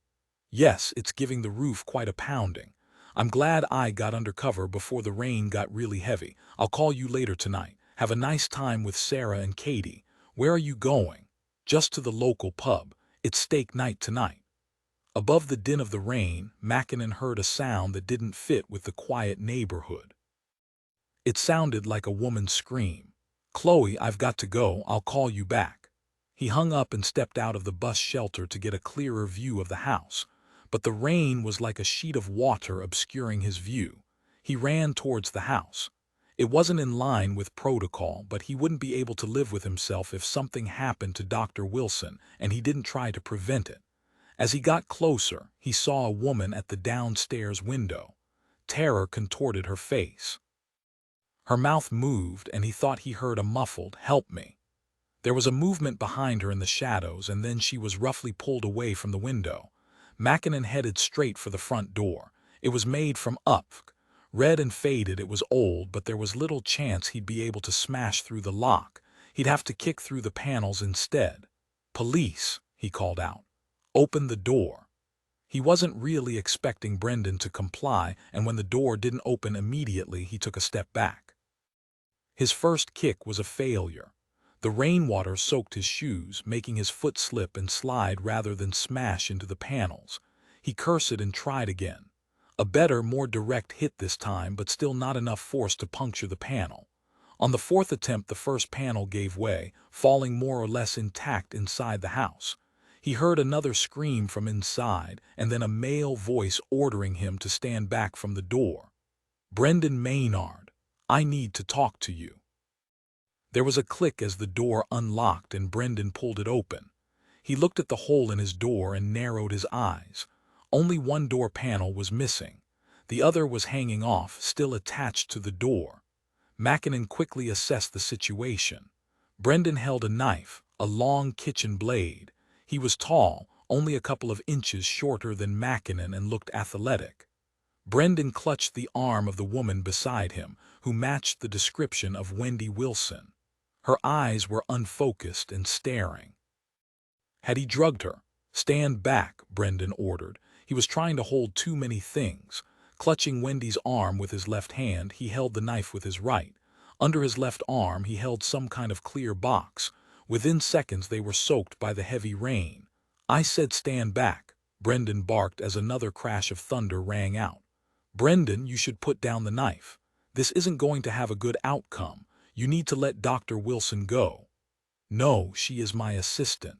Yes, it's giving the roof quite a pounding. I'm glad I got under cover before the rain got really heavy. I'll call you later tonight. Have a nice time with Sarah and Katie. Where are you going? Just to the local pub. It's steak night tonight. Above the din of the rain, Mackinnon heard a sound that didn't fit with the quiet neighborhood. It sounded like a woman's scream. "Chloe, I've got to go. I'll call you back." He hung up and stepped out of the bus shelter to get a clearer view of the house. But the rain was like a sheet of water obscuring his view. He ran towards the house. It wasn't in line with protocol, but he wouldn't be able to live with himself if something happened to Dr. Wilson, and he didn't try to prevent it. As he got closer, he saw a woman at the downstairs window. Terror contorted her face. Her mouth moved, and he thought he heard a muffled, "Help me." There was a movement behind her in the shadows, and then she was roughly pulled away from the window. Mackinnon headed straight for the front door. It was made from oak. Red and faded, it was old, but there was little chance he'd be able to smash through the lock. He'd have to kick through the panels instead. "Police," he called out. "Open the door." He wasn't really expecting Brendan to comply, and when the door didn't open immediately, he took a step back. His first kick was a failure. The rainwater soaked his shoes, making his foot slip and slide rather than smash into the panels. He cursed and tried again. A better, more direct hit this time, but still not enough force to puncture the panel. On the fourth attempt, the first panel gave way, falling more or less intact inside the house. He heard another scream from inside, and then a male voice ordering him to stand back from the door. "Brendan Maynard, I need to talk to you." There was a click as the door unlocked and Brendan pulled it open. He looked at the hole in his door and narrowed his eyes. Only one door panel was missing. The other was hanging off, still attached to the door. Mackinnon quickly assessed the situation. Brendan held a knife, a long kitchen blade. He was tall, only a couple of inches shorter than Mackinnon, and looked athletic. Brendan clutched the arm of the woman beside him, who matched the description of Wendy Wilson. Her eyes were unfocused and staring. Had he drugged her? "Stand back," Brendan ordered. He was trying to hold too many things. Clutching Wendy's arm with his left hand, he held the knife with his right. Under his left arm, he held some kind of clear box. Within seconds, they were soaked by the heavy rain. "I said stand back," Brendan barked as another crash of thunder rang out. "Brendan, you should put down the knife. This isn't going to have a good outcome. You need to let Dr. Wilson go." "No, she is my assistant."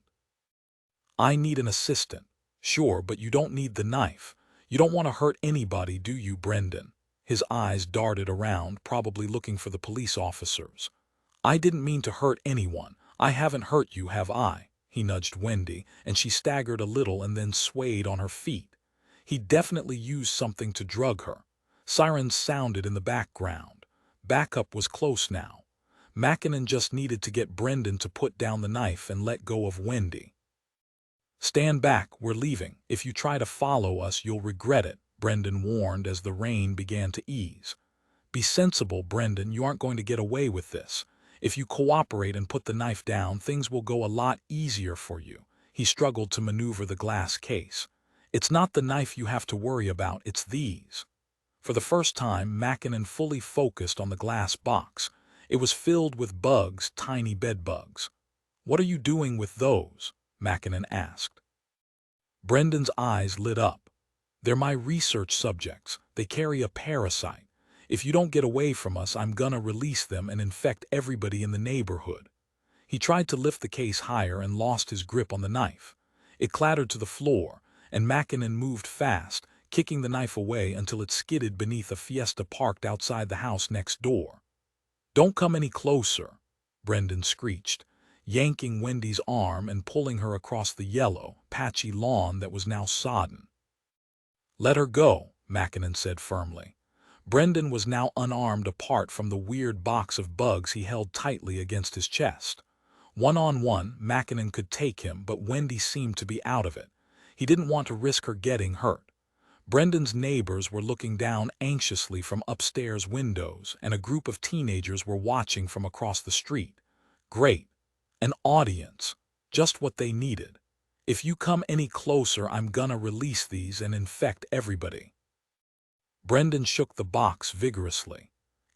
"I need an assistant." "Sure, but you don't need the knife. You don't want to hurt anybody, do you, Brendan?" His eyes darted around, probably looking for the police officers. "I didn't mean to hurt anyone. I haven't hurt you, have I?" He nudged Wendy, and she staggered a little and then swayed on her feet. He definitely used something to drug her. Sirens sounded in the background. Backup was close now. Mackinnon just needed to get Brendan to put down the knife and let go of Wendy. "Stand back, we're leaving. If you try to follow us, you'll regret it," Brendan warned as the rain began to ease. "Be sensible, Brendan, you aren't going to get away with this. If you cooperate and put the knife down, things will go a lot easier for you." He struggled to maneuver the glass case. "It's not the knife you have to worry about, it's these." For the first time, Mackinnon fully focused on the glass box. It was filled with bugs, tiny bed bugs. "What are you doing with those?" Mackinnon asked. Brendan's eyes lit up. "They're my research subjects. They carry a parasite. If you don't get away from us, I'm gonna release them and infect everybody in the neighborhood." He tried to lift the case higher and lost his grip on the knife. It clattered to the floor, and Mackinnon moved fast, kicking the knife away until it skidded beneath a Fiesta parked outside the house next door. "Don't come any closer," Brendan screeched, yanking Wendy's arm and pulling her across the yellow, patchy lawn that was now sodden. "Let her go," Mackinnon said firmly. Brendan was now unarmed apart from the weird box of bugs he held tightly against his chest. One-on-one, Mackinnon could take him, but Wendy seemed to be out of it. He didn't want to risk her getting hurt. Brendan's neighbors were looking down anxiously from upstairs windows, and a group of teenagers were watching from across the street. "Great. An audience. Just what they needed. If you come any closer, I'm gonna release these and infect everybody. Brendan shook the box vigorously.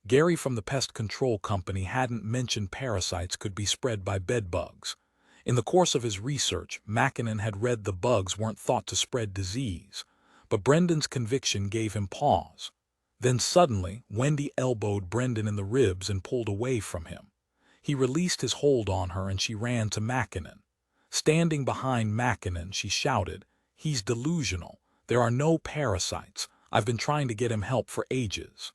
Gary from the pest control company hadn't mentioned parasites could be spread by bedbugs. In the course of his research, Mackinnon had read the bugs weren't thought to spread disease, but Brendan's conviction gave him pause. Then suddenly, Wendy elbowed Brendan in the ribs and pulled away from him. He released his hold on her and she ran to Mackinnon. Standing behind Mackinnon, she shouted, "He's delusional. There are no parasites. I've been trying to get him help for ages."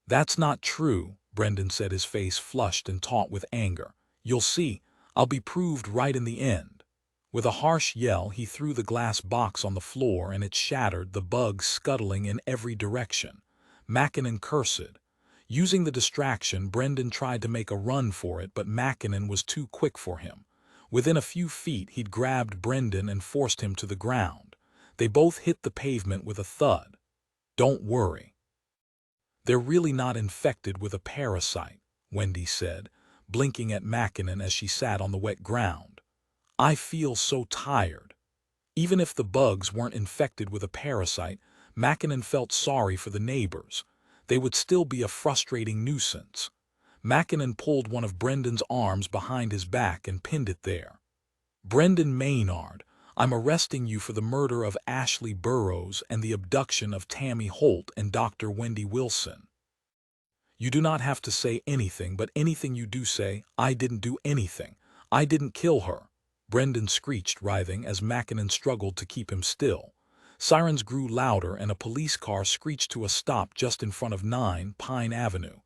"That's not true," Brendan said, his face flushed and taut with anger. "You'll see. I'll be proved right in the end." With a harsh yell, he threw the glass box on the floor and it shattered, the bugs scuttling in every direction. Mackinnon cursed. Using the distraction, Brendan tried to make a run for it, but Mackinnon was too quick for him. Within a few feet, he'd grabbed Brendan and forced him to the ground. They both hit the pavement with a thud. "Don't worry. They're really not infected with a parasite," Wendy said, blinking at Mackinnon as she sat on the wet ground. "I feel so tired." Even if the bugs weren't infected with a parasite, Mackinnon felt sorry for the neighbors. They would still be a frustrating nuisance. Mackinnon pulled one of Brendan's arms behind his back and pinned it there. "Brendan Maynard, I'm arresting you for the murder of Ashley Burroughs and the abduction of Tammy Holt and Dr. Wendy Wilson. You do not have to say anything, but anything you do say, I didn't do anything. I didn't kill her," Brendan screeched, writhing as Mackinnon struggled to keep him still. Sirens grew louder and a police car screeched to a stop just in front of 9 Pine Avenue.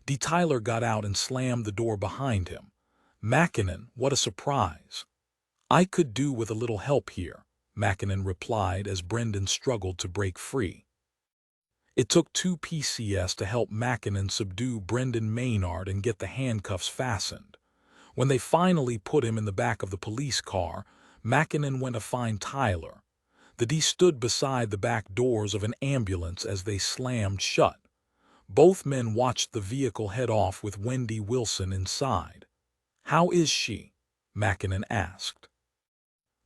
D. Tyler got out and slammed the door behind him. "Mackinnon, what a surprise." "I could do with a little help here," Mackinnon replied as Brendan struggled to break free. It took 2 PCS to help Mackinnon subdue Brendan Maynard and get the handcuffs fastened. When they finally put him in the back of the police car, Mackinnon went to find Tyler. The D stood beside the back doors of an ambulance as they slammed shut. Both men watched the vehicle head off with Wendy Wilson inside. "How is she?" Mackinnon asked.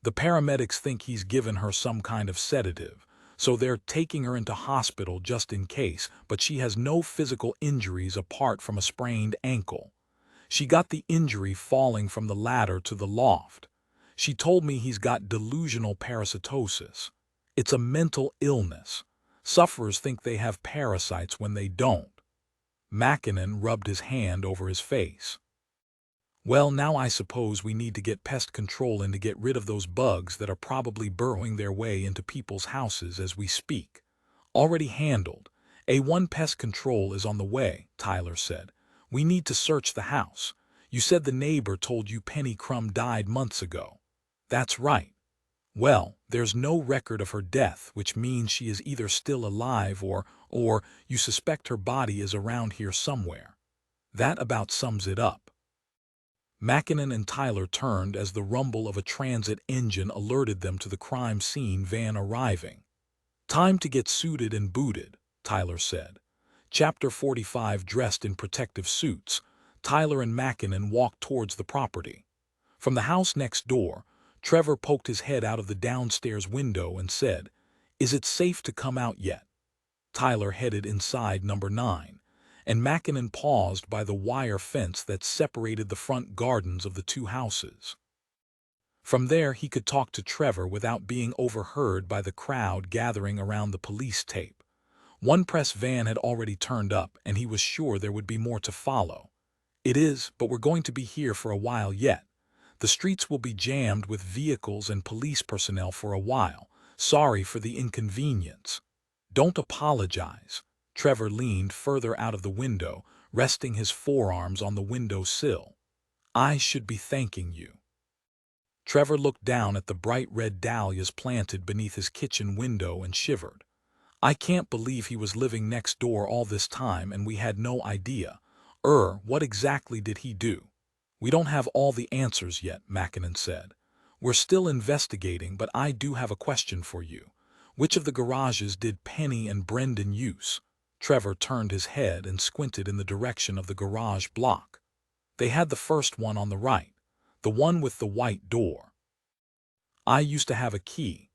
"The paramedics think he's given her some kind of sedative, so they're taking her into hospital just in case, but she has no physical injuries apart from a sprained ankle. She got the injury falling from the ladder to the loft. She told me he's got delusional parasitosis. It's a mental illness. Sufferers think they have parasites when they don't." Mackinnon rubbed his hand over his face. "Well, now I suppose we need to get pest control in to get rid of those bugs that are probably burrowing their way into people's houses as we speak." "Already handled. A1 pest control is on the way," Tyler said. "We need to search the house. You said the neighbor told you Penny Crumb died months ago." "That's right." "Well, there's no record of her death, which means she is either still alive or you suspect her body is around here somewhere." That about sums it up. Mackinnon and Tyler turned as the rumble of a transit engine alerted them to the crime scene van arriving. "Time to get suited and booted," Tyler said. Chapter 45. Dressed in protective suits, Tyler and Mackinnon walked towards the property. From the house next door, Trevor poked his head out of the downstairs window and said, "Is it safe to come out yet?" Tyler headed inside number 9, and Mackinnon paused by the wire fence that separated the front gardens of the 2 houses. From there he could talk to Trevor without being overheard by the crowd gathering around the police tape. One press van had already turned up, and he was sure there would be more to follow. "It is, but we're going to be here for a while yet. The streets will be jammed with vehicles and police personnel for a while. Sorry for the inconvenience." "Don't apologize." Trevor leaned further out of the window, resting his forearms on the window sill. "I should be thanking you." Trevor looked down at the bright red dahlias planted beneath his kitchen window and shivered. "I can't believe he was living next door all this time and we had no idea. What exactly did he do?" "We don't have all the answers yet," Mackinnon said. "We're still investigating, but I do have a question for you. Which of the garages did Penny and Brendan use?" Trevor turned his head and squinted in the direction of the garage block. "They had the first one on the right. The one with the white door. I used to have a key.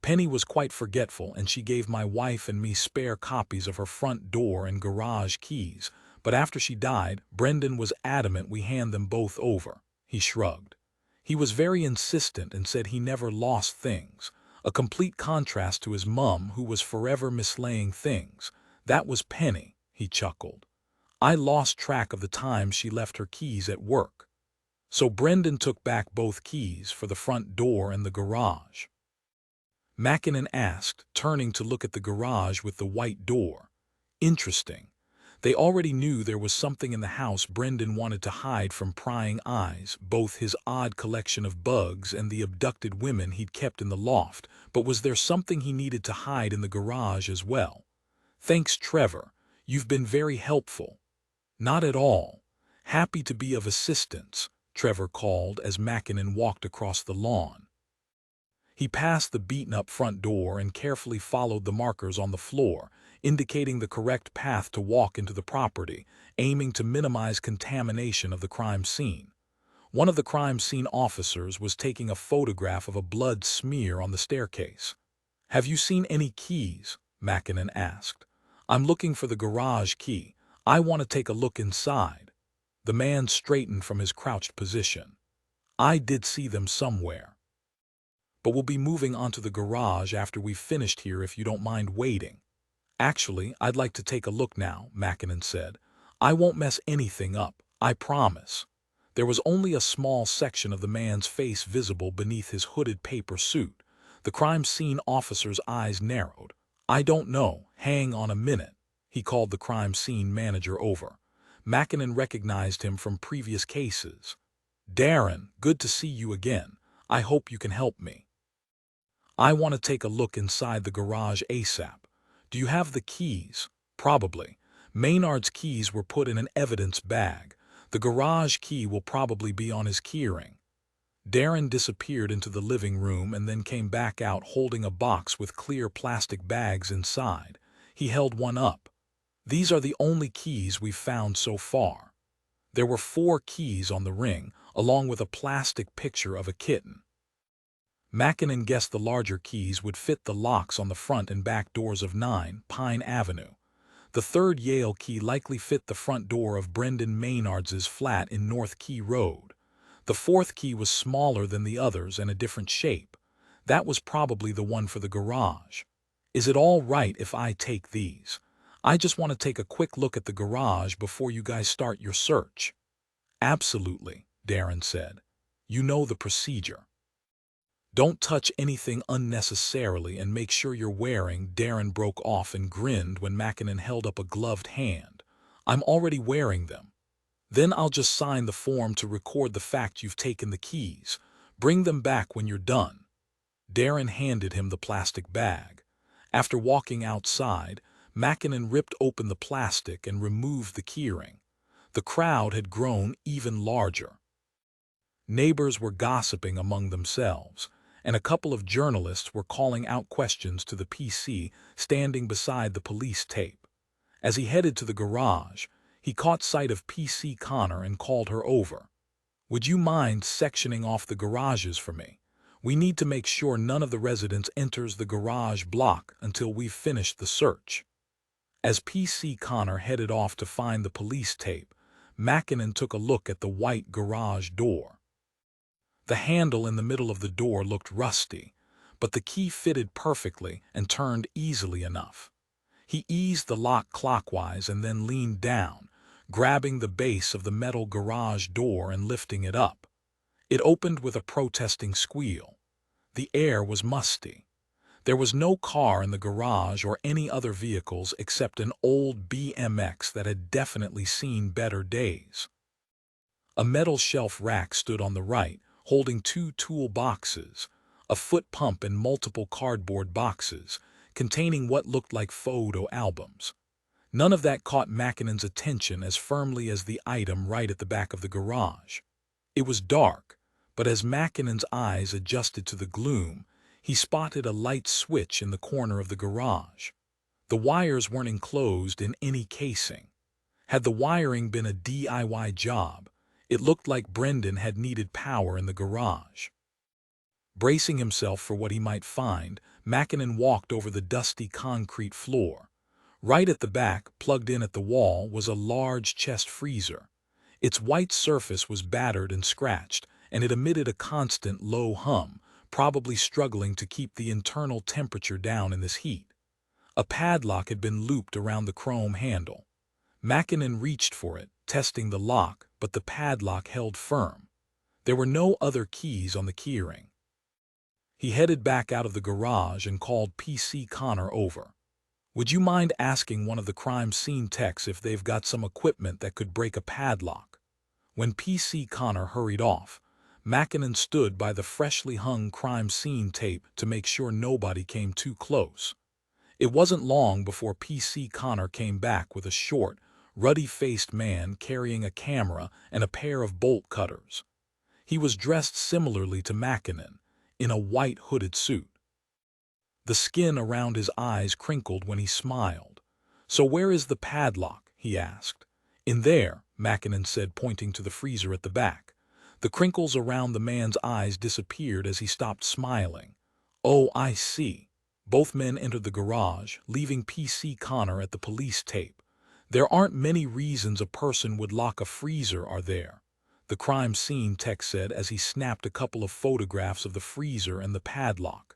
Penny was quite forgetful, and she gave my wife and me spare copies of her front door and garage keys, but after she died, Brendan was adamant we hand them both over. He shrugged. He was very insistent and said he never lost things, a complete contrast to his mum, who was forever mislaying things. That was Penny, he chuckled. I lost track of the times she left her keys at work. So Brendan took back both keys for the front door and the garage. Mackinnon asked, turning to look at the garage with the white door. Interesting. They already knew there was something in the house Brendan wanted to hide from prying eyes, both his odd collection of bugs and the abducted women he'd kept in the loft, but was there something he needed to hide in the garage as well? Thanks, Trevor. You've been very helpful. Not at all. Happy to be of assistance, Trevor called as Mackinnon walked across the lawn. He passed the beaten-up front door and carefully followed the markers on the floor, indicating the correct path to walk into the property, aiming to minimize contamination of the crime scene. One of the crime scene officers was taking a photograph of a blood smear on the staircase. "Have you seen any keys?" Mackinnon asked. "I'm looking for the garage key. I want to take a look inside." The man straightened from his crouched position. "I did see them somewhere. But we'll be moving on to the garage after we've finished here, if you don't mind waiting." "Actually, I'd like to take a look now," Mackinnon said. "I won't mess anything up, I promise." There was only a small section of the man's face visible beneath his hooded paper suit. The crime scene officer's eyes narrowed. "I don't know. Hang on a minute." He called the crime scene manager over. Mackinnon recognized him from previous cases. "Darren, good to see you again. I hope you can help me. I want to take a look inside the garage ASAP. Do you have the keys?" "Probably. Maynard's keys were put in an evidence bag. The garage key will probably be on his keyring." Darren disappeared into the living room and then came back out holding a box with clear plastic bags inside. He held one up. "These are the only keys we've found so far." There were 4 keys on the ring, along with a plastic picture of a kitten. Mackinnon guessed the larger keys would fit the locks on the front and back doors of 9 Pine Avenue. The third Yale key likely fit the front door of Brendan Maynard's flat in North Key Road. The fourth key was smaller than the others and a different shape. That was probably the one for the garage. "Is it all right if I take these? I just want to take a quick look at the garage before you guys start your search." "Absolutely," Darren said. "You know the procedure. Don't touch anything unnecessarily and make sure you're wearing—" Darren broke off and grinned when Mackinnon held up a gloved hand. "I'm already wearing them." "Then I'll just sign the form to record the fact you've taken the keys. Bring them back when you're done." Darren handed him the plastic bag. After walking outside, Mackinnon ripped open the plastic and removed the keyring. The crowd had grown even larger. Neighbors were gossiping among themselves, and a couple of journalists were calling out questions to the PC standing beside the police tape. As he headed to the garage, he caught sight of PC Connor and called her over. "Would you mind sectioning off the garages for me? We need to make sure none of the residents enters the garage block until we've finished the search." As PC Connor headed off to find the police tape, Mackinnon took a look at the white garage door. The handle in the middle of the door looked rusty, but the key fitted perfectly and turned easily enough. He eased the lock clockwise and then leaned down, grabbing the base of the metal garage door and lifting it up. It opened with a protesting squeal. The air was musty. There was no car in the garage or any other vehicles except an old BMX that had definitely seen better days. A metal shelf rack stood on the right, holding 2 tool boxes, a foot pump and multiple cardboard boxes, containing what looked like photo albums. None of that caught Mackinnon's attention as firmly as the item right at the back of the garage. It was dark, but as Mackinnon's eyes adjusted to the gloom, he spotted a light switch in the corner of the garage. The wires weren't enclosed in any casing. Had the wiring been a DIY job, It looked like Brendan had needed power in the garage. Bracing himself for what he might find, Mackinnon walked over the dusty concrete floor. Right at the back, plugged in at the wall, was a large chest freezer. Its white surface was battered and scratched, and it emitted a constant low hum, probably struggling to keep the internal temperature down in this heat. A padlock had been looped around the chrome handle. Mackinnon reached for it, testing the lock, but the padlock held firm. There were no other keys on the keyring. He headed back out of the garage and called PC Connor over. "Would you mind asking one of the crime scene techs if they've got some equipment that could break a padlock?" When PC Connor hurried off, Mackinnon stood by the freshly hung crime scene tape to make sure nobody came too close. It wasn't long before PC Connor came back with a short, ruddy-faced man carrying a camera and a pair of bolt cutters. He was dressed similarly to Mackinnon, in a white hooded suit. The skin around his eyes crinkled when he smiled. "So where is the padlock?" he asked. "In there," Mackinnon said, pointing to the freezer at the back. The crinkles around the man's eyes disappeared as he stopped smiling. "Oh, I see." Both men entered the garage, leaving PC Connor at the police tape. "There aren't many reasons a person would lock a freezer, are there?" the crime scene tech said as he snapped a couple of photographs of the freezer and the padlock.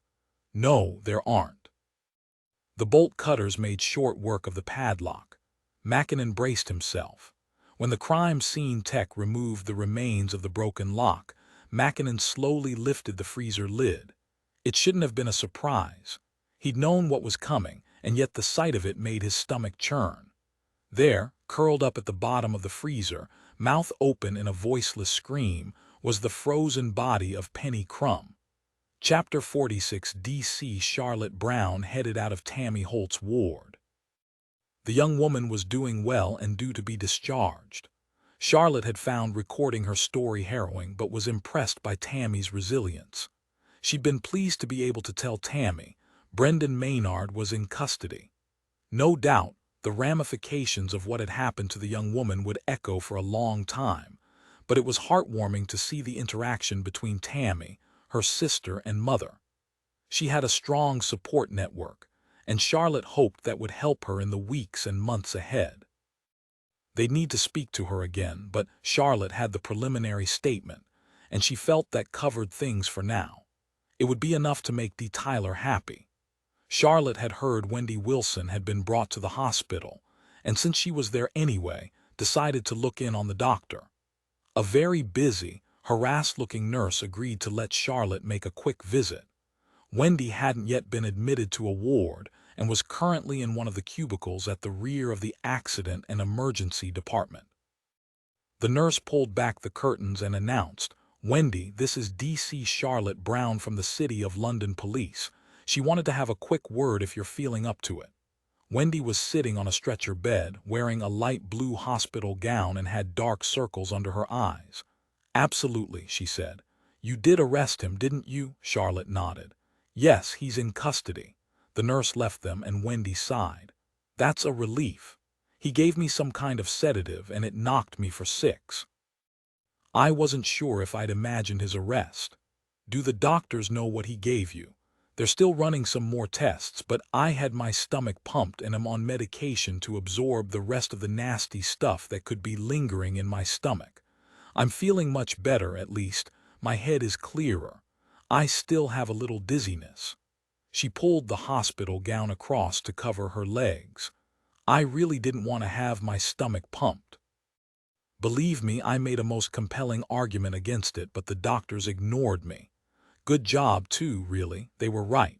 "No, there aren't." The bolt cutters made short work of the padlock. Mackinnon braced himself. When the crime scene tech removed the remains of the broken lock, Mackinnon slowly lifted the freezer lid. It shouldn't have been a surprise. He'd known what was coming, and yet the sight of it made his stomach churn. There, curled up at the bottom of the freezer, mouth open in a voiceless scream, was the frozen body of Penny Crumb. Chapter 46. D.C. Charlotte Brown headed out of Tammy Holt's ward. The young woman was doing well and due to be discharged. Charlotte had found recording her story harrowing but was impressed by Tammy's resilience. She'd been pleased to be able to tell Tammy Brendan Maynard was in custody. No doubt, the ramifications of what had happened to the young woman would echo for a long time, but it was heartwarming to see the interaction between Tammy, her sister, and mother. She had a strong support network, and Charlotte hoped that would help her in the weeks and months ahead. They'd need to speak to her again, but Charlotte had the preliminary statement, and she felt that covered things for now. It would be enough to make Dee Tyler happy. Charlotte had heard Wendy Wilson had been brought to the hospital, and since she was there anyway, decided to look in on the doctor. A very busy, harassed-looking nurse agreed to let Charlotte make a quick visit. Wendy hadn't yet been admitted to a ward and was currently in one of the cubicles at the rear of the accident and emergency department. The nurse pulled back the curtains and announced, "Wendy, this is D.C. Charlotte Brown from the City of London Police. She wanted to have a quick word if you're feeling up to it." Wendy was sitting on a stretcher bed, wearing a light blue hospital gown and had dark circles under her eyes. "Absolutely," she said. "You did arrest him, didn't you?" Charlotte nodded. "Yes, he's in custody." The nurse left them and Wendy sighed. "That's a relief. He gave me some kind of sedative and it knocked me for 6. I wasn't sure if I'd imagined his arrest. Do the doctors know what he gave you?" "They're still running some more tests, but I had my stomach pumped and am on medication to absorb the rest of the nasty stuff that could be lingering in my stomach. I'm feeling much better, at least. My head is clearer. I still have a little dizziness." She pulled the hospital gown across to cover her legs. "I really didn't want to have my stomach pumped. Believe me, I made a most compelling argument against it, but the doctors ignored me. Good job, too, really. They were right.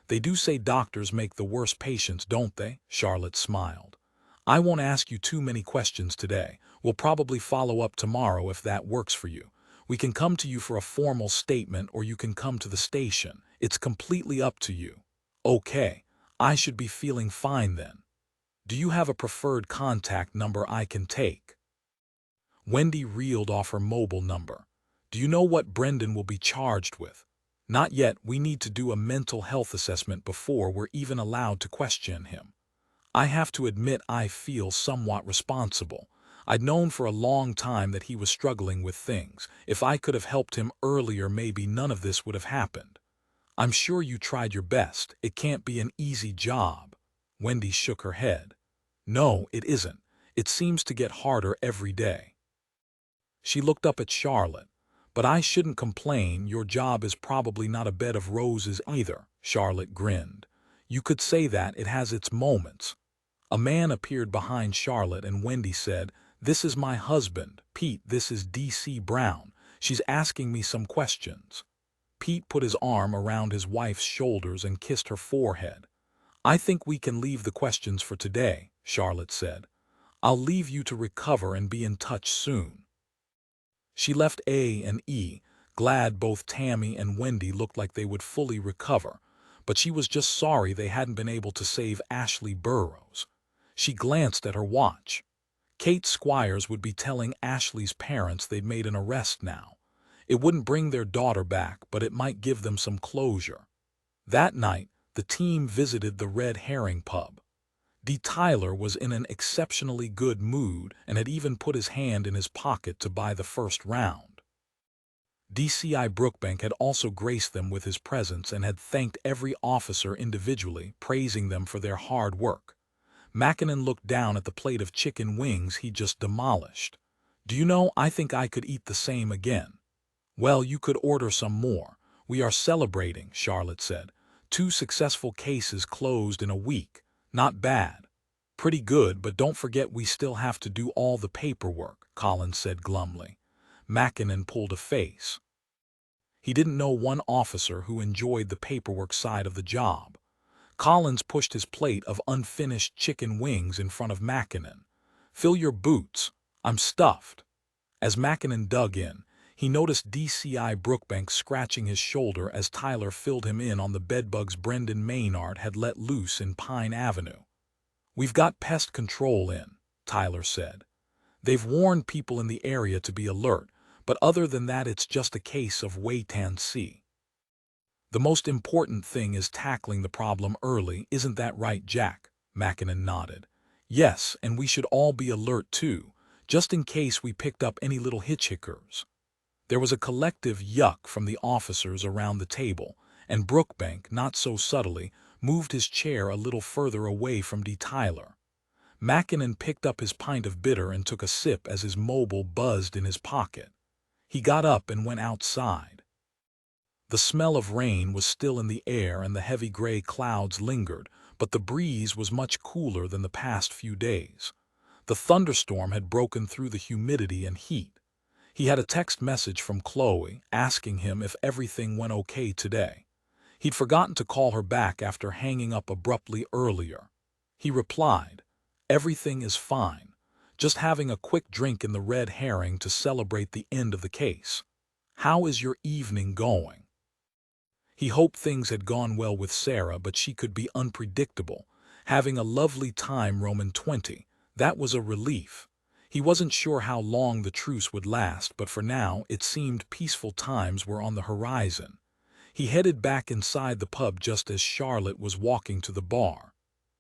They do say doctors make the worst patients, don't they?" Charlotte smiled. "I won't ask you too many questions today. We'll probably follow up tomorrow if that works for you. We can come to you for a formal statement or you can come to the station. It's completely up to you." "Okay, I should be feeling fine then. Do you have a preferred contact number I can take?" Wendy reeled off her mobile number. "Do you know what Brendan will be charged with?" "Not yet. We need to do a mental health assessment before we're even allowed to question him. I have to admit I feel somewhat responsible. I'd known for a long time that he was struggling with things. If I could have helped him earlier, maybe none of this would have happened. I'm sure you tried your best. It can't be an easy job. Wendy shook her head. No, it isn't. It seems to get harder every day. She looked up at Charlotte. But I shouldn't complain. Your job is probably not a bed of roses either, Charlotte grinned. You could say that. It has its moments. A man appeared behind Charlotte and Wendy said, "This is my husband, Pete. This is D.C. Brown. She's asking me some questions." Pete put his arm around his wife's shoulders and kissed her forehead. "I think we can leave the questions for today," Charlotte said. "I'll leave you to recover and be in touch soon." She left A and E, glad both Tammy and Wendy looked like they would fully recover, but she was just sorry they hadn't been able to save Ashley Burroughs. She glanced at her watch. Kate Squires would be telling Ashley's parents they'd made an arrest now. It wouldn't bring their daughter back, but it might give them some closure. That night, the team visited the Red Herring pub. D. Tyler was in an exceptionally good mood and had even put his hand in his pocket to buy the first round. DCI Brookbank had also graced them with his presence and had thanked every officer individually, praising them for their hard work. Mackinnon looked down at the plate of chicken wings he'd just demolished. "Do you know, I think I could eat the same again." "Well, you could order some more. We are celebrating," Charlotte said. 2 successful cases closed in a week. Not bad. "Pretty good, but don't forget we still have to do all the paperwork," Collins said glumly. Mackinnon pulled a face. He didn't know one officer who enjoyed the paperwork side of the job. Collins pushed his plate of unfinished chicken wings in front of Mackinnon. "Fill your boots. I'm stuffed." As Mackinnon dug in, he noticed DCI Brookbank scratching his shoulder as Tyler filled him in on the bedbugs Brendan Maynard had let loose in Pine Avenue. "We've got pest control in," Tyler said. "They've warned people in the area to be alert, but other than that it's just a case of wait and see." "The most important thing is tackling the problem early, isn't that right, Jack?" Mackinnon nodded. "Yes, and we should all be alert too, just in case we picked up any little hitchhikers." There was a collective yuck from the officers around the table, and Brookbank, not so subtly, moved his chair a little further away from D. Tyler. Mackinnon picked up his pint of bitter and took a sip as his mobile buzzed in his pocket. He got up and went outside. The smell of rain was still in the air and the heavy gray clouds lingered, but the breeze was much cooler than the past few days. The thunderstorm had broken through the humidity and heat. He had a text message from Chloe asking him if everything went okay today. He'd forgotten to call her back after hanging up abruptly earlier. He replied, "Everything is fine. Just having a quick drink in the Red Herring to celebrate the end of the case. How is your evening going?" He hoped things had gone well with Sarah, but she could be unpredictable. Having a lovely time Roman 20, that was a relief. He wasn't sure how long the truce would last, but for now it seemed peaceful times were on the horizon. He headed back inside the pub just as Charlotte was walking to the bar.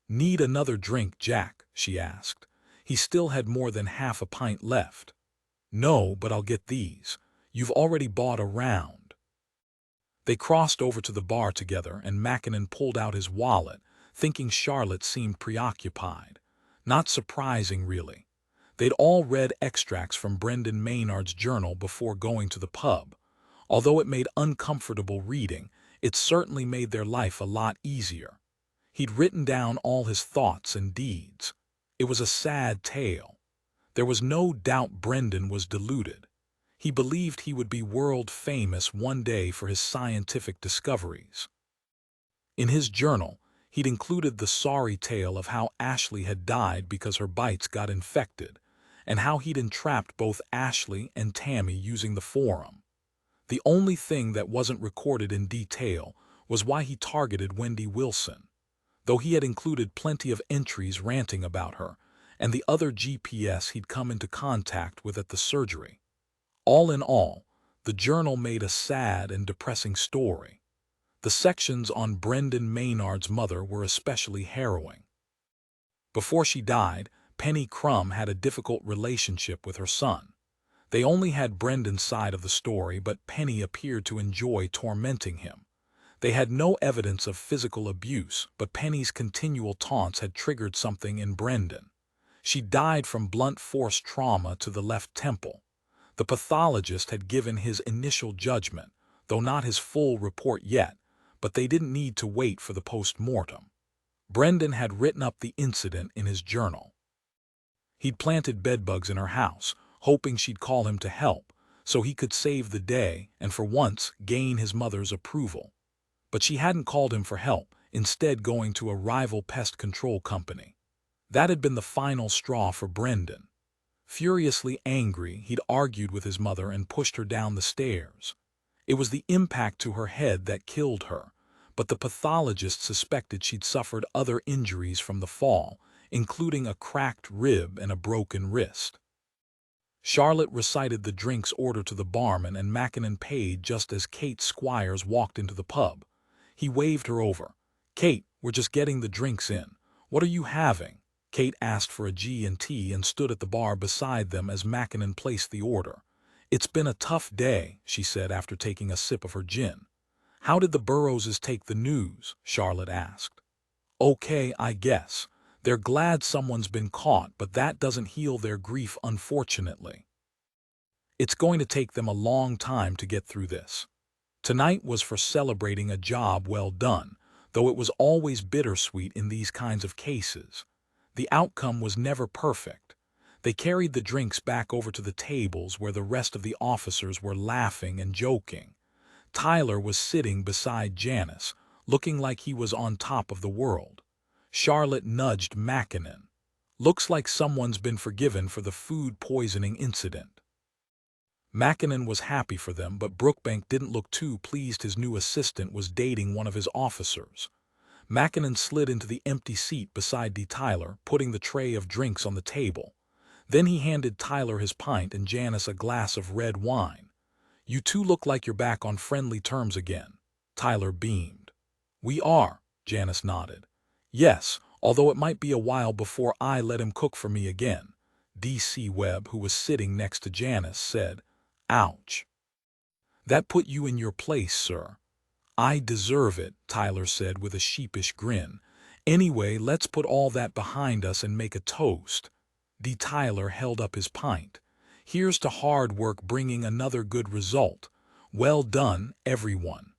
"Need another drink, Jack?" she asked. He still had more than half a pint left. "No, but I'll get these. You've already bought a round." They crossed over to the bar together, and Mackinnon pulled out his wallet, thinking Charlotte seemed preoccupied. Not surprising, really. They'd all read extracts from Brendan Maynard's journal before going to the pub. Although it made uncomfortable reading, it certainly made their life a lot easier. He'd written down all his thoughts and deeds. It was a sad tale. There was no doubt Brendan was deluded. He believed he would be world famous one day for his scientific discoveries. In his journal, he'd included the sorry tale of how Ashley had died because her bites got infected, and how he'd entrapped both Ashley and Tammy using the forum. The only thing that wasn't recorded in detail was why he targeted Wendy Wilson, though he had included plenty of entries ranting about her and the other GPS he'd come into contact with at the surgery. All in all, the journal made a sad and depressing story. The sections on Brendan Maynard's mother were especially harrowing. Before she died, Penny Crumb had a difficult relationship with her son. They only had Brendan's side of the story, but Penny appeared to enjoy tormenting him. They had no evidence of physical abuse, but Penny's continual taunts had triggered something in Brendan. She died from blunt force trauma to the left temple. The pathologist had given his initial judgment, though not his full report yet, but they didn't need to wait for the post-mortem. Brendan had written up the incident in his journal. He'd planted bedbugs in her house, hoping she'd call him to help, so he could save the day and for once gain his mother's approval. But she hadn't called him for help, instead going to a rival pest control company. That had been the final straw for Brendan. Furiously angry, he'd argued with his mother and pushed her down the stairs. It was the impact to her head that killed her, but the pathologist suspected she'd suffered other injuries from the fall, including a cracked rib and a broken wrist. Charlotte recited the drink's order to the barman, and Mackinnon paid just as Kate Squires walked into the pub. He waved her over. "Kate, we're just getting the drinks in. What are you having?" Kate asked for a G&T and stood at the bar beside them as Mackinnon placed the order. "It's been a tough day," she said after taking a sip of her gin. "How did the Burroughses take the news?" Charlotte asked. "Okay, I guess. They're glad someone's been caught, but that doesn't heal their grief, unfortunately. It's going to take them a long time to get through this." Tonight was for celebrating a job well done, though it was always bittersweet in these kinds of cases. The outcome was never perfect. They carried the drinks back over to the tables where the rest of the officers were laughing and joking. Tyler was sitting beside Janice, looking like he was on top of the world. Charlotte nudged Mackinnon. "Looks like someone's been forgiven for the food poisoning incident." Mackinnon was happy for them, but Brookbank didn't look too pleased his new assistant was dating one of his officers. Mackinnon slid into the empty seat beside Tyler, putting the tray of drinks on the table. Then he handed Tyler his pint and Janice a glass of red wine. "You two look like you're back on friendly terms again." Tyler beamed. "We are," Janice nodded. "Yes, although it might be a while before I let him cook for me again," D.C. Webb, who was sitting next to Janice, said. "Ouch. That put you in your place, sir." "I deserve it," Tyler said with a sheepish grin. "Anyway, let's put all that behind us and make a toast." Tyler held up his pint. "Here's to hard work bringing another good result. Well done, everyone."